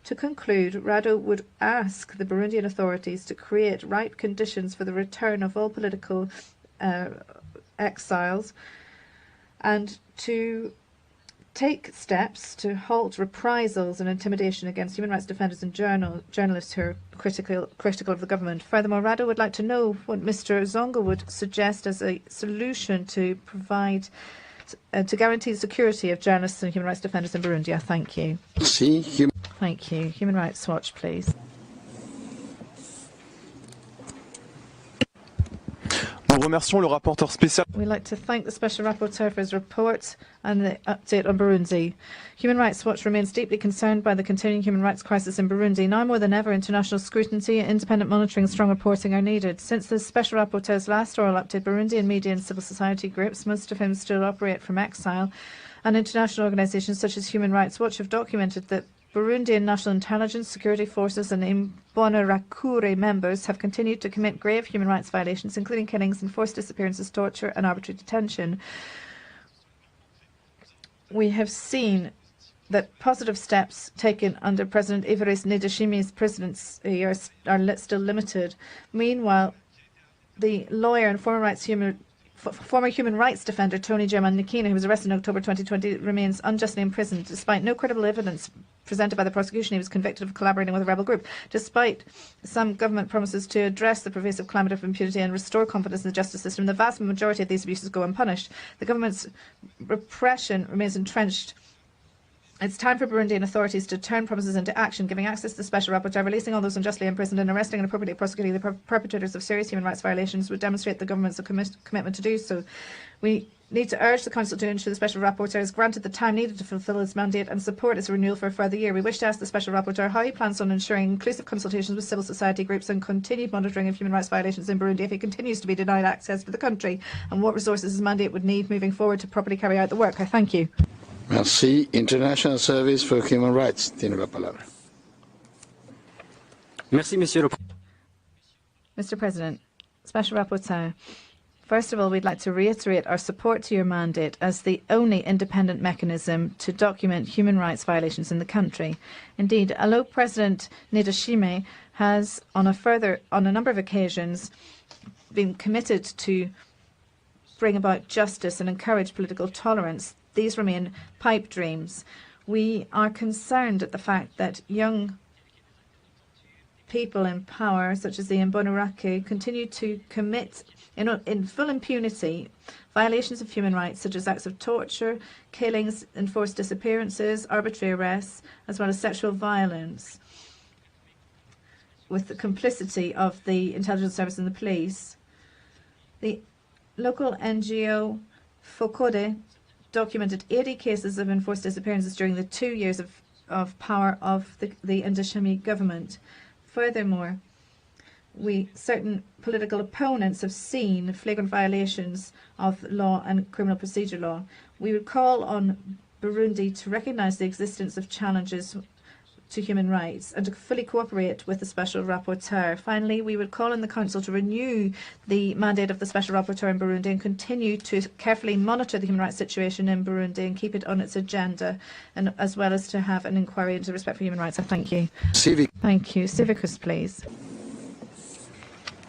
To conclude, RADO would ask the Burundian authorities to create right conditions for the return of all political exiles and to take steps to halt reprisals and intimidation against human rights defenders and journalists who are critical of the government. Furthermore, RADO would like to know what Mr. Zongo would suggest as a solution to provide to guarantee the security of journalists and human rights defenders in Burundi. Thank you. Thank you. Human Rights Watch, please. Nous remercions le rapporteur spécial. We'd like to thank the Special Rapporteur for his report and the update on Burundi. Human Rights Watch remains deeply concerned by the continuing human rights crisis in Burundi. Now more than ever, international scrutiny, independent monitoring and strong reporting are needed. Since the Special Rapporteur's last oral update, Burundian media and civil society groups, most of whom still operate from exile, and international organisations such as Human Rights Watch have documented that Burundian National Intelligence, Security Forces and Imbonerakure members have continued to commit grave human rights violations, including killings, enforced disappearances, torture and arbitrary detention. We have seen that positive steps taken under President Evariste Ndayishimiye's presidency are still limited. Meanwhile, the lawyer and former human rights defender Tony German-Nikina, who was arrested in October 2020, remains unjustly imprisoned. Despite no credible evidence presented by the prosecution, he was convicted of collaborating with a rebel group. Despite some government promises to address the pervasive climate of impunity and restore confidence in the justice system, the vast majority of these abuses go unpunished. The government's repression remains entrenched. It's time for Burundian authorities to turn promises into action, giving access to the Special Rapporteur, releasing all those unjustly imprisoned and arresting and appropriately prosecuting the perpetrators of serious human rights violations would demonstrate the government's commitment to do so. We need to urge the Council to ensure the Special Rapporteur is granted the time needed to fulfil its mandate and support its renewal for a further year. We wish to ask the Special Rapporteur how he plans on ensuring inclusive consultations with civil society groups and continued monitoring of human rights violations in Burundi if he continues to be denied access to the country, and what resources his mandate would need moving forward to properly carry out the work. I thank you. Merci. International Service for Human Rights. Tiene la palabra. Merci, Monsieur le Mr. President, Special Rapporteur, first of all, we'd like to reiterate our support to your mandate as the only independent mechanism to document human rights violations in the country. Indeed, although President Ndayishimiye has, on a number of occasions, been committed to bring about justice and encourage political tolerance, these remain pipe dreams. We are concerned at the fact that young people in power, such as the Imbonerakure, continue to commit in full impunity violations of human rights, such as acts of torture, killings, enforced disappearances, arbitrary arrests, as well as sexual violence, with the complicity of the intelligence service and the police. The local NGO Fokode documented 80 cases of enforced disappearances during the 2 years of power of the Ndayishimiye government. Furthermore, certain political opponents have seen flagrant violations of law and criminal procedure law. We would call on Burundi to recognise the existence of challenges to human rights and to fully cooperate with the Special Rapporteur. Finally, we would call on the Council to renew the mandate of the Special Rapporteur in Burundi and continue to carefully monitor the human rights situation in Burundi and keep it on its agenda, and as well as to have an inquiry into respect for human rights. I thank you. Thank you. Civicus, please.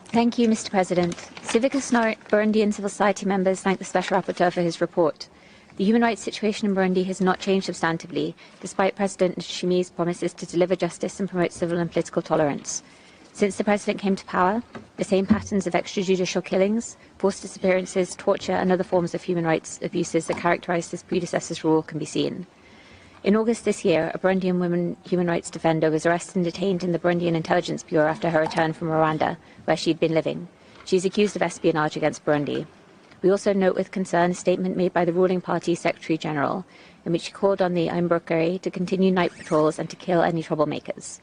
Thank you, Mr. President. Civicus Burundian civil society members thank the Special Rapporteur for his report. The human rights situation in Burundi has not changed substantively, despite President Ndayishimiye's promises to deliver justice and promote civil and political tolerance. Since the president came to power, the same patterns of extrajudicial killings, forced disappearances, torture and other forms of human rights abuses that characterized his predecessor's rule can be seen. In August this year, a Burundian woman human rights defender was arrested and detained in the Burundian Intelligence Bureau after her return from Rwanda, where she had been living. She is accused of espionage against Burundi. We also note with concern a statement made by the ruling party's Secretary General, in which he called on the Imbonerakure to continue night patrols and to kill any troublemakers.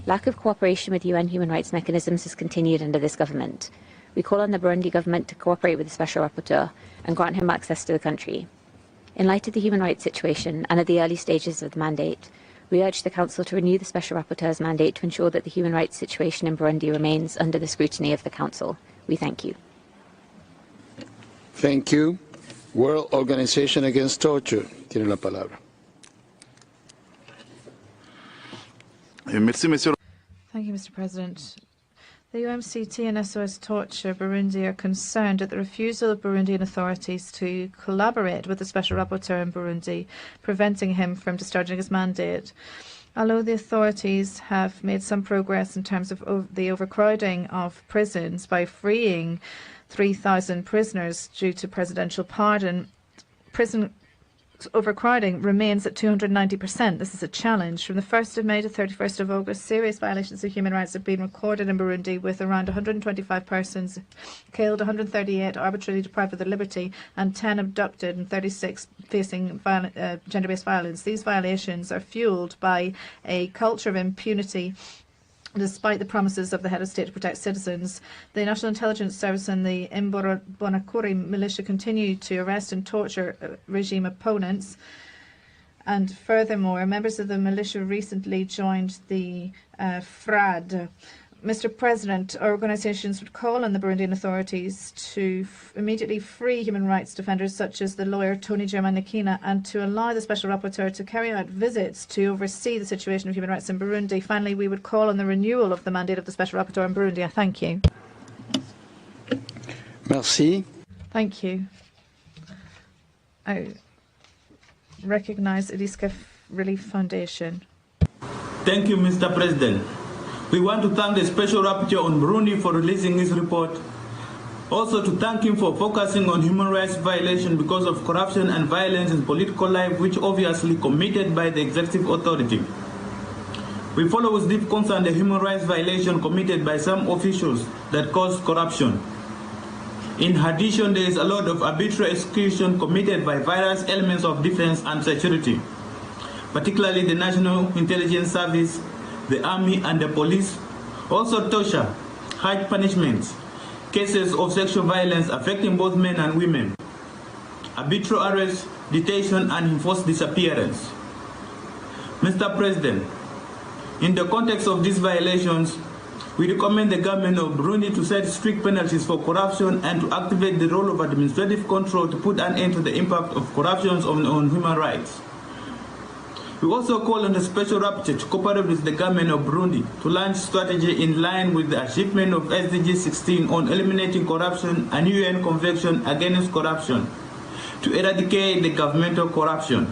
Lack of cooperation with UN human rights mechanisms has continued under this government. We call on the Burundi government to cooperate with the Special Rapporteur and grant him access to the country. In light of the human rights situation and at the early stages of the mandate, we urge the Council to renew the Special Rapporteur's mandate to ensure that the human rights situation in Burundi remains under the scrutiny of the Council. We thank you. Thank you. World Organization Against Torture. Tiene la palabra. Thank you, Mr. President. The UMCT and SOS Torture Burundi are concerned at the refusal of Burundian authorities to collaborate with the Special Rapporteur in Burundi, preventing him from discharging his mandate. Although the authorities have made some progress in terms of the overcrowding of prisons by freeing 3,000 prisoners due to presidential pardon, prison overcrowding remains at 290%. This is a challenge. From the 1st of May to 31st of August, serious violations of human rights have been recorded in Burundi, with around 125 persons killed, 138 arbitrarily deprived of their liberty, and 10 abducted, and 36 facing gender-based violence. These violations are fueled by a culture of impunity. Despite the promises of the head of state to protect citizens, the National Intelligence Service and the Imbonerakure militia continue to arrest and torture regime opponents And furthermore, members of the militia recently joined the FRAD. Mr. President, organizations would call on the Burundian authorities to immediately free human rights defenders such as the lawyer Tony Germanikina and to allow the Special Rapporteur to carry out visits to oversee the situation of human rights in Burundi. Finally, we would call on the renewal of the mandate of the Special Rapporteur in Burundi. I thank you. Merci. Thank you. I recognize Eliska Relief Foundation. Thank you, Mr. President. We want to thank the Special Rapporteur on Burundi for releasing his report. Also to thank him for focusing on human rights violations because of corruption and violence in political life, which obviously committed by the executive authority. We follow with deep concern the human rights violation committed by some officials that caused corruption. In addition, there is a lot of arbitrary execution committed by various elements of defense and security, particularly the National Intelligence Service, the Army and the police. Also torture, harsh punishments, cases of sexual violence affecting both men and women, arbitrary arrest, detention and enforced disappearance. Mr. President, in the context of these violations, we recommend the government of Burundi to set strict penalties for corruption and to activate the role of administrative control to put an end to the impact of corruption on human rights. We also call on the Special Rapporteur to cooperate with the government of Burundi to launch strategy in line with the achievement of SDG 16 on eliminating corruption and UN Convention against corruption to eradicate the governmental corruption.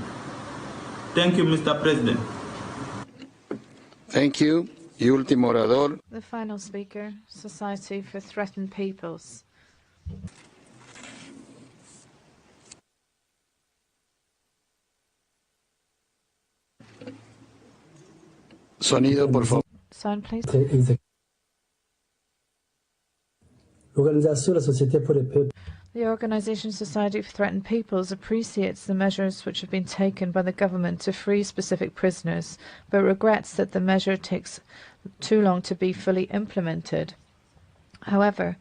Thank you, Mr. President. Thank you. Y último orador. The final speaker, Society for Threatened Peoples. Sonido, por favor. Sound, please. The Organization Society for Threatened Peoples appreciates the measures which have been taken by the government to free specific prisoners, but regrets that the measure takes too long to be fully implemented. However,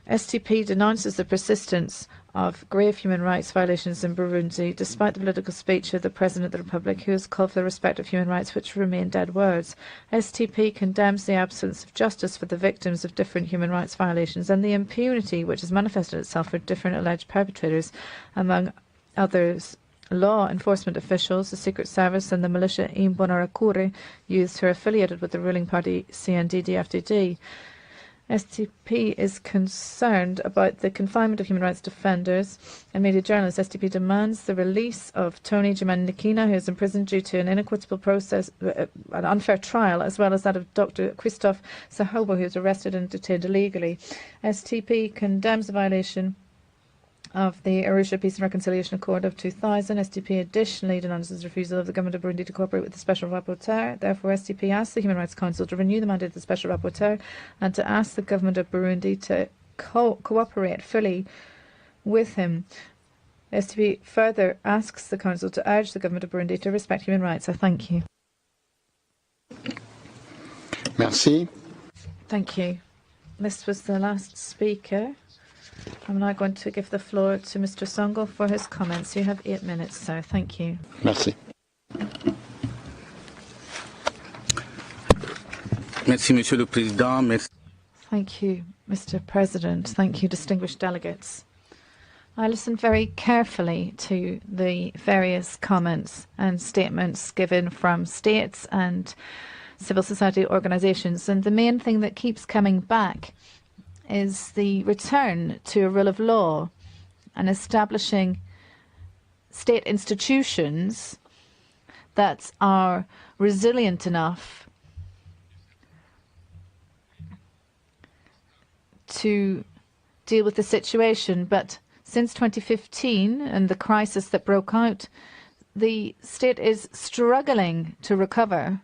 STP denounces the persistence of grave human rights violations in Burundi, despite the political speech of the President of the Republic, who has called for the respect of human rights, which remain dead words. STP condemns the absence of justice for the victims of different human rights violations and the impunity which has manifested itself for different alleged perpetrators, among others law enforcement officials, the Secret Service and the militia Imbonerakure, youths who are affiliated with the ruling party CNDD-FDD. STP is concerned about the confinement of human rights defenders and media journalists. STP demands the release of Tony Germanikina, who is imprisoned due to an inequitable process, an unfair trial, as well as that of Dr. Christophe Sahobo, who was arrested and detained illegally. STP condemns the violation of the Arusha Peace and Reconciliation Accord of 2000. STP additionally denounces the refusal of the government of Burundi to cooperate with the Special Rapporteur. Therefore, STP asks the Human Rights Council to renew the mandate of the Special Rapporteur and to ask the government of Burundi to cooperate fully with him. STP further asks the Council to urge the government of Burundi to respect human rights. I thank you. Merci. Thank you. This was the last speaker. I'm now going to give the floor to Mr. Songo for his comments. You have 8 minutes, sir. Thank you. Merci. Merci, Monsieur le Président. Merci. Thank you, Mr. President. Thank you, distinguished delegates. I listened very carefully to the various comments and statements given from states and civil society organizations, and the main thing that keeps coming back is the return to a rule of law and establishing state institutions that are resilient enough to deal with the situation. But since 2015 and the crisis that broke out, the state is struggling to recover.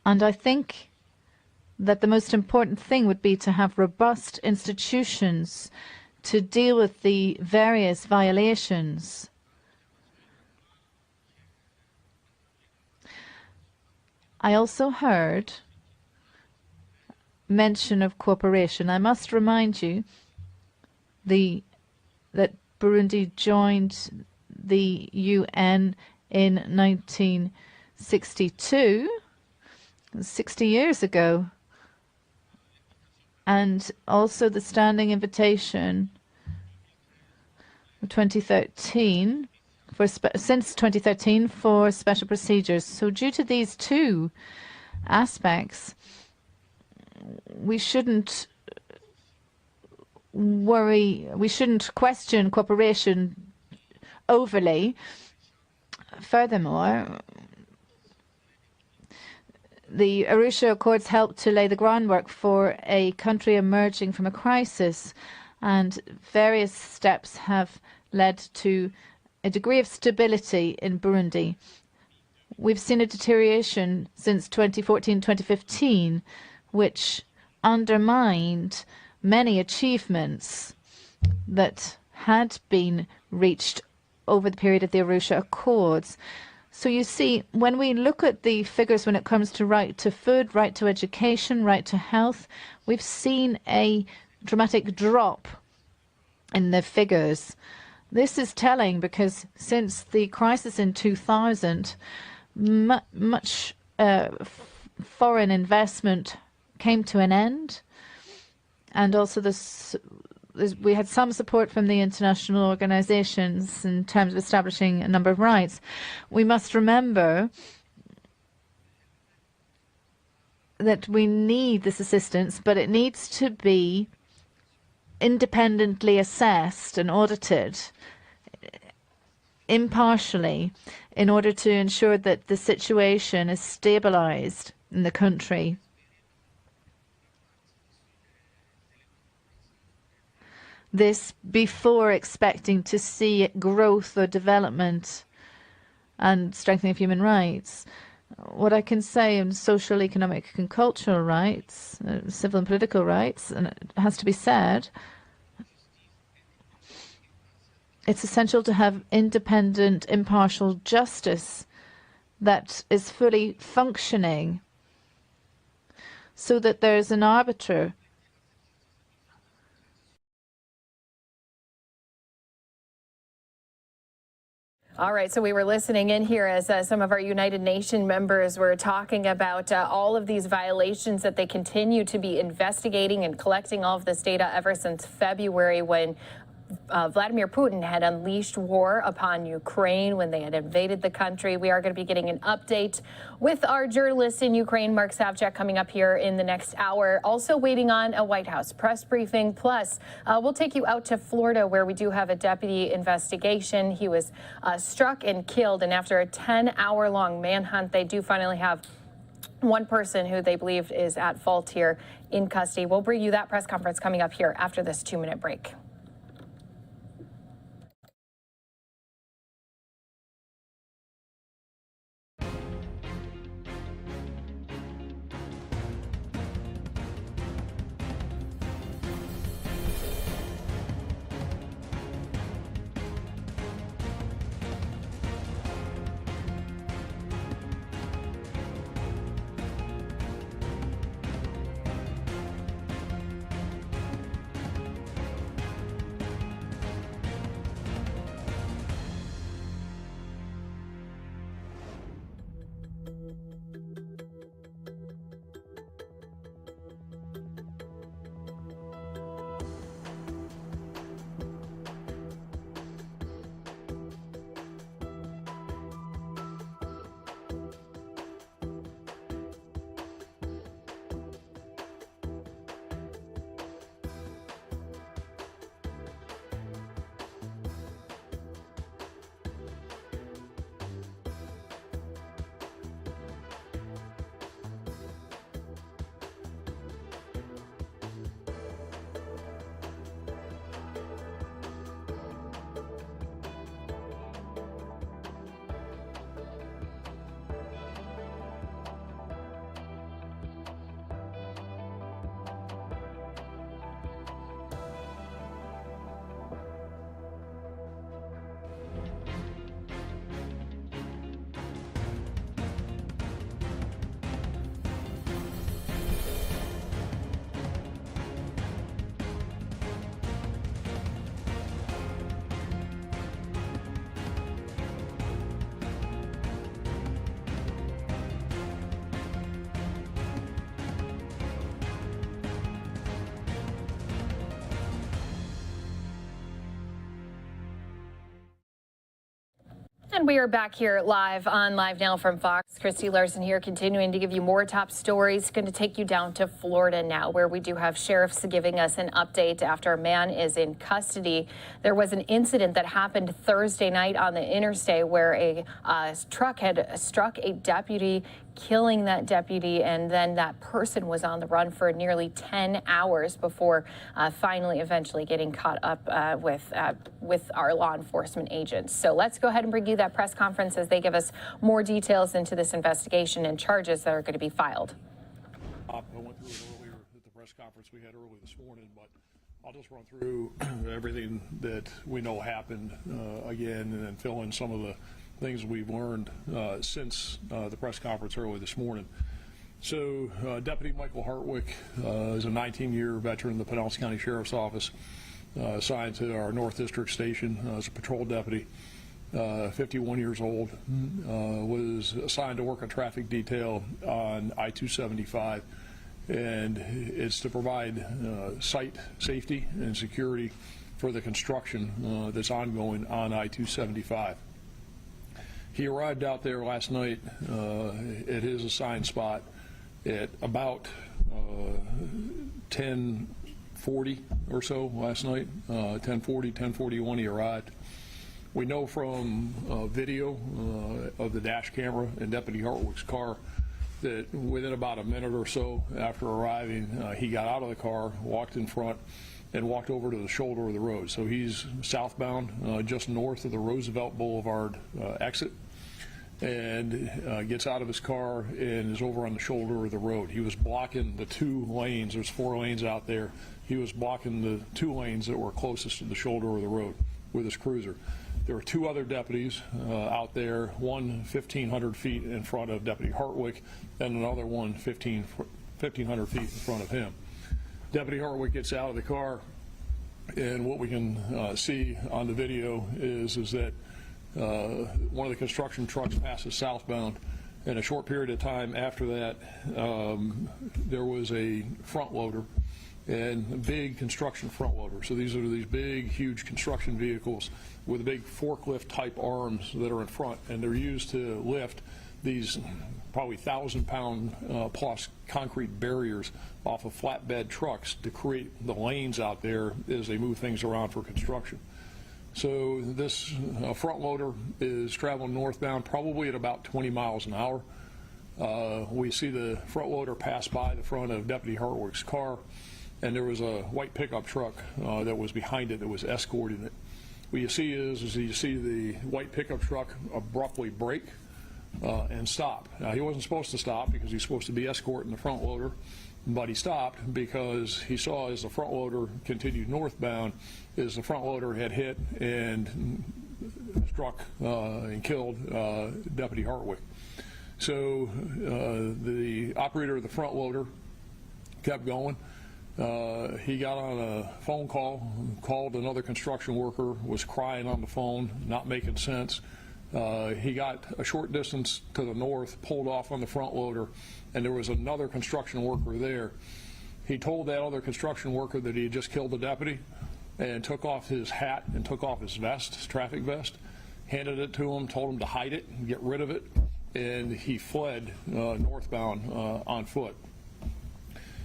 And I think that the most important thing would be to have robust institutions to deal with the various violations. I also heard mention of cooperation. I must remind you that Burundi joined the UN in 1962, 60 years ago, and also the standing invitation of 2013 since 2013 for special procedures. So due to these two aspects, we shouldn't worry, we shouldn't question cooperation overly. Furthermore, the Arusha Accords helped to lay the groundwork for a country emerging from a crisis, and various steps have led to a degree of stability in Burundi. We've seen a deterioration since 2014-2015, which undermined many achievements that had been reached over the period of the Arusha Accords. So you see, when we look at the figures when it comes to right to food, right to education, right to health, we've seen a dramatic drop in the figures. This is telling because since the crisis in 2000, much foreign investment came to an end, and also we had some support from the international organizations in terms of establishing a number of rights. We must remember that we need this assistance, but it needs to be independently assessed and audited impartially in order to ensure that the situation is stabilized in the country. This before expecting to see growth or development and strengthening of human rights. What I can say in social, economic and cultural rights, civil and political rights, and it has to be said, it's essential to have independent, impartial justice that is fully functioning so that there's an arbiter. All right, so we were listening in here as some of our United Nations members were talking about all of these violations that they continue to be investigating and collecting all of this data ever since February, when Vladimir Putin had unleashed war upon Ukraine, when they had invaded the country. We are going to be getting an update with our journalist in Ukraine, Mark Savchuk, coming up here in the next hour. Also waiting on a White House press briefing. Plus, we'll take you out to Florida, where we do have a deputy investigation. He was struck and killed, and after a 10-hour-long manhunt, they do finally have one person who they believe is at fault here in custody. We'll bring you that press conference coming up here after this 2-minute break. And we are back here live on Live Now from Fox. Christy Larson here, continuing to give you more top stories. Going to take you down to Florida now, where we do have sheriffs giving us an update after a man is in custody. There was an incident that happened Thursday night on the interstate where a truck had struck a deputy, killing that deputy, and then that person was on the run for nearly 10 hours before finally eventually getting caught up with our law enforcement agents. So let's go ahead and bring you that press conference as they give us more details into this investigation and charges that are going to be filed. I went through it earlier at the press conference we had early this morning, but I'll just run through everything that we know happened again, and then fill in some of the things we've learned since the press conference early this morning. So Deputy Michael Hartwick is a 19-year veteran of the Pinellas County Sheriff's Office, assigned to our North District Station as a patrol deputy, 51 years old, was assigned to work a traffic detail on I-275, and it's to provide site safety and security for the construction that's ongoing on I-275. He arrived out there last night at his assigned spot at about 10:40 or so last night, 10:40, 10:41 he arrived. We know from video of the dash camera in Deputy Hartwick's car that within about a minute or so after arriving, he got out of the car, walked in front, and walked over to the shoulder of the road. So he's southbound, just north of the Roosevelt Boulevard exit, and gets out of his car and is over on the shoulder of the road. He was blocking the two lanes. There's 4 lanes out there. He was blocking the 2 lanes that were closest to the shoulder of the road with his cruiser. There were 2 other deputies out there, one 1,500 feet in front of Deputy Hartwick, and another one 1,500 feet in front of him. Deputy Hartwick gets out of the car, and what we can see on the video is that one of the construction trucks passes southbound, and a short period of time after that, there was a front loader, and a big construction front loader. So these are these big, huge construction vehicles with big forklift type arms that are in front, and they're used to lift these probably 1,000-pound plus concrete barriers off of flatbed trucks to create the lanes out there as they move things around for construction. So this front loader is traveling northbound probably at about 20 miles an hour. We see the front loader pass by the front of Deputy Hartwick's car, and there was a white pickup truck that was behind it that was escorting it. What you see is you see the white pickup truck abruptly brake and stop. Now, he wasn't supposed to stop because he's supposed to be escorting the front loader, but he stopped because he saw as the front loader continued northbound, as the front loader had hit and struck and killed Deputy Hartwick. So the operator of the front loader kept going. He got on a phone call, called another construction worker, was crying on the phone, not making sense. He got a short distance to the north, pulled off on the front loader, and there was another construction worker there. He told that other construction worker that he had just killed the deputy and took off his hat and took off his vest, his traffic vest, handed it to him, told him to hide it and get rid of it, and he fled northbound on foot.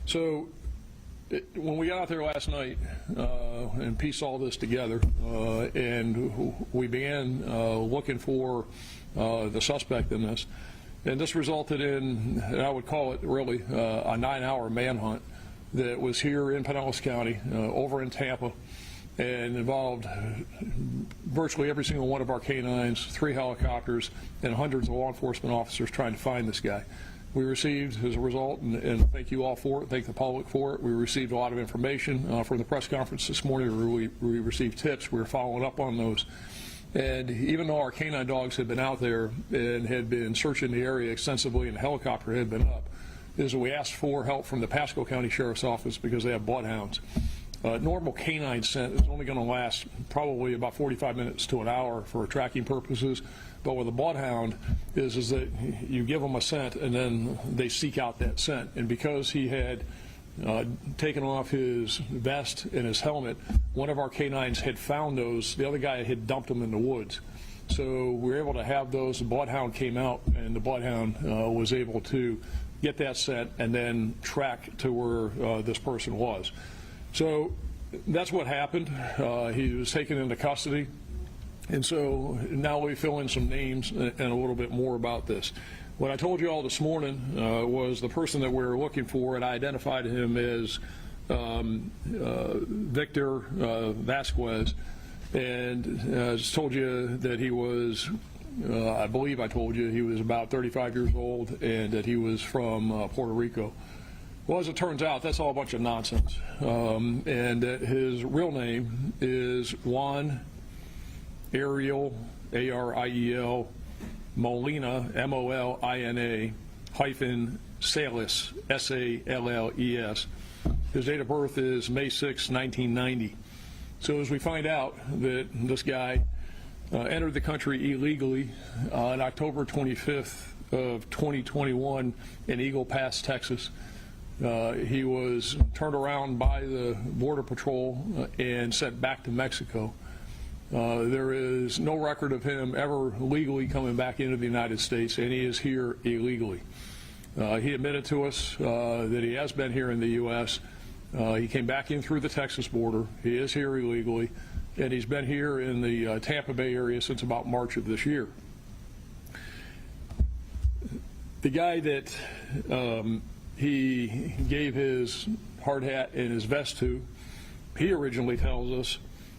So when we got out there last night and pieced all this together, and we began looking for the suspect in this, and this resulted in, and I would call it really, a 9-hour manhunt that was here in Pinellas County, over in Tampa, and involved virtually every single one of our canines, 3 helicopters, and hundreds of law enforcement officers trying to find this guy. We received, as a result, and thank you all for it, thank the public for it, we received a lot of information from the press conference this morning. We received tips. We were following up on those. And even though our canine dogs had been out there and had been searching the area extensively and the helicopter had been up, is that we asked for help from the Pasco County Sheriff's Office because they have bloodhounds. Normal canine scent is only going to last probably about 45 minutes to an hour for tracking purposes. But with a bloodhound is that you give them a scent and then they seek out that scent. And because he had taken off his vest and his helmet, one of our canines had found those. The other guy had dumped them in the woods. So we were able to have those. The Bloodhound came out, and the Bloodhound was able to get that set and then track to where this person was. So that's what happened. He was taken into custody. And so now we fill in some names and a little bit more about this. What I told you all this morning was the person that we were looking for, and I identified him as Victor Vasquez, and I just told you that he was, I believe I told you he was about 35 years old and that he was from Puerto Rico. Well, as it turns out, that's all a bunch of nonsense, and that his real name is Juan Ariel, A-R-I-E-L, Molina, M-O-L-I-N-A, hyphen Salles, S-A-L-L-E-S. His date of birth is May 6, 1990. So as we find out that this guy entered the country illegally on October 25th of 2021 in Eagle Pass, Texas. He was turned around by the Border Patrol and sent back to Mexico. There is no record of him ever legally coming back into the United States, and he is here illegally. He admitted to us that he has been here in the U.S. He came back in through the Texas border. He is here illegally, and he's been here in the Tampa Bay area since about March of this year. The guy that he gave his hard hat and his vest to, he originally tells us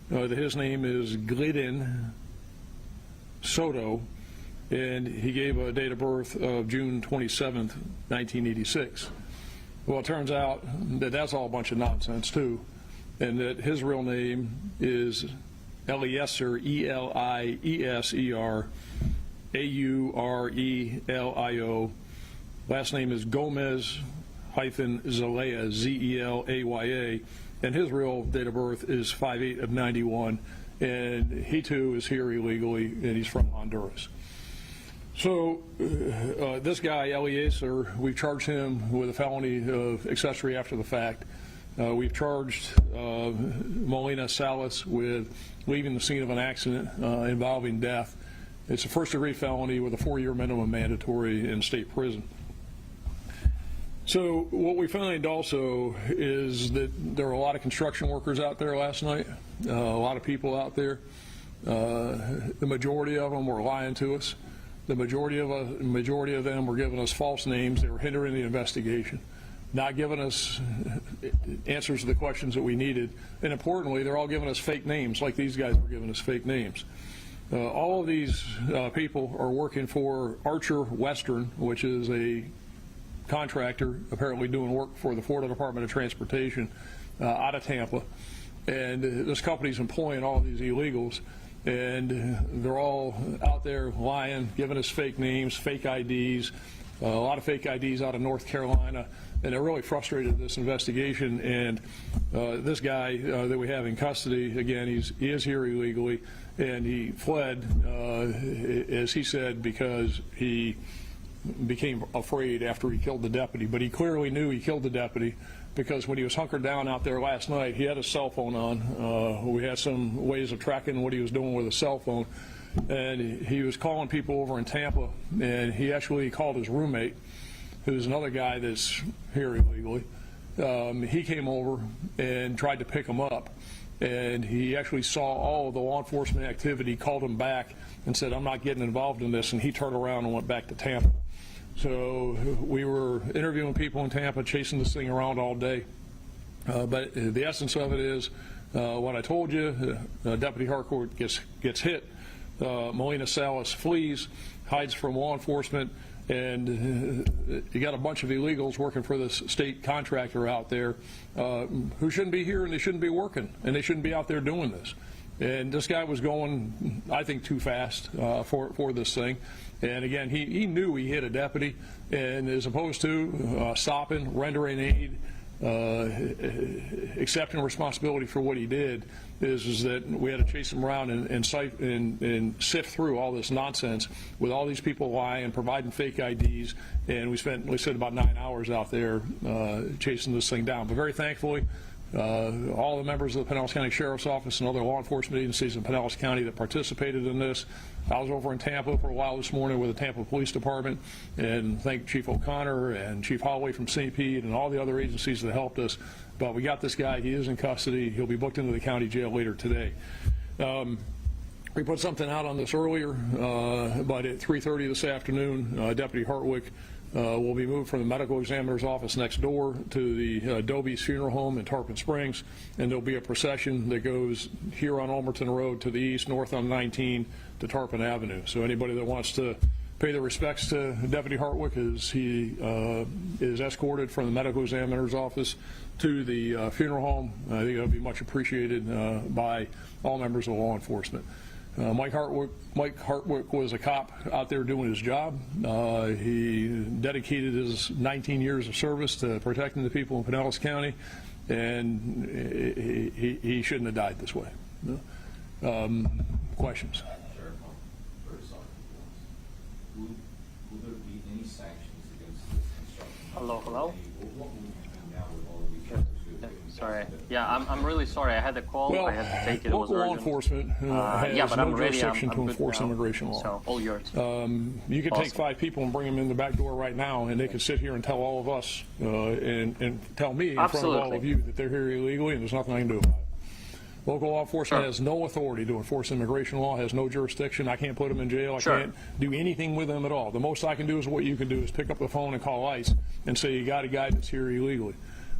that his name is Glidden Soto, and he gave a date of birth of June 27th, 1986. Well, it turns out that that's all a bunch of nonsense, too, and that his real name is Eliezer, E-L-I-E-S-E-R, A-U-R-E-L-I-O. Last name is Gomez hyphen Zelaya, Z-E-L-A-Y-A. And his real date of birth is 5/8 of 91, and he too is here illegally, and he's from Honduras. So this guy, Eliezer, we've charged him with a felony of accessory after the fact. We've charged Molina Salles with leaving the scene of an accident involving death. It's a first-degree felony with a 4-year minimum mandatory in state prison. So what we find also is that there are a lot of construction workers out there last night, a lot of people out there. The majority of them were lying to us. The majority of them were giving us false names. They were hindering the investigation, not giving us answers to the questions that we needed. And importantly, they're all giving us fake names, like these guys were giving us fake names. All of these people are working for Archer Western, which is a contractor apparently doing work for the Florida Department of Transportation out of Tampa, and this company's employing all of these illegals, and they're all out there lying, giving us fake names, fake IDs, a lot of fake IDs out of North Carolina, and it really frustrated this investigation. And this guy that we have in custody, again, he is here illegally, and he fled, as he said, because he became afraid after he killed the deputy. But he clearly knew he killed the deputy, because when he was hunkered down out there last night, he had his cell phone on. We had some ways of tracking what he was doing with his cell phone, and he was calling people over in Tampa, and he actually called his roommate, who's another guy that's here illegally. He came over and tried to pick him up, and he actually saw all of the law enforcement activity, called him back and said, "I'm not getting involved in this," and he turned around and went back to Tampa. So we were interviewing people in Tampa, chasing this thing around all day. But the essence of it is what I told you. Deputy Harcourt gets hit. Molina Salles flees, hides from law enforcement, and you got a bunch of illegals working for this state contractor out there who shouldn't be here, and they shouldn't be working, and they shouldn't be out there doing this. And this guy was going, I think, too fast for this thing. And again, he knew he hit a deputy, and as opposed to stopping, rendering aid, accepting responsibility for what he did, is that we had to chase him around and sift through all this nonsense with all these people lying, providing fake IDs, and we spent about 9 hours out there chasing this thing down. But very thankfully, all the members of the Pinellas County Sheriff's Office and other law enforcement agencies in Pinellas County that participated in this. I was over in Tampa for a while this morning with the Tampa Police Department, and thank Chief O'Connor and Chief Holloway from St. Pete and all the other agencies that helped us. But we got this guy. He is in custody. He'll be booked into the county jail later today. We put something out on this earlier, but at 3:30 this afternoon, Deputy Hartwick will be moved from the medical examiner's office next door to the Doby's Funeral Home in Tarpon Springs, and there'll be a procession that goes here on Ulmerton Road to the east, north on 19 to Tarpon Avenue. So anybody that wants to pay their respects to Deputy Hartwick as he is escorted from the medical examiner's office to the funeral home, I think that'll be much appreciated by all members of law enforcement. Mike Hartwick was a cop out there doing his job. He dedicated his 19 years of service to protecting the people in Pinellas County, and he shouldn't have died this way. Questions? Will there be any sanctions against this construction? Hello? Sorry. Yeah, I'm really sorry. I had the call. Well, I had to take it. It was local law urgent. enforcement has yeah, but no I'm ready. jurisdiction I'm to good enforce now. immigration law. So, all yours. You could take 5 people and bring them in the back door right now, and they could sit here and tell all of us and tell me in front of all of you that they're here illegally, and there's nothing I can do about it. Local law enforcement has no authority to enforce immigration law, has no jurisdiction. I can't put them in jail. I can't do anything with them at all. The most I can do is what you can do is pick up the phone and call ICE and say you got a guy that's here illegally.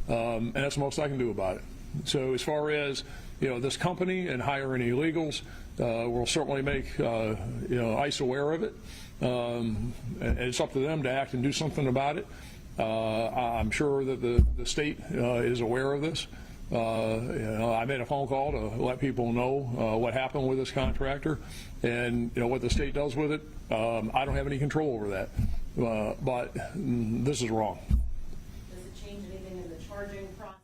And that's the most I can do about it. So as far as this company and hiring illegals, we'll certainly make ICE aware of it. And it's up to them to act and do something about it. I'm sure that the state is aware of this. I made a phone call to let people know what happened with this contractor, and what the state does with it. I don't have any control over that, but this is wrong. Does it change anything in the charging process?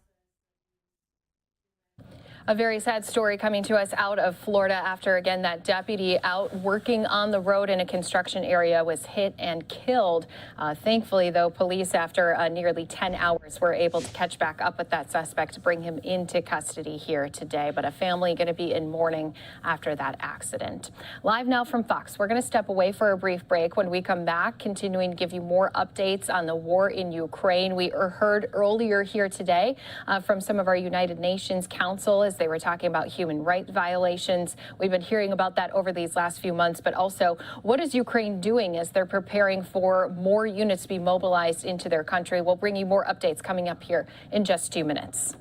A very sad story coming to us out of Florida after, again, that deputy out working on the road in a construction area was hit and killed. Thankfully, though, police, after nearly 10 hours, were able to catch back up with that suspect to bring him into custody here today. But a family going to be in mourning after that accident. Live now from Fox, we're going to step away for a brief break. When we come back, continuing to give you more updates on the war in Ukraine. We heard earlier here today from some of our United Nations Council as they were talking about human rights violations. We've been hearing about that over these last few months, but also what is Ukraine doing as they're preparing for more units to be mobilized into their country? We'll bring you more updates coming up here in just 2 minutes.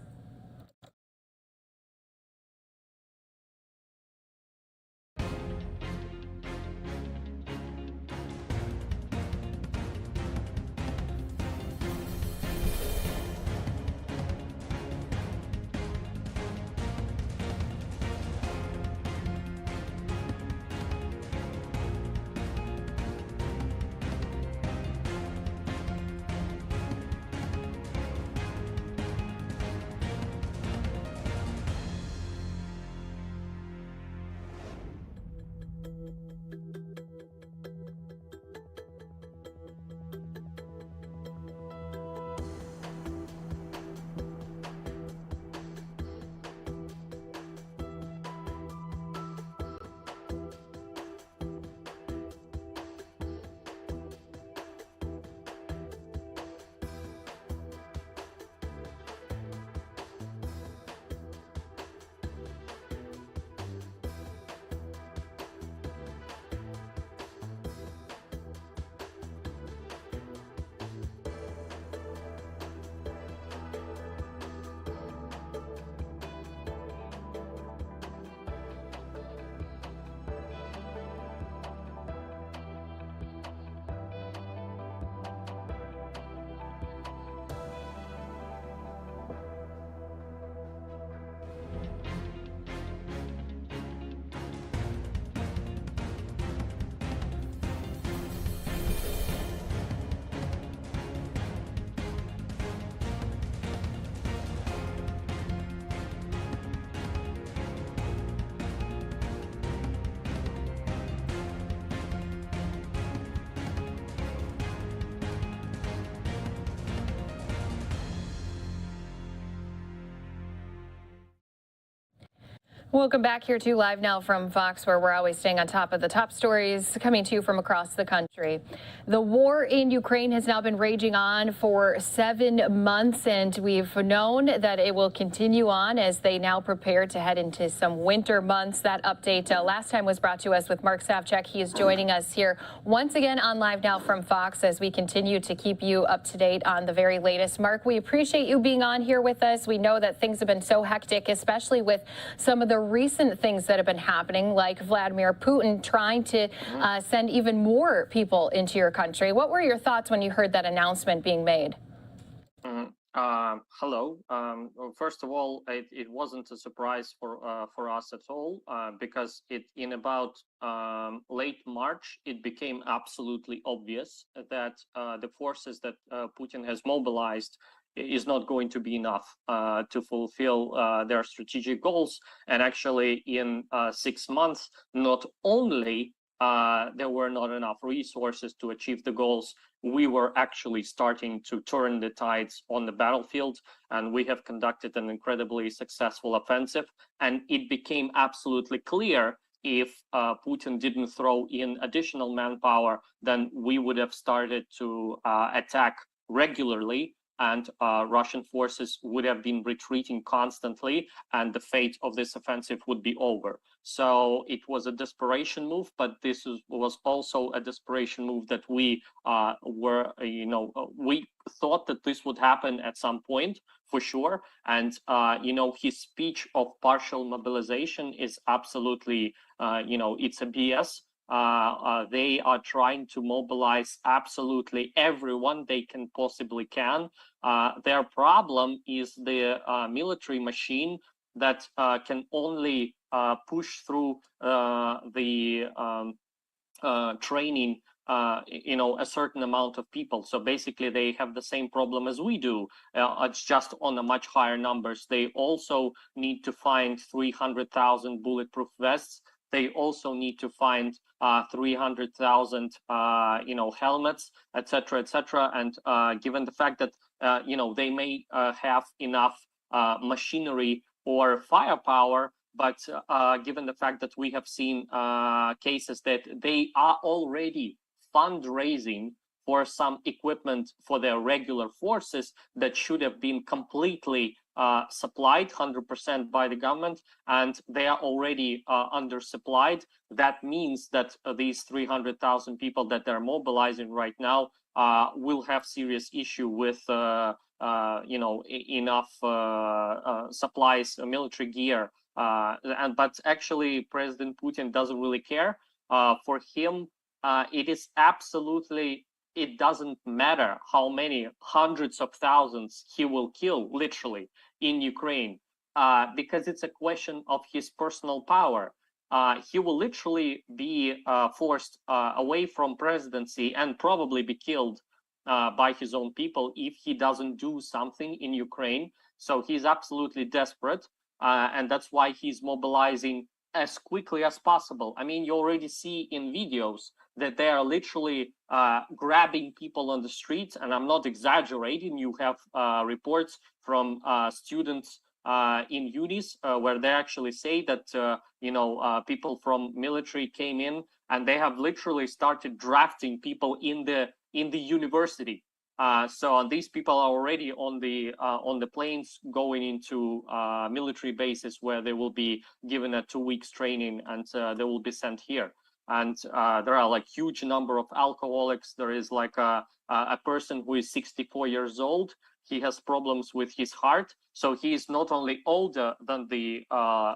Welcome back here to Live Now from Fox, where we're always staying on top of the top stories coming to you from across the country. The war in Ukraine has now been raging on for 7 months, and we've known that it will continue on as they now prepare to head into some winter months. That update last time was brought to us with Mark Savchuk. He is joining us here once again on Live Now from Fox as we continue to keep you up to date on the very latest. Mark, we appreciate you being on here with us. We know that things have been so hectic, especially with some of the recent things that have been happening, like Vladimir Putin trying to send even more people into your country. What were your thoughts when you heard that announcement being made? Hello. Well, first of all, it wasn't a surprise for us at all because in about late March, it became absolutely obvious that the forces that Putin has mobilized is not going to be enough to fulfill their strategic goals. And actually, in 6 months, not only there were not enough resources to achieve the goals, we were actually starting to turn the tides on the battlefield, and we have conducted an incredibly successful offensive. And it became absolutely clear if Putin didn't throw in additional manpower, then we would have started to attack regularly, and Russian forces would have been retreating constantly, and the fate of this offensive would be over. So it was a desperation move, but this was also a desperation move that we we thought that this would happen at some point for sure. And his speech of partial mobilization is absolutely, it's a BS. They are trying to mobilize absolutely everyone they can possibly can. Their problem is the military machine that can only push through the training a certain amount of people. So basically they have the same problem as we do. It's just on a much higher numbers. They also need to find 300,000 bulletproof vests. They also need to find 300,000, helmets, etc., etc. And given the fact that, they may have enough machinery or firepower, but given the fact that we have seen cases that they are already fundraising for some equipment for their regular forces that should have been completely supplied 100% by the government, and they are already undersupplied. That means that these 300,000 people that they're mobilizing right now will have serious issue with enough supplies, military gear, but actually President Putin doesn't really care. For him, it is absolutely, it doesn't matter how many hundreds of thousands he will kill, literally, in Ukraine, because it's a question of his personal power. He will literally be forced away from presidency and probably be killed by his own people if he doesn't do something in Ukraine. So he's absolutely desperate, and that's why he's mobilizing as quickly as possible. I mean, you already see in videos that they are literally grabbing people on the streets, and I'm not exaggerating. You have reports from students in unis where they actually say that people from military came in and they have literally started drafting people in the university. So these people are already on the planes going into military bases where they will be given a 2 weeks training, and they will be sent here. And there are like huge number of alcoholics. There is like a person who is 64 years old. He has problems with his heart. So he is not only older than the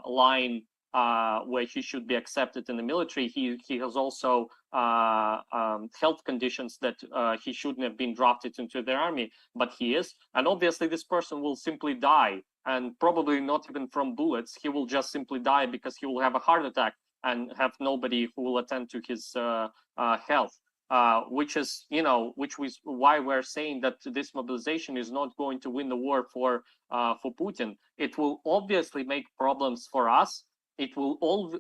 line where he should be accepted in the military, he has also health conditions that he shouldn't have been drafted into the army, but he is. And obviously this person will simply die, and probably not even from bullets. He will just simply die because he will have a heart attack and have nobody who will attend to his health. Which is why we're saying that this mobilization is not going to win the war for Putin. It will obviously make problems for us. It will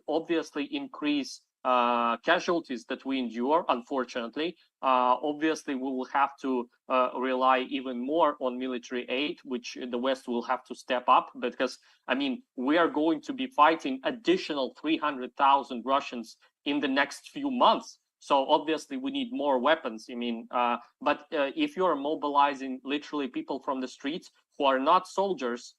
obviously increase casualties that we endure, unfortunately. Obviously, we will have to rely even more on military aid, which the West will have to step up, because, I mean, we are going to be fighting additional 300,000 Russians in the next few months. So obviously we need more weapons. I mean, but if you're mobilizing literally people from the streets who are not soldiers,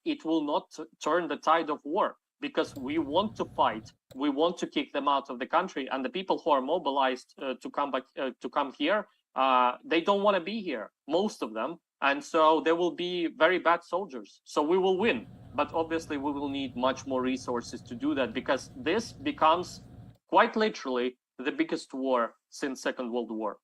it will not turn the tide of war, because we want to fight. We want to kick them out of the country, and the people who are mobilized to come here, they don't want to be here, most of them, and so they will be very bad soldiers. So we will win, but obviously we will need much more resources to do that, because this becomes quite literally the biggest war since Second World War.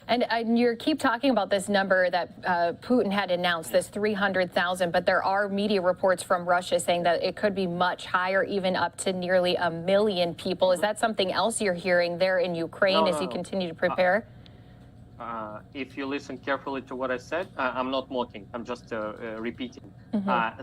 And you keep talking about this number that Putin had announced, this 300,000, but there are media reports from Russia saying that it could be much higher, even up to nearly 1 million people. Is that something else you're hearing there in Ukraine as you continue to prepare? If you listen carefully to what I said, I'm not mocking, I'm just repeating.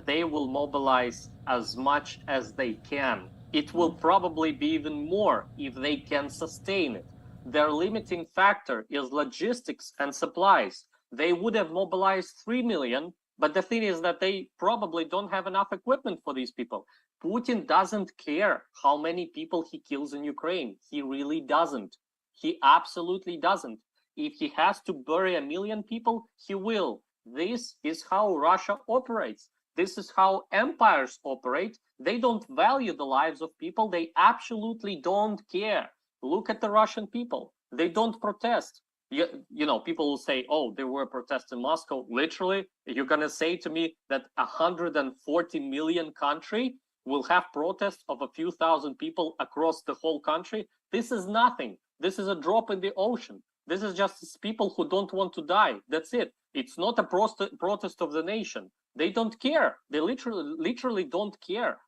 They will mobilize as much as they can. It will probably be even more if they can sustain it. Their limiting factor is logistics and supplies. They would have mobilized 3 million, but the thing is that they probably don't have enough equipment for these people. Putin doesn't care how many people he kills in Ukraine. He really doesn't. He absolutely doesn't. If he has to bury 1 million people, he will. This is how Russia operates. This is how empires operate. They don't value the lives of people. They absolutely don't care. Look at the Russian people. They don't protest. You know, people will say, oh, there were protests in Moscow. Literally, you're going to say to me that 140 million country will have protests of a few thousand people across the whole country? This is nothing. This is a drop in the ocean. This is just people who don't want to die. That's it. It's not a protest of the nation. They don't care. They literally don't care.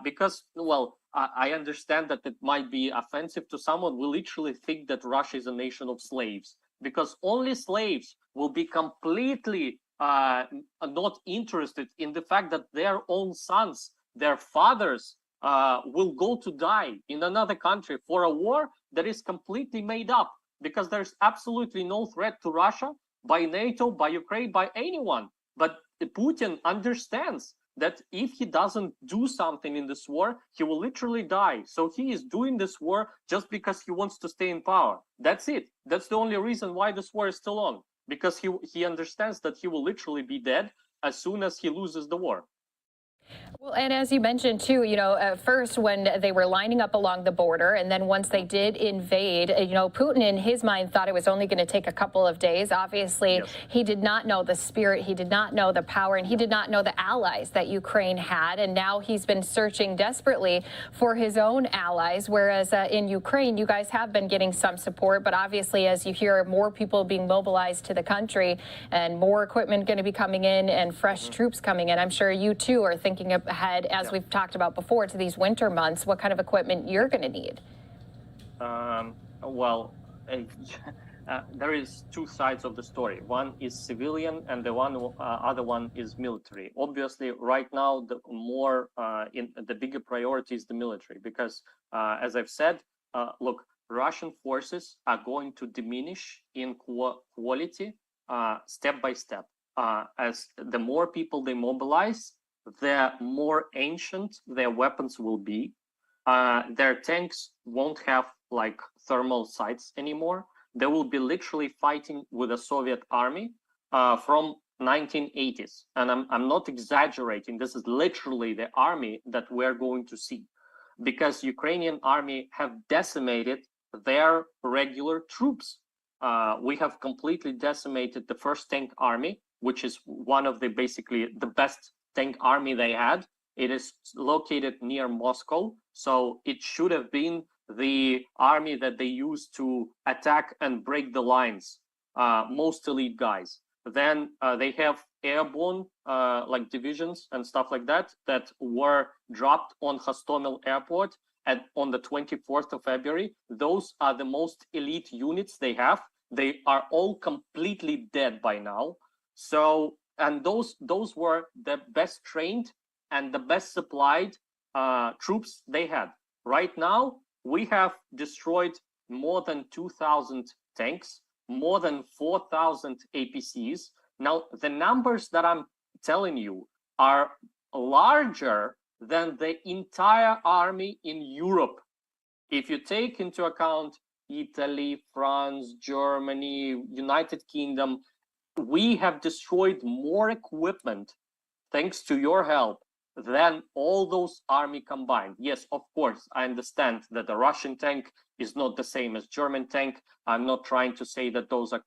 Because, well, I understand that it might be offensive to someone. We literally think that Russia is a nation of slaves, because only slaves will be completely not interested in the fact that their own sons, their fathers, will go to die in another country for a war that is completely made up, because there's absolutely no threat to Russia by NATO, by Ukraine, by anyone. But Putin understands that if he doesn't do something in this war, he will literally die. So he is doing this war just because he wants to stay in power. That's it. That's the only reason why this war is still on, because he understands that he will literally be dead as soon as he loses the war. Well, and as you mentioned, too, you know, at first when they were lining up along the border, and then once they did invade, you know, Putin in his mind thought it was only going to take a couple of days. Obviously, he did not know the spirit, he did not know the power, and he did not know the allies that Ukraine had. And now he's been searching desperately for his own allies, whereas in Ukraine, you guys have been getting some support. But obviously, as you hear more people being mobilized to the country and more equipment going to be coming in and fresh troops coming in, I'm sure you, too, are thinking ahead, as we've talked about before, to these winter months, what kind of equipment you're going to need. Well, there is two sides of the story. One is civilian, and the other one is military. Obviously, right now, the bigger priority is the military, because, as I've said, look, Russian forces are going to diminish in quality step by step. As the more people they mobilize, the more ancient their weapons will be. Their tanks won't have like thermal sights anymore. They will be literally fighting with the Soviet army from 1980s. And I'm not exaggerating. This is literally the army that we're going to see, because Ukrainian army have decimated their regular troops. We have completely decimated the first tank army, which is one of the basically the best tank army they had. It is located near Moscow, so it should have been the army that they used to attack and break the lines, most elite guys. Then they have airborne like divisions and stuff like that were dropped on Hostomel airport on the 24th of February. Those are the most elite units they have. They are all completely dead by now. So, and those were the best trained and the best supplied troops they had. Right now, we have destroyed more than 2,000 tanks, more than 4,000 APCs. Now, the numbers that I'm telling you are larger than the entire army in Europe. If you take into account Italy, France, Germany, United Kingdom, we have destroyed more equipment, thanks to your help, than all those army combined. Yes, of course, I understand that the Russian tank is not the same as German tank. I'm not trying to say that those are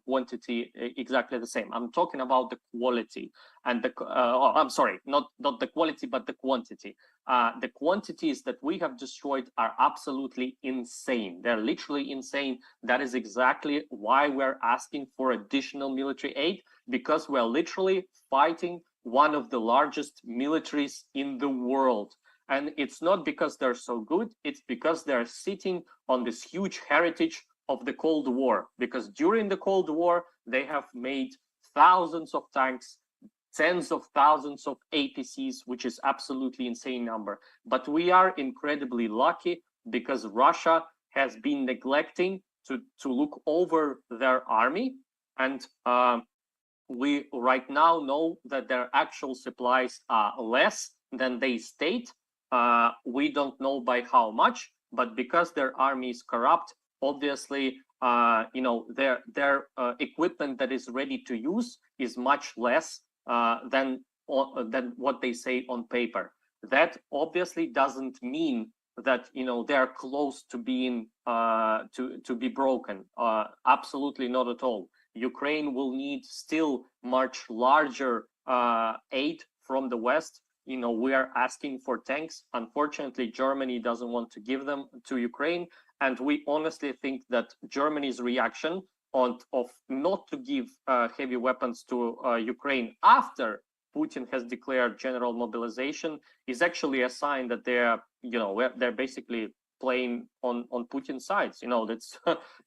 quantity exactly the same. I'm talking about the quality and the, I'm sorry, not the quality, but the quantity. The quantities that we have destroyed are absolutely insane. They're literally insane. That is exactly why we're asking for additional military aid, because we're literally fighting one of the largest militaries in the world. And it's not because they're so good, it's because they're sitting on this huge heritage of the Cold War. Because during the Cold War, they have made thousands of tanks, tens of thousands of APCs, which is absolutely insane number. But we are incredibly lucky because Russia has been neglecting to look over their army. And we right now know that their actual supplies are less than they state. We don't know by how much, but because their army is corrupt, obviously, you know, their equipment that is ready to use is much less than what they say on paper. That obviously doesn't mean that, you know, they're close to being to be broken. Absolutely not at all. Ukraine will need still much larger aid from the West. You know, we are asking for tanks. Unfortunately, Germany doesn't want to give them to Ukraine. And we honestly think that Germany's reaction of not to give heavy weapons to Ukraine after Putin has declared general mobilization is actually a sign that they're, you know, they're basically playing on Putin's sides. You know, that's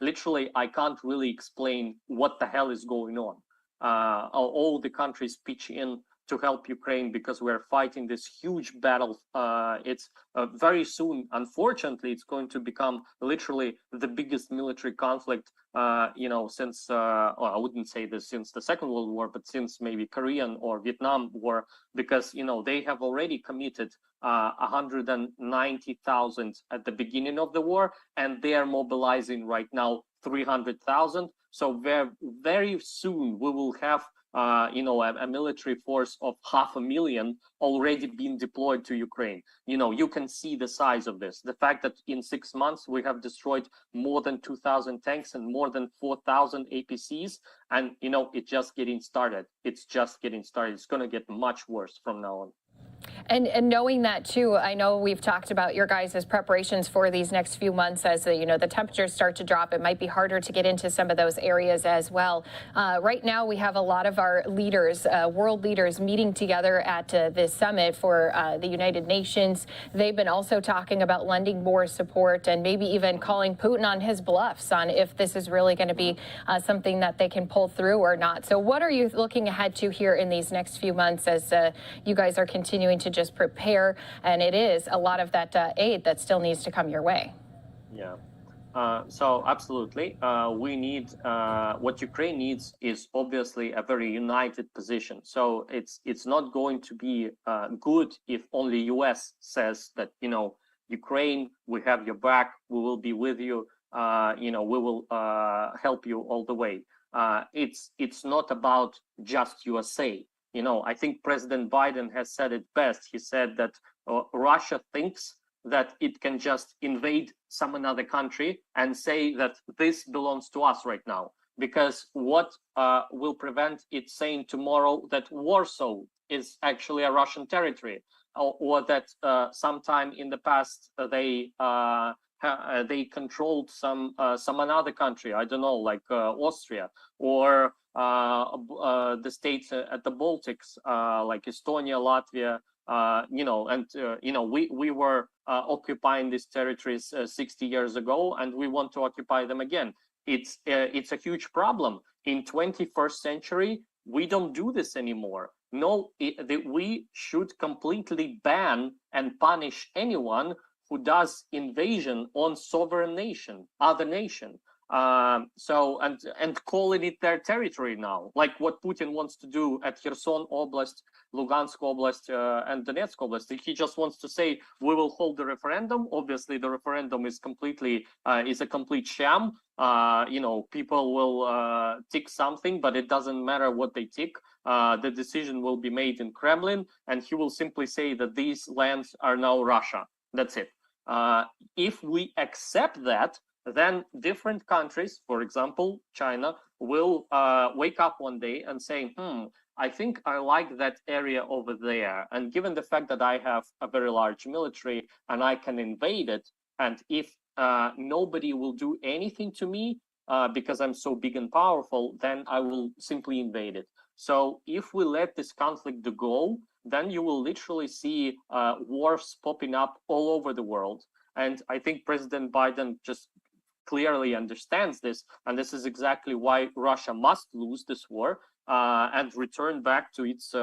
literally, I can't really explain what the hell is going on. All the countries pitch in to help Ukraine because we're fighting this huge battle. It's very soon, unfortunately, it's going to become literally the biggest military conflict, you know, since, well, I wouldn't say this since the Second World War, but since maybe Korean or Vietnam War, because, you know, they have already committed 190,000 at the beginning of the war, and they are mobilizing right now 300,000. So very soon we will have you know, a military force of 500,000 already being deployed to Ukraine. You know, you can see the size of this. The fact that in 6 months we have destroyed more than 2,000 tanks and more than 4,000 APCs, and you know, it's just getting started. It's just getting started. It's going to get much worse from now on. And knowing that too, I know we've talked about your guys' preparations for these next few months as the, you know, the temperatures start to drop. It might be harder to get into some of those areas as well. Right now, we have a lot of our leaders, world leaders, meeting together at this summit for the United Nations. They've been also talking about lending more support and maybe even calling Putin on his bluffs on if this is really going to be something that they can pull through or not. So what are you looking ahead to here in these next few months as you guys are continuing to just prepare, and it is a lot of that aid that still needs to come your way? Yeah, so absolutely, we need, what Ukraine needs is obviously a very united position. So it's not going to be good if only US says that, you know, Ukraine, we have your back, we will be with you, you know, we will help you all the way. It's not about just USA. You know, I think President Biden has said it best. He said that Russia thinks that it can just invade some another country and say that this belongs to us right now. Because what will prevent it saying tomorrow that Warsaw is actually a Russian territory, or that sometime in the past they controlled some another country, I don't know, like Austria, or the states at the Baltics, like Estonia, Latvia, you know, and you know, we were occupying these territories 60 years ago, and we want to occupy them again. It's a huge problem. In 21st century, we don't do this anymore. No, we should completely ban and punish anyone who does invasion on sovereign nation, other nation. And calling it their territory now, like what Putin wants to do at Kherson Oblast, Lugansk Oblast, and Donetsk Oblast. He just wants to say, we will hold the referendum. Obviously, the referendum is completely is a complete sham. People will tick something, but it doesn't matter what they tick. The decision will be made in Kremlin, and he will simply say that these lands are now Russia. That's it. If we accept that, then different countries, for example, China, will wake up one day and say, I think I like that area over there. And given the fact that I have a very large military and I can invade it, and if nobody will do anything to me because I'm so big and powerful, then I will simply invade it. So if we let this conflict go, then you will literally see wars popping up all over the world. And I think President Biden just clearly understands this, and this is exactly why Russia must lose this war and return back to its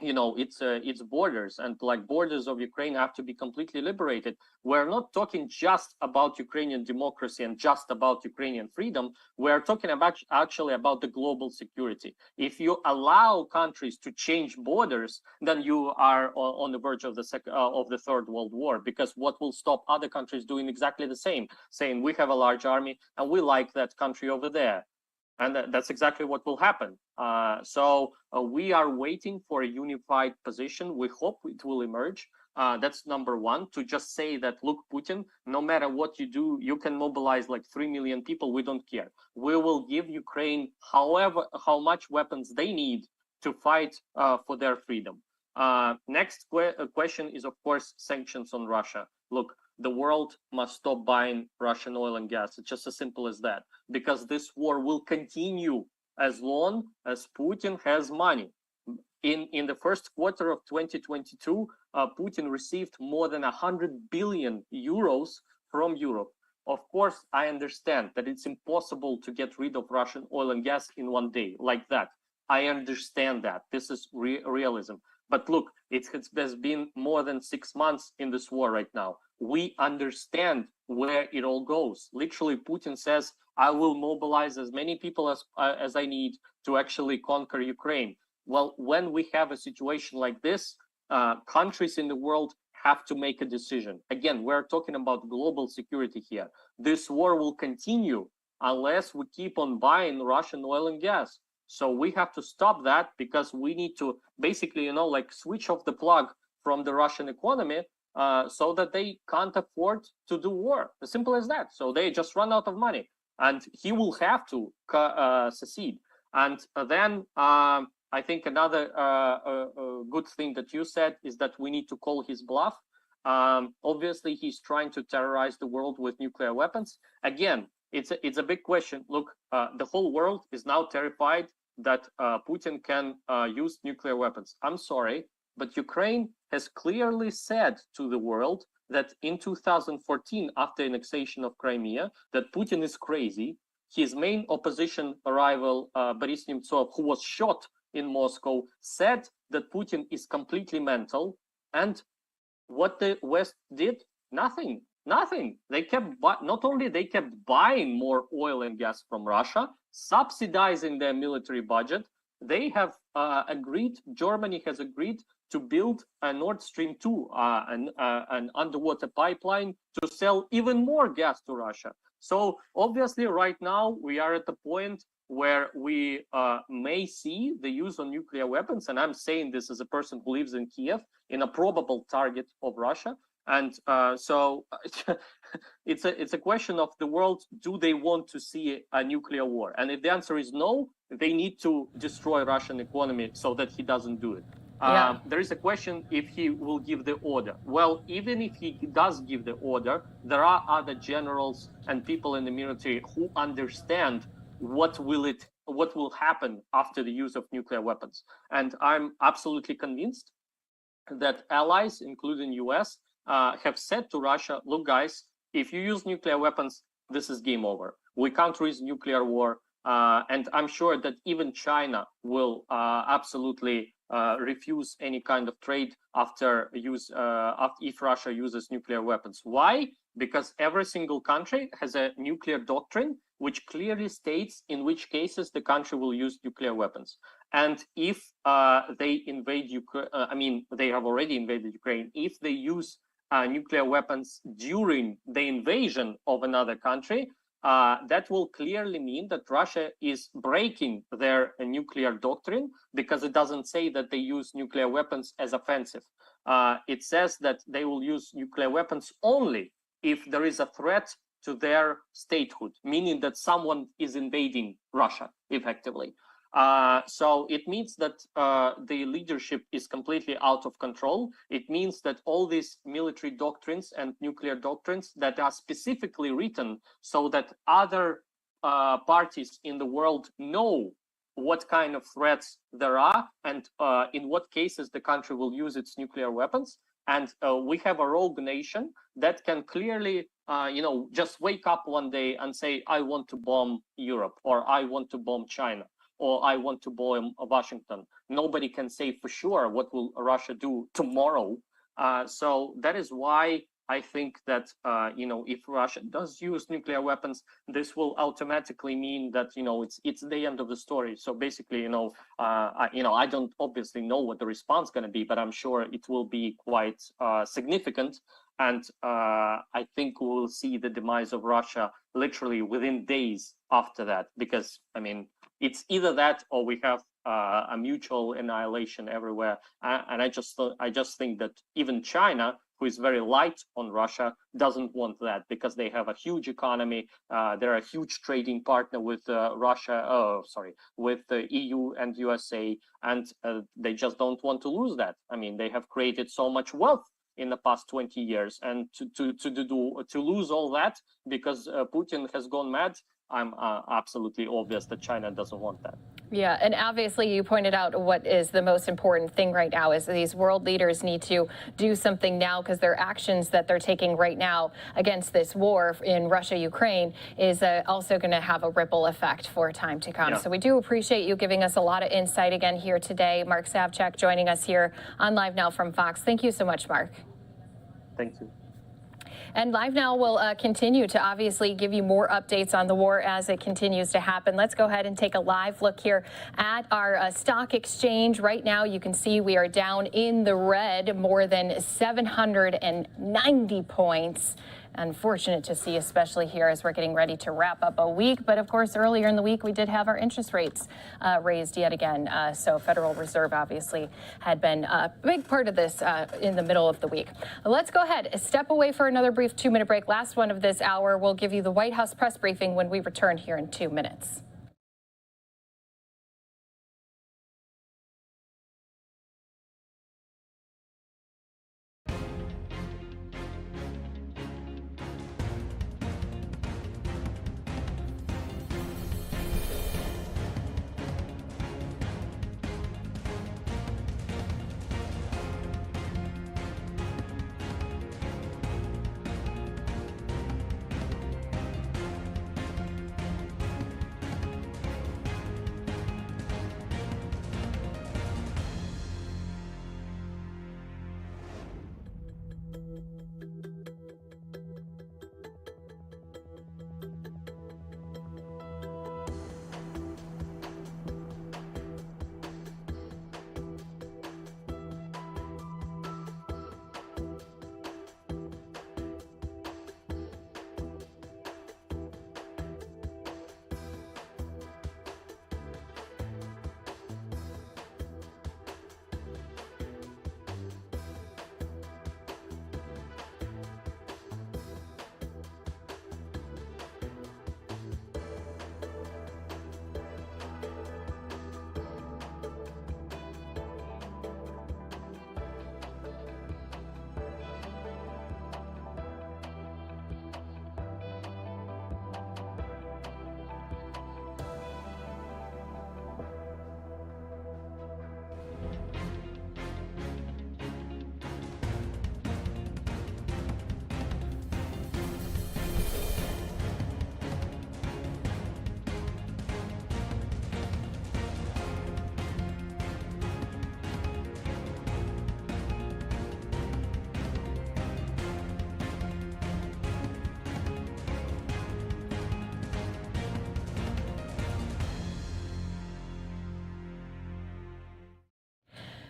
its borders, and like borders of Ukraine have to be completely liberated. We're not talking just about Ukrainian democracy and just about Ukrainian freedom. We're talking about actually about the global security. If you allow countries to change borders, then you are on the verge of the Third World War, because what will stop other countries doing exactly the same, saying we have a large army and we like that country over there. And that's exactly what will happen. So we are waiting for a unified position. We hope it will emerge. That's number one, to just say that, look, Putin, no matter what you do, you can mobilize like 3 million people. We don't care. We will give Ukraine how much weapons they need to fight for their freedom. Next question is, of course, sanctions on Russia. Look, the world must stop buying Russian oil and gas. It's just as simple as that, because this war will continue as long as Putin has money. In the first quarter of 2022, Putin received more than 100 billion euros from Europe. Of course, I understand that it's impossible to get rid of Russian oil and gas in one day like that. I understand that. This is realism. But look, it has been more than 6 months in this war right now. We understand where it all goes. Literally, Putin says, I will mobilize as many people as I need to actually conquer Ukraine. Well, when we have a situation like this, countries in the world have to make a decision. Again, we're talking about global security here. This war will continue unless we keep on buying Russian oil and gas. So we have to stop that, because we need to basically, switch off the plug from the Russian economy so that they can't afford to do war. As simple as that. So they just run out of money, and he will have to secede. And then I think another good thing that you said is that we need to call his bluff. Obviously, he's trying to terrorize the world with nuclear weapons. Again, it's a big question. Look, the whole world is now terrified that Putin can use nuclear weapons. I'm sorry, but Ukraine has clearly said to the world that in 2014, after annexation of Crimea, that Putin is crazy. His main opposition rival, Boris Nemtsov, who was shot in Moscow, said that Putin is completely mental. And what the West did? Nothing. They kept not only they kept buying more oil and gas from Russia, subsidizing their military budget. They have agreed. Germany has agreed to build a Nord Stream 2, an underwater pipeline to sell even more gas to Russia. So obviously, right now we are at the point where we may see the use of nuclear weapons, and I'm saying this as a person who lives in Kiev, in a probable target of Russia. And so it's a question of the world, do they want to see a nuclear war? And if the answer is no, they need to destroy Russian economy so that he doesn't do it. There is a question if he will give the order. Well, even if he does give the order, there are other generals and people in the military who understand what will happen after the use of nuclear weapons. And I'm absolutely convinced that allies, including US, have said to Russia, look, guys, if you use nuclear weapons, this is game over. We can't risk nuclear war. And I'm sure that even China will absolutely refuse any kind of trade if Russia uses nuclear weapons. Why? Because every single country has a nuclear doctrine which clearly states in which cases the country will use nuclear weapons. And if they invade Ukraine, they have already invaded Ukraine. If they use nuclear weapons during the invasion of another country, that will clearly mean that Russia is breaking their nuclear doctrine, because it doesn't say that they use nuclear weapons as offensive. It says that they will use nuclear weapons only if there is a threat to their statehood, meaning that someone is invading Russia effectively. So it means that the leadership is completely out of control. It means that all these military doctrines and nuclear doctrines that are specifically written so that other parties in the world know what kind of threats there are and in what cases the country will use its nuclear weapons. And we have a rogue nation that can clearly, just wake up one day and say, I want to bomb Europe, or I want to bomb China, or I want to bomb Washington. Nobody can say for sure what will Russia do tomorrow. So that is why I think that, if Russia does use nuclear weapons, this will automatically mean that, it's the end of the story. So basically, I don't obviously know what the response is going to be, but I'm sure it will be quite significant. And I think we will see the demise of Russia literally within days after that, because, it's either that or we have a mutual annihilation everywhere. And I just think that even China, who is very light on Russia, doesn't want that, because they have a huge economy. They're a huge trading partner with with the EU and USA, and they just don't want to lose that. They have created so much wealth in the past 20 years, and to lose all that because Putin has gone mad, I'm absolutely obvious that China doesn't want that. Yeah, and obviously you pointed out what is the most important thing right now is these world leaders need to do something now, because their actions that they're taking right now against this war in Russia, Ukraine is also going to have a ripple effect for time to come. Yeah. So we do appreciate you giving us a lot of insight again here today. Mark Savchuk joining us here on Live Now from Fox. Thank you so much, Mark. Thank you. And Live Now will continue to obviously give you more updates on the war as it continues to happen. Let's go ahead and take a live look here at our stock exchange. Right now, you can see we are down in the red, more than 790 points. Unfortunate to see, especially here as we're getting ready to wrap up a week. But of course, earlier in the week, we did have our interest rates raised yet again. So Federal Reserve obviously had been a big part of this in the middle of the week. Let's go ahead, step away for another brief 2-minute break. Last one of this hour. We'll give you the White House press briefing when we return here in 2 minutes.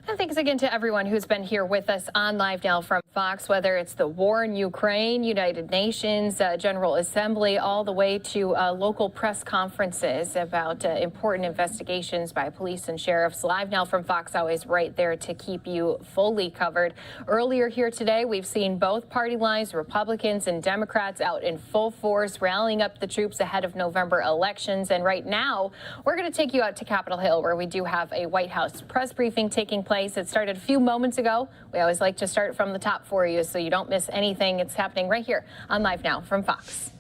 And thanks again to everyone who's been here with us on Live Now from Fox, whether it's the war in Ukraine, United Nations, General Assembly, all the way to local press conferences about important investigations by police and sheriffs. Live Now from Fox, always right there to keep you fully covered. Earlier here today, we've seen both party lines, Republicans and Democrats, out in full force, rallying up the troops ahead of November elections. And right now, we're going to take you out to Capitol Hill, where we do have a White House press briefing taking place. It started a few moments ago. We always like to start from the top for you so you don't miss anything. It's happening right here on Live Now from Fox.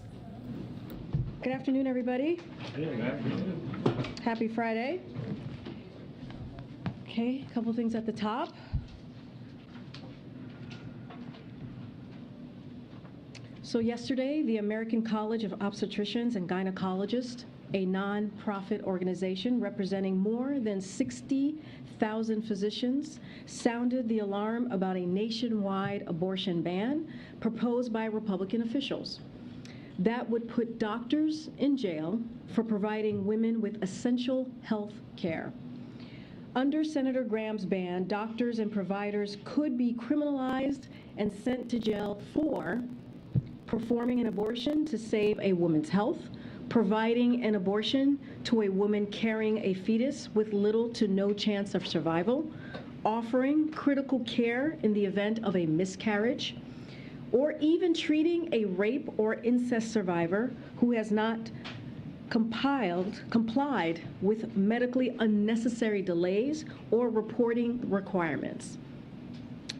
Good afternoon, everybody. Good afternoon. Happy Friday. Okay, a couple things at the top. So yesterday, the American College of Obstetricians and Gynecologists, a non-profit organization representing more than 60,000 physicians, sounded the alarm about a nationwide abortion ban proposed by Republican officials that would put doctors in jail for providing women with essential health care. Under Senator Graham's ban, doctors and providers could be criminalized and sent to jail for performing an abortion to save a woman's health, providing an abortion to a woman carrying a fetus with little to no chance of survival, offering critical care in the event of a miscarriage, or even treating a rape or incest survivor who has not complied with medically unnecessary delays or reporting requirements.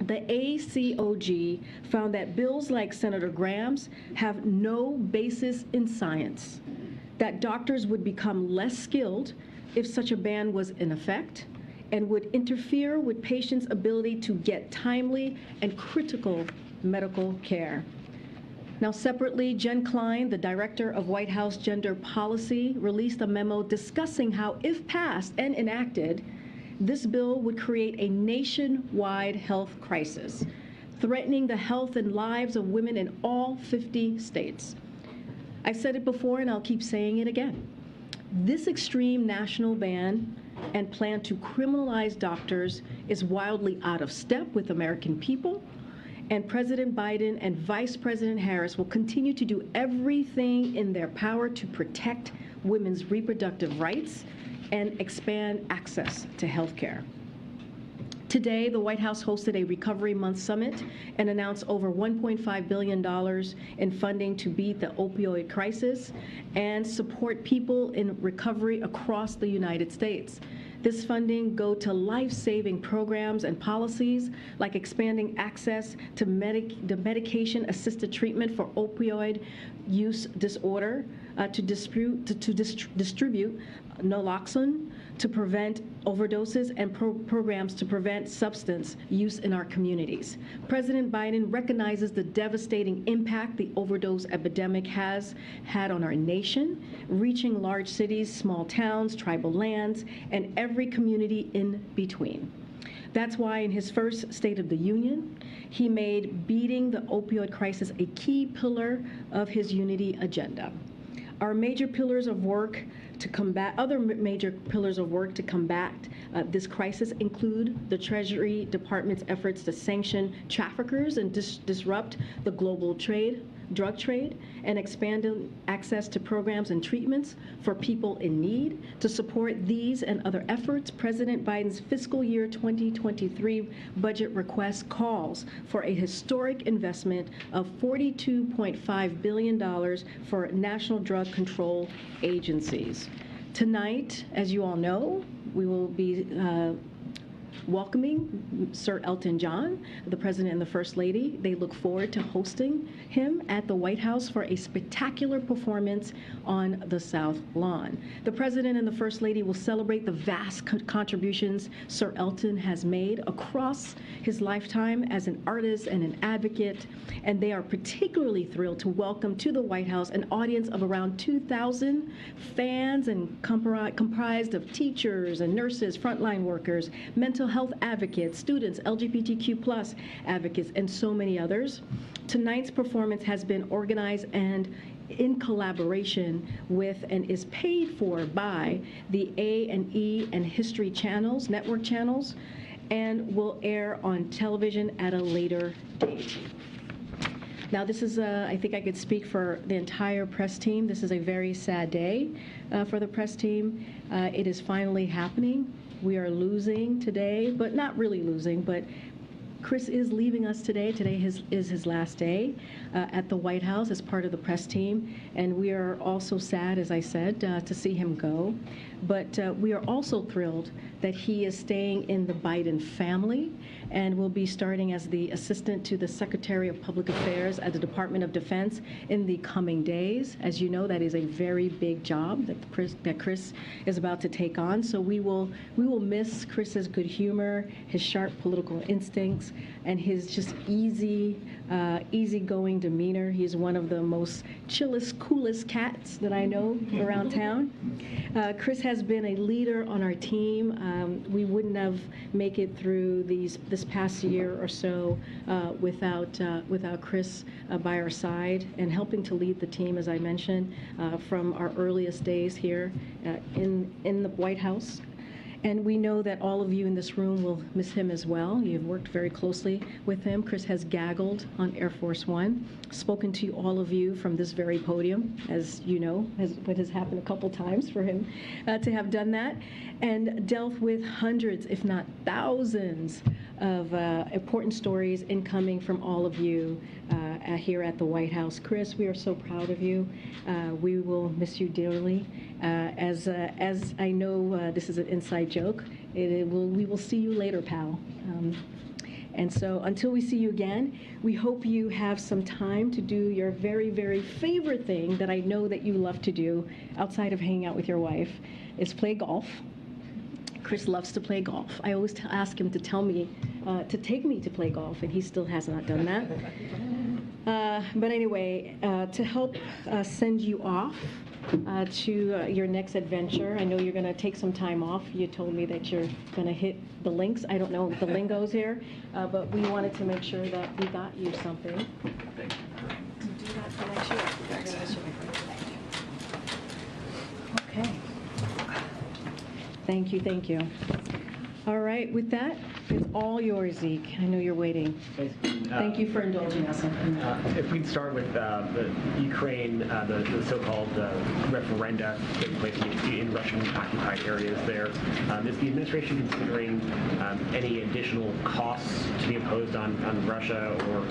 The ACOG found that bills like Senator Graham's have no basis in science, that doctors would become less skilled if such a ban was in effect, and would interfere with patients' ability to get timely and critical medical care. Now, separately, Jen Klein, the director of White House Gender Policy, released a memo discussing how, if passed and enacted, this bill would create a nationwide health crisis, threatening the health and lives of women in all 50 states. I've said it before and I'll keep saying it again. This extreme national ban and plan to criminalize doctors is wildly out of step with American people, and President Biden and Vice President Harris will continue to do everything in their power to protect women's reproductive rights and expand access to health care. Today, the White House hosted a Recovery Month summit and announced over $1.5 billion in funding to beat the opioid crisis and support people in recovery across the United States. This funding go to life-saving programs and policies like expanding access to the medication-assisted treatment for opioid use disorder, to distribute naloxone, to prevent overdoses, and programs to prevent substance use in our communities. President Biden recognizes the devastating impact the overdose epidemic has had on our nation, reaching large cities, small towns, tribal lands, and every community in between. That's why in his first State of the Union, he made beating the opioid crisis a key pillar of his unity agenda. Our major pillars of work to combat this crisis include the Treasury Department's efforts to sanction traffickers and disrupt the global drug trade, and expanding access to programs and treatments for people in need. To support these and other efforts, President Biden's fiscal year 2023 budget request calls for a historic investment of $42.5 billion for national drug control agencies. Tonight, as you all know, we will be welcoming Sir Elton John, the President and the First Lady. They look forward to hosting him at the White House for a spectacular performance on the South Lawn. The President and the First Lady will celebrate the vast contributions Sir Elton has made across his lifetime as an artist and an advocate, and they are particularly thrilled to welcome to the White House an audience of around 2,000 fans and comprised of teachers and nurses, frontline workers, mental health advocates, students, LGBTQ+ advocates, and so many others. Tonight's performance has been organized and in collaboration with and is paid for by the A&E and History channels, network channels, and will air on television at a later date. Now, this is, I think I could speak for the entire press team. This is a very sad day for the press team. It is finally happening. We are losing today, but not really losing, but Chris is leaving us today. Today is his last day at the White House as part of the press team, and we are also sad, as I said, to see him go. But we are also thrilled that he is staying in the Biden family and will be starting as the assistant to the Secretary of Public Affairs at the Department of Defense in the coming days. As you know, that is a very big job that Chris is about to take on. So we will miss Chris's good humor, his sharp political instincts, and his just easygoing demeanor. He's one of the most chillest, coolest cats that I know around town. Chris has been a leader on our team. We wouldn't have made it through this past year or so without Chris by our side and helping to lead the team, as I mentioned, from our earliest days here in the White House. And we know that all of you in this room will miss him as well. You've worked very closely with him. Chris has gaggled on Air Force One, spoken to all of you from this very podium, as you know, what has happened a couple times for him to have done that, and dealt with hundreds, if not thousands, of important stories incoming from all of you here at the White House. Chris, we are so proud of you. We will miss you dearly. As I know, this is an inside joke. We will see you later, pal. And so until we see you again, we hope you have some time to do your very, very favorite thing that I know that you love to do outside of hanging out with your wife, is play golf. Chris loves to play golf. I always ask him to tell me, to take me to play golf, and he still has not done that. But anyway, to help send you off to your next adventure, I know you're going to take some time off. You told me that you're going to hit the links. I don't know the lingos here, but we wanted to make sure that we got you something. To do that for next year. Okay. Thank you, thank you. All right, with that, it's all yours, Zeke. I know you're waiting. Thank you for indulging us. If we start with the Ukraine, the so-called referenda taking place in Russian-occupied areas there, is the administration considering any additional costs to be imposed on Russia or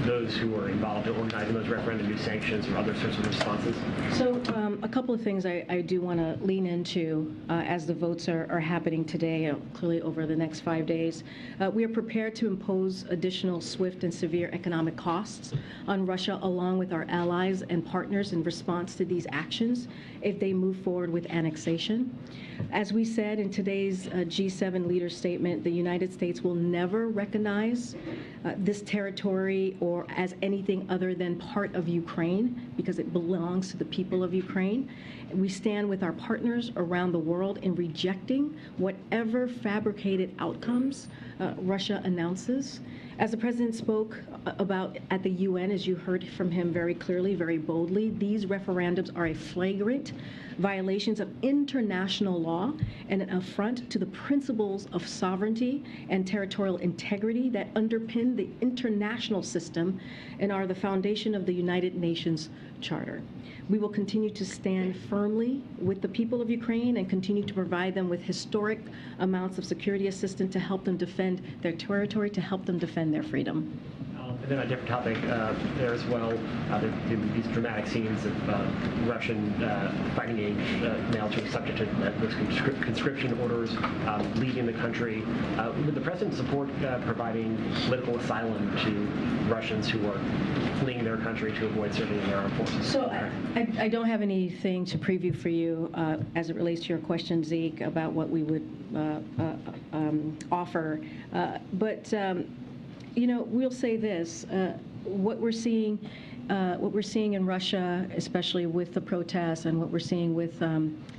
those who are involved in organizing those referenda, new sanctions or other sorts of responses? So a couple of things I do want to lean into as the votes are happening today, clearly over the next 5 days. We are prepared to impose additional swift and severe economic costs on Russia along with our allies and partners in response to these actions if they move forward with annexation. As we said in today's G7 leader statement, the United States will never recognize this territory or as anything other than part of Ukraine because it belongs to the people of Ukraine. We stand with our partners around the world in rejecting whatever fabricated outcomes Russia announces. As the president spoke about at the UN, as you heard from him very clearly, very boldly, these referendums are a flagrant violations of international law and an affront to the principles of sovereignty and territorial integrity that underpin the international system and are the foundation of the United Nations Charter. We will continue to stand firmly with the people of Ukraine and continue to provide them with historic amounts of security assistance to help them defend their territory, to help them defend their freedom. And then on a different topic there as well, there have been these dramatic scenes of Russian fighting age males who are subject to those conscription orders leaving the country. Would the president support providing political asylum to Russians who are fleeing their country to avoid serving in their armed forces? So I don't have anything to preview for you as it relates to your question, Zeke, about what we would offer. But you know, we'll say this: what we're seeing in Russia, especially with the protests, and what we're seeing with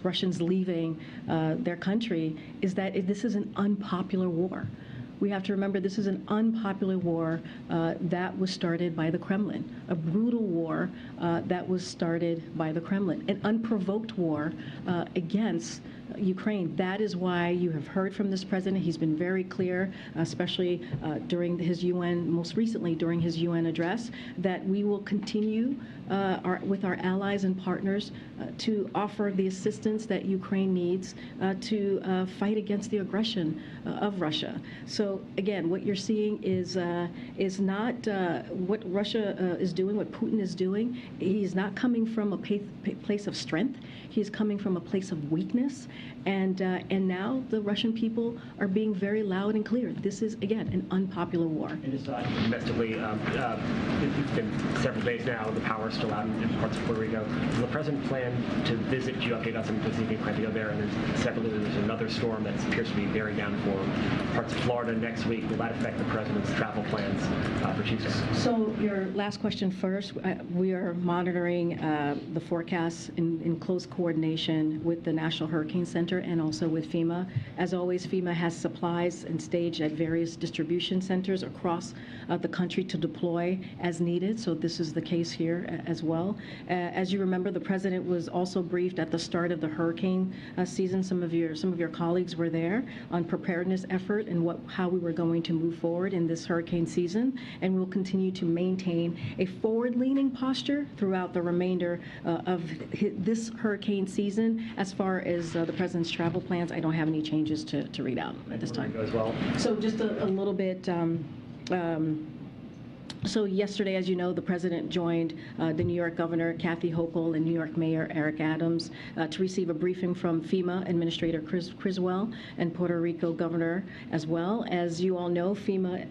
Russians leaving their country, is that this is an unpopular war. We have to remember this is an unpopular war that was started by the Kremlin, a brutal war that was started by the Kremlin, an unprovoked war against Ukraine. That is why you have heard from this president. He's been very clear, especially during his UN, most recently during his UN address, that we will continue with our allies and partners to offer the assistance that Ukraine needs to fight against the aggression of Russia. So again, what you're seeing is not what Russia is doing, what Putin is doing. He's not coming from a place of strength. He's coming from a place of weakness, and now the Russian people are being very loud and clear. This is, again, an unpopular war. And just domestically, it's been several days now. The power is still out in parts of Puerto Rico. Does the president plan to visit? Do you update us on the he plan to go there? And then separately, there's another storm that appears to be bearing down for parts of Florida next week. Will that affect the president's travel plans for Tuesday? So your last question first. We are monitoring the forecasts in close coordination with the National Hurricane Center and also with FEMA. As always, FEMA has supplies and staged at various distribution centers across the country to deploy as needed. So this is the case here as well. As you remember, the president was also briefed at the start of the hurricane season. Some of your colleagues were there on preparedness effort and how we were going to move forward in this hurricane season, and we'll continue to maintain a forward-leaning posture throughout the remainder of this hurricane season. As far as the president's travel plans, I don't have any changes to read out at this time. As well. So just a little bit. So yesterday, as you know, the president joined the New York governor, Kathy Hochul, and New York Mayor Eric Adams to receive a briefing from FEMA Administrator Criswell and Puerto Rico Governor as well. As you all know, FEMA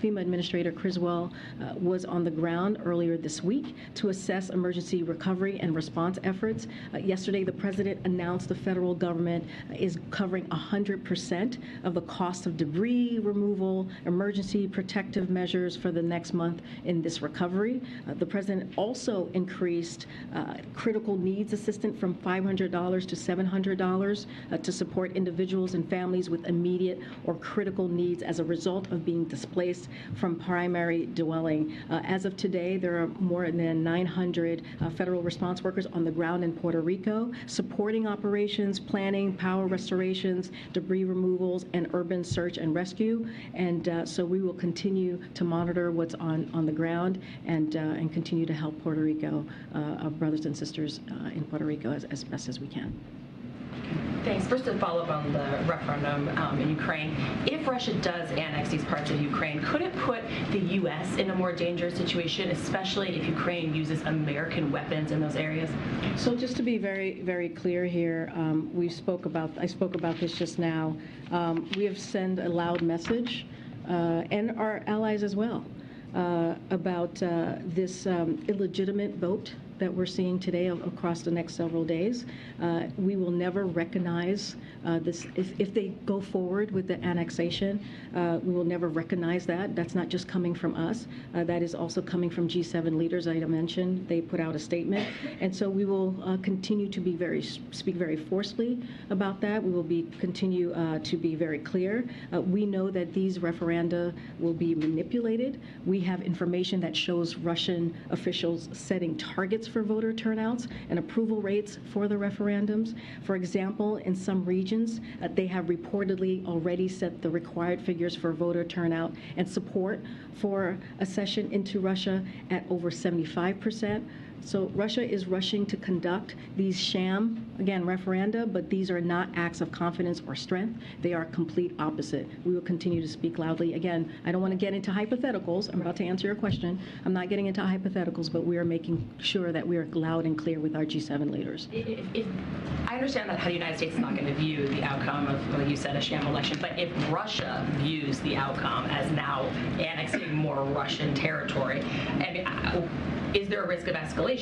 Administrator Criswell was on the ground earlier this week to assess emergency recovery and response efforts. Yesterday, the president announced the federal government is covering 100% of the cost of debris removal, emergency protective measures for the next month in this recovery. The president also increased critical needs assistance from $500 to $700 to support individuals and families with immediate or critical needs as a result of being displaced from primary dwelling. As of today, there are more than 900 federal response workers on the ground in Puerto Rico supporting operations, planning, power restorations, debris removals, and urban search and rescue. And so we will continue to monitor what's on the ground and continue to help Puerto Rico, our brothers and sisters in Puerto Rico as best as we can. Thanks. First, to follow up on the referendum in Ukraine, if Russia does annex these parts of Ukraine, could it put the U.S. in a more dangerous situation, especially if Ukraine uses American weapons in those areas? So just to be very, very clear here, I spoke about this just now. We have sent a loud message, and our allies as well, about this illegitimate vote that we're seeing today across the next several days. We will never recognize this. If they go forward with the annexation, we will never recognize that. That's not just coming from us. That is also coming from G7 leaders I mentioned. They put out a statement. And so we will continue to speak very forcefully about that. We will continue to be very clear. We know that these referenda will be manipulated. We have information that shows Russian officials setting targets for voter turnouts and approval rates for the referendums. For example, in some regions, they have reportedly already set the required figures for voter turnout and support for accession into Russia at over 75%. So Russia is rushing to conduct these sham, again, referenda, but these are not acts of confidence or strength. They are complete opposite. We will continue to speak loudly. Again, I don't want to get into hypotheticals. I'm about to answer your question. I'm not getting into hypotheticals, but we are making sure that we are loud and clear with our G7 leaders. I understand that how the United States is not going to view the outcome of, like you said, a sham election, but if Russia views the outcome as now annexing more Russian territory, and is there a risk of escalation?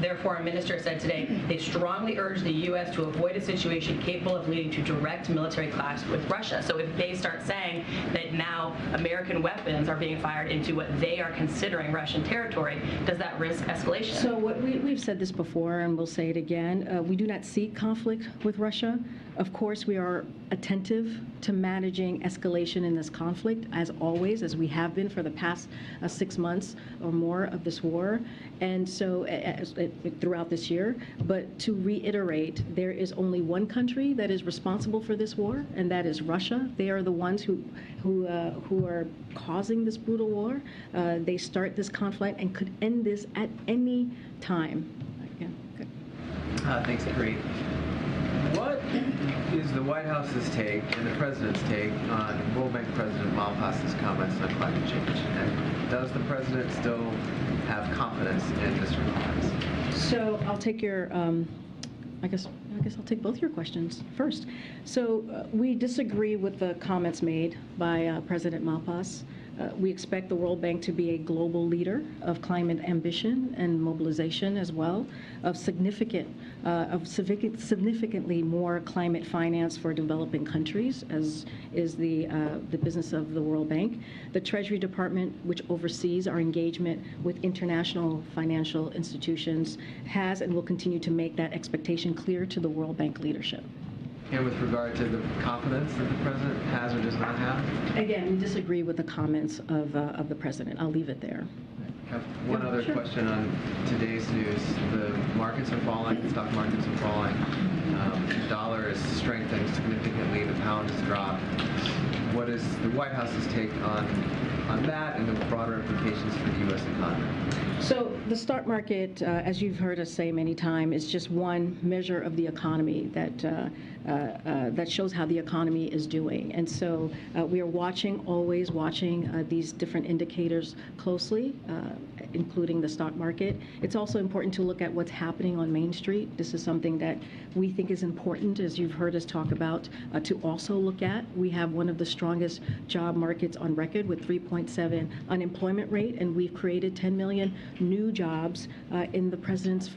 Their foreign minister said today they strongly urge the U.S. to avoid a situation capable of leading to direct military clash with Russia. So if they start saying that now American weapons are being fired into what they are considering Russian territory, does that risk escalation? So we've said this before, and we'll say it again. We do not seek conflict with Russia. Of course, we are attentive to managing escalation in this conflict, as always, as we have been for the past 6 months or more of this war, and so throughout this year. But to reiterate, there is only one country that is responsible for this war, and that is Russia. They are the ones who are causing this brutal war. They start this conflict and could end this at any time. Yeah, good. Thanks, Karine. What is the White House's take and the President's take on World Bank President Malpass's comments on climate change? And does the President still have confidence in this response? So I'll take your, I guess I'll take both your questions first. So we disagree with the comments made by President Malpass. We expect the World Bank to be a global leader of climate ambition and mobilization as well, of significantly more climate finance for developing countries, as is the business of the World Bank. The Treasury Department, which oversees our engagement with international financial institutions, has and will continue to make that expectation clear to the World Bank leadership. And with regard to the confidence that the President has or does not have? Again, we disagree with the comments of the President. I'll leave it there. I have one other question on today's news. The markets are falling, the stock markets are falling. The dollar is strengthened significantly, the pound has dropped. What is the White House's take on that and the broader implications for the U.S. economy? So the stock market, as you've heard us say many times, is just one measure of the economy that shows how the economy is doing. And so we are always watching these different indicators closely, including the stock market. It's also important to look at what's happening on Main Street. This is something that we think is important, as you've heard us talk about, to also look at. We have one of the strongest job markets on record with 3.7 unemployment rate, and we've created 10 million new jobs in the president's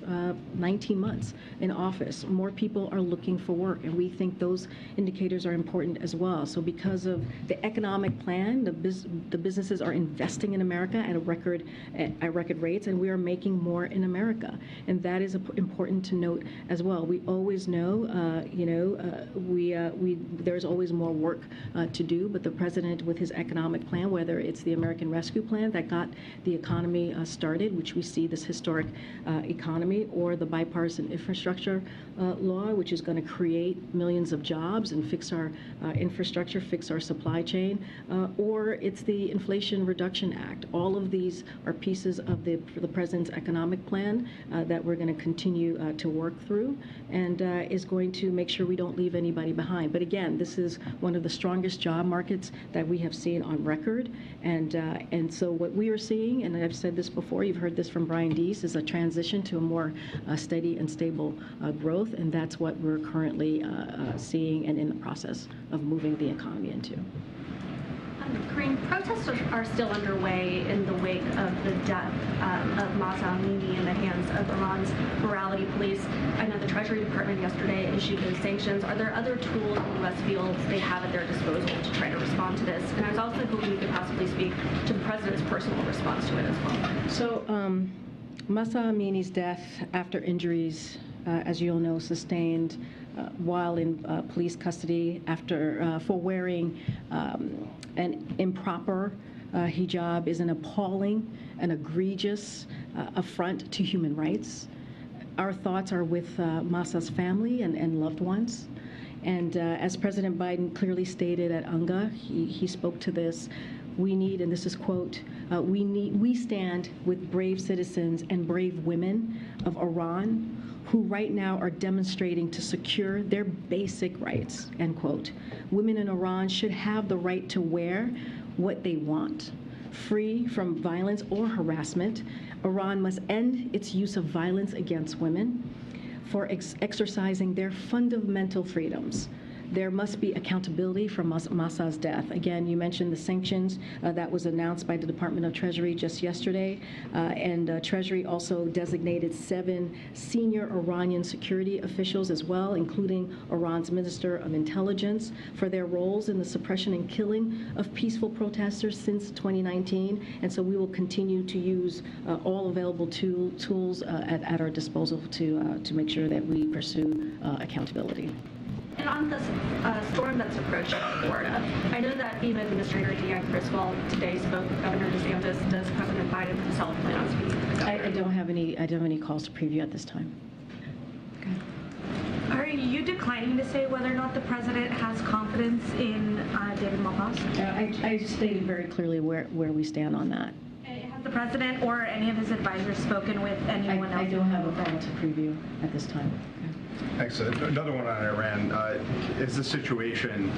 19 months in office. More people are looking for work, and we think those indicators are important as well. So because of the economic plan, the businesses are investing in America at record rates, and we are making more in America, and that is important to note as well. We always know, there's always more work to do, but the president, with his economic plan, whether it's the American Rescue Plan that got the economy started, which we see this historic economy, or the bipartisan infrastructure law, which is going to create millions of jobs and fix our infrastructure, fix our supply chain, or it's the Inflation Reduction Act. All of these are pieces of the president's economic plan that we're going to continue to work through, and is going to make sure we don't leave anybody behind. But again, this is one of the strongest job markets that we have seen on record, and so what we are seeing, and I've said this before, you've heard this from Brian Deese, is a transition to a more steady and stable growth, and that's what we're currently seeing and in the process of moving the economy into. Karine, protests are still underway in the wake of the death of Mahsa Amini in the hands of Iran's morality police. I know the Treasury Department yesterday issued those sanctions. Are there other tools the U.S. feels they have at their disposal to try to respond to this? And I was also hoping you could possibly speak to the President's personal response to it as well. So Mahsa Amini's death after injuries, as you all know, sustained while in police custody for wearing an improper hijab is an appalling and egregious affront to human rights. Our thoughts are with Mahsa's family and loved ones. And as President Biden clearly stated at UNGA, he spoke to this, we need, and this is quote, we stand with brave citizens and brave women of Iran who right now are demonstrating to secure their basic rights, end quote. Women in Iran should have the right to wear what they want, free from violence or harassment. Iran must end its use of violence against women for exercising their fundamental freedoms. There must be accountability for Mahsa's death. Again, you mentioned the sanctions that was announced by the Department of Treasury just yesterday, and Treasury also designated 7 senior Iranian security officials as well, including Iran's Minister of Intelligence, for their roles in the suppression and killing of peaceful protesters since 2019. And so we will continue to use all available tools at our disposal to make sure that we pursue accountability. And on this storm that's approaching Florida, I know that FEMA Administrator Deanne Criswell today spoke with Governor DeSantis. Does President Biden himself plan on speaking with the governor? I don't have any calls to preview at this time. Are you declining to say whether or not the president has confidence in David Malpass? I stated very clearly where we stand on that. Has the president or any of his advisors spoken with anyone else? I don't have a call to preview at this time. Excellent. Another one on Iran. Is the situation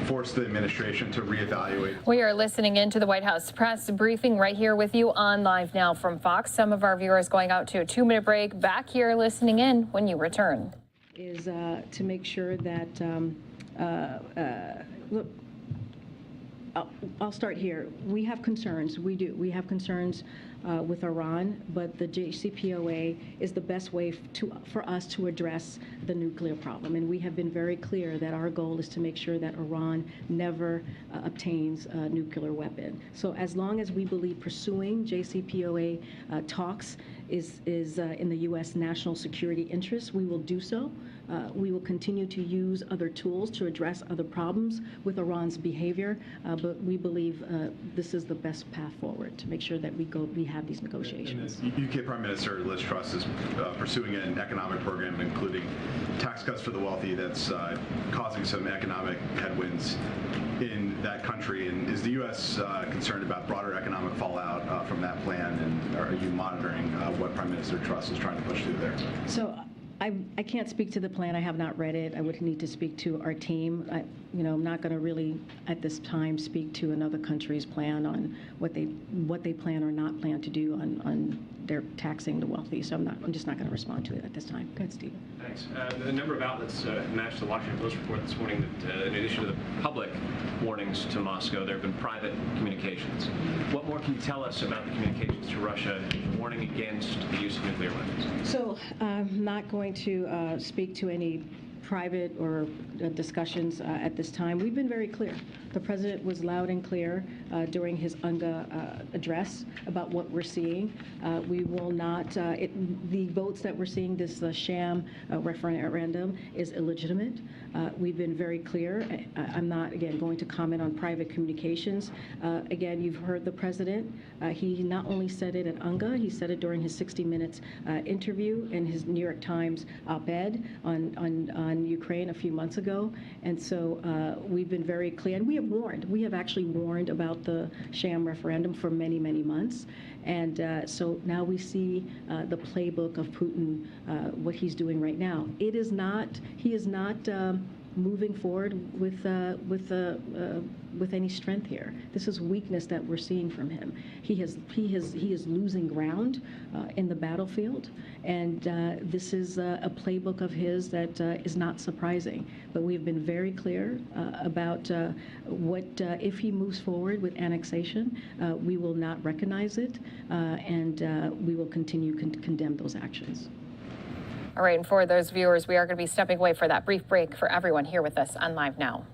forced the administration to reevaluate? We are listening into the White House press briefing right here with you on Live Now from Fox. Some of our viewers going out to a 2-minute break. Back here listening in when you return. Is to make sure that, look, I'll start here. We have concerns. We do. We have concerns with Iran, but the JCPOA is the best way for us to address the nuclear problem. And we have been very clear that our goal is to make sure that Iran never obtains a nuclear weapon. So as long as we believe pursuing JCPOA talks is in the U.S. national security interest, we will do so. We will continue to use other tools to address other problems with Iran's behavior, but we believe this is the best path forward to make sure that we have these negotiations. And the UK Prime Minister Liz Truss is pursuing an economic program including tax cuts for the wealthy that's causing some economic headwinds in that country. And is the U.S. concerned about broader economic fallout from that plan? And are you monitoring what Prime Minister Truss is trying to push through there? So I can't speak to the plan. I have not read it. I would need to speak to our team. I'm not going to really, at this time, speak to another country's plan on what they plan or not plan to do on their taxing the wealthy. So I'm just not going to respond to it at this time. Go ahead, Steve. Thanks. A number of outlets matched the Washington Post report this morning that, in addition to the public warnings to Moscow, there have been private communications. What more can you tell us about the communications to Russia warning against the use of nuclear weapons? So I'm not going to speak to any private or discussions at this time. We've been very clear. The president was loud and clear during his UNGA address about what we're seeing. We will not, the votes that we're seeing, this sham referendum is illegitimate. We've been very clear. I'm not, again, going to comment on private communications. Again, you've heard the president. He not only said it at UNGA, he said it during his 60 Minutes interview in his New York Times op-ed on Ukraine a few months ago. And so we've been very clear. And we have warned. We have actually warned about the sham referendum for many, many months. And so now we see the playbook of Putin, what he's doing right now. It is not, he is not moving forward with any strength here. This is weakness that we're seeing from him. He is losing ground in the battlefield, and this is a playbook of his that is not surprising. But we've been very clear about what if he moves forward with annexation, we will not recognize it, and we will continue to condemn those actions. All right, and for those viewers, we are going to be stepping away for that brief break for everyone here with us on Live Now.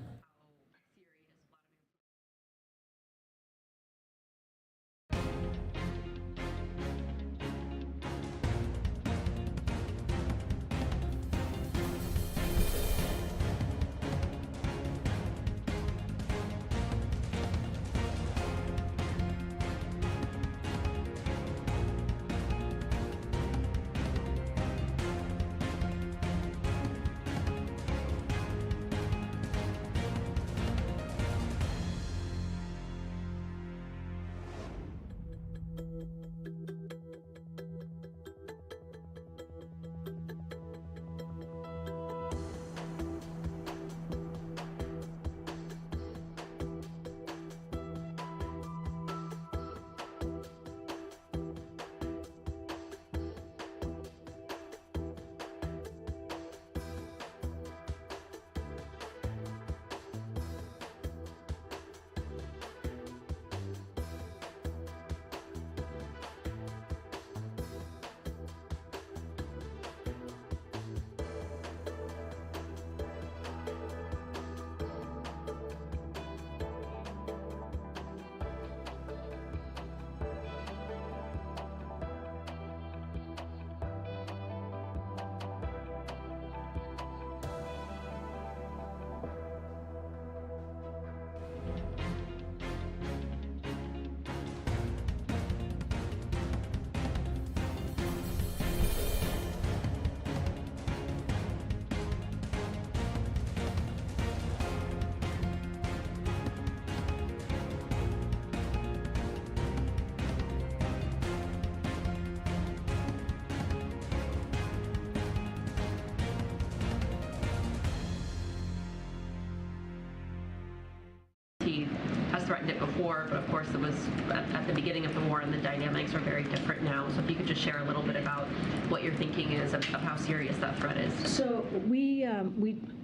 before, but of course it was at the beginning of the war and the dynamics are very different now. So if you could just share a little bit about what your thinking is of how serious that threat is. So we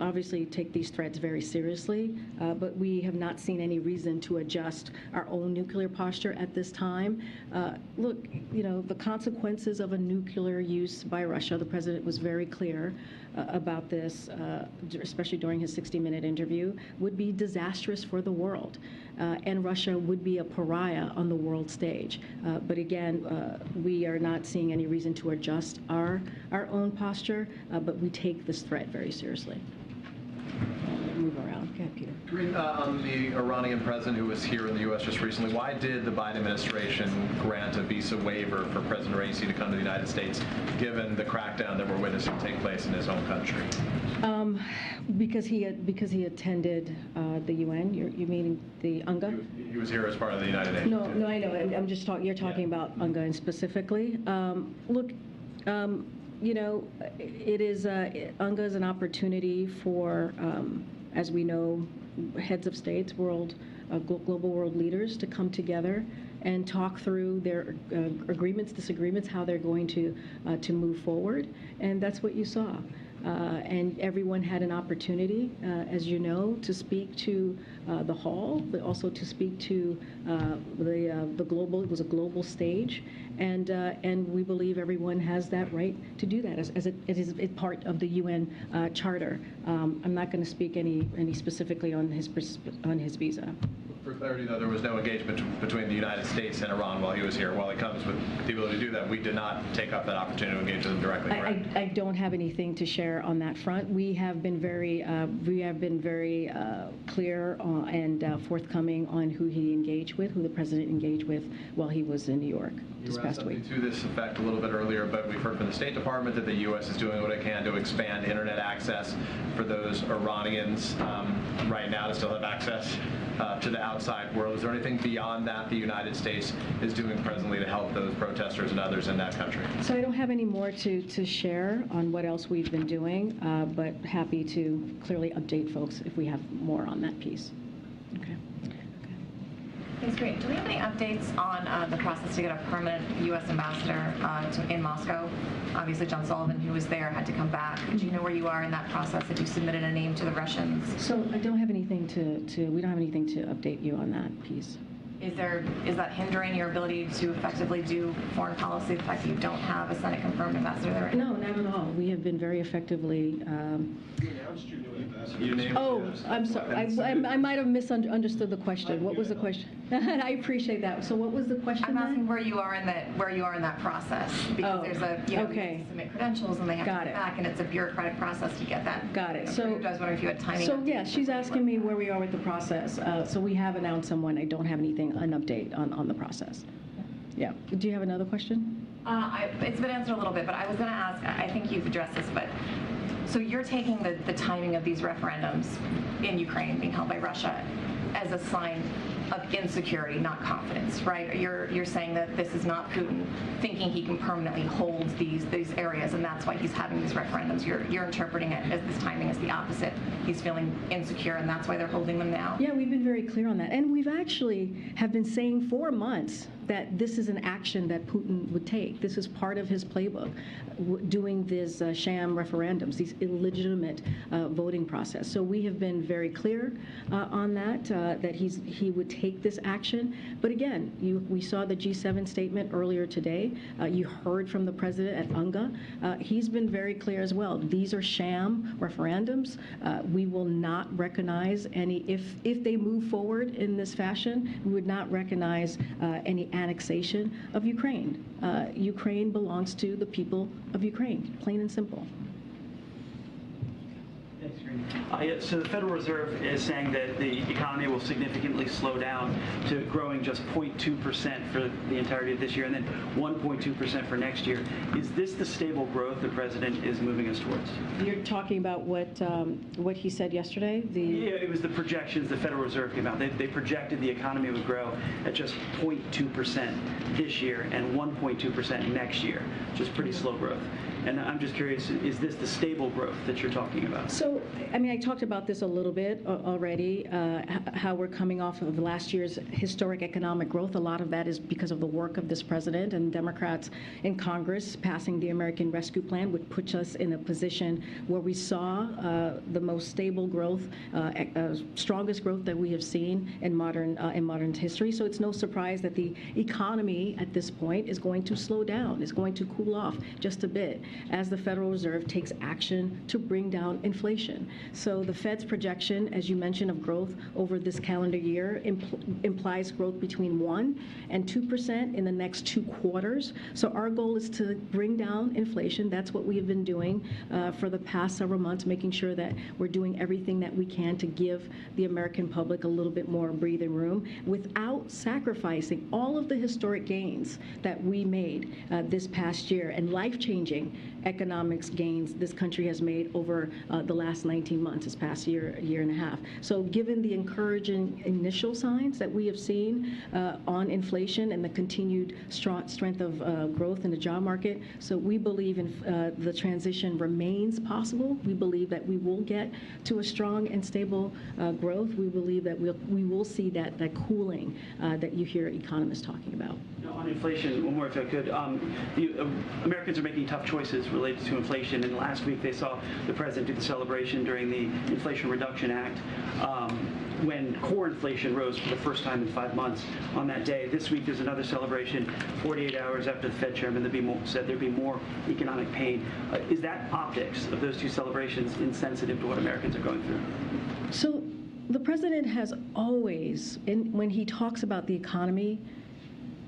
obviously take these threats very seriously, but we have not seen any reason to adjust our own nuclear posture at this time. Look, you know, the consequences of a nuclear use by Russia, the president was very clear about this, especially during his 60-minute interview, would be disastrous for the world. And Russia would be a pariah on the world stage. But again, we are not seeing any reason to adjust our own posture, but we take this threat very seriously. Move around. Okay, Peter. On the Iranian president who was here in the U.S. just recently, why did the Biden administration grant a visa waiver for President Raisi to come to the United States, given the crackdown that we're witnessing take place in his own country? Because he attended the UN. You mean the UNGA? He was here as part of the United Nations. No, I know. I'm just talking. You're talking about UNGA specifically. Look. You know, it is UNGA is an opportunity for, as we know, heads of states, global world leaders to come together and talk through their agreements, disagreements, how they're going to move forward, and that's what you saw. And everyone had an opportunity, as you know, to speak to the hall, but also to speak to the global. It was a global stage, and we believe everyone has that right to do that, as it is part of the UN Charter. I'm not going to speak any specifically on his visa. For clarity, though, there was no engagement between the United States and Iran while he was here. While he comes with the ability to do that, we did not take up that opportunity to engage with him directly. I don't have anything to share on that front. We have been very clear and forthcoming on who he engaged with, who the president engaged with while he was in New York this past week. To this effect a little bit earlier, but we've heard from the State Department that the U.S. is doing what it can to expand internet access for those Iranians right now to still have access to the outside world. Is there anything beyond that the United States is doing presently to help those protesters and others in that country? So I don't have any more to share on what else we've been doing, but happy to clearly update folks if we have more on that piece. Okay. That's great. Do we have any updates on the process to get a permanent U.S. ambassador in Moscow? Obviously, John Sullivan, who was there, had to come back. Do you know where you are in that process? Have you submitted a name to the Russians? So I don't have anything we don't have anything to update you on that piece. Is that hindering your ability to effectively do foreign policy, the fact that you don't have a Senate-confirmed ambassador there right now? No, not at all. We have been very effectively... I'm sorry. I might have misunderstood the question. What was the question? I appreciate that. So what was the question? I'm asking where you are in that process, because there's a you have to submit credentials and they have to come back, and it's a bureaucratic process to get that. Got it. So I was wondering if you had timing. So yeah, she's asking me where we are with the process. So we have announced someone. I don't have anything, an update on the process. Yeah. Do you have another question? It's been answered a little bit, but I was going to ask. I think you've addressed this, but. So you're taking the timing of these referendums in Ukraine being held by Russia as a sign of insecurity, not confidence, right? You're saying that this is not Putin thinking he can permanently hold these areas, and that's why he's having these referendums. You're interpreting it as this timing as the opposite. He's feeling insecure, and that's why they're holding them now. Yeah, we've been very clear on that, and we've actually have been saying for months that this is an action that Putin would take. This is part of his playbook, doing these sham referendums, these illegitimate voting process. So we have been very clear on that, that he would take this action. But again, we saw the G7 statement earlier today. You heard from the president at UNGA. He's been very clear as well. These are sham referendums. We will not recognize any, if they move forward in this fashion, we would not recognize any annexation of Ukraine. Ukraine belongs to the people of Ukraine, plain and simple. So the Federal Reserve is saying that the economy will significantly slow down to growing just 0.2% for the entirety of this year and then 1.2% for next year. Is this the stable growth the president is moving us towards? You're talking about what he said yesterday? Yeah, it was the projections the Federal Reserve came out. They projected the economy would grow at just 0.2% this year and 1.2% next year, which is pretty slow growth. And I'm just curious, is this the stable growth that you're talking about? So I mean, I talked about this a little bit already, how we're coming off of last year's historic economic growth. A lot of that is because of the work of this president and Democrats in Congress passing the American Rescue Plan, which puts us in a position where we saw the most stable growth, strongest growth that we have seen in modern history. So it's no surprise that the economy at this point is going to slow down, is going to cool off just a bit as the Federal Reserve takes action to bring down inflation. So the Fed's projection, as you mentioned, of growth over this calendar year implies growth between 1% and 2% in the next 2 quarters. So our goal is to bring down inflation. That's what we have been doing for the past several months, making sure that we're doing everything that we can to give the American public a little bit more breathing room without sacrificing all of the historic gains that we made this past year and life-changing economics gains this country has made over the last 19 months, this past year and a half. So given the encouraging initial signs that we have seen on inflation and the continued strength of growth in the job market, so we believe the transition remains possible. We believe that we will get to a strong and stable growth. We believe that we will see that cooling that you hear economists talking about. On inflation, one more if I could. Americans are making tough choices related to inflation, and last week they saw the president do the celebration during the Inflation Reduction Act when core inflation rose for the first time in 5 months on that day. This week there's another celebration 48 hours after the Fed chairman said there'd be more economic pain. Is that optics of those two celebrations insensitive to what Americans are going through? So the president has always, when he talks about the economy,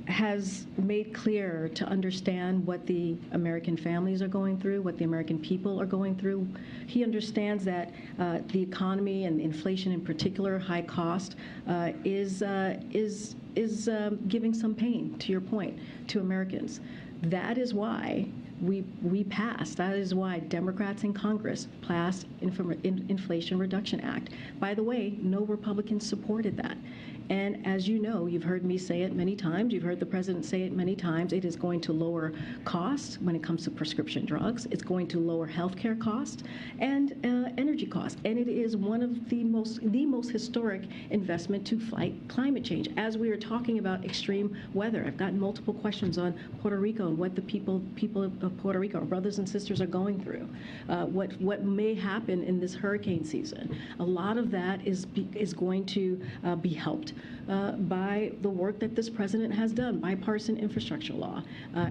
has made clear to understand what the American families are going through, what the American people are going through. He understands that the economy and inflation in particular, high cost, is giving some pain, to your point, to Americans. That is why we passed. That is why Democrats in Congress passed Inflation Reduction Act. By the way, no Republicans supported that. And as you know, you've heard me say it many times, you've heard the president say it many times, it is going to lower costs when it comes to prescription drugs. It's going to lower healthcare costs and energy costs. And it is one of the most historic investment to fight climate change. As we are talking about extreme weather, I've gotten multiple questions on Puerto Rico and what the people of Puerto Rico, our brothers and sisters, are going through. What may happen in this hurricane season. A lot of that is going to be helped by the work that this president has done, bipartisan infrastructure law,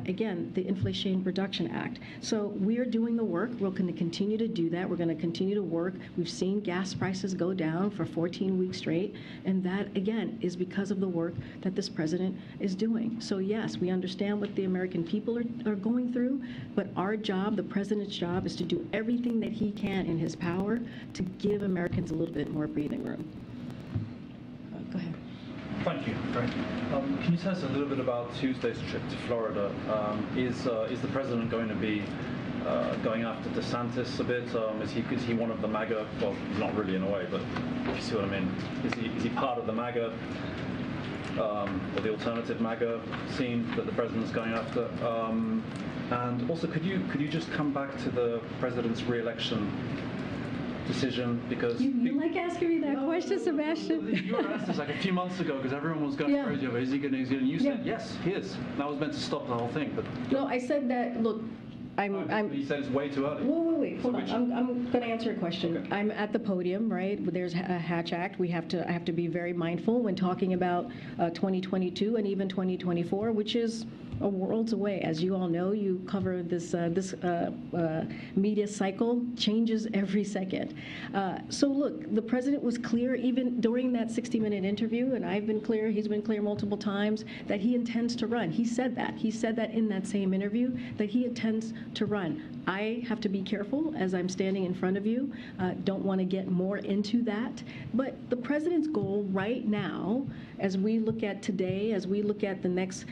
again, the Inflation Reduction Act. So we are doing the work. We're going to continue to do that. We're going to continue to work. We've seen gas prices go down for 14 weeks straight, and that, again, is because of the work that this president is doing. So yes, we understand what the American people are going through, but our job, the president's job, is to do everything that he can in his power to give Americans a little bit more breathing room. Go ahead. Thank you. Can you tell us a little bit about Tuesday's trip to Florida? Is the president going to be going after DeSantis a bit? Is he one of the MAGA? Well, he's not really in a way, but if you see what I mean. Is he part of the MAGA or the alternative MAGA scene that the president's going after? And also, could you just come back to the president's re-election decision, because you like asking me that question, Sebastian? You were asked this like a few months ago because everyone was going crazy over, is he going to? You said yes, he is. That was meant to stop the whole thing, but no, I said that. Look, you said it's way too early. Wait, hold on. I'm going to answer your question. Okay. I'm at the podium, right? There's a Hatch Act. I have to be very mindful when talking about 2022 and even 2024, which is a worlds away. As you all know, you cover this media cycle, changes every second. So look, the president was clear even during that 60-minute interview, and I've been clear, he's been clear multiple times, that he intends to run. He said that. He said that in that same interview, that he intends to run. I have to be careful as I'm standing in front of you. Don't want to get more into that. But the president's goal right now, as we look at today, as we look at the next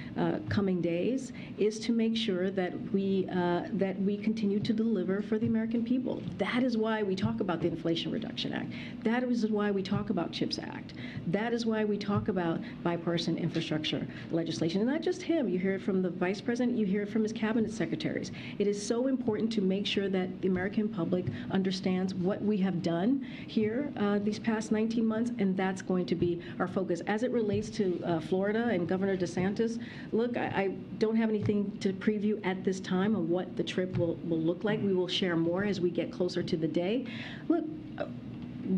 coming days, days is to make sure that we continue to deliver for the American people. That is why we talk about the Inflation Reduction Act. That is why we talk about CHIPS Act. That is why we talk about bipartisan infrastructure legislation. And not just him. You hear it from the Vice President. You hear it from his cabinet secretaries. It is so important to make sure that the American public understands what we have done here these past 19 months, and that's going to be our focus. As it relates to Florida and Governor DeSantis, look, I don't have anything to preview at this time of what the trip will look like. We will share more as we get closer to the day. Look,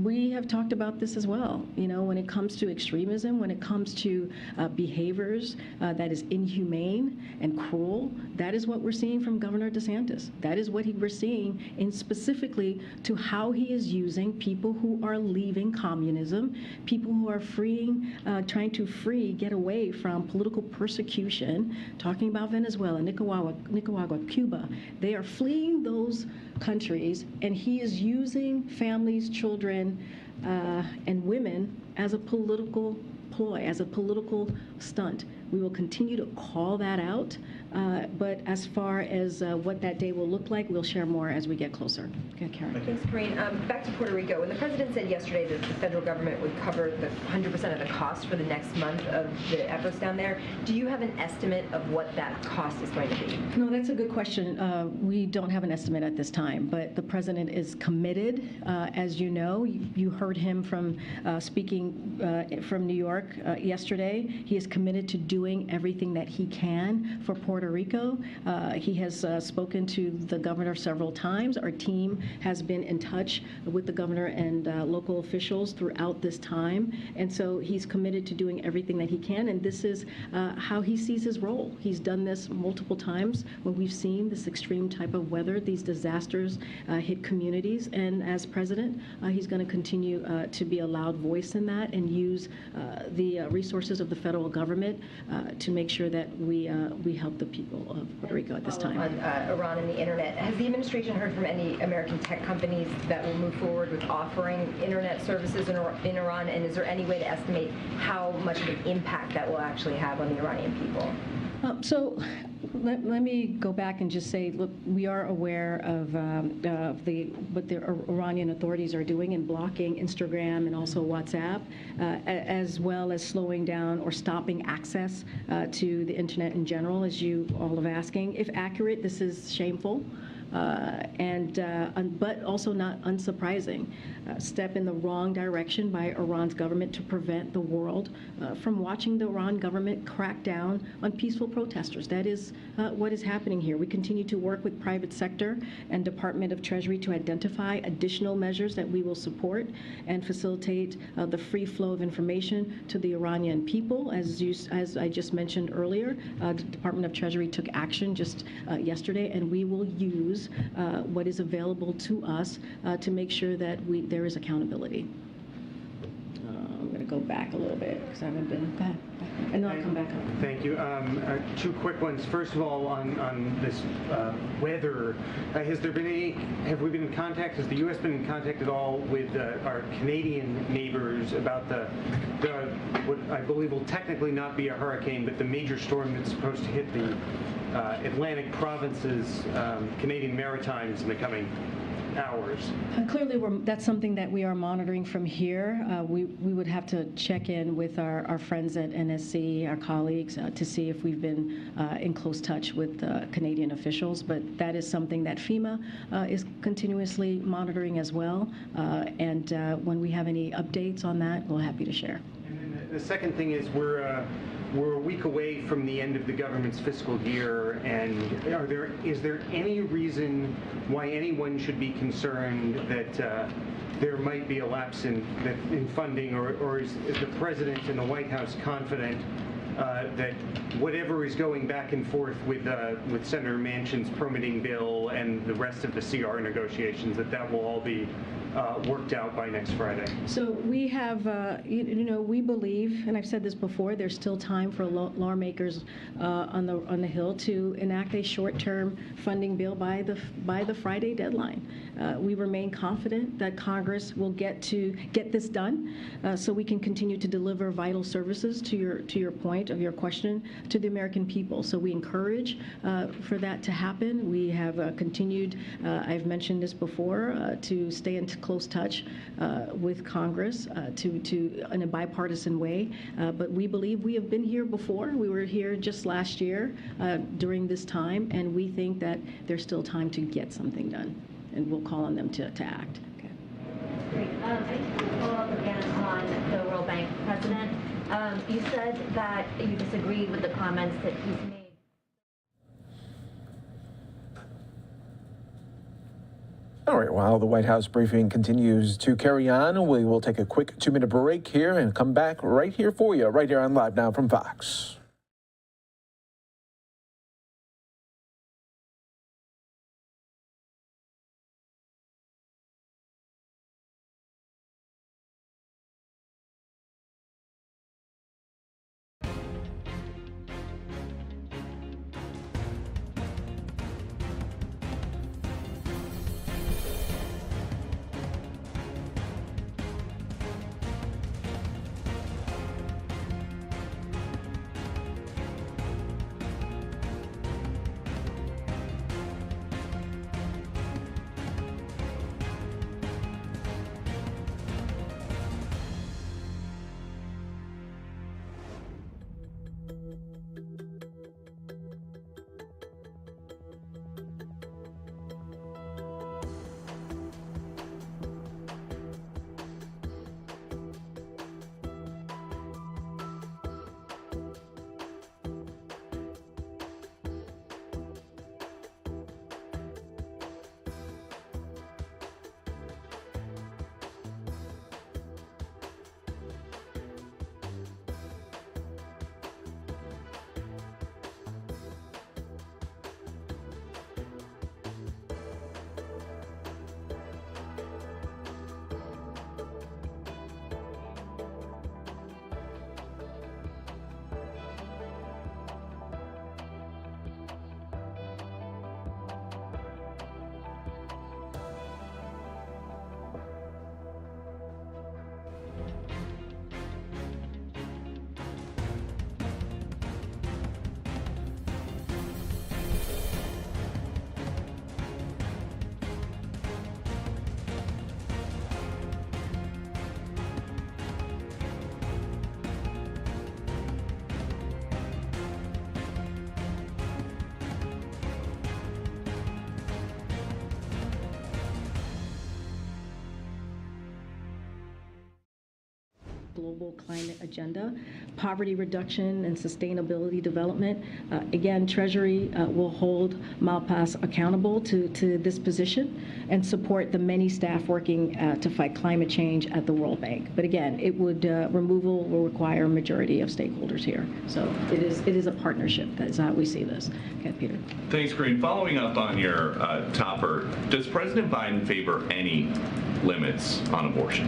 we have talked about this as well. You know, when it comes to extremism, when it comes to behaviors that is inhumane and cruel, that is what we're seeing from Governor DeSantis. That is what we're seeing in specifically to how he is using people who are leaving communism, people who are freeing, trying to get away from political persecution, talking about Venezuela, Nicaragua, Cuba. They are fleeing those countries, and he is using families, children, and women as a political ploy, as a political stunt. We will continue to call that out, but as far as what that day will look like, we'll share more as we get closer. Okay, Karen. Thanks, Corinne. Back to Puerto Rico. When the president said yesterday that the federal government would cover the 100% of the cost for the next month of the efforts down there, do you have an estimate of what that cost is going to be? No, that's a good question. We don't have an estimate at this time, but the president is committed. As you know, you heard him from speaking from New York yesterday. He is committed to doing everything that he can for Puerto Rico. He has spoken to the governor several times. Our team has been in touch with the governor and local officials throughout this time, and so he's committed to doing everything that he can, and this is how he sees his role. He's done this multiple times when we've seen this extreme type of weather, these disasters hit communities, and as president, he's going to continue to be a loud voice in that and use the resources of the federal government to make sure that we help the people of Puerto Rico at this time. On Iran and the internet, has the administration heard from any American tech companies that will move forward with offering internet services in Iran, and is there any way to estimate how much of an impact that will actually have on the Iranian people? So let me go back and just say, look, we are aware of what the Iranian authorities are doing in blocking Instagram and also WhatsApp, as well as slowing down or stopping access to the internet in general, as you all are asking. If accurate, this is shameful. But also not unsurprising. Step in the wrong direction by Iran's government to prevent the world from watching the Iran government crack down on peaceful protesters. That is what is happening here. We continue to work with private sector and Department of Treasury to identify additional measures that we will support and facilitate the free flow of information to the Iranian people. As I just mentioned earlier, the Department of Treasury took action just yesterday, and we will use what is available to us to make sure that there is accountability. I'm going to go back a little bit because I haven't been. Go ahead. And then I'll come back up. Thank you. Two quick ones. First of all, on this weather, have we been in contact? Has the U.S. been in contact at all with our Canadian neighbors about what I believe will technically not be a hurricane, but the major storm that's supposed to hit the Atlantic provinces, Canadian Maritimes in the coming hours? Clearly, that's something that we are monitoring from here. We would have to check in with our friends at NSC, our colleagues, to see if we've been in close touch with Canadian officials. But that is something that FEMA is continuously monitoring as well. And when we have any updates on that, we're happy to share. And then the second thing is we're a week away from the end of the government's fiscal year, and is there any reason why anyone should be concerned that there might be a lapse in funding, or is the President and the White House confident that whatever is going back and forth with Senator Manchin's permitting bill and the rest of the CR negotiations, that will all be worked out by next Friday? So we have, we believe, and I've said this before, there's still time for lawmakers on the Hill to enact a short-term funding bill by the Friday deadline. We remain confident that Congress will get this done, so we can continue to deliver vital services, to your point of your question, to the American people. So we encourage for that to happen. We have continued, I've mentioned this before, to stay in close touch with Congress in a bipartisan way. But we believe we have been here before. We were here just last year during this time, and we think that there's still time to get something done, and we'll call on them to act. Great. I just want to follow up again on the World Bank president. You said that you disagree with the comments that he's made. All right, while the White House briefing continues to carry on, we will take a quick 2-minute break here and come back right here for you, right here on Live Now from Fox. Global climate agenda, poverty reduction and sustainability development. Again, Treasury will hold Malpass accountable to this position and support the many staff working to fight climate change at the World Bank. But again, removal will require a majority of stakeholders here. So it is a partnership. That is how we see this. Okay, Peter. Thanks, Corinne. Following up on your topper, does President Biden favor any limits on abortion?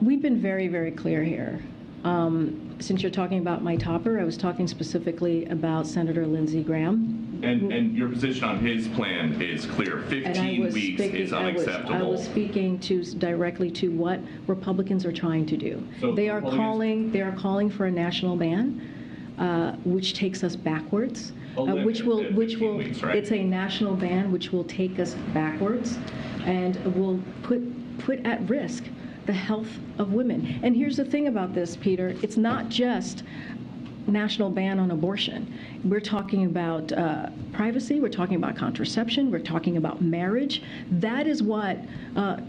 We've been very, very clear here. Since you're talking about my topper, I was talking specifically about Senator Lindsey Graham. And your position on his plan is clear. 15 weeks is unacceptable. I was speaking directly to what Republicans are trying to do. So they are calling for a national ban, which takes us backwards. Which will weeks, right? It's a national ban which will take us backwards and will put at risk the health of women. And here's the thing about this, Peter, it's not just national ban on abortion. We're talking about privacy, we're talking about contraception, we're talking about marriage. That is what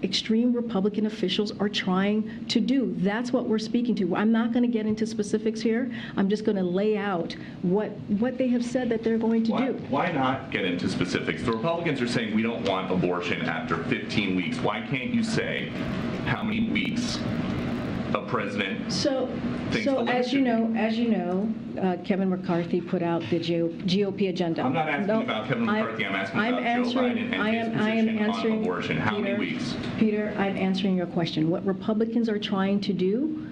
extreme Republican officials are trying to do. That's what we're speaking to. I'm not going to get into specifics here. I'm just going to lay out what they have said that they're going to do. Why not get into specifics? The Republicans are saying we don't want abortion after 15 weeks. Why can't you say how many weeks a president So thinks the limit as should you know, Kevin McCarthy put out the GOP agenda. I'm not asking about Kevin McCarthy. I'm asking about Joe Biden and his position on abortion. How many weeks? Peter, I'm answering your question. What Republicans are trying to do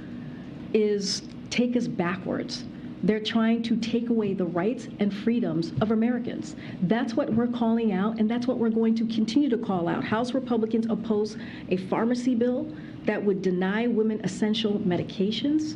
is take us backwards. They're trying to take away the rights and freedoms of Americans. That's what we're calling out, and that's what we're going to continue to call out. House Republicans oppose a pharmacy bill that would deny women essential medications.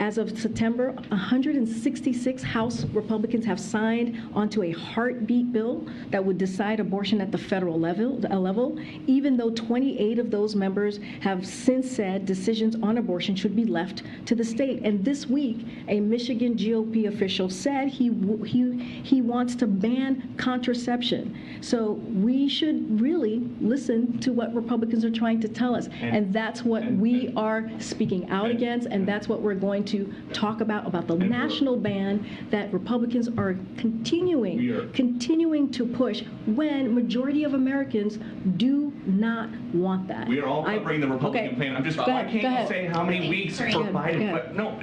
As of September, 166 House Republicans have signed onto a heartbeat bill that would decide abortion at the federal level, even though 28 of those members have since said decisions on abortion should be left to the state. And this week, a Michigan GOP official said he wants to ban contraception. So we should really listen to what Republicans are trying to tell us. And that's what we are speaking out against, and that's what we're going to talk about the national ban that Republicans are continuing to push when majority of Americans do not want that. We are all covering the Republican plan. I'm just, why can't you say how many weeks for Biden? No,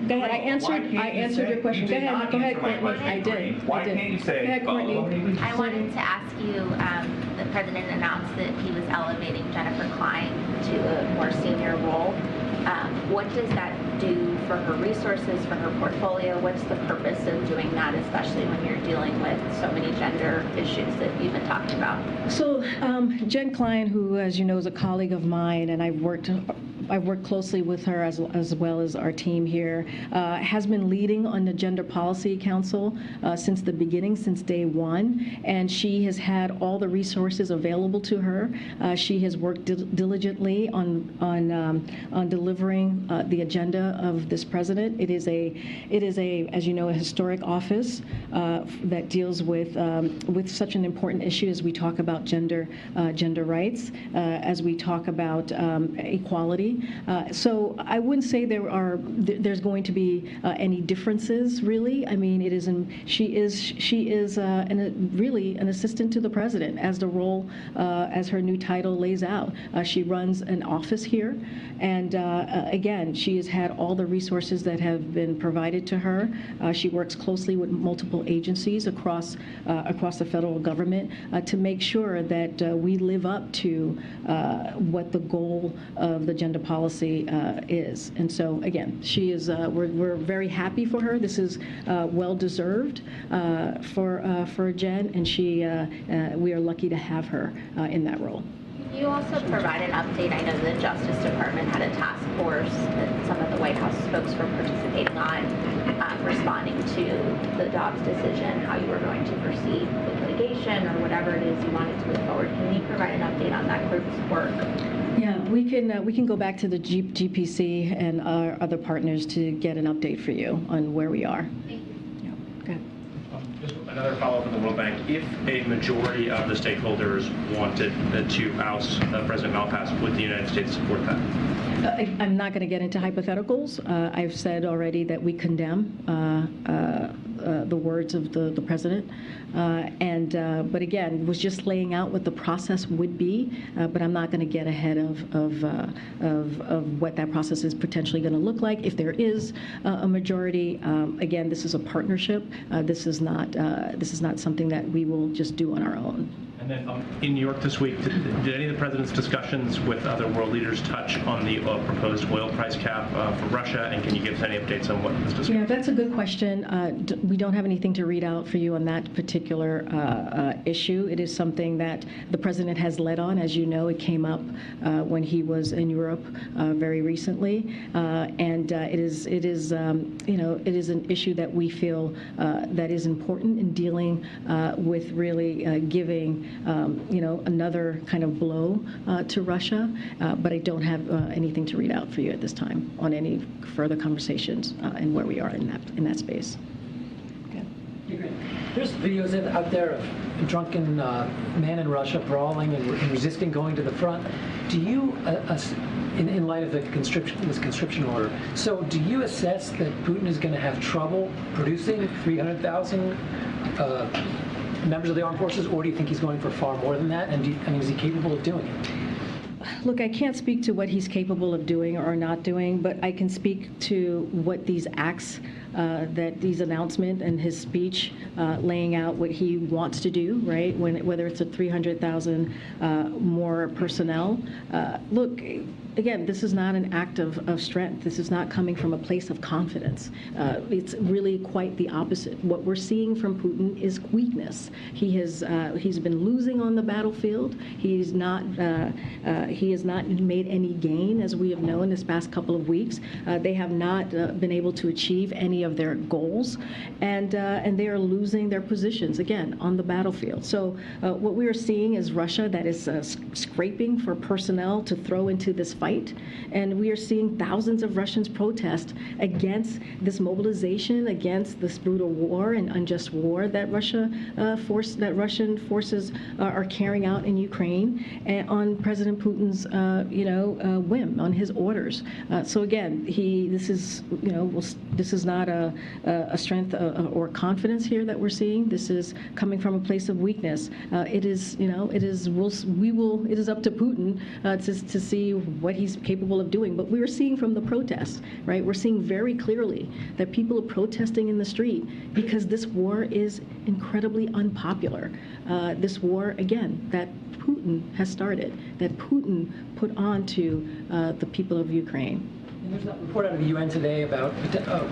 go ahead. I answered your question. Go ahead, Courtney. I did. Why can't you say? Go ahead, Courtney. I wanted to ask you, the president announced that he was elevating Jennifer Klein to a more senior role. What does that do for her resources, for her portfolio? What's the purpose of doing that, especially when you're dealing with so many gender issues that you've been talking about? So Jen Klein, who, as you know, is a colleague of mine, and I've worked closely with her as well as our team here, has been leading on the Gender Policy Council since the beginning, since day one, and she has had all the resources available to her. She has worked diligently on delivering the agenda of this president. It is a, as you know, a historic office that deals with such an important issue as we talk about gender rights, as we talk about equality. So I wouldn't say there's going to be any differences, really. I mean, she is really an assistant to the president, as the role, as her new title lays out. She runs an office here, and again, she has had all the resources that have been provided to her. She works closely with multiple agencies across the federal government to make sure that we live up to what the goal of the gender policy is. And so, again, she is. We're very happy for her. This is well deserved for Jen, and we are lucky to have her in that role. Can you also provide an update? I know the Justice Department had a task force that some of the White House folks were participating on, responding to the Dobbs decision, how you were going to proceed with litigation or whatever it is you wanted to move forward. Can you provide an update on that group's work? Yeah, we can go back to the GPC and our other partners to get an update for you on where we are. Thank you. Yeah, go ahead. Just another follow-up on the World Bank. If a majority of the stakeholders wanted to oust President Malpass, would the United States support that? I'm not going to get into hypotheticals. I've said already that we condemn the words of the president, but again, was just laying out what the process would be. But I'm not going to get ahead of what that process is potentially going to look like. If there is a majority, again, this is a partnership. This is not something that we will just do on our own. And then in New York this week, did any of the president's discussions with other world leaders touch on the proposed oil price cap for Russia? And can you give us any updates on what was discussed? Yeah, that's a good question. We don't have anything to read out for you on that particular issue. It is something that the president has led on. As you know, it came up when he was in Europe very recently, and it is an issue that we feel that is important in dealing with really giving another kind of blow to Russia, but I don't have anything to read out for you at this time on any further conversations and where we are in that space. Okay. There's videos out there of a drunken man in Russia brawling and resisting going to the front. Do you, in light of this conscription order, so do you assess that Putin is going to have trouble producing 300,000 members of the armed forces, or do you think he's going for far more than that? And is he capable of doing it? Look, I can't speak to what he's capable of doing or not doing, but I can speak to what these acts, that these announcements and his speech laying out what he wants to do, right? Whether it's a 300,000 more personnel. Look, again, this is not an act of strength. This is not coming from a place of confidence. It's really quite the opposite. What we're seeing from Putin is weakness. He's been losing on the battlefield. He has not made any gain, as we have known this past couple of weeks. They have not been able to achieve any of their goals, and they are losing their positions again on the battlefield. So what we are seeing is Russia that is scraping for personnel to throw into this fight, and we are seeing thousands of Russians protest against this mobilization, against this brutal war and unjust war that Russian forces are carrying out in Ukraine, and on President Putin's whim, on his orders. So again, this is not a strength or confidence here that we're seeing. This is coming from a place of weakness. It is up to Putin to see what he's capable of doing. But we are seeing from the protests, right? We're seeing very clearly that people are protesting in the street because this war is incredibly unpopular. This war, again, that Putin has started, that Putin put onto the people of Ukraine. And there's a report out of the UN today about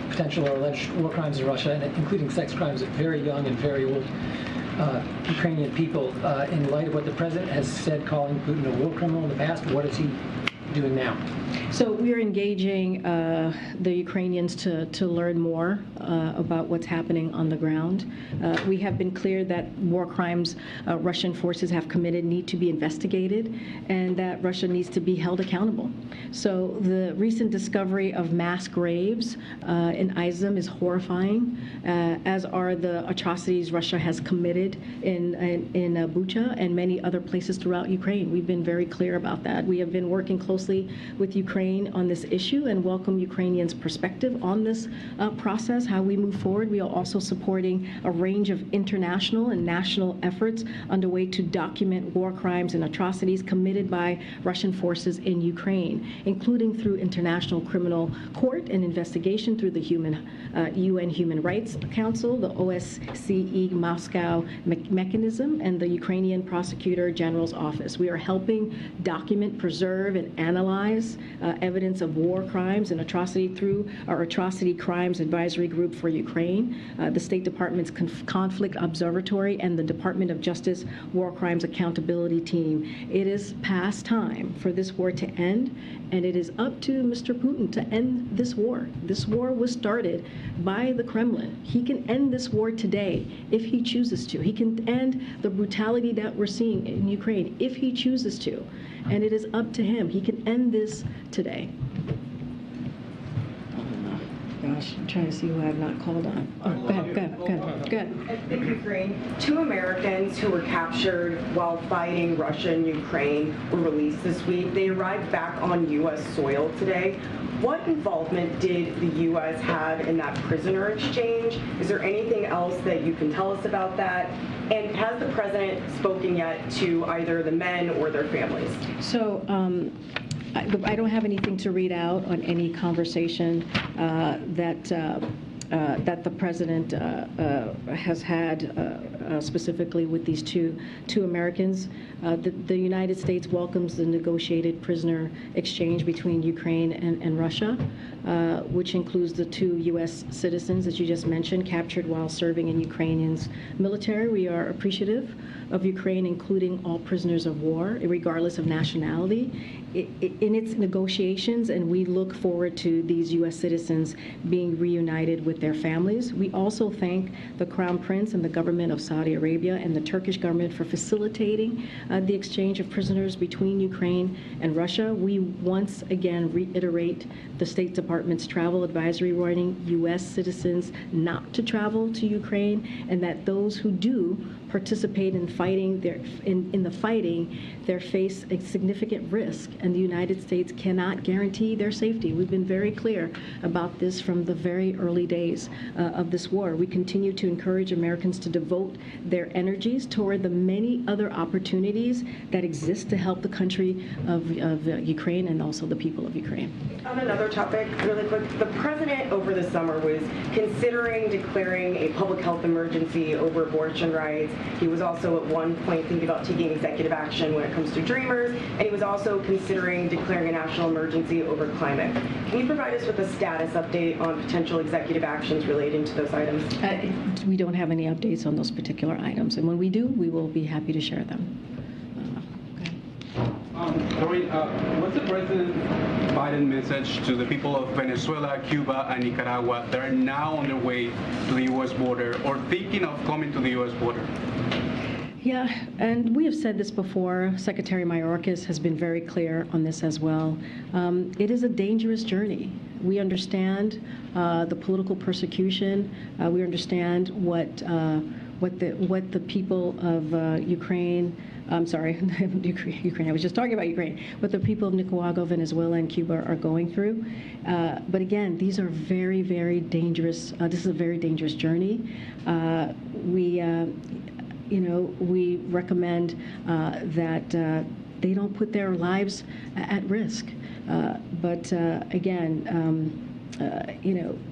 potential or alleged war crimes in Russia, including sex crimes of very young and very old Ukrainian people. In light of what the president has said, calling Putin a war criminal in the past, what is he doing now? So we are engaging the Ukrainians to learn more about what's happening on the ground. We have been clear that war crimes Russian forces have committed need to be investigated, and that Russia needs to be held accountable. So the recent discovery of mass graves in Izum is horrifying, as are the atrocities Russia has committed in Bucha and many other places throughout Ukraine. We've been very clear about that. We have been working closely with Ukraine on this issue and welcome Ukrainians' perspective on this process, how we move forward. We are also supporting a range of international and national efforts underway to document war crimes and atrocities committed by Russian forces in Ukraine, including through International Criminal Court and investigation through the UN Human Rights Council, the OSCE Moscow mechanism, and the Ukrainian Prosecutor General's Office. We are helping document, preserve, and analyze evidence of war crimes and atrocity through our Atrocity Crimes Advisory Group for Ukraine, the State Department's Conflict Observatory, and the Department of Justice War Crimes Accountability Team. It is past time for this war to end, and it is up to Mr. Putin to end this war. This war was started by the Kremlin. He can end this war today if he chooses to. He can end the brutality that we're seeing in Ukraine if he chooses to. And it is up to him. He can end this today. Gosh, I'm trying to see who I have not called on. Oh, go ahead. In Ukraine, 2 Americans who were captured while fighting Russia and Ukraine were released this week. They arrived back on U.S. soil today. What involvement did the U.S. have in that prisoner exchange? Is there anything else that you can tell us about that? And has the president spoken yet to either the men or their families? So I don't have anything to read out on any conversation that the president has had specifically with these two Americans. The United States welcomes the negotiated prisoner exchange between Ukraine and Russia, which includes the 2 U.S. citizens that you just mentioned captured while serving in Ukrainians' military. We are appreciative of Ukraine including all prisoners of war, regardless of nationality, in its negotiations, and we look forward to these U.S. citizens being reunited with their families. We also thank the Crown Prince and the government of Saudi Arabia and the Turkish government for facilitating the exchange of prisoners between Ukraine and Russia. We once again reiterate the State Department's travel advisory warning U.S. citizens not to travel to Ukraine, and that those who do participate in fighting in the fighting, they face a significant risk, and the United States cannot guarantee their safety. We've been very clear about this from the very early days of this war. We continue to encourage Americans to devote their energies toward the many other opportunities that exist to help the country of Ukraine and also the people of Ukraine. On another topic, really quick, the president over the summer was considering declaring a public health emergency over abortion rights. He was also at one point thinking about taking executive action when it comes to Dreamers, and he was also considering declaring a national emergency over climate. Can you provide us with a status update on potential executive actions relating to those items? We don't have any updates on those particular items, and when we do, we will be happy to share them. Doreen, what's the President Biden message to the people of Venezuela, Cuba, and Nicaragua that are now on their way to the U.S. border or thinking of coming to the U.S. border? Yeah, and we have said this before. Secretary Mayorkas has been very clear on this as well. It is a dangerous journey. We understand the political persecution. We understand what the people of Ukraine. I'm sorry, Ukraine. I was just talking about Ukraine. What the people of Nicaragua, Venezuela, and Cuba are going through. But again, these are very, very dangerous. This is a very dangerous journey. We recommend that they don't put their lives at risk. But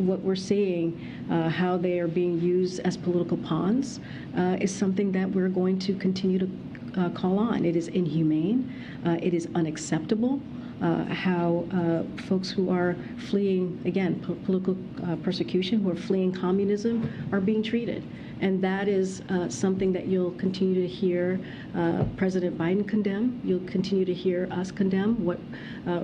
what we're seeing, how they are being used as political pawns, is something that we're going to continue to call on. It is inhumane. It is unacceptable. How folks who are fleeing, again, political persecution, who are fleeing communism, are being treated. And that is something that you'll continue to hear President Biden condemn. You'll continue to hear us condemn. What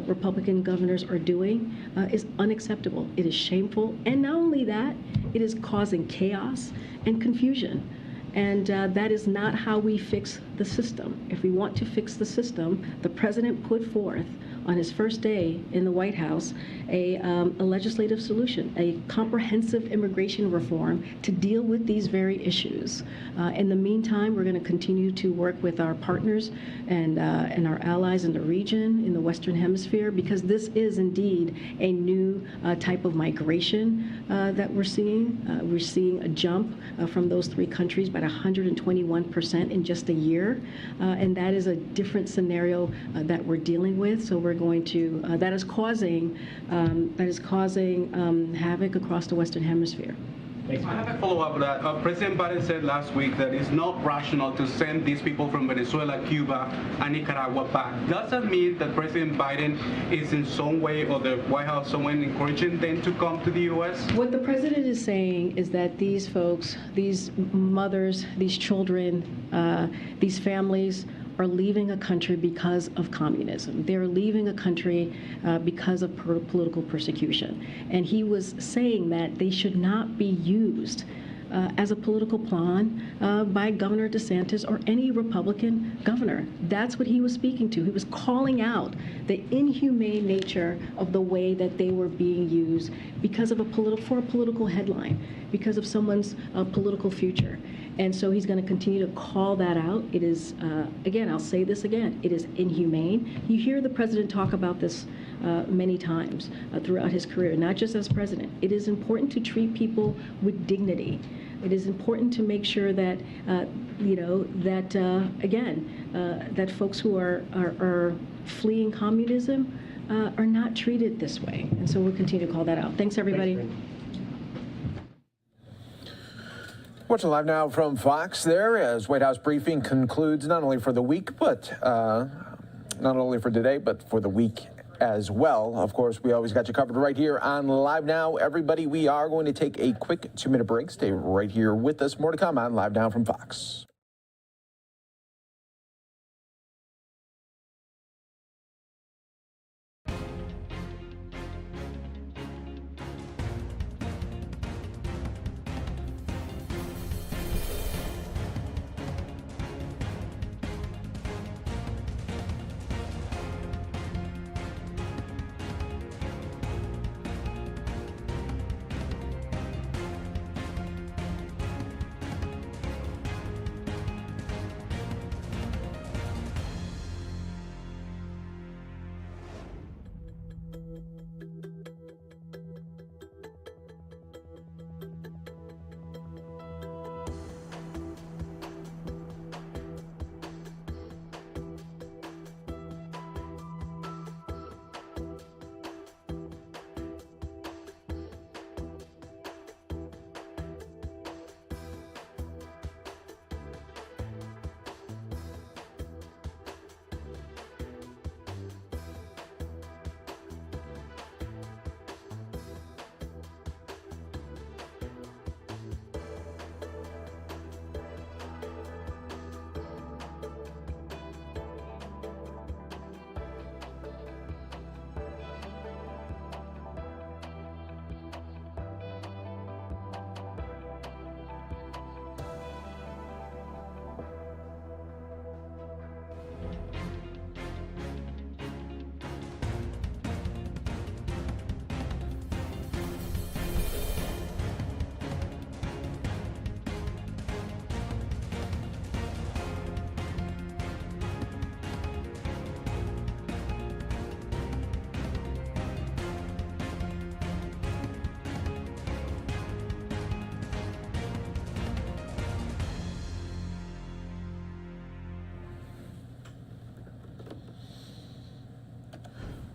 Republican governors are doing is unacceptable. It is shameful. And not only that, it is causing chaos and confusion. And that is not how we fix the system. If we want to fix the system, the president put forth on his first day in the White House a legislative solution, a comprehensive immigration reform to deal with these very issues. In the meantime, we're going to continue to work with our partners and our allies in the region, in the Western Hemisphere, because this is indeed a new type of migration that we're seeing. We're seeing a jump from those three countries by 121% in just a year, and that is a different scenario that we're dealing with. So we're going to that is causing havoc across the Western Hemisphere. I have a follow-up to that. President Biden said last week that it's not rational to send these people from Venezuela, Cuba, and Nicaragua back. Does that mean that President Biden is in some way, or the White House, someone encouraging them to come to the U.S.? What the president is saying is that these folks, these mothers, these children, these families are leaving a country because of communism. They're leaving a country because of political persecution. And he was saying that they should not be used as a political pawn by Governor DeSantis or any Republican governor. That's what he was speaking to. He was calling out the inhumane nature of the way that they were being used because of for a political headline, because of someone's political future. And so he's going to continue to call that out. It is, again, I'll say this again, it is inhumane. You hear the president talk about this many times throughout his career, not just as president. It is important to treat people with dignity. It is important to make sure that, that folks who are fleeing communism are not treated this way. And so we'll continue to call that out. Thanks, everybody. Thanks, watching live now from Fox there as White House briefing concludes not only for the week, but not only for today, but for the week as well. Of course, we always got you covered right here on Live Now. Everybody, we are going to take a quick 2-minute break. Stay right here with us. More to come on Live Now from Fox.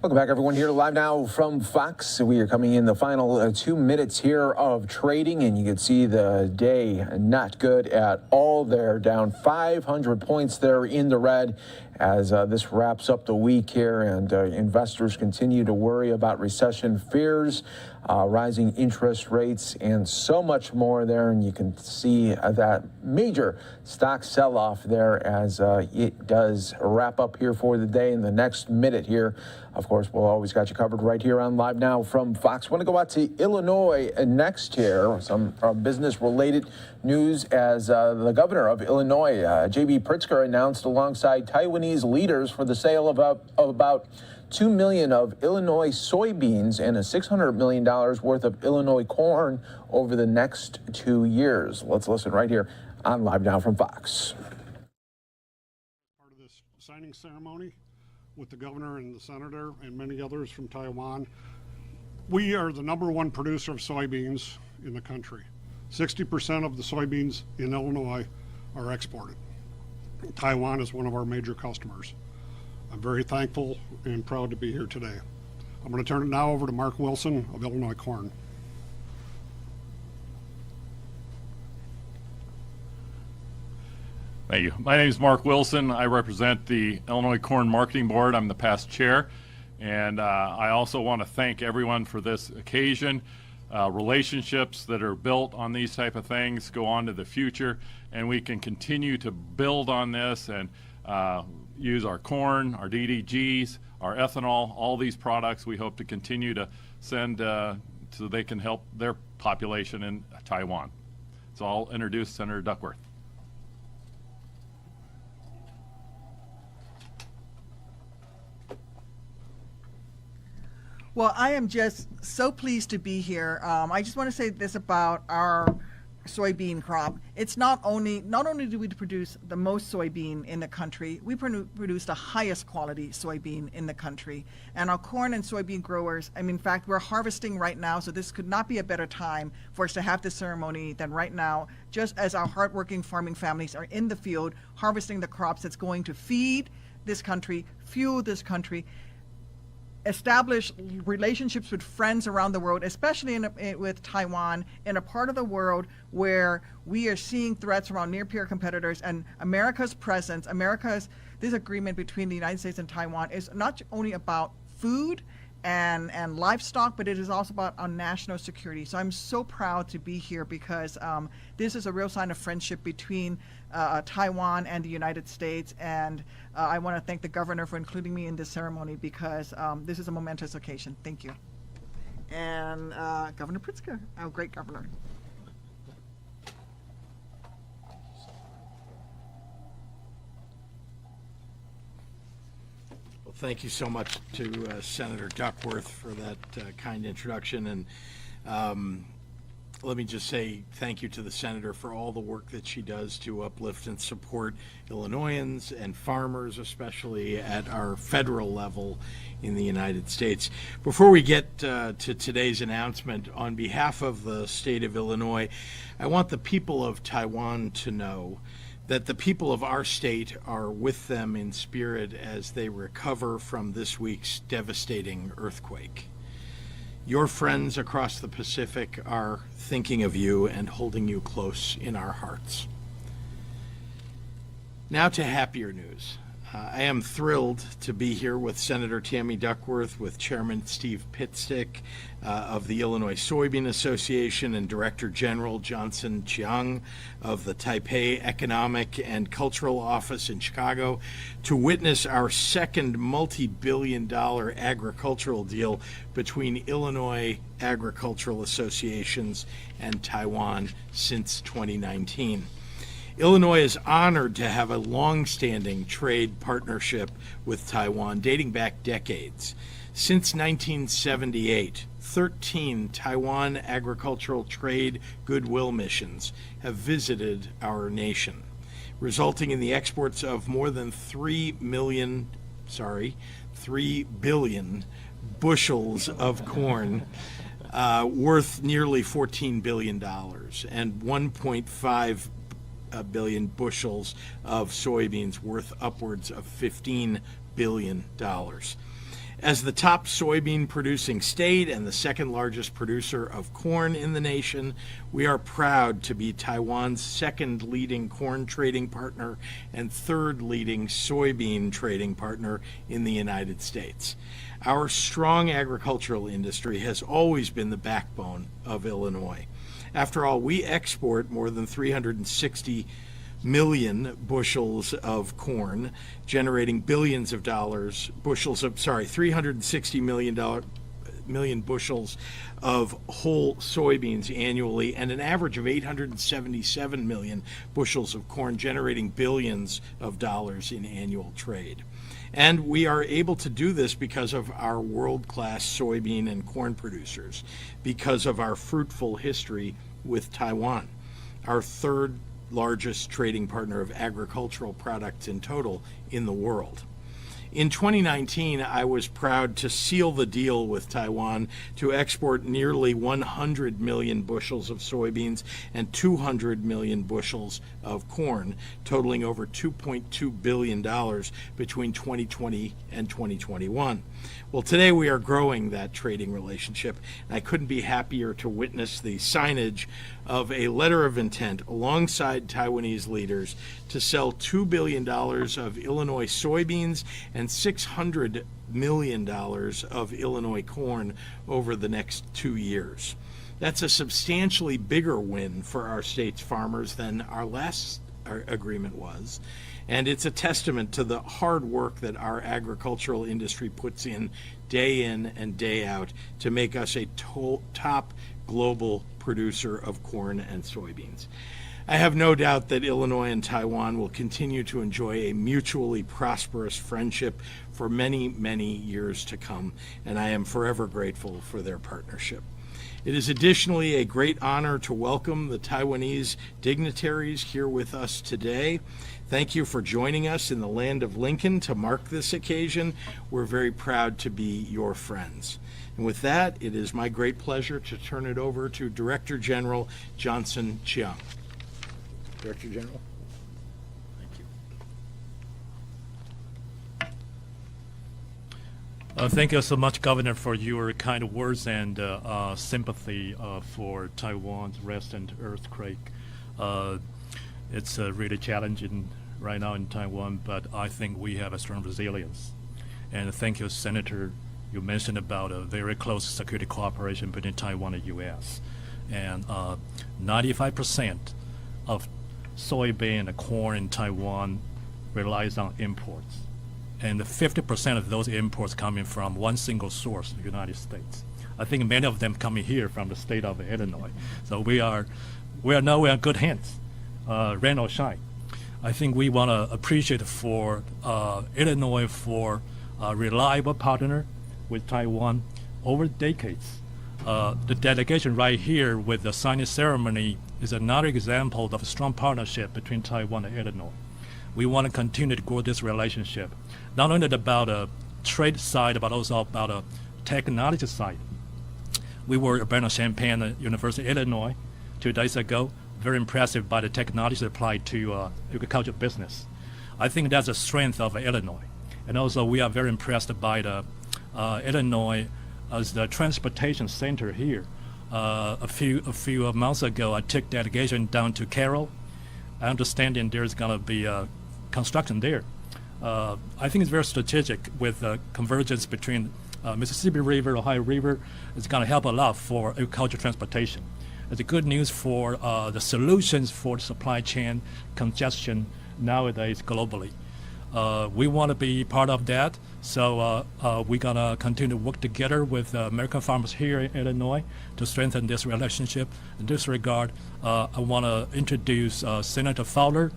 Welcome back, everyone, here live now from Fox. We are coming in the final 2 minutes here of trading, and you can see the day not good at all. They're down 500 points there in the red as this wraps up the week here, and investors continue to worry about recession fears, rising interest rates, and so much more there. And you can see that major stock sell-off there as it does wrap up here for the day in the next minute here. Of course, we'll always got you covered right here on Live Now from Fox. Want to go out to Illinois next here. Some business-related news as the governor of Illinois, J.B. Pritzker, announced alongside Taiwanese leaders for the sale of about 2 million of Illinois soybeans and a $600 million worth of Illinois corn over the next 2 years. Let's listen right here on Live Now from Fox. Part of this signing ceremony with the governor and the senator and many others from Taiwan. We are the #1 producer of soybeans in the country. 60% of the soybeans in Illinois are exported. Taiwan is one of our major customers. I'm very thankful and proud to be here today. I'm going to turn it now over to Mark Wilson of Illinois Corn. Thank you. My name is Mark Wilson. I represent the Illinois Corn Marketing Board. I'm the past chair. And I also want to thank everyone for this occasion. Relationships that are built on these type of things go on to the future, and we can continue to build on this and use our corn, our DDGs, our ethanol, all these products we hope to continue to send so they can help their population in Taiwan. So I'll introduce Senator Duckworth. Well, I am just so pleased to be here. I just want to say this about our soybean crop. It's not only do we produce the most soybean in the country, we produce the highest quality soybean in the country. And our corn and soybean growers, in fact, we're harvesting right now, so this could not be a better time for us to have this ceremony than right now, just as our hardworking farming families are in the field harvesting the crops that's going to feed this country, fuel this country, establish relationships with friends around the world, especially with Taiwan, in a part of the world where we are seeing threats around near-peer competitors, and America's presence, this agreement between the United States and Taiwan is not only about food and livestock, but it is also about our national security. So I'm so proud to be here because this is a real sign of friendship between Taiwan and the United States, and I want to thank the governor for including me in this ceremony because this is a momentous occasion. Thank you. And Governor Pritzker, our great governor. Well, thank you so much to Senator Duckworth for that kind introduction, and let me just say thank you to the senator for all the work that she does to uplift and support Illinoisans and farmers, especially at our federal level in the United States. Before we get to today's announcement, on behalf of the state of Illinois, I want the people of Taiwan to know that the people of our state are with them in spirit as they recover from this week's devastating earthquake. Your friends across the Pacific are thinking of you and holding you close in our hearts. Now to happier news. I am thrilled to be here with Senator Tammy Duckworth, with Chairman Steve Pitstick of the Illinois Soybean Association, and Director General Johnson Chiang of the Taipei Economic and Cultural Office in Chicago, to witness our second multi-billion-dollar agricultural deal between Illinois agricultural associations and Taiwan since 2019. Illinois is honored to have a long-standing trade partnership with Taiwan dating back decades. Since 1978, 13 Taiwan agricultural trade goodwill missions have visited our nation, resulting in the exports of more than 3 billion bushels of corn worth nearly $14 billion and 1.5 billion bushels of soybeans worth upwards of $15 billion. As the top soybean producing state and the second largest producer of corn in the nation, we are proud to be Taiwan's second leading corn trading partner and third leading soybean trading partner in the United States. Our strong agricultural industry has always been the backbone of Illinois. After all, we export more than 360 million bushels of corn, generating billions of dollars, 360 million bushels of whole soybeans annually, and an average of 877 million bushels of corn, generating billions of dollars in annual trade. And we are able to do this because of our world-class soybean and corn producers, because of our fruitful history with Taiwan, our third largest trading partner of agricultural products in total in the world. In 2019, I was proud to seal the deal with Taiwan to export nearly 100 million bushels of soybeans and 200 million bushels of corn, totaling over $2.2 billion between 2020 and 2021. Well, today we are growing that trading relationship, and I couldn't be happier to witness the signage of a letter of intent alongside Taiwanese leaders to sell $2 billion of Illinois soybeans and $600 million of Illinois corn over the next 2 years. That's a substantially bigger win for our state's farmers than our last agreement was. And it's a testament to the hard work that our agricultural industry puts in and day out to make us a top global producer of corn and soybeans. I have no doubt that Illinois and Taiwan will continue to enjoy a mutually prosperous friendship for many, many years to come, and I am forever grateful for their partnership. It is additionally a great honor to welcome the Taiwanese dignitaries here with us today. Thank you for joining us in the land of Lincoln to mark this occasion. We're very proud to be your friends. And with that, it is my great pleasure to turn it over to Director General Johnson Chiang. Director General. Thank you so much, Governor, for your kind words and sympathy for Taiwan's recent earthquake. It's really challenging right now in Taiwan, but I think we have a strong resilience. And thank you, Senator. You mentioned about a very close security cooperation between Taiwan and U.S. And 95% of soybean and corn in Taiwan relies on imports. And 50% of those imports coming from one single source, the United States. I think many of them coming here from the state of Illinois. So we are now in good hands, rain or shine. I think we want to appreciate for Illinois for a reliable partner with Taiwan over decades. The delegation right here with the signing ceremony is another example of a strong partnership between Taiwan and Illinois. We want to continue to grow this relationship, not only about a trade side, but also about a technology side. We were at Bernard-Champaign at University of Illinois 2 days ago, very impressive by the technology applied to agriculture business. I think that's the strength of Illinois. And also we are very impressed by the Illinois as the transportation center here. A few months ago, I took delegation down to Carroll. I understand there's going to be construction there. I think it's very strategic with convergence between Mississippi River, Ohio River. It's going to help a lot for agricultural transportation. It's a good news for the solutions for the supply chain congestion nowadays globally. We want to be part of that, so we're going to continue to work together with American farmers here in Illinois to strengthen this relationship. In this regard, I want to introduce Senator Fowler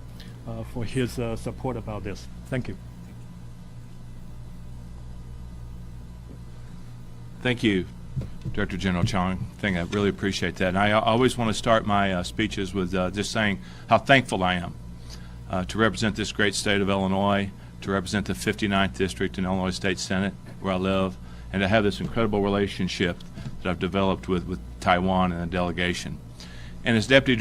for his support about this. Thank you. Thank you, Director General Chong. I really appreciate that. And I always want to start my speeches with just saying how thankful I am to represent this great state of Illinois, to represent the 59th District in Illinois State Senate, where I live, and to have this incredible relationship that I've developed with Taiwan and the delegation. And as Deputy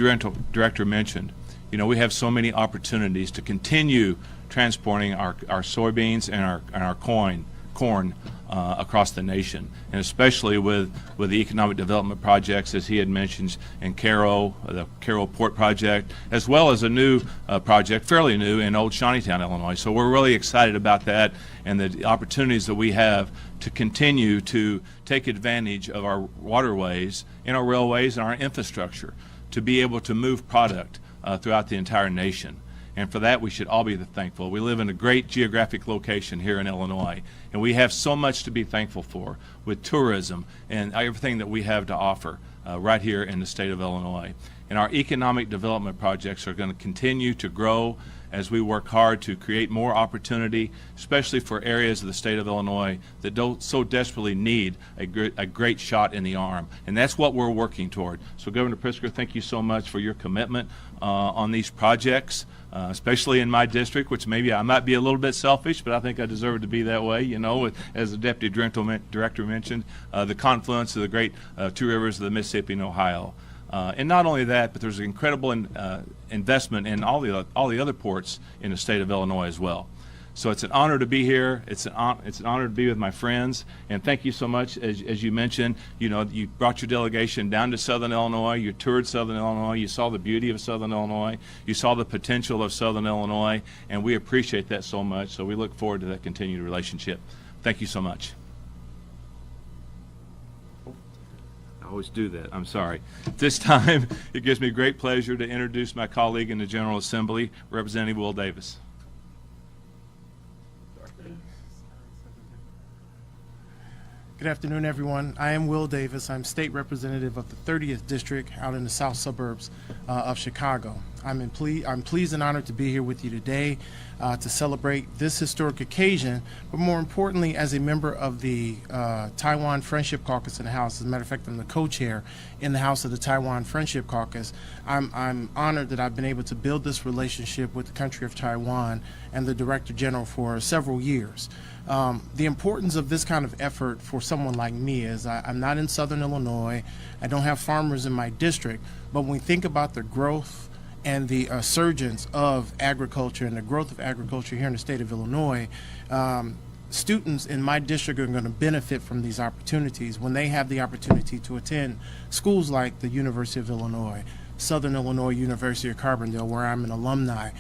Director mentioned, you know, we have so many opportunities to continue transporting our soybeans and our corn corn across the nation, and especially with the economic development projects, as he had mentioned, in Cairo, the Cairo Port Project, as well as a new project, fairly new, in Old Shawneetown, Illinois. So we're really excited about that and the opportunities that we have to continue to take advantage of our waterways and our railways and our infrastructure to be able to move product throughout the entire nation. And for that, we should all be thankful. We live in a great geographic location here in Illinois, and we have so much to be thankful for with tourism and everything that we have to offer right here in the state of Illinois. And our economic development projects are going to continue to grow as we work hard to create more opportunity, especially for areas of the state of Illinois that don't so desperately need a great shot in the arm. And that's what we're working toward. So Governor Pritzker, thank you so much for your commitment on these projects, especially in my district, which maybe I might be a little bit selfish, but I think I deserve it to be that way, you know, as the Deputy Director mentioned, the confluence of the great two rivers of the Mississippi and Ohio. And not only that, but there's incredible investment in all the other ports in the state of Illinois as well. So it's an honor to be here. It's an honor to be with my friends. And thank you so much. As you mentioned, you know, you brought your delegation down to Southern Illinois. You toured Southern Illinois. You saw the beauty of Southern Illinois. You saw the potential of Southern Illinois. And we appreciate that so much. So we look forward to that continued relationship. Thank you so much. I always do that. I'm sorry. This time, it gives me great pleasure to introduce my colleague in the General Assembly, Representative Will Davis. Good afternoon, everyone. I am Will Davis. I'm state representative of the 30th District out in the south suburbs of Chicago. I'm pleased and honored to be here with you today to celebrate this historic occasion, but more importantly, as a member of the Taiwan Friendship Caucus in the House. As a matter of fact, I'm the co-chair in the House of the Taiwan Friendship Caucus. I'm honored that I've been able to build this relationship with the country of Taiwan and the Director General for several years. The importance of this kind of effort for someone like me is I'm not in Southern Illinois. I don't have farmers in my district, but when we think about the growth and the surgence of agriculture and the growth of agriculture here in the state of Illinois, students in my district are going to benefit from these opportunities when they have the opportunity to attend schools like the University of Illinois, Southern Illinois University of Carbondale, where I'm an alumni.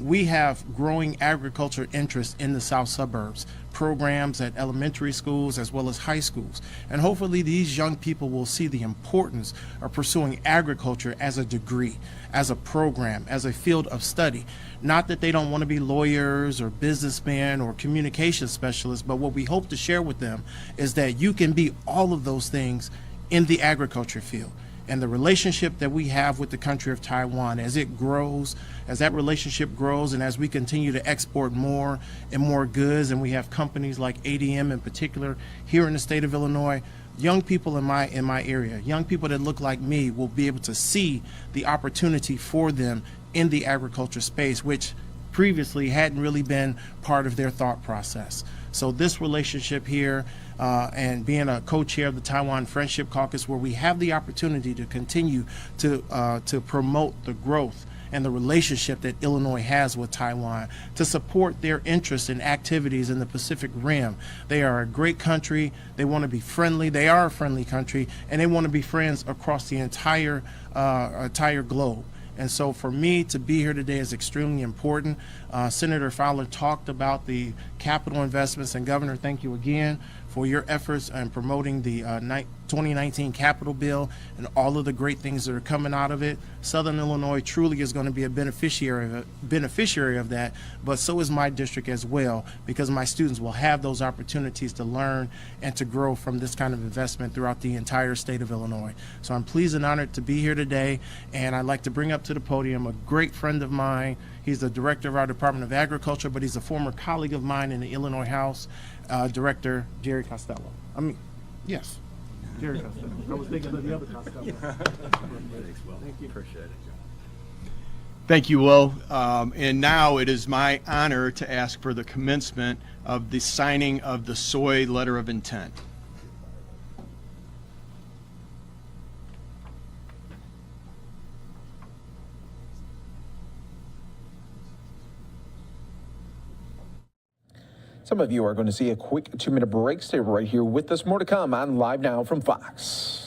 We have growing agriculture interest in the south suburbs, programs at elementary schools as well as high schools. And hopefully these young people will see the importance of pursuing agriculture as a degree, as a program, as a field of study. Not that they don't want to be lawyers or businessmen or communication specialists, but what we hope to share with them is that you can be all of those things in the agriculture field. And the relationship that we have with the country of Taiwan, as it grows, as that relationship grows, and as we continue to export more and more goods, and we have companies like ADM in particular here in the state of Illinois, young people in my area, young people that look like me, will be able to see the opportunity for them in the agriculture space, which previously hadn't really been part of their thought process. So this relationship here, and being a co-chair of the Taiwan Friendship Caucus, where we have the opportunity to continue to promote the growth and the relationship that Illinois has with Taiwan, to support their interest in activities in the Pacific Rim. They are a great country. They want to be friendly. They are a friendly country, and they want to be friends across the entire globe. And so for me to be here today is extremely important. Senator Fowler talked about the capital investments, and Governor, thank you again for your efforts in promoting the 2019 capital bill and all of the great things that are coming out of it. Southern Illinois truly is going to be a beneficiary of that, but so is my district as well, because my students will have those opportunities to learn and to grow from this kind of investment throughout the entire state of Illinois. So I'm pleased and honored to be here today, and I'd like to bring up to the podium a great friend of mine. He's the director of our Department of Agriculture, but he's a former colleague of mine in the Illinois House, Director Jerry Costello. Yes, Jerry Costello. I was thinking of the other Costello. Thanks, Will. Thank you. Appreciate it. Thank you, Will. And now it is my honor to ask for the commencement of the signing of the soy letter of intent. Some of you are going to see a quick 2-minute break. Stay right here with us. More to come on Live Now from Fox.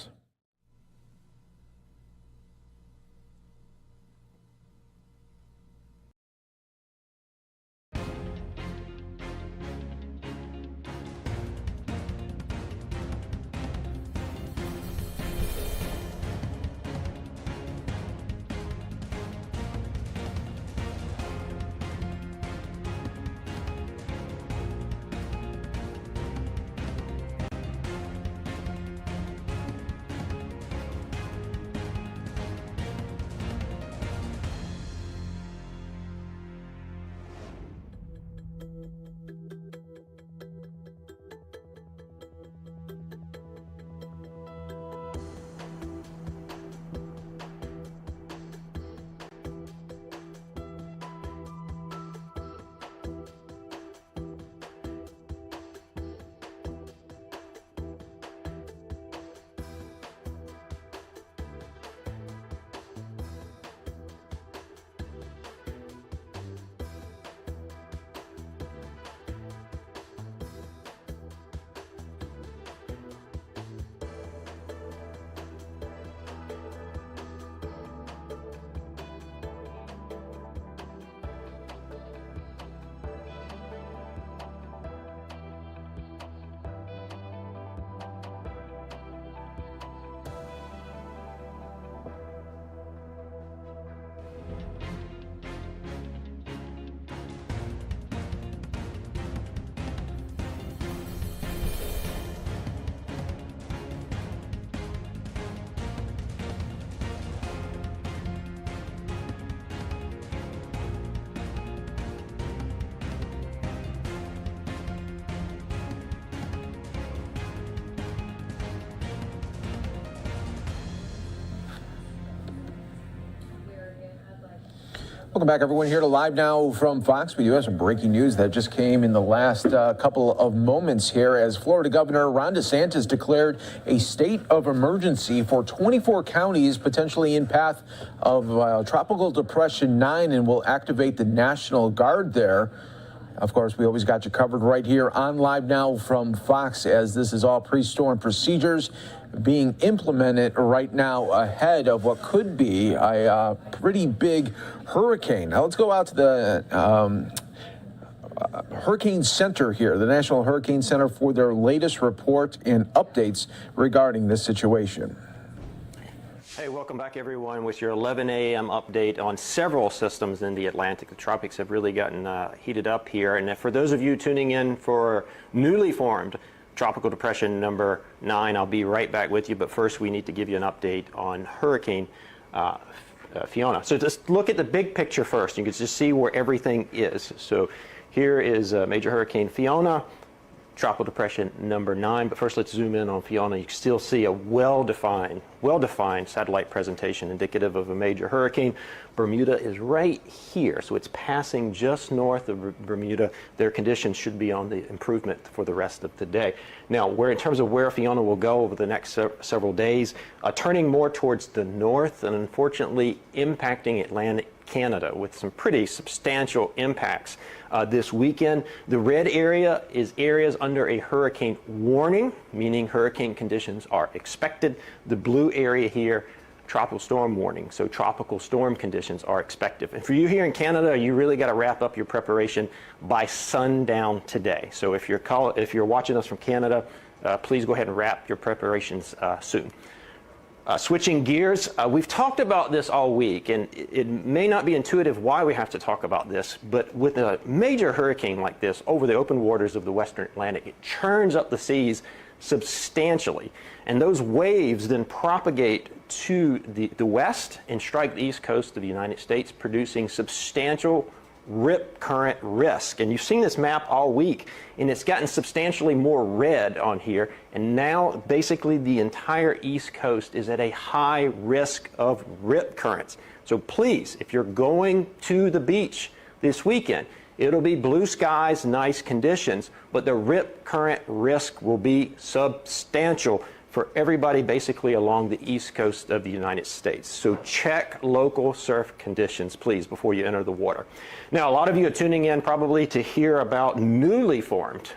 Welcome back, everyone, here to Live Now from Fox. We do have some breaking news that just came in the last couple of moments here as Florida Governor Ron DeSantis declared a state of emergency for 24 counties potentially in path of Tropical Depression 9 and will activate the National Guard there. Of course, we always got you covered right here on Live Now from Fox as this is all pre-storm procedures being implemented right now ahead of what could be a pretty big hurricane. Now let's go out to the Hurricane Center here, the National Hurricane Center, for their latest report and updates regarding this situation. Hey, welcome back, everyone, with your 11 a.m. update on several systems in the Atlantic. The tropics have really gotten heated up here. And for those of you tuning in for newly formed Tropical Depression number 9, I'll be right back with you. But first, we need to give you an update on Hurricane Fiona. So just look at the big picture first. You can just see where everything is. So here is Major Hurricane Fiona, Tropical Depression number 9. But first, let's zoom in on Fiona. You can still see a well-defined satellite presentation indicative of a major hurricane. Bermuda is right here, so it's passing just north of Bermuda. Their conditions should be on the improvement for the rest of the day. Now, in terms of where Fiona will go over the next several days, turning more towards the north and unfortunately impacting Atlantic Canada with some pretty substantial impacts this weekend. The red area is areas under a hurricane warning, meaning hurricane conditions are expected. The blue area here, tropical storm warning, so tropical storm conditions are expected. And for you here in Canada, you really got to wrap up your preparation by sundown today. So if you're watching us from Canada, please go ahead and wrap your preparations soon. Switching gears, we've talked about this all week, and it may not be intuitive why we have to talk about this, but with a major hurricane like this over the open waters of the Western Atlantic, it churns up the seas substantially. And those waves then propagate to the west and strike the east coast of the United States, producing substantial rip current risk. And you've seen this map all week, and it's gotten substantially more red on here. And now basically the entire east coast is at a high risk of rip currents. So please, if you're going to the beach this weekend, it'll be blue skies, nice conditions, but the rip current risk will be substantial for everybody basically along the east coast of the United States. So check local surf conditions, please, before you enter the water. Now, a lot of you are tuning in probably to hear about newly formed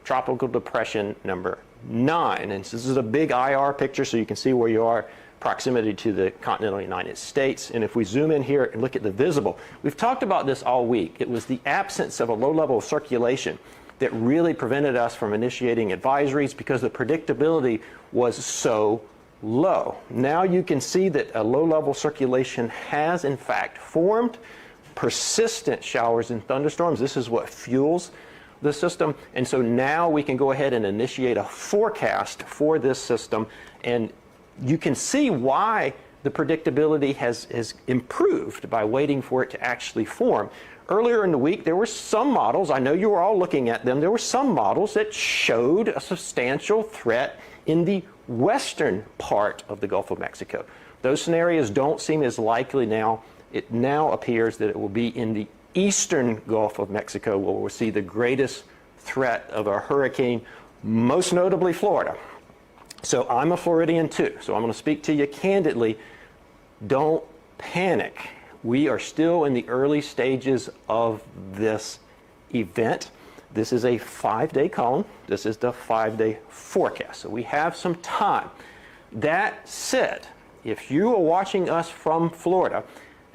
tropical depression number 9. And this is a big IR picture so you can see where you are, proximity to the continental United States. And if we zoom in here and look at the visible, we've talked about this all week. It was the absence of a low level of circulation that really prevented us from initiating advisories because the predictability was so low. Now you can see that a low level circulation has in fact formed. Persistent showers and thunderstorms, this is what fuels the system. And so now we can go ahead and initiate a forecast for this system. And you can see why the predictability has improved by waiting for it to actually form. Earlier in the week, there were some models, I know you were all looking at them, there were some models that showed a substantial threat in the western part of the Gulf of Mexico. Those scenarios don't seem as likely now. It now appears that it will be in the eastern Gulf of Mexico where we'll see the greatest threat of a hurricane, most notably Florida. So I'm a Floridian too, so I'm going to speak to you candidly. Don't panic. We are still in the early stages of this event. This is a 5-day cone. This is the 5-day forecast. So we have some time. That said, if you are watching us from Florida,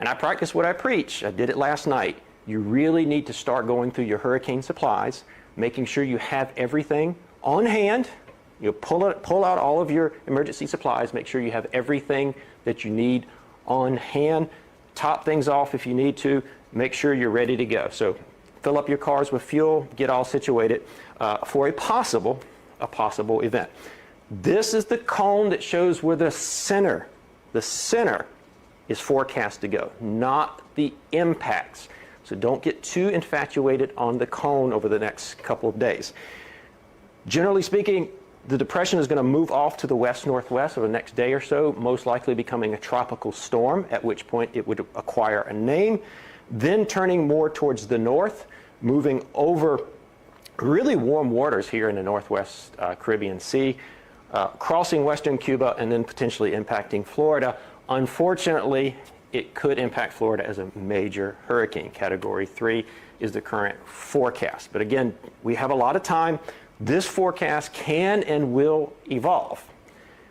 and I practice what I preach, I did it last night, you really need to start going through your hurricane supplies, making sure you have everything on hand. You pull out all of your emergency supplies, make sure you have everything that you need on hand. Top things off if you need to. Make sure you're ready to go. So fill up your cars with fuel, get all situated for a possible event. This is the cone that shows where the center is forecast to go, not the impacts. So don't get too infatuated on the cone over the next couple of days. Generally speaking, the depression is going to move off to the west-northwest over the next day or so, most likely becoming a tropical storm, at which point it would acquire a name, then turning more towards the north, moving over really warm waters here in the northwest Caribbean Sea, crossing western Cuba, and then potentially impacting Florida. Unfortunately, it could impact Florida as a major hurricane. Category 3 is the current forecast. But again, we have a lot of time. This forecast can and will evolve.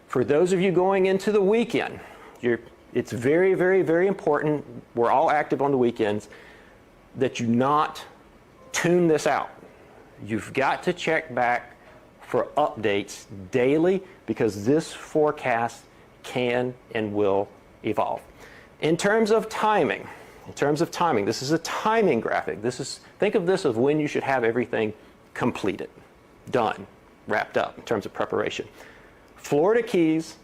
For those of you going into the weekend, it's very, very, very important, we're all active on the weekends, that you not tune this out. You've got to check back for updates daily because this forecast can and will evolve. In terms of timing, this is a timing graphic. Think of this as when you should have everything completed, done, wrapped up in terms of preparation. Florida Keys,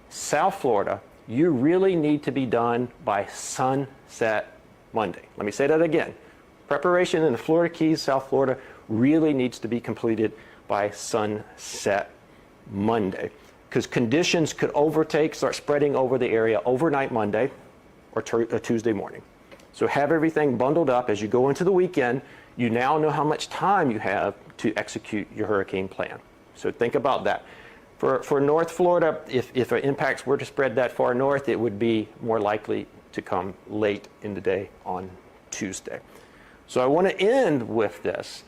South Florida, you really need to be done by sunset Monday. Let me say that again. Preparation in the Florida Keys, South Florida, really needs to be completed by sunset Monday because conditions could start spreading over the area overnight Monday or Tuesday morning. So have everything bundled up as you go into the weekend. You now know how much time you have to execute your hurricane plan. So think about that. For North Florida, if impacts were to spread that far north, it would be more likely to come late in the day on Tuesday. So I want to end with this.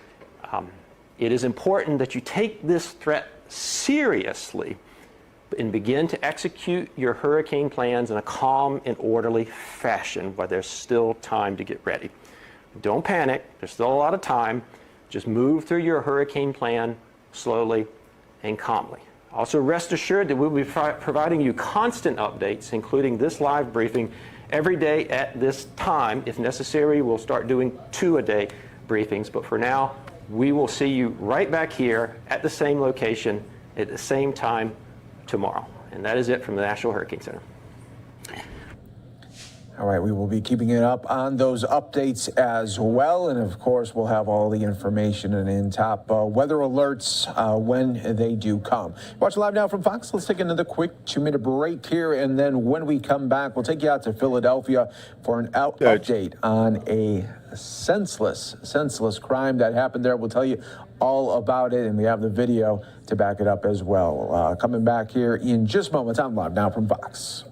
It is important that you take this threat seriously and begin to execute your hurricane plans in a calm and orderly fashion while there's still time to get ready. Don't panic. There's still a lot of time. Just move through your hurricane plan slowly and calmly. Also, rest assured that we'll be providing you constant updates, including this live briefing, every day at this time. If necessary, we'll start doing 2-a-day briefings. But for now, we will see you right back here at the same location at the same time tomorrow. And that is it from the National Hurricane Center. All right, we will be keeping it up on those updates as well. And of course, we'll have all the information and in top weather alerts when they do come. Watch Live Now from Fox. Let's take another quick 2-minute break here. And then when we come back, we'll take you out to Philadelphia for an update on a senseless crime that happened there. We'll tell you all about it, and we have the video to back it up as well. Coming back here in just moments on Live Now from Fox.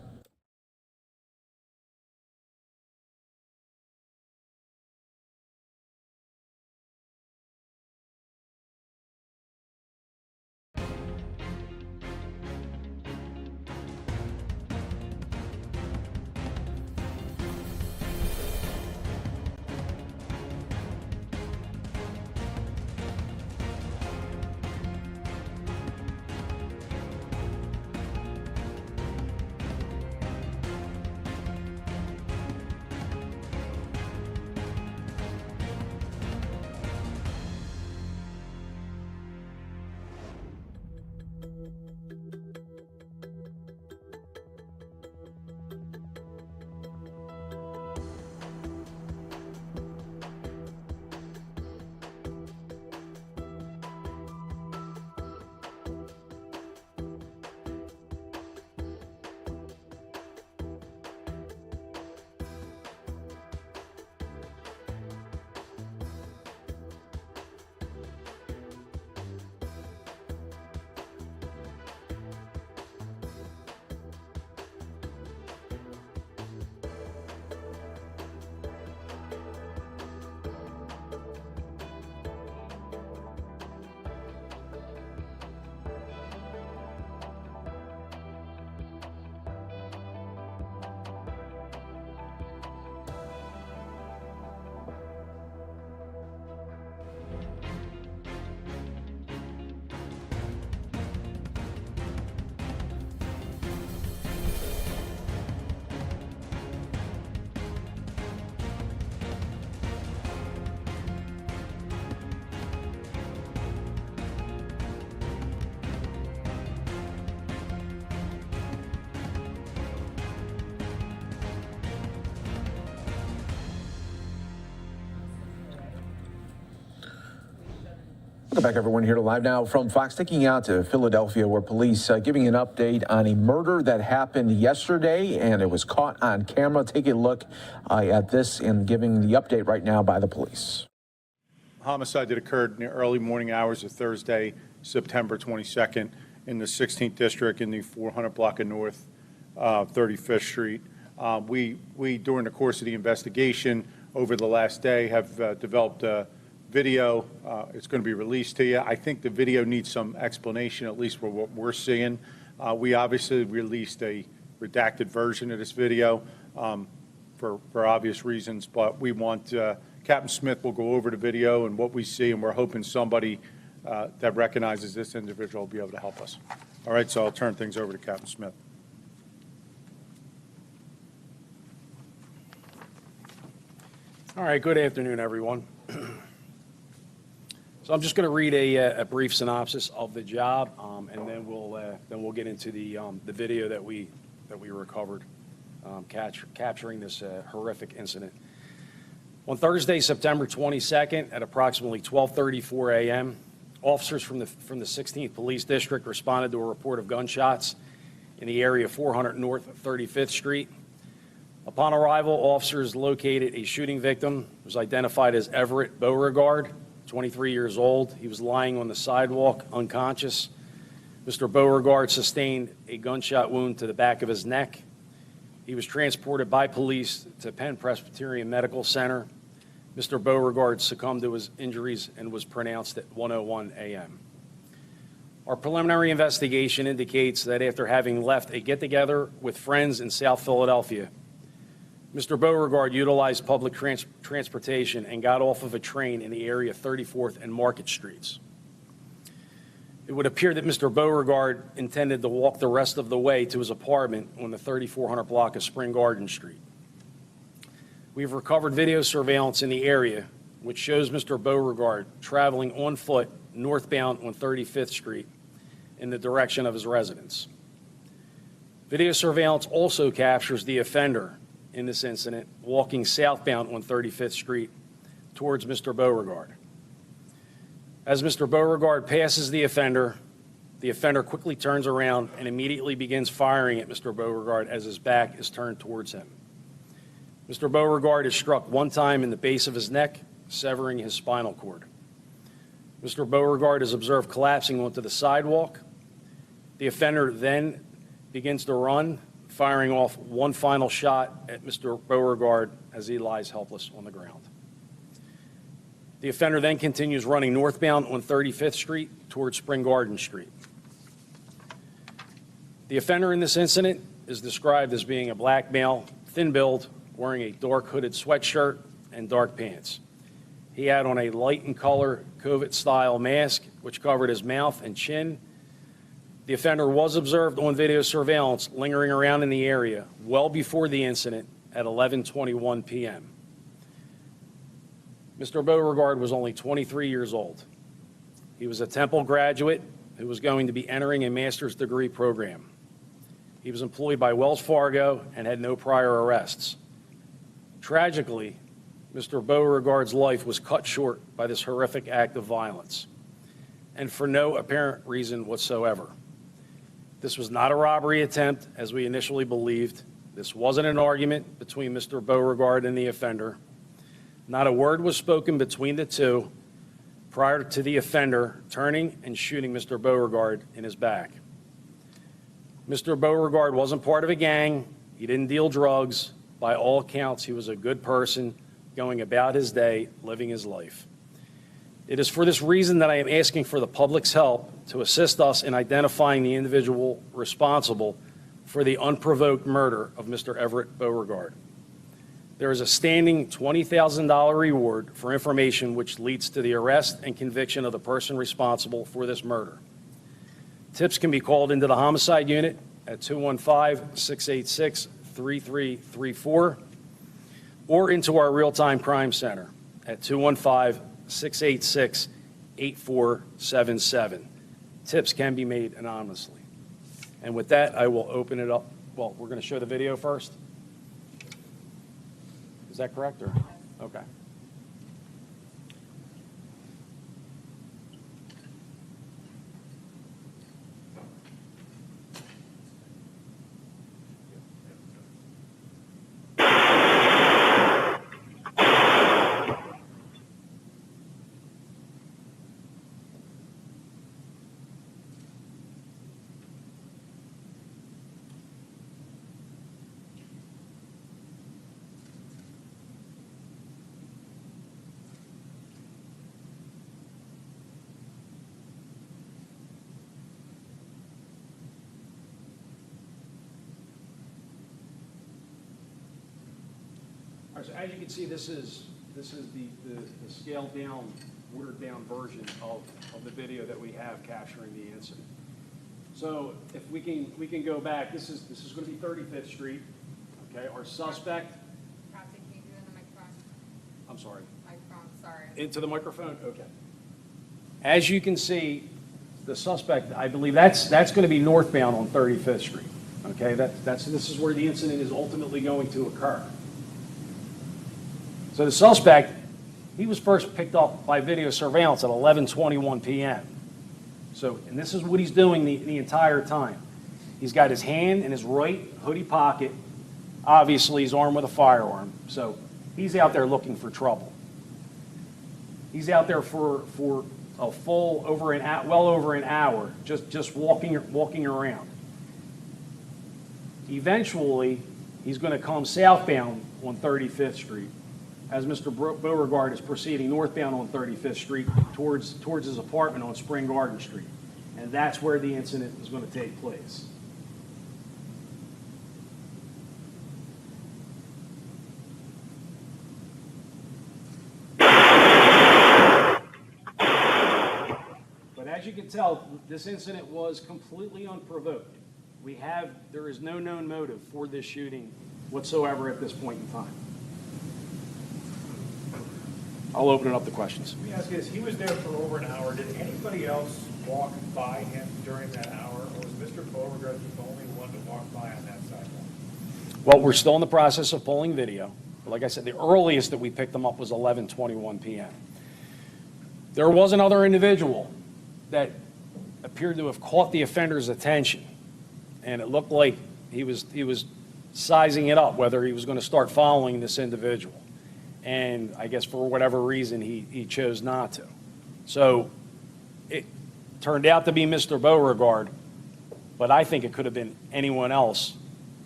Welcome back, everyone, here to Live Now from Fox. Taking you out to Philadelphia, where police giving an update on a murder that happened yesterday, and it was caught on camera. Take a look at this and giving the update right now by the police. Homicide that occurred in the early morning hours of Thursday, September 22nd, in the 16th District in the 400 block of North 35th Street. We, during the course of the investigation over the last day, have developed a video. It's going to be released to you. I think the video needs some explanation, at least for what we're seeing. We obviously released a redacted version of this video for obvious reasons, but we want Captain Smith will go over the video and what we see, and we're hoping somebody that recognizes this individual will be able to help us. All right, so I'll turn things over to Captain Smith. All right, good afternoon, everyone. So I'm just going to read a brief synopsis of the job, and then we'll get into the video that we recovered, capturing this horrific incident. On Thursday, September 22nd, at approximately 12:34 a.m., officers from the 16th Police District responded to a report of gunshots in the area of 400 North 35th Street. Upon arrival, officers located a shooting victim who was identified as Everett Beauregard, 23 years old. He was lying on the sidewalk, unconscious. Mr. Beauregard sustained a gunshot wound to the back of his neck. He was transported by police to Penn Presbyterian Medical Center. Mr. Beauregard succumbed to his injuries and was pronounced at 1:01 a.m. Our preliminary investigation indicates that after having left a get-together with friends in South Philadelphia, Mr. Beauregard utilized public transportation and got off of a train in the area of 34th and Market Streets. It would appear that Mr. Beauregard intended to walk the rest of the way to his apartment on the 3400 block of Spring Garden Street. We've recovered video surveillance in the area, which shows Mr. Beauregard traveling on foot northbound on 35th Street in the direction of his residence. Video surveillance also captures the offender in this incident walking southbound on 35th Street towards Mr. Beauregard. As Mr. Beauregard passes the offender quickly turns around and immediately begins firing at Mr. Beauregard as his back is turned towards him. Mr. Beauregard is struck one time in the base of his neck, severing his spinal cord. Mr. Beauregard is observed collapsing onto the sidewalk. The offender then begins to run, firing off one final shot at Mr. Beauregard as he lies helpless on the ground. The offender then continues running northbound on 35th Street towards Spring Garden Street. The offender in this incident is described as being a black male, thin build, wearing a dark hooded sweatshirt and dark pants. He had on a light in color COVID-style mask, which covered his mouth and chin. The offender was observed on video surveillance lingering around in the area well before the incident at 11:21 p.m. Mr. Beauregard was only 23 years old. He was a Temple graduate who was going to be entering a master's degree program. He was employed by Wells Fargo and had no prior arrests. Tragically, Mr. Beauregard's life was cut short by this horrific act of violence, and for no apparent reason whatsoever. This was not a robbery attempt, as we initially believed. This wasn't an argument between Mr. Beauregard and the offender. Not a word was spoken between the two prior to the offender turning and shooting Mr. Beauregard in his back. Mr. Beauregard wasn't part of a gang. He didn't deal drugs. By all accounts, he was a good person going about his day, living his life. It is for this reason that I am asking for the public's help to assist us in identifying the individual responsible for the unprovoked murder of Mr. Everett Beauregard. There is a standing $20,000 reward for information which leads to the arrest and conviction of the person responsible for this murder. Tips can be called into the homicide unit at 215-686-3334 or into our real-time crime center at 215-686-8477. Tips can be made anonymously. And with that, I will open it up. Well, we're going to show the video first. Is that correct? Or okay. So as you can see, this is the scaled down, watered down version of the video that we have capturing the incident. So if we can go back, this is going to be 35th Street. Okay, our suspect. I'm sorry. Into the microphone. Okay. As you can see, the suspect, I believe that's going to be northbound on 35th Street. Okay, this is where the incident is ultimately going to occur. So the suspect, he was first picked up by video surveillance at 11:21 p.m. So, and this is what he's doing the entire time. He's got his hand in his right hoodie pocket. Obviously, he's armed with a firearm. So he's out there looking for trouble. He's out there for a full well over an hour, just walking around. Eventually, he's going to come southbound on 35th Street as Mr. Beauregard is proceeding northbound on 35th Street towards his apartment on Spring Garden Street. And that's where the incident is going to take place. But as you can tell, this incident was completely unprovoked. There is no known motive for this shooting whatsoever at this point in time. I'll open it up to questions. Let me ask you this. He was there for over an hour. Did anybody else walk by him during that hour, or was Mr. Beauregard the only one to walk by on that sidewalk? Well, we're still in the process of pulling video. Like I said, the earliest that we picked them up was 11:21 p.m. There was another individual that appeared to have caught the offender's attention, and it looked like he was sizing it up, whether he was going to start following this individual. And I guess for whatever reason, he chose not to. So it turned out to be Mr. Beauregard, but I think it could have been anyone else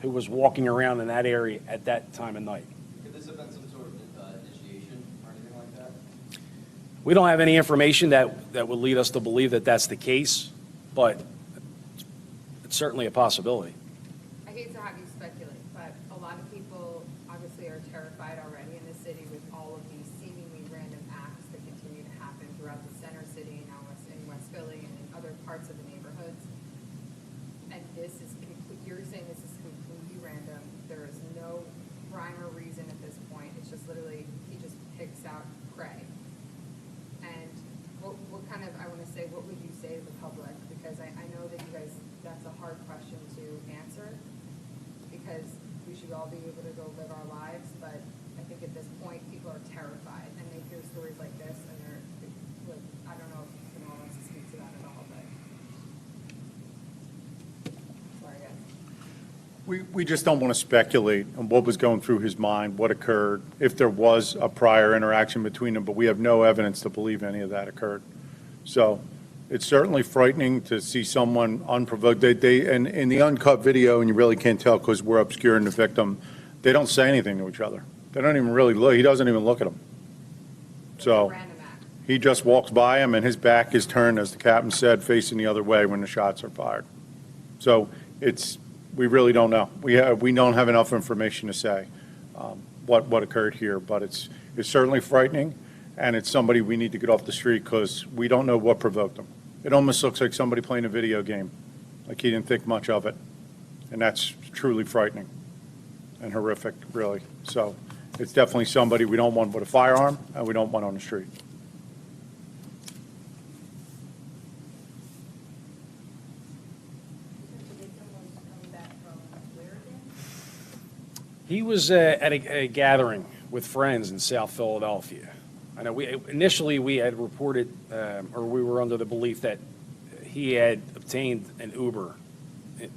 who was walking around in that area at that time of night. Could this have been some sort of initiation or anything like that? We don't have any information that would lead us to believe that that's the case, but it's certainly a possibility. I hate to have you speculate, but a lot of people obviously are terrified already in the city with all of these seemingly random acts that continue to happen throughout the center city and now in West Philly and in other parts of the neighborhoods. And this is, you're saying this is completely random. There is no rhyme or reason at this point. It's just literally, he just picks out prey. And what kind of, I want to say, what would you say to the public? Because I know that you guys, that's a hard question to answer because we should all be able to go live our lives. But I think at this point, people are terrified and they hear stories like this and they're, like, I don't know if anyone wants to speak to that at all, but sorry guys. We just don't want to speculate on what was going through his mind, what occurred, if there was a prior interaction between them, but we have no evidence to believe any of that occurred. So it's certainly frightening to see someone unprovoked. And in the uncut video, and you really can't tell because we're obscuring the victim, they don't say anything to each other. They don't even really look. He doesn't even look at them. So he just walks by him and his back is turned, as the captain said, facing the other way when the shots are fired. So we really don't know. We don't have enough information to say what occurred here, but it's certainly frightening, and it's somebody we need to get off the street because we don't know what provoked him. It almost looks like somebody playing a video game, like he didn't think much of it, and that's truly frightening and horrific, really. So it's definitely somebody we don't want with a firearm, and we don't want on the street. He was at a gathering with friends in South Philadelphia. I know initially we had reported, or we were under the belief that he had obtained an Uber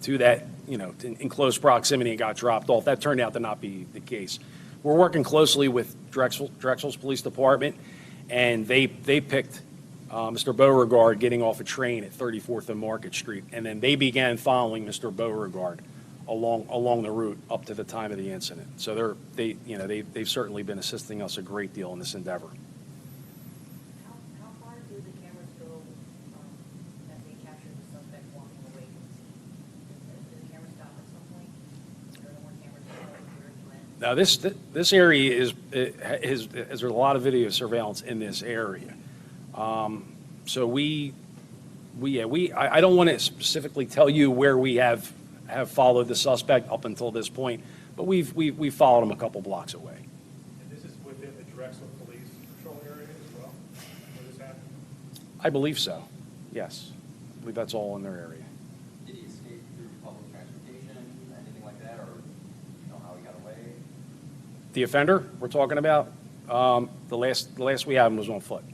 to that, in close proximity and got dropped off. That turned out to not be the case. We're working closely with Drexel's Police Department, and they picked Mr. Beauregard getting off a train at 34th and Market Street, and then they began following Mr. Beauregard along the route up to the time of the incident. So they've certainly been assisting us a great deal in this endeavor. How far do the cameras go that they captured the suspect walking away? Did the cameras stop at some point? Are there more cameras Now this area there's a lot of video surveillance in this area. So I don't want to specifically tell you where we have followed the suspect up until this point, but we've followed him a couple blocks away. And this is within the Drexel Police Patrol area as well, where this happened? I believe so, yes. I believe that's all in their area. Did he escape through public transportation, anything like that, or do you know how he got away? The offender we're talking about, the last we had him was on foot.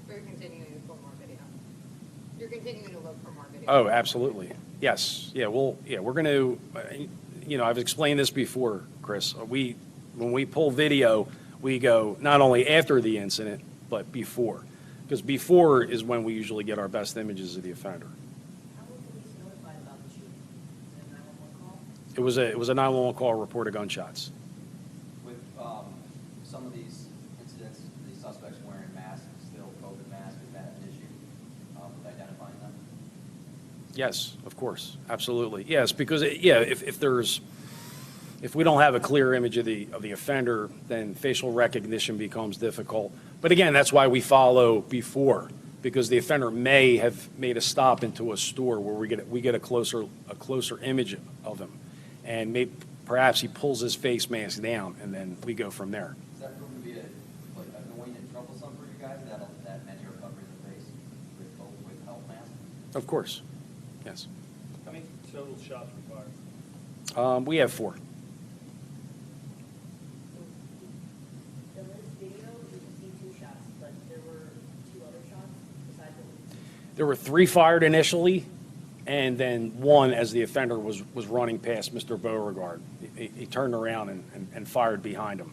We're continuing to pull more video. You're continuing to look for more video. Oh, absolutely. Yes. Yeah, we're going to, I've explained this before, Chris. When we pull video, we go not only after the incident, but before. Because before is when we usually get our best images of the offender. How were police notified about the shooting? Was it a 911 call? It was a 911 call, report of gunshots. With some of these incidents, the suspects wearing masks, still COVID masks, is that an issue with identifying them? Yes, of course, absolutely. Yes, because if we don't have a clear image of the offender, then facial recognition becomes difficult. But again, that's why we follow before, because the offender may have made a stop into a store where we get a closer image of him, and perhaps he pulls his face mask down, and then we go from there. Is that proven to be annoying and troublesome for you guys that many are covering the face with health masks? Of course, yes. How many total shots were fired? We have 4. In this video, you can see 2 shots, but there were 2 other shots besides what we There were 3 fired initially, and then 1 as the offender was running past Mr. Beauregard. He turned around and fired behind him.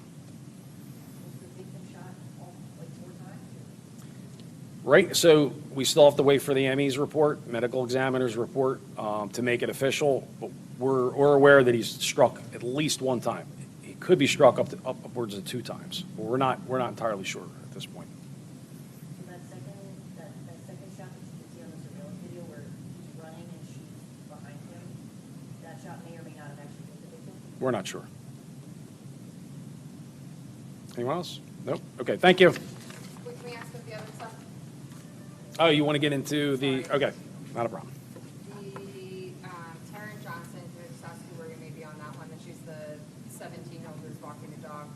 Right, so we still have to wait for the ME's report, medical examiner's report, to make it official. But we're aware that he's struck at least 1 time. He could be struck upwards of 2 times. But we're not entirely sure at this point. So that second shot that you can see on the surveillance video where he's running and she's behind him, that shot may or may not have actually hit the victim? We're not sure. Anyone else? Nope. Okay, thank you. Can we ask about the other stuff? Oh, you want to get into the, okay, not a problem. The Taryn Johnson, can I just ask you where you may be on that one? And she's the 17-year-old who was walking the dog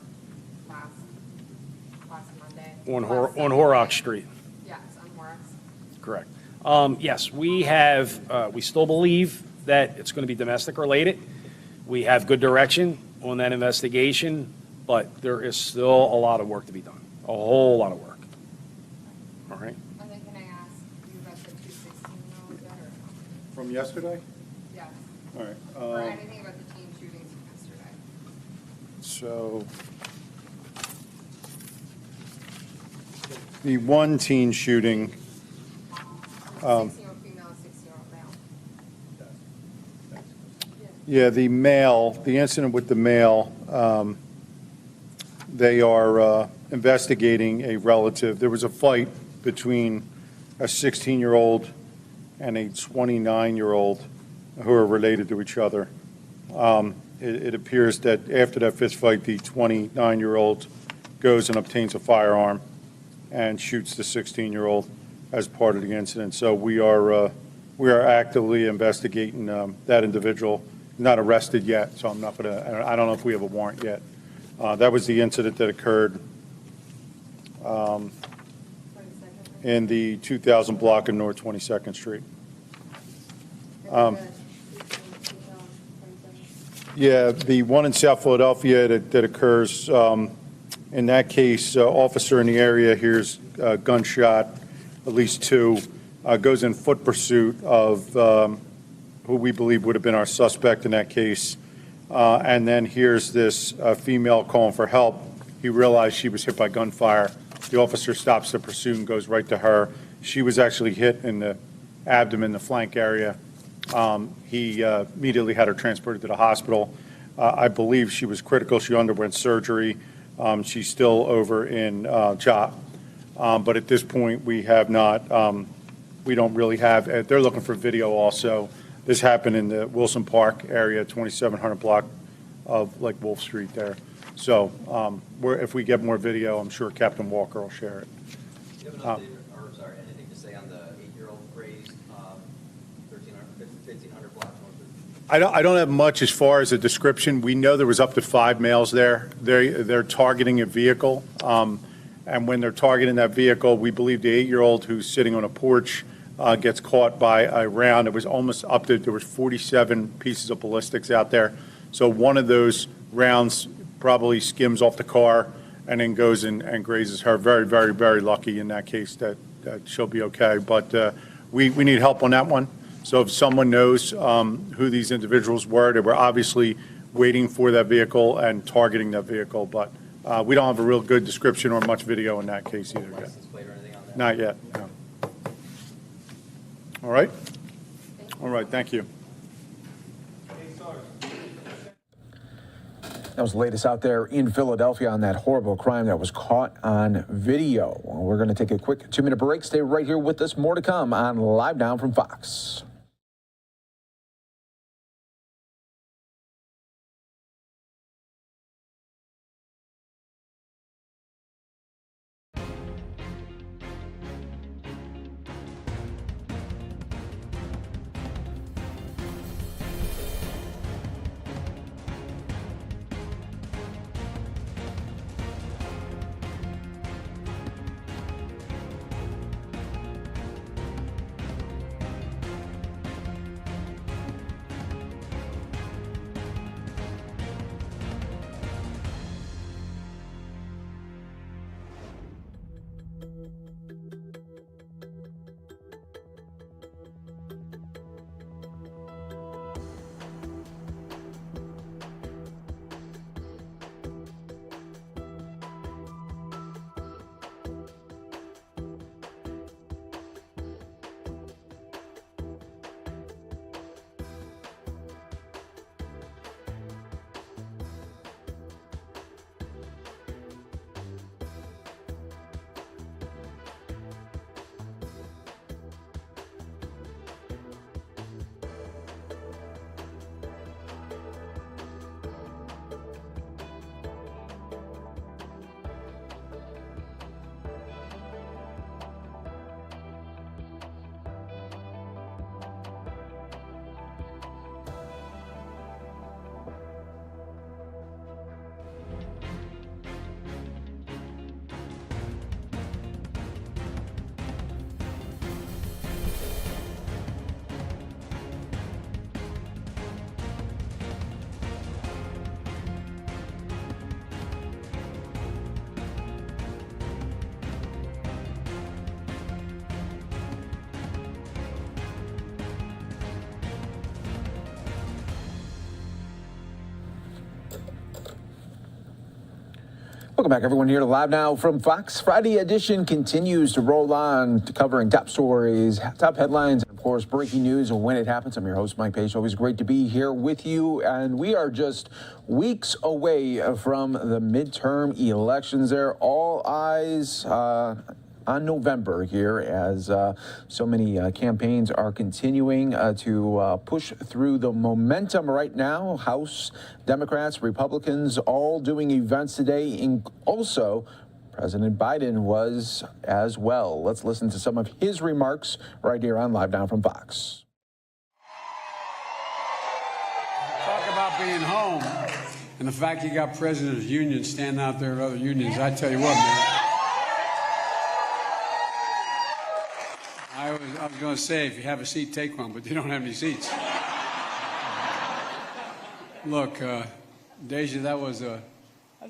last Monday. On Horrocks Street. Yes, on Horrocks. Correct. Yes, we still believe that it's going to be domestic related. We have good direction on that investigation, but there is still a lot of work to be done, a whole lot of work. All right? And then can I ask you about the 2 16-year-olds yet, or? From yesterday? Yes. All right. Or anything about the teen shootings from yesterday? So the one teen shooting, 16-year-old female, 16-year-old male. yeah, the incident with the male, they are investigating a relative. There was a fight between a 16-year-old and a 29-year-old who are related to each other. It appears that after that fist fight, the 29-year-old goes and obtains a firearm and shoots the 16-year-old as part of the incident. So we are actively investigating that individual. Not arrested yet, so I'm not going to. I don't know if we have a warrant yet. That was the incident that occurred in the 2000 block of North 22nd Street. Yeah, the one in South Philadelphia that occurs, in that case, officer in the area hears a gunshot, at least 2, goes in foot pursuit of who we believe would have been our suspect in that case, and then hears this female calling for help. He realized she was hit by gunfire. The officer stops the pursuit and goes right to her. She was actually hit in the abdomen, the flank area. He immediately had her transported to the hospital. I believe she was critical. She underwent surgery. She's still over in CHOP. But at this point, we have not, we don't really have, they're looking for video also. This happened in the Wilson Park area, 2700 block of like Wolf Street there. So if we get more video, I'm sure Captain Walker will share it. Do you have an update, or sorry, anything to say on the 8-year-old crazed 1500 block north of? I don't have much as far as a description. We know there was up to 5 males there. They're targeting a vehicle. And when they're targeting that vehicle, we believe the 8-year-old who's sitting on a porch gets caught by a round. It was almost up to, there was 47 pieces of ballistics out there. So one of those rounds probably skims off the car and then goes in and grazes her. Very, very, very lucky in that case that she'll be okay. But we need help on that one. So if someone knows who these individuals were, they were obviously waiting for that vehicle and targeting that vehicle. But we don't have a real good description or much video in that case either yet. Not yet, no. All right? All right, thank you. That was the latest out there in Philadelphia on that horrible crime that was caught on video. We're going to take a quick 2-minute break. Stay right here with us. More to come on Live Now from Fox. Welcome back, everyone, here to Live Now from Fox. Friday edition continues to roll on, covering top stories, top headlines, and, of course, breaking news when it happens. I'm your host, Mike Pace. Always great to be here with you. And we are just weeks away from the midterm elections there. All eyes on November here, as so many campaigns are continuing to push through the momentum right now. House Democrats, Republicans, all doing events today. Also, President Biden was as well. Let's listen to some of his remarks right here on Live Now from Fox. Talk about being home and the fact you got presidents of unions standing out there with other unions. I tell you what, man. I was going to say, if you have a seat, take one, but you don't have any seats. Look, Deja, that was a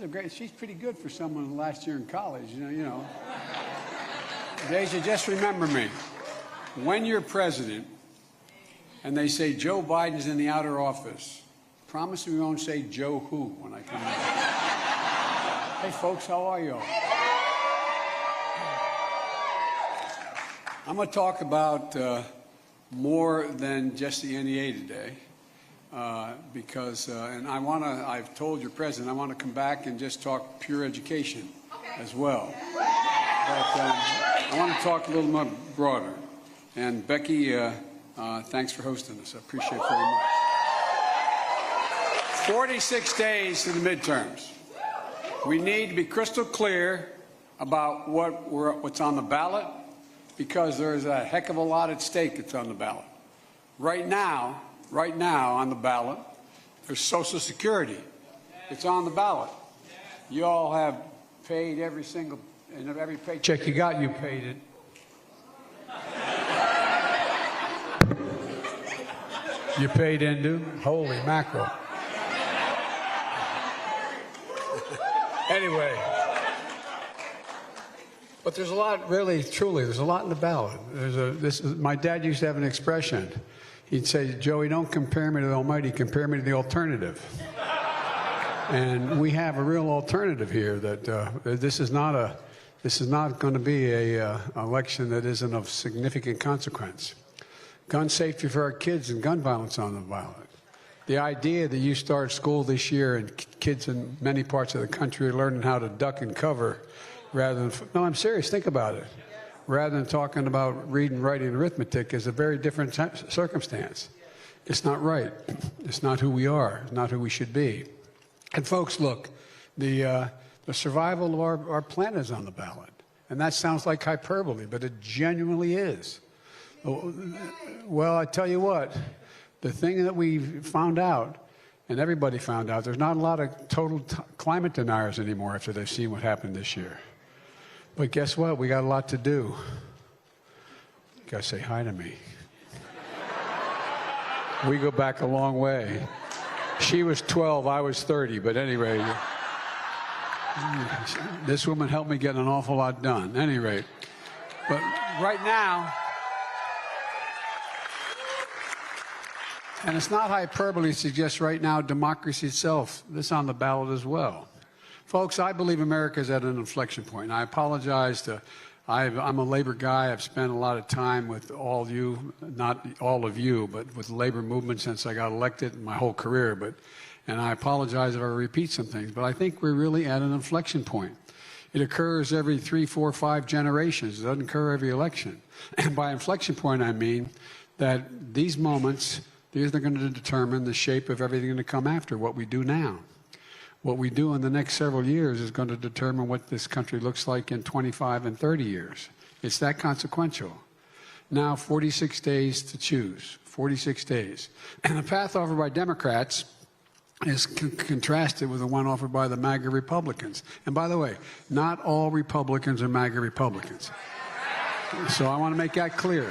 great. She's pretty good for someone last year in college. You know. Deja, just remember me. When you're president, and they say Joe Biden's in the outer office, promise me we won't say Joe who when I come in. Hey, folks, how are you all? I'm going to talk about more than just the NEA today, because, and I've told your president, I want to come back and just talk pure education as well. But I want to talk a little more broader. And Becky, thanks for hosting us. I appreciate it very much. 46 days to the midterms. We need to be crystal clear about what's on the ballot, because there's a heck of a lot at stake that's on the ballot. Right now on the ballot, there's Social Security. It's on the ballot. You all have paid every paycheck you got, you paid it. You paid into, holy mackerel. Anyway. But there's a lot, really, truly, there's a lot in the ballot. My dad used to have an expression. He'd say, Joey, don't compare me to the Almighty, compare me to the alternative. And we have a real alternative here that this is not going to be a election that isn't of significant consequence. Gun safety for our kids and gun violence on the ballot. The idea that you start school this year and kids in many parts of the country are learning how to duck and cover no, I'm serious, think about it. Rather than talking about reading, writing, and arithmetic is a very different circumstance. It's not right. It's not who we are. It's not who we should be. And folks, look, the survival of our planet is on the ballot. And that sounds like hyperbole, but it genuinely is. Well, I tell you what, the thing that we found out, and everybody found out, there's not a lot of total climate deniers anymore after they've seen what happened this year. But guess what? We got a lot to do. You gotta say hi to me. We go back a long way. She was 12, I was 30, but anyway, this woman helped me get an awful lot done. At any rate, but right now, and it's not hyperbole to suggest right now democracy itself, this is on the ballot as well. Folks, I believe America is at an inflection point. I apologize I'm a labor guy. I've spent a lot of time with all of you, not all of you, but with the labor movement since I got elected in my whole career. And I apologize if I repeat some things, but I think we're really at an inflection point. It occurs every 3, 4, 5 generations. It doesn't occur every election. And by inflection point, I mean that these moments, these are going to determine the shape of everything to come after, what we do now. What we do in the next several years is going to determine what this country looks like in 25 and 30 years. It's that consequential. Now, 46 days to choose, 46 days. And the path offered by Democrats is contrasted with the one offered by the MAGA Republicans. And by the way, not all Republicans are MAGA Republicans. So I want to make that clear.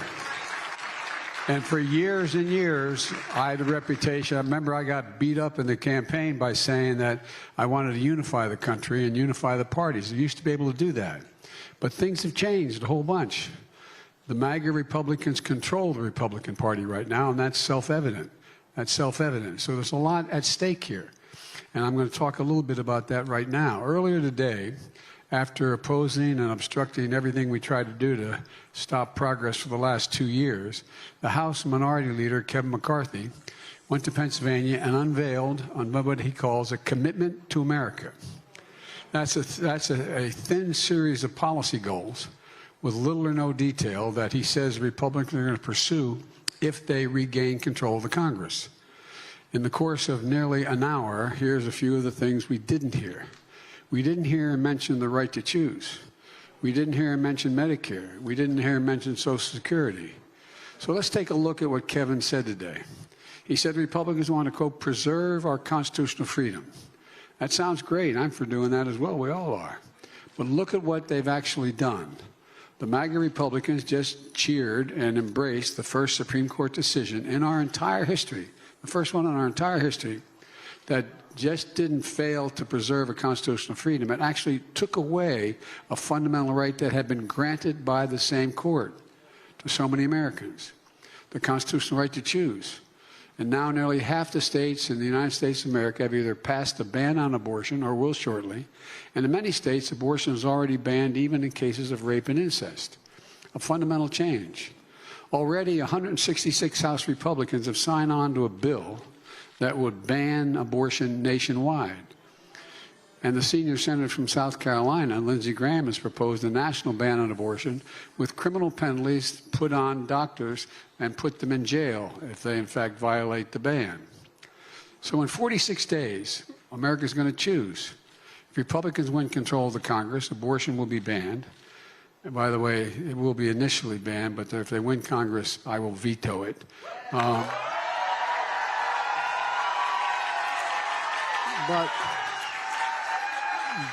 And for years and years, I had a reputation. I remember I got beat up in the campaign by saying that I wanted to unify the country and unify the parties. I used to be able to do that. But things have changed a whole bunch. The MAGA Republicans control the Republican Party right now, and that's self-evident. That's self-evident. So there's a lot at stake here. And I'm going to talk a little bit about that right now. Earlier today, after opposing and obstructing everything we tried to do to stop progress for the last 2 years, the House Minority Leader, Kevin McCarthy, went to Pennsylvania and unveiled on what he calls a commitment to America. That's a thin series of policy goals with little or no detail that he says Republicans are going to pursue if they regain control of the Congress. In the course of nearly an hour, here's a few of the things we didn't hear. We didn't hear him mention the right to choose. We didn't hear him mention Medicare. We didn't hear him mention Social Security. So let's take a look at what Kevin said today. He said Republicans want to, quote, preserve our constitutional freedom. That sounds great. I'm for doing that as well. We all are. But look at what they've actually done. The MAGA Republicans just cheered and embraced the first Supreme Court decision in our entire history, the first one in our entire history, that just didn't fail to preserve a constitutional freedom. It actually took away a fundamental right that had been granted by the same court to so many Americans, the constitutional right to choose. And now nearly half the states in the United States of America have either passed a ban on abortion or will shortly. And in many states, abortion is already banned even in cases of rape and incest. A fundamental change. Already 166 House Republicans have signed on to a bill that would ban abortion nationwide. And the senior senator from South Carolina, Lindsey Graham, has proposed a national ban on abortion with criminal penalties put on doctors and put them in jail if they, in fact, violate the ban. So in 46 days, America's going to choose. If Republicans win control of the Congress, abortion will be banned. And by the way, it will be initially banned, but if they win Congress, I will veto it.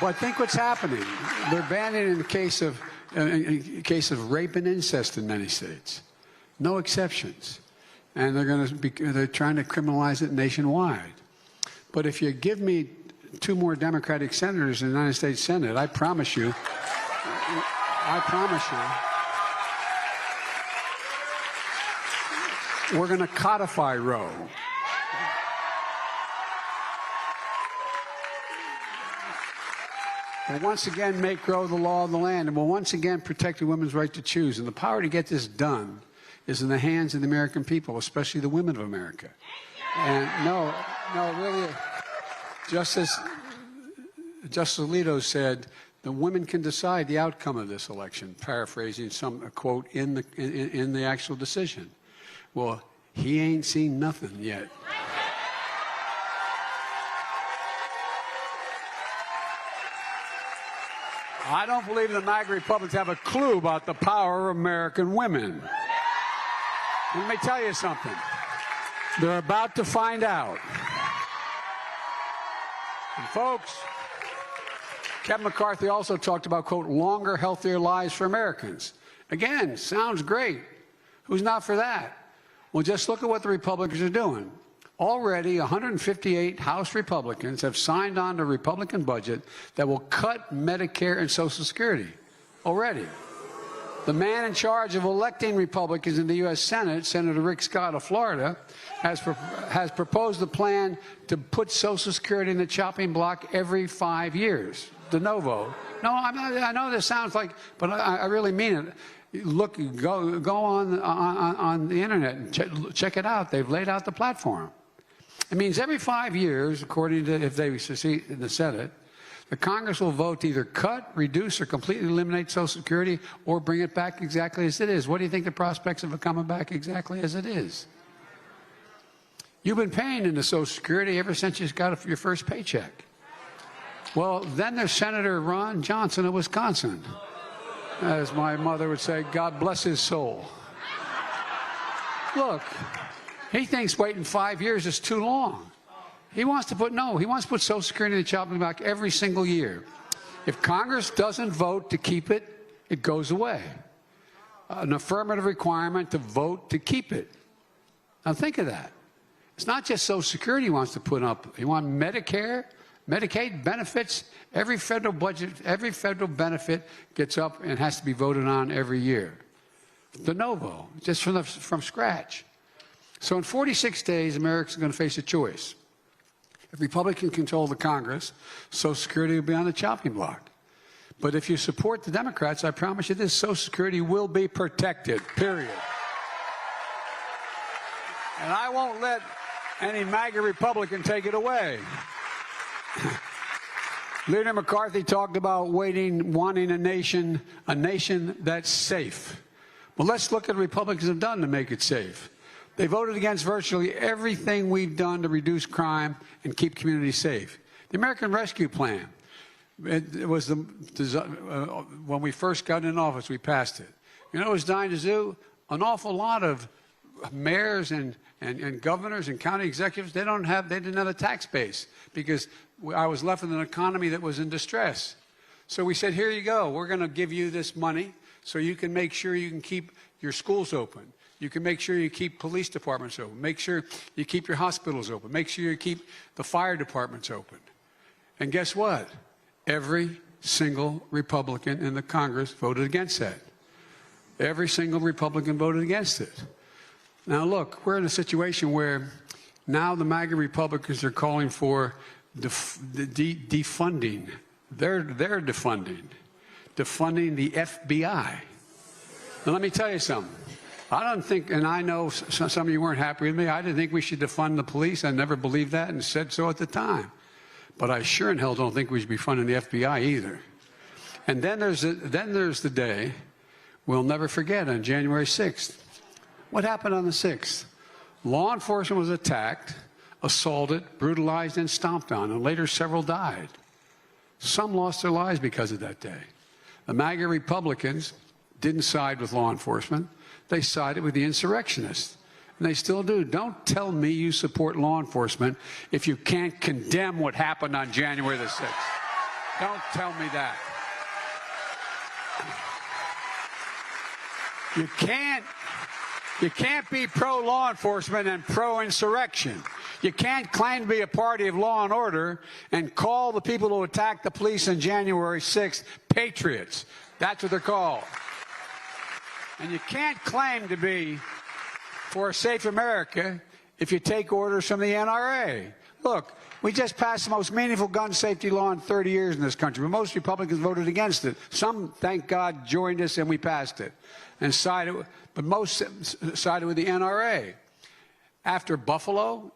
But think what's happening. They're banning in the case of rape and incest in many states. No exceptions. And they're trying to criminalize it nationwide. But if you give me 2 more Democratic senators in the United States Senate, I promise you, we're going to codify Roe. We'll once again make Roe the law of the land, and we'll once again protect a woman's right to choose. And the power to get this done is in the hands of the American people, especially the women of America. And no, really, Justice Alito said the women can decide the outcome of this election, paraphrasing a quote in the actual decision. Well, he ain't seen nothing yet. I don't believe the MAGA Republicans have a clue about the power of American women. Let me tell you something. They're about to find out. And folks, Kevin McCarthy also talked about, quote, longer, healthier lives for Americans. Again, sounds great. Who's not for that? Well, just look at what the Republicans are doing. Already, 158 House Republicans have signed on to a Republican budget that will cut Medicare and Social Security. Already. The man in charge of electing Republicans in the U.S. Senate, Senator Rick Scott of Florida, has proposed a plan to put Social Security in the chopping block every 5 years. De novo. No, I know this sounds like, but I really mean it. Look, go on the internet and check it out. They've laid out the platform. It means every 5 years, according to if they succeed in the Senate, the Congress will vote to either cut, reduce, or completely eliminate Social Security or bring it back exactly as it is. What do you think the prospects of it coming back exactly as it is? You've been paying into Social Security ever since you got your first paycheck. Well, then there's Senator Ron Johnson of Wisconsin. As my mother would say, God bless his soul. Look, he thinks waiting 5 years is too long. He wants to put Social Security in the chopping block every single year. If Congress doesn't vote to keep it, it goes away. An affirmative requirement to vote to keep it. Now think of that. It's not just Social Security he wants to put up. He wants Medicare, Medicaid benefits. Every federal budget, every federal benefit gets up and has to be voted on every year. De novo, just from scratch. So in 46 days, America's going to face a choice. If Republicans control the Congress, Social Security will be on the chopping block. But if you support the Democrats, I promise you this, Social Security will be protected, period. And I won't let any MAGA Republican take it away. Leader McCarthy talked about wanting a nation that's safe. Well, let's look at what Republicans have done to make it safe. They voted against virtually everything we've done to reduce crime and keep communities safe. The American Rescue Plan, it was when we first got in office, we passed it. You know, it was dying to do. An awful lot of mayors and governors and county executives, they didn't have a tax base because I was left with an economy that was in distress. So we said, here you go. We're going to give you this money so you can make sure you can keep your schools open. You can make sure you keep police departments open. Make sure you keep your hospitals open. Make sure you keep the fire departments open. And guess what? Every single Republican in the Congress voted against that. Every single Republican voted against it. Now, look, we're in a situation where now the MAGA Republicans are calling for defunding. They're defunding the FBI. Now, let me tell you something. I don't think, and I know some of you weren't happy with me, I didn't think we should defund the police. I never believed that and said so at the time. But I sure in hell don't think we should be funding the FBI either. And then there's the day we'll never forget on January 6th. What happened on the 6th? Law enforcement was attacked, assaulted, brutalized, and stomped on, and later several died. Some lost their lives because of that day. The MAGA Republicans didn't side with law enforcement. They sided with the insurrectionists. And they still do. Don't tell me you support law enforcement if you can't condemn what happened on January the 6th. Don't tell me that. You can't be pro-law enforcement and pro-insurrection. You can't claim to be a party of law and order and call the people who attacked the police on January 6th patriots. That's what they're called. And you can't claim to be for a safe America if you take orders from the NRA. Look, we just passed the most meaningful gun safety law in 30 years in this country, but most Republicans voted against it. Some, thank God, joined us and we passed it. And but most sided with the NRA. After Buffalo,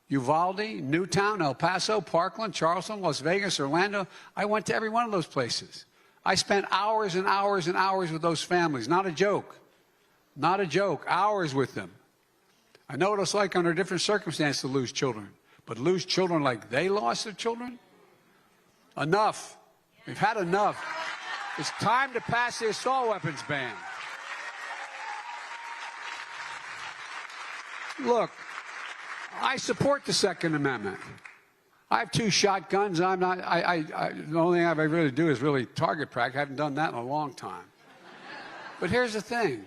Uvalde, Newtown, El Paso, Parkland, Charleston, Las Vegas, Orlando, I went to every one of those places. I spent hours and hours and hours with those families. Not a joke. Not a joke. Hours with them. I know what it's like under different circumstances to lose children. But lose children like they lost their children? Enough. We've had enough. It's time to pass the assault weapons ban. Look, I support the Second Amendment. I have 2 shotguns. The only thing I really do is really target practice. I haven't done that in a long time. But here's the thing.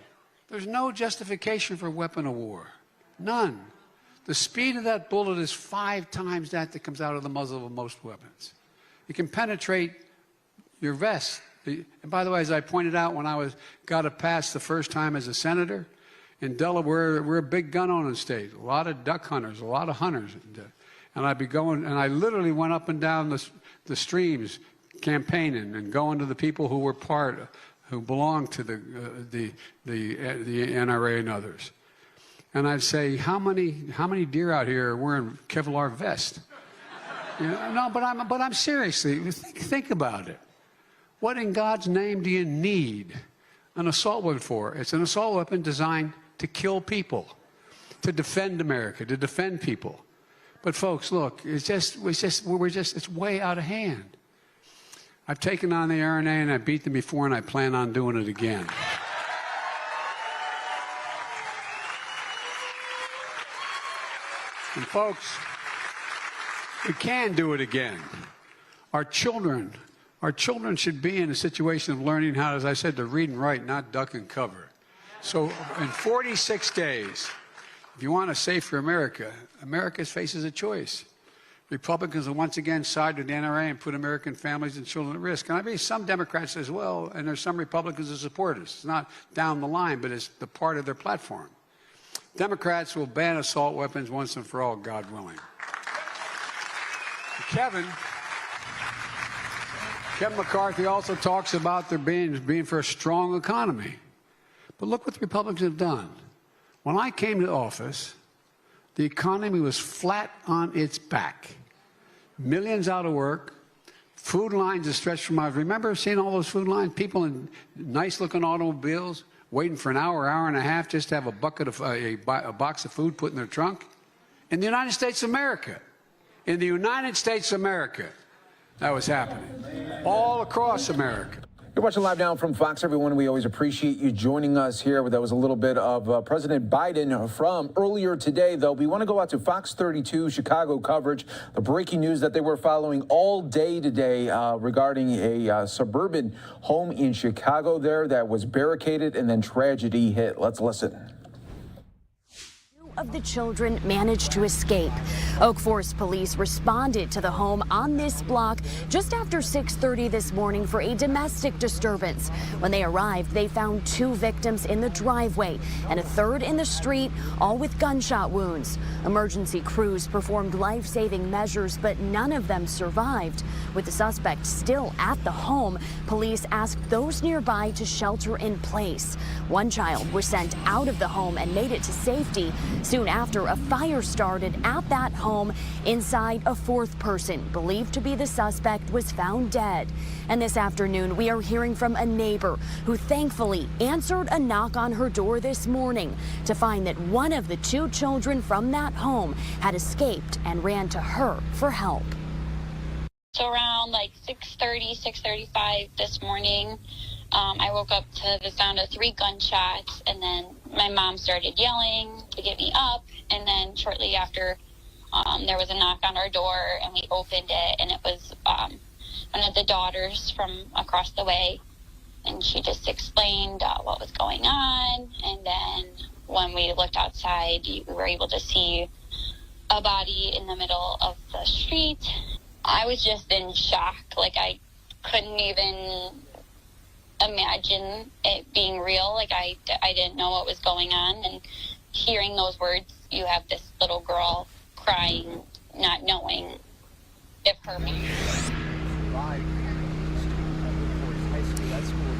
There's no justification for weapon of war. None. The speed of that bullet is 5 times that comes out of the muzzle of most weapons. It can penetrate your vest. And by the way, as I pointed out when I got it passed the first time as a senator, in Delaware, we're a big gun-owning state. A lot of duck hunters, a lot of hunters. And I'd be going, and I literally went up and down the streams campaigning and going to the people who were who belonged to the NRA and others. And I'd say, how many deer out here are wearing Kevlar vests? You know, no, but I'm seriously, think about it. What in God's name do you need an assault weapon for? It's an assault weapon designed to kill people, to defend America, to defend people. But folks, look, it's way out of hand. I've taken on the RNA and I beat them before and I plan on doing it again. And folks, we can do it again. Our children should be in a situation of learning how, as I said, to read and write, not duck and cover. So in 46 days, if you want a safer America, America faces a choice. Republicans will once again side with the NRA and put American families and children at risk. And I mean, some Democrats as well, and there's some Republicans who support us. It's not down the line, but it's the part of their platform. Democrats will ban assault weapons once and for all, God willing. Kevin McCarthy also talks about there being for a strong economy. But look what the Republicans have done. When I came to office, the economy was flat on its back. Millions out of work. Food lines that stretched from my... Remember seeing all those food lines? People in nice-looking automobiles waiting for an hour, hour and a half just to have a box of food put in their trunk? In the United States of America. In the United States of America, that was happening. All across America. You're watching Live Now from Fox, everyone. We always appreciate you joining us here. That was a little bit of President Biden from earlier today, though. We want to go out to Fox 32 Chicago coverage. The breaking news that they were following all day today regarding a suburban home in Chicago there that was barricaded and then tragedy hit. Let's listen. Of the children managed to escape. Oak Forest police responded to the home on this block just after 6:30 this morning for a domestic disturbance. When they arrived, they found 2 victims in the driveway and a third in the street, all with gunshot wounds. Emergency crews performed life-saving measures, but none of them survived. With the suspect still at the home, police asked those nearby to shelter in place. One child was sent out of the home and made it to safety. Soon after, a fire started at that home. Inside, a 4th person, believed to be the suspect, was found dead. And this afternoon, we are hearing from a neighbor who thankfully answered a knock on her door this morning to find that one of the 2 children from that home had escaped and ran to her for help. So around like 6:30, 6:35 this morning, I woke up to the sound of 3 gunshots, and then my mom started yelling to get me up, and then shortly after there was a knock on our door, and we opened it, and it was one of the daughters from across the way, and she just explained what was going on. And then when we looked outside, we were able to see a body in the middle of the street. I was just in shock. Like, I couldn't even imagine it being real. Like, I didn't know what was going on. And hearing those words, you have this little girl crying, not knowing if her mom...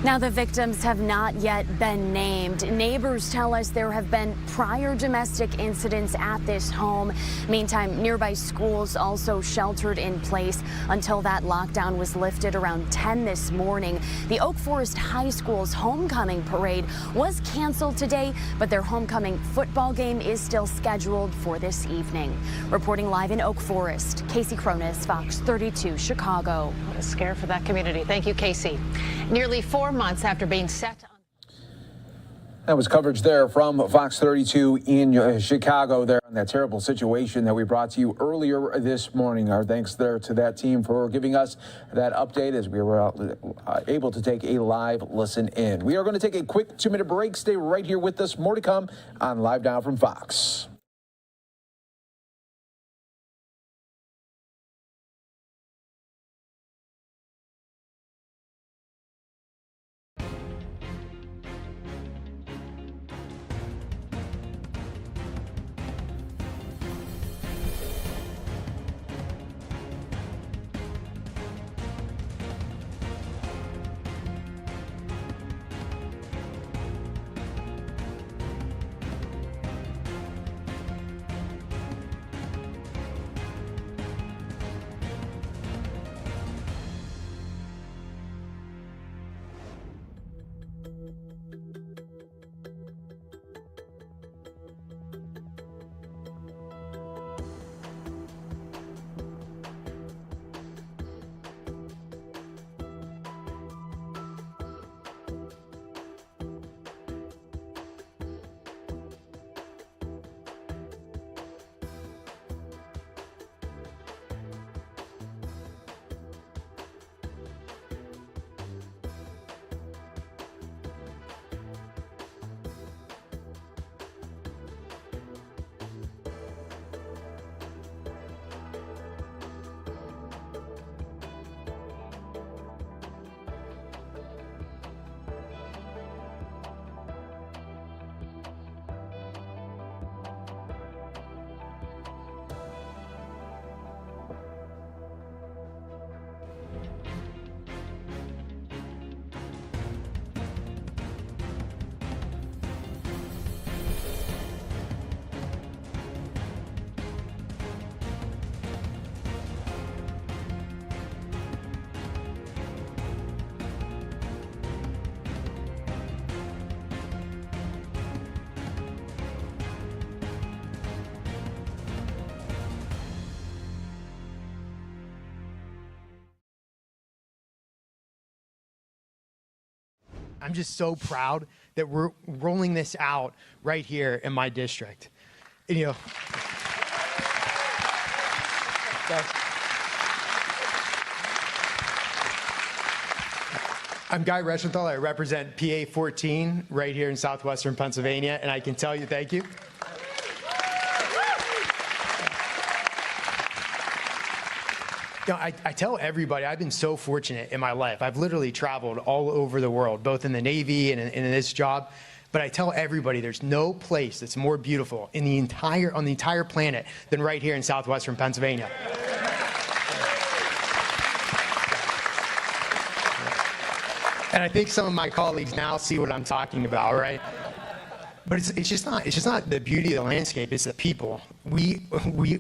Now, the victims have not yet been named. Neighbors tell us there have been prior domestic incidents at this home. Meantime, nearby schools also sheltered in place until that lockdown was lifted around 10 this morning. The Oak Forest High School's homecoming parade was canceled today, but their homecoming football game is still scheduled for this evening. Reporting live in Oak Forest, Casey Cronus, Fox 32, Chicago. What a scare for that community. Thank you, Casey. Nearly 4 months after being set on... That was coverage there from Fox 32 in Chicago there on that terrible situation that we brought to you earlier this morning. Our thanks there to that team for giving us that update as we were able to take a live listen in. We are going to take a quick 2-minute break. Stay right here with us. More to come on Live Now from Fox. I'm just so proud that we're rolling this out right here in my district. And, you know, I'm Guy Reschenthal. I represent PA 14 right here in southwestern Pennsylvania, and I can tell you, thank you. You know, I tell everybody, I've been so fortunate in my life. I've literally traveled all over the world, both in the Navy and in this job. But I tell everybody, there's no place that's more beautiful on the entire planet than right here in southwestern Pennsylvania. And I think some of my colleagues now see what I'm talking about, right? But it's just not the beauty of the landscape, it's the people. We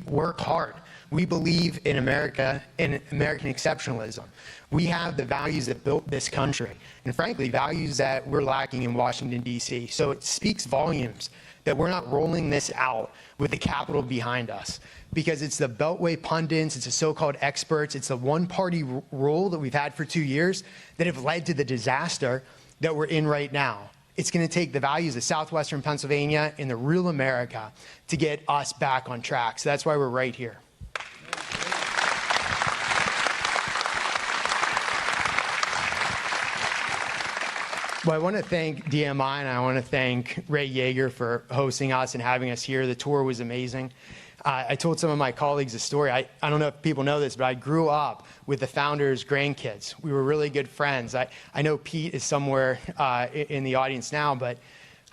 work hard. We believe in America and American exceptionalism. We have the values that built this country, and frankly, values that we're lacking in Washington, D.C. So it speaks volumes that we're not rolling this out with the Capitol behind us, because it's the Beltway pundits, it's the so-called experts, it's the one-party rule that we've had for 2 years that have led to the disaster that we're in right now. It's going to take the values of southwestern Pennsylvania and the real America to get us back on track. So that's why we're right here. Well, I want to thank DMI and I want to thank Ray Yeager for hosting us and having us here. The tour was amazing. I told some of my colleagues a story. I don't know if people know this, but I grew up with the founder's grandkids. We were really good friends. I know Pete is somewhere in the audience now, but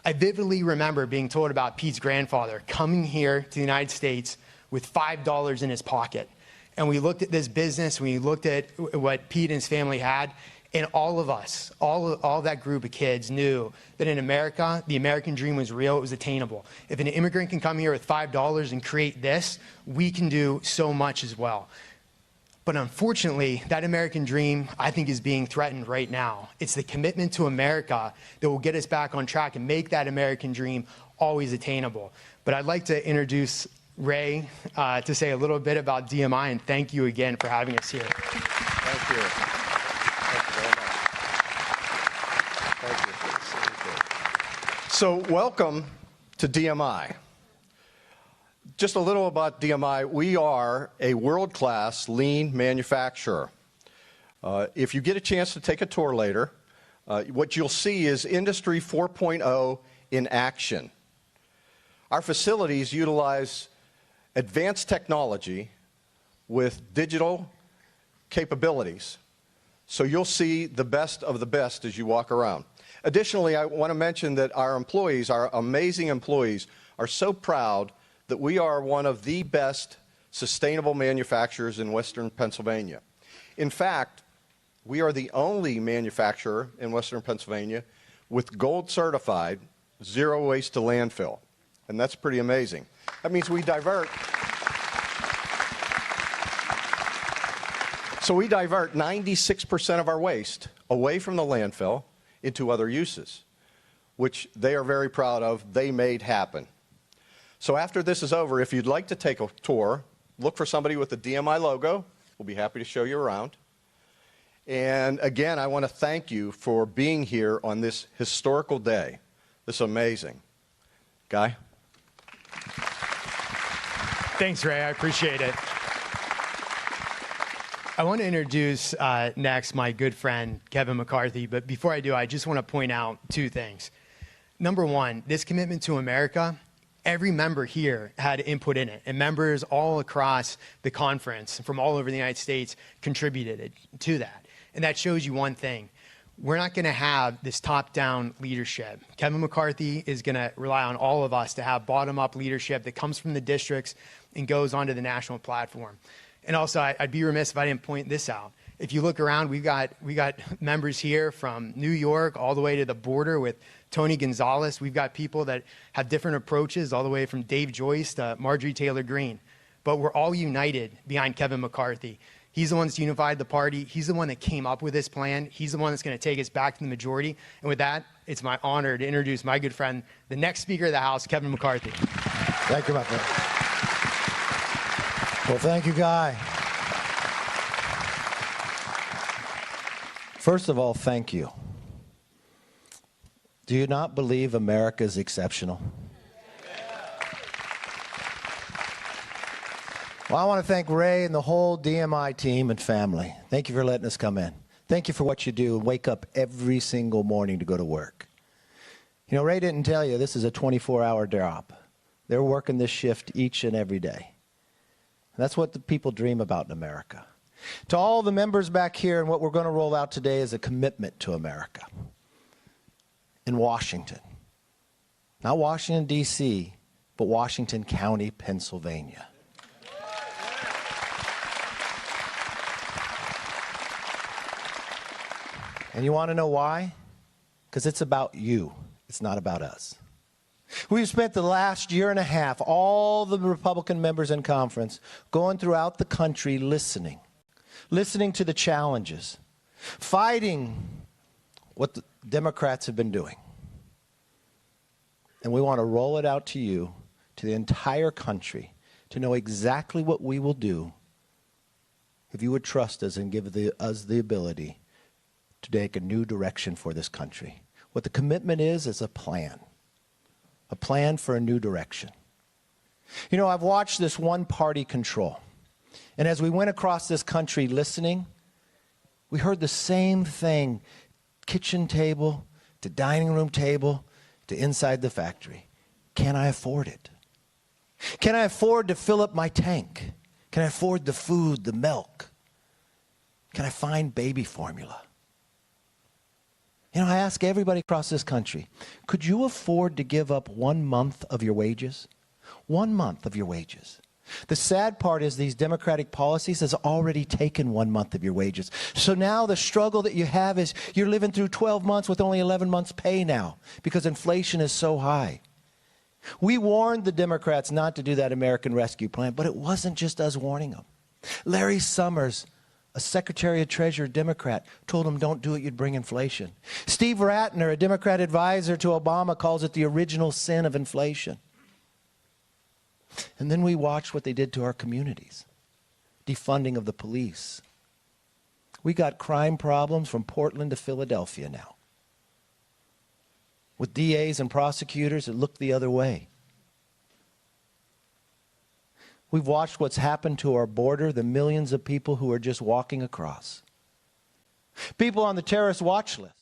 I vividly remember being told about Pete's grandfather coming here to the United States with $5 in his pocket. And we looked at this business, we looked at what Pete and his family had, and all of us, all that group of kids knew that in America, the American dream was real, it was attainable. If an immigrant can come here with $5 and create this, we can do so much as well. But unfortunately, that American dream, I think, is being threatened right now. It's the commitment to America that will get us back on track and make that American dream always attainable. But I'd like to introduce Ray to say a little bit about DMI, and thank you again for having us here. Thank you. So welcome to DMI. Just a little about DMI. We are a world-class lean manufacturer. If you get a chance to take a tour later, what you'll see is Industry 4.0 in action. Our facilities utilize advanced technology with digital capabilities. So you'll see the best of the best as you walk around. Additionally, I want to mention that our employees, our amazing employees, are so proud that we are one of the best sustainable manufacturers in Western Pennsylvania. In fact, we are the only manufacturer in Western Pennsylvania with gold certified zero waste to landfill. And that's pretty amazing. That means we divert. So we divert 96% of our waste away from the landfill into other uses, which they are very proud of. They made happen. So after this is over, if you'd like to take a tour, look for somebody with the DMI logo. We'll be happy to show you around. And again, I want to thank you for being here on this historical day. This is amazing. Guy? Thanks, Ray. I appreciate it. I want to introduce next my good friend, Kevin McCarthy. But before I do, I just want to point out two things. Number one, this commitment to America, every member here had input in it. And members all across the conference from all over the United States contributed to that. And that shows you one thing. We're not going to have this top-down leadership. Kevin McCarthy is going to rely on all of us to have bottom-up leadership that comes from the districts and goes onto the national platform. And also, I'd be remiss if I didn't point this out. If you look around, we got members here from New York all the way to the border with Tony Gonzalez. We've got people that have different approaches all the way from Dave Joyce to Marjorie Taylor Greene. But we're all united behind Kevin McCarthy. He's the one that's unified the party. He's the one that came up with this plan. He's the one that's going to take us back to the majority. And with that, it's my honor to introduce my good friend, the next Speaker of the House, Kevin McCarthy. Thank you, my friend. Well, thank you, Guy. First of all, thank you. Do you not believe America is exceptional? Well, I want to thank Ray and the whole DMI team and family. Thank you for letting us come in. Thank you for what you do and wake up every single morning to go to work. You know, Ray didn't tell you this is a 24-hour job. They're working this shift each and every day. And that's what the people dream about in America. To all the members back here, and what we're going to roll out today is a commitment to America. In Washington. Not Washington, D.C., but Washington County, Pennsylvania. And you want to know why? Because it's about you. It's not about us. We've spent the last year and a half, all the Republican members in conference, going throughout the country listening to the challenges, fighting what the Democrats have been doing. And we want to roll it out to you, to the entire country, to know exactly what we will do if you would trust us and give us the ability to take a new direction for this country. What the commitment is a plan for a new direction. You know, I've watched this one-party control. And as we went across this country listening, we heard the same thing, kitchen table to dining room table to inside the factory. Can I afford it? Can I afford to fill up my tank? Can I afford the food, the milk? Can I find baby formula? You know, I ask everybody across this country, could you afford to give up 1 month of your wages? 1 month of your wages. The sad part is these Democratic policies has already taken 1 month of your wages. So now the struggle that you have is you're living through 12 months with only 11 months pay now because inflation is so high. We warned the Democrats not to do that American Rescue Plan, but it wasn't just us warning them. Larry Summers, a Secretary of Treasury Democrat, told him don't do it, you'd bring inflation. Steve Ratner, a Democrat advisor to Obama, calls it the original sin of inflation. And then we watched what they did to our communities. Defunding of the police. We got crime problems from Portland to Philadelphia now. With DAs and prosecutors that look the other way. We've watched what's happened to our border, the millions of people who are just walking across. People on the terrorist watch list.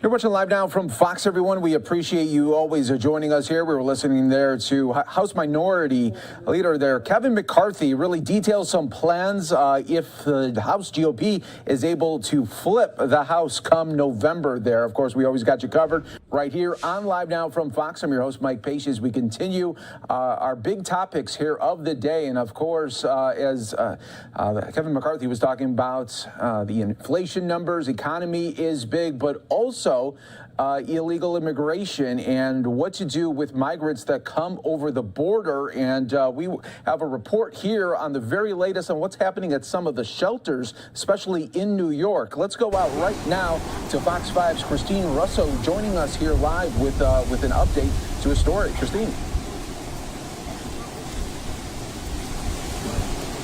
You're watching Live Now from Fox, everyone. We appreciate you always joining us here. We were listening there to House Minority Leader there, Kevin McCarthy, really details some plans if the House GOP is able to flip the House come November there. Of course, we always got you covered right here on Live Now from Fox. I'm your host, Mike Pace, as we continue our big topics here of the day. And of course, as Kevin McCarthy was talking about, the inflation numbers, economy is big, but also illegal immigration and what to do with migrants that come over the border. And we have a report here on the very latest on what's happening at some of the shelters, especially in New York. Let's go out right now to Fox 5's Christine Russo joining us here live with an update to a story. Christine.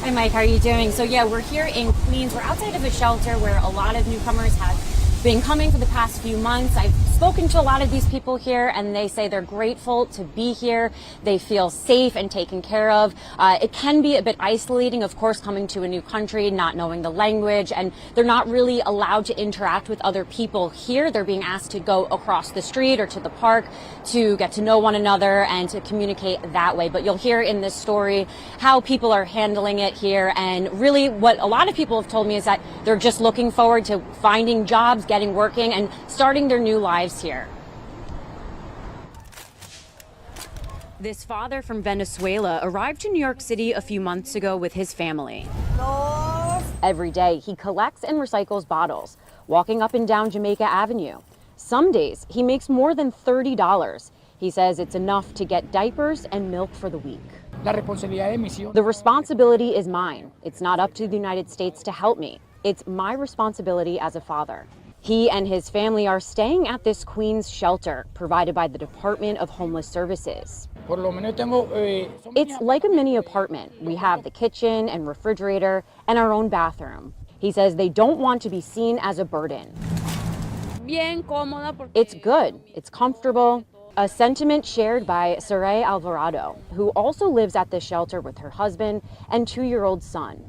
Hi, Mike. How are you doing? So, yeah, we're here in Queens. We're outside of a shelter where a lot of newcomers have been coming for the past few months. I've spoken to a lot of these people here, and they say they're grateful to be here. They feel safe and taken care of. It can be a bit isolating, of course, coming to a new country, not knowing the language, and they're not really allowed to interact with other people here. They're being asked to go across the street or to the park to get to know one another and to communicate that way. But you'll hear in this story how people are handling it here, and really what a lot of people have told me is that they're just looking forward to finding jobs, getting working, and starting their new lives here. This father from Venezuela arrived to New York City a few months ago with his family. Every day, he collects and recycles bottles, walking up and down Jamaica Avenue. Some days, he makes more than $30. He says it's enough to get diapers and milk for the week. The responsibility is mine. It's not up to the United States to help me. It's my responsibility as a father. He and his family are staying at this Queens shelter provided by the Department of Homeless Services. It's like a mini apartment. We have the kitchen and refrigerator and our own bathroom. He says they don't want to be seen as a burden. It's good. It's comfortable. A sentiment shared by Saray Alvarado, who also lives at this shelter with her husband and 2-year-old son.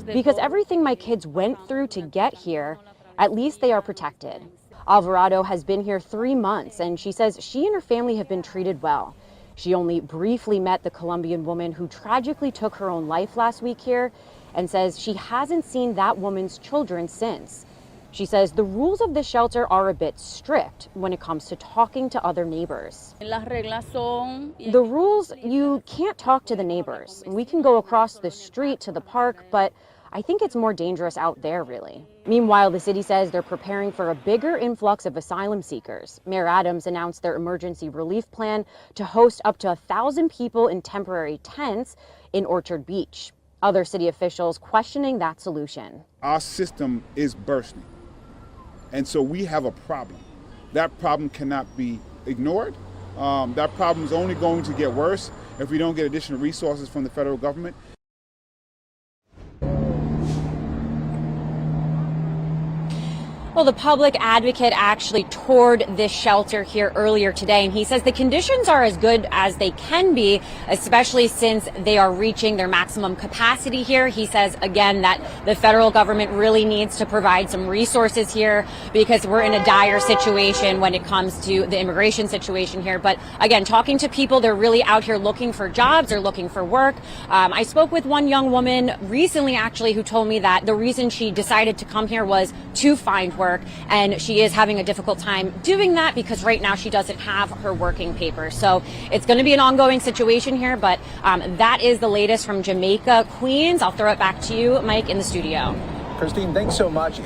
Because everything my kids went through to get here, at least they are protected. Alvarado has been here 3 months, and she says she and her family have been treated well. She only briefly met the Colombian woman who tragically took her own life last week here, and says she hasn't seen that woman's children since. She says the rules of the shelter are a bit strict when it comes to talking to other neighbors. The rules, you can't talk to the neighbors. We can go across the street to the park, but I think it's more dangerous out there, really. Meanwhile, the city says they're preparing for a bigger influx of asylum seekers. Mayor Adams announced their emergency relief plan to host up to 1,000 people in temporary tents in Orchard Beach. Other city officials questioning that solution. Our system is bursting. And so we have a problem. That problem cannot be ignored. That problem is only going to get worse if we don't get additional resources from the federal government. Well, the public advocate actually toured this shelter here earlier today, and he says the conditions are as good as they can be, especially since they are reaching their maximum capacity here. He says, again, that the federal government really needs to provide some resources here because we're in a dire situation when it comes to the immigration situation here. But again, talking to people, they're really out here looking for jobs or looking for work. I spoke with one young woman recently, actually, who told me that the reason she decided to come here was to find work. And she is having a difficult time doing that because right now she doesn't have her working papers. So it's going to be an ongoing situation here, but that is the latest from Jamaica, Queens. I'll throw it back to you, Mike, in the studio. Christine, thanks so much.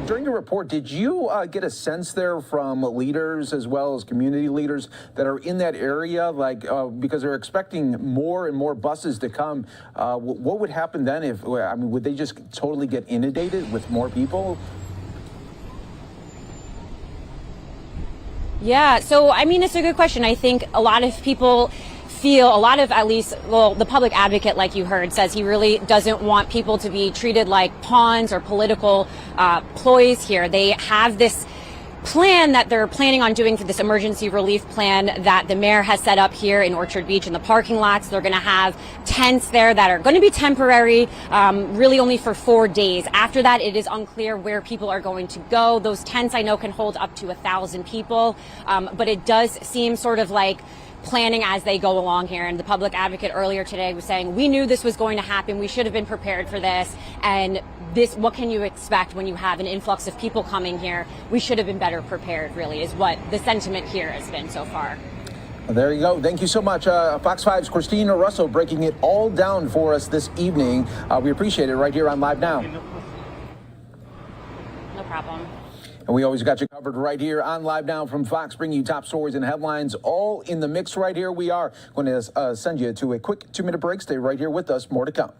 During your report, did you get a sense there from leaders as well as community leaders that are in that area, like because they're expecting more and more buses to come? What would happen then if, I mean, would they just totally get inundated with more people? Yeah, so I mean, it's a good question. I think a lot of people feel, a lot of, at least, well, the public advocate, like you heard, says he really doesn't want people to be treated like pawns or political ploys here. They have this plan that they're planning on doing for this emergency relief plan that the mayor has set up here in Orchard Beach in the parking lots. They're going to have tents there that are going to be temporary, really only for 4 days. After that, it is unclear where people are going to go. Those tents I know can hold up to 1,000 people, but it does seem sort of like planning as they go along here. And the public advocate earlier today was saying, we knew this was going to happen. We should have been prepared for this. And this, what can you expect when you have an influx of people coming here? We should have been better prepared, really, is what the sentiment here has been so far. Well, there you go. Thank you so much. Fox 5's Christina Russell breaking it all down for us this evening. We appreciate it right here on Live Now. No problem. And we always got you covered right here on Live Now from Fox, bringing you top stories and headlines all in the mix right here. We are going to send you to a quick 2-minute break. Stay right here with us. More to come.